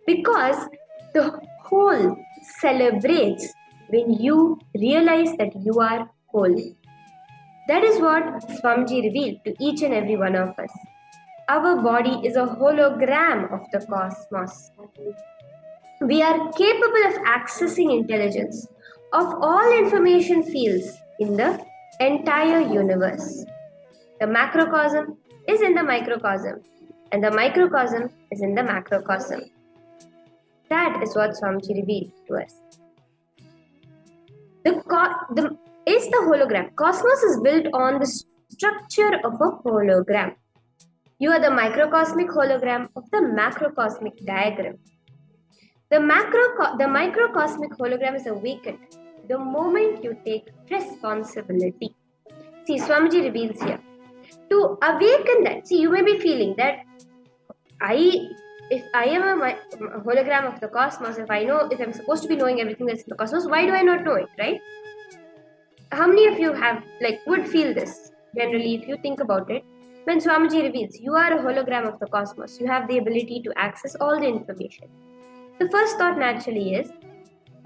S2: Because the whole celebrates when you realize that you are whole. That is what Swamiji revealed to each and every one of us. Our body is a hologram of the cosmos. We are capable of accessing intelligence of all information fields in the entire universe. The macrocosm is in the microcosm, and the microcosm is in the macrocosm. That is what Swamiji revealed to us. Is the hologram. Cosmos is built on the structure of a hologram. You are the microcosmic hologram of the macrocosmic diagram. The microcosmic hologram is awakened the moment you take responsibility. See, Swamiji reveals here. To awaken that, see, you may be feeling that if I am a hologram of the cosmos, if I'm supposed to be knowing everything that's in the cosmos, why do I not know it, right? How many of you would feel this generally if you think about it? When Swamiji reveals, you are a hologram of the cosmos, you have the ability to access all the information. The first thought naturally is,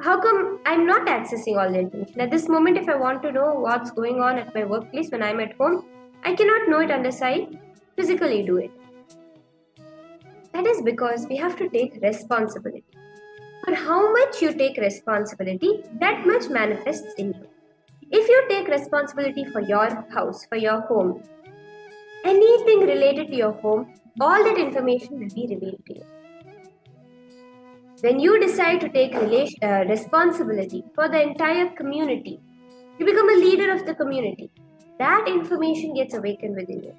S2: how come I'm not accessing all the information? At this moment, if I want to know what's going on at my workplace when I'm at home, I cannot know it unless I physically do it. That is because we have to take responsibility. For how much you take responsibility, that much manifests in you. If you take responsibility for your house, for your home, anything related to your home, all that information will be revealed to you. When you decide to take responsibility for the entire community, you become a leader of the community. That information gets awakened within you.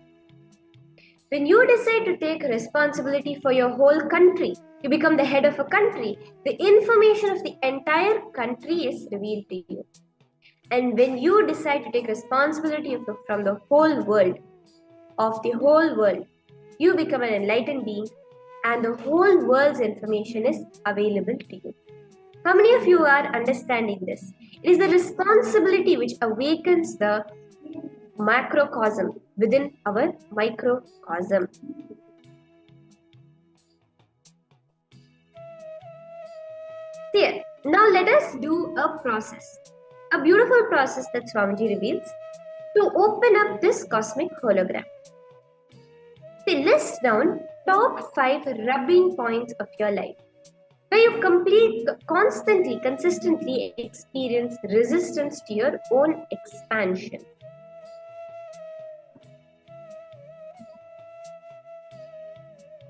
S2: When you decide to take responsibility for your whole country, you become the head of a country. The information of the entire country is revealed to you. And when you decide to take responsibility from the whole world, you become an enlightened being, and the whole world's information is available to you. How many of you are understanding this? It is the responsibility which awakens the macrocosm within our microcosm. Here, now let us do a process, a beautiful process that Swamiji reveals to open up this cosmic hologram. See, list down top 5 rubbing points of your life where you consistently experience resistance to your own expansion.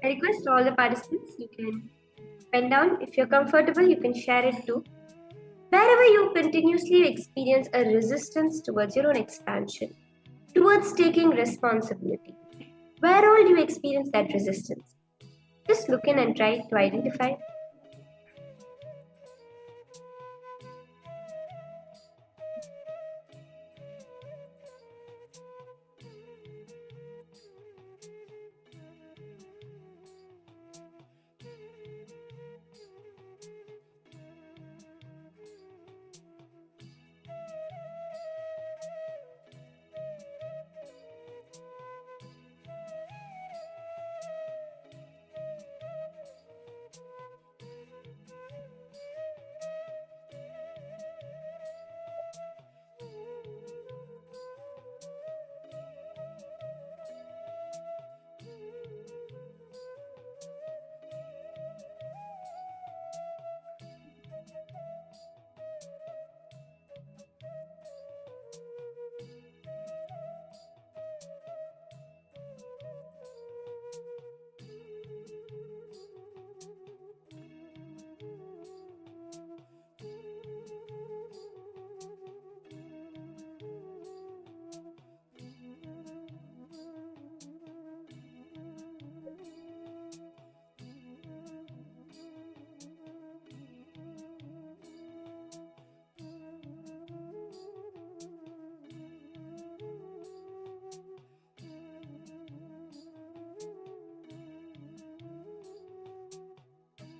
S2: I request all the participants, you can Pen down. If you're comfortable, you can share it too. Wherever you continuously experience a resistance towards your own expansion, towards taking responsibility, where all do you experience that resistance? Just look in and try to identify.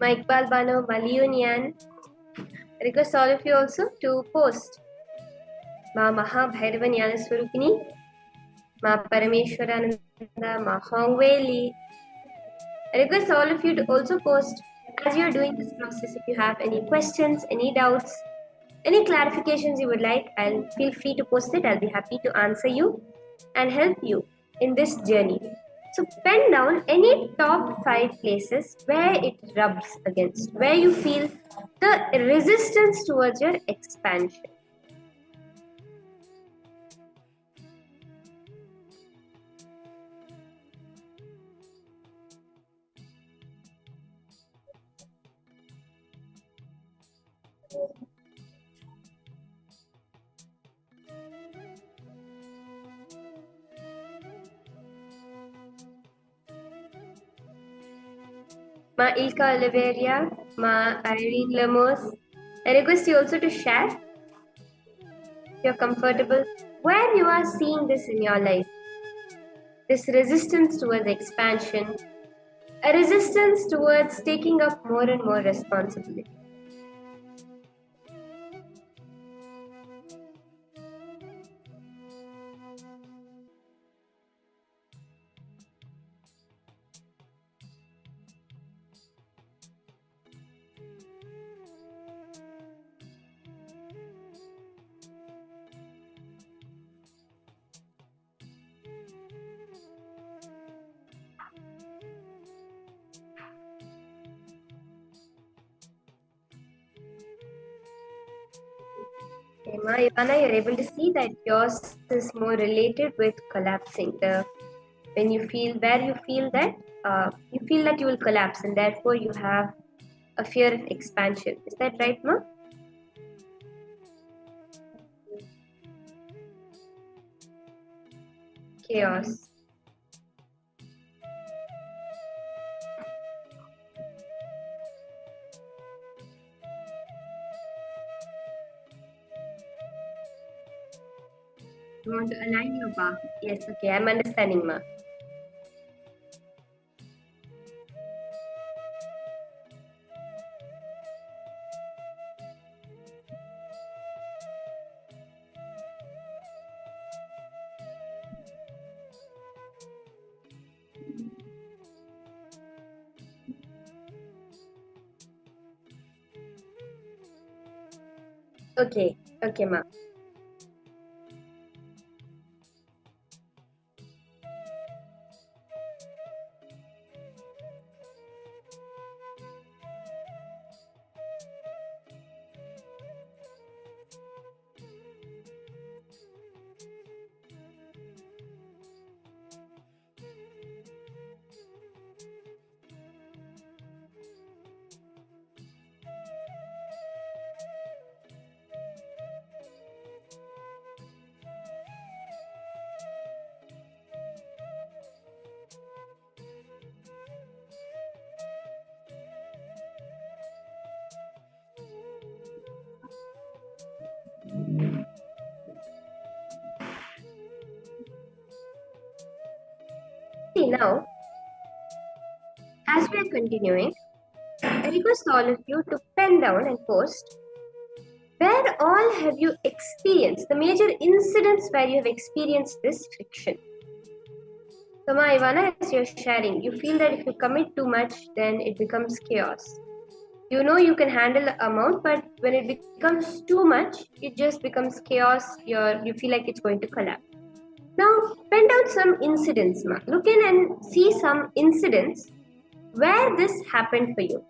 S2: Mike Balbano, Maliunian. Request all of you also to post. Ma Maha Bhairavan Swarupini, Ma Parameshwarananda, Ma Hongweli. Request all of you to also post as you're doing this process. If you have any questions, any doubts, any clarifications you would like, I'll feel free to post it. I'll be happy to answer you and help you in this journey. So pen down any top 5 places where it rubs against, where you feel the resistance towards your expansion. Ma Ilka Oliveria, Ma Irene Lemos. I request you also to share, if you're comfortable, where you are seeing this in your life. This resistance towards expansion, a resistance towards taking up more and more responsibility. Okay, Ma Ivana, you're able to see that yours is more related with collapsing. When you feel where you feel that you will collapse, and therefore you have a fear of expansion. Is that right, Ma? Chaos. You want to align your path? Yes, okay, I'm understanding, Ma. Okay, okay, Ma. See now, as we are continuing, I request all of you to pen down and post where all have you experienced the major incidents where you have experienced this friction. So, Ma Ivana, as you're sharing, you feel that if you commit too much, then it becomes chaos. You know you can handle the amount, but when it becomes too much, it just becomes chaos. You feel like it's going to collapse. Now, pen down some incidents, Ma. Look in and see some incidents where this happened for you.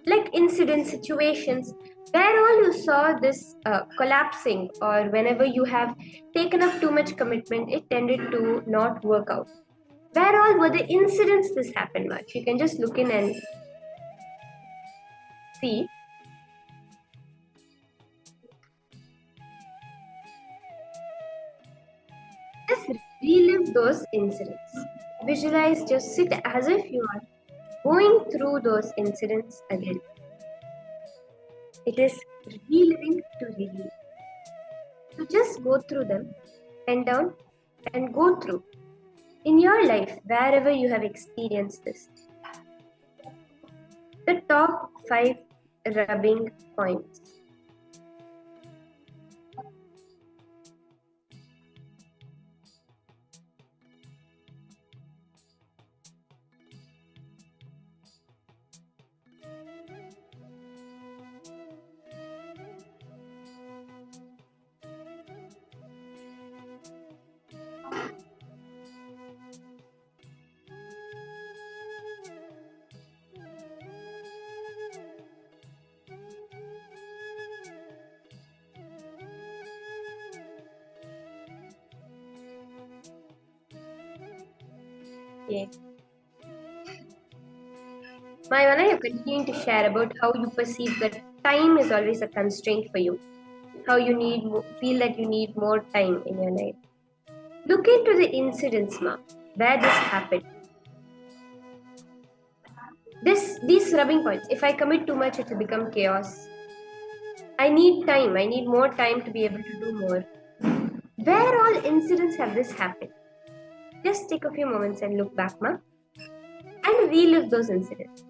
S2: Like incident situations where all you saw this collapsing, or whenever you have taken up too much commitment, it tended to not work out. Where all were the incidents this happened much? You can just look in and see. Just relive those incidents. Visualize, just sit as if you are going through those incidents again. It is reliving to relive. So just go through them, pen down, and go through. In your life, wherever you have experienced this, the top 5 rubbing points. Okay. Mayana, you're continuing to share about how you perceive that time is always a constraint for you. How you feel that you need more time in your life. Look into the incidents, Ma, where this happened. These rubbing points. If I commit too much, it will become chaos. I need time. I need more time to be able to do more. Where all incidents have this happened? Just take a few moments and look back, Ma, and relive those incidents.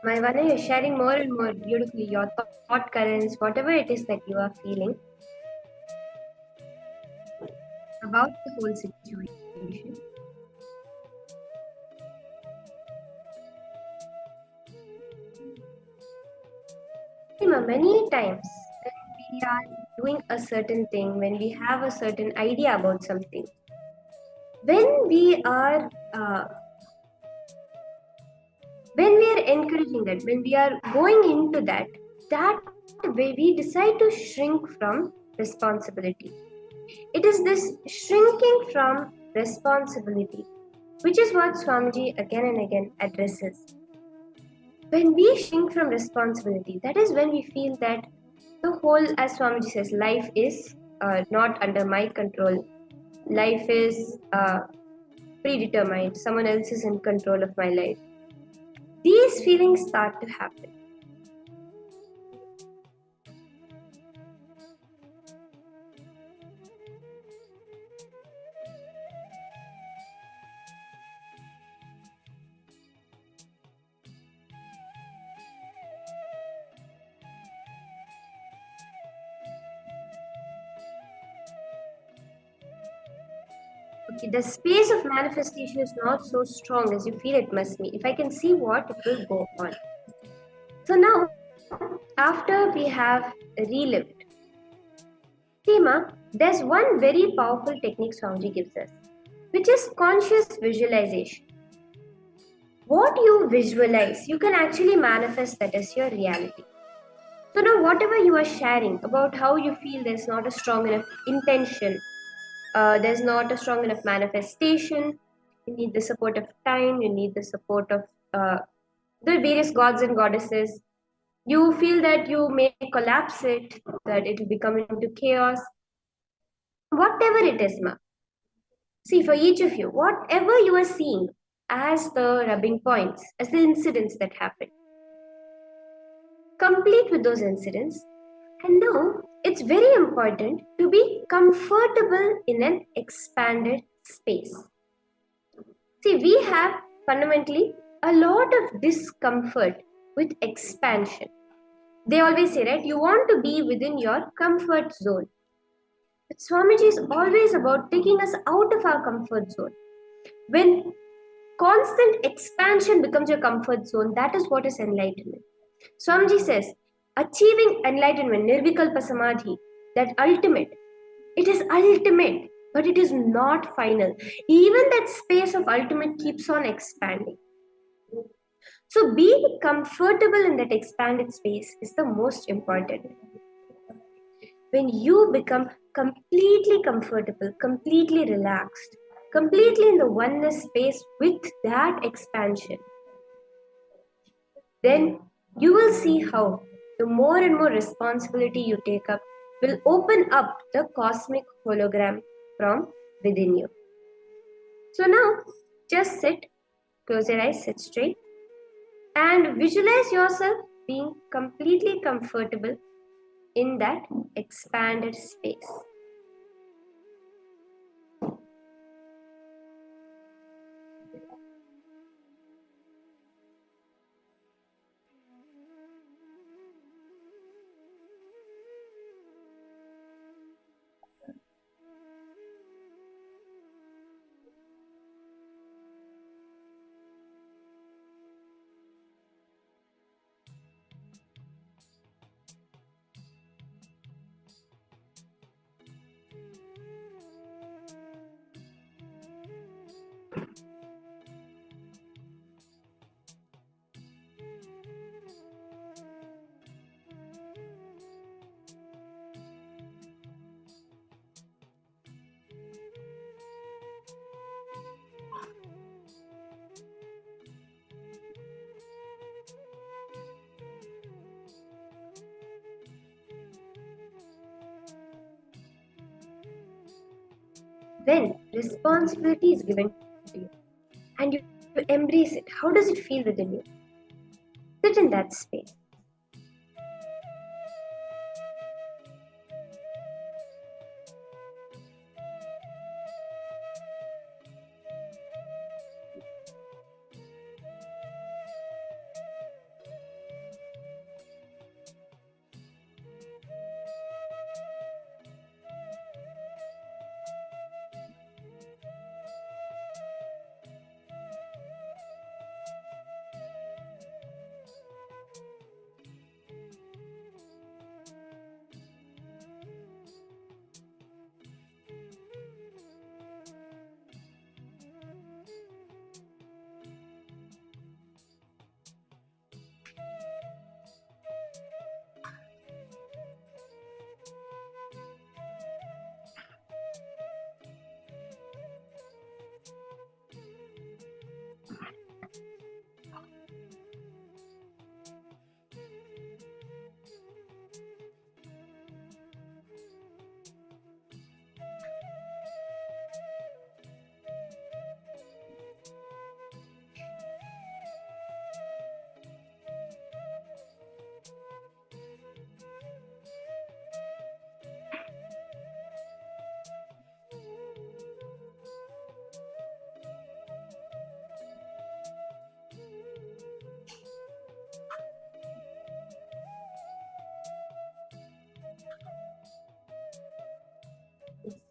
S2: Maivana, you're sharing more and more beautifully your thought currents, whatever it is that you are feeling about the whole situation. Many times when we are doing a certain thing, when we have a certain idea about something, when we are When we are encouraging that, when we are going into that way we decide to shrink from responsibility. It is this shrinking from responsibility which is what Swamiji again and again addresses. When we shrink from responsibility, that is when we feel that the whole, as Swamiji says, life is not under my control. Life is predetermined. Someone else is in control of my life. These feelings start to happen. Okay, the space of manifestation is not so strong as you feel it must be. If I can see what, it will go on. So now, after we have relived, Seema, there's one very powerful technique Swamiji gives us, which is conscious visualization. What you visualize, you can actually manifest that as your reality. So now, whatever you are sharing about how you feel there's not a strong enough intention, there's not a strong enough manifestation, you need the support of time, you need the support of the various gods and goddesses. You feel that you may collapse it, that it will become into chaos. Whatever it is, ma. See, for each of you, whatever you are seeing as the rubbing points, as the incidents that happen, complete with those incidents. And now, it's very important to be comfortable in an expanded space. See, we have fundamentally a lot of discomfort with expansion. They always say, right, you want to be within your comfort zone. But Swamiji is always about taking us out of our comfort zone. When constant expansion becomes your comfort zone, that is what is enlightenment. Swamiji says, achieving enlightenment, nirvikalpa samadhi, that ultimate, it is ultimate, but it is not final. Even that space of ultimate keeps on expanding. So being comfortable in that expanded space is the most important. When you become completely comfortable, completely relaxed, completely in the oneness space with that expansion, then you will see how the more and more responsibility you take up will open up the cosmic hologram from within you. So now, just sit, close your eyes, sit straight, and visualize yourself being completely comfortable in that expanded space. When responsibility is given to you and you embrace it, how does it feel within you? Sit in that space.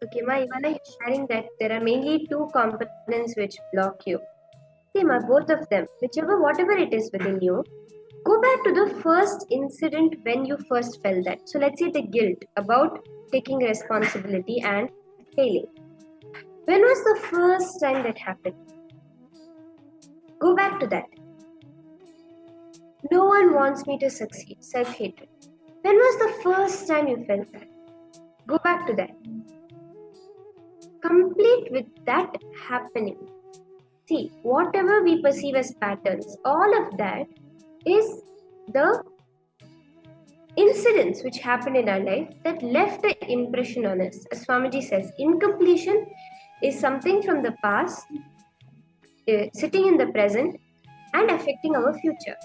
S8: Okay, Ma, even you're sharing that there are mainly two components which block you. See, Ma, both of them, whatever it is within you, go back to the first incident when you first felt that. So let's say the guilt about taking responsibility and failing. When was the first time that happened? Go back to that. No one wants me to succeed. Self hatred. When was the first time you felt that? Go back to that. Complete with that happening. See, whatever we perceive as patterns, all of that is the incidents which happened in our life that left an impression on us. As Swamiji says, incompletion is something from the past, sitting in the present, and affecting our future.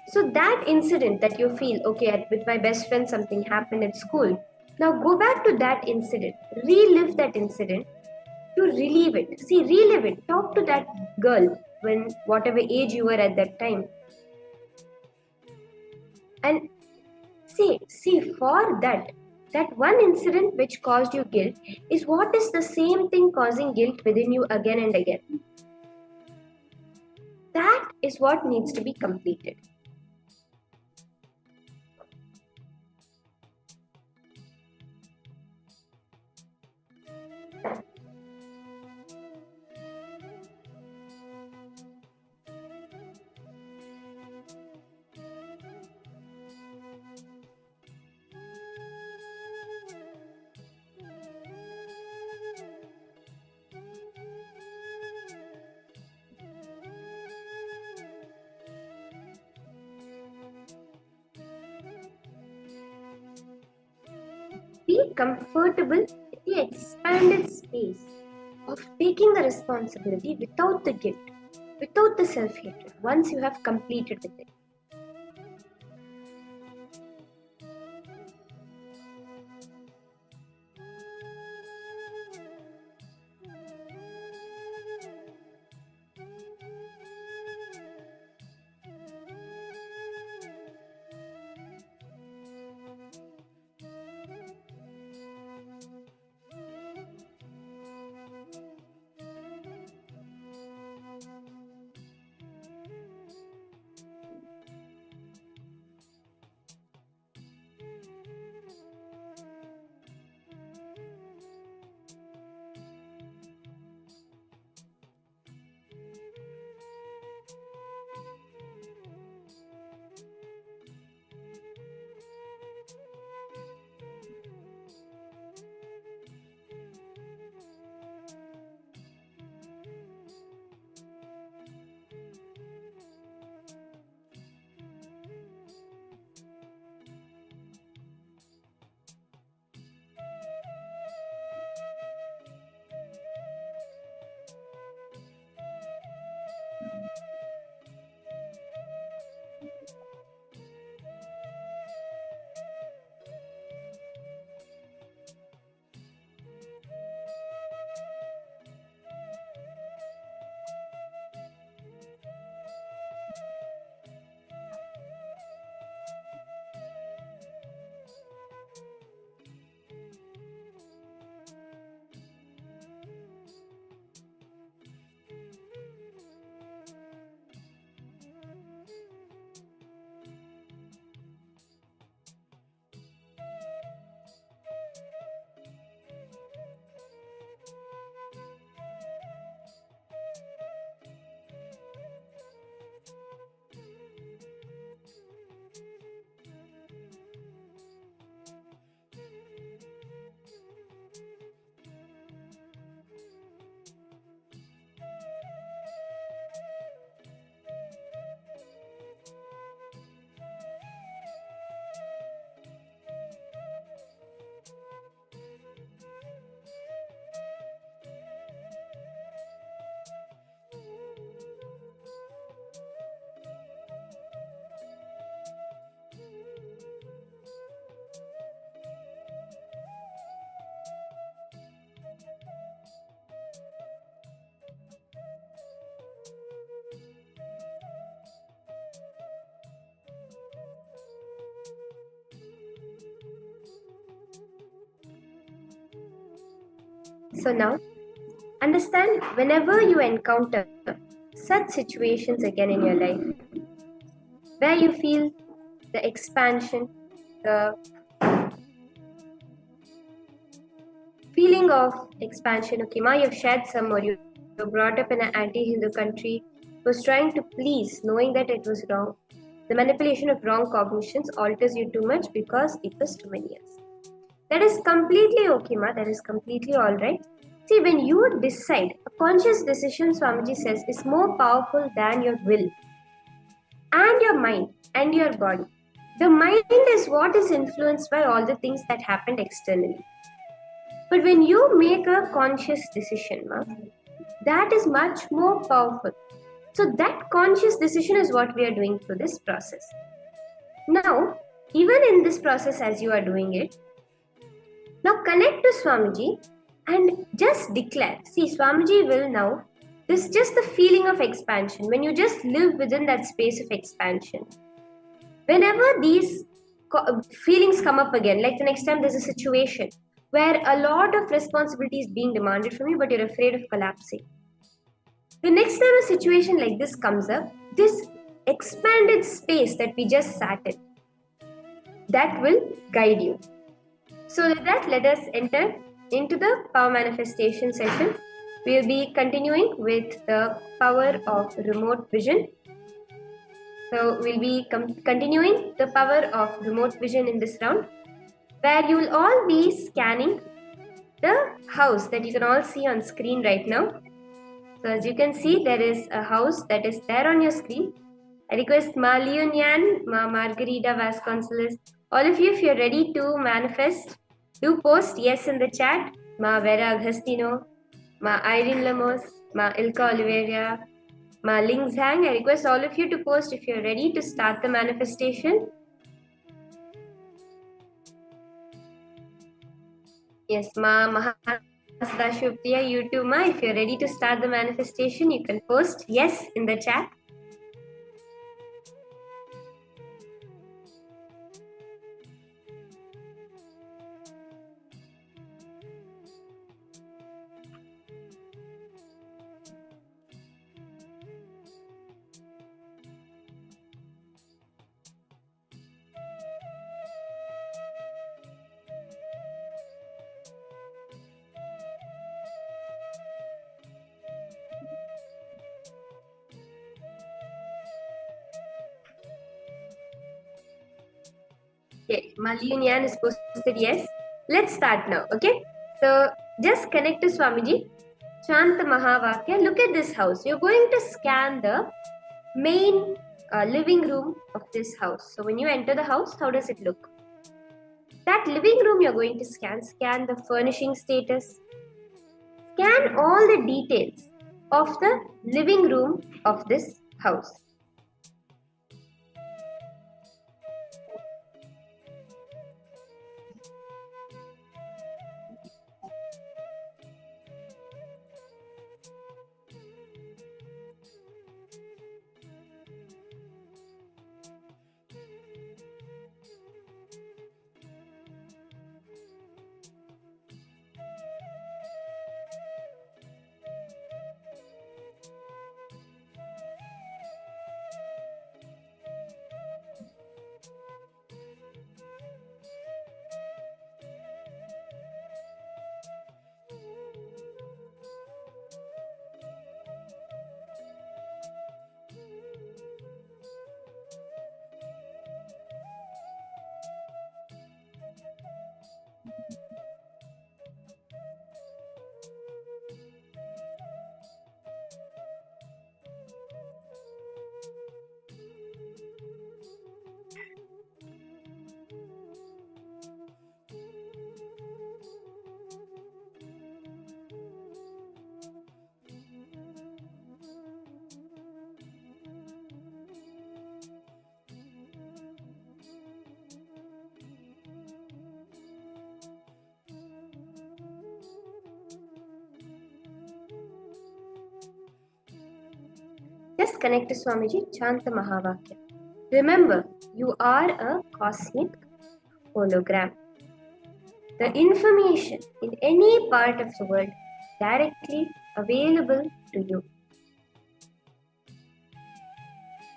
S8: So that incident that you feel, okay, with my best friend something happened at school. Now go back to that incident, relive that incident to relieve it. See, relive it. Talk to that girl when whatever age you were at that time. And see, for that one incident which caused you guilt is what is the same thing causing guilt within you again and again. That is what needs to be completed. Be comfortable in the expanded space of taking the responsibility without the guilt, without the self-hatred, once you have completed with it. So now, understand whenever you encounter such situations again in your life, where you feel the expansion, the feeling of expansion. Okay, Ma, you've shared some more. You were brought up in an anti-Hindu country, was trying to please, knowing that it was wrong. The manipulation of wrong cognitions alters you too much because it was too many years. That is completely okay, Ma. That is completely all right. See, when you decide, a conscious decision, Swamiji says, is more powerful than your will and your mind and your body. The mind is what is influenced by all the things that happened externally. But when you make a conscious decision, Ma, that is much more powerful. So that conscious decision is what we are doing through this process. Now, even in this process as you are doing it, now connect to Swamiji and just declare. See, Swamiji will now, this is just the feeling of expansion. When you just live within that space of expansion, whenever these feelings come up again, like the next time there's a situation where a lot of responsibility is being demanded from you, but you're afraid of collapsing. The next time a situation like this comes up, this expanded space that we just sat in, that will guide you. So with that, let us enter into the power manifestation session. We'll be continuing with the power of remote vision. So we'll be continuing the power of remote vision in this round, where you will all be scanning the house that you can all see on screen right now. So as you can see, there is a house that is there on your screen. I request Ma Leonyan, Ma Margarita Vasconcelos, all of you, if you're ready to manifest, do post yes in the chat. Ma Vera Agustino, Ma Irene Lemos, Ma Ilka Oliveira, Ma Ling Zhang. I request all of you to post if you're ready to start the manifestation. Yes, Ma Mahasudashuptiya, you too, Ma. If you're ready to start the manifestation, you can post yes in the chat. Okay, Malunian is posted yes. Let's start now, okay? So just connect to Swamiji. Shanta Mahavakya, look at this house. You're going to scan the main living room of this house. So when you enter the house, how does it look? That living room you're going to scan the furnishing status, scan all the details of the living room of this house. Just connect to Swamiji, chant the Mahavakya. Remember, you are a cosmic hologram. The information in any part of the world directly available to you.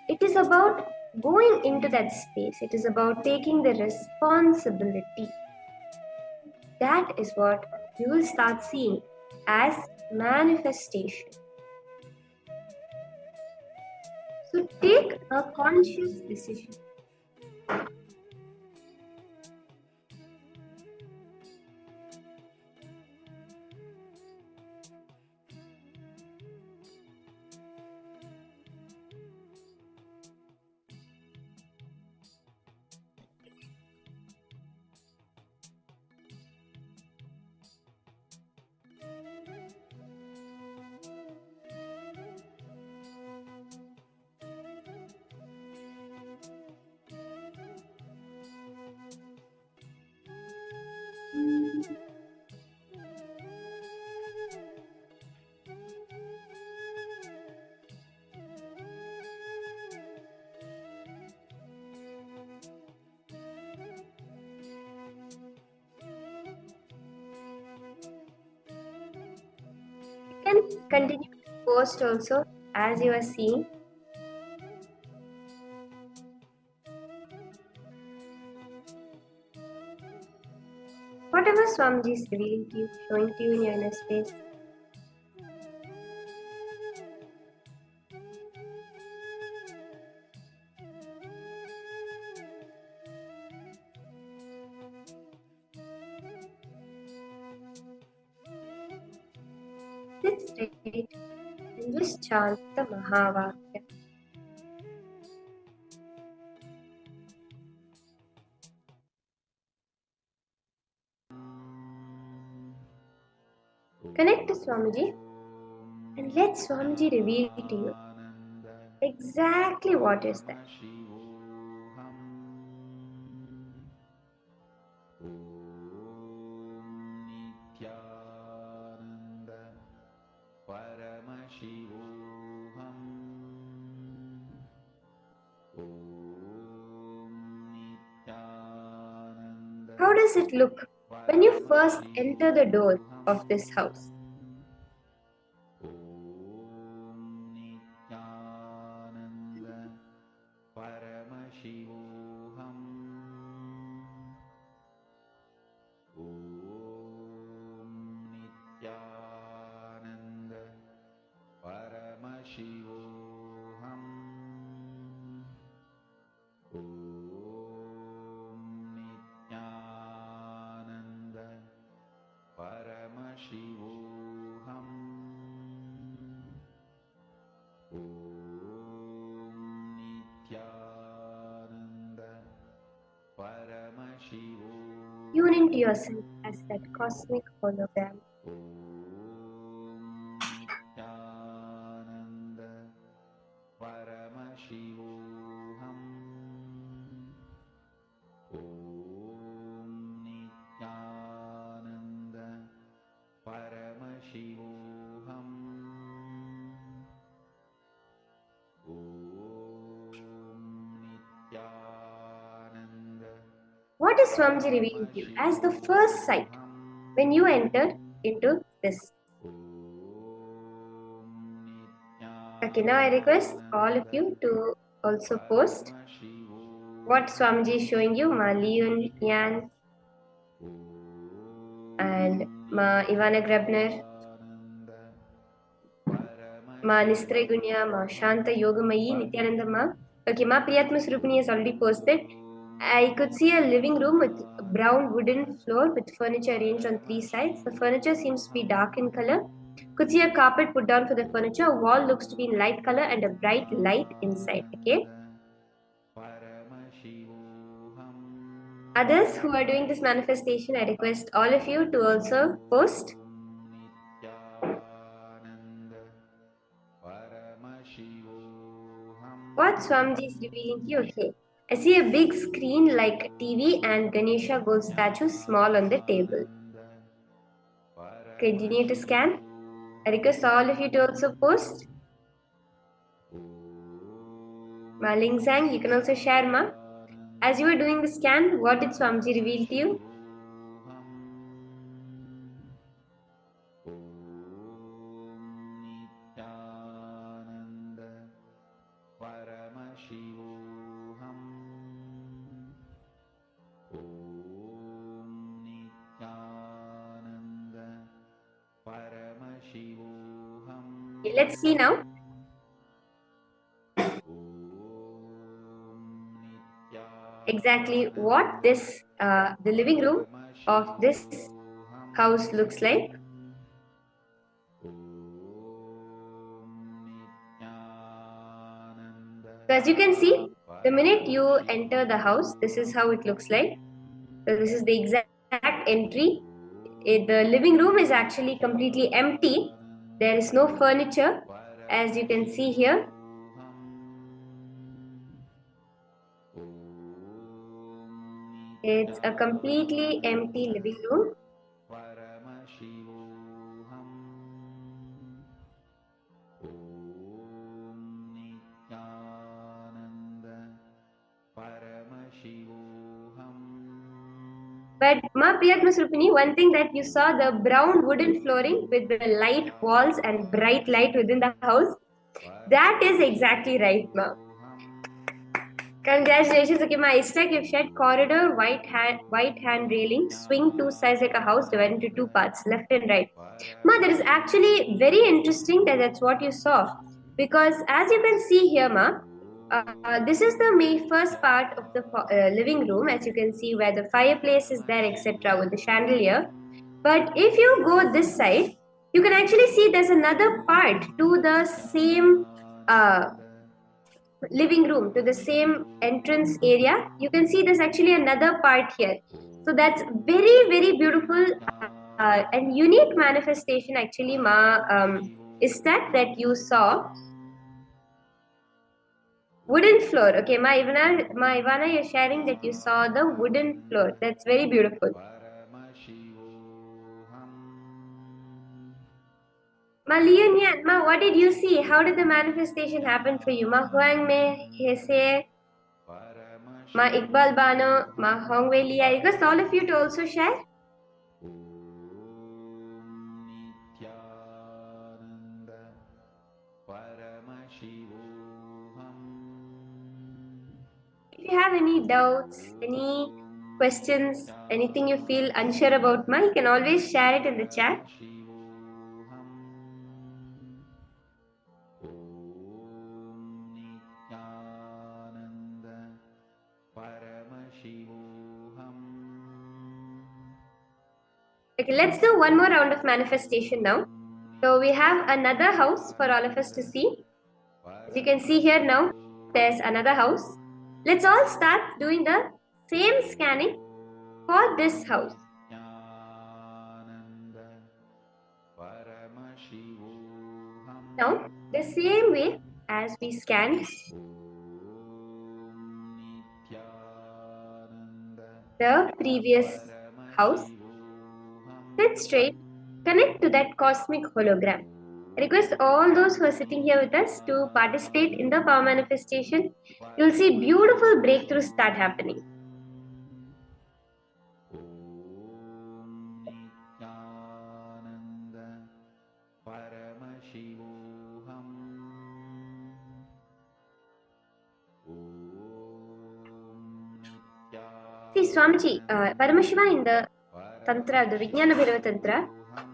S8: It is about going into that space. It is about taking the responsibility. That is what you will start seeing as manifestation. So take a conscious decision. You can continue to post also as you are seeing. Whatever Swamiji is revealing to you, showing to you in your inner space. Sit straight and just chant the Mahavakya. Connect to Swamiji and let Swamiji reveal to you exactly what is that.
S1: Nithyananda Paramashivoham Nithyananda.
S8: How does it look when you first enter the door of this house?
S1: Nithyananda Paramashivoham Nithyananda Paramashivoham Nithyananda Paramashivoham Nithyananda Paramashivoham.
S8: Tune into yourself as that cosmic hologram.
S1: Nithyananda Paramashivoham Nithyananda Paramashivoham Nithyananda
S8: What is Swamiji revealing to you as the first sight when you enter into this? Okay, now I request all of you to also post what Swamiji is showing you, Ma Leon, Yan, and Ma Ivana Grebner, Ma Nistregunya, Ma Shanta Yogamayi, Nithyananda Ma. Okay, Ma Priyatma Surupini has already posted. I could see a living room with a brown wooden floor with furniture arranged on three sides. The furniture seems to be dark in color. Could see a carpet put down for the furniture. A wall looks to be in light color and a bright light inside. Okay. Others who are doing this manifestation, I request all of you to also post. What Swamiji is revealing to you here? I see a big screen like a TV and Ganesha gold statue small on the table. Continue to scan. I request all of you to also post. Ma Ling Zhang, you can also share, Ma. As you are doing the scan, what did Swamiji reveal to you? Let's see now. Exactly what this the living room of this house looks like. So as you can see, the minute you enter the house, this is how it looks like. So this is the exact entry. The living room is actually completely empty. There is no furniture, as you can see here. It's a completely empty living room. But Ma Priyatma Surpini, one thing that you saw, the brown wooden flooring with the light walls and bright light within the house, that is exactly right, Ma. Congratulations. Okay, Ma, Istak, you've shared corridor, white hand railing, swing two sides like a house divided into two parts, left and right. Ma, that is actually very interesting that's what you saw. Because as you can see here, Ma, this is the first part of the living room, as you can see, where the fireplace is there, etc., with the chandelier. But if you go this side, you can actually see there's another part to the same living room, to the same entrance area. You can see there's actually another part here. So that's very, very beautiful and unique manifestation, actually, Ma, is that you saw. Wooden floor. Okay, Ma Ivana, you're sharing that you saw the wooden floor. That's very beautiful. Ma Leonian, Ma, what did you see? How did the manifestation happen for you? Ma Huang Me Hese, Ma Iqbal Bano, Ma Hongwei Lia. I request all of you to also share. If you have any doubts, any questions, anything you feel unsure about, Ma, you can always share it in the chat. Okay, let's do one more round of manifestation now. So we have another house for all of us to see. As you can see here now, there's another house. Let's all start doing the same scanning for this house. Now, the same way as we scanned the previous house, sit straight, connect to that cosmic hologram. I request all those who are sitting here with us to participate in the power manifestation. You'll see beautiful breakthroughs start happening. See, Swamiji, Paramashiva in the Tantra, the Vijnana Bhairava Tantra,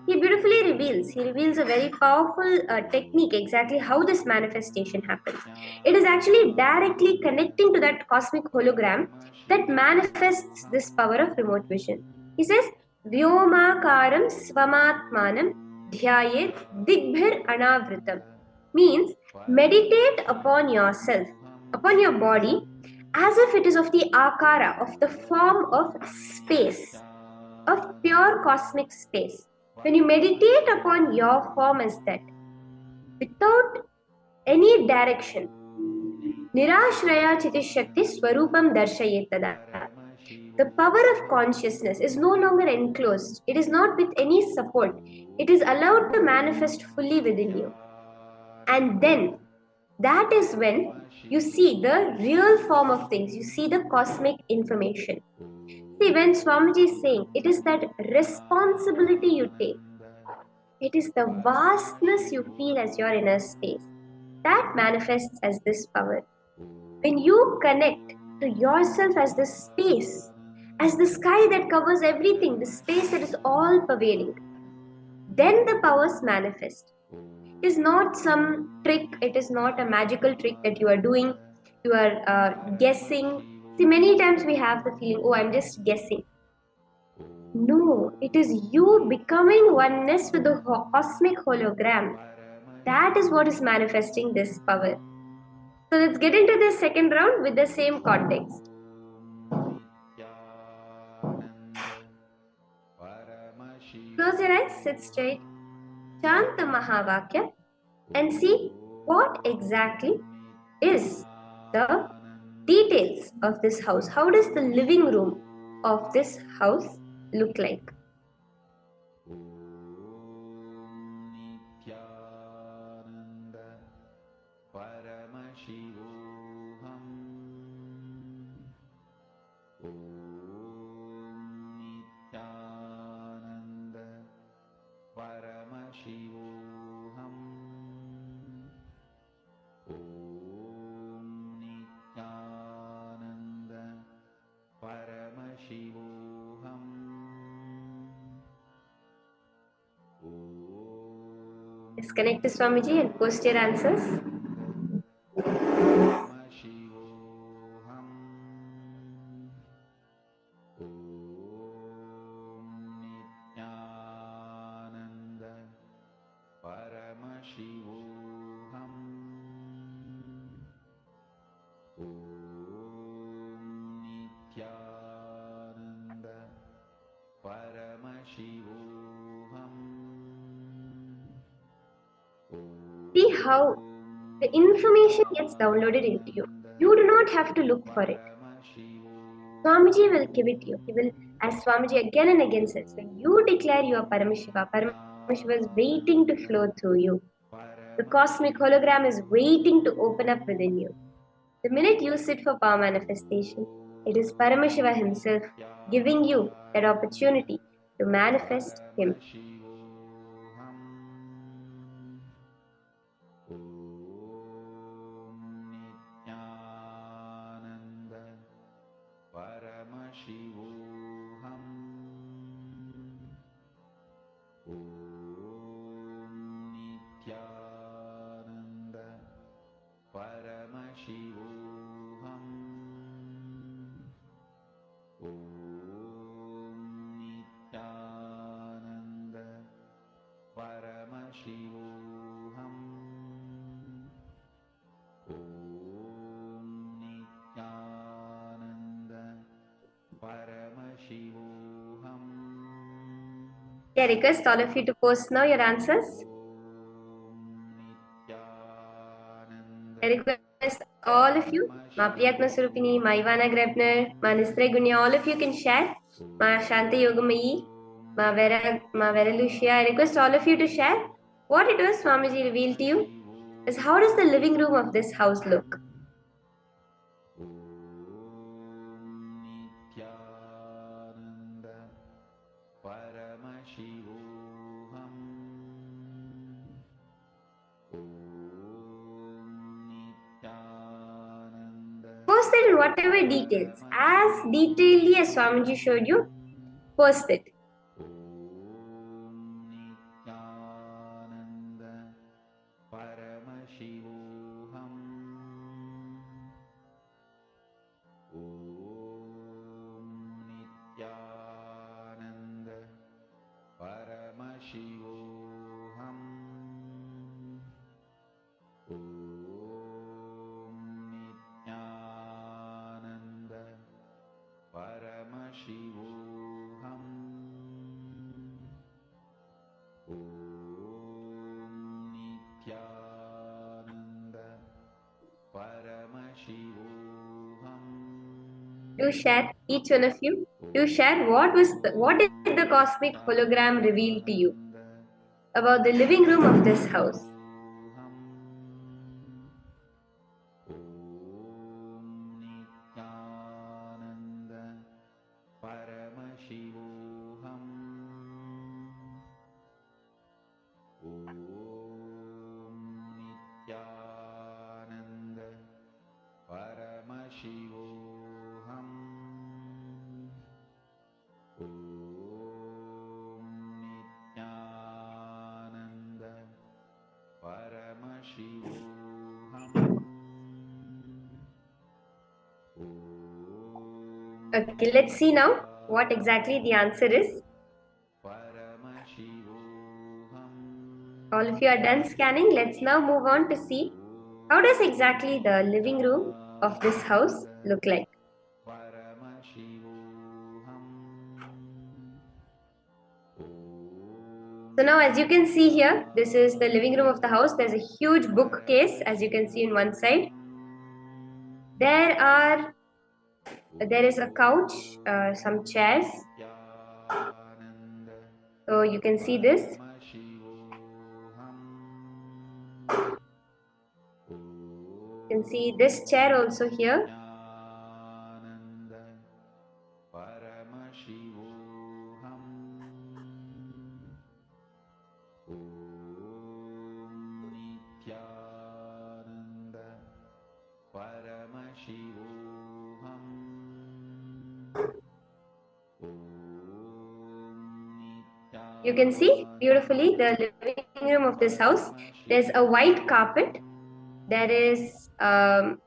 S8: he beautifully reveals. He reveals a very powerful technique, exactly how this manifestation happens. It is actually directly connecting to that cosmic hologram that manifests this power of remote vision. He says, Vyomakaram Swamatmanam Dhyayet Digbhir Anavritam. Means meditate upon yourself, upon your body, as if it is of the akara, of the form of space, of pure cosmic space. When you meditate upon your form as that, without any direction, Nirashraya Chitishakti Swarupam Darshayetada. The power of consciousness is no longer enclosed. It is not with any support. It is allowed to manifest fully within you. And then, that is when you see the real form of things. You see the cosmic information. See, when Swamiji is saying, it is that responsibility you take. It is the vastness you feel as your inner space. That manifests as this power. When you connect to yourself as the space, as the sky that covers everything, the space that is all pervading, then the powers manifest. is not some trick, it is not a magical trick that you are doing, you are guessing. See, many times we have the feeling, oh, I'm just guessing. No, it is you becoming oneness with the cosmic hologram. That is what is manifesting this power. So let's get into this second round with the same context. Close your eyes, sit straight, chant the Mahavakya, and see what exactly is the details of this house. How does the living room of this house look like?
S1: Nithyananda Paramashivoham Om Nithyananda Paramashivoham Om Nithyananda Paramashivoham
S8: Disconnect to Swamiji and post your answers.
S1: Paramashivoham Om Nithyananda Paramashivoham Om Nithyananda Paramashivoham.
S8: See how the information gets downloaded into you. You do not have to look for it. Swamiji will give it to you. He will, as Swamiji again and again says, when you declare you are Paramashiva, Paramashiva is waiting to flow through you. The cosmic hologram is waiting to open up within you. The minute you sit for power manifestation, it is Paramashiva himself giving you that opportunity to manifest him.
S1: Paramashivoham Om Nithyananda Paramashivoham Om Nithyananda Paramashivoham Om Nithyananda Paramashivoham.
S8: I request all of you to post now your answers. I request all of you, Ma Priyatma Surupini, Ma Ivana Grebner, Ma Nistre Gunya, all of you can share. Ma Shanta Yogamayi, Ma Vera Lucia, I request all of you to share what it was Swamiji revealed to you. Is how does the living room of this house look?
S1: Nithyananda Paramashivoham Om Nithyananda
S8: Post it in whatever details. As detailedly as Swamiji showed you, post it.
S1: Om Nithyananda Paramashivoham Om Nithyananda Paramashivoham Om Nithyananda Paramashivoham Om Nithyananda Paramashivoham.
S8: Do share, each one of you. Do share what did the cosmic hologram reveal to you about the living room of this house?
S1: Om Nithyananda Paramashivoham Om Nithyananda Paramashivoham Om Nithyananda
S8: Okay, let's see now what exactly the answer is. All of you are done scanning. Let's now move on to see how does exactly the living room of this house look like. So now as you can see here, this is the living room of the house. There's a huge bookcase as you can see in one side. There is a couch, some chairs. So you can see this. You can see this chair also here. You can see beautifully the living room of this house. There's a white carpet. There is a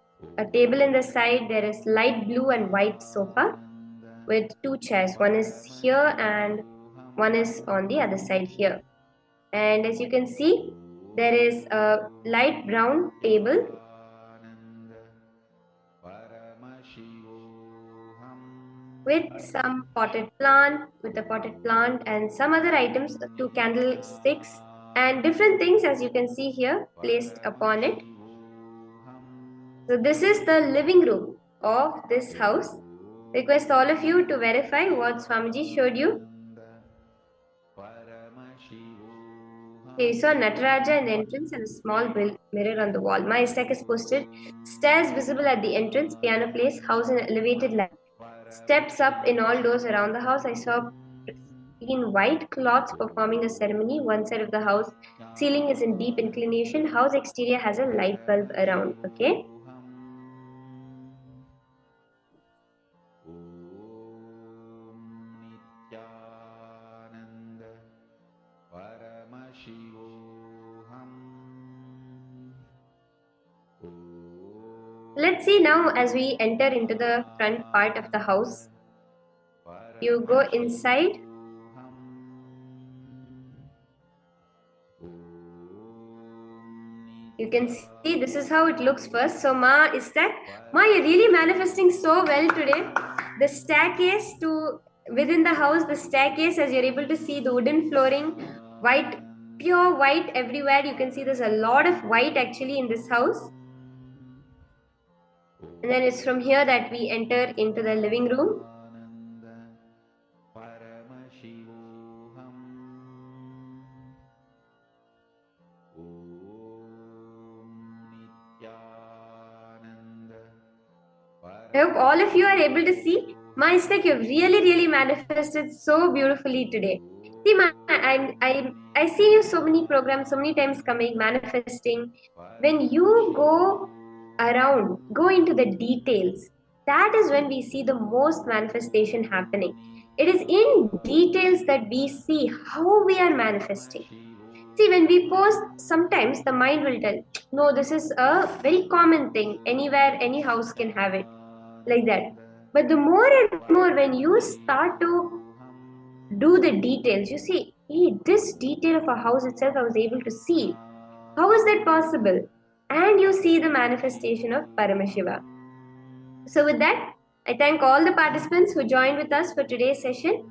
S8: table in the side. There is light blue and white sofa with two chairs. One is here and one is on the other side here. And as you can see, there is a light brown table. With some potted plant, and some other items, 2 candlesticks and different things as you can see here placed upon it. So this is the living room of this house. Request all of you to verify what Swamiji showed you. Okay, you saw Nataraja in the entrance and a small mirror on the wall. My stack is posted. Stairs visible at the entrance, piano place, house in elevated light. Steps up in all doors around the house. I saw in white cloths performing a ceremony. One side of the house ceiling is in deep inclination. House exterior has a light bulb around. Okay. Let's see now as we enter into the front part of the house. You go inside. You can see this is how it looks first. So Ma, you're really manifesting so well today. The staircase within the house, the staircase, as you're able to see the wooden flooring, white, pure white everywhere. You can see there's a lot of white actually in this house. And then it's from here that we enter into the living room. I hope all of you are able to see. Ma, it's like you've really manifested so beautifully today. See, Ma, I see you so many programs, so many times coming, manifesting. When you go around, go into the details, that is when we see the most manifestation happening. It is in details that we see how we are manifesting. See, when we post, sometimes the mind will tell, no, this is a very common thing. Anywhere, any house can have it. Like that. But the more and more when you start to do the details, you see, hey, this detail of a house itself I was able to see. How is that possible? And you see the manifestation of Paramashiva. So with that, I thank all the participants who joined with us for today's session.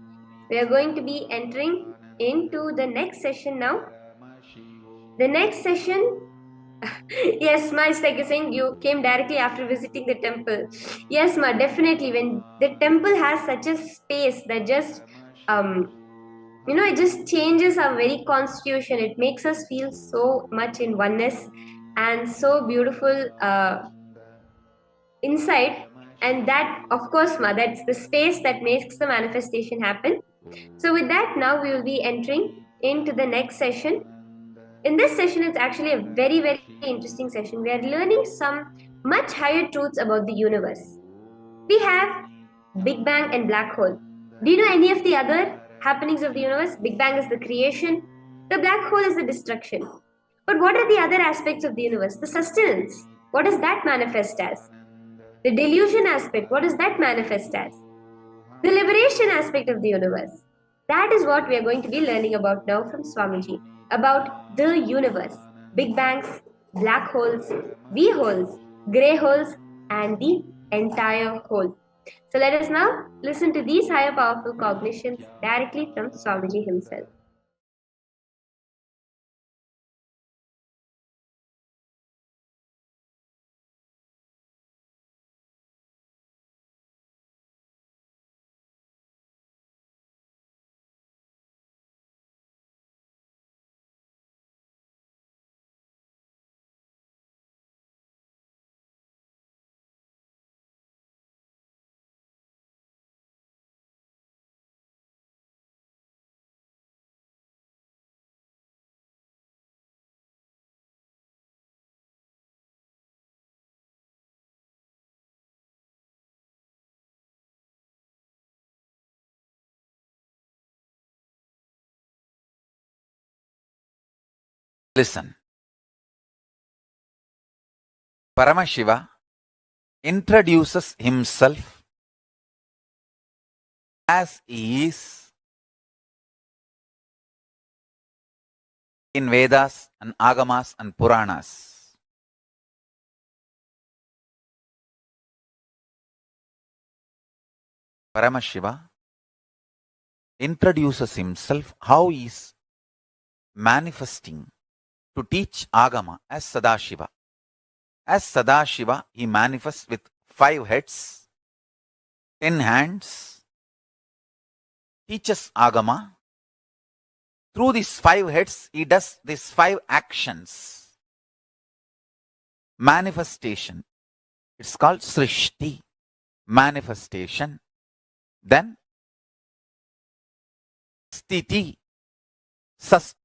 S8: We are going to be entering into the next session now. The next session, yes, Ma, it's like you're saying you came directly after visiting the temple. Yes, Ma, definitely. When the temple has such a space that just, it just changes our very constitution. It makes us feel so much in oneness and so beautiful inside. And that, of course, Ma, that's the space that makes the manifestation happen. So with that, now we will be entering into the next session. In this session, it's actually a very interesting session. We are learning some much higher truths about the universe. We have Big Bang and black hole. Do you know any of the other happenings of the universe? Big Bang is the creation. The black hole is the destruction. But what are the other aspects of the universe? The sustenance, what does that manifest as? The delusion aspect, what does that manifest as? The liberation aspect of the universe. That is what we are going to be learning about now from Swamiji, about the universe, big bangs, black holes, V holes, grey holes, and the entire whole. So let us now listen to these higher powerful cognitions directly from Swamiji himself.
S1: Listen. Paramashiva introduces himself as he is in Vedas and Agamas and Puranas. Paramashiva introduces himself how he is manifesting to teach Agama as Sadashiva. As Sadashiva, he manifests with 5 heads, 10 hands, teaches Agama. Through these 5 heads, he does these 5 actions. Manifestation. It's called Srishti. Manifestation. Then Sthiti. Sustenance.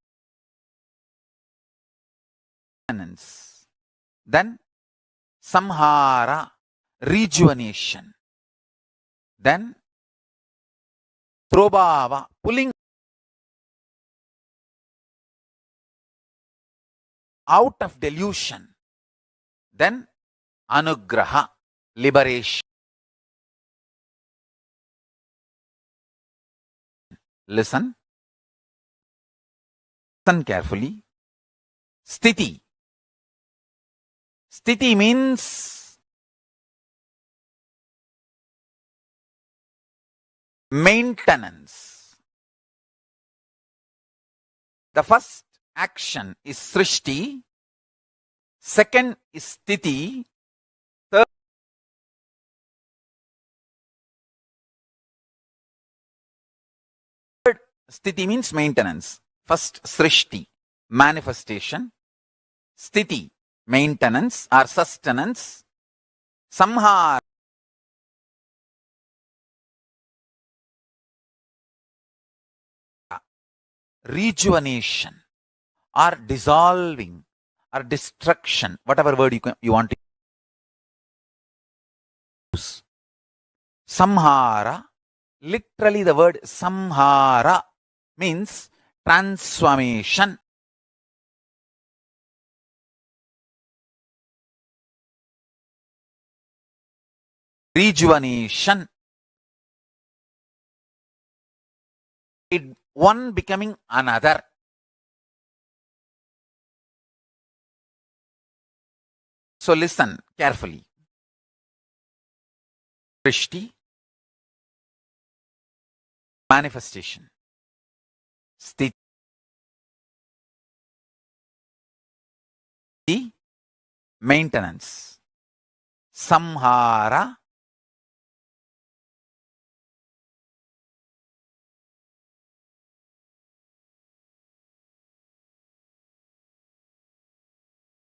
S1: Then Samhara. Rejuvenation. Then Prabhava. Pulling out of delusion. Then Anugraha. Liberation. Listen. Listen carefully. Sthiti. Sthiti means maintenance. The first action is Srishti. Second is Sthiti. Third, Sthiti means maintenance. First, Srishti, manifestation. Sthiti, maintenance or sustenance. Samhara, rejuvenation or dissolving or destruction, whatever word you want to use. Samhara, literally the word samhara means transformation. Rejuvenation. One becoming another. So listen carefully. Srishti, manifestation. Sthiti, maintenance. Samhara,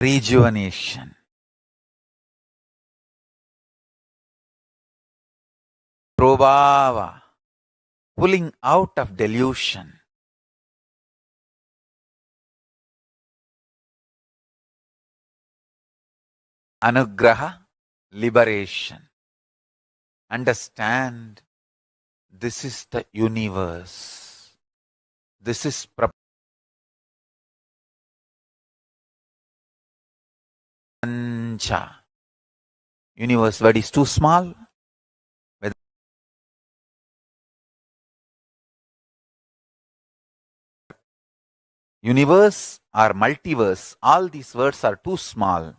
S1: rejuvenation. Prabhava, pulling out of delusion. Anugraha, liberation. Understand, this is the universe. This is Prapancha. Universe word is too small. Whether universe or multiverse, all these words are too small.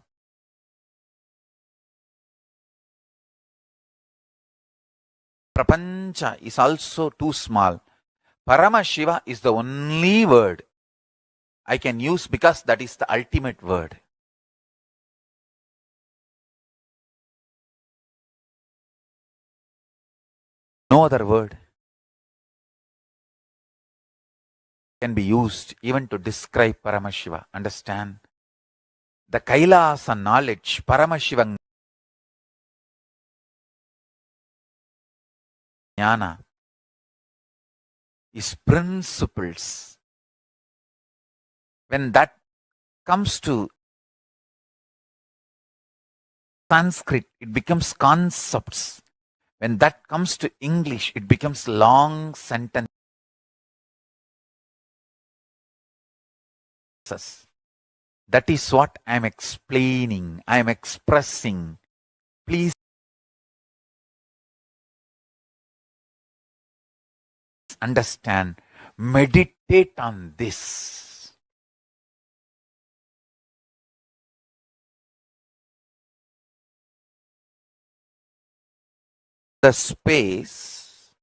S1: Prapancha is also too small. Paramashiva is the only word I can use because that is the ultimate word. No other word can be used even to describe Paramashiva. Understand? The Kailasa knowledge, Paramashiva jnana, is principles. When that comes to Sanskrit, it becomes concepts. When that comes to English, it becomes long sentences. That is what I am explaining, I am expressing. Please understand, meditate on this. The space,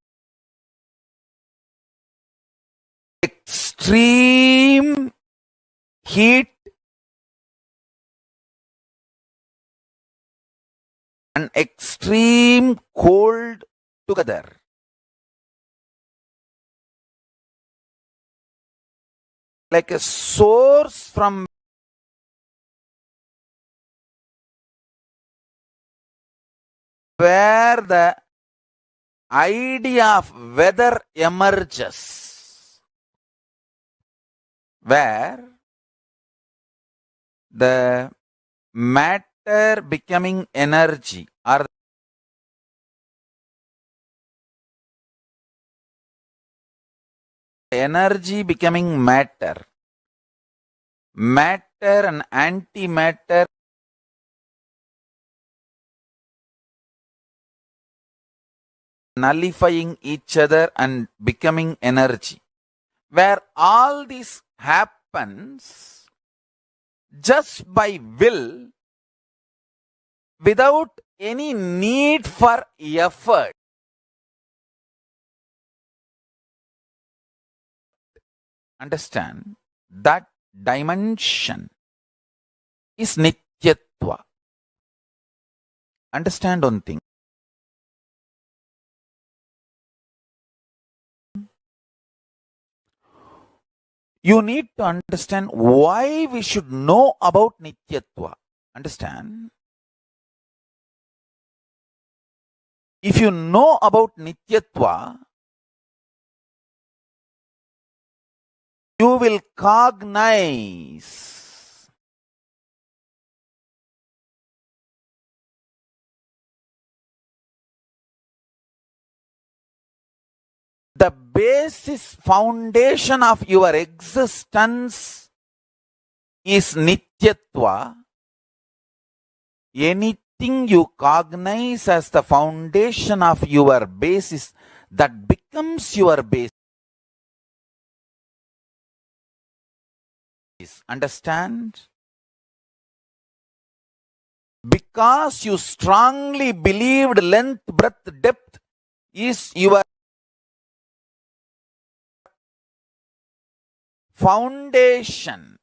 S1: extreme heat and extreme cold together. Like a source from where the idea of weather emerges, where the matter becoming energy or energy becoming matter, matter and antimatter nullifying each other and becoming energy, where all this happens just by will without any need for effort. Understand, that dimension is Nityatva. Understand one thing. You need to understand why we should know about Nityatva. Understand? If you know about Nityatva, you will cognize the basis foundation of your existence is Nityatva. Anything you cognize as the foundation of your basis, that becomes your basis. Understand? Because you strongly believed length, breadth, depth is your foundation.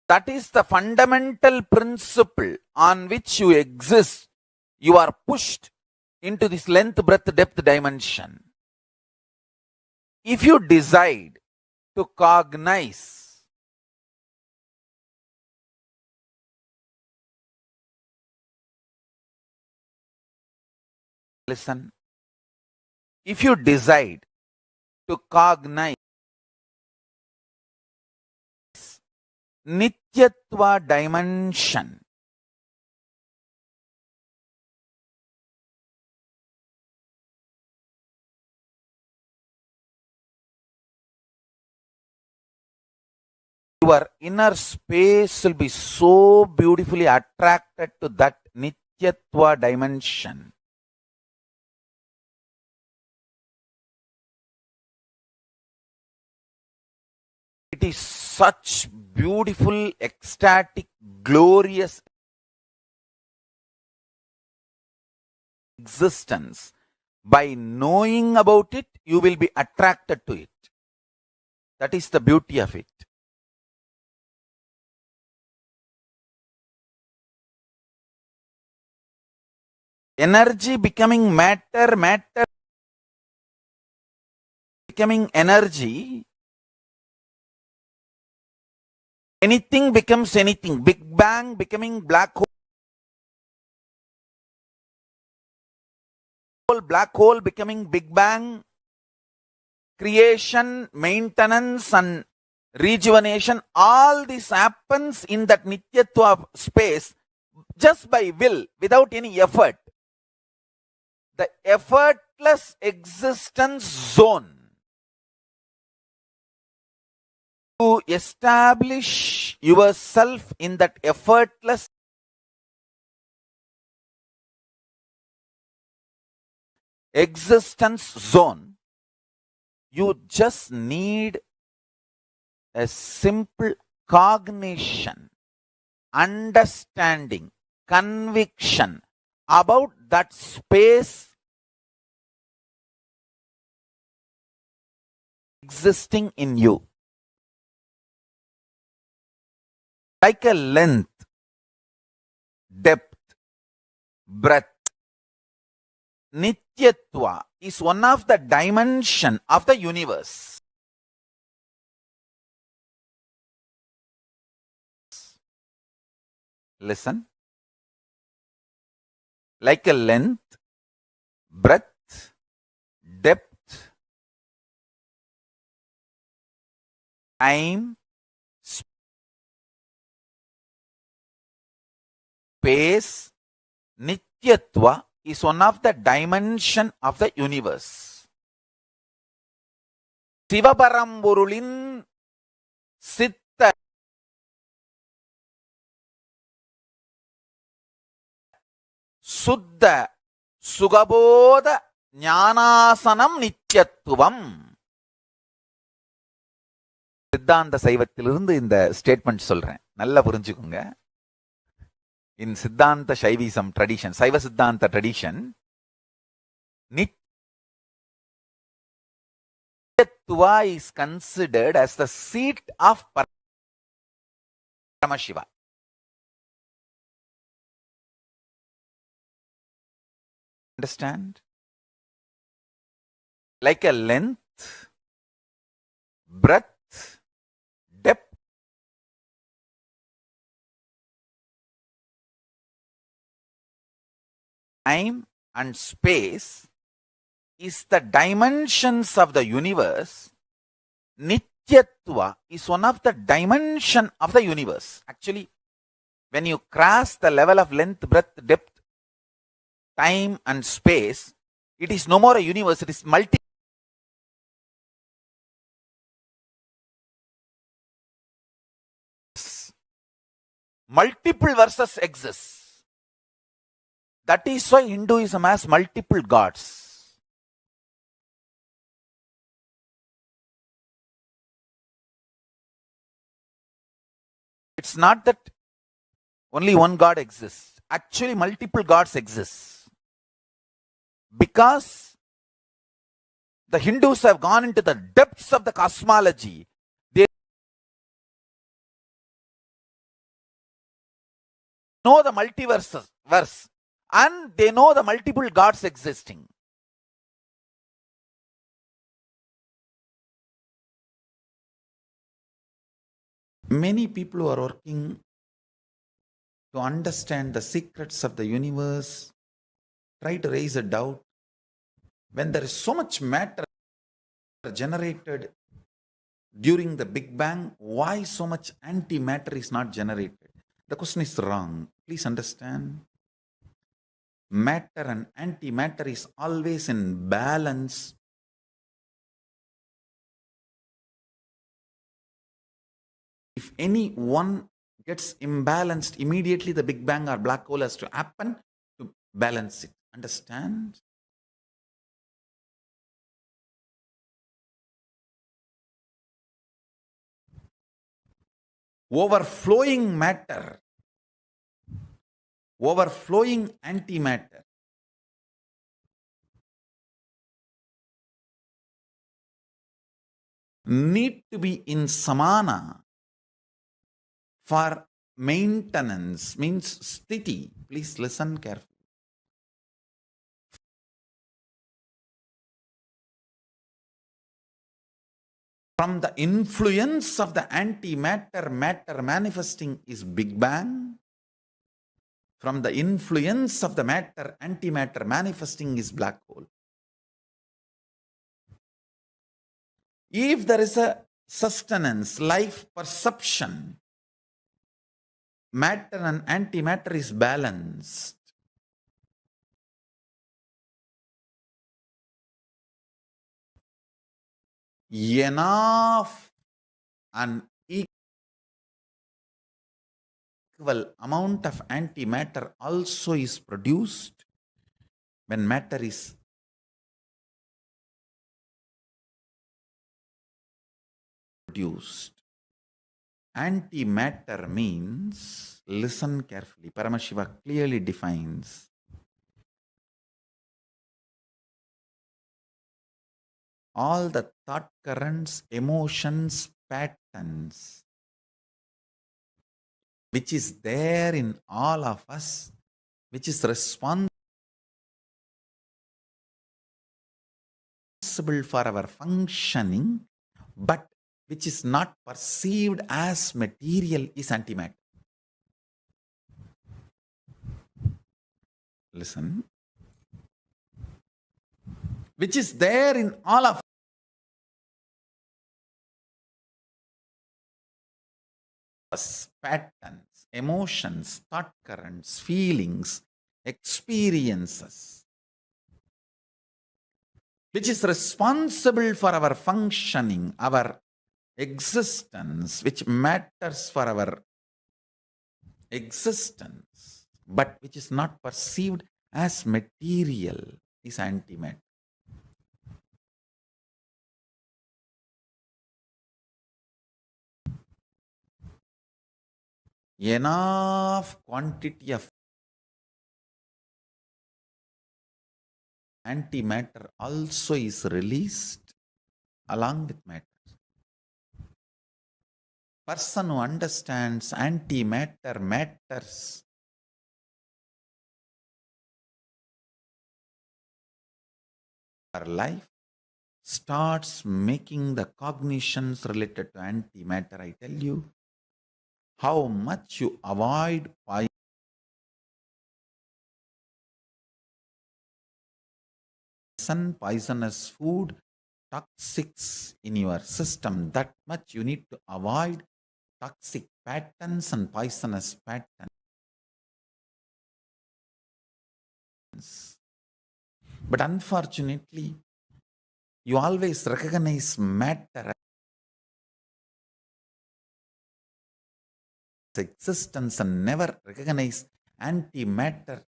S1: That is the fundamental principle on which you exist. You are pushed into this length, breadth, depth dimension. If you decide to cognize listen, if you decide to cognize Nityatva dimension, your inner space will be so beautifully attracted to that Nityatva dimension. It is such beautiful, ecstatic, glorious existence. By knowing about it, you will be attracted to it. That is the beauty of it. Energy becoming matter, matter becoming energy, anything becomes anything. Big Bang becoming black hole becoming Big Bang, creation, maintenance and rejuvenation, all this happens in that Nityatva space just by will, without any effort. The effortless existence zone. To establish yourself in that effortless existence zone, you just need a simple cognition, understanding, conviction about that space existing in you. Like a length, depth, breadth. Nityatva is one of the dimensions of the universe. Listen. Like a length, breadth, depth, time, space, Nityatva is one of the dimension of the universe. Sivaparamburulin Sitta Suddha Sugabodha Jnanasanam Nityatvam. சித்தாந்த சைவத்திலிருந்து இந்த statement சொல்றேன், நல்லா புரிஞ்சுக்கோங்க. In Siddhanta Shaivism tradition, Saiva Siddhanta tradition, Nityatva is considered as the seat of Paramashiva. Understand? Like a length, breadth, depth, time and space is the dimensions of the universe. Nityatva is one of the dimension of the universe. Actually, when you cross the level of length, breadth, depth, time and space, it is no more a universe, it is multi. Multiple verses exist. That is why Hinduism has multiple gods. It's not that only one God exists. Actually, multiple gods exist. Because the Hindus have gone into the depths of the cosmology, they know the multiverse and they know the multiple gods existing. Many people who are working to understand the secrets of the universe try to raise a doubt. When there is so much matter generated during the Big Bang, why so much antimatter is not generated? The question is wrong. Please understand. Matter and antimatter is always in balance. If If any one gets imbalanced, immediately the Big Bang or black hole has to happen to balance it. Understand? Overflowing matter, overflowing antimatter need to be in samana for maintenance, means sthiti. Please listen carefully. From the influence of the antimatter, matter manifesting is Big Bang. From the influence of the matter, antimatter manifesting is black hole. If there is a sustenance, life perception, matter and antimatter is balanced, enough and equal amount of antimatter also is produced when matter is produced. Antimatter means, listen carefully, Paramashiva clearly defines all the thought currents, emotions, patterns which is there in all of us, which is responsible for our functioning, but which is not perceived as material, is antimatter. Listen. Which is there in all of us, patterns, emotions, thought currents, feelings, experiences, which is responsible for our functioning, our existence, which matters for our existence, but which is not perceived as material, is antimatter. Enough quantity of antimatter also is released along with matter. Person who understands antimatter matters our life starts making the cognitions related to antimatter. I tell you, how much you avoid poisonous food, toxics in your system, that much you need to avoid toxic patterns and poisonous patterns. But unfortunately, you always recognize matter as existence and never recognize antimatter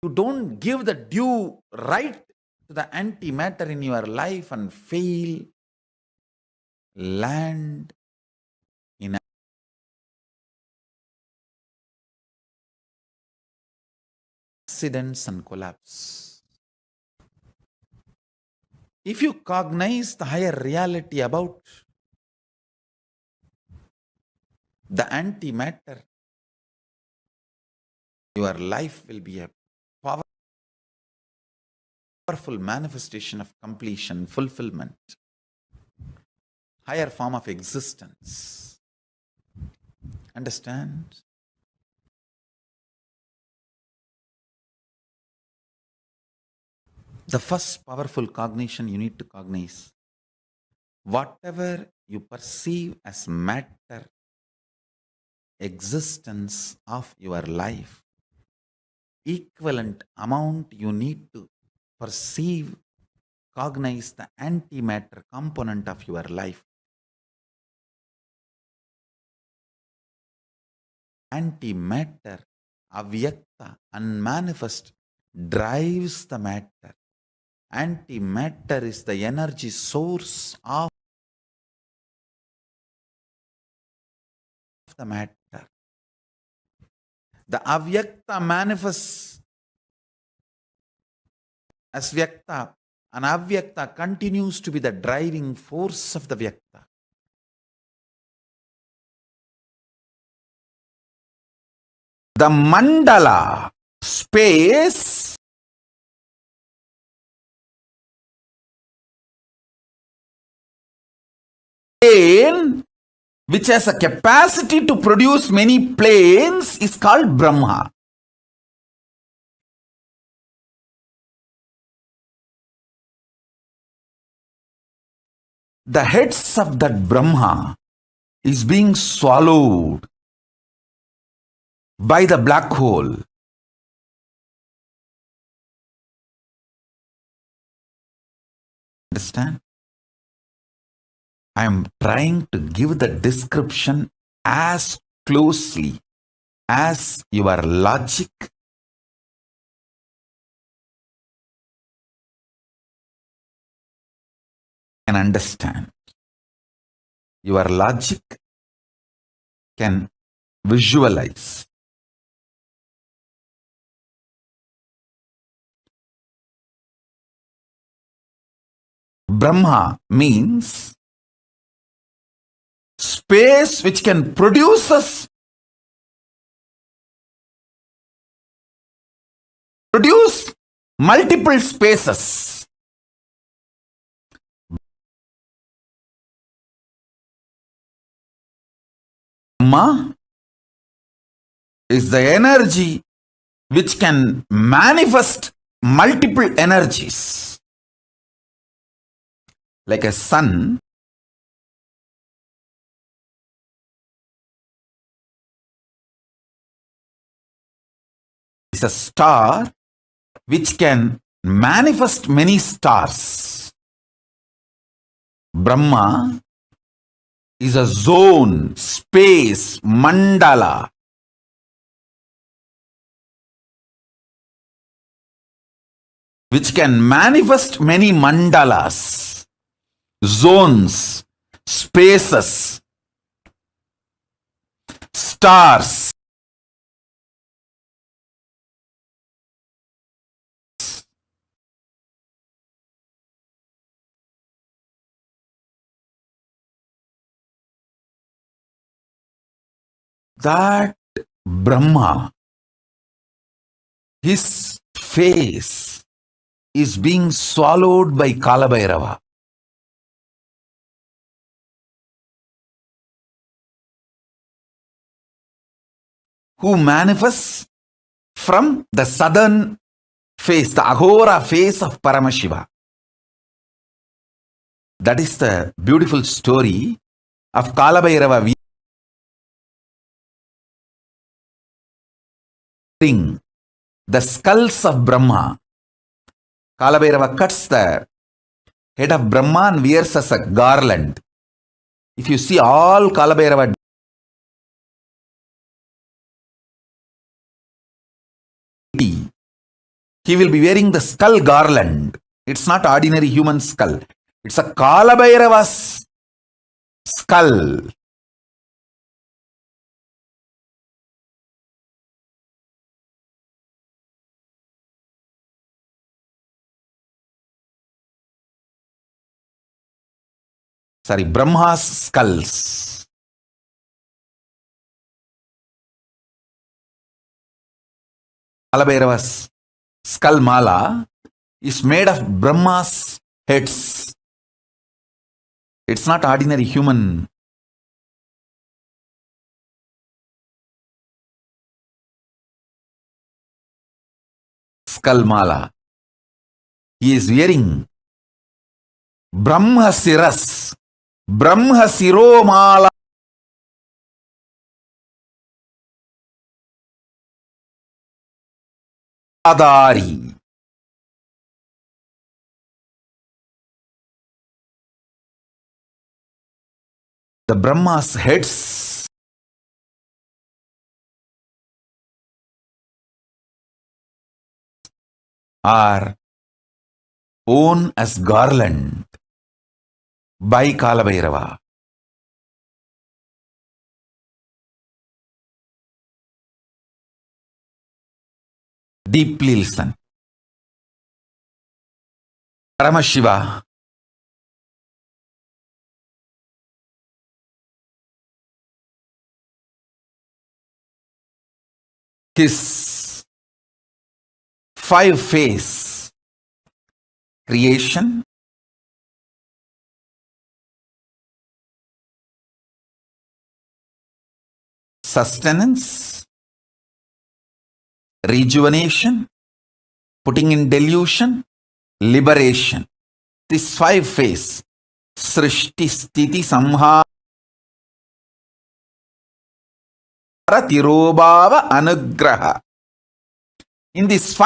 S1: you don't give the due right to the antimatter in your life and fail, land in accidents and collapse. If you cognize the higher reality about the antimatter, your life will be a powerful manifestation of completion, fulfillment, higher form of existence. Understand? The first powerful cognition you need to cognize, whatever you perceive as matter, existence of your life, equivalent amount you need to perceive, cognize the antimatter component of your life. Antimatter, avyakta, unmanifest, drives the matter. Antimatter is the energy source of the matter. The avyakta manifests as vyakta, and avyakta continues to be the driving force of the vyakta. The mandala, space, plane, which has a capacity to produce many planes, is called Brahma. The heads of that Brahma is being swallowed by the black hole. Understand? I am trying to give the description as closely as your logic can understand. Your logic can visualize. Brahma means space which can produce multiple spaces. Brahma is the energy which can manifest multiple energies. Like a sun is a star which can manifest many stars. Brahma is a zone, space, mandala, which can manifest many mandalas, zones, spaces, stars. That Brahma, his face is being swallowed by Kalabhairava. Who manifests from the southern face, the Ahora face of Paramashiva. That is the beautiful story of Kalabhairava wearing the skulls of Brahma. Kalabhairava cuts the head of Brahma and wears as a garland. If you see all Kalabhairava, he will be wearing the skull garland. It's not ordinary human skull. It's a Kalabhairava's skull. Sorry, Brahma's skulls. Kalabhairava's skull mala is made of Brahma's heads. It's not ordinary human. Skull mala. He is wearing Brahma Siras, Brahma Siromala. Adari. the Brahma's heads are worn as garland by Kalabhairava. Deeply listen. Paramashiva his 5-phase creation, sustenance, rejuvenation, putting in delusion, liberation. This 5-phase, Srishti Sthiti Samhara Tirobhava Anugraha. In this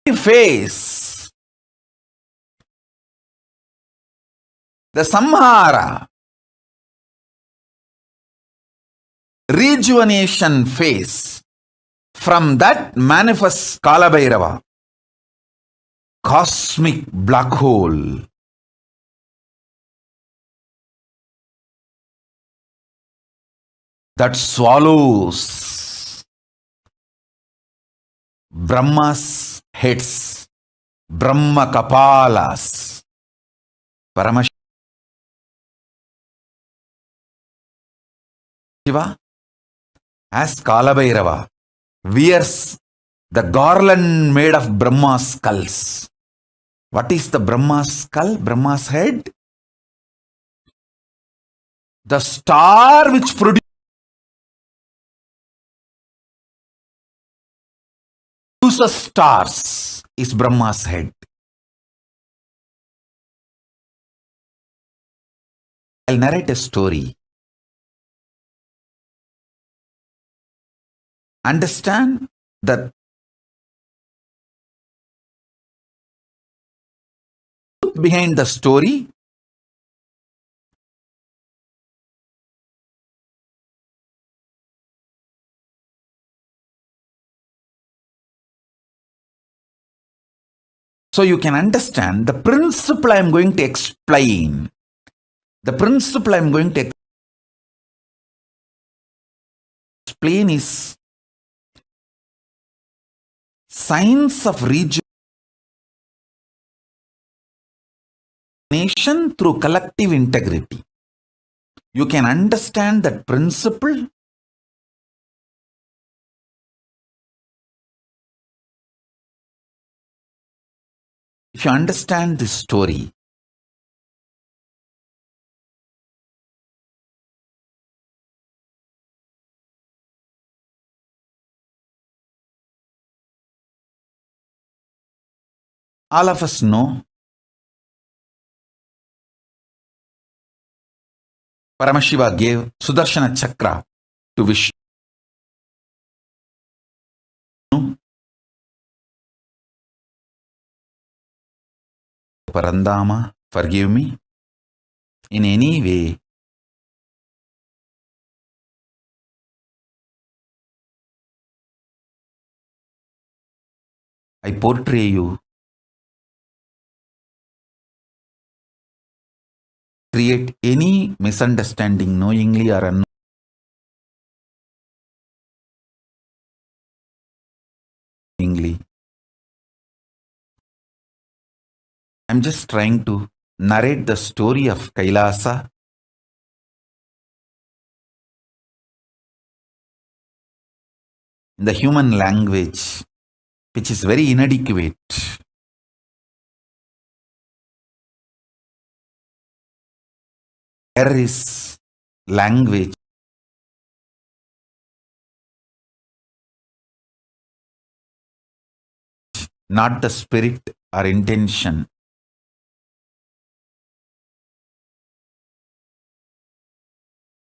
S1: 5-phase, the Samhara, rejuvenation phase, from that manifests Kalabhairava, cosmic black hole. That swallows Brahma's heads, Brahma Kapalas. Paramashiva as Kalabhairava wears the garland made of Brahma's skulls. What is the Brahma's skull? Brahma's head? The star which produces stars is Brahma's head. I'll narrate a story. Understand that behind the story. So you can understand the principle I am going to explain. The principle I am going to explain is science of rejuvenation through collective integrity. You can understand that principle if you understand this story. All of us know Paramashiva gave Sudarshana Chakra to Vishnu. Parandama, forgive me. In any way, I portray you, create any misunderstanding knowingly or unknowingly. I'm just trying to narrate the story of Kailasa in the human language, which is very inadequate. There is language not the spirit or intention.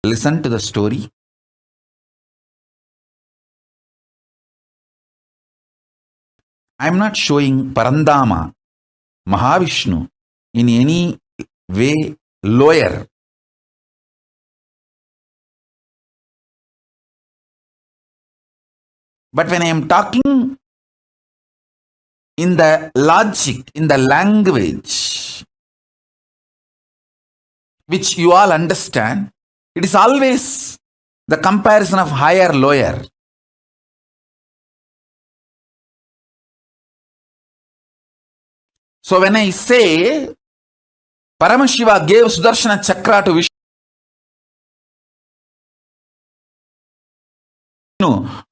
S1: Listen to the story. I am not showing Parandama, Mahavishnu, in any way lawyer. But when I am talking in the logic, in the language, which you all understand, it is always the comparison of higher, lower. So when I say Paramashiva gave Sudarshana Chakra to Vishnu,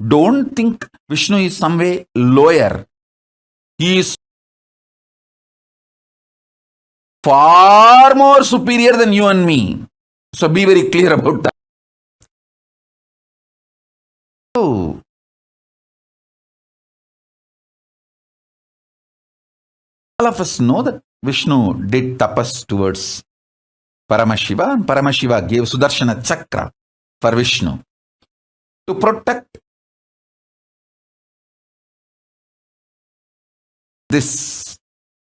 S1: don't think Vishnu is some way lower. He is far more superior than you and me. So be very clear about that. So, all of us know that Vishnu did tapas towards Paramashiva, and Paramashiva gave Sudarshana Chakra for Vishnu to protect this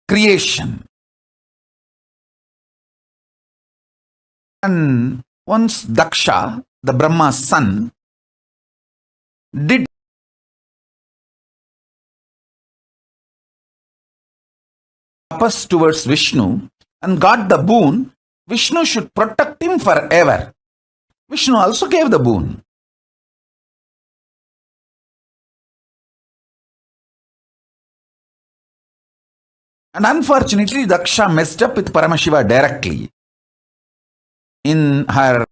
S1: creation. And once Daksha, the Brahma's son, did tapas towards Vishnu and got the boon, Vishnu should protect him forever. Vishnu also gave the boon. And unfortunately, Daksha messed up with Paramashiva directly in her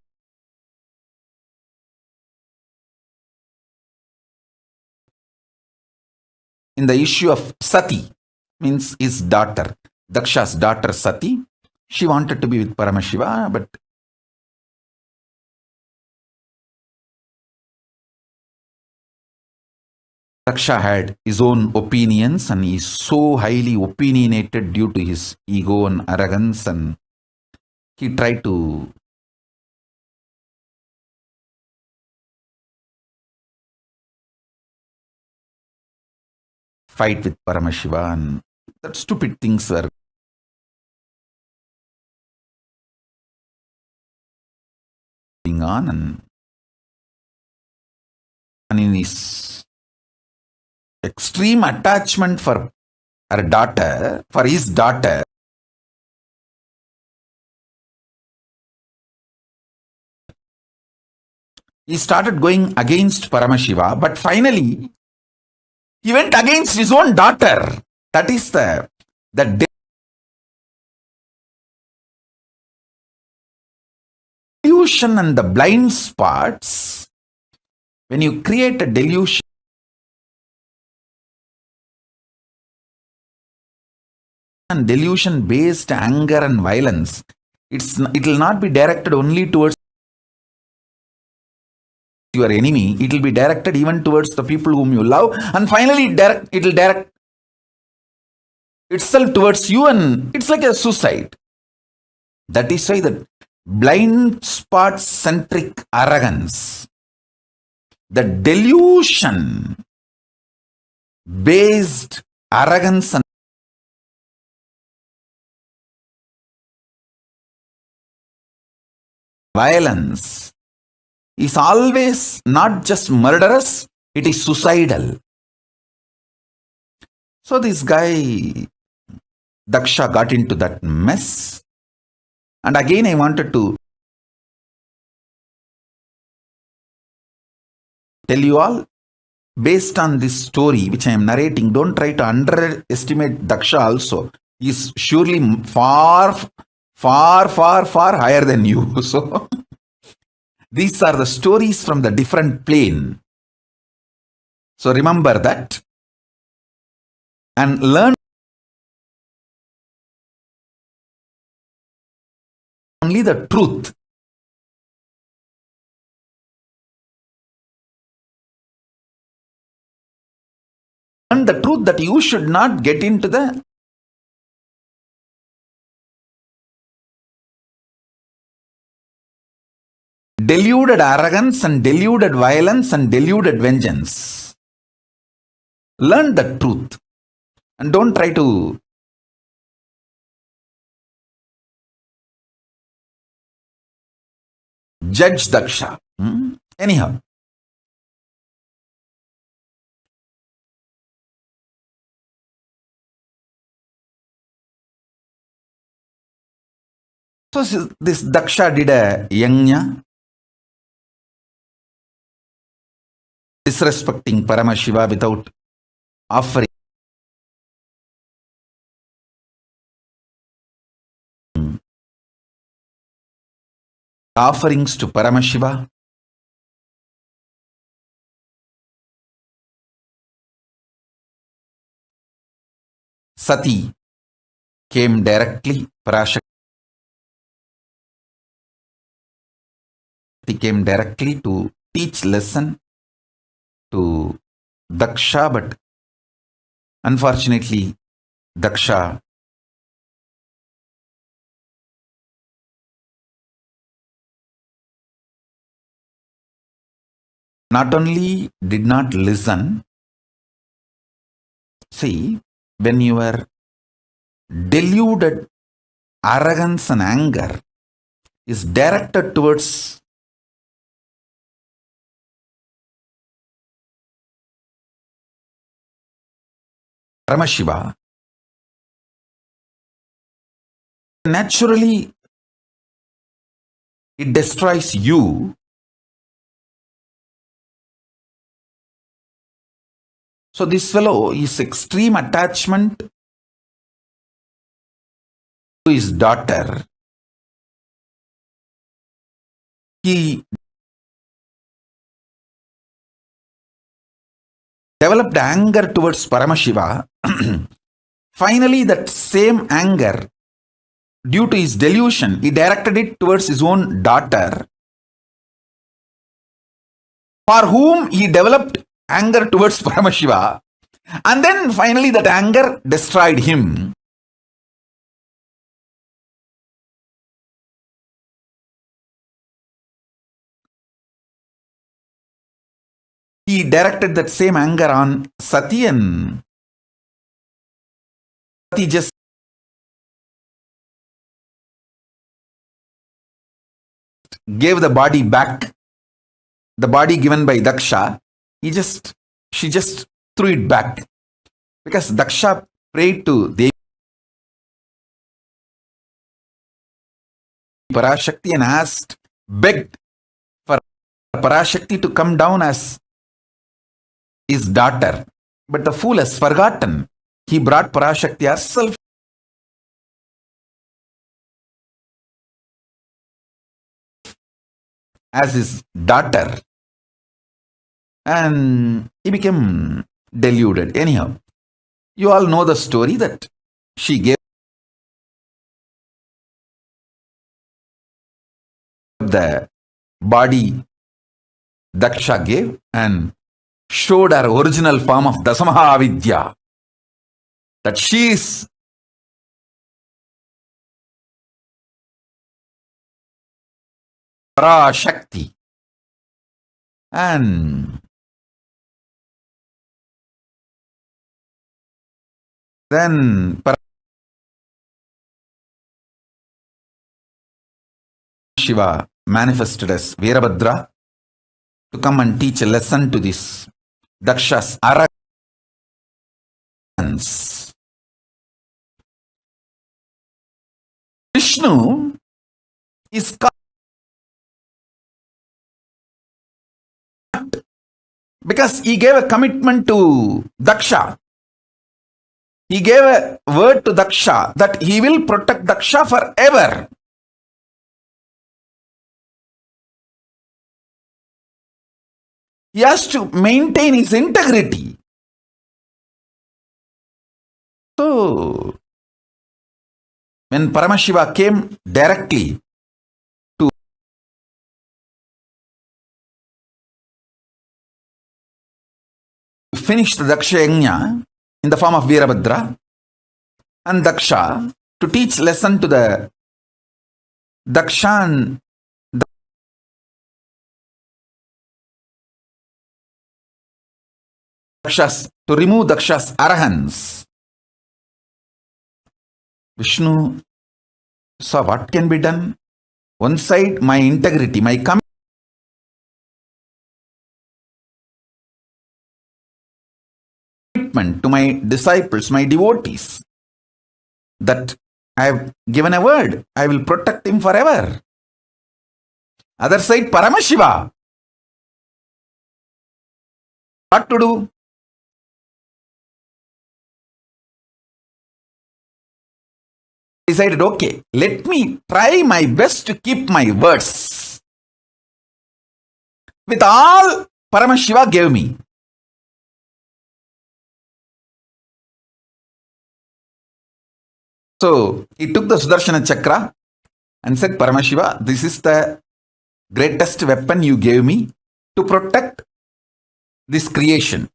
S1: in the issue of Sati, means his daughter, Daksha's daughter Sati. She wanted to be with Paramashiva, but Daksha had his own opinions and he is so highly opinionated due to his ego and arrogance, and he tried to fight with Paramashiva, and that stupid things were going on, and in his extreme attachment for her daughter, for his daughter, he started going against Paramashiva, but finally he went against his own daughter. That is the delusion and the blind spots. When you create a delusion and delusion based anger and violence, it will not be directed only towards your enemy, it will be directed even towards the people whom you love, and finally it will direct itself towards you, and it's like a suicide. That is why the blind spot centric arrogance, the delusion based arrogance and violence is always not just murderous, it is suicidal. So this guy, Daksha, got into that mess. And again, I wanted to tell you all, based on this story which I am narrating, don't try to underestimate Daksha also. He is surely far higher than you. So these are the stories from the different plane. So remember that and learn only the truth. Learn the truth that you should not get into the deluded arrogance and deluded violence and deluded vengeance. Learn the truth and don't try to judge Daksha. Anyhow. So this Daksha did a yajna, disrespecting Paramashiva without offering offerings to Paramashiva. Sati came directly, Parashakti came directly to teach lesson to Daksha, but unfortunately Daksha not only did not listen. See, when you are deluded, arrogance and anger is directed towards Paramashiva, naturally it destroys you. So this fellow is extreme attachment to his daughter. He developed anger towards Paramashiva. Finally, that same anger, due to his delusion, he directed it towards his own daughter, for whom he developed anger towards Paramashiva, and then finally that anger destroyed him. He directed that same anger on Sati, and Sati just gave the body back, the body given by Daksha. She just threw it back, because Daksha prayed to Devi Parashakti and begged for Parashakti to come down as his daughter. But the fool has forgotten. He brought Parashakti herself as his daughter, and he became deluded. Anyhow, you all know the story that she gave the body Daksha gave and showed her original form of Dasamaha Avidya, that she is Parashakti. And then Shiva manifested as Veerabhadra to come and teach a lesson to this Daksha's arrogance. Vishnu is caught because he gave a commitment to Daksha. He gave a word to Daksha that he will protect Daksha forever. He has to maintain his integrity. So, when Paramashiva came directly to finish the Daksha Yajna in the form of Veerabhadra, and Daksha to teach lesson to the Daksha and Daksha's, to remove Daksha's arrogance, Vishnu saw what can be done. One side, my integrity, my commitment to my disciples, my devotees, that I have given a word, I will protect him forever. Other side, Paramashiva. What to do? Decided, okay, let me try my best to keep my words. With all Paramashiva gave me. So he took the Sudarshana Chakra and said, Paramashiva, this is the greatest weapon you gave me to protect this creation.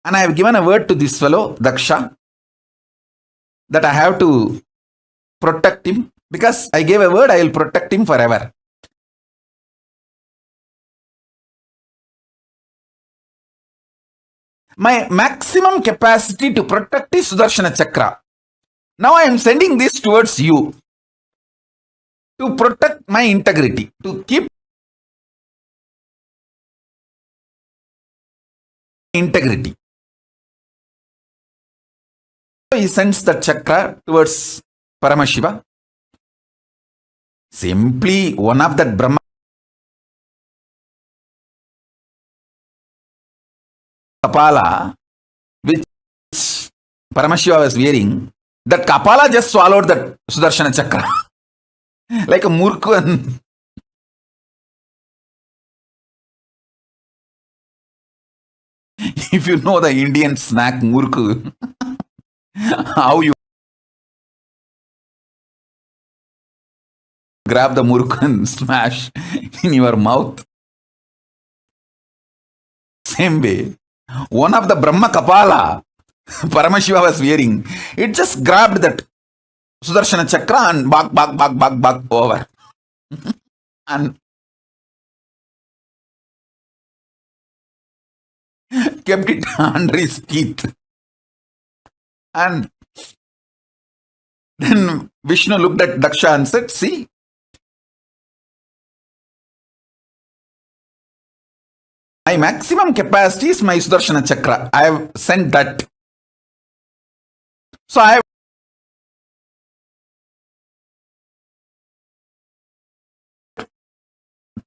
S1: And I have given a word to this fellow, Daksha, that I have to protect him. Because I gave a word, I will protect him forever. My maximum capacity to protect is Sudarshana Chakra. Now I am sending this towards you to protect my integrity, to keep integrity. So he sends the chakra towards Paramashiva. Simply one of that Brahma Kapala, which Paramashiva was wearing, that Kapala just swallowed that Sudarshana Chakra. Like a murku. And if you know the Indian snack murku, how you grab the murku and smash in your mouth. Same way, one of the Brahma Kapala Paramashiva was wearing, it just grabbed that Sudarshana Chakra and bak over. And kept it under his teeth. And then Vishnu looked at Daksha and said, see, my maximum capacity is my Sudarshana Chakra. I have sent that. So I have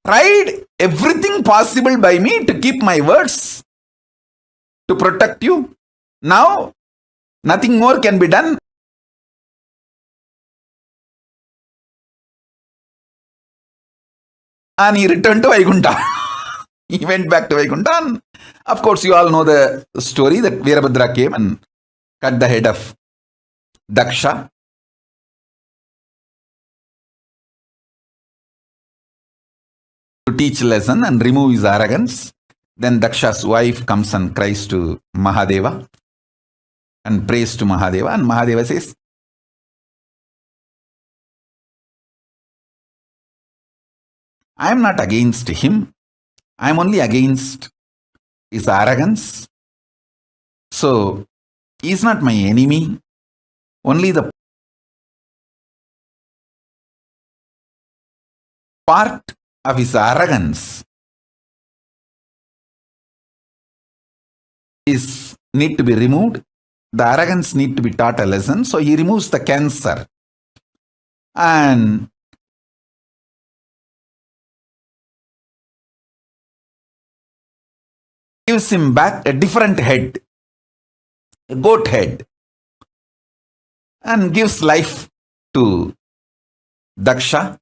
S1: tried everything possible by me to keep my words, to protect you. Now, nothing more can be done. And he returned to Vaikuntha. He went back to Vaikuntha. And of course, you all know the story that Veerabhadra came and cut the head of Daksha. To teach lesson and remove his arrogance. Then Daksha's wife comes and cries to Mahadeva and prays to Mahadeva. And Mahadeva says, I am not against him. I am only against his arrogance. So, he is not my enemy. Only the part of his arrogance need to be removed. The arrogance need to be taught a lesson. So, he removes the cancer. And gives him back a different head, a goat head, and gives life to Daksha.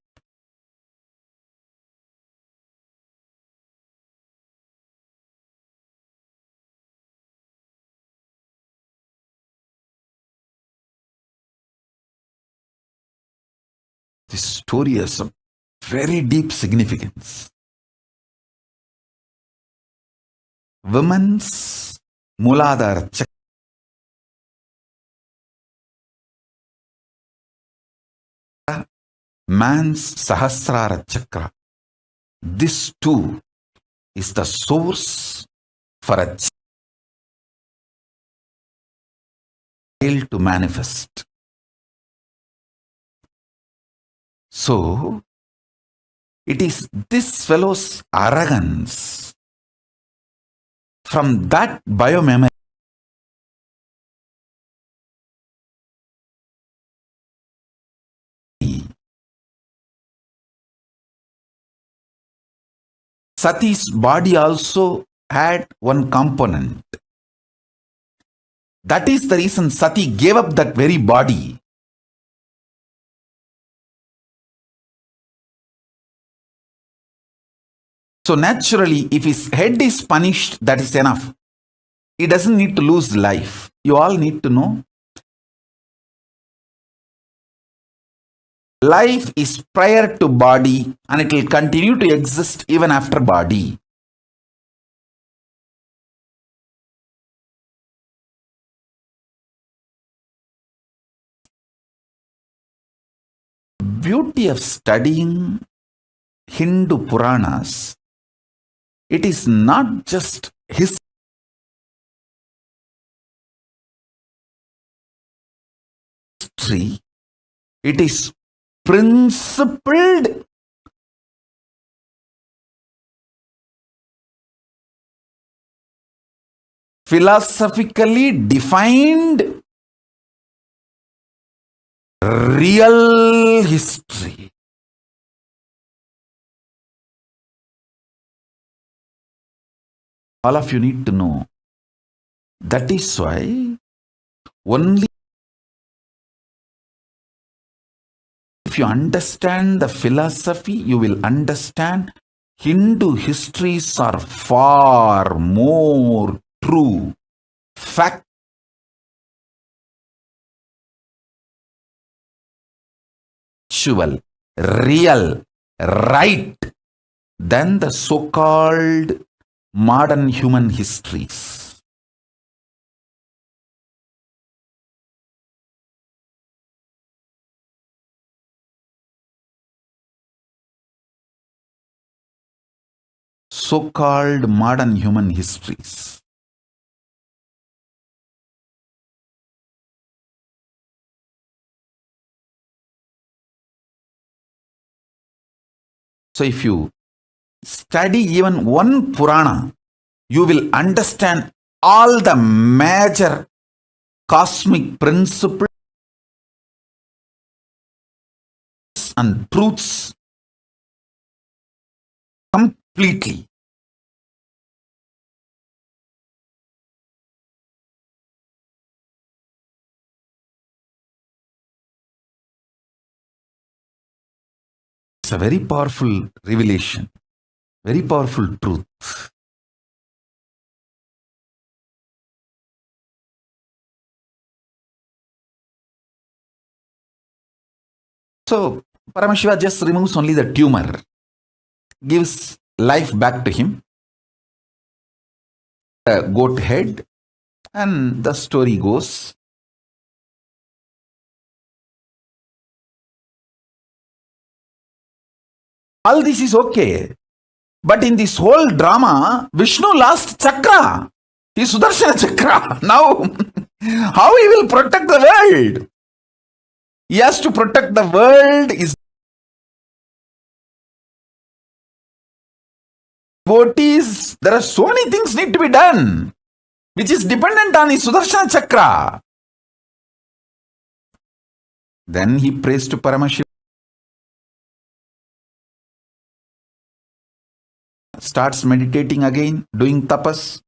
S1: This story has some very deep significance. Women's Muladhara Chakra, man's Sahasrara Chakra. This too is the source for a to manifest. So, it is this fellow's arrogance from that biomemory Sati's body also had one component. That is the reason Sati gave up that very body. So naturally, if his head is punished, that is enough. He doesn't need to lose life. You all need to know. Life is prior to body and it will continue to exist even after body. Beauty of studying Hindu Puranas, it is not just history, it is principled philosophically defined real history. All of you need to know. That is why only if you understand the philosophy, you will understand Hindu histories are far more true, factual, real, right than the so-called modern human histories. So-called modern human histories. So if you study even one Purana, you will understand all the major cosmic principles and truths completely. It's a very powerful revelation, very powerful truth. So, Paramashiva just removes only the tumor, gives life back to him, a goat head, and the story goes. All this is okay. But in this whole drama, Vishnu lost chakra. His Sudarshana chakra. Now, how he will protect the world? He has to protect the world. His devotees, there are so many things need to be done, which is dependent on his Sudarshana chakra. Then he prays to Paramashiva. Starts meditating again, doing tapas.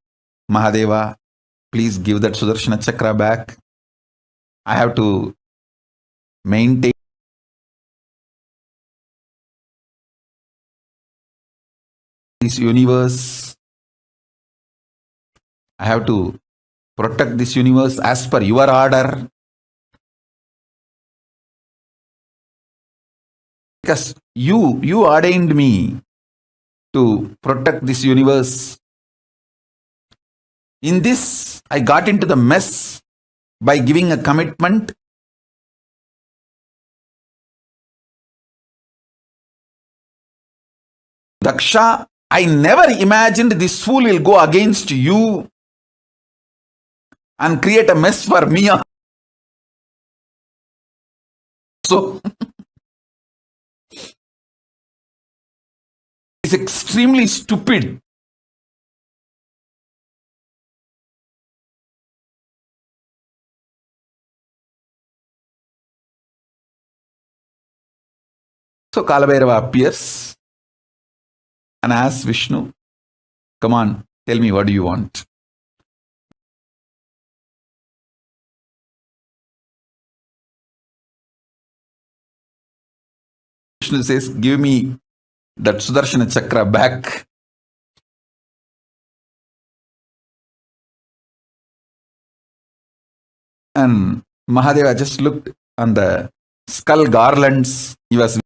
S1: Mahadeva, please give that Sudarshana chakra back. I have to maintain this universe. I have to protect this universe as per your order. Because you ordained me to protect this universe. In this, I got into the mess by giving a commitment. Daksha, I never imagined this fool will go against you and create a mess for me. So it's extremely stupid. So Kalabhairava appears and asks Vishnu, come on, tell me, what do you want? Vishnu says, give me that Sudarshana Chakra back. And Mahadeva just looked on the skull garlands he was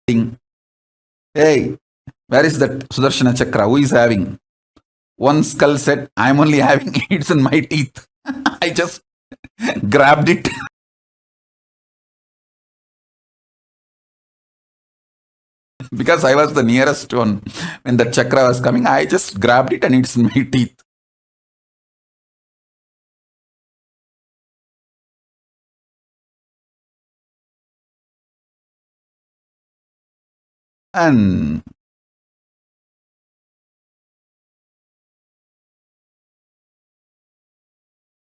S1: wearing. Hey, where is that Sudarshana Chakra? Who is having? One skull said, I'm only having it's in my teeth. I just grabbed it. Because I was the nearest one when the chakra was coming, I just grabbed it and it's in my teeth. And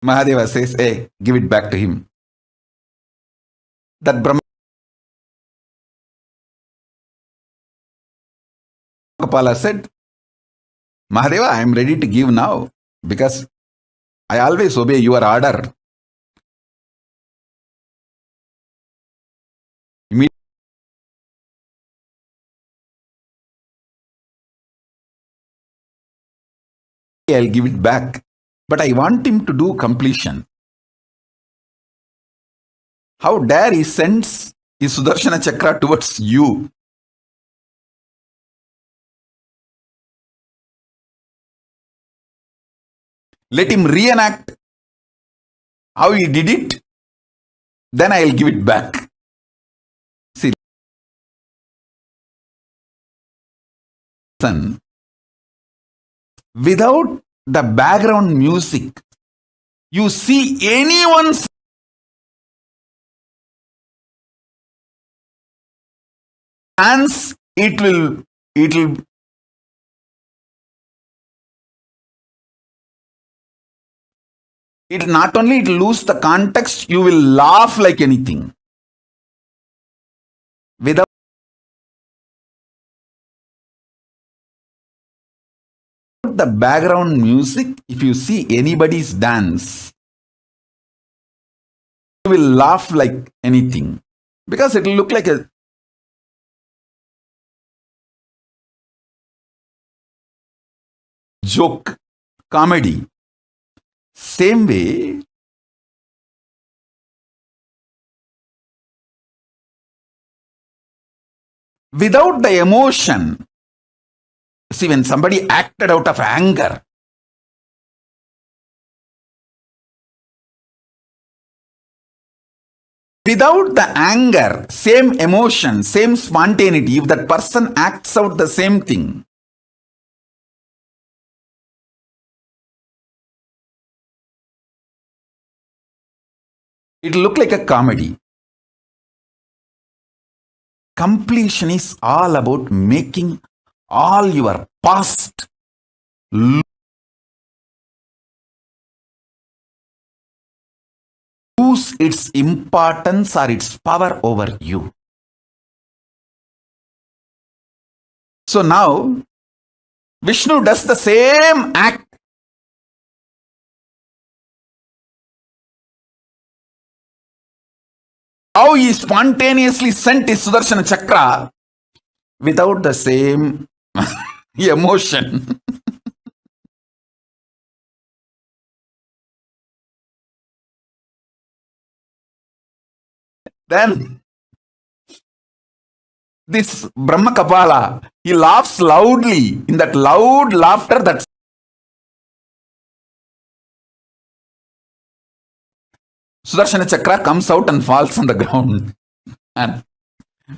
S1: Mahadeva says, hey, give it back to him. That Brahma Kapala said, Mahadeva, I am ready to give now because I always obey your order. Immediately I'll give it back. But I want him to do completion. How dare he sends his Sudarshana Chakra towards you? Let him reenact how he did it, then I'll give it back. See, listen, without the background music, you see anyone's dance, it will not only it lose the context, you will laugh like anything. Without the background music, if you see anybody's dance, you will laugh like anything because it will look like a joke, comedy. Same way, without the emotion, see, when somebody acted out of anger, without the anger, same emotion, same spontaneity, if that person acts out the same thing, it will look like a comedy. Completion is all about making all your past lose its importance or its power over you. So now, Vishnu does the same act. How he spontaneously sent his Sudarshana Chakra without the same emotion. Then this Brahma Kapala, he laughs loudly. In that loud laughter, that Sudarshana Chakra comes out and falls on the ground. And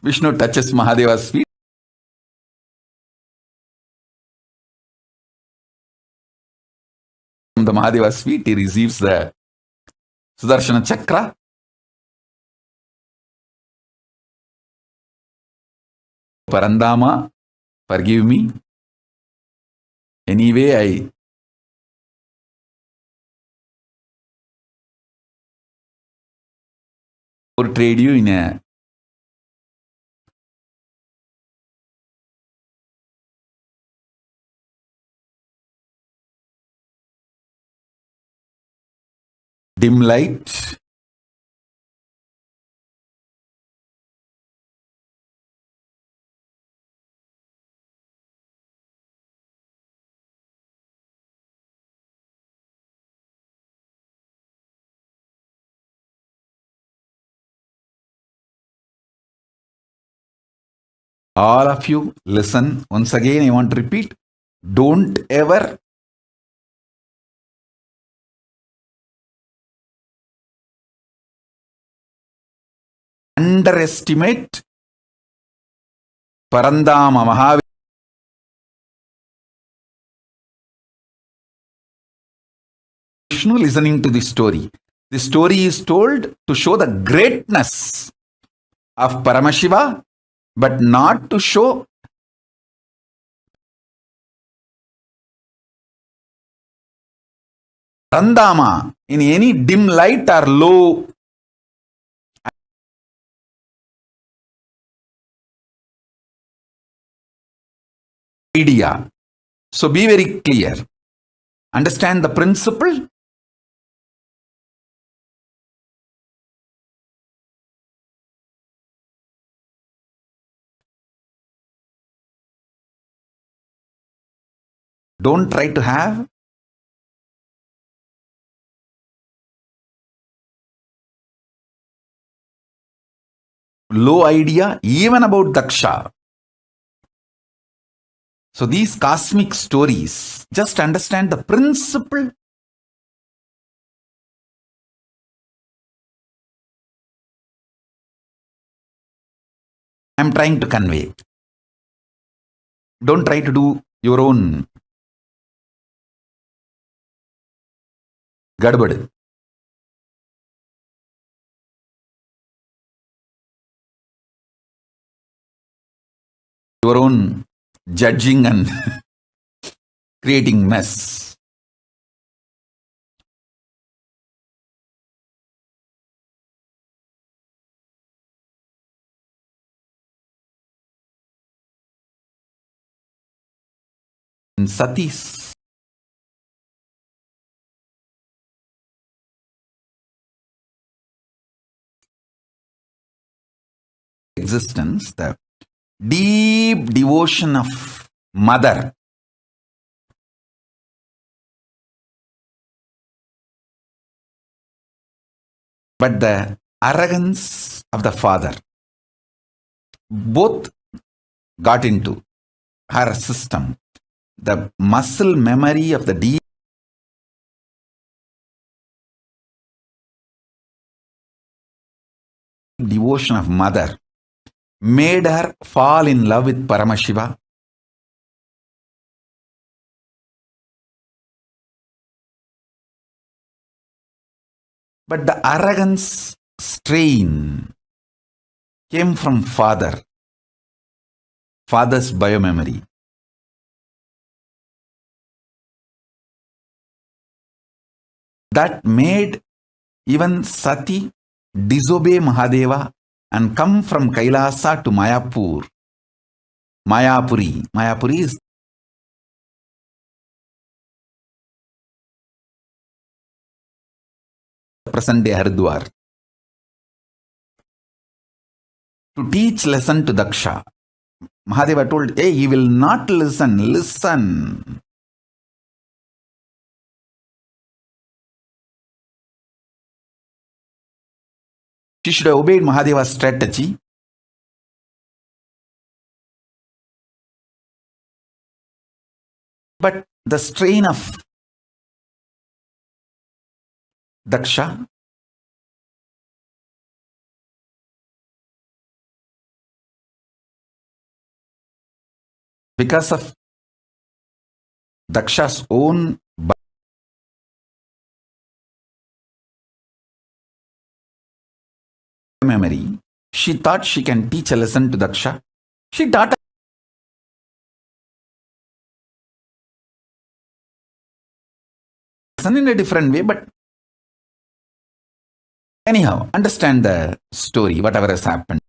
S1: Vishnu touches Mahadeva's feet. from the Mahadeva's feet, he receives the Sudarshana Chakra. Parandama, forgive me. Anyway, I portrayed you in a dim light. All of you listen. Once again, I want to repeat. Don't ever underestimate Parandama Mahavishnu listening to this story. The story is told to show the greatness of Paramashiva, but not to show Parandama in any dim light or low idea. So be very clear. Understand the principle. Don't try to have low idea even about Daksha. So these cosmic stories, just understand the principle. I'm trying to convey. Don't try to do your own gadbad. Your own judging and creating mess. In Sati's existence, the deep devotion of mother, but the arrogance of the father, both got into her system. The muscle memory of the deep devotion of mother made her fall in love with Paramashiva. But the arrogance strain came from father's biomemory. That made even Sati disobey Mahadeva and come from Kailasa to Mayapuri. Mayapuri is present day Haridwar. To teach lesson to Daksha. Mahadeva told, hey, he will not listen. Listen. She should have obeyed Mahadeva's strategy. But the strain of Daksha because of Daksha's own memory. She thought she can teach a lesson to Daksha. She taught a lesson in a different way, but anyhow, understand the story, whatever has happened.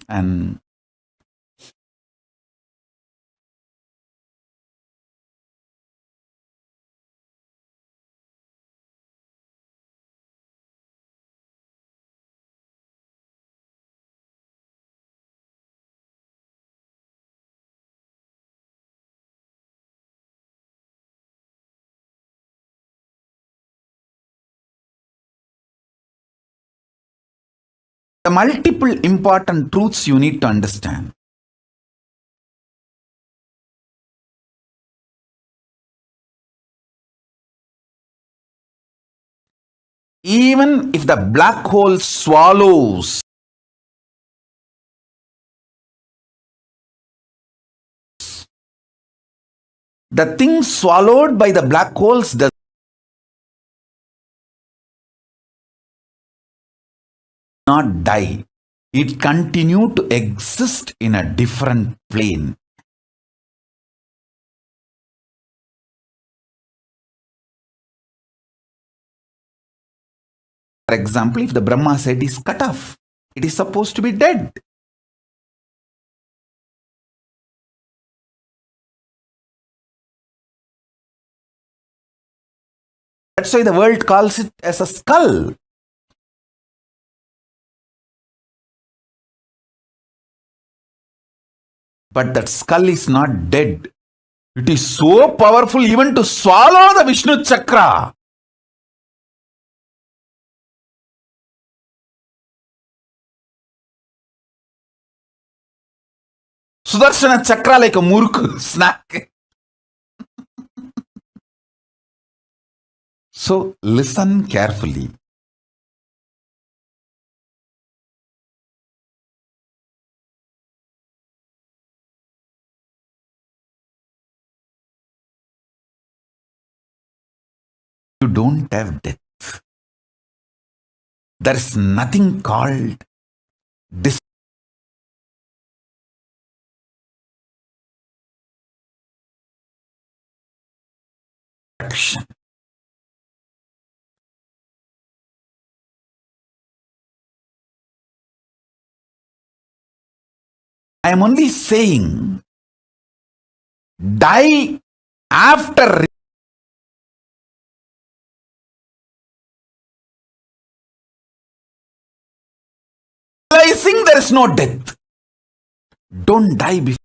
S1: And the multiple important truths you need to understand. Even if the black hole swallows the thing swallowed by the black holes does not die. It continues to exist in a different plane. For example, if the Brahma set is cut off, it is supposed to be dead. That's why the world calls it as a skull. But that skull is not dead. It is so powerful even to swallow the Vishnu chakra. Sudarshana chakra like a muruk snack. So listen carefully. You don't have death. There is nothing called destruction. I am only saying, die after realizing there is no death. Don't die before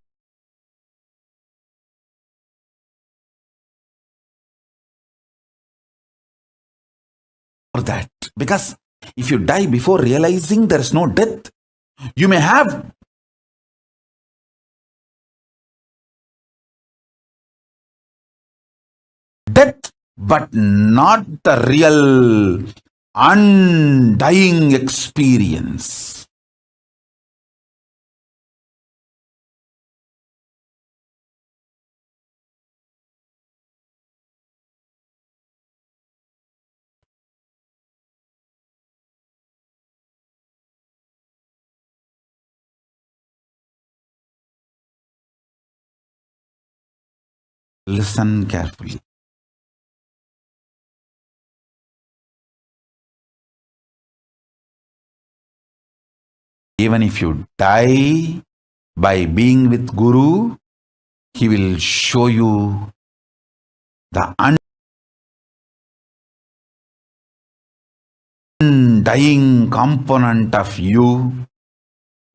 S1: that. Because if you die before realizing there is no death, you may have death, but not the real undying experience. Listen carefully. Even if you die by being with Guru, he will show you the undying component of you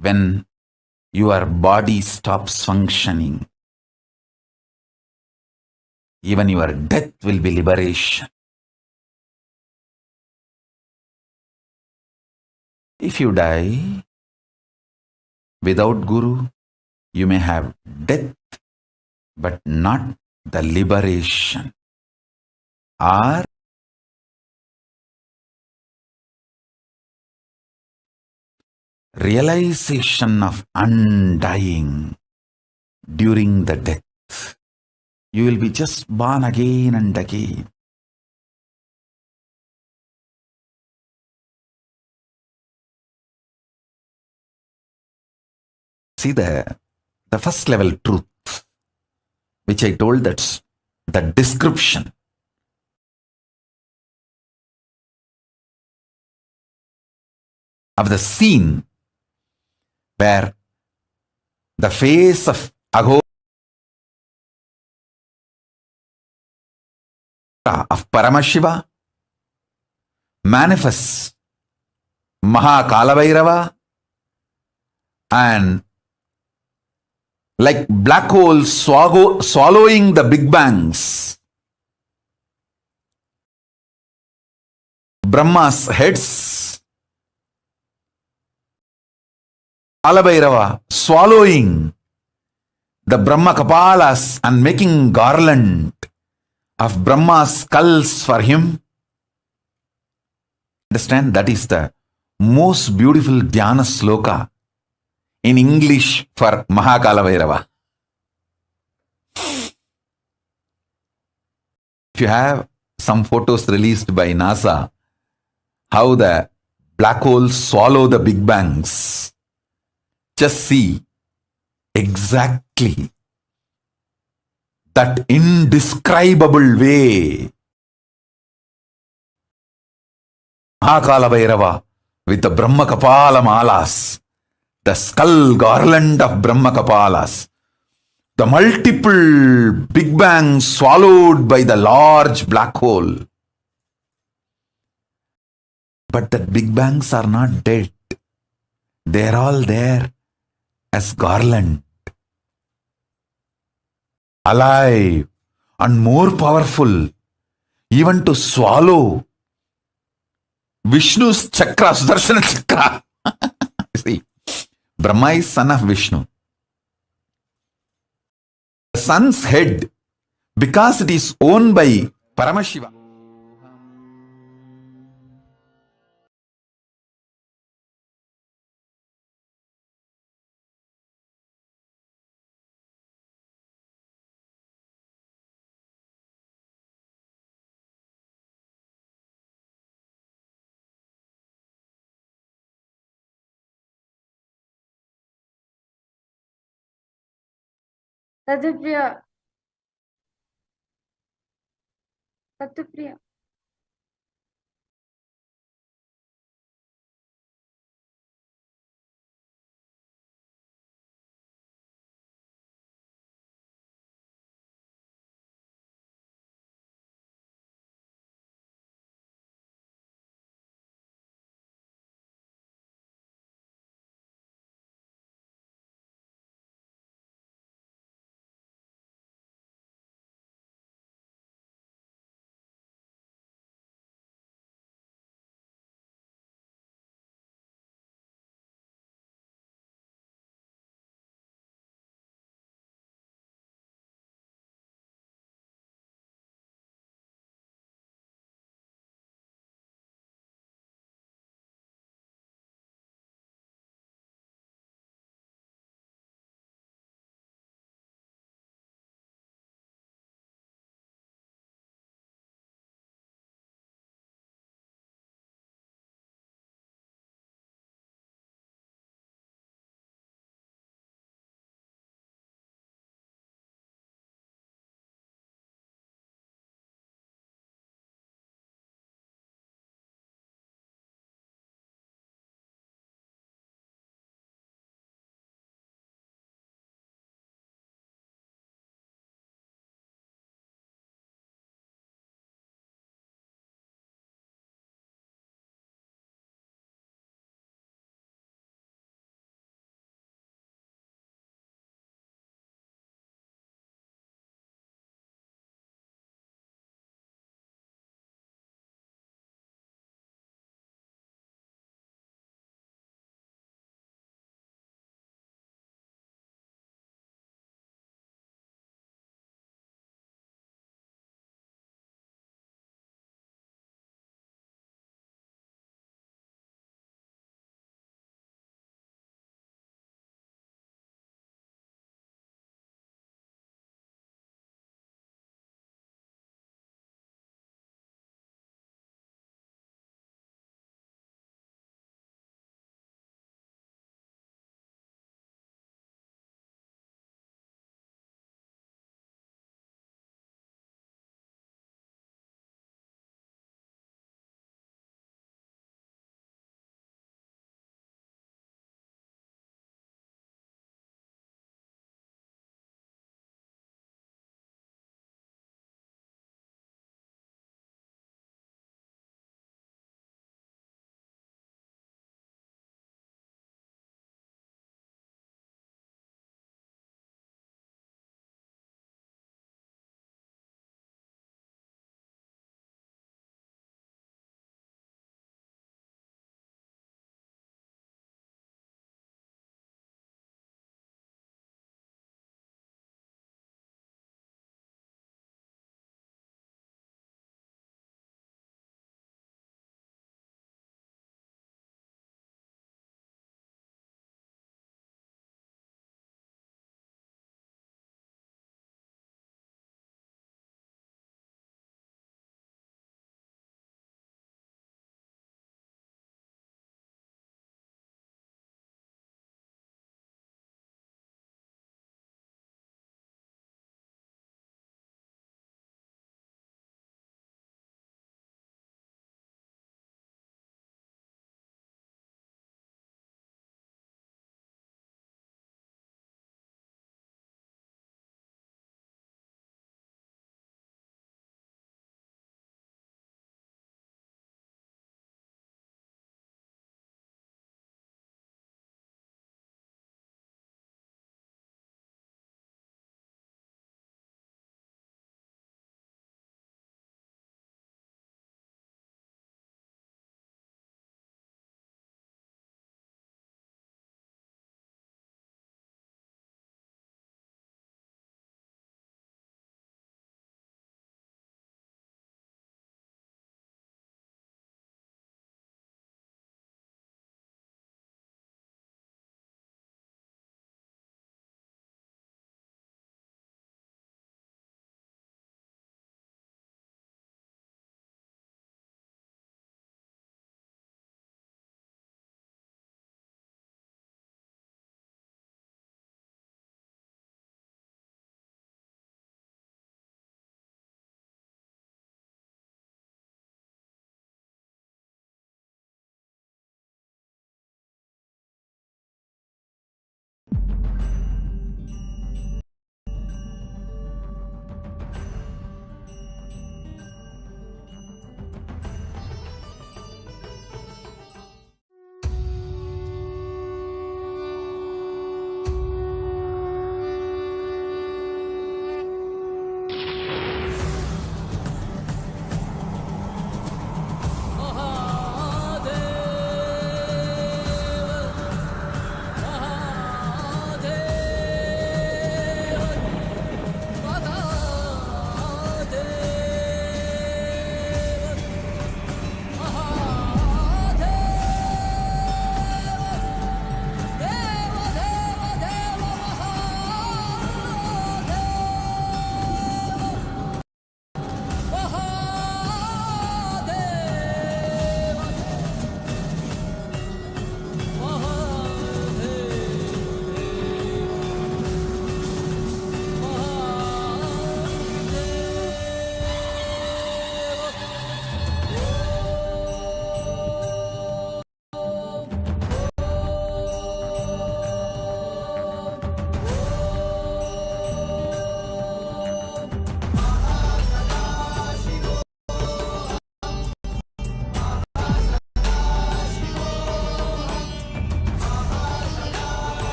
S1: when your body stops functioning. Even your death will be liberation. If you die without Guru, you may have death, but not the liberation or realization of undying during the death. You will be just born again and again. See the first level truth, which I told, that's the description. Of the scene where the face of Aghora, of Paramashiva, manifests Mahakalavhairava, and like black holes swallowing the big bangs, Brahma's heads, Kalabhairava swallowing the Brahma Kapalas and making garland of Brahma's skulls for him. Understand, that is the most beautiful Dhyana sloka in English for Mahakalavhairava. If you have some photos released by NASA, how the black holes swallow the big bangs, just see exactly that indescribable way Mahakalavhairava with the Brahma Kapala malas, the skull garland of Brahma Kapalas, the multiple big bangs swallowed by the large black hole. But the big bangs are not dead. They are all there as garland, alive and more powerful, even to swallow Vishnu's chakra, Sudarshana chakra. See, Brahma is son of Vishnu. The sun's head, because it is owned by Paramashiva,
S2: Tadpriya. Tadpriya.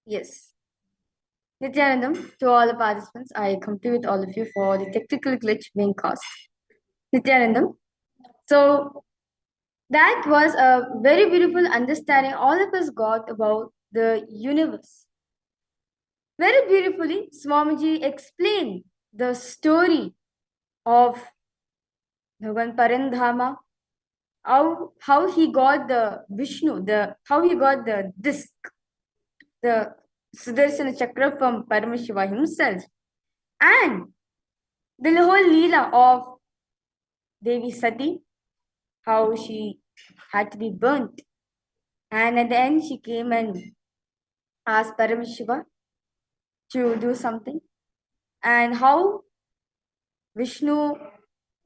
S2: Yes. Nithyanandam, to all the participants, I compete with all of you for the technical glitch being caused. Nithyanandam. So that was a very beautiful understanding all of us got about the universe. Very beautifully, Swamiji explained the story of Bhagavan Parandhama, how he got the Vishnu, how he got the disc, the Sudarsana Chakra from Paramashiva himself, and the whole Leela of Devi Sati, how she had to be burnt. And at the end, she came and asked Paramashiva to do something. And how Vishnu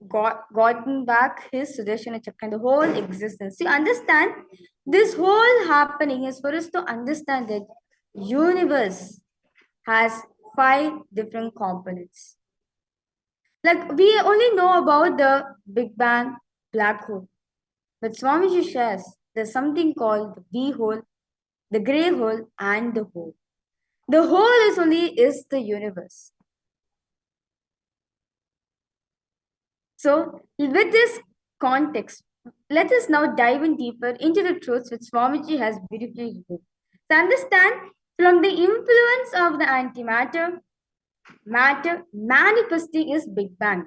S2: gotten back his Sudarshana Chakra and the whole existence. You understand? This whole happening is for us to understand that universe has 5 different components. Like we only know about the Big Bang black hole. But Swamiji shares there's something called the B hole, the grey hole, and the hole. The whole is the universe. So, with this context, let us now dive in deeper into the truths which Swamiji has beautifully revealed. To understand from the influence of the antimatter, matter manifesting is Big Bang.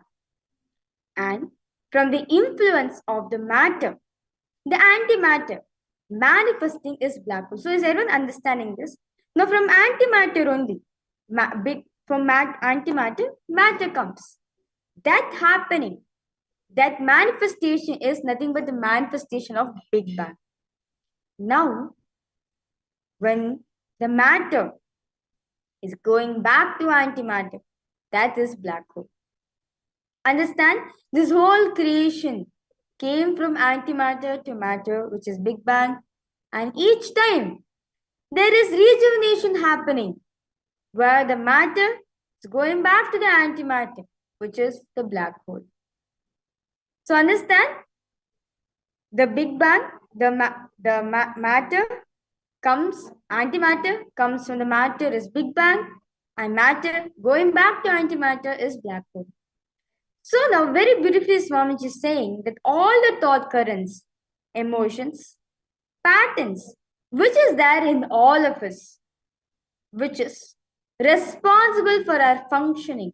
S2: And from the influence of the matter, the antimatter manifesting is black hole. So, is everyone understanding this? Now, from antimatter only, antimatter, matter comes. That happening, that manifestation is nothing but the manifestation of Big Bang. Now, when the matter is going back to antimatter, that is black hole. Understand? This whole creation came from antimatter to matter, which is Big Bang. And each time, there is rejuvenation happening, where the matter is going back to the antimatter, which is the black hole. So understand, the Big Bang, matter comes, antimatter comes from the matter is Big Bang, and matter going back to antimatter is black hole. So now very beautifully Swamiji is saying that all the thought currents, emotions, patterns, which is there in all of us, which is responsible for our functioning,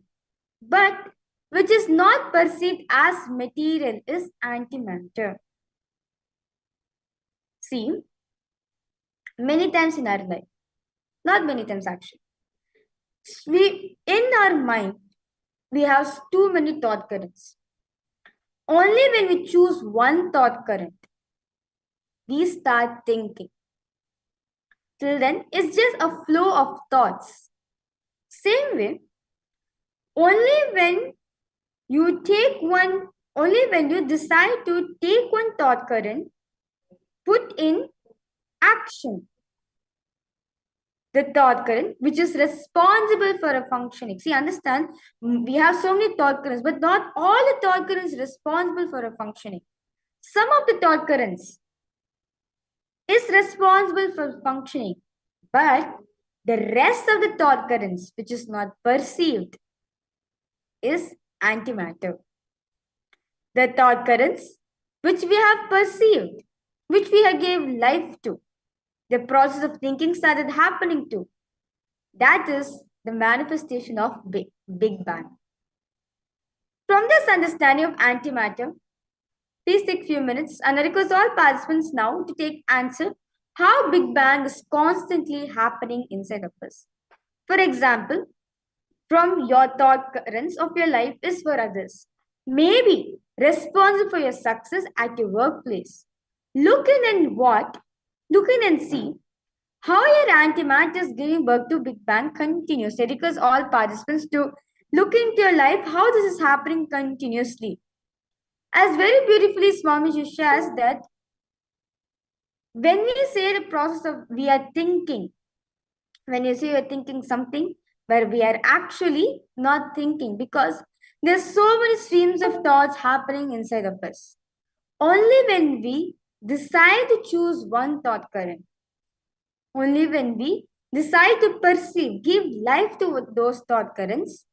S2: but which is not perceived as material, is antimatter. See, many times in our life, not many times actually, in our mind, we have too many thought currents. Only when we choose one thought current, we start thinking. Till then, it's just a flow of thoughts. Same way, only when you decide to take one thought current, put in action the thought current which is responsible for a functioning. See, understand, we have so many thought currents, but not all the thought currents responsible for a functioning. Some of the thought currents is responsible for functioning, but the rest of the thought currents which is not perceived is antimatter. The thought currents which we have perceived, which we have gave life to, the process of thinking started happening to, that is the manifestation of Big Bang. From this understanding of antimatter, please take a few minutes and I request all participants now to take answer how Big Bang is constantly happening inside of us. For example, from your thought currents of your life is for others. Maybe responsible for your success at your workplace. Look in and see how your antimatter is giving birth to Big Bang continuously. Because all participants to look into your life, how this is happening continuously. As very beautifully Swamiji shares that when we say the process of we are thinking, when you say you're thinking something where we are actually not thinking, because there's so many streams of thoughts happening inside of us. Only when we decide to choose one thought current, only when we decide to perceive, give life to those thought currents,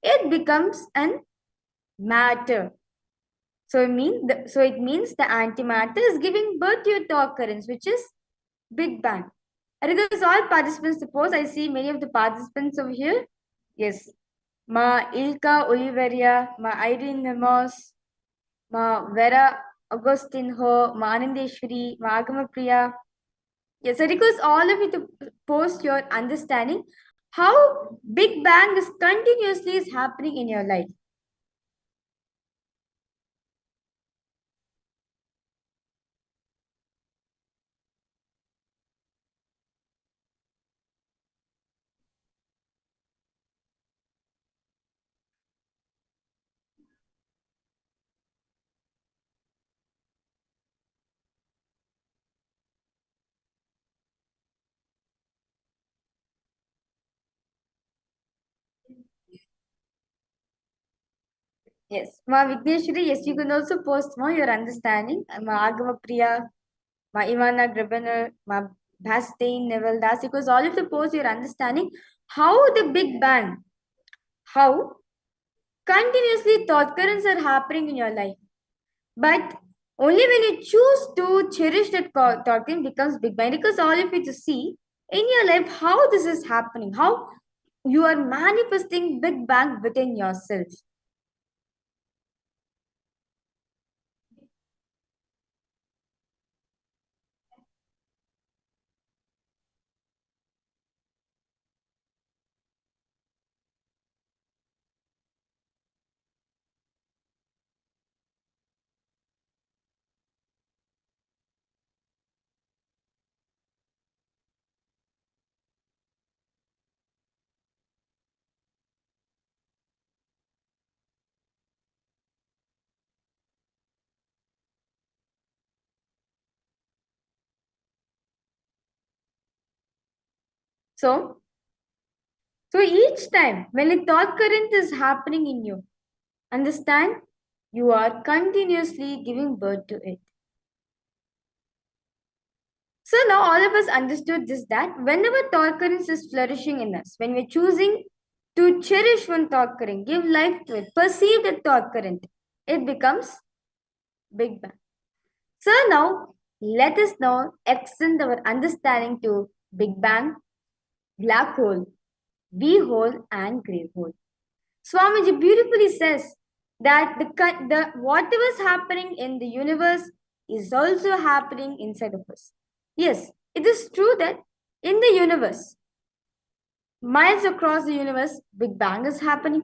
S2: it becomes an matter. So it means the antimatter is giving birth to your thought currents, which is Big Bang. Because all participants, suppose I see many of the participants over here. Yes. Ma Ilka Oliveria, ma Irene Nemos, ma Vera Agustinho, ma Anandeshwari, ma Agamapriya. Yes, I request all of you to post your understanding how Big Bang is continuously is happening in your life. Yes, Ma Vigneshwari, yes, you can also post more your understanding. Ma Agama Priya, Ma Ivana Grebener, Ma Bastain, Neville Das, because all of the post your understanding how the Big Bang, how continuously thought currents are happening in your life. But only when you choose to cherish that thought current becomes Big Bang. Because all of you to see in your life how this is happening, how you are manifesting Big Bang within yourself. So each time when a thought current is happening in you, understand you are continuously giving birth to it. So now all of us understood this, that whenever thought current is flourishing in us, when we're choosing to cherish one thought current, give life to it, perceive the thought current, it becomes Big Bang. So now let us now extend our understanding to Big Bang, black hole, V hole, and grey hole. Swamiji beautifully says that the whatever is happening in the universe is also happening inside of us. Yes, it is true that in the universe, miles across the universe, Big Bang is happening.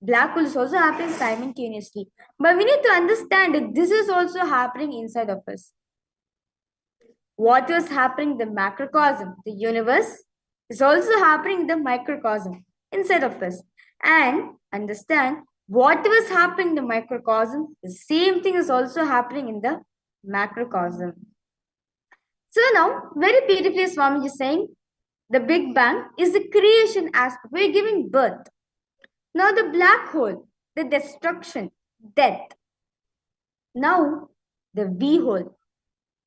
S2: Black hole is also happening simultaneously. But we need to understand that this is also happening inside of us. What is happening in the macrocosm, the universe, is also happening in the microcosm inside of us. And understand what was happening in the microcosm, the same thing is also happening in the macrocosm. So now, very beautifully, Swamiji is saying, the Big Bang is the creation aspect. We're giving birth. Now the black hole, the destruction, death. Now the V hole,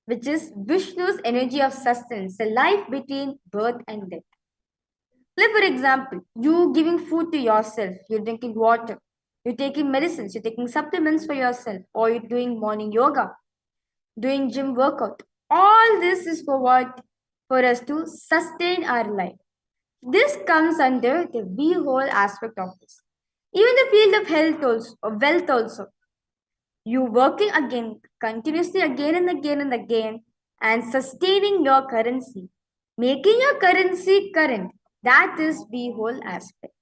S2: which is Vishnu's energy of sustenance, the life between birth and death. Like for example, you giving food to yourself, you're drinking water, you're taking medicines, you're taking supplements for yourself, or you're doing morning yoga, doing gym workout. All this is for what? For us to sustain our life. This comes under the V whole aspect of this. Even the field of health also, of wealth also. You working again, continuously again and again and again, and sustaining your currency, making your currency current. That is V whole aspect.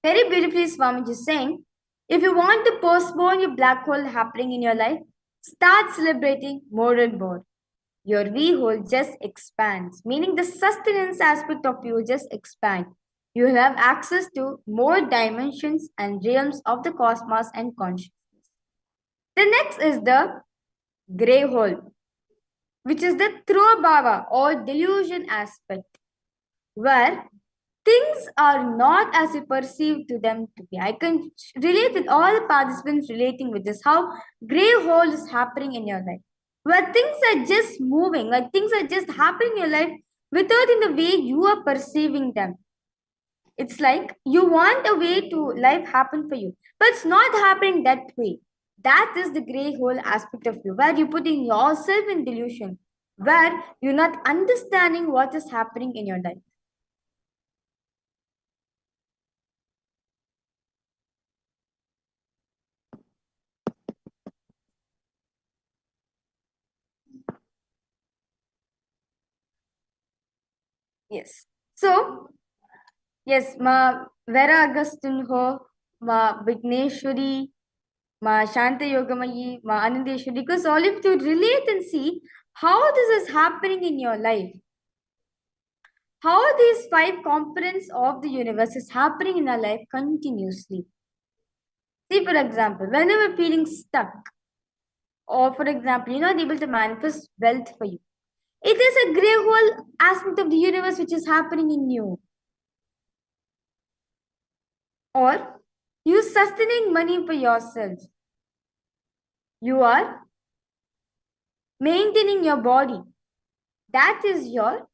S2: Very beautifully, Swamiji is saying, if you want to postpone your black hole happening in your life, start celebrating more and more. Your V hole just expands, meaning the sustenance aspect of you just expand. You will have access to more dimensions and realms of the cosmos and consciousness. The next is the grey hole, which is the Throbhava or delusion aspect, where things are not as you perceive to them to be. I can relate with all the participants relating with this, how grey hole is happening in your life, where things are just moving, where things are just happening in your life without in the way you are perceiving them. It's like you want a way to life happen for you, but it's not happening that way. That is the gray hole aspect of you, where you put in yourself in delusion, where you're not understanding what is happening in your life. Yes. So, yes, ma Vera Agustin ho, ma Vigneshwari, ma Shanta Yogamayi, ma Anandeshwari, because all of you relate and see how this is happening in your life. How these 5 components of the universe is happening in our life continuously. See, for example, whenever feeling stuck, or for example, you're not able to manifest wealth for you, it is a gray hole aspect of the universe which is happening in you. Or you sustaining money for yourself. You are maintaining your body. That is your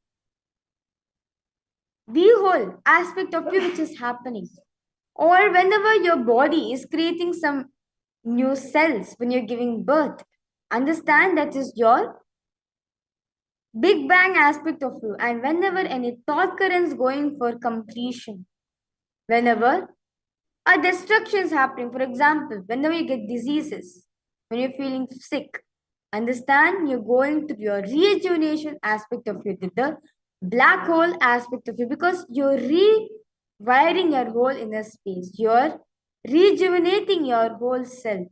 S2: the whole aspect of you which is happening. Or whenever your body is creating some new cells when you're giving birth, understand that is your big bang aspect of you. And whenever any thought currents going for completion, whenever a destruction is happening, for example, whenever you get diseases, when you're feeling sick, understand you're going to your rejuvenation aspect of you, the black hole aspect of you, because you're rewiring your whole inner space, you're rejuvenating your whole self.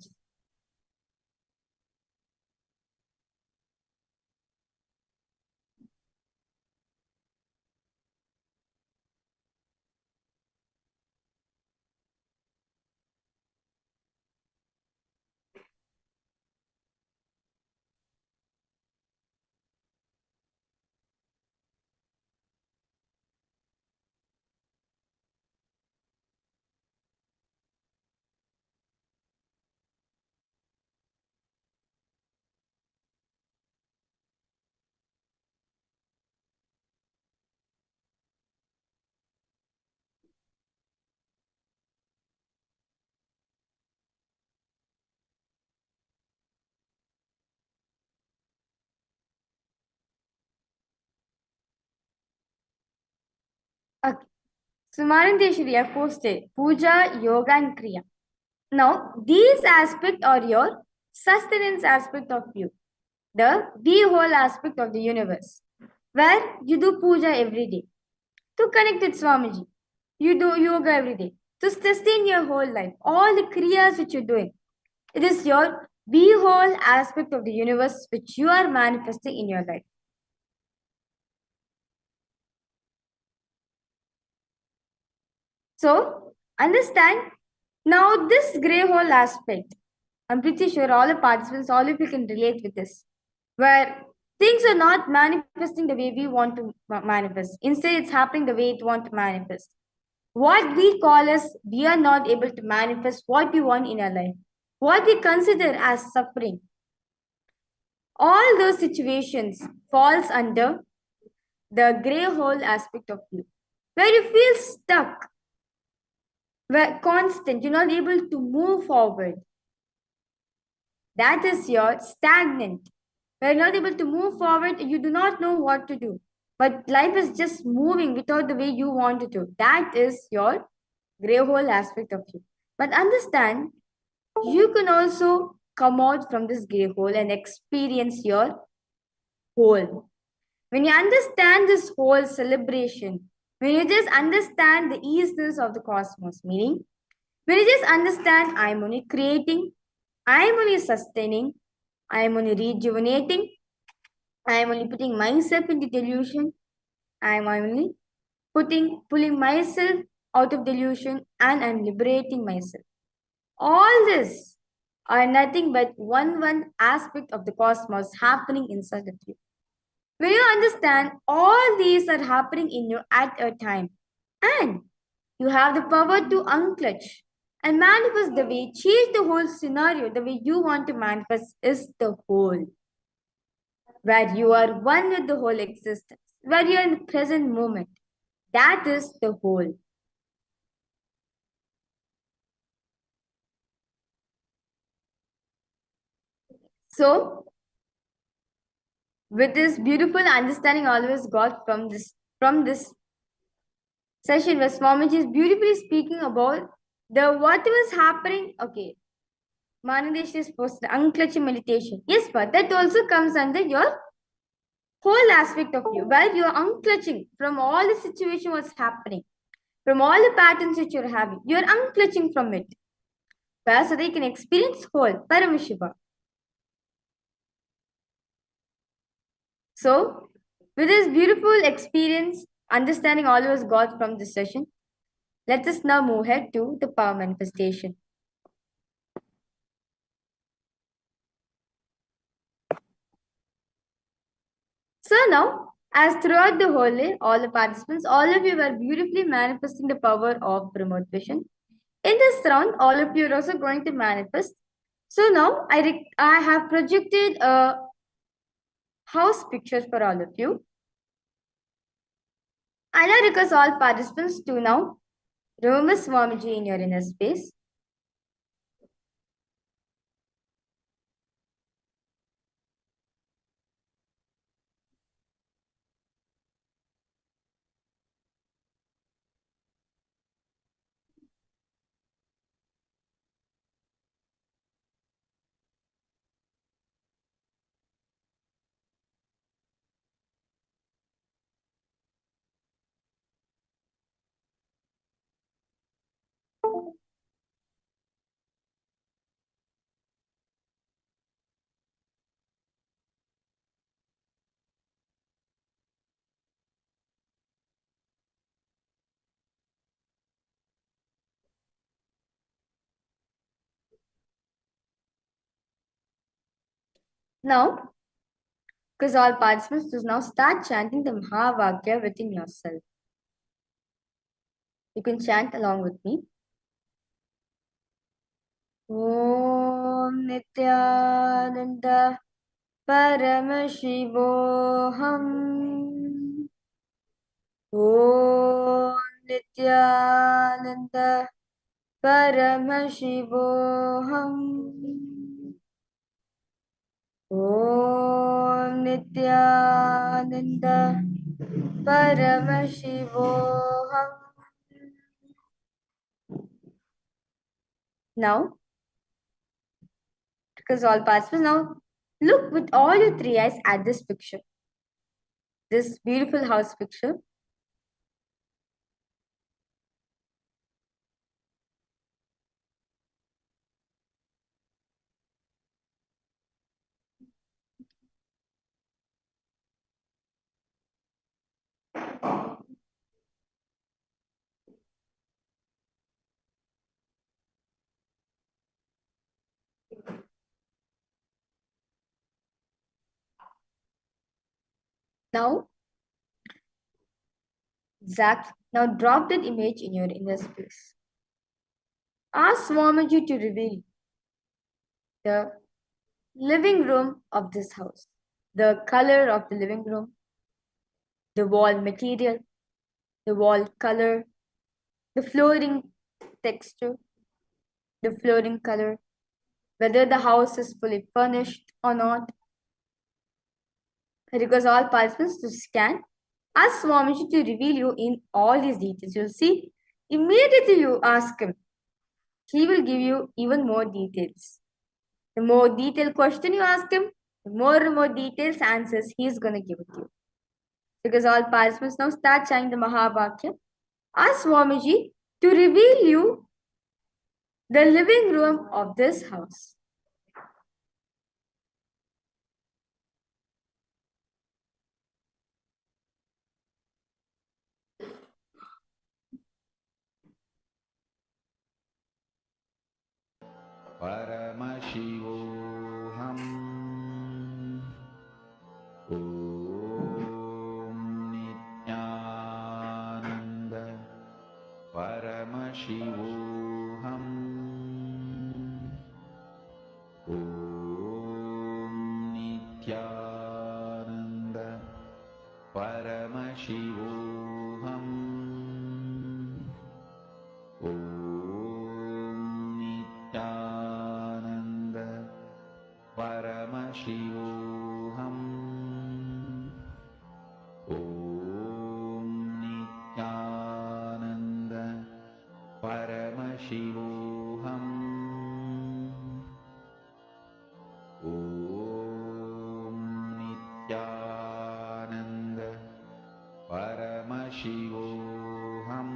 S2: Okay. So Marandeshwari, I've posted Puja, Yoga, and Kriya. Now, these aspects are your sustenance aspect of you, the whole aspect of the universe, where you do puja every day to connect with Swamiji. You do yoga every day to sustain your whole life. All the kriyas which you're doing, it is your whole aspect of the universe which you are manifesting in your life. So, understand now this gray hole aspect. I'm pretty sure all the participants, all of you can relate with this, where things are not manifesting the way we want to manifest. Instead, it's happening the way it want to manifest. What we call as we are not able to manifest what we want in our life, what we consider as suffering. All those situations falls under the gray hole aspect of you, where you feel stuck, where constant, you're not able to move forward. That is your stagnant. Where you're not able to move forward, you do not know what to do. But life is just moving without the way you want it to. That is your gray hole aspect of you. But understand, you can also come out from this gray hole and experience your whole. When you understand this whole celebration, when you just understand the easiness of the cosmos, meaning when you just understand I'm only creating, I'm only sustaining, I'm only rejuvenating, I'm only putting myself into delusion, I'm only pulling myself out of delusion, and I'm liberating myself. All this are nothing but one aspect of the cosmos happening inside of you. When you understand all these are happening in you at a time, and you have the power to unclutch and manifest the way, change the whole scenario, the way you want to manifest is the whole, where you are one with the whole existence. where you're in the present moment. That is the whole. So, with this beautiful understanding always got from this session where Swamiji is beautifully speaking about the what was happening. Okay, Manadesh is posted unclutching meditation. Yes, but that also comes under your whole aspect of you, where you are unclutching from all the situation what's happening, from all the patterns that you're having. You're unclutching from it. Where so they can experience whole Paramashiva. So, with this beautiful experience, understanding all was got from this session, let us now move ahead to the power manifestation. So now, as throughout the whole day, all the participants, all of you were beautifully manifesting the power of remote vision. In this round, all of you are also going to manifest. So now, I have projected a house pictures for all of you. I now request all participants to now remember Swamiji in your inner space. Now, because all participants to now start chanting the Mahavakya within yourself. You can chant along with me. Om Nithyananda Paramashivoham. Om Nithyananda Paramashivoham. Om Nithyananda Paramashivoham. Now, because all participants now look with all your three eyes at this picture, this beautiful house picture. Now, Zach, now drop that image in your inner space. Ask Swamiji to reveal the living room of this house, the color of the living room, the wall material, the wall color, the flooring texture, the flooring color, whether the house is fully furnished or not. I request all participants to scan. Ask Swamiji to reveal you in all these details. You'll see, immediately you ask him, he will give you even more details. The more detailed question you ask him, the more details answers he is going to give it to you. Because all participants now start chanting the Mahavakya. Ask Swamiji to reveal you the living room of this house.
S1: Paramashivoham. Om Nithyananda Paramashivoham. Om Nithyananda Paramashivoham. Paramashivoham. Om Nithyananda Paramashivoham. Om Nithyananda Paramashivoham. Om Nithyananda Paramashivoham.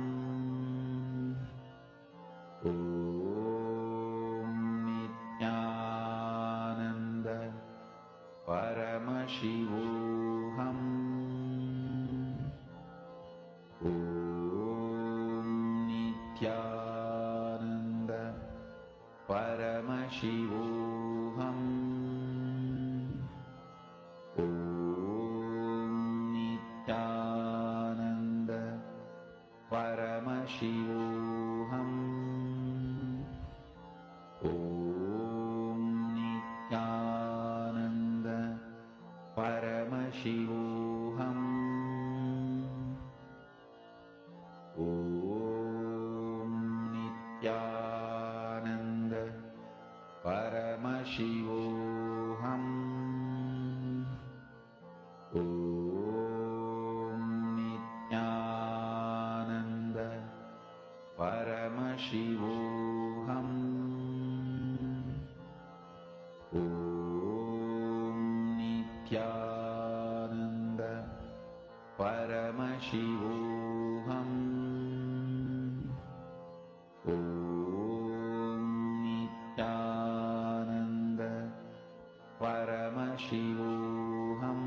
S1: Om Nithyananda Paramashivoham. Om Nithyananda Paramashivoham. Om Nithyananda Paramashivoham. Om Nithyananda Paramashivoham. Om Nithyananda Paramashivoham. Om Nithyananda Paramashivoham. Om Nithyananda Paramashivoham. Om Nithyananda Paramashivoham.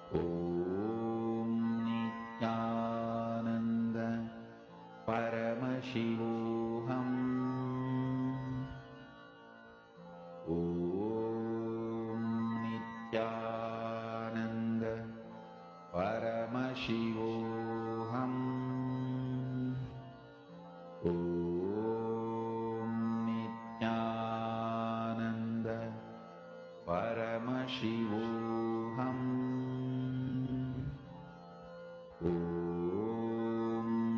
S1: Om Nithyananda Paramashivoham. Om Nithyananda Paramashivoham. Om Nithyananda Paramashivoham. Om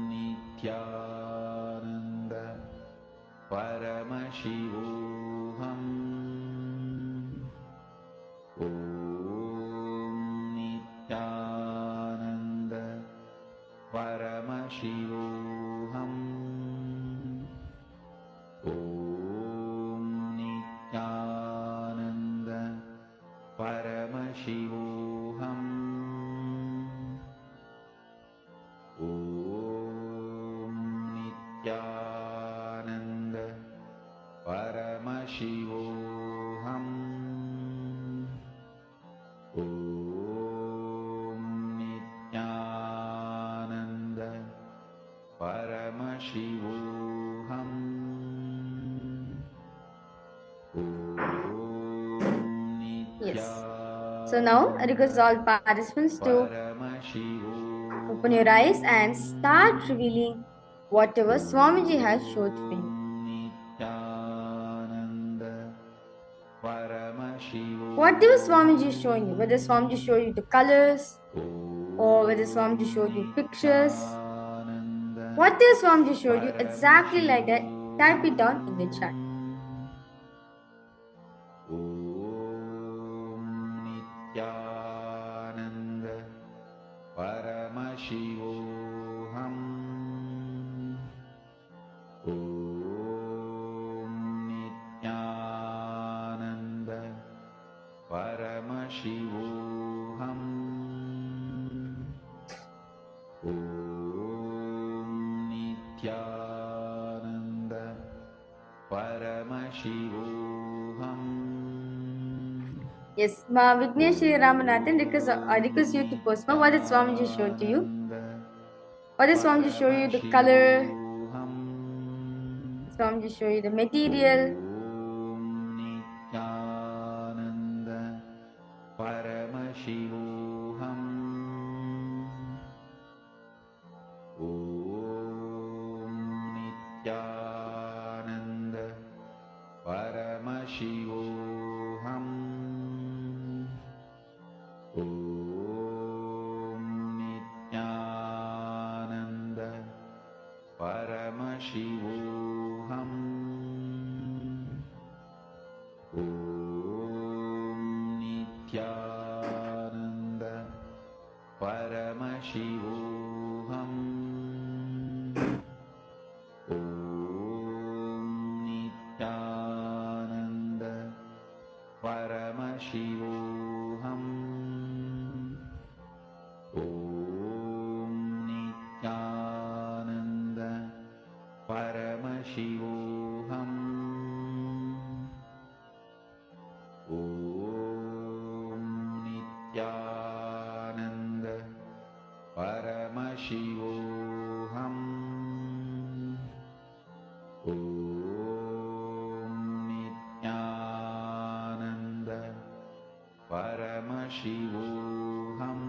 S1: Nithyananda Paramashivoham. Om Nithyananda Paramashivoham. Om Nithyananda Paramashivoham. Om Nithyananda Paramashivoham. Om Nithyananda Paramashivoham.
S3: Yes. So now I request all participants to open your eyes and start revealing whatever Swamiji has showed for you. Whatever Swamiji is showing you, whether Swamiji showed you the colors or whether Swamiji showed you pictures, whatever Swamiji showed you exactly like that, type it down in the chat.
S1: Nithyananda Paramashivoham. Om Nithyananda Paramashivoham. Om Nithyananda Paramashivoham.
S3: Yes, Ma Vignesh Sri Ramanathan, I request you to post what did Swamiji show to you? What did Swamiji show you the color? Swamiji show you the material?
S1: Om Nithyananda Paramashivoham. Om Nithyananda Paramashivoham. Om Nithyananda Paramashivoham. Om Nithyananda Paramashivoham. Om Nithyananda Paramashivoham. Om Nithyananda Paramashivoham. Om Nithyananda Paramashivoham.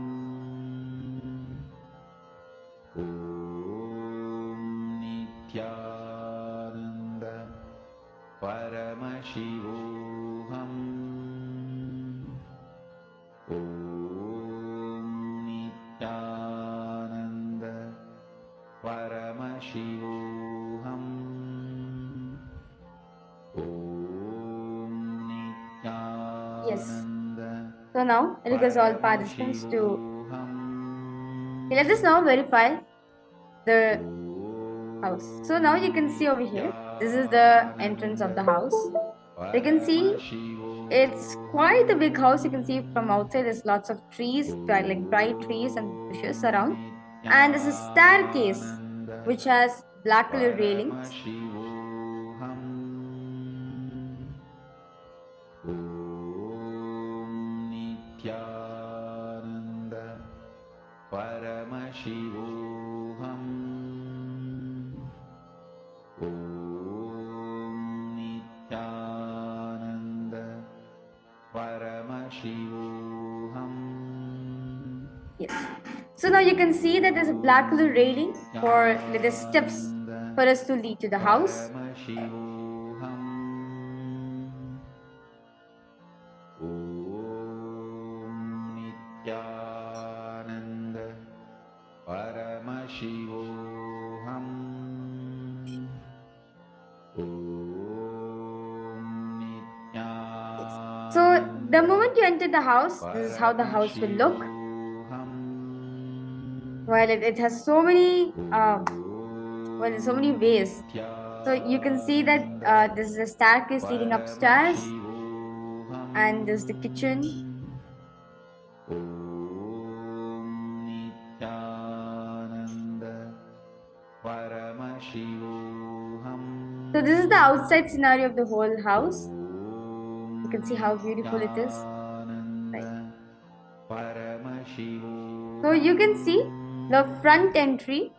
S1: Om Nithyananda Paramashivoham. Om Nithyananda Paramashivoham. Om
S2: Yes.
S1: Nithyananda
S2: So now I request all participants to let us now verify the house. So now you can see over here, this is the entrance of the house. You can see it's quite a big house. You can see from outside there's lots of trees, like bright trees and bushes around. And there's a staircase which has black color railings.
S1: Om Nithyananda Paramashivoham. Om Nithyananda Paramashivoham.
S2: Yes. So now you can see that there's a black color railing for the steps for us to lead to the house.
S1: Paramashivoham. Om Nithyananda Paramashivoham. Om Nithyananda
S2: So the moment you enter the house, this is how the house will look. Well, it has so many there's so many ways. So you can see that this is a staircase leading upstairs, and there's the kitchen.
S1: Om Nithyananda Paramashivoham.
S2: So this is the outside scenario of the whole house. You can see how beautiful it is. Right. So you can see the front entry.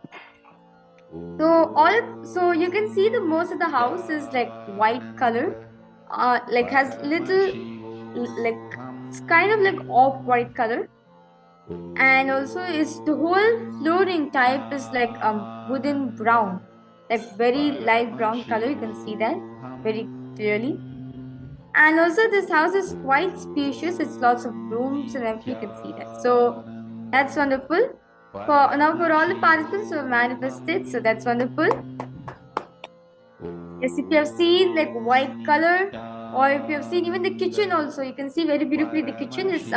S2: So you can see the most of the house is like white color, like has little like it's kind of like off-white color, and also is the whole flooring type is like wooden brown, like very light brown color. You can see that very clearly. And also this house is quite spacious. It's lots of rooms and everything. You can see that. So that's wonderful. For all the participants who have manifested, so that's wonderful. Yes, if you have seen like white color, or if you have seen even the kitchen also, you can see very beautifully the kitchen is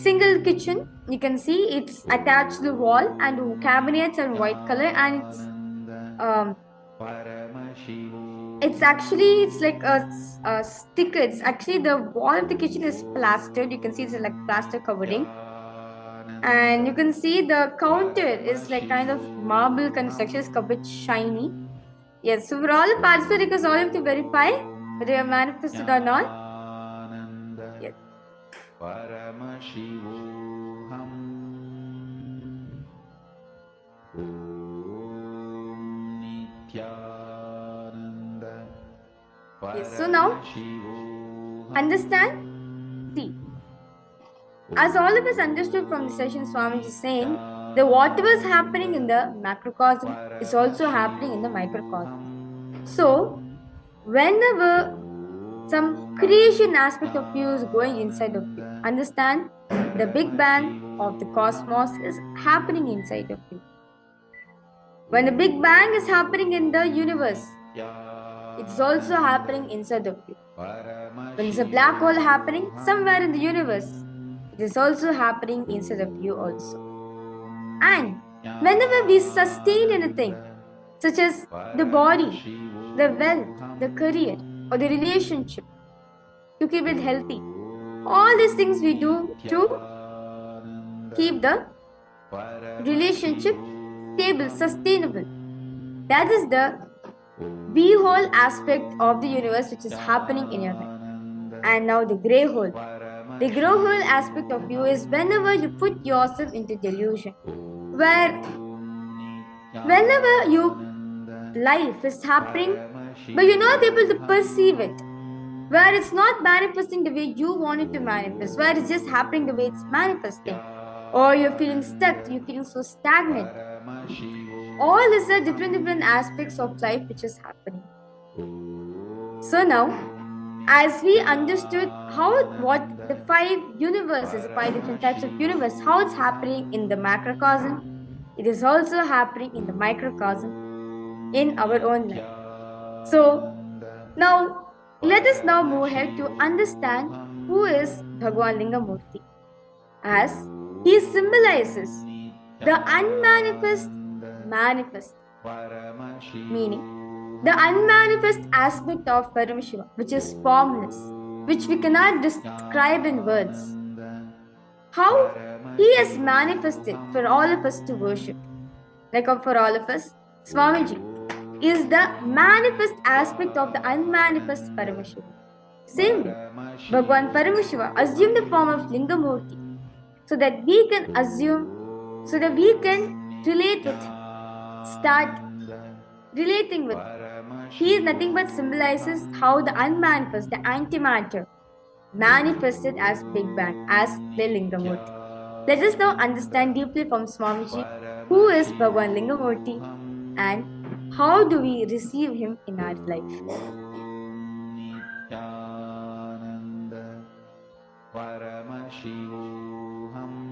S2: single kitchen. You can see it's attached to the wall, and cabinets are white color, and it's actually it's like a sticker. It's actually the wall of the kitchen is plastered. You can see it's like plaster covering. And you can see the counter is like kind of marble construction, it's a bit shiny. Yes, so for all the participants, because all have to verify whether they have manifested or not. Yes.
S1: Paramashivoham. Om Nithyananda
S2: Yes, so now understand. See, as all of us understood from the session, Swamiji is saying that whatever is happening in the macrocosm is also happening in the microcosm. So, whenever some creation aspect of you is going inside of you, understand the Big Bang of the cosmos is happening inside of you. When the Big Bang is happening in the universe, it's also happening inside of you. When there's a black hole happening somewhere in the universe, it is also happening inside of you also. And whenever we sustain anything, such as the body, the wealth, the career, or the relationship, to keep it healthy, all these things we do to keep the relationship stable, sustainable. That is the we whole aspect of the universe which is happening in your life. And now the grey hole. The grey hole aspect of you is whenever you put yourself into delusion, where whenever life is happening, but you're not able to perceive it, where it's not manifesting the way you want it to manifest, where it's just happening the way it's manifesting, or you're feeling stuck, you're feeling so stagnant. All these are different aspects of life which is happening. So now, as we understood what the 5 different types of universe, how it's happening in the macrocosm, it is also happening in the microcosm in our own life. So now let us now move ahead to understand who is Bhagwan Lingamurti, as he symbolizes the unmanifest manifest, meaning the unmanifest aspect of Paramashiva, which is formless, which we cannot describe in words. How he has manifested for all of us to worship. Like for all of us, Swamiji is the manifest aspect of the unmanifest Paramashiva. Same way, Bhagwan Paramashiva assumed the form of Lingamurti so that we can relate with him, start relating with him. He is nothing but symbolizes how the unmanifest, the antimatter, manifested as Big Bang, as the Lingamurti. Let us now understand deeply from Swamiji who is Bhagwan Lingamurti and how do we receive him in our life.
S1: Nithyananda Paramashivoham.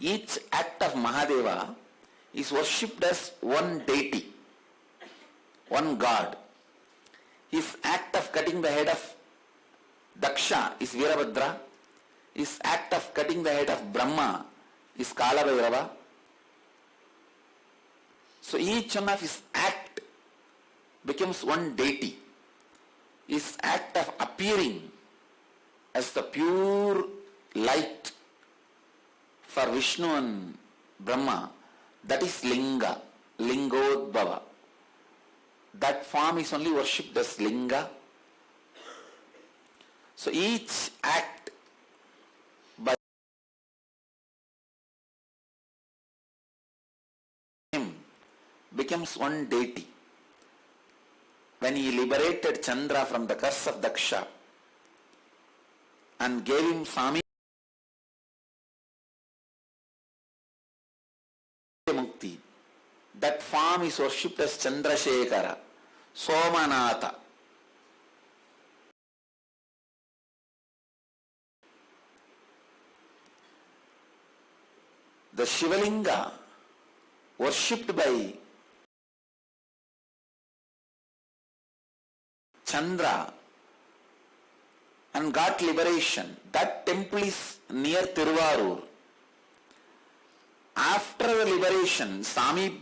S9: Each act of Mahadeva is worshipped as one deity, one god. His act of cutting the head of Daksha is Virabhadra. His act of cutting the head of Brahma is Kalabhairava. So each one of his act becomes one deity. His act of appearing as the pure light for Vishnu and Brahma, that is Linga, Lingodbhava. That form is only worshipped as Linga. So each act by him becomes one deity. When he liberated Chandra from the curse of Daksha, and gave him Sami Mukti. That form is worshipped as Chandrasekhara, Somanatha. The Shivalinga worshipped by Chandra and got liberation. That temple is near Tiruvarur. After the liberation, Sami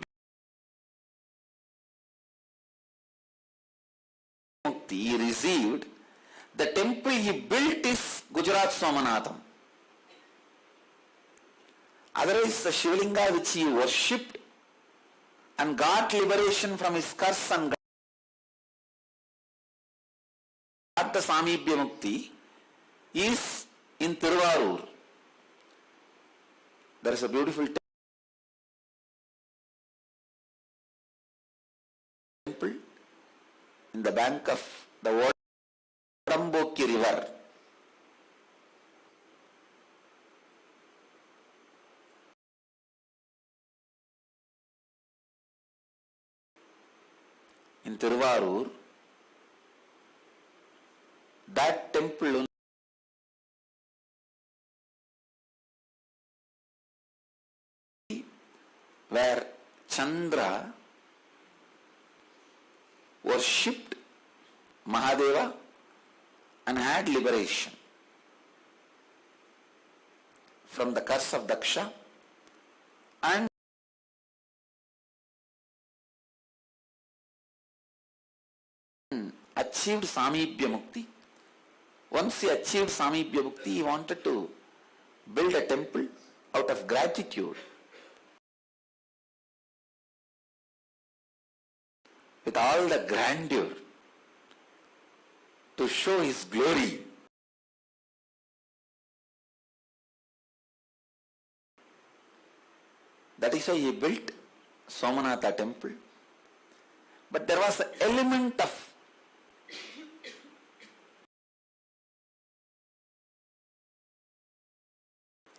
S9: Mukti he received. The temple he built is Gujarat Somanatham. Otherwise, the Shivalinga which he worshipped and got liberation from his curse and got the Samibhya Mukti is in Tiruvarur. There is a beautiful temple in the bank of the Vodamboki river. In Tiruvarur, that temple where Chandra worshipped Mahadeva and had liberation from the curse of Daksha and achieved Samibhya Mukti. Once he achieved Samibhya Mukti, he wanted to build a temple out of gratitude with all the grandeur to show his glory. That is why he built Somanatha temple. But there was an element of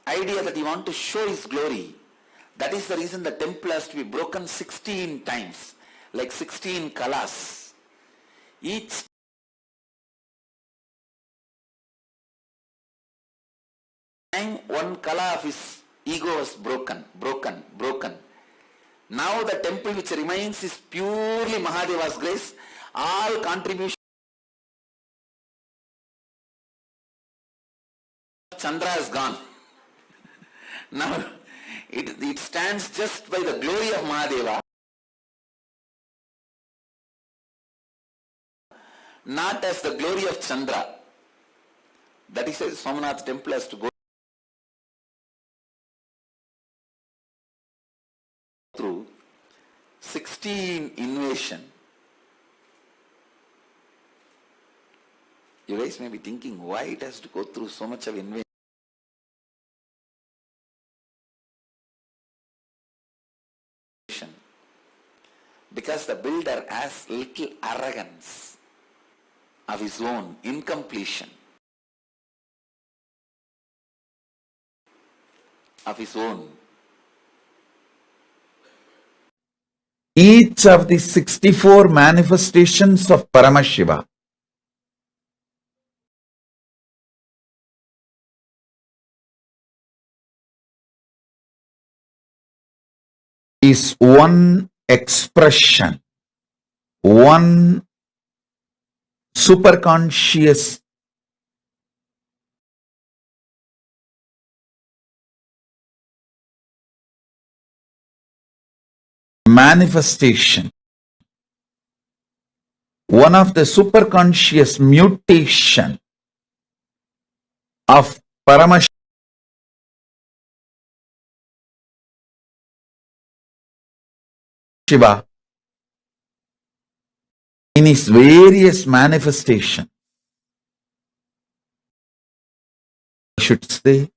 S9: idea that he wants to show his glory. That is the reason the temple has to be broken 16 times, like 16 kalas. Each time one kala of his ego was broken. Now the temple which remains is purely Mahadeva's grace. All contributions of Chandra is gone. Now it stands just by the glory of Mahadeva, not as the glory of Chandra. That is why Somanath temple has to go through 16 invasion. You guys may be thinking why it has to go through so much of invasion. Because the builder has little arrogance of his own incompletion, of his own.
S1: Each of the 64 manifestations of Paramashiva is one expression, one superconscious manifestation, one of the superconscious mutation of Paramashiva in his various manifestations. I should say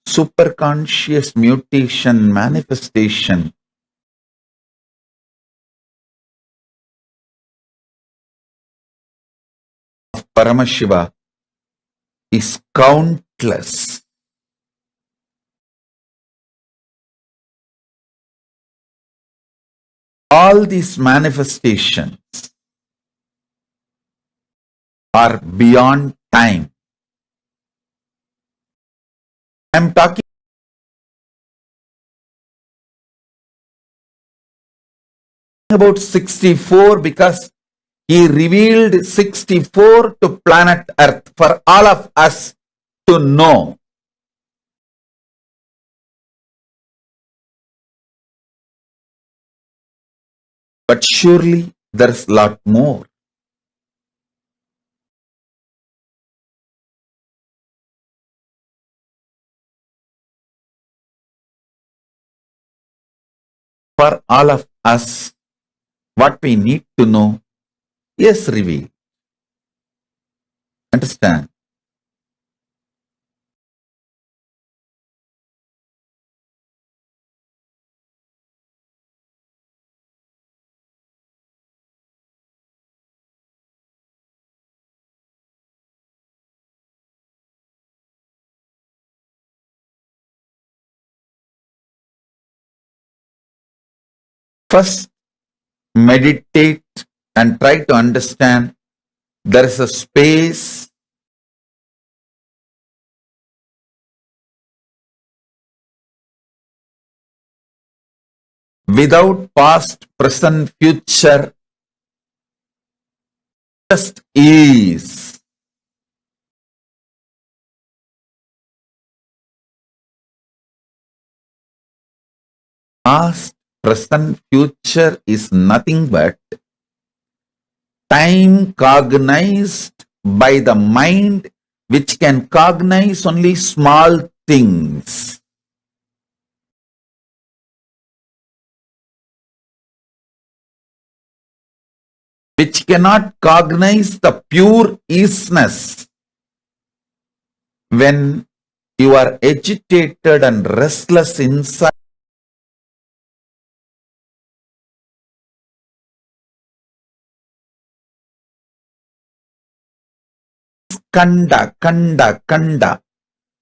S1: superconscious mutation manifestation of Paramashiva is countless. All these manifestations are beyond time. I am talking about 64 because he revealed 64 to planet Earth for all of us to know. But surely there's a lot more. For all of us, what we need to know is revealed. Understand? First, meditate and try to understand there is a space without past, present, future, just is. Past, present, future is nothing but time cognized by the mind, which can cognize only small things. Which cannot cognize the pure isness. When you are agitated and restless inside, kanda,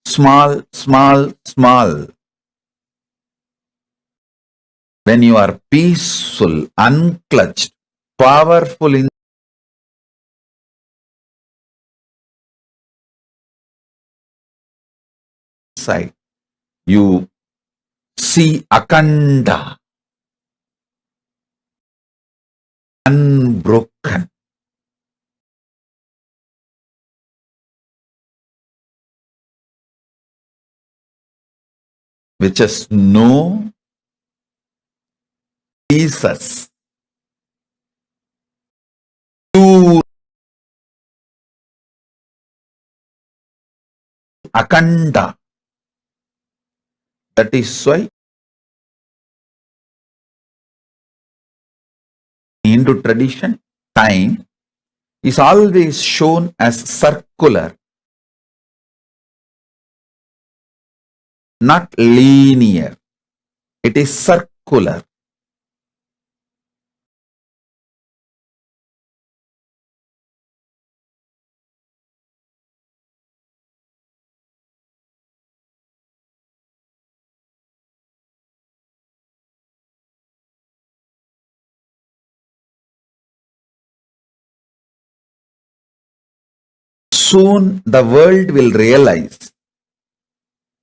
S1: small, small, small. When you are peaceful, unclutched, powerful inside, you see akanda, unbroken. Which is no Jesus. Pure akanda. That is why in Hindu tradition, time is always shown as circular, not linear. It is circular. Soon the world will realize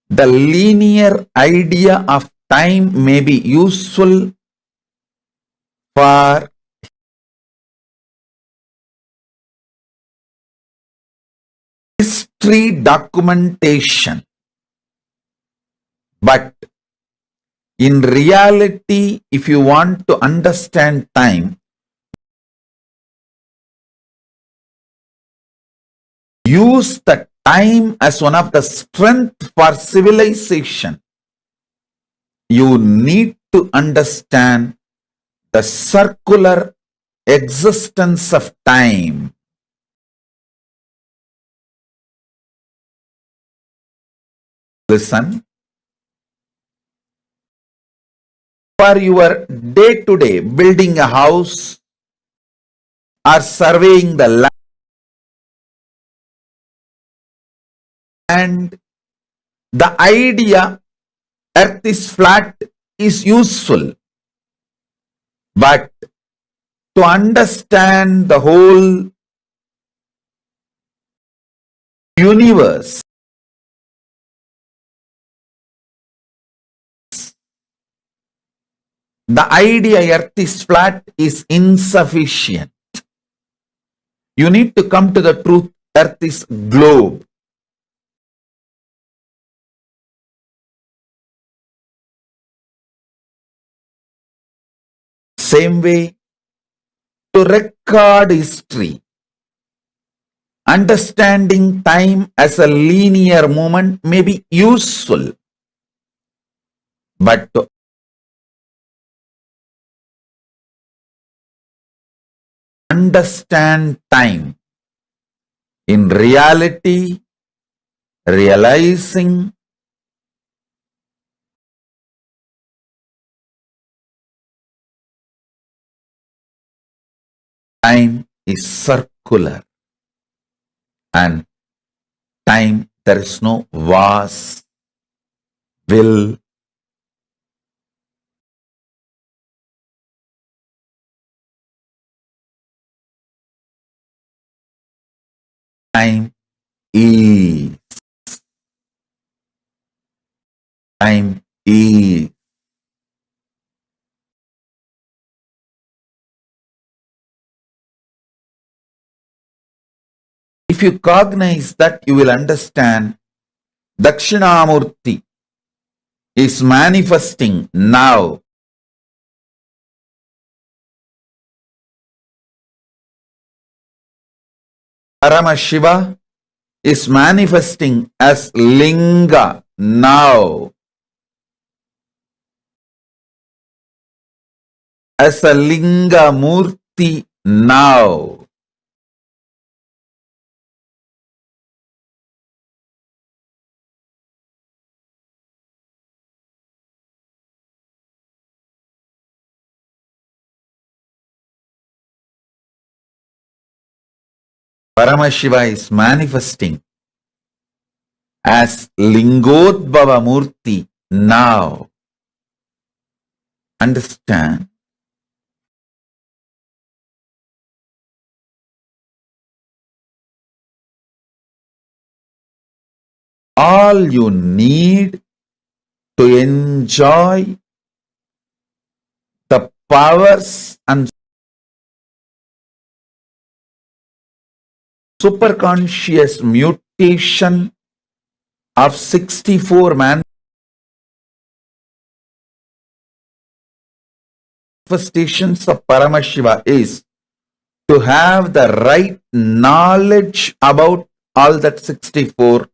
S1: the linear idea of time may be useful for history documentation. But in reality, if you want to understand time, use the time as one of the strength for civilization. You need to understand the circular existence of time. Listen. For your day-to-day building a house or surveying the land, and the idea earth is flat is useful, but to understand the whole universe, the idea earth is flat is insufficient. You need to come to the truth earth is globe. Same way, to record history, understanding time as a linear movement may be useful, but to understand time in reality, realizing time is circular, and time there is no was, will, time is, time is. If you cognize that, you will understand Dakshinamurti is manifesting now. Paramashiva is manifesting as Linga now. As a Linga Murti now. Paramashiva is manifesting as Lingodbhava Murti now. Understand? All you need to enjoy the powers and superconscious mutation of 64 manifestations of Paramashiva is to have the right knowledge about all that 64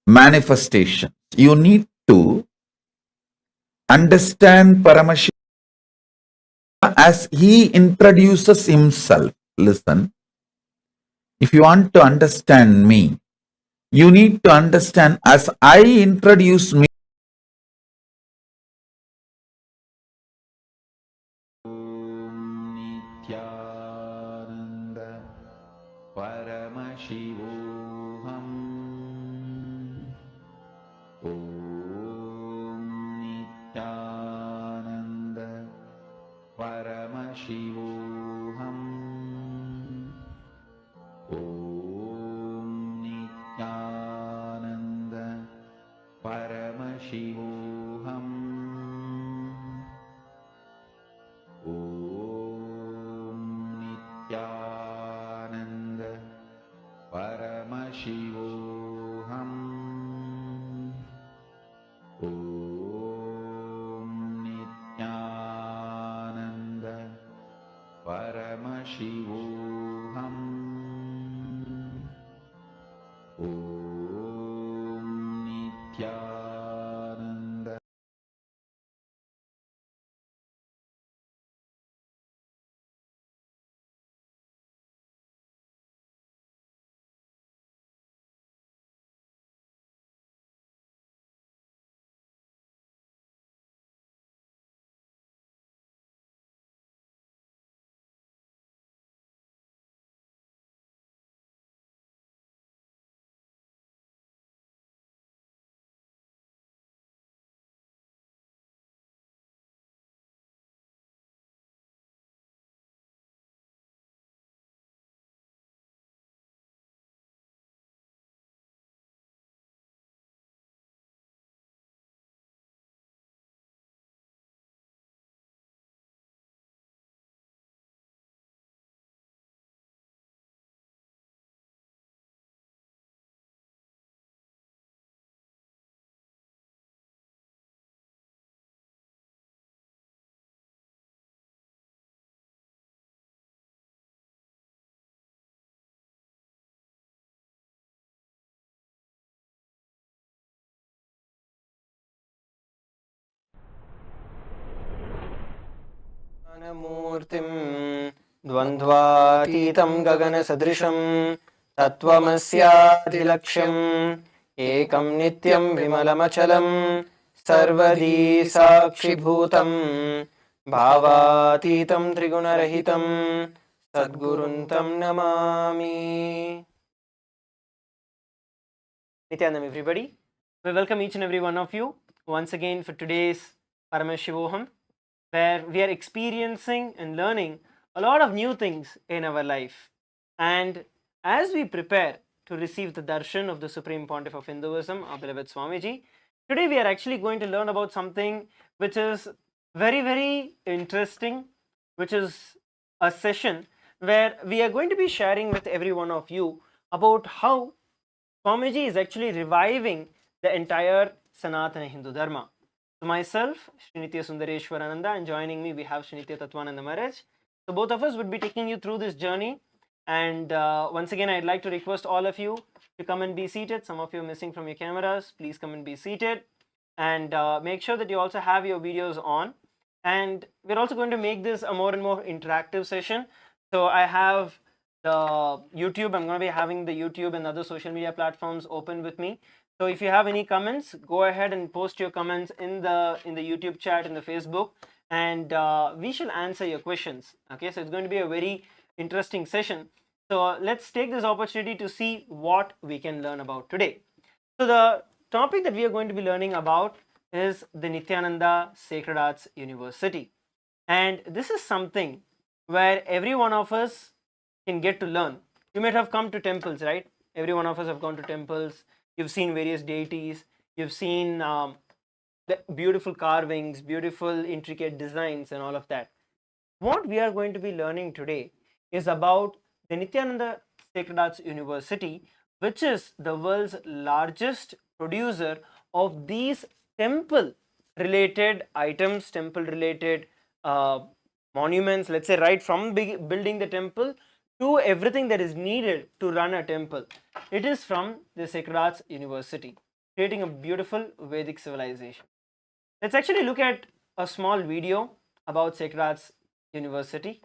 S1: manifestations. You need to understand Paramashiva as he introduces himself. Listen, if you want to understand me, you need to understand as I introduce me. Nithyananda Paramashivoham. Om Nithyananda Paramashivoham. Om Nithyananda Paramashivoham. Om Nithyananda Paramashivoham. Om Nithyananda Paramashivoham. Om Nithyananda
S10: ज्ञानमूर्तिं द्वन्द्वातीतं गगनसदृशं तत्त्वमस्यादिलक्ष्यम् एकं नित्यं विमलमचलं सर्वदी साक्षिभूतं भावातीतं त्रिगुणरहितं सद्गुरुं तं Namami. Nithyananda, everybody. We welcome each and every one of you once again for today's Paramashivoham, where we are experiencing and learning a lot of new things in our life. And as we prepare to receive the darshan of the Supreme Pontiff of Hinduism, our beloved Swamiji, today we are actually going to learn about something which is very, very interesting, which is a session where we are going to be sharing with every one of you about how Swamiji is actually reviving the entire Sanatana Hindu Dharma. So myself, Srinitya Sundareshwarananda, and joining me we have Srinitya Tatwananda Maharaj. So both of us would be taking you through this journey. And once again, I'd like to request all of you to come and be seated. Some of you are missing from your cameras. Please come and be seated. And make sure that you also have your videos on. And we're also going to make this a more and more interactive session. So I have the YouTube. I'm going to be having the YouTube and other social media platforms open with me. So if you have any comments, go ahead and post your comments in the YouTube chat, in the Facebook, and we shall answer your questions. Okay, so it's going to be a very interesting session. So let's take this opportunity to see what we can learn about today. So the topic that we are going to be learning about is the Nithyananda Sacred Arts University, and this is something where every one of us can get to learn. You might have come to temples, right? Every one of us have gone to temples. You've seen various deities. You've seen the beautiful carvings, beautiful intricate designs and all of that. What we are going to be learning today is about the Nithyananda Sacred Arts University, which is the world's largest producer of these temple related items, temple related monuments, let's say right from building the temple to everything that is needed to run a temple. It is from the Sacred Arts University, creating a beautiful Vedic civilization. Let's actually look at a small video about Sacred Arts University.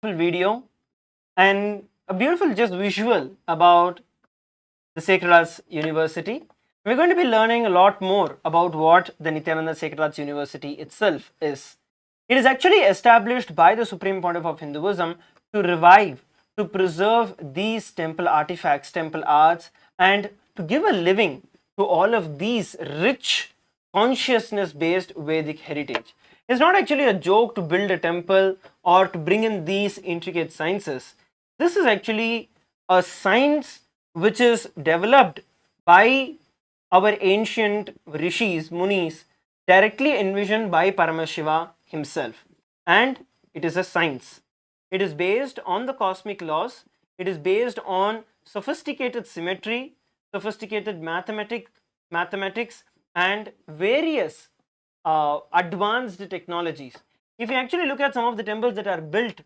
S10: video and a beautiful just visual about the Sacred Arts University. We're going to be learning a lot more about what the Nithyananda Sacred Arts University itself is. It is actually established by the Supreme Pontiff of Hinduism to revive, to preserve these temple artifacts, temple arts, and to give a living to all of these rich consciousness based Vedic heritage. It's not actually a joke to build a temple or to bring in these intricate sciences. This is actually a science which is developed by our ancient rishis, munis, directly envisioned by Paramashiva himself. And it is a science. It is based on the cosmic laws, it is based on sophisticated symmetry, sophisticated mathematics, and various advanced technologies. If you actually look at some of the temples that are built,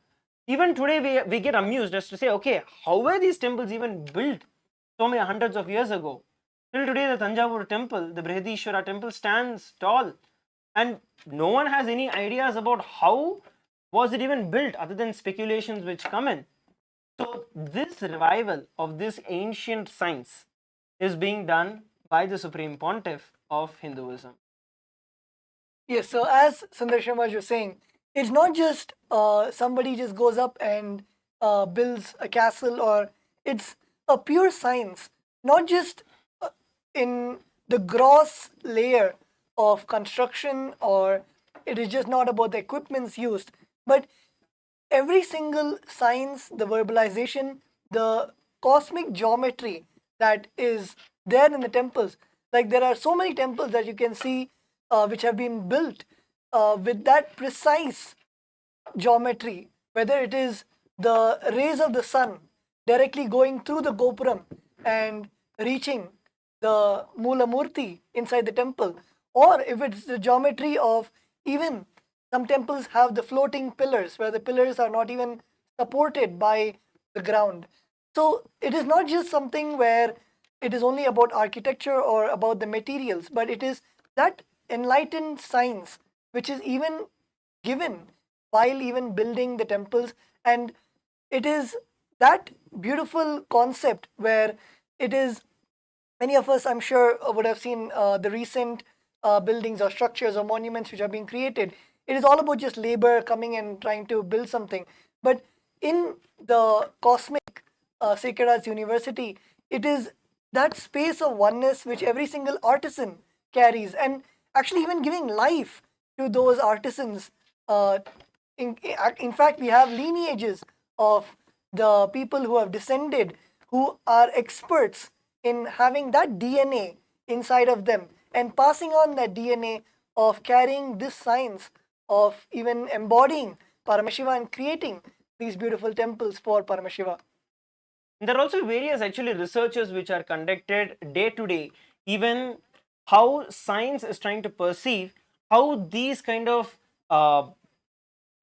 S10: even today we get amused as to say, okay, how were these temples even built so many hundreds of years ago? Till today, the Tanjavur temple, the Brihadishwara temple stands tall, and no one has any ideas about how was it even built other than speculations which come in. So this revival of this ancient science is being done by the Supreme Pontiff of Hinduism.
S11: Yes, so as Sundar Sharma was saying, it's not just somebody just goes up and builds a castle, or it's a pure science, not just in the gross layer of construction, or it is just not about the equipments used, but every single science, the verbalization, the cosmic geometry that is there in the temples. Like there are so many temples that you can see which have been built with that precise geometry, whether it is the rays of the sun directly going through the gopuram and reaching the Mula Murti inside the temple, or if it's the geometry of even some temples have the floating pillars where the pillars are not even supported by the ground. So it is not just something where it is only about architecture or about the materials, but it is that enlightened science which is even given while even building the temples. And it is that beautiful concept where it is, many of us I'm sure would have seen the recent buildings or structures or monuments which are being created. It is all about just labor coming and trying to build something, but in the cosmic Sacred Arts University, it is that space of oneness which every single artisan carries, and actually even giving life to those artisans. uh, in fact, we have lineages of the people who have descended who are experts in having that DNA inside of them and passing on that DNA of carrying this science of even embodying Paramashiva and creating these beautiful temples for Paramashiva.
S10: There are also various actually researches which are conducted day to day, even how science is trying to perceive how these kind of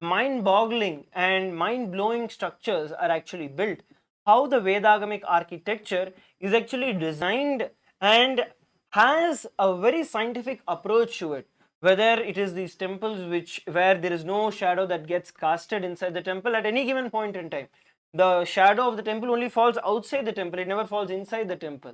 S10: mind-boggling and mind-blowing structures are actually built, how the Vedagamic architecture is actually designed and has a very scientific approach to it. Whether it is these temples which where there is no shadow that gets casted inside the temple at any given point in time, the shadow of the temple only falls outside the temple, it never falls inside the temple.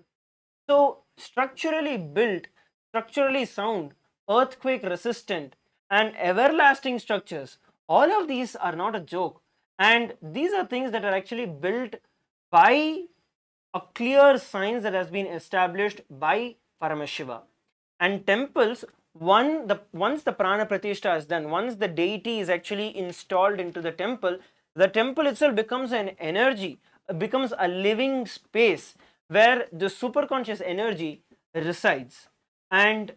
S10: So structurally built, structurally sound, earthquake resistant, and everlasting structures, all of these are not a joke, and these are things that are actually built by a clear science that has been established by Paramashiva. And temples, once the prana pratishtha is done, once the deity is actually installed into the temple itself becomes an energy, becomes a living space where the superconscious energy resides. And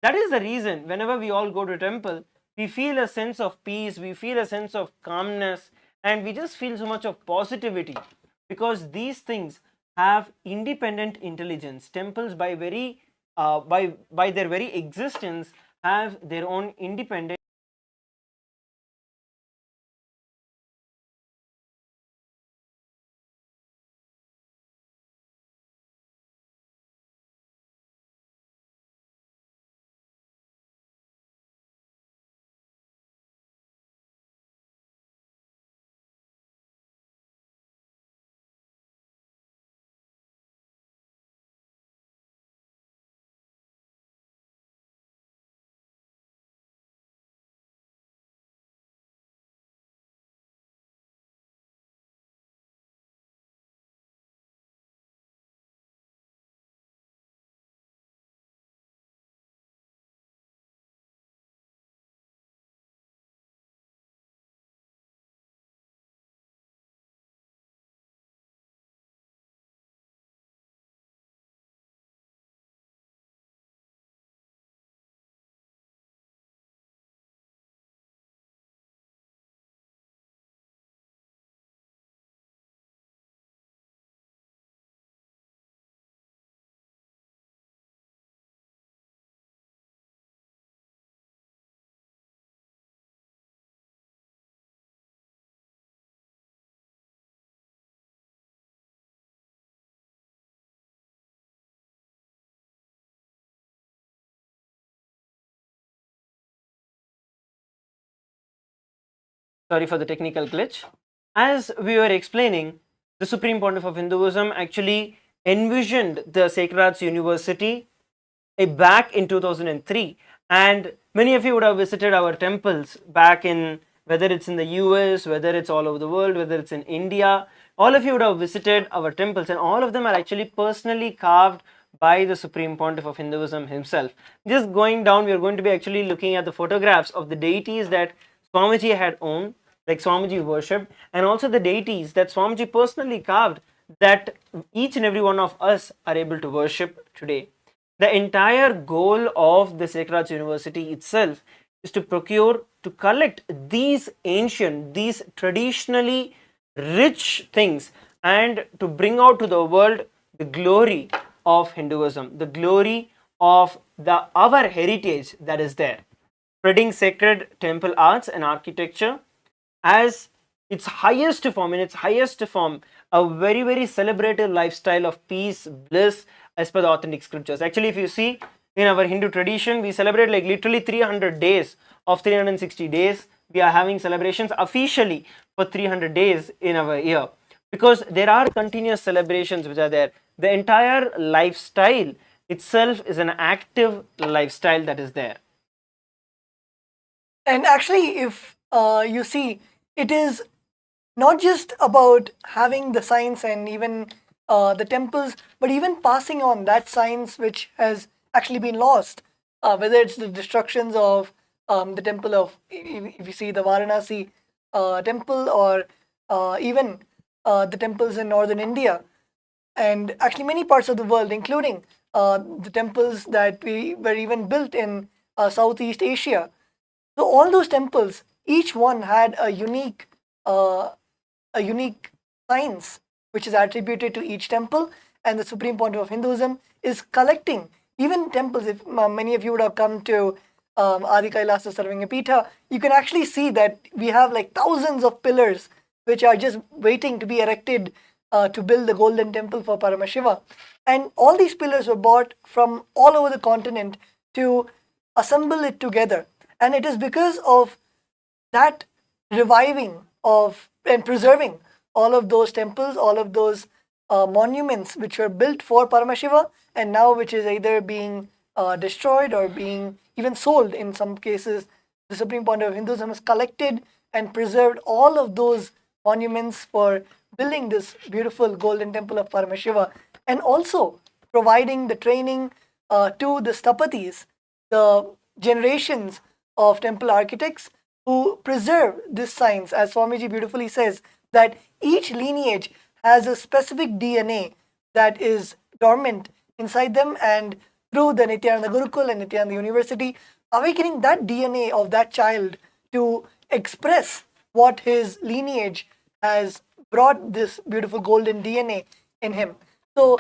S10: that is the reason whenever we all go to a temple, we feel a sense of peace, we feel a sense of calmness, and we just feel so much of positivity, because these things have independent intelligence. Temples by their very existence have their own independent Sorry for the technical glitch. As we were explaining, the Supreme Pontiff of Hinduism actually envisioned the Sacred Arts University back in 2003, and many of you would have visited our temples back in, whether it's in the US, whether it's all over the world, whether it's in India, all of you would have visited our temples, and all of them are actually personally carved by the Supreme Pontiff of Hinduism himself. Just going down, we are going to be actually looking at the photographs of the deities that Swamiji had owned, like Swamiji worshipped, and also the deities that Swamiji personally carved that each and every one of us are able to worship today. The entire goal of the Sacred Arts University itself is to collect these ancient, these traditionally rich things, and to bring out to the world the glory of Hinduism, the glory of our heritage that is there, spreading sacred temple arts and architecture as its highest form, a very celebrative lifestyle of peace, bliss, as per the authentic scriptures. Actually, if you see in our Hindu tradition, we celebrate like literally 300 days of 360 days. We are having celebrations officially for 300 days in our year, because there are continuous celebrations which are there. The entire lifestyle itself is an active lifestyle that is there.
S11: And actually, if you see, it is not just about having the science and even the temples, but even passing on that science which has actually been lost, whether it's the destructions of the temple of, if you see the Varanasi temple, or even the temples in northern India, and actually many parts of the world, including the temples that were even built in Southeast Asia. So all those temples, each one had a unique science which is attributed to each temple, and the Supreme Pontiff of Hinduism is collecting even temples. If many of you would have come to Adi Kailasa Sarvingapita, you can actually see that we have like thousands of pillars which are just waiting to be erected to build the golden temple for Paramashiva. And all these pillars were bought from all over the continent to assemble it together. And it is because of that reviving of and preserving all of those temples, all of those monuments which were built for Paramashiva, and now which is either being destroyed or being even sold in some cases. The Supreme Pontiff of Hinduism has collected and preserved all of those monuments for building this beautiful golden temple of Paramashiva, and also providing the training to the Stapatis, the generations of temple architects who preserve this science. As Swamiji beautifully says, that each lineage has a specific DNA that is dormant inside them, and through the Nithyananda Gurukul and Nithyananda University, awakening that DNA of that child to express what his lineage has brought, this beautiful golden DNA in him. So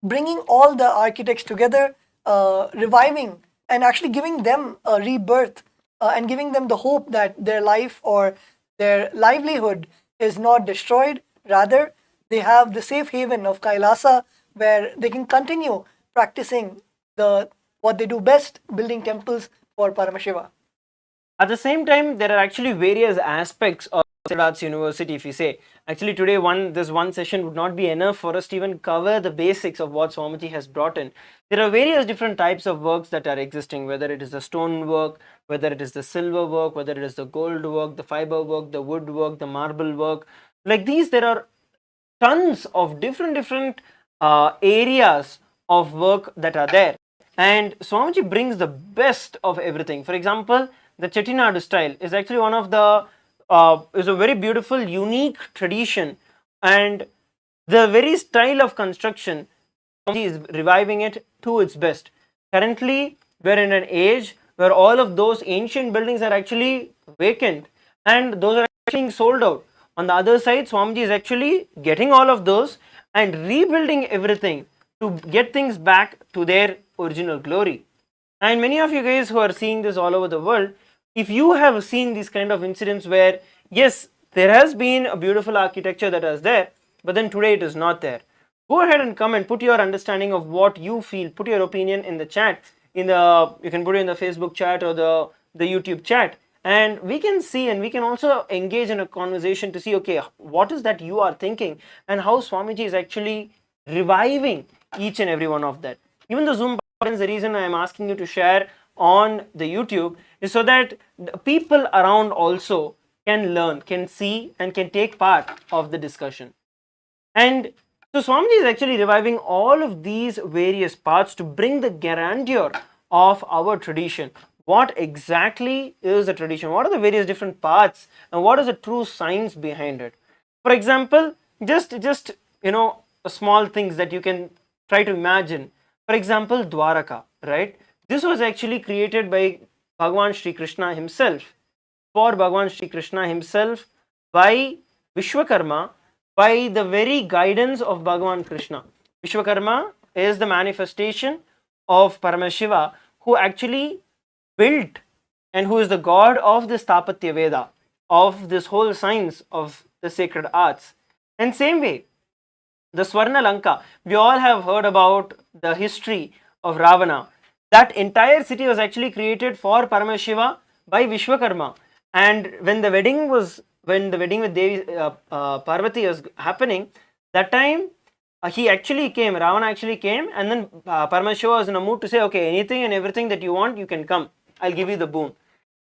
S11: bringing all the architects together, reviving and actually giving them a rebirth, and giving them the hope that their life or their livelihood is not destroyed. Rather, they have the safe haven of Kailasa, where they can continue practicing what they do best, building temples for Paramashiva.
S10: At the same time, there are actually various aspects of Sacred Arts University. If you say, actually today this one session would not be enough for us to even cover the basics of what Swamiji has brought in. There are various different types of works that are existing, whether it is the stone work, whether it is the silver work, whether it is the gold work, the fiber work, the wood work, the marble work. Like these, there are tons of different areas of work that are there, and Swamiji brings the best of everything. For example, the Chettinad style is actually one of the is a very beautiful, unique tradition, and the very style of construction, Swamiji is reviving it to its best. Currently, we're in an age where all of those ancient buildings are actually vacant, and those are actually being sold out. On the other side, Swamiji is actually getting all of those and rebuilding everything to get things back to their original glory. And many of you guys who are seeing this all over the world, if you have seen these kind of incidents where, yes, there has been a beautiful architecture that is there, but then today it is not there, go ahead and come and put your understanding of what you feel, put your opinion in the chat. You can put it in the Facebook chat or the YouTube chat, and we can see and we can also engage in a conversation to see, okay, what is that you are thinking, and how Swamiji is actually reviving each and every one of that. Even the Zoom buttons, the reason I am asking you to share on the YouTube is so that the people around also can learn, can see, and can take part of the discussion. And so Swamiji is actually reviving all of these various parts to bring the grandeur of our tradition. What exactly is the tradition? What are the various different parts, and what is the true science behind it? For example, just small things that you can try to imagine. For example, Dwaraka, right? This was actually created by Bhagwan Shri Krishna himself, for Bhagwan Shri Krishna himself, by Vishwakarma, by the very guidance of Bhagwan Krishna. Vishwakarma is the manifestation of Paramashiva, who actually built and who is the god of the Stapatya Veda, of this whole science of the sacred arts. And same way, the Swarna Lanka, we all have heard about the history of Ravana. That entire city was actually created for Paramashiva by Vishwakarma. And when the wedding with Devi Parvati was happening, that time he actually came, Ravana actually came, and then Paramashiva was in a mood to say, okay, anything and everything that you want, you can come, I'll give you the boon.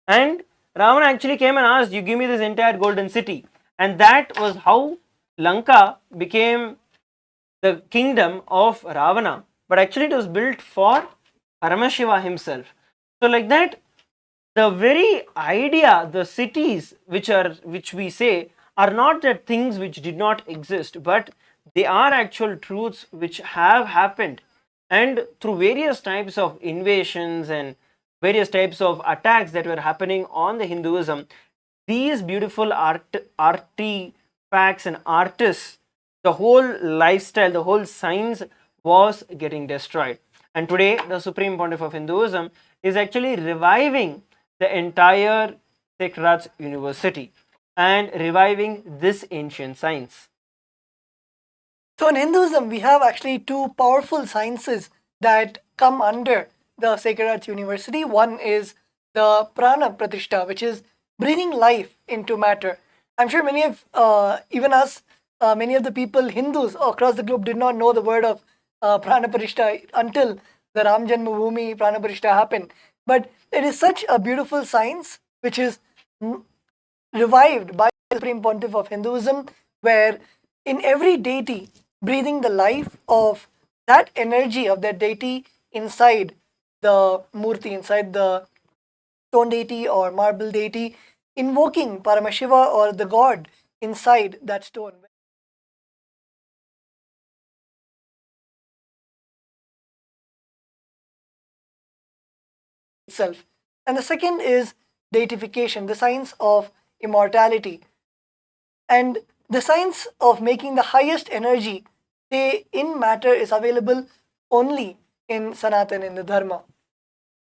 S10: And Ravana actually came and asked, you give me this entire golden city. And that was how Lanka became the kingdom of Ravana, but actually it was built for Paramashiva himself. So like that, the very idea, the cities which we say are not that things which did not exist, but they are actual truths which have happened, and through various types of invasions and various types of attacks that were happening on the Hinduism, these beautiful artifacts and artists, the whole lifestyle, the whole science was getting destroyed. And today the Supreme Pontiff of Hinduism is actually reviving the entire Sacred Arts University and reviving this ancient science.
S11: So in Hinduism, we have actually two powerful sciences that come under the Sacred Arts University. One is the Prana Pratishta, which is breathing life into matter. I'm sure many of, even us, many of the people, Hindus across the globe, did not know the word of Prana Pratishta until the Ram Janmabhoomi Prana Pratishta happened. But it is such a beautiful science which is revived by the Supreme Pontiff of Hinduism, where in every deity, breathing the life of that energy of that deity inside the murti, inside the stone deity or marble deity, invoking Paramashiva or the god inside that stone. Itself. And the second is deification, the science of immortality, and the science of making the highest energy stay in matter is available only in Sanatan, in the Dharma.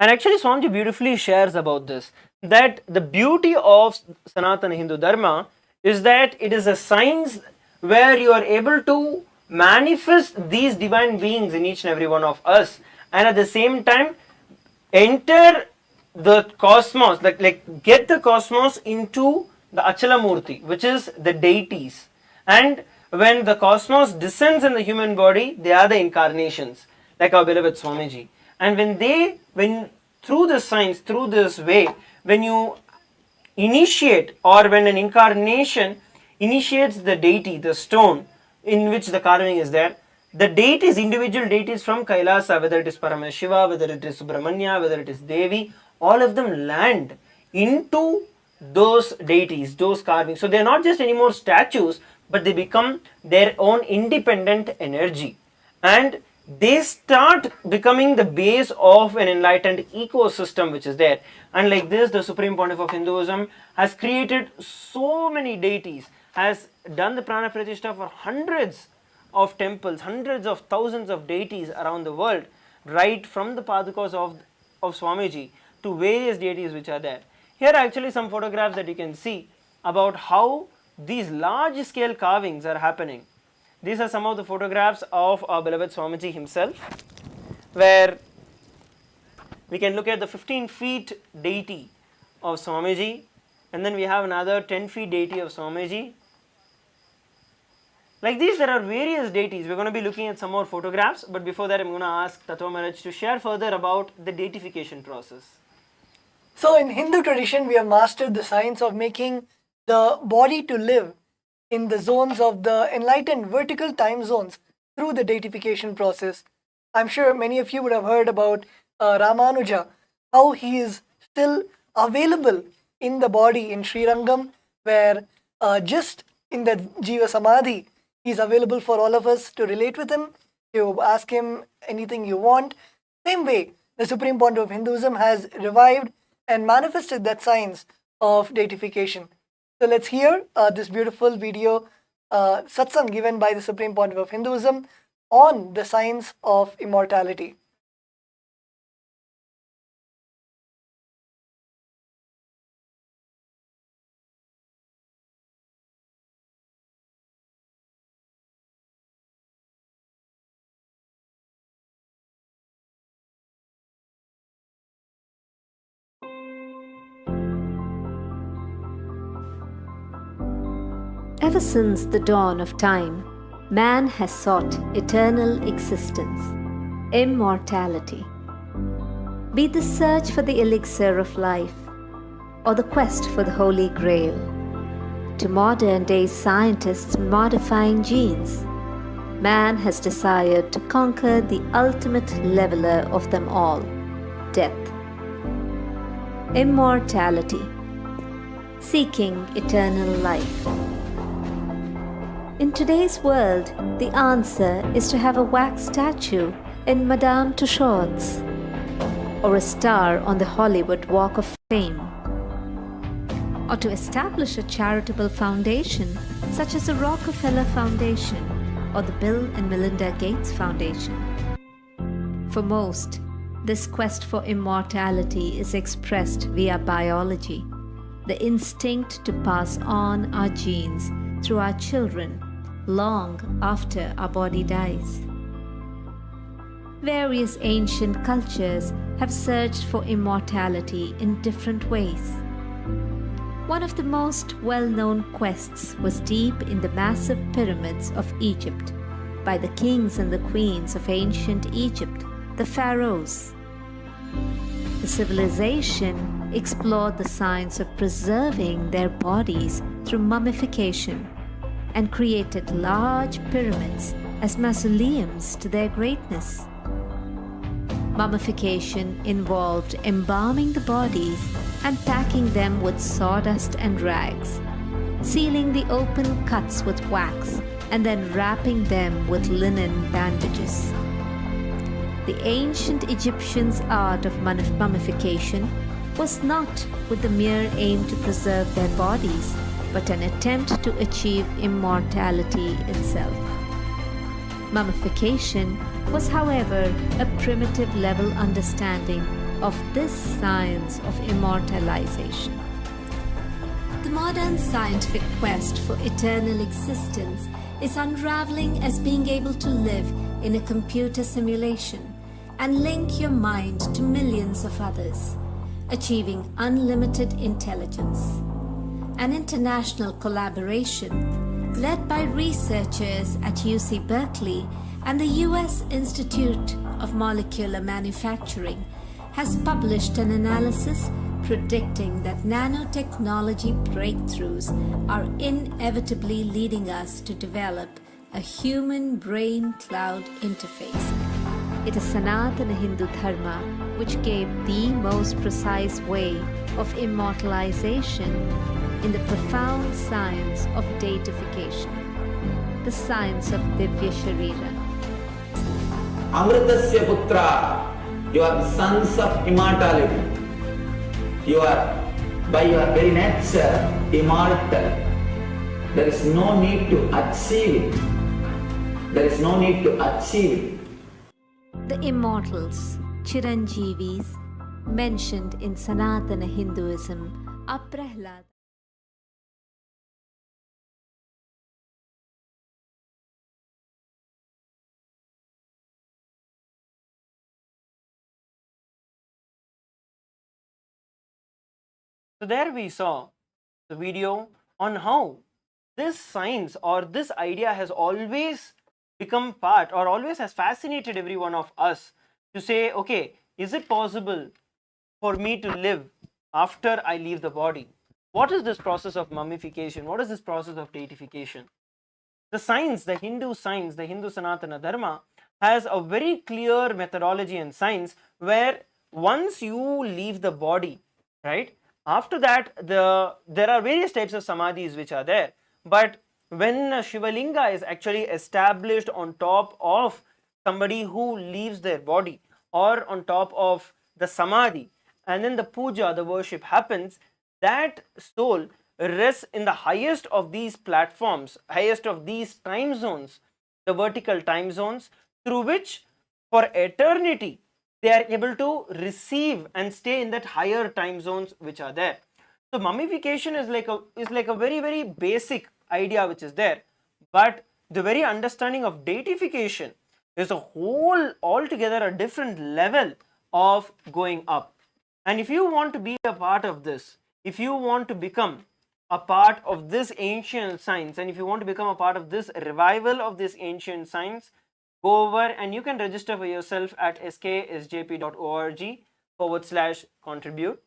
S10: And actually Swamiji beautifully shares about this, that the beauty of Sanatana Hindu Dharma is that it is a science where you are able to manifest these divine beings in each and every one of us, and at the same time enter the cosmos, like get the cosmos into the Achala Murti, which is the deities. And when the cosmos descends in the human body, they are the incarnations, like our beloved Swamiji. And when through this science, through this way, when you initiate, or when an incarnation initiates the deity, the stone in which the carving is there, the deities, individual deities from Kailasa, whether it is Paramashiva, whether it is Subramanya, whether it is Devi, all of them land into those deities, those carvings. So they are not just anymore statues, but they become their own independent energy. And they start becoming the base of an enlightened ecosystem which is there. And like this, the Supreme Pontiff of Hinduism has created so many deities, has done the Prana Pratishtha for hundreds of temples, hundreds of thousands of deities around the world, right from the Padukas of Swamiji to various deities which are there. Here are actually some photographs that you can see about how these large scale carvings are happening. These are some of the photographs of our beloved Swamiji himself, where we can look at the 15 feet deity of Swamiji, and then we have another 10 feet deity of Swamiji. Like these, there are various deities. We're going to be looking at some more photographs, but before that, I'm going to ask Tattva Maharaj to share further about the deification process.
S11: So, in Hindu tradition, we have mastered the science of making the body to live in the zones of the enlightened vertical time zones through the deification process. I'm sure many of you would have heard about Ramanuja, how he is still available in the body in Srirangam, where just in the Jiva Samadhi, he's available for all of us to relate with him, to ask him anything you want. Same way, the Supreme Pontiff of Hinduism has revived and manifested that science of deification. So let's hear this beautiful video satsang given by the Supreme Pontiff of Hinduism on the science of immortality.
S12: Ever since the dawn of time, man has sought eternal existence, immortality. Be the search for the elixir of life, or the quest for the Holy Grail, to modern-day scientists modifying genes, man has desired to conquer the ultimate leveler of them all, death. Immortality, seeking eternal life. In today's world, the answer is to have a wax statue in Madame Tussauds, or a star on the Hollywood Walk of Fame, or to establish a charitable foundation such as the Rockefeller Foundation or the Bill and Melinda Gates Foundation. For most, this quest for immortality is expressed via biology, the instinct to pass on our genes through our children long after our body dies. Various ancient cultures have searched for immortality in different ways. One of the most well-known quests was deep in the massive pyramids of Egypt by the kings and the queens of ancient Egypt, the pharaohs. The civilization explored the science of preserving their bodies through mummification and created large pyramids as mausoleums to their greatness. Mummification involved embalming the bodies and packing them with sawdust and rags, sealing the open cuts with wax, and then wrapping them with linen bandages. The ancient Egyptians' art of mummification was not with the mere aim to preserve their bodies, but an attempt to achieve immortality itself. Mummification was, however, a primitive level understanding of this science of immortalization. The modern scientific quest for eternal existence is unraveling as being able to live in a computer simulation and link your mind to millions of others, achieving unlimited intelligence. An international collaboration led by researchers at UC Berkeley and the US Institute of Molecular Manufacturing has published an analysis predicting that nanotechnology breakthroughs are inevitably leading us to develop a human brain cloud interface. It is Sanatana Hindu Dharma which gave the most precise way of immortalization in the profound science of deification, the science of Divya Sharira.
S9: Amritasya Putra, you are the sons of immortality. You are, by your very nature, immortal. There is no need to achieve it. There is no need to achieve it.
S12: The immortals, Chiranjeevis, mentioned in Sanatana Hinduism are Prahlad.
S10: So there we saw the video on how this science or this idea has always become part or always has fascinated every one of us to say, okay, is it possible for me to live after I leave the body? What is this process of mummification? What is this process of deification? The science, the Hindu science, the Hindu Sanatana Dharma has a very clear methodology and science where once you leave the body, right, after that there are various types of samadhis which are there, but when a Shivalinga is actually established on top of somebody who leaves their body or on top of the samadhi, and then the puja, the worship happens, that soul rests in the highest of these platforms, highest of these time zones, the vertical time zones, through which for eternity they are able to receive and stay in that higher time zones which are there. So mummification is like a very, very basic idea which is there, but the very understanding of deification is a whole altogether a different level of going up. And if you want to be a part of this, if you want to become a part of this ancient science, and if you want to become a part of this revival of this ancient science, go over and you can register for yourself at sksjp.org/contribute.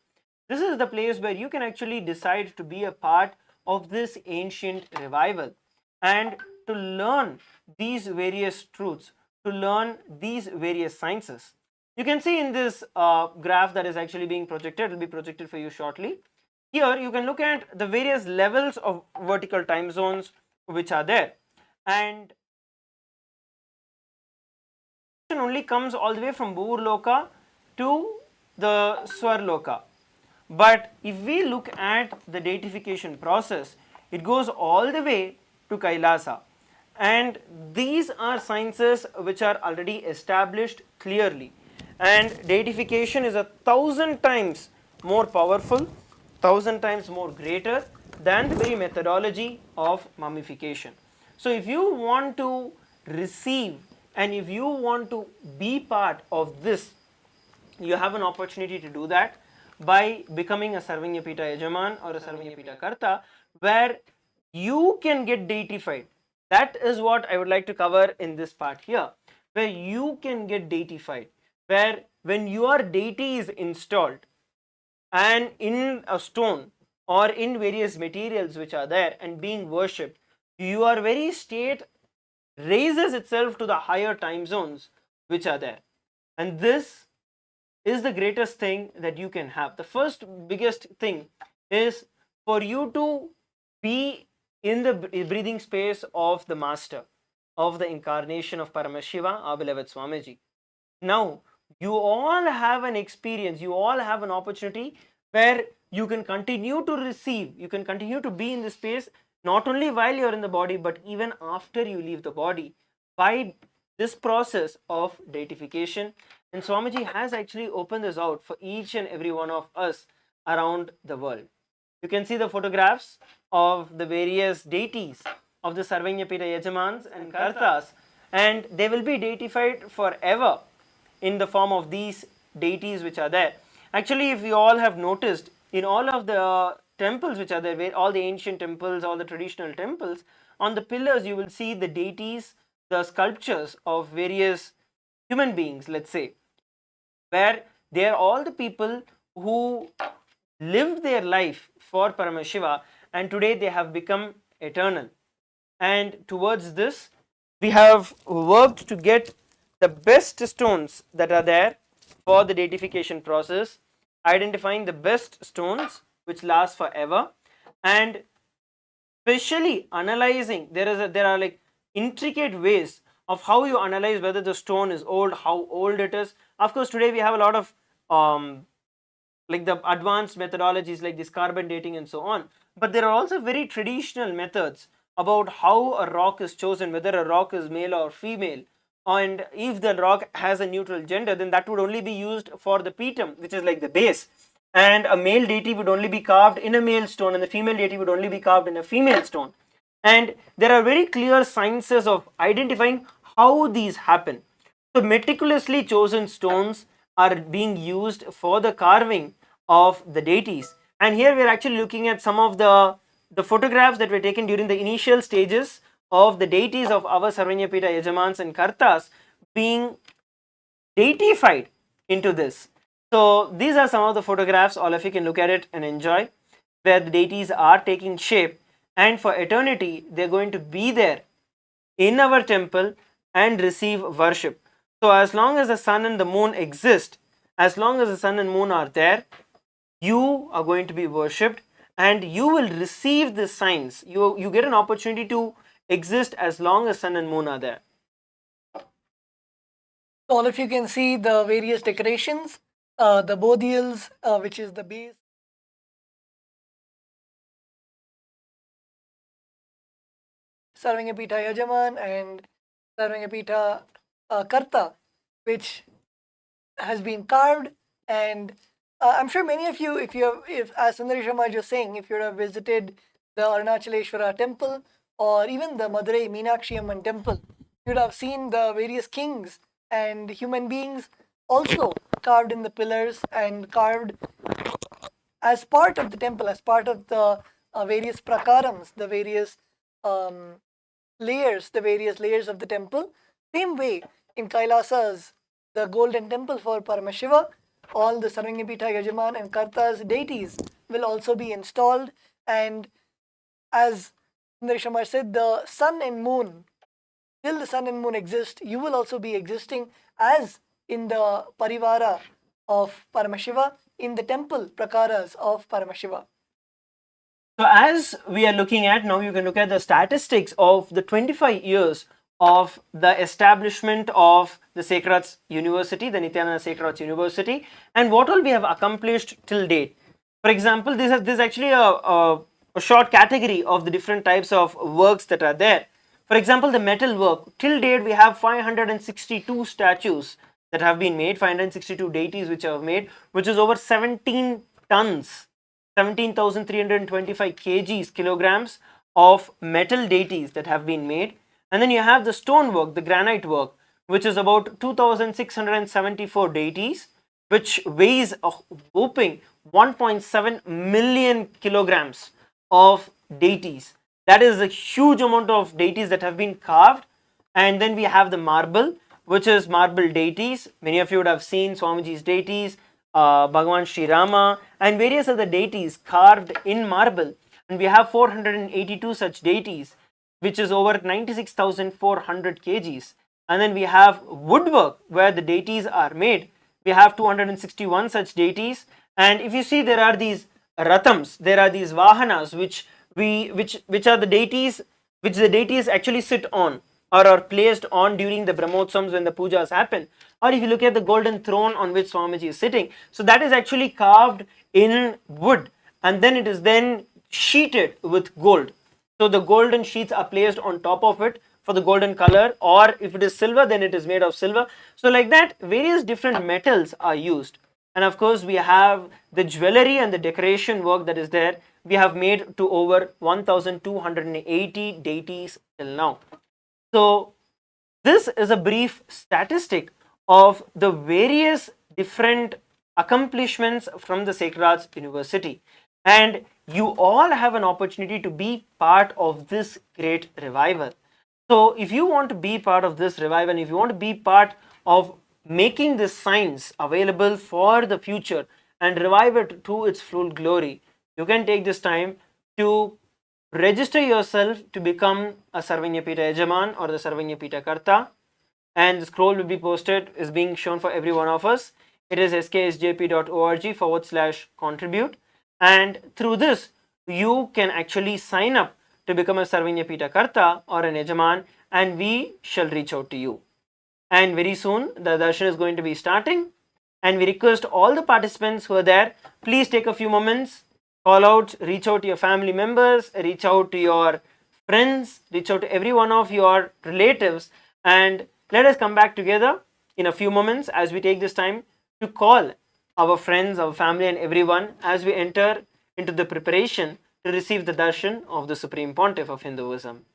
S10: This is the place where you can actually decide to be a part of this ancient revival and to learn these various truths, to learn these various sciences. You can see in this graph that is actually being projected, it will be projected for you shortly. Here you can look at the various levels of vertical time zones which are there, and only comes all the way from Bhurloka to the Swarloka. But if we look at the deification process, it goes all the way to Kailasa, and these are sciences which are already established clearly, and deification is 1,000 times more powerful, 1,000 times more greater than the very methodology of mummification. So if you want to receive and if you want to be part of this, you have an opportunity to do that by becoming a Sarvanyapita Yajaman or a Sarvanyapita Karta, where you can get deified. That is what I would like to cover in this part here, where you can get deified, where when your deity is installed and in a stone or in various materials which are there and being worshipped, your very state raises itself to the higher time zones which are there. And this is the greatest thing that you can have. The first biggest thing is for you to be in the breathing space of the master, of the incarnation of Paramashiva, our beloved Swamiji. Now you all have an experience, you all have an opportunity where you can continue to receive, you can continue to be in the space not only while you're in the body but even after you leave the body by this process of deification. And Swamiji has actually opened this out for each and every one of us around the world. You can see the photographs of the various deities of the Sarvanyapita Yajamans and Kartas, and they will be deified forever in the form of these deities which are there. Actually, if you all have noticed, in all of the temples which are there, where all the ancient temples, all the traditional temples, on the pillars you will see the deities, the sculptures of various human beings, let's say, where they are all the people who lived their life for Paramashiva and today they have become eternal. And towards this, we have worked to get the best stones that are there for the deification process, identifying the best stones which last forever, and specially analyzing. There are like intricate ways of how you analyze whether the stone is old, how old it is. Of course, today we have a lot of like the advanced methodologies like this carbon dating and so on, but there are also very traditional methods about how a rock is chosen, whether a rock is male or female, and if the rock has a neutral gender, then that would only be used for the pitam, which is like the base, and a male deity would only be carved in a male stone and the female deity would only be carved in a female stone. And there are very clear sciences of identifying how these happen. So meticulously chosen stones are being used for the carving of the deities, And here we are actually looking at some of the photographs that were taken during the initial stages of the deities of our Sarvanyapita Yajamans and Kartas being deified into this. So these are some of the photographs, all of you can look at it and enjoy, where the deities are taking shape, and for eternity they're going to be there in our temple and receive worship. So as long as the sun and the moon exist, as long as the sun and moon are there, you are going to be worshipped and you will receive the signs. You get an opportunity to exist as long as sun and moon are there.
S11: All of you can see the various decorations, the bodials, which is the base. Sarvanyapita Yajaman and Sarvanyapita Karta, which has been carved. And I'm sure many of you, if as Sundari Sharma was saying, if you have visited the Arunachaleshwara temple or even the Madurai Meenakshi Amman temple, you'd have seen the various kings and human beings also carved in the pillars and carved as part of the temple, as part of the various prakarams, the various layers, the various layers of the temple. Same way in Kailasas, the golden temple for Paramashiva, all the Sarvanyapita Yajaman and Karta's deities will also be installed. And as Sundari Shamar said, the sun and moon, till the sun and moon exist, you will also be existing as in the Parivara of Paramashiva, in the temple prakaras of Paramashiva.
S10: So as we are looking at now, you can look at the statistics of the 25 years of the establishment of the Sacred Arts University, the Nithyananda Sacred Arts University, and what all we have accomplished till date. For example, this is actually a short category of the different types of works that are there. For example, the metal work, till date we have 562 statues that have been made, 562 deities which have made, which is over 17 tons, 17,325 kgs, kilograms of metal deities that have been made. And then you have the stone work, the granite work, which is about 2,674 deities, which weighs a whopping 1.7 million kilograms of deities. That is a huge amount of deities that have been carved. And then we have the marble, which is marble deities. Many of you would have seen Swamiji's deities, Bhagavan Sri Rama, and various other deities carved in marble. And we have 482 such deities, which is over 96,400 kgs. And then we have woodwork, where the deities are made. We have 261 such deities. And if you see, there are these rathams, there are these vahanas, which are the deities, which the deities actually sit on or are placed on during the Brahmotsams when the pujas happen. Or if you look at the golden throne on which Swamiji is sitting, so that is actually carved in wood, and then it is then sheeted with gold. So the golden sheets are placed on top of it for the golden color, or if it is silver, then it is made of silver. So like that, various different metals are used. And of course, we have the jewelry and the decoration work that is there. We have made to over 1,280 deities till now. So this is a brief statistic of the various different accomplishments from the Sacred Arts University, and you all have an opportunity to be part of this great revival. So if you want to be part of this revival, if you want to be part of making this science available for the future and revive it to its full glory, you can take this time to register yourself to become a Sarvanyapita Yajaman or the Sarvanyapita Karta, and the scroll will be posted, is being shown for every one of us. It is sksjp.org/contribute, and through this you can actually sign up to become a Sarvanyapita Karta or an Yajaman, and we shall reach out to you. And very soon the darshan is going to be starting, and we request all the participants who are there, please take a few moments, call out, reach out to your family members, reach out to your friends, reach out to every one of your relatives, and let us come back together in a few moments as we take this time to call our friends, our family, and everyone as we enter into the preparation to receive the darshan of the Supreme Pontiff of Hinduism.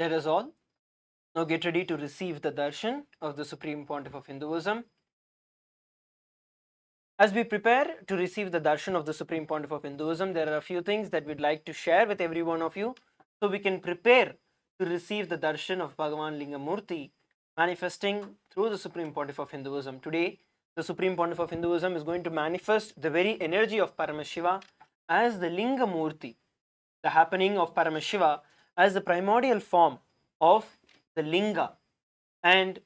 S10: Let us all now get ready to receive the darshan of the Supreme Pontiff of Hinduism. As we prepare to receive the darshan of the Supreme Pontiff of Hinduism, there are a few things that we'd like to share with every one of you so we can prepare to receive the darshan of Bhagavan Lingamurti manifesting through the Supreme Pontiff of Hinduism. Today, the Supreme Pontiff of Hinduism is going to manifest the very energy of Paramashiva as the Lingamurti, the happening of Paramashiva as the primordial form of the Linga. And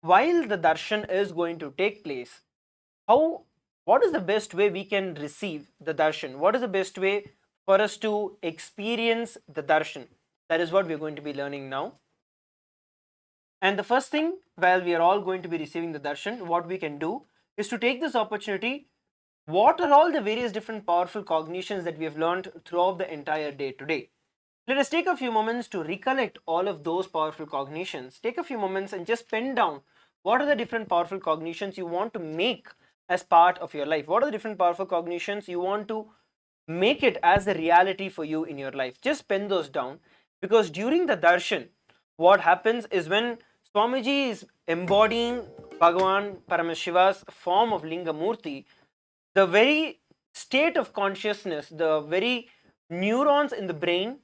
S10: while the darshan is going to take place, what is the best way we can receive the darshan? What is the best way for us to experience the darshan? That is what we are going to be learning now. And the first thing, while we are all going to be receiving the darshan, what we can do is to take this opportunity. What are all the various different powerful cognitions that we have learned throughout the entire day today? Let us take a few moments to recollect all of those powerful cognitions. Take a few moments and just pen down what are the different powerful cognitions you want to make as part of your life. What are the different powerful cognitions you want to make it as a reality for you in your life? Just pen those down, because during the darshan, what happens is when Swamiji is embodying Bhagavan Paramashiva's form of Lingamurti, the very state of consciousness, the very neurons in the brain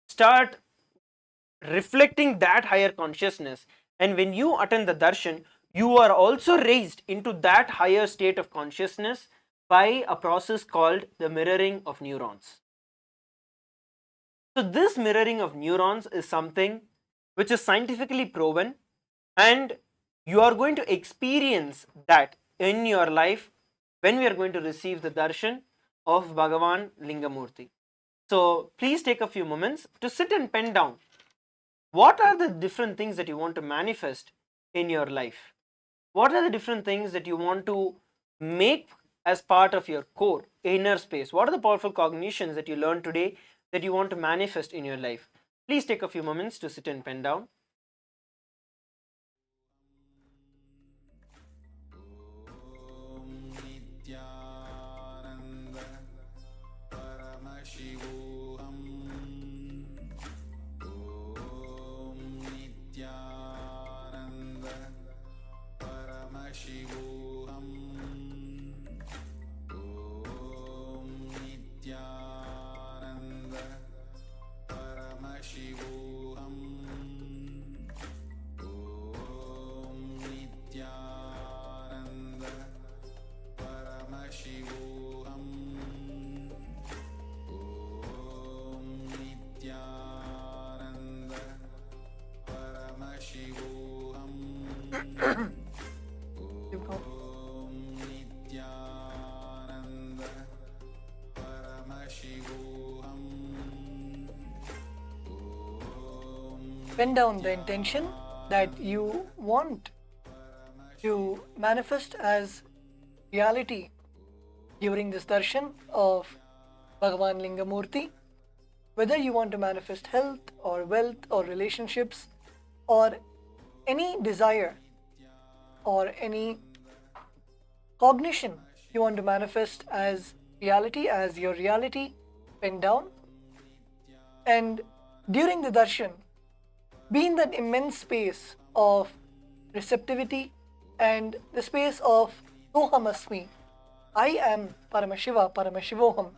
S10: start reflecting that higher consciousness. And when you attend the darshan, you are also raised into that higher state of consciousness by a process called the mirroring of neurons. So this mirroring of neurons is something which is scientifically proven, and you are going to experience that in your life when we are going to receive the darshan of Bhagavan Lingamurti. So please take a few moments to sit and pen down what are the different things that you want to manifest in your life. What are the different things that you want to make as part of your core inner space? What are the powerful cognitions that you learned today that you want to manifest in your life? Please take a few moments to sit and pen down.
S9: Nithyananda Paramashivoham Om Nithyananda Paramashivoham Om Nithyananda Paramashivoham Om Nithyananda Paramashivoham Om Nithyananda Paramashivoham Om Nithyananda Paramashivoham.
S11: Pen down the intention that you want to manifest as reality during this darshan of Bhagavan Lingamurti. Whether you want to manifest health or wealth or relationships or any desire or any cognition you want to manifest as reality, as your reality, pen down. And during the darshan, be in that immense space of receptivity and the space of Sohamasmi. I am Paramashiva, Paramashivoham.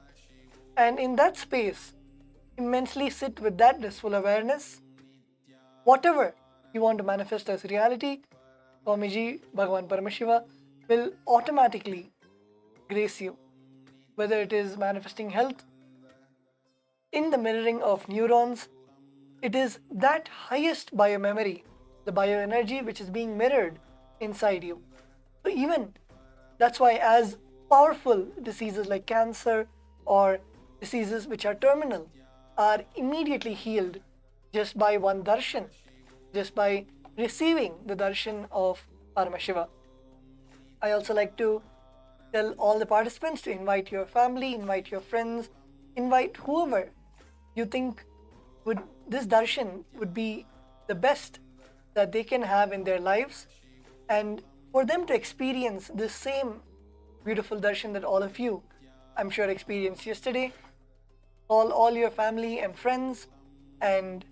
S11: And in that space, immensely sit with that blissful awareness. Whatever you want to manifest as reality, Swamiji, Bhagavan Paramashiva will automatically grace you. Whether it is manifesting health, in the mirroring of neurons, it is that highest biomemory, the bioenergy which is being mirrored inside you. So even that's why as powerful diseases like cancer or diseases which are terminal are immediately healed just by one darshan, just by receiving the darshan of Paramashiva. I also like to tell all the participants to invite your family, invite your friends, invite whoever you think this darshan would be the best that they can have in their lives, and for them to experience this same beautiful darshan that all of you, I'm sure, experienced yesterday. Call all your family and friends and